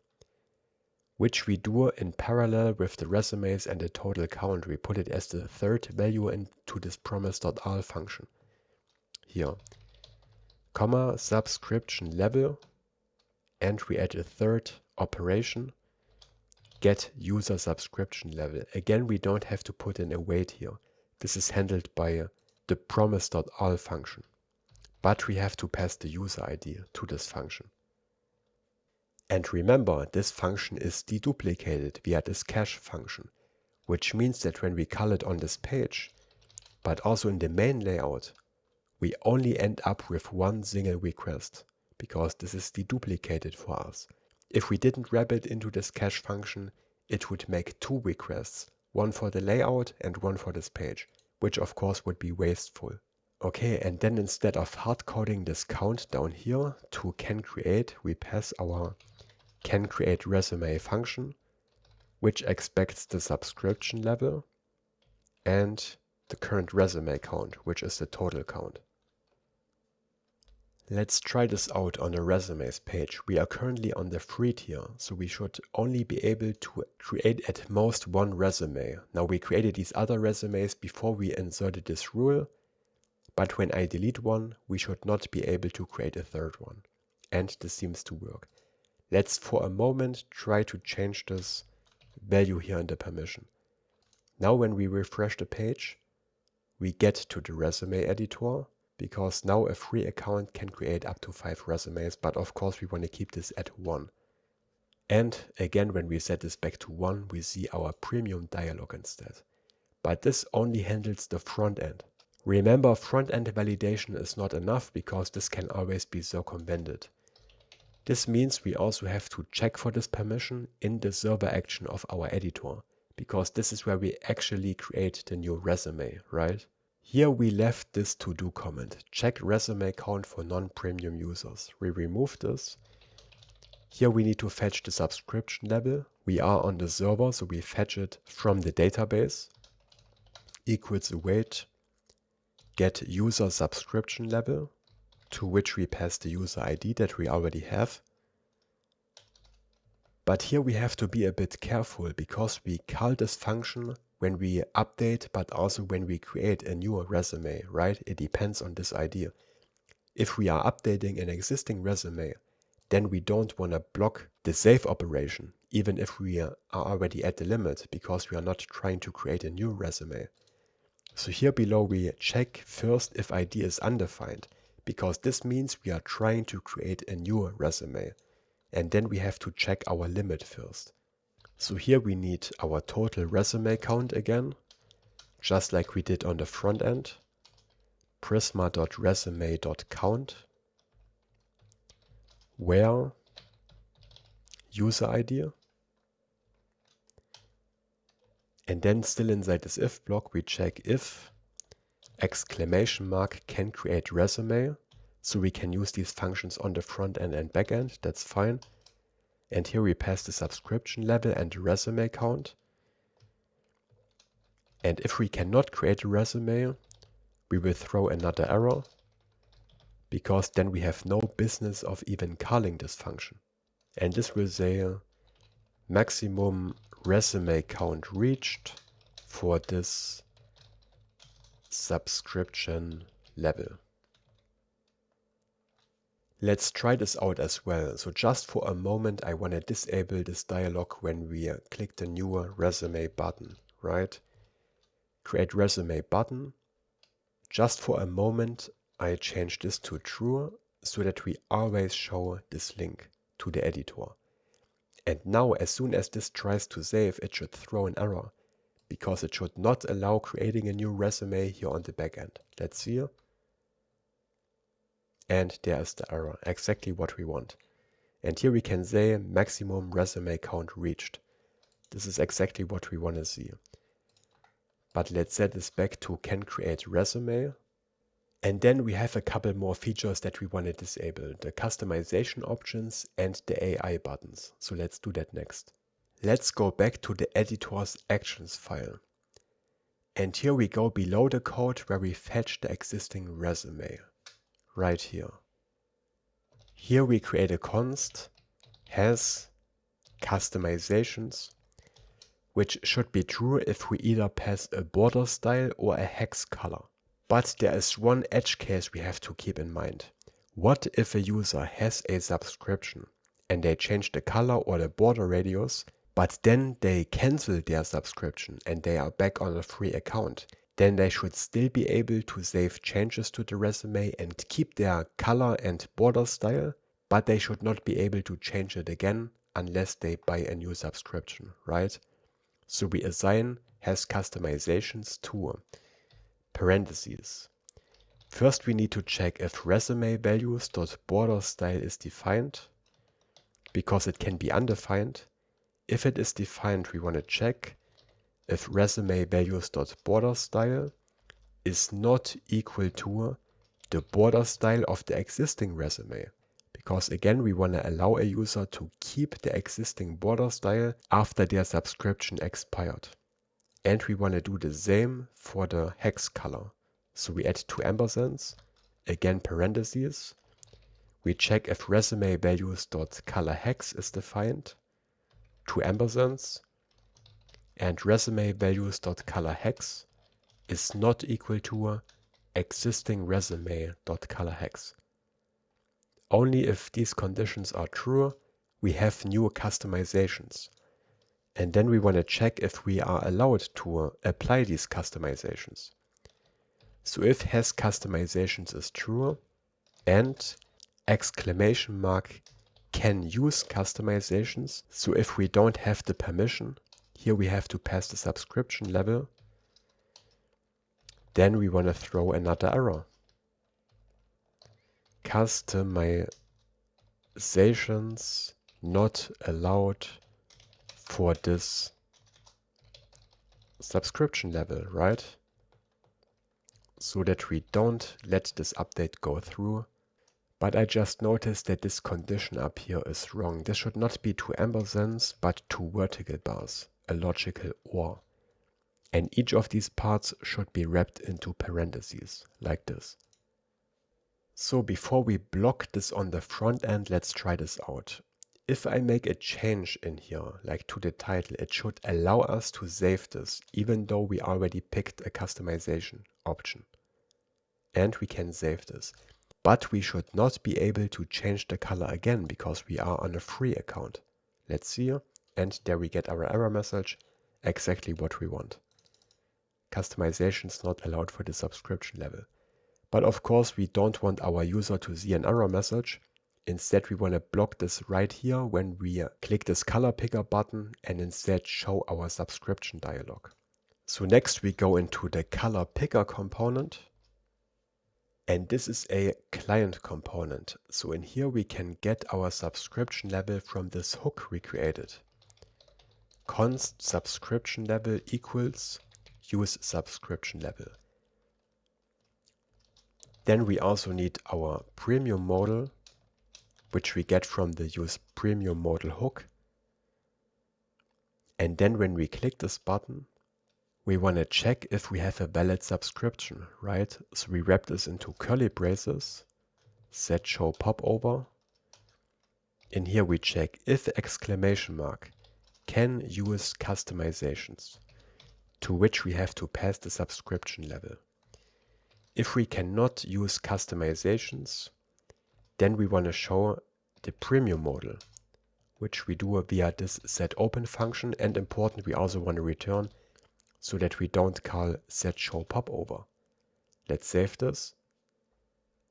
which we do in parallel with the resumes and the total count. We put it as the third value into this promise.all function. Here, comma, subscription level, and we add a third operation, get user subscription level. Again, we don't have to put in a wait here. This is handled by the promise.all function, but we have to pass the user ID to this function. And remember, this function is deduplicated via this cache function, which means that when we call it on this page, but also in the main layout, we only end up with one single request, because this is deduplicated for us. If we didn't wrap it into this cache function, it would make 2 requests, one for the layout and one for this page, which of course would be wasteful. Okay, and then instead of hard coding this count down here to canCreate, we pass our canCreate resume function, which expects the subscription level and the current resume count, which is the total count. Let's try this out on the resumes page. We are currently on the free tier, so we should only be able to create at most 1 resume. Now we created these other resumes before we inserted this rule, but when I delete one, we should not be able to create a third one. And this seems to work. Let's for a moment try to change this value here in the permission. Now when we refresh the page, we get to the resume editor, because now a free account can create up to 5 resumes, but of course we want to keep this at 1. And again, when we set this back to 1, we see our premium dialog instead. But this only handles the front end. Remember, front end validation is not enough because this can always be circumvented. This means we also have to check for this permission in the server action of our editor, because this is where we actually create the new resume, right? Here we left this to-do comment, check resume count for non-premium users. We remove this. Here we need to fetch the subscription level. We are on the server, so we fetch it from the database. Equals await get user subscription level, to which we pass the user ID that we already have. But here we have to be a bit careful, because we call this function when we update, but also when we create a new resume, right? It depends on this idea. If we are updating an existing resume, then we don't want to block the save operation, even if we are already at the limit, because we are not trying to create a new resume. So here below we check first if ID is undefined, because this means we are trying to create a new resume. And then we have to check our limit first. So here we need our total resume count again, just like we did on the front end. Prisma.resume.count, where user ID. And then still inside this if block, we check if exclamation mark can create resume. So we can use these functions on the front end and back end. That's fine. And here we pass the subscription level and the resume count. And if we cannot create a resume, we will throw another error, because then we have no business of even calling this function. And this will say maximum resume count reached for this subscription level. Let's try this out as well. So just for a moment, I want to disable this dialog when we click the new resume button, right? Create resume button. Just for a moment, I change this to true so that we always show this link to the editor. And now, as soon as this tries to save, it should throw an error, because it should not allow creating a new resume here on the backend. Let's see. And there is the error, exactly what we want. And here we can say maximum resume count reached. This is exactly what we want to see. But let's set this back to can create resume. And then we have a couple more features that we want to disable, the customization options and the AI buttons. So let's do that next. Let's go back to the editor's actions file. And here we go below the code where we fetch the existing resume, right here. Here we create a const has customizations, which should be true if we either pass a border style or a hex color. But there is one edge case we have to keep in mind. What if a user has a subscription and they change the color or the border radius, but then they cancel their subscription and they are back on a free account? Then they should still be able to save changes to the resume and keep their color and border style, but they should not be able to change it again unless they buy a new subscription, right? So we assign has customizations to parentheses. First we need to check if resume values.border style is defined, because it can be undefined. If it is defined, we want to check if resume values.border style is not equal to the border style of the existing resume. Because again, we want to allow a user to keep the existing border style after their subscription expired. And we want to do the same for the hex color. So we add two ampersands, again parentheses. We check if resume values.colorHex is defined, two ampersands, and resume values.colorHex is not equal to existing resume.colorHex. Only if these conditions are true, we have new customizations. And then we want to check if we are allowed to apply these customizations. So if has customizations is true and exclamation mark can use customizations. So if we don't have the permission, here we have to pass the subscription level. Then we want to throw another error. Customization customizations not allowed for this subscription level, right? So that we don't let this update go through. But I just noticed that this condition up here is wrong. This should not be two ampersands, but two vertical bars, a logical OR. And each of these parts should be wrapped into parentheses, like this. So before we block this on the front end, let's try this out. If I make a change in here, like to the title, it should allow us to save this, even though we already picked a customization option. And we can save this. But we should not be able to change the color again because we are on a free account. Let's see, and there we get our error message, exactly what we want. Customizations not allowed for the subscription level. But of course we don't want our user to see an error message. Instead we want to block this right here when we click this color picker button and instead show our subscription dialog. So next we go into the color picker component. And this is a client component. So in here we can get our subscription level from this hook we created. Const subscription level equals use subscription level. Then we also need our premium modal, which we get from the use premium modal hook. And then when we click this button, we want to check if we have a valid subscription, right? So we wrap this into curly braces, set show popover. In here we check if exclamation mark can use customizations, to which we have to pass the subscription level. If we cannot use customizations, then we want to show the premium modal, which we do via this setOpen function, and important, we also want to return so that we don't call set show popover. Let's save this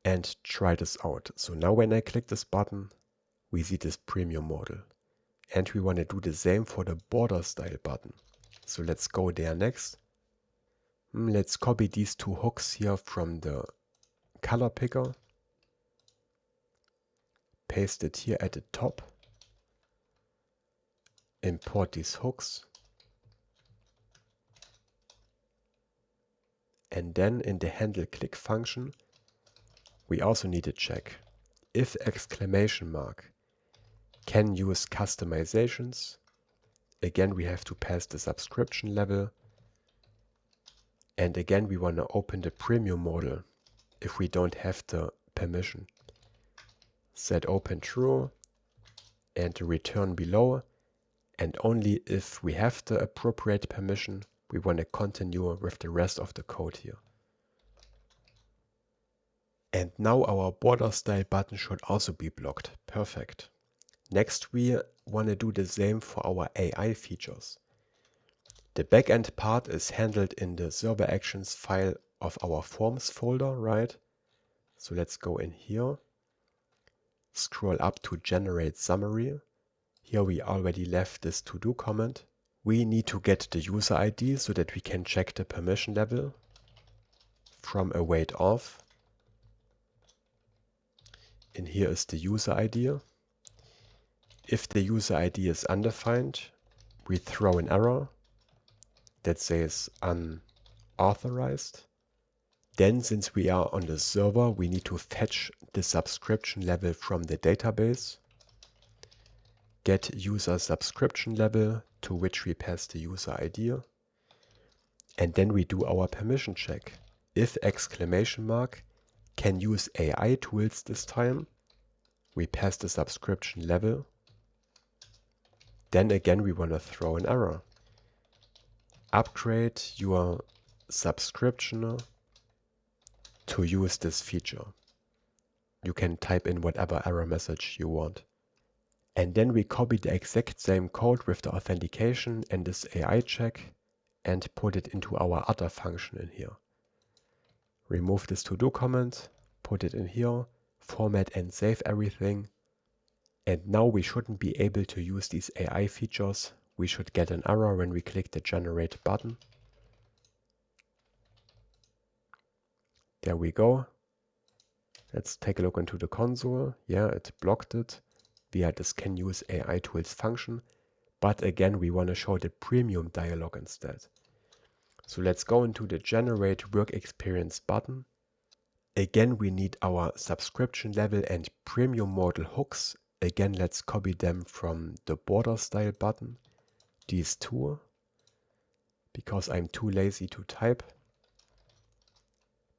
and try this out. So now when I click this button, we see this premium modal. And we want to do the same for the border style button. So let's go there next. Let's copy these two hooks here from the color picker. Paste it here at the top. Import these hooks. And then in the handle click function, we also need to check if exclamation mark can use customizations. Again, we have to pass the subscription level. And again, we want to open the premium modal if we don't have the permission. Set open true and return below. And only if we have the appropriate permission, we want to continue with the rest of the code here. And now our border style button should also be blocked. Perfect. Next, we want to do the same for our AI features. The backend part is handled in the server actions file of our forms folder, right? So let's go in here, scroll up to generate summary. Here we already left this to-do comment. We need to get the user ID so that we can check the permission level from await off. In here is the user ID. If the user ID is undefined, we throw an error that says unauthorized. Then, since we are on the server, we need to fetch the subscription level from the database. Get user subscription level, to which we pass the user ID. And then we do our permission check. If exclamation mark can use AI tools this time, we pass the subscription level. Then again, we want to throw an error. Upgrade your subscription to use this feature. You can type in whatever error message you want. And then we copy the exact same code with the authentication and this AI check and put it into our other function in here. Remove this to-do comment, put it in here, format and save everything. And now we shouldn't be able to use these AI features. We should get an error when we click the generate button. There we go. Let's take a look into the console. Yeah, it blocked it. via this can use AI tools function, but again we want to show the premium dialog instead. So let's go into the generate work experience button. Again we need our subscription level and premium modal hooks. Again let's copy them from the border style button, these two, because I'm too lazy to type.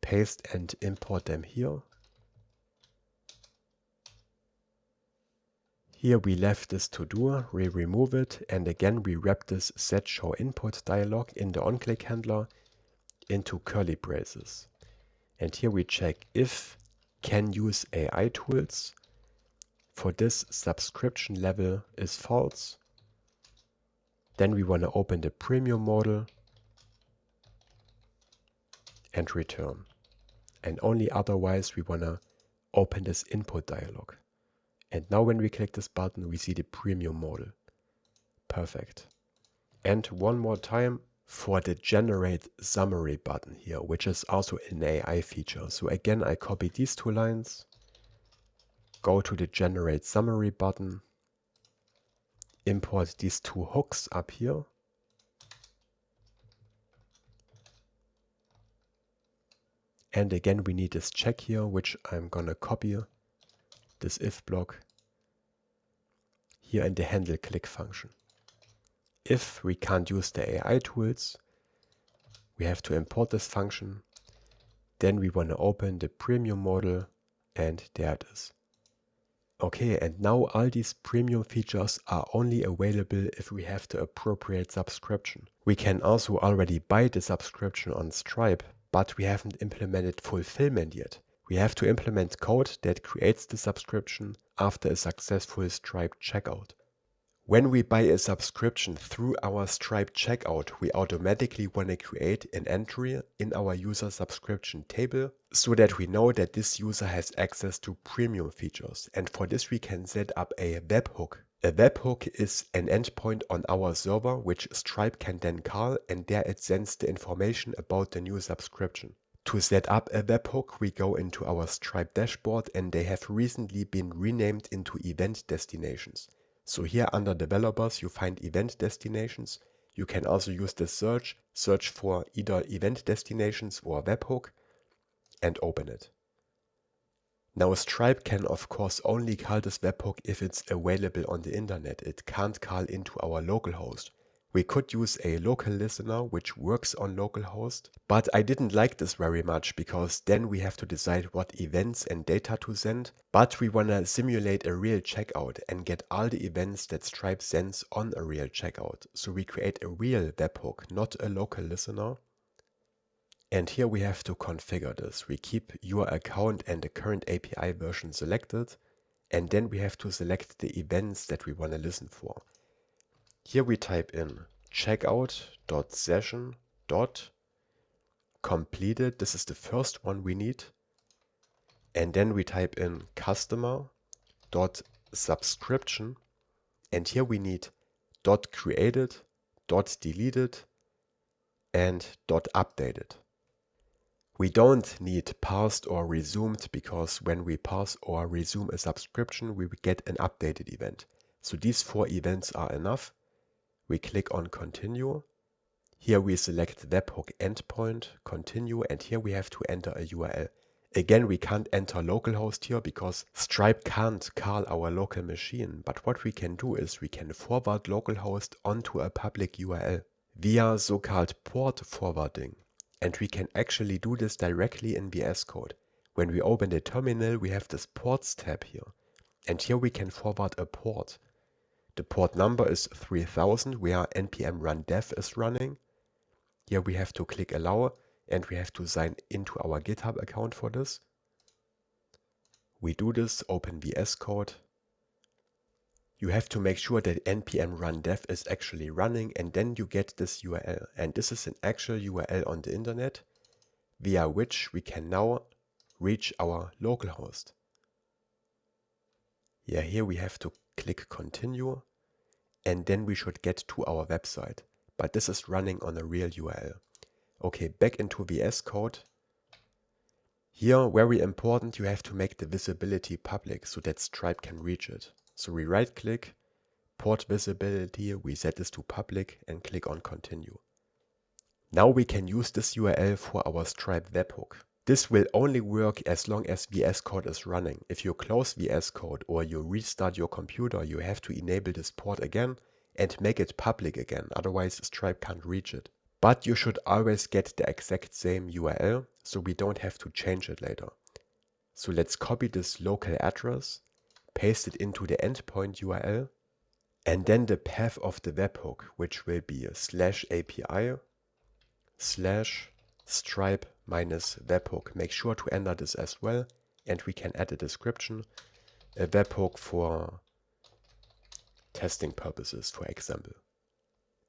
Paste and import them here. Here we left this to do, we remove it, and again we wrap this set show input dialog in the onClick handler into curly braces. And here we check if can use AI tools. For this subscription level is false. Then we want to open the premium model and return. And only otherwise we want to open this input dialog. And now when we click this button, we see the premium model. Perfect. And one more time for the generate summary button here, which is also an AI feature. So again, I copy these two lines, go to the generate summary button, import these two hooks up here. And again, we need this check here, which I'm gonna copy, this if block, here in the handle click function. If we can't use the AI tools, we have to import this function. Then we want to open the premium model, and there it is. Okay, and now all these premium features are only available if we have the appropriate subscription. We can also already buy the subscription on Stripe, but we haven't implemented fulfillment yet. We have to implement code that creates the subscription after a successful Stripe checkout. When we buy a subscription through our Stripe checkout, we automatically want to create an entry in our user subscription table so that we know that this user has access to premium features. And for this we can set up a webhook. A webhook is an endpoint on our server which Stripe can then call, and there it sends the information about the new subscription. To set up a webhook, we go into our Stripe dashboard, and they have recently been renamed into event destinations. So here under developers you find event destinations. You can also use the search for either event destinations or webhook and open it. Now Stripe can of course only call this webhook if it's available on the internet. It can't call into our localhost. We could use a local listener which works on localhost, but I didn't like this very much because then we have to decide what events and data to send, but we want to simulate a real checkout and get all the events that Stripe sends on a real checkout. So we create a real webhook, not a local listener. And here we have to configure this. We keep your account and the current API version selected, and then we have to select the events that we want to listen for. Here we type in checkout.session.completed. This is the first one we need. And then we type in customer.subscription. And here we need .created, .deleted, and .updated. We don't need parsed or resumed because when we parse or resume a subscription, we will get an updated event. So these 4 events are enough. We click on continue. Here we select webhook endpoint, continue, and here we have to enter a URL. Again, we can't enter localhost here because Stripe can't call our local machine. But what we can do is we can forward localhost onto a public URL via so-called port forwarding. And we can actually do this directly in VS Code. When we open the terminal, we have this ports tab here. And here we can forward a port. The port number is 3000 where npm run dev is running. Here we have to click allow and we have to sign into our GitHub account for this. We do this, open VS Code. You have to make sure that npm run dev is actually running, and then you get this URL. And this is an actual URL on the internet via which we can now reach our localhost. Yeah, here we have to click continue, and then we should get to our website. But this is running on a real URL. Okay, back into VS Code. Here, very important, you have to make the visibility public so that Stripe can reach it. So we right click, port visibility, we set this to public and click on continue. Now we can use this URL for our Stripe webhook. This will only work as long as VS Code is running. If you close VS Code or you restart your computer, you have to enable this port again and make it public again, otherwise Stripe can't reach it. But you should always get the exact same URL, so we don't have to change it later. So let's copy this local address, paste it into the endpoint URL, and then the path of the webhook, which will be /API /stripe -webhook. Make sure to enter this as well, and we can add a description, a webhook for testing purposes, for example.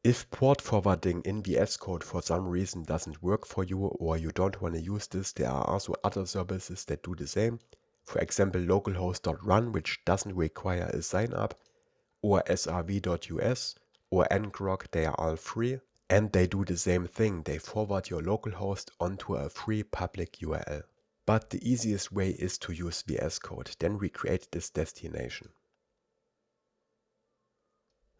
If port forwarding in VS Code for some reason doesn't work for you, or you don't want to use this, there are also other services that do the same. For example, localhost.run, which doesn't require a sign up, or srv.us or ngrok, they are all free. And they do the same thing, they forward your localhost onto a free public URL. But the easiest way is to use VS Code, then we create this destination.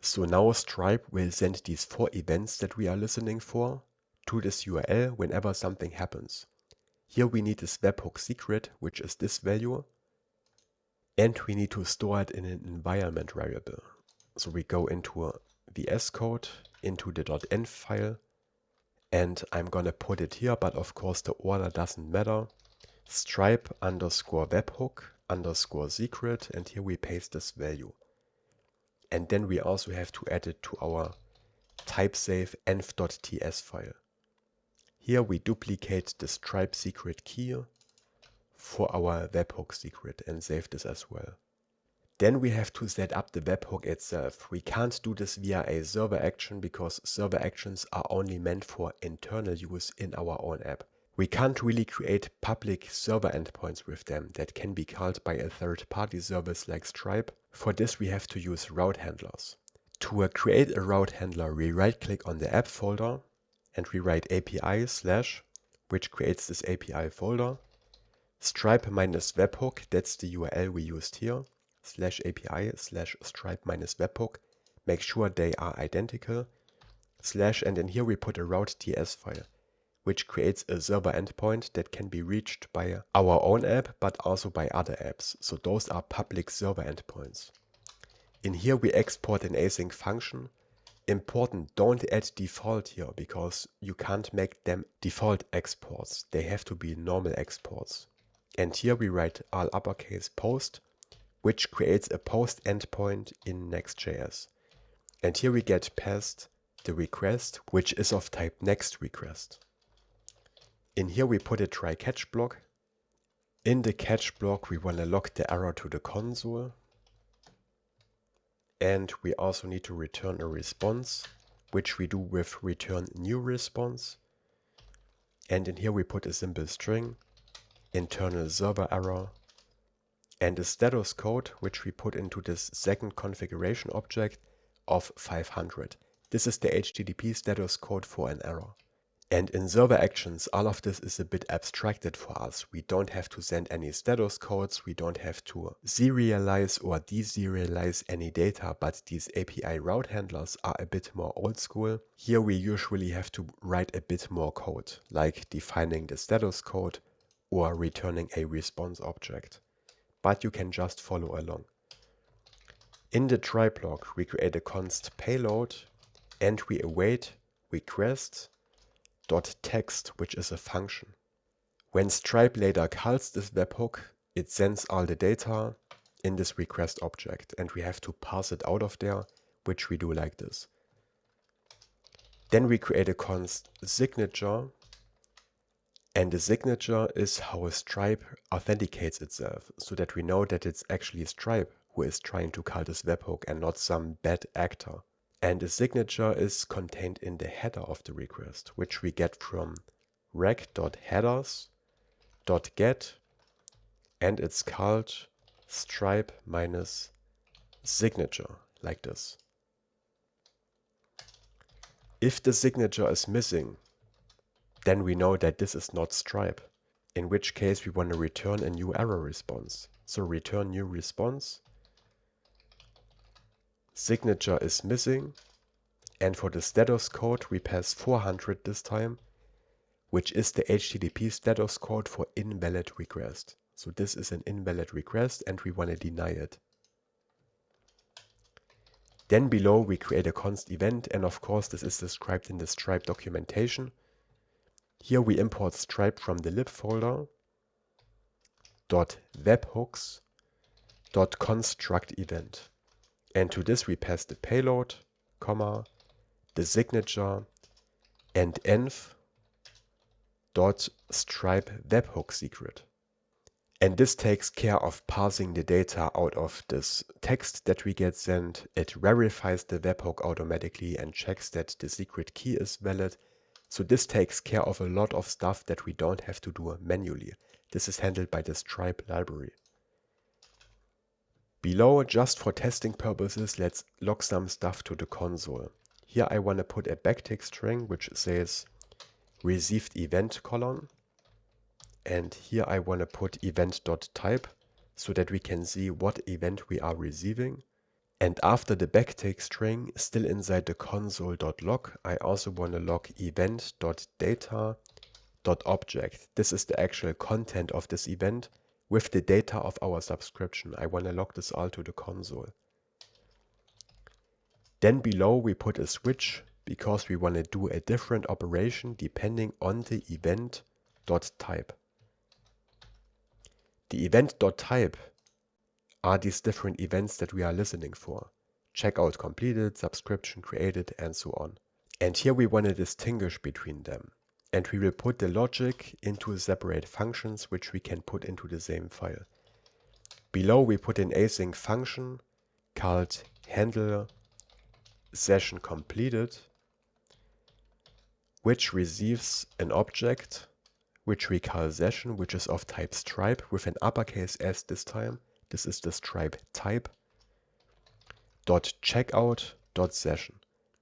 So now Stripe will send these 4 events that we are listening for to this URL whenever something happens. Here we need this webhook secret, which is this value, and we need to store it in an environment variable. So we go into VS Code, into the .env file, and I'm gonna put it here, but of course the order doesn't matter. Stripe _webhook _secret, and here we paste this value. And then we also have to add it to our typesafe env.ts file. Here we duplicate the Stripe secret key for our webhook secret and save this as well. Then we have to set up the webhook itself. We can't do this via a server action because server actions are only meant for internal use in our own app. We can't really create public server endpoints with them that can be called by a third-party service like Stripe. For this we have to use route handlers. To create a route handler, we right-click on the app folder and we write API / which creates this API folder. Stripe -webhook, that's the URL we used here. /API /stripe -webhook. Make sure they are identical. And then here we put a route.ts file, which creates a server endpoint that can be reached by our own app, but also by other apps. So those are public server endpoints. In here we export an async function. Important, don't add default here because you can't make them default exports. They have to be normal exports. And here we write all uppercase post, which creates a post endpoint in Next.js. And here we get passed the request, which is of type next request. In here we put a try catch block. In the catch block we want to log the error to the console. And we also need to return a response, which we do with return new response. And in here we put a simple string, internal server error, and a status code, which we put into this second configuration object of 500. This is the HTTP status code for an error. And in server actions, all of this is a bit abstracted for us. We don't have to send any status codes, we don't have to serialize or deserialize any data, but these API route handlers are a bit more old school. Here we usually have to write a bit more code, like defining the status code or returning a response object. But you can just follow along. In the try block, we create a const payload and we await request.text, which is a function. When Stripe later calls this webhook, it sends all the data in this request object and we have to pass it out of there, which we do like this. Then we create a const signature, and the signature is how Stripe authenticates itself, so that we know that it's actually Stripe who is trying to call this webhook and not some bad actor. And the signature is contained in the header of the request, which we get from rec.headers.get, and it's called Stripe -signature, like this. If the signature is missing, then we know that this is not Stripe, in which case we want to return a new error response. So return new response, signature is missing, and for the status code we pass 400 this time, which is the HTTP status code for invalid request. So this is an invalid request and we want to deny it. Then below we create a const event, and of course this is described in the Stripe documentation. Here we import Stripe from the lib folder, .webhooks, .construct event. And to this we pass the payload, comma, the signature, and env .stripe webhook secret. And this takes care of parsing the data out of this text that we get sent. It verifies the webhook automatically and checks that the secret key is valid. So this takes care of a lot of stuff that we don't have to do manually. This is handled by the Stripe library. Below, just for testing purposes, let's log some stuff to the console. Here I want to put a backtick string which says received event colon. And here I want to put event.type so that we can see what event we are receiving. And after the backtick string, still inside the console.log, I also want to log event.data.object. This is the actual content of this event with the data of our subscription. I want to log this all to the console. Then below we put a switch because we want to do a different operation depending on the event.type. The event.type are these different events that we are listening for. Checkout completed, subscription created, and so on. And here we want to distinguish between them. And we will put the logic into separate functions which we can put into the same file. Below we put an async function called handle session completed, which receives an object which we call session, which is of type stripe with an uppercase S this time. This is the stripe type. .checkout.session.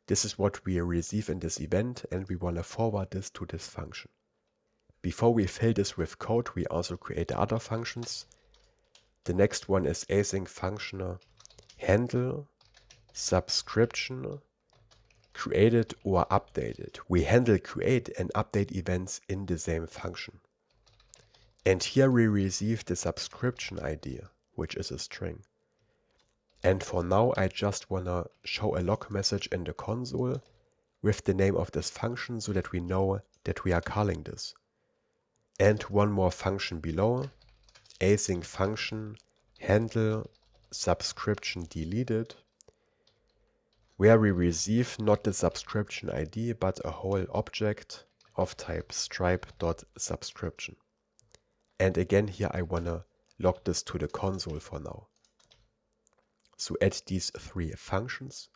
This is what we receive in this event, and we want to forward this to this function. Before we fill this with code, we also create other functions. The next one is async function handle subscription created or updated. We handle create and update events in the same function. And here we receive the subscription ID, which is a string. And for now, I just want to show a log message in the console with the name of this function so that we know that we are calling this. And one more function below, async function handle subscription deleted, where we receive not the subscription ID, but a whole object of type stripe.subscription. And again, here I want to log this to the console for now. So add these three functions.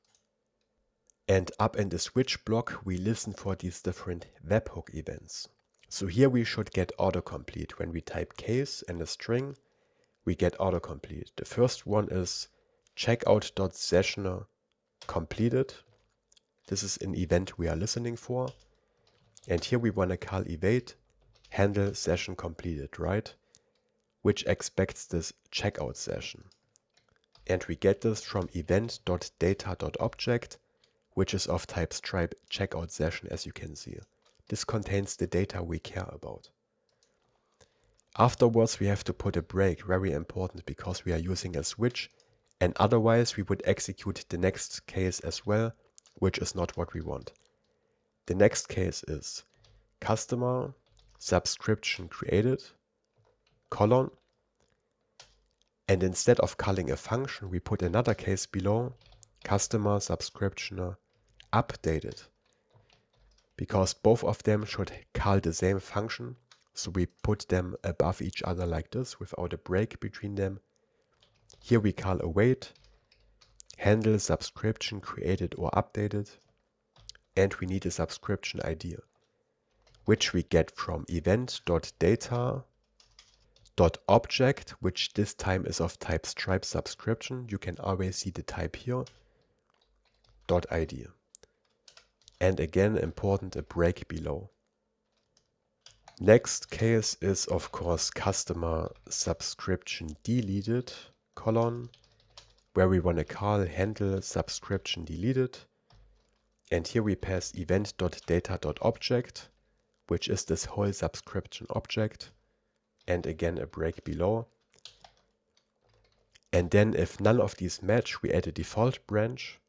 And up in the switch block, we listen for these different webhook events. So here we should get autocomplete. When we type case and a string, we get autocomplete. The first one is checkout.session completed. This is an event we are listening for. And here we want to call evade handle session completed, right? Which expects this checkout session. And we get this from event.data.object, which is of type stripe checkout session, as you can see. This contains the data we care about. Afterwards, we have to put a break, very important because we are using a switch, and otherwise we would execute the next case as well, which is not what we want. The next case is customer subscription created, colon, and instead of calling a function, we put another case below, customer subscription updated, because both of them should call the same function. So we put them above each other like this without a break between them. Here we call await handle subscription created or updated, and we need a subscription ID, which we get from event.data.object, which this time is of type stripe subscription. You can always see the type here, .id. And again, important, a break below. Next case is of course customer subscription deleted, colon, where we want to call handle subscription deleted. And here we pass event.data.object, which is this whole subscription object. And again, a break below. And then if none of these match, we add a default branch,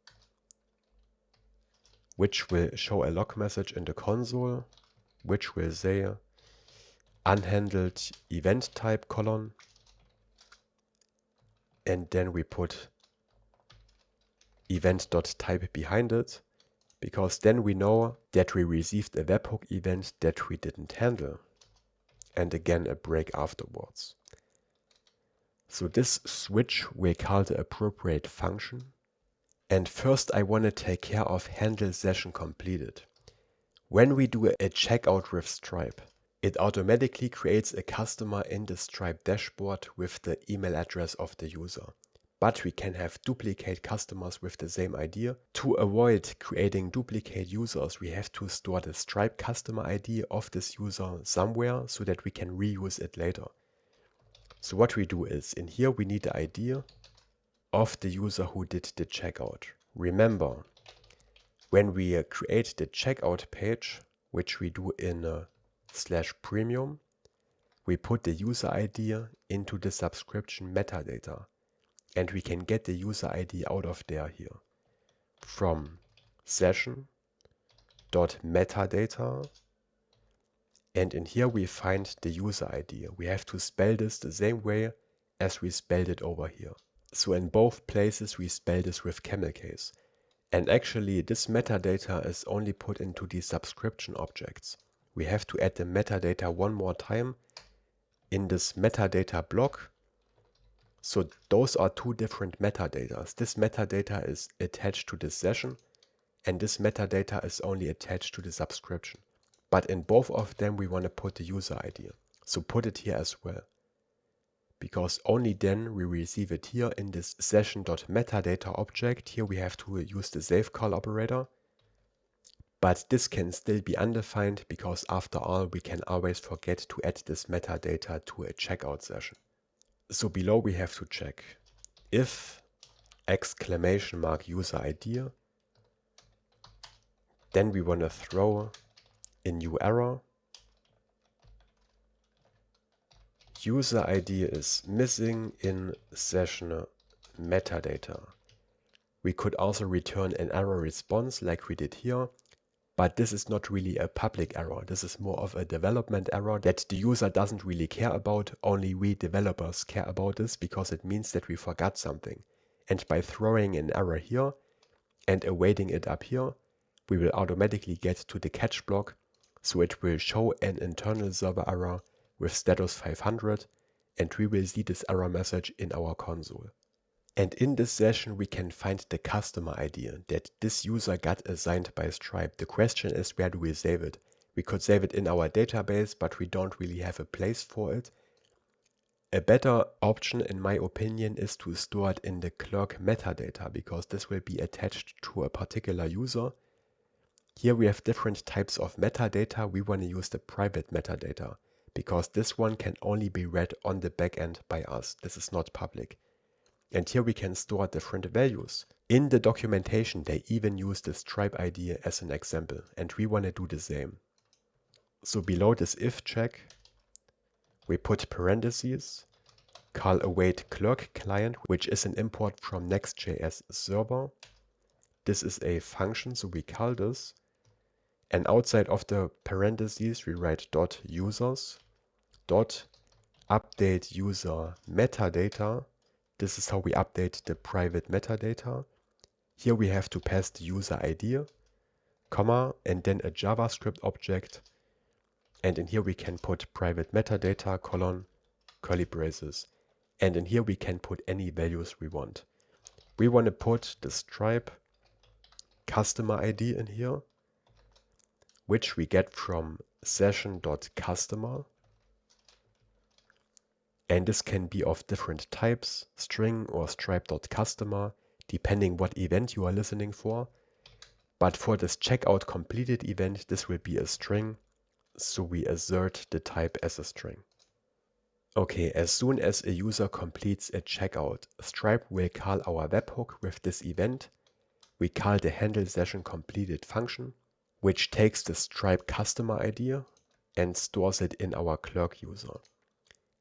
which will show a log message in the console, which will say unhandled event type colon. And then we put event.type behind it, because then we know that we received a webhook event that we didn't handle. And again, a break afterwards. So this switch will call the appropriate function. And first I want to take care of handle session completed. When we do a checkout with Stripe, it automatically creates a customer in the Stripe dashboard with the email address of the user. But we can have duplicate customers with the same ID. To avoid creating duplicate users, we have to store the Stripe customer ID of this user somewhere so that we can reuse it later. So what we do is, in here we need the ID of the user who did the checkout. Remember, when we create the checkout page, which we do in /premium, we put the user ID into the subscription metadata. And we can get the user ID out of there here from session.metadata. And in here we find the user ID. We have to spell this the same way as we spelled it over here. So in both places we spell this with camel case. And actually this metadata is only put into the subscription objects. We have to add the metadata one more time in this metadata block. So those are two different metadatas. This metadata is attached to this session and this metadata is only attached to the subscription. But in both of them we want to put the user ID. So put it here as well. Because only then we receive it here in this session.metadata object. Here we have to use the save call operator. But this can still be undefined because after all we can always forget to add this metadata to a checkout session. So below we have to check if !user ID, then we want to throw a new error. User ID is missing in session metadata. We could also return an error response like we did here, but this is not really a public error. This is more of a development error that the user doesn't really care about. Only we developers care about this because it means that we forgot something. And by throwing an error here and awaiting it up here, we will automatically get to the catch block. So it will show an internal server error with status 500 and we will see this error message in our console. And in this session we can find the customer ID that this user got assigned by Stripe. The question is, where do we save it? We could save it in our database, but we don't really have a place for it. A better option in my opinion is to store it in the Clerk metadata because this will be attached to a particular user. Here we have different types of metadata. We want to use the private metadata because this one can only be read on the backend by us. This is not public. And here we can store different values. In the documentation, they even use the Stripe ID as an example, and we want to do the same. So below this if check, we put parentheses, call await Clerk client, which is an import from Next.js server. This is a function, so we call this. And outside of the parentheses, we write .users, .update user metadata. This is how we update the private metadata. Here we have to pass the user ID, comma, and then a JavaScript object. And in here we can put private metadata, colon, curly braces. And in here we can put any values we want. We want to put the Stripe customer ID in here, which we get from session.customer. And this can be of different types, string or stripe.customer, depending what event you are listening for. But for this checkout completed event, this will be a string, so we assert the type as a string. Okay, as soon as a user completes a checkout, Stripe will call our webhook with this event. We call the handle session completed function, which takes the Stripe customer ID and stores it in our Clerk user.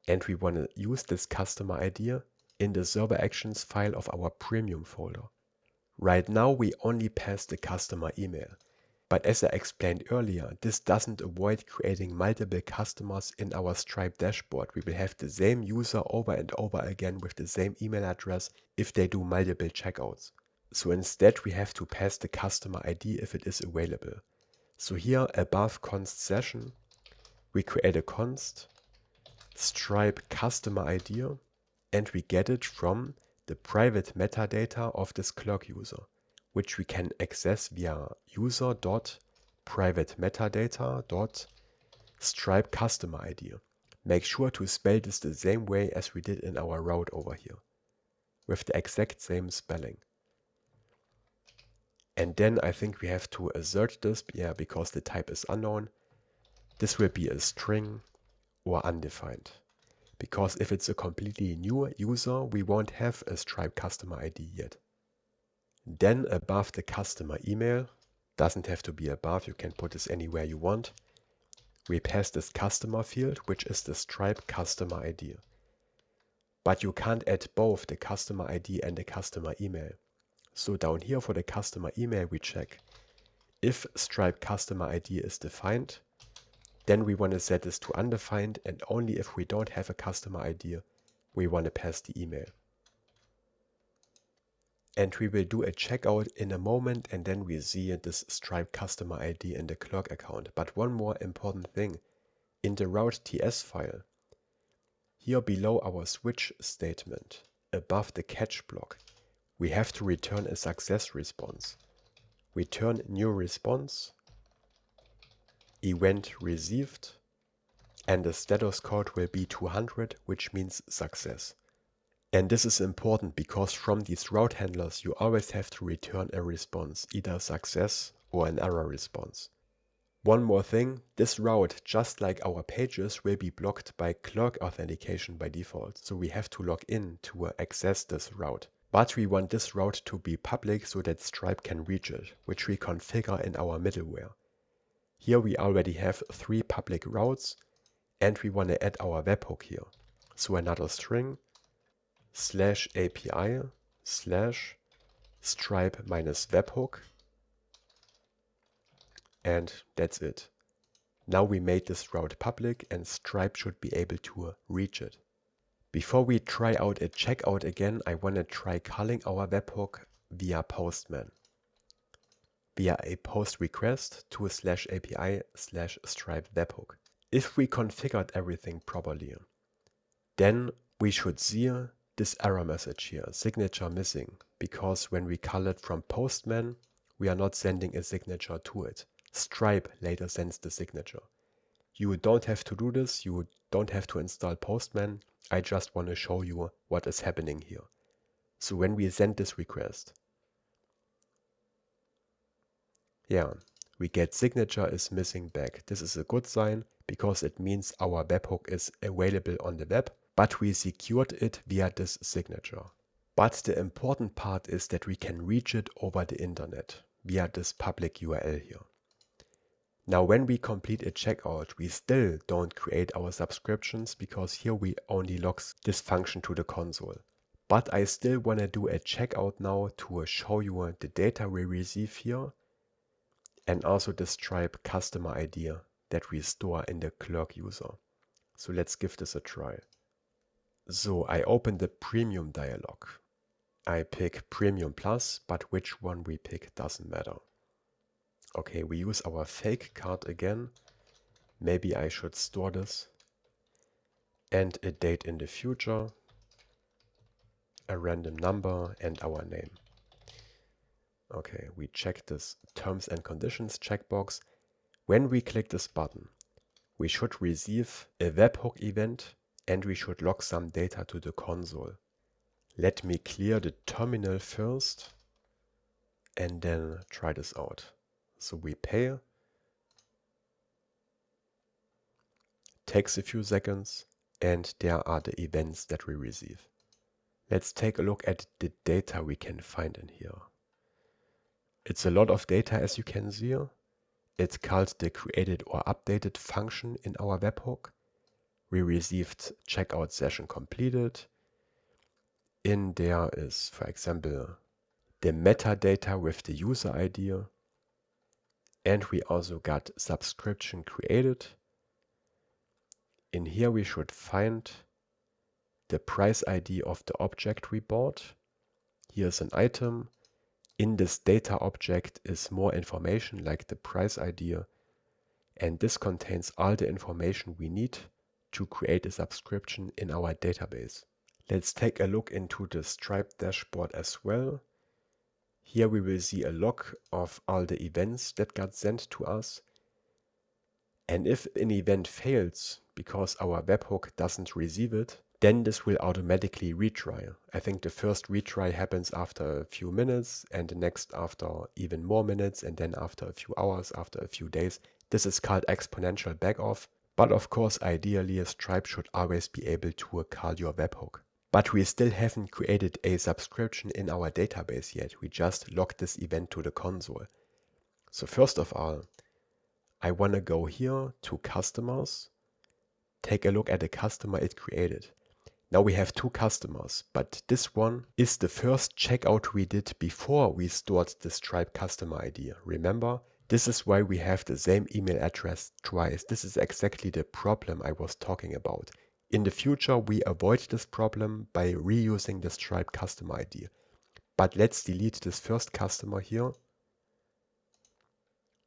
And we want to use this customer ID in the server actions file of our premium folder. Right now we only pass the customer email. But as I explained earlier, this doesn't avoid creating multiple customers in our Stripe dashboard. We will have the same user over and over again with the same email address if they do multiple checkouts. So instead we have to pass the customer ID if it is available. So here above const session, we create a const Stripe customer ID and we get it from the private metadata of this Clerk user, which we can access via user.privatemetadata.stripe customer ID. Make sure to spell this the same way as we did in our route over here, with the exact same spelling. And then I think we have to assert this, because the type is unknown. This will be a string or undefined. Because if it's a completely new user, we won't have a Stripe customer ID yet. Then above the customer email, doesn't have to be above, you can put this anywhere you want. We pass this customer field, which is the Stripe customer ID. But you can't add both the customer ID and the customer email. So down here for the customer email, we check if Stripe customer ID is defined. Then we want to set this to undefined, and only if we don't have a customer ID, we want to pass the email. And we will do a checkout in a moment, and then we see this Stripe customer ID in the Clerk account. But one more important thing, in the route.ts file, here below our switch statement, above the catch block, we have to return a success response. Return new response, event received, and the status code will be 200, which means success. And this is important because from these route handlers you always have to return a response, either success or an error response. One more thing, this route, just like our pages, will be blocked by Clerk authentication by default, so we have to log in to access this route. But we want this route to be public so that Stripe can reach it, which we configure in our middleware. Here we already have 3 public routes, and we want to add our webhook here. So another string /API /stripe -webhook, and that's it. Now we made this route public and Stripe should be able to reach it. Before we try out a checkout again, I want to try calling our webhook via Postman, via a post request to /API /stripe webhook. If we configured everything properly, then we should see this error message here, signature missing, because when we call it from Postman, we are not sending a signature to it. Stripe later sends the signature. You don't have to do this, you don't have to install Postman. I just want to show you what is happening here. So when we send this request, we get signature is missing back. This is a good sign because it means our webhook is available on the web, but we secured it via this signature. But the important part is that we can reach it over the internet via this public URL here. Now when we complete a checkout, we still don't create our subscriptions because here we only log this function to the console. But I still want to do a checkout now to show you the data we receive here and also the Stripe customer ID that we store in the Clerk user. So let's give this a try. So I open the premium dialog. I pick Premium Plus, but which one we pick doesn't matter. Okay, we use our fake card again. Maybe I should store this. And a date in the future, a random number, and our name. Okay, we check this terms and conditions checkbox. When we click this button, we should receive a webhook event and we should log some data to the console. Let me clear the terminal first and then try this out. So we pay. Takes a few seconds. and there are the events that we receive. Let's take a look at the data we can find in here. It's a lot of data, as you can see. It's called the created or updated function in our webhook. We received checkout session completed. In there is, for example, the metadata with the user ID. And we also got subscription created. In here we should find the price ID of the object we bought. Here's an item. In this data object is more information like the price ID, and this contains all the information we need to create a subscription in our database. Let's take a look into the Stripe dashboard as well. Here we will see a log of all the events that got sent to us. And if an event fails because our webhook doesn't receive it, then this will automatically retry. I think the first retry happens after a few minutes, and the next after even more minutes, and then after a few hours, after a few days. This is called exponential backoff. But of course, ideally, a Stripe should always be able to call your webhook. But we still haven't created a subscription in our database yet. We just logged this event to the console. So first of all, I want to go here to customers, take a look at the customer it created. Now we have two customers, but this one is the first checkout we did before we stored the Stripe customer ID. Remember, this is why we have the same email address twice. This is exactly the problem I was talking about. In the future, we avoid this problem by reusing the Stripe customer ID. But let's delete this first customer here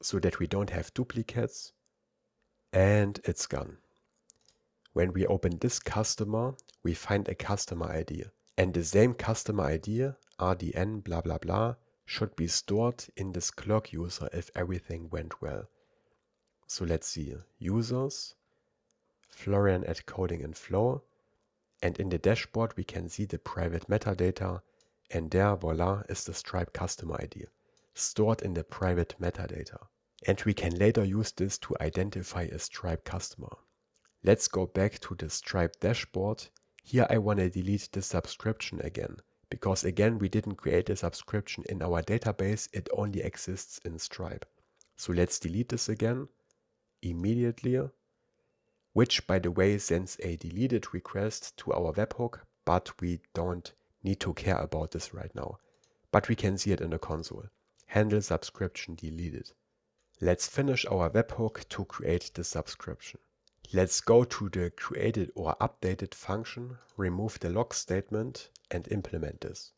so that we don't have duplicates. And it's gone. When we open this customer, we find a customer ID. And the same customer ID, RDN blah blah blah, should be stored in this Clerk user if everything went well. So let's see, users, Florian at Coding and Flow, and in the dashboard we can see the private metadata, and there, voila, is the Stripe customer ID, stored in the private metadata. And we can later use this to identify a Stripe customer. Let's go back to the Stripe dashboard. Here I want to delete the subscription again, because again we didn't create a subscription in our database, it only exists in Stripe. So let's delete this again, immediately, which by the way sends a deleted request to our webhook, but we don't need to care about this right now. But we can see it in the console. Handle subscription deleted. Let's finish our webhook to create the subscription. Let's go to the created or updated function, remove the log statement and implement this.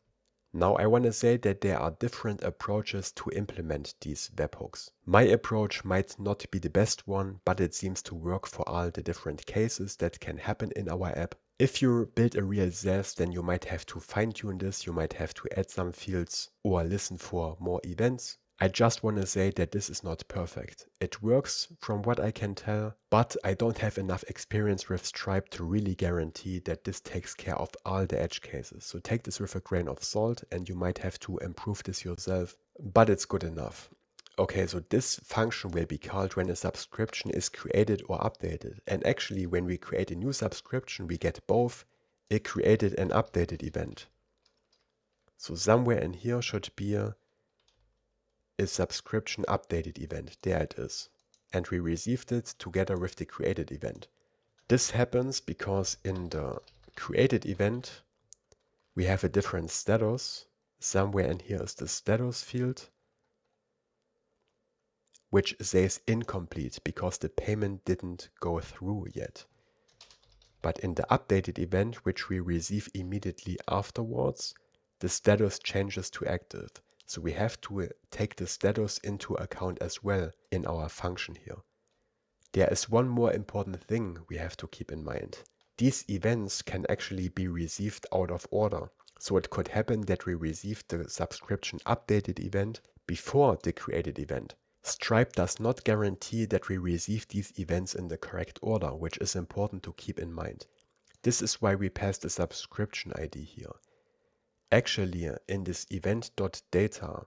Now I want to say that there are different approaches to implement these webhooks. My approach might not be the best one, but it seems to work for all the different cases that can happen in our app. If you build a real SaaS, then you might have to fine-tune this, you might have to add some fields or listen for more events. I just want to say that this is not perfect. It works from what I can tell, but I don't have enough experience with Stripe to really guarantee that this takes care of all the edge cases. So take this with a grain of salt and you might have to improve this yourself, but it's good enough. Okay, so this function will be called when a subscription is created or updated. And actually when we create a new subscription, we get both a created and updated event. So somewhere in here should be a subscription updated event. There it is. And we received it together with the created event. This happens because in the created event, we have a different status. Somewhere in here is the status field, which says incomplete because the payment didn't go through yet. But in the updated event, which we receive immediately afterwards, the status changes to active. So we have to take the status into account as well in our function here. There is one more important thing we have to keep in mind. These events can actually be received out of order. So it could happen that we receive the subscription updated event before the created event. Stripe does not guarantee that we receive these events in the correct order, which is important to keep in mind. This is why we pass the subscription ID here. Actually, in this event.data,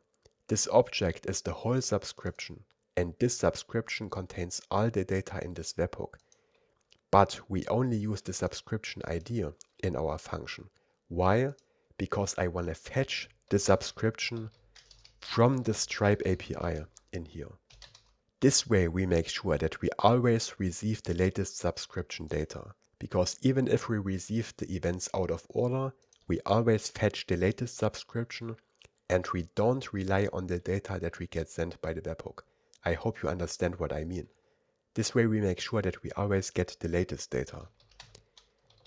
this object is the whole subscription, and this subscription contains all the data in this webhook. but we only use the subscription ID in our function. Why? Because I want to fetch the subscription from the Stripe API in here. This way we make sure that we always receive the latest subscription data, because even if we receive the events out of order, we always fetch the latest subscription and we don't rely on the data that we get sent by the webhook. I hope you understand what I mean. This way we make sure that we always get the latest data.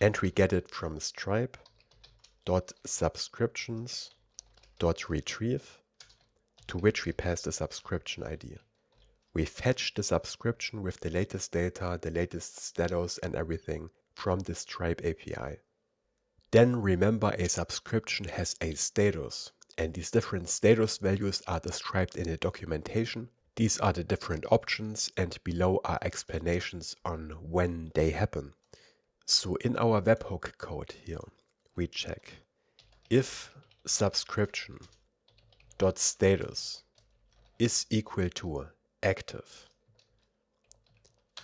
And we get it from stripe.subscriptions.retrieve, to which we pass the subscription ID. We fetch the subscription with the latest data, the latest status and everything from the Stripe API. Then remember, a subscription has a status, and these different status values are described in the documentation. These are the different options, and below are explanations on when they happen. So in our webhook code here, we check if subscription.status is equal to active.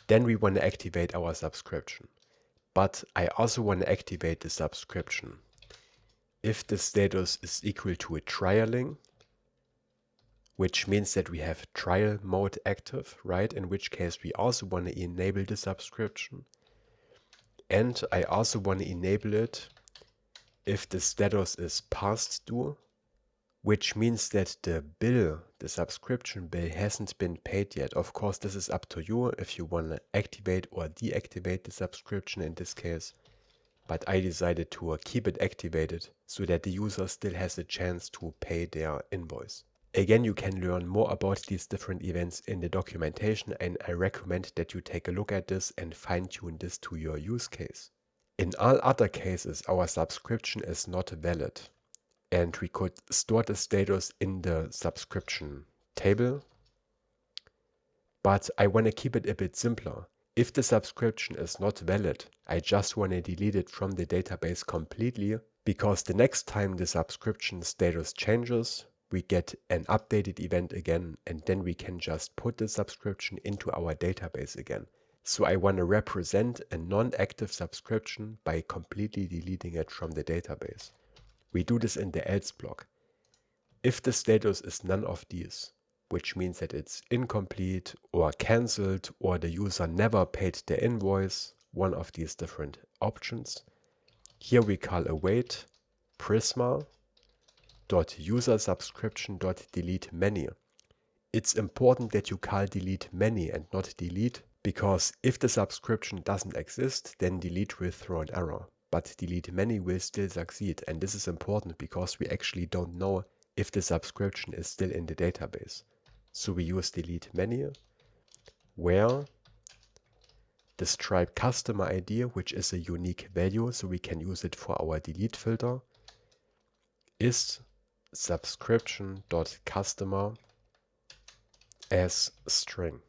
Then we want to activate our subscription. But I also want to activate the subscription if the status is equal to a trialing, which means that we have trial mode active, right? In which case we also want to enable the subscription. And I also want to enable it if the status is past due, which means that the bill, the subscription bill, hasn't been paid yet. Of course, this is up to you if you want to activate or deactivate the subscription in this case. But I decided to keep it activated so that the user still has a chance to pay their invoice. Again, you can learn more about these different events in the documentation, and I recommend that you take a look at this and fine-tune this to your use case. In all other cases, our subscription is not valid. And we could store the status in the subscription table. But I want to keep it a bit simpler. If the subscription is not valid, I just want to delete it from the database completely, because the next time the subscription status changes, we get an updated event again, and then we can just put the subscription into our database again. So I want to represent a non-active subscription by completely deleting it from the database. We do this in the else block. If the status is none of these, which means that it's incomplete or cancelled or the user never paid the invoice, one of these different options, here we call await Prisma.userSubscription.delete many. It's important that you call delete many and not delete, because if the subscription doesn't exist, then delete will throw an error. But delete many will still succeed, and this is important because we actually don't know if the subscription is still in the database. So we use delete many, where the Stripe customer ID, which is a unique value, so we can use it for our delete filter, is subscription.customer as string.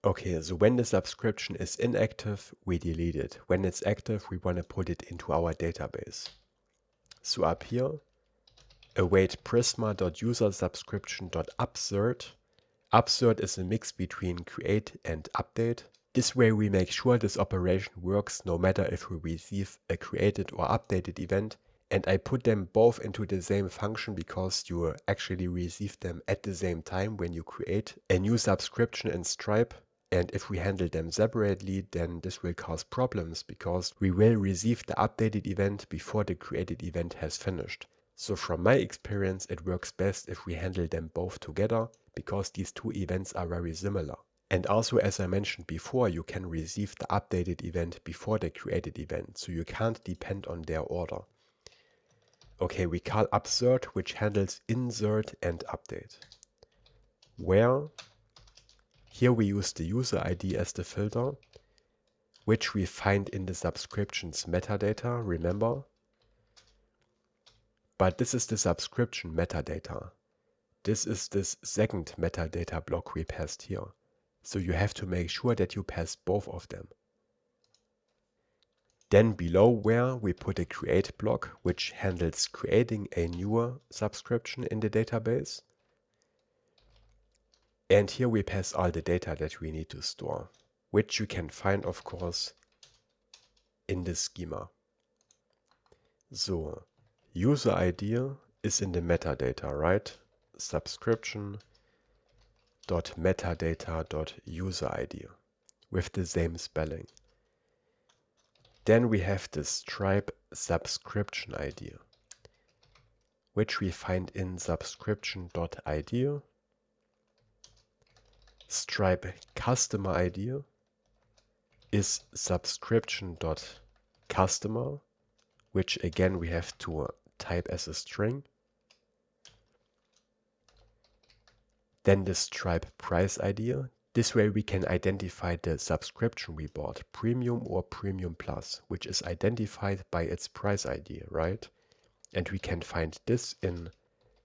Okay, so when the subscription is inactive, we delete it. When it's active, we want to put it into our database. So up here, await Prisma.userSubscription.upsert. Upsert is a mix between create and update. This way we make sure this operation works no matter if we receive a created or updated event. And I put them both into the same function because you actually receive them at the same time when you create a new subscription in Stripe. And if we handle them separately, then this will cause problems because we will receive the updated event before the created event has finished. So from my experience, it works best if we handle them both together because these two events are very similar. And also, as I mentioned before, you can receive the updated event before the created event, so you can't depend on their order. Okay, we call upsert, which handles insert and update. Where here we use the user ID as the filter, which we find in the subscriptions metadata, remember? But this is the subscription metadata. This is this second metadata block we passed here. So you have to make sure that you pass both of them. Then below where we put a create block, which handles creating a newer subscription in the database. And here we pass all the data that we need to store, which you can find, of course, in the schema. So, user ID is in the metadata, right? Subscription.metadata.user-ID with the same spelling. Then we have the Stripe subscription ID, which we find in subscription.id. Stripe customer ID is subscription.customer, which again we have to type as a string. Then the Stripe price ID. This way we can identify the subscription we bought, Premium or Premium Plus, which is identified by its price ID, right? And we can find this in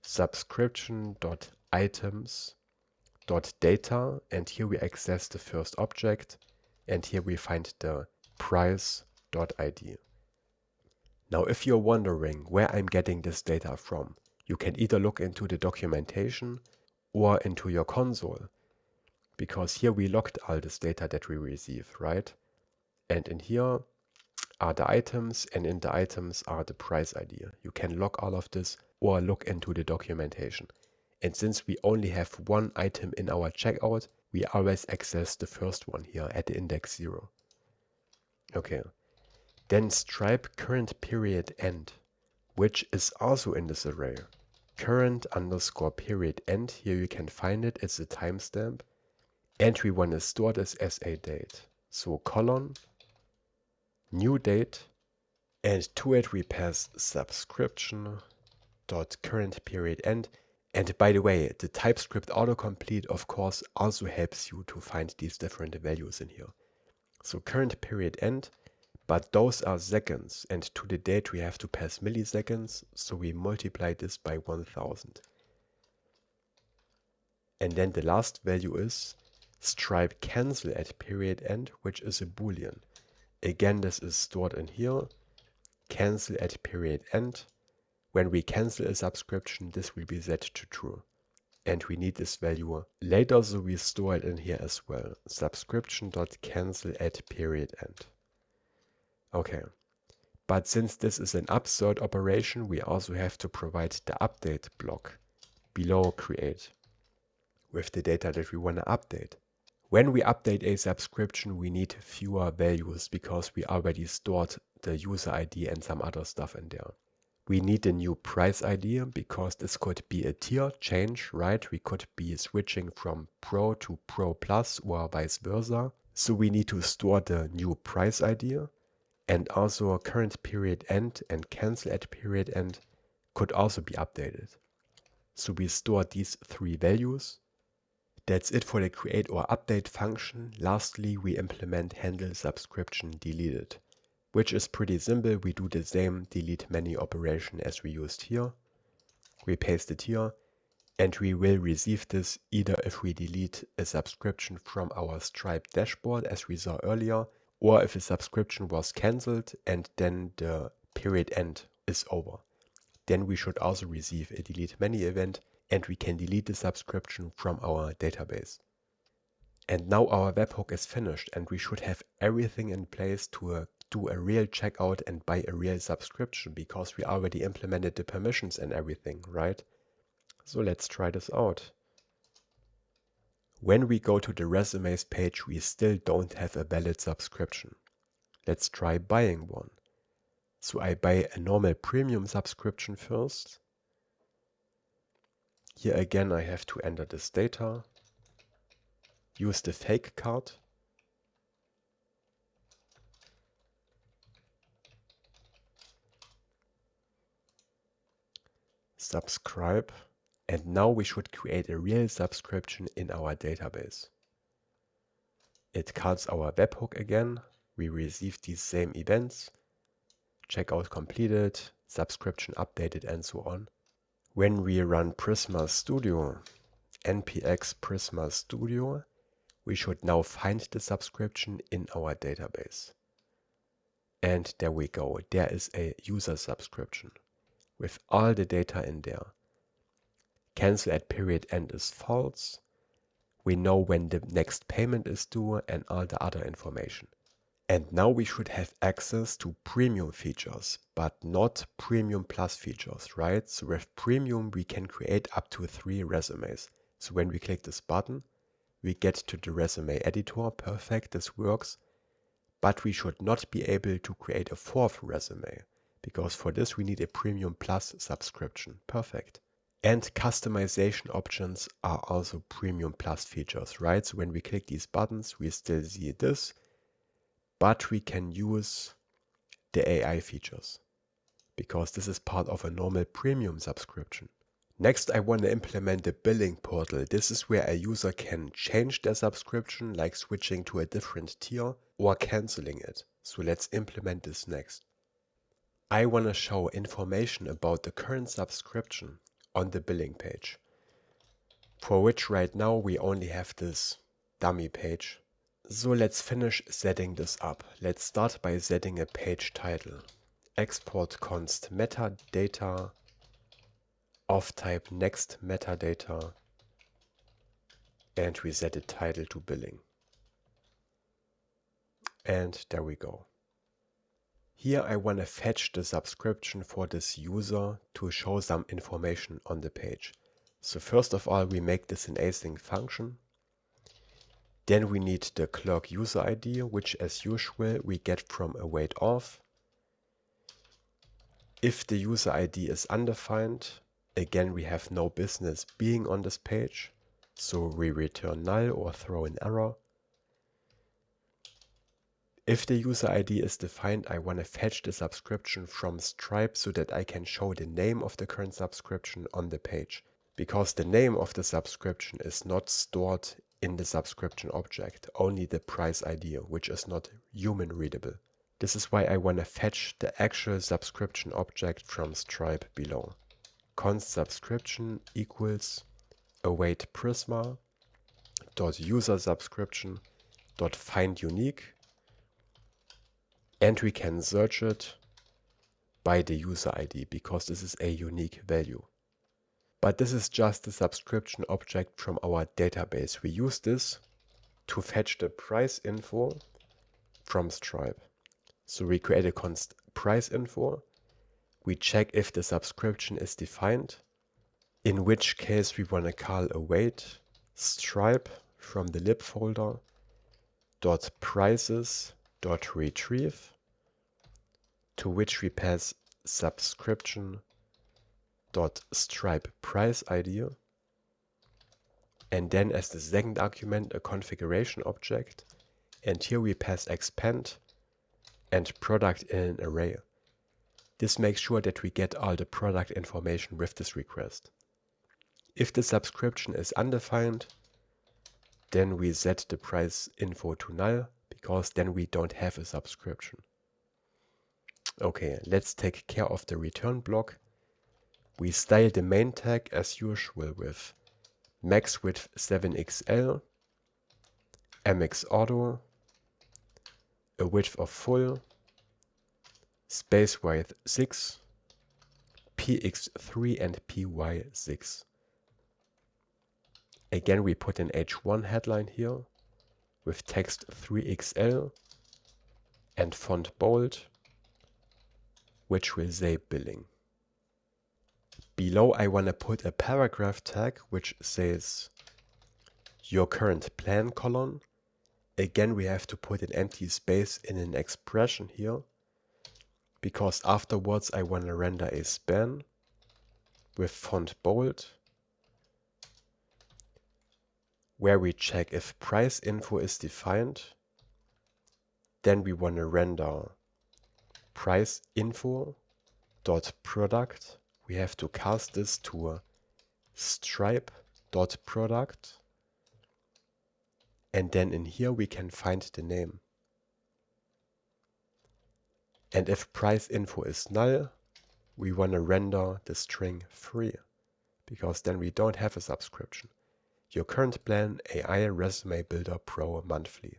subscription.items.data, and here we access the first object, and here we find the price.id. Now, if you're wondering where I'm getting this data from, you can either look into the documentation or into your console, because here we logged all this data that we receive, right? And in here are the items, and in the items are the price ID. You can log all of this or look into the documentation. And since we only have one item in our checkout, we always access the first one here at the index 0. Okay. Then Stripe current period end, which is also in this array. Current underscore period end, here you can find it, it's a timestamp. And we want to store this as a date. So colon, new date, and to it we pass subscription.current period end. And by the way, the TypeScript autocomplete of course also helps you to find these different values in here. So current period end, but those are seconds, and to the date we have to pass milliseconds, so we multiply this by 1000. And then the last value is Stripe cancel at period end, which is a boolean. Again, this is stored in here. Cancel at period end. When we cancel a subscription, this will be set to true. And we need this value later, so we store it in here as well. Subscription.cancel at period end. Okay. But since this is an upsert operation, we also have to provide the update block below create with the data that we want to update. When we update a subscription, we need fewer values because we already stored the user ID and some other stuff in there. We need a new price ID because this could be a tier change, right? We could be switching from Pro to Pro Plus or vice versa. So we need to store the new price ID, and also current period end and cancel at period end could also be updated. So we store these three values. That's it for the create or update function. Lastly, we implement handle subscription deleted, which is pretty simple. We do the same delete many operation as we used here. We paste it here, and we will receive this either if we delete a subscription from our Stripe dashboard as we saw earlier, or if a subscription was cancelled and then the period end is over. Then we should also receive a delete many event, and we can delete the subscription from our database. And now our webhook is finished, and we should have everything in place to do a real checkout and buy a real subscription, because we already implemented the permissions and everything, right? So let's try this out. When we go to the resumes page, we still don't have a valid subscription. Let's try buying one. So I buy a normal premium subscription first. Here again I have to enter this data, use the fake card, subscribe, and now we should create a real subscription in our database. It calls our webhook again, we receive these same events, checkout completed, subscription updated, and so on. When we run Prisma Studio, npx Prisma Studio, we should now find the subscription in our database. And there we go, there is a user subscription with all the data in there. Cancel at period end is false. We know when the next payment is due and all the other information. And now we should have access to premium features, but not premium plus features, right? So with premium, we can create up to 3 resumes. So when we click this button, we get to the resume editor. Perfect, this works. But we should not be able to create a 4th resume, because for this we need a premium plus subscription. Perfect. And customization options are also premium plus features, right? So when we click these buttons, we still see this, but we can use the AI features, because this is part of a normal premium subscription. Next, I want to implement the billing portal. This is where a user can change their subscription, like switching to a different tier or canceling it. So let's implement this next. I want to show information about the current subscription on the billing page, for which right now we only have this dummy page. So let's finish setting this up. Let's start by setting a page title. Export const metadata of type next metadata, and we set the title to billing. And there we go. Here I want to fetch the subscription for this user to show some information on the page. So first of all, we make this an async function. Then we need the Clerk user ID, which as usual we get from await auth. If the user ID is undefined, again we have no business being on this page, so we return null or throw an error. If the user ID is defined, I want to fetch the subscription from Stripe so that I can show the name of the current subscription on the page, because the name of the subscription is not stored in the subscription object, only the price ID, which is not human readable. This is why I want to fetch the actual subscription object from Stripe below. Const subscription equals await Prisma dot user subscription dot find unique, and we can search it by the user ID because this is a unique value. But this is just the subscription object from our database. We use this to fetch the price info from Stripe. So we create a const price info. We check if the subscription is defined, in which case we want to call await Stripe from the lib folder dot prices dot retrieve, to which we pass subscription dot stripe price ID, and then as the second argument a configuration object, and here we pass expand and product in an array. This makes sure that we get all the product information with this request. If the subscription is undefined, then we set the price info to null, because then we don't have a subscription. Okay, let's take care of the return block. We style the main tag as usual with max width 7XL, mx auto, a width of full, space width 6, px3 and py6. Again, we put an h1 headline here with text 3XL and font bold, which will say billing. Below I want to put a paragraph tag which says your current plan colon. Again, we have to put an empty space in an expression here, because afterwards I want to render a span with font bold, where we check if price info is defined. Then we want to render price info dot product. We have to cast this to a stripe dot product, and then in here we can find the name. And if price info is null, we want to render the string free, because then we don't have a subscription. Your current plan AI Resume Builder Pro monthly.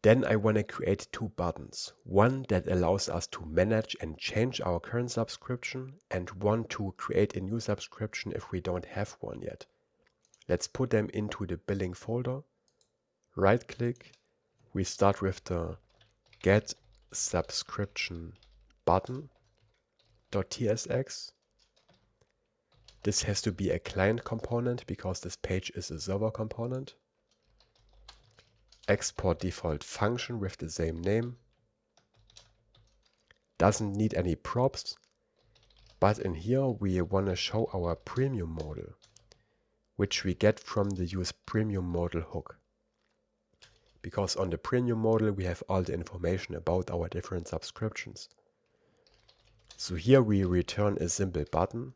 Then I want to create 2 buttons. One that allows us to manage and change our current subscription, and one to create a new subscription if we don't have one yet. Let's put them into the billing folder. Right click. We start with the get subscription button.tsx. This has to be a client component because this page is a server component. Export default function with the same name. Doesn't need any props, but in here we want to show our premium modal, which we get from the use premium modal hook. Because on the premium modal we have all the information about our different subscriptions. So here we return a simple button,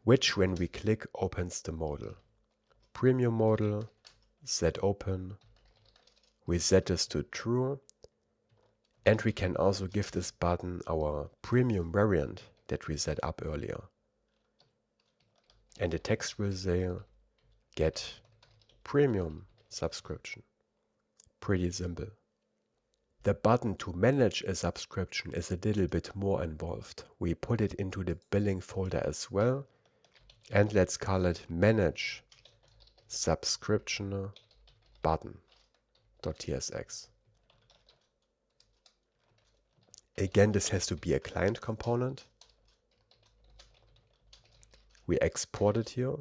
which when we click opens the modal. Premium modal, set open, we set this to true, and we can also give this button our premium variant that we set up earlier. And the text will say get premium subscription. Pretty simple. The button to manage a subscription is a little bit more involved. We put it into the billing folder as well, and let's call it manage subscription button.tsx. Again, this has to be a client component. We export it here.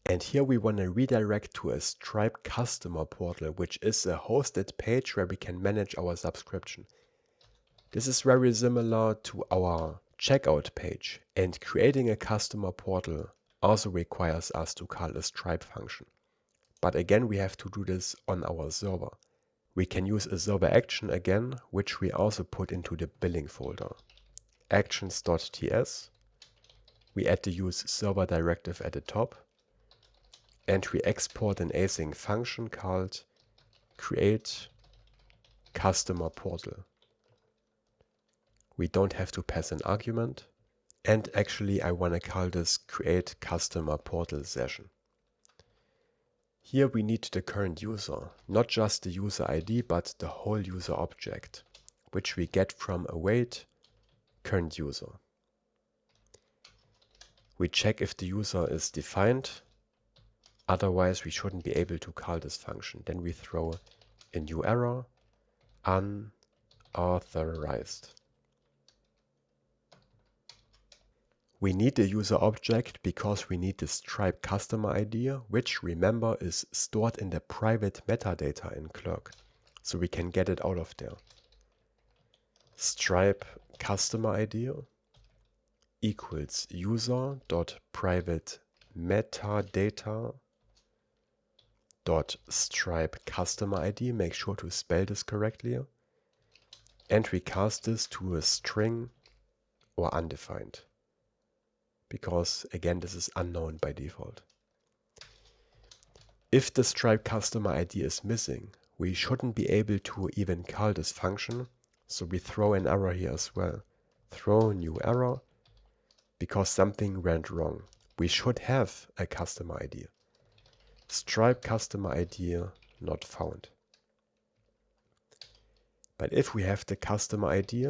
And here we want to redirect to a Stripe customer portal, which is a hosted page where we can manage our subscription. This is very similar to our checkout page, and creating a customer portal also requires us to call a Stripe function. But again, we have to do this on our server. We can use a server action again, which we also put into the billing folder. Actions.ts. We add the use server directive at the top. And we export an async function called create customer portal. We don't have to pass an argument. And actually I want to call this create customer portal session. Here we need the current user, not just the user ID, but the whole user object, which we get from await current user. We check if the user is defined. Otherwise, we shouldn't be able to call this function. Then we throw a new error, unauthorized. We need the user object because we need the Stripe customer ID, which remember is stored in the private metadata in Clerk. So we can get it out of there. Stripe customer ID equals user.private metadata .stripe customer ID, make sure to spell this correctly, and we cast this to a string or undefined, because again this is unknown by default. If the Stripe customer ID is missing, we shouldn't be able to even call this function, so we throw an error here as well. Throw new error, because something went wrong. We should have a customer ID. Stripe customer ID not found. But if we have the customer ID,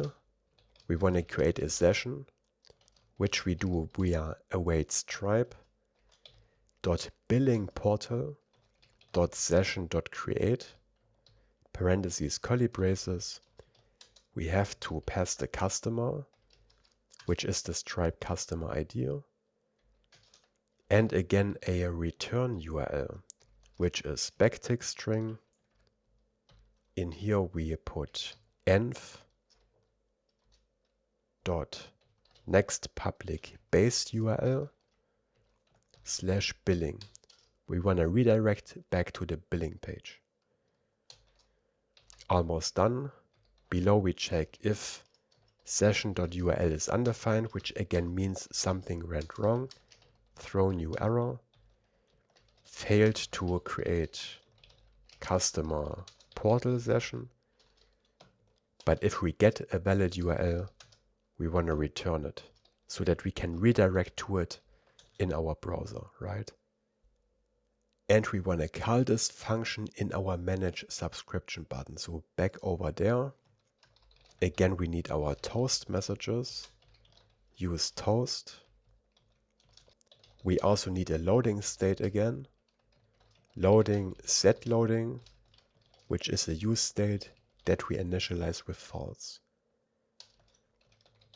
we want to create a session, which we do via await Stripe .billing portal .session.create parentheses curly braces. We have to pass the customer, which is the Stripe customer ID, and again a return URL, which is backtick string. In here we put env dot next public base URL slash billing. We want to redirect back to the billing page. Almost done. Below we check if session.url is undefined, which again means something went wrong. Throw new error. Failed to create customer portal session. But if we get a valid URL, we want to return it so that we can redirect to it in our browser, right? And we want to call this function in our manage subscription button. So back over there. Again, we need our toast messages. use toast. We also need a loading state again. Loading set loading, which is a use state that we initialize with false.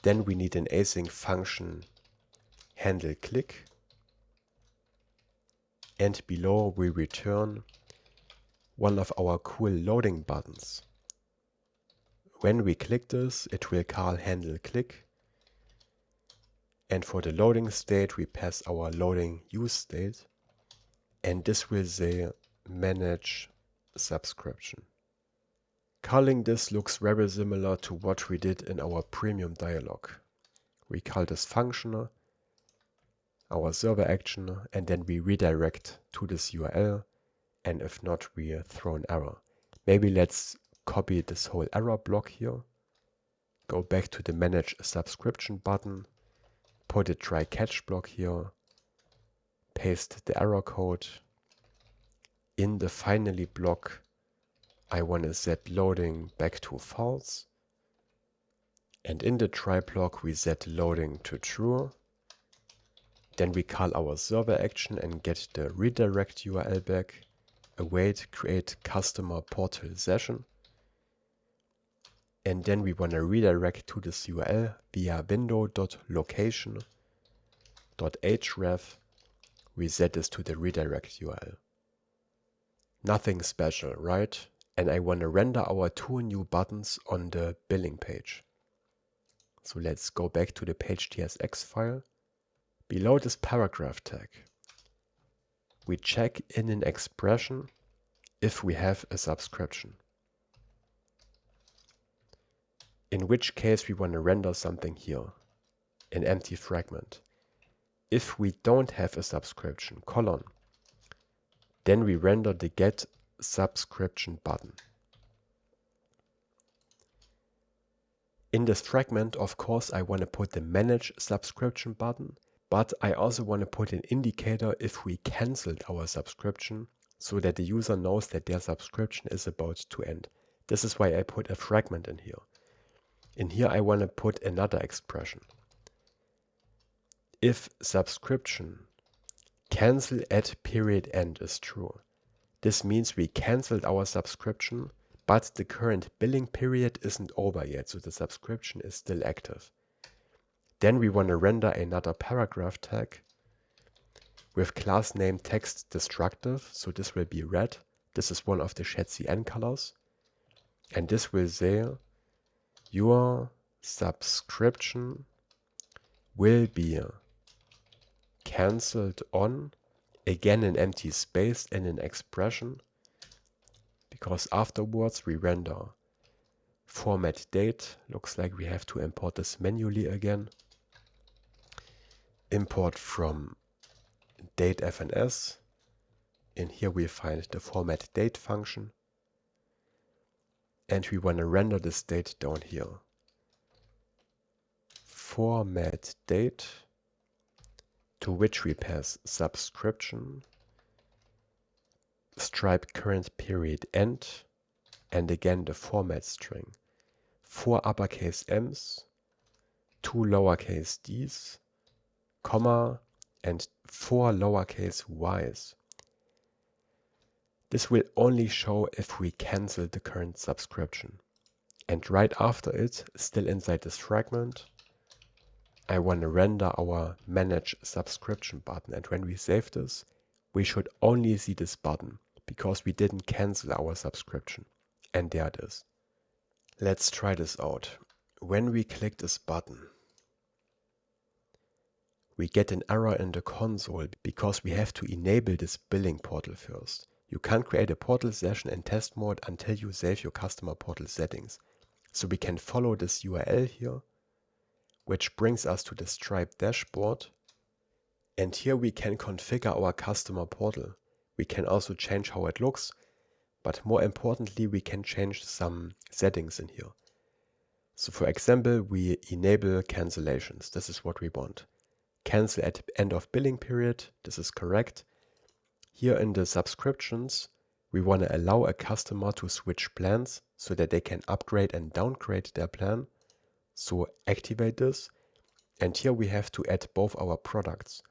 Then we need an async function handle click. And below we return one of our cool loading buttons. When we click this, it will call handle click. And for the loading state, we pass our loading use state. And this will say manage subscription. Calling this looks very similar to what we did in our premium dialog. We call this function, our server action, and then we redirect to this URL. And if not, we throw an error. Maybe let's copy this whole error block here. Go back to the manage subscription button. Put a try catch block here. Paste the error code. In the finally block, I want to set loading back to false. And in the try block, we set loading to true. Then we call our server action and get the redirect URL back. Await create customer portal session. And then we want to redirect to this URL via window.location.href. We set this to the redirect URL. Nothing special, right? And I want to render our two new buttons on the billing page. So let's go back to the page.tsx file. Below this paragraph tag, we check in an expression if we have a subscription. In which case we want to render something here, an empty fragment. If we don't have a subscription, colon, then we render the get subscription button. In this fragment, of course, I want to put the manage subscription button, but I also want to put an indicator if we canceled our subscription so that the user knows that their subscription is about to end. This is why I put a fragment in here. In here, I want to put another expression. If subscription cancel at period end is true, this means we canceled our subscription, but the current billing period isn't over yet, so the subscription is still active. Then we want to render another paragraph tag with class name text destructive, so this will be red. This is one of the Shadcn colors. And this will say, your subscription will be cancelled on, again an empty space and an expression, because afterwards we render format date. Looks like we have to import this manually again. Import from datefns. In here we find the format date function. And we want to render this date down here. Format date, to which we pass subscription, stripe current period end, and again the format string. 4 uppercase m's, 2 lowercase d's, comma, and 4 lowercase y's. This will only show if we cancel the current subscription. And right after it, still inside this fragment, I want to render our manage subscription button. And when we save this, we should only see this button because we didn't cancel our subscription. And there it is. Let's try this out. When we click this button, we get an error in the console because we have to enable this billing portal first. You can't create a portal session in test mode until you save your customer portal settings. So we can follow this URL here, which brings us to the Stripe dashboard. And here we can configure our customer portal. We can also change how it looks, but more importantly, we can change some settings in here. So for example, we enable cancellations. This is what we want. Cancel at end of billing period. This is correct. Here in the subscriptions, we want to allow a customer to switch plans so that they can upgrade and downgrade their plan. So activate this. And here we have to add both our products,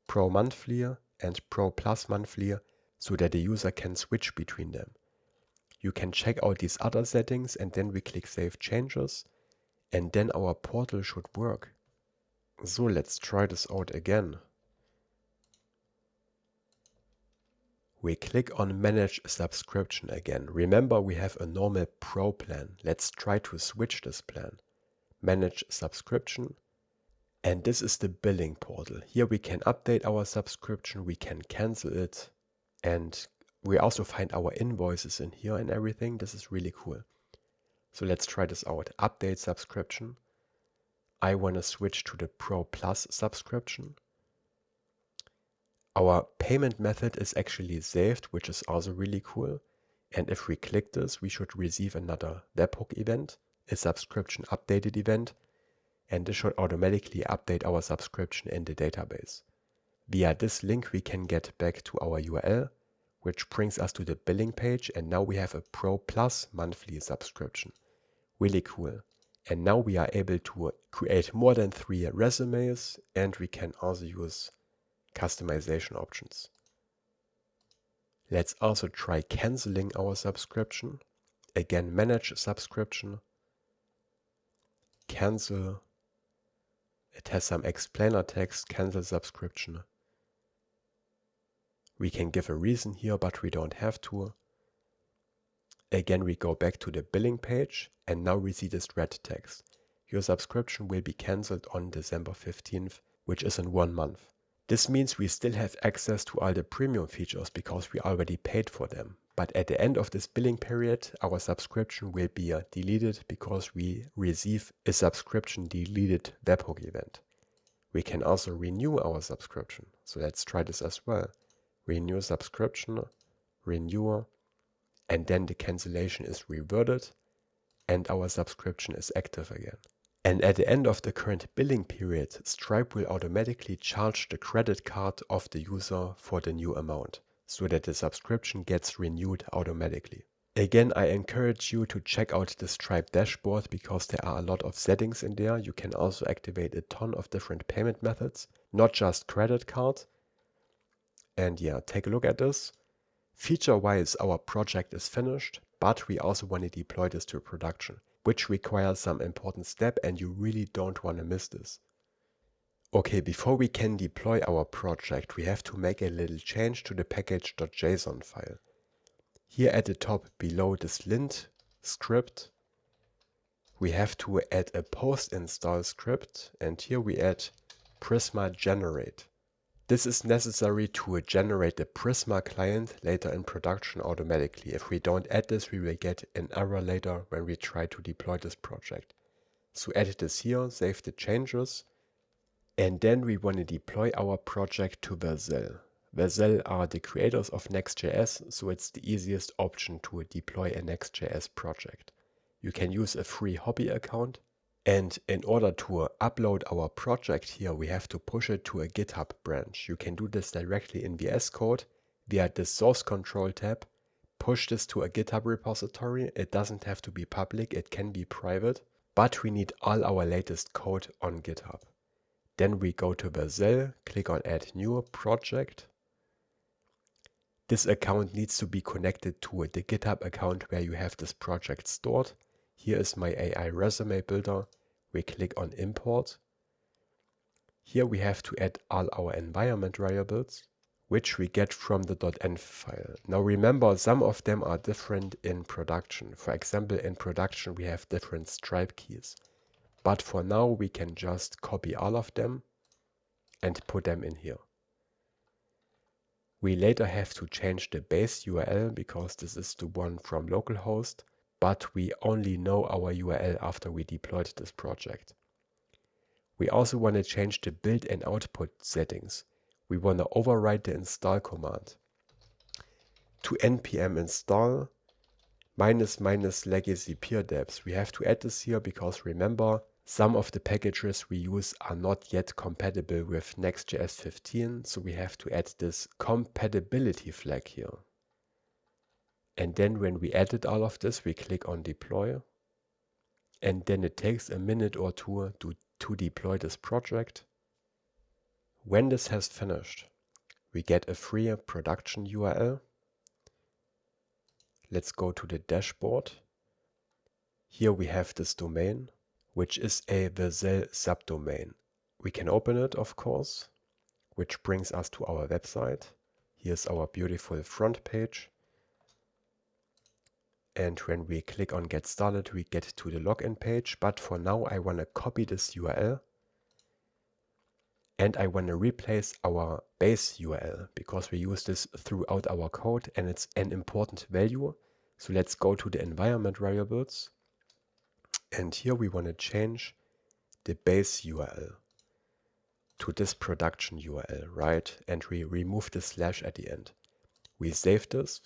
Pro Monthly and Pro Plus Monthly, so that the user can switch between them. You can check out these other settings and then we click Save Changes, and then our portal should work. So let's try this out again. We click on Manage Subscription again. Remember, we have a normal Pro plan. Let's try to switch this plan. Manage Subscription. And this is the billing portal. Here we can update our subscription, we can cancel it, and we also find our invoices in here and everything. This is really cool. So let's try this out. Update subscription. I want to switch to the Pro Plus subscription. Our payment method is actually saved, which is also really cool. And if we click this, we should receive another webhook event, a subscription updated event, and this should automatically update our subscription in the database. Via this link, we can get back to our URL, which brings us to the billing page, and now we have a Pro Plus monthly subscription. Really cool. And now we are able to create more than 3 resumes, and we can also use customization options. Let's also try canceling our subscription. Again, manage subscription, cancel. It has some explainer text, cancel subscription. We can give a reason here, but we don't have to. Again, we go back to the billing page, and now we see this red text. Your subscription will be cancelled on December 15th, which is in 1 month. This means we still have access to all the premium features because we already paid for them. But at the end of this billing period, our subscription will be deleted because we receive a subscription deleted webhook event. We can also renew our subscription. So let's try this as well. Renew subscription, renew, and then the cancellation is reverted and our subscription is active again. And at the end of the current billing period, Stripe will automatically charge the credit card of the user for the new amount, so that the subscription gets renewed automatically. Again, I encourage you to check out the Stripe dashboard because there are a lot of settings in there. You can also activate a ton of different payment methods, not just credit card. And yeah, take a look at this. Feature-wise, our project is finished, but we also want to deploy this to production, which requires some important step, and you really don't want to miss this. Okay, before we can deploy our project, we have to make a little change to the package.json file. Here at the top below this lint script, we have to add a post install script, and here we add Prisma generate. This is necessary to generate the Prisma client later in production automatically. If we don't add this, we will get an error later when we try to deploy this project. So add this here, save the changes, and then we want to deploy our project to Vercel. Vercel are the creators of Next.js, so it's the easiest option to deploy a Next.js project. You can use a free hobby account. And in order to upload our project here, we have to push it to a GitHub branch. You can do this directly in VS Code via the source control tab. Push this to a GitHub repository. It doesn't have to be public, it can be private, but we need all our latest code on GitHub. Then we go to Vercel, click on Add New Project. This account needs to be connected to the GitHub account where you have this project stored. Here is my AI resume builder. We click on import. Here we have to add all our environment variables, which we get from the .env file. Now remember, some of them are different in production. For example, in production we have different Stripe keys. But for now we can just copy all of them and put them in here. We later have to change the base URL because this is the one from localhost. But we only know our URL after we deployed this project. We also want to change the build and output settings. We want to override the install command to npm install -- legacy peer depths. We have to add this here because remember, some of the packages we use are not yet compatible with Next.js 15, so we have to add this compatibility flag here. And then when we added all of this, we click on deploy. And then it takes a minute or two to to deploy this project. When this has finished, we get a free production URL. Let's go to the dashboard. Here we have this domain, which is a Vercel subdomain. We can open it, of course, which brings us to our website. Here's our beautiful front page. And when we click on Get Started, we get to the login page. But for now, I want to copy this URL. And I want to replace our base URL because we use this throughout our code and it's an important value. So let's go to the environment variables. And here we want to change the base URL to this production URL, right? And we remove the slash at the end. We save this.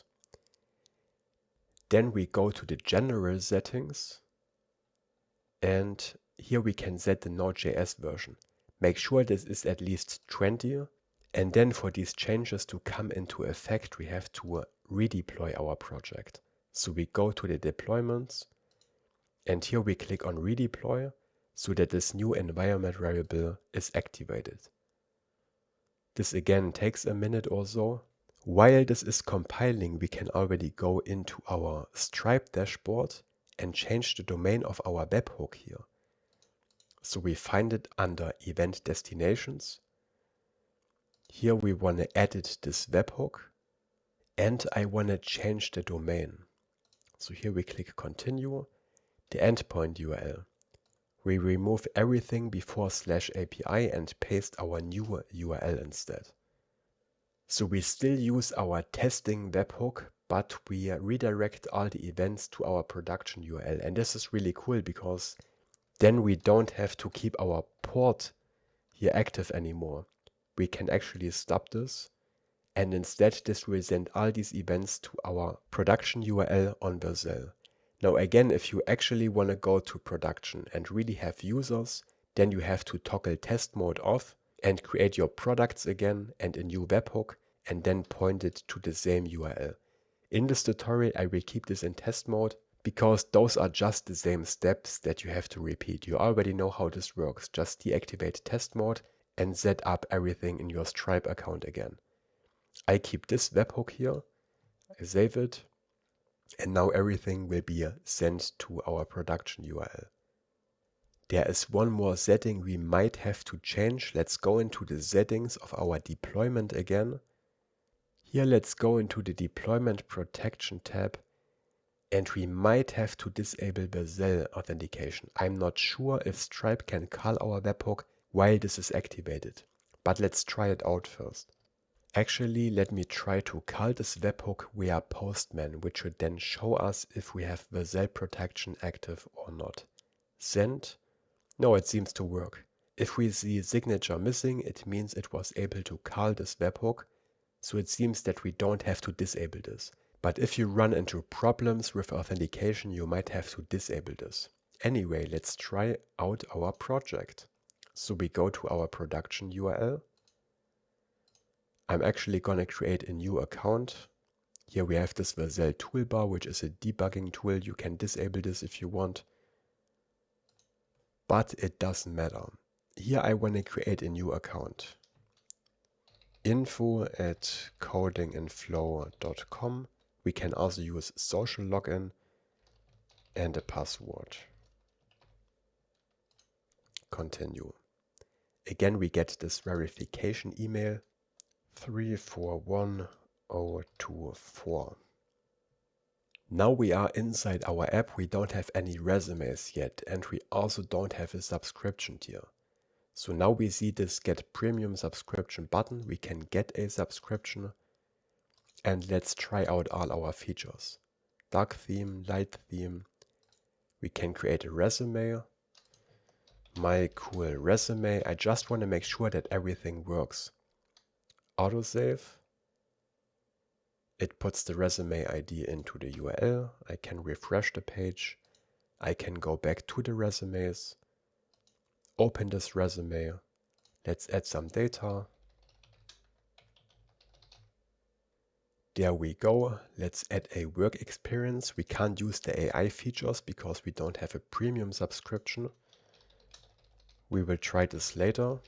Then we go to the general settings. And here we can set the Node.js version. Make sure this is at least 20. And then for these changes to come into effect, we have to redeploy our project. So we go to the deployments. And here we click on redeploy so that this new environment variable is activated. This again takes a minute or so. While this is compiling, we can already go into our Stripe dashboard and change the domain of our webhook here. So we find it under event destinations. Here we want to edit this webhook and I want to change the domain. So here we click continue, the endpoint URL. We remove everything before /API and paste our new URL instead. So we still use our testing webhook, but we redirect all the events to our production URL. And this is really cool because then we don't have to keep our port here active anymore. We can actually stop this and instead this will send all these events to our production URL on Vercel. Now again, if you actually want to go to production and really have users, then you have to toggle test mode off and create your products again and a new webhook and then point it to the same URL. In this tutorial I will keep this in test mode because those are just the same steps that you have to repeat. You already know how this works. Just deactivate test mode and set up everything in your Stripe account again. I keep this webhook here, I save it, and now everything will be sent to our production URL. There is one more setting we might have to change. Let's go into the settings of our deployment again. Here let's go into the deployment protection tab and we might have to disable Vercel authentication. I'm not sure if Stripe can call our webhook while this is activated, but let's try it out first. Actually, let me try to call this webhook via Postman, which should then show us if we have Vercel protection active or not. Send. No, it seems to work. If we see signature missing, it means it was able to call this webhook, so it seems that we don't have to disable this. But if you run into problems with authentication, you might have to disable this. Anyway, let's try out our project. So we go to our production URL. I'm actually going to create a new account. Here we have this Vercel toolbar, which is a debugging tool. You can disable this if you want, but it doesn't matter. Here I want to create a new account. info@codingandflow.com. We can also use social login and a password. Continue. Again, we get this verification email 341024. Now we are inside our app. We don't have any resumes yet and we also don't have a subscription tier. So now we see this get premium subscription button. We can get a subscription and let's try out all our features. Dark theme, light theme. We can create a resume. My cool resume. I just want to make sure that everything works. Autosave. It puts the resume ID into the URL. I can refresh the page. I can go back to the resumes. Open this resume. Let's add some data. There we go. Let's add a work experience. We can't use the AI features because we don't have a premium subscription. We will try this later.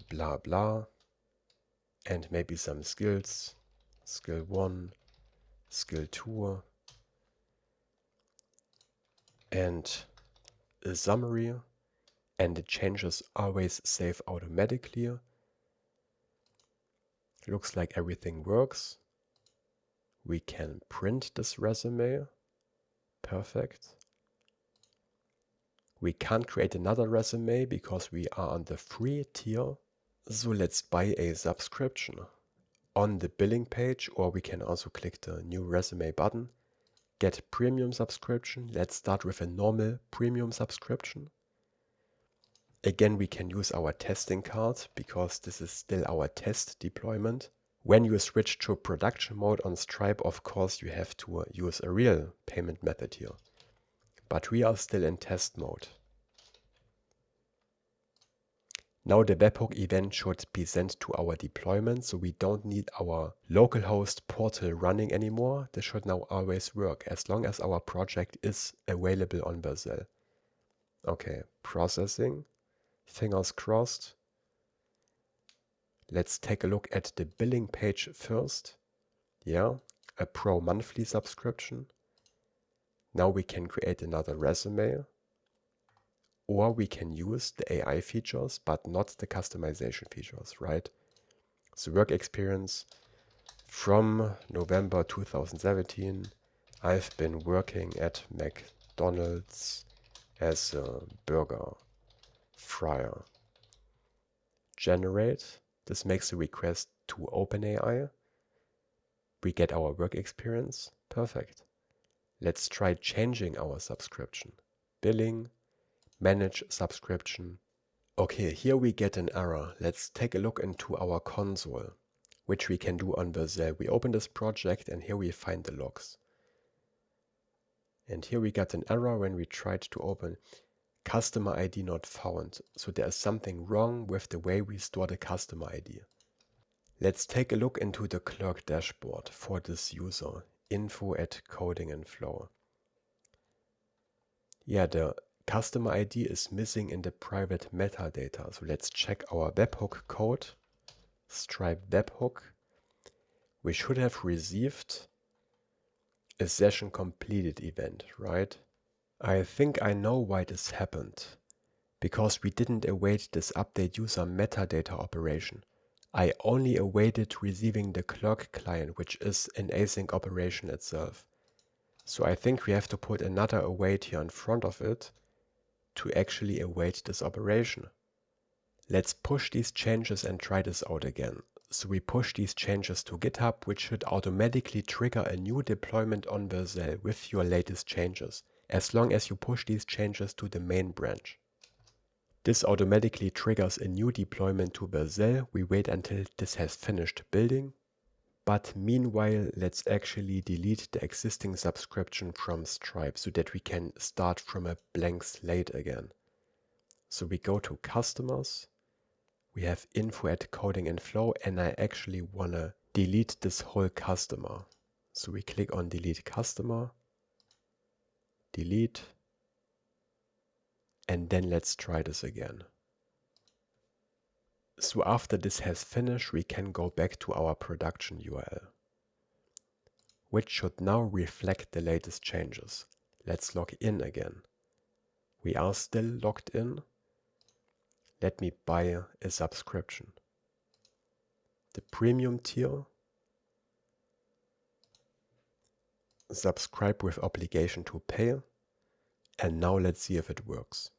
Blah blah. And maybe some skills. Skill 1, skill 2. And a summary. And the changes always save automatically. Looks like everything works. We can print this resume. Perfect. We can't create another resume because we are on the free tier. So let's buy a subscription on the billing page, or we can also click the new resume button. Get premium subscription. Let's start with a normal premium subscription. Again, we can use our testing card because this is still our test deployment. When you switch to production mode on Stripe, of course, you have to use a real payment method here. But we are still in test mode. Now the webhook event should be sent to our deployment, so we don't need our localhost portal running anymore. This should now always work as long as our project is available on Vercel. Okay, processing. Fingers crossed. Let's take a look at the billing page first. Yeah, a pro monthly subscription. Now we can create another resume. Or we can use the AI features, but not the customization features, right? So work experience from November 2017. I've been working at McDonald's as a burger fryer. Generate. This makes a request to OpenAI. We get our work experience. Perfect. Let's try changing our subscription. Billing. Manage subscription. Okay, here we get an error. Let's take a look into our console, which we can do on Vercel. We open this project and here we find the logs. And here we got an error when we tried to open customer ID not found. So there is something wrong with the way we store the customer ID. Let's take a look into the Clerk dashboard for this user. Info at coding and flow. Yeah, the customer ID is missing in the private metadata. So let's check our webhook code. Stripe webhook. We should have received a session completed event, right? I think I know why this happened. Because we didn't await this update user metadata operation. I only awaited receiving the Clerk client, which is an async operation itself. So I think we have to put another await here in front of it to actually await this operation. Let's push these changes and try this out again. So we push these changes to GitHub, which should automatically trigger a new deployment on Vercel with your latest changes, as long as you push these changes to the main branch. This automatically triggers a new deployment to Vercel. We wait until this has finished building. But meanwhile, let's actually delete the existing subscription from Stripe so that we can start from a blank slate again. So we go to customers. We have info at coding and flow, and I actually want to delete this whole customer. So we click on delete customer, delete, and then let's try this again. So after this has finished, we can go back to our production URL, which should now reflect the latest changes. Let's log in again. We are still logged in. Let me buy a subscription. The premium tier. Subscribe with obligation to pay. And now let's see if it works.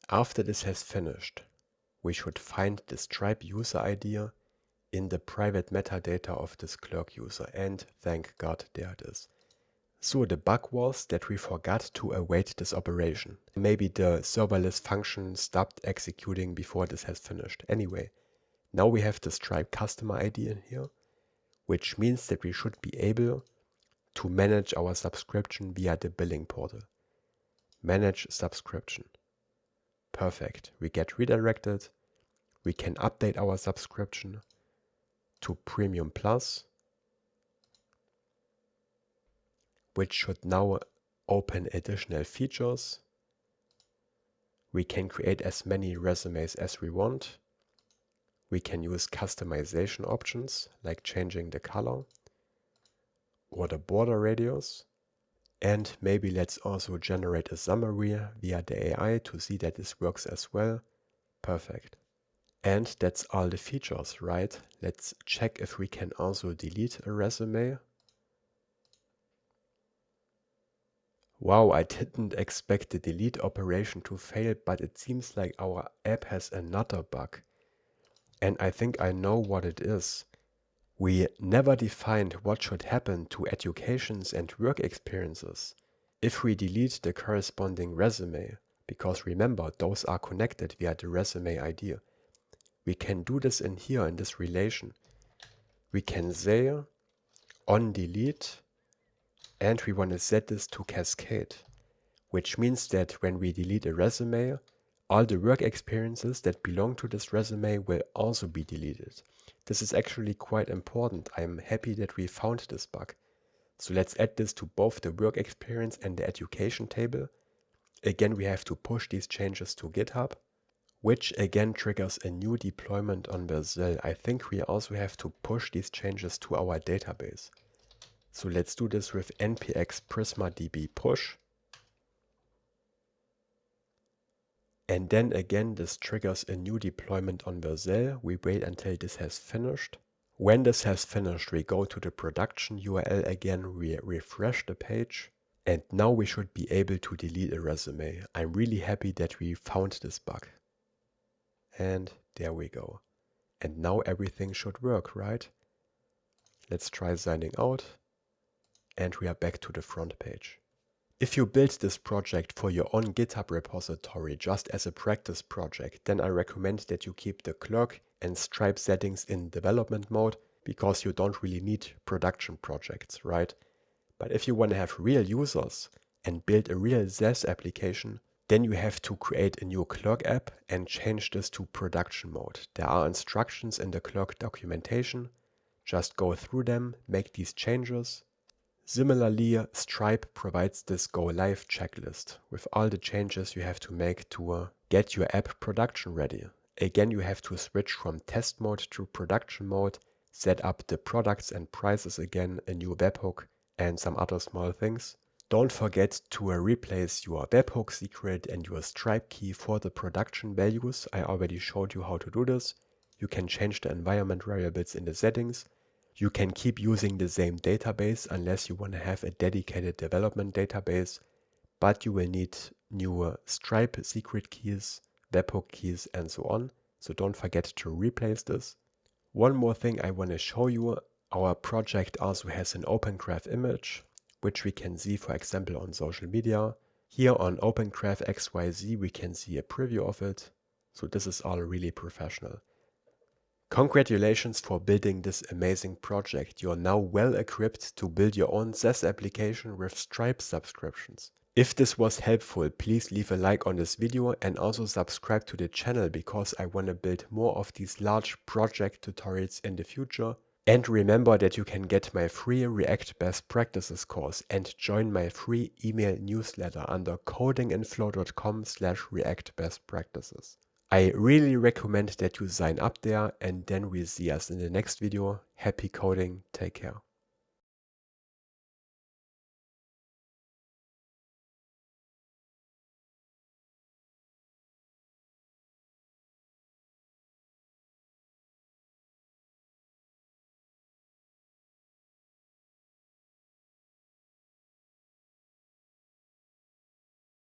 After this has finished, we should find the Stripe user ID in the private metadata of this Clerk user, and thank God there it is. So the bug was that we forgot to await this operation. Maybe the serverless function stopped executing before this has finished. Anyway, now we have the Stripe customer ID in here, which means that we should be able to manage our subscription via the billing portal. Manage subscription. Perfect. We get redirected. We can update our subscription to Premium Plus, which should now open additional features. We can create as many resumes as we want. We can use customization options like changing the color or the border radius. And maybe let's also generate a summary via the AI to see that this works as well. Perfect. And that's all the features, right? Let's check if we can also delete a resume. Wow, I didn't expect the delete operation to fail, but it seems like our app has another bug. And I think I know what it is. We never defined what should happen to educations and work experiences if we delete the corresponding resume, because remember, those are connected via the resume ID. We can do this in here in this relation. We can say on delete, and we want to set this to cascade, which means that when we delete a resume, all the work experiences that belong to this resume will also be deleted. This is actually quite important. I'm happy that we found this bug. So let's add this to both the work experience and the education table. Again, we have to push these changes to GitHub, which again triggers a new deployment on Vercel. I think we also have to push these changes to our database. So let's do this with npx Prisma DB push. And then again, this triggers a new deployment on Vercel. We wait until this has finished. When this has finished, we go to the production URL again, we refresh the page. And now we should be able to delete a resume. I'm really happy that we found this bug. And there we go. And now everything should work, right? Let's try signing out. And we are back to the front page. If you build this project for your own GitHub repository just as a practice project, then I recommend that you keep the Clerk and Stripe settings in development mode, because you don't really need production projects, right? But if you want to have real users and build a real SaaS application, then you have to create a new Clerk app and change this to production mode. There are instructions in the Clerk documentation. Just go through them, make these changes. Similarly, Stripe provides this go live checklist with all the changes you have to make to get your app production ready. Again, you have to switch from test mode to production mode, set up the products and prices again, a new webhook, and some other small things. Don't forget to replace your webhook secret and your Stripe key for the production values. I already showed you how to do this. You can change the environment variables in the settings. You can keep using the same database unless you want to have a dedicated development database, but you will need new Stripe secret keys, webhook keys, and so on. So don't forget to replace this. One more thing I want to show you. Our project also has an OpenGraph image, which we can see, for example, on social media. Here on OpenGraph XYZ, we can see a preview of it. So this is all really professional. Congratulations for building this amazing project. You are now well equipped to build your own SaaS application with Stripe subscriptions. If this was helpful, please leave a like on this video and also subscribe to the channel, because I want to build more of these large project tutorials in the future. And remember that you can get my free React Best Practices course and join my free email newsletter under codinginflow.com/reactbestpractices. I really recommend that you sign up there, and then we'll see us in the next video. Happy coding, take care.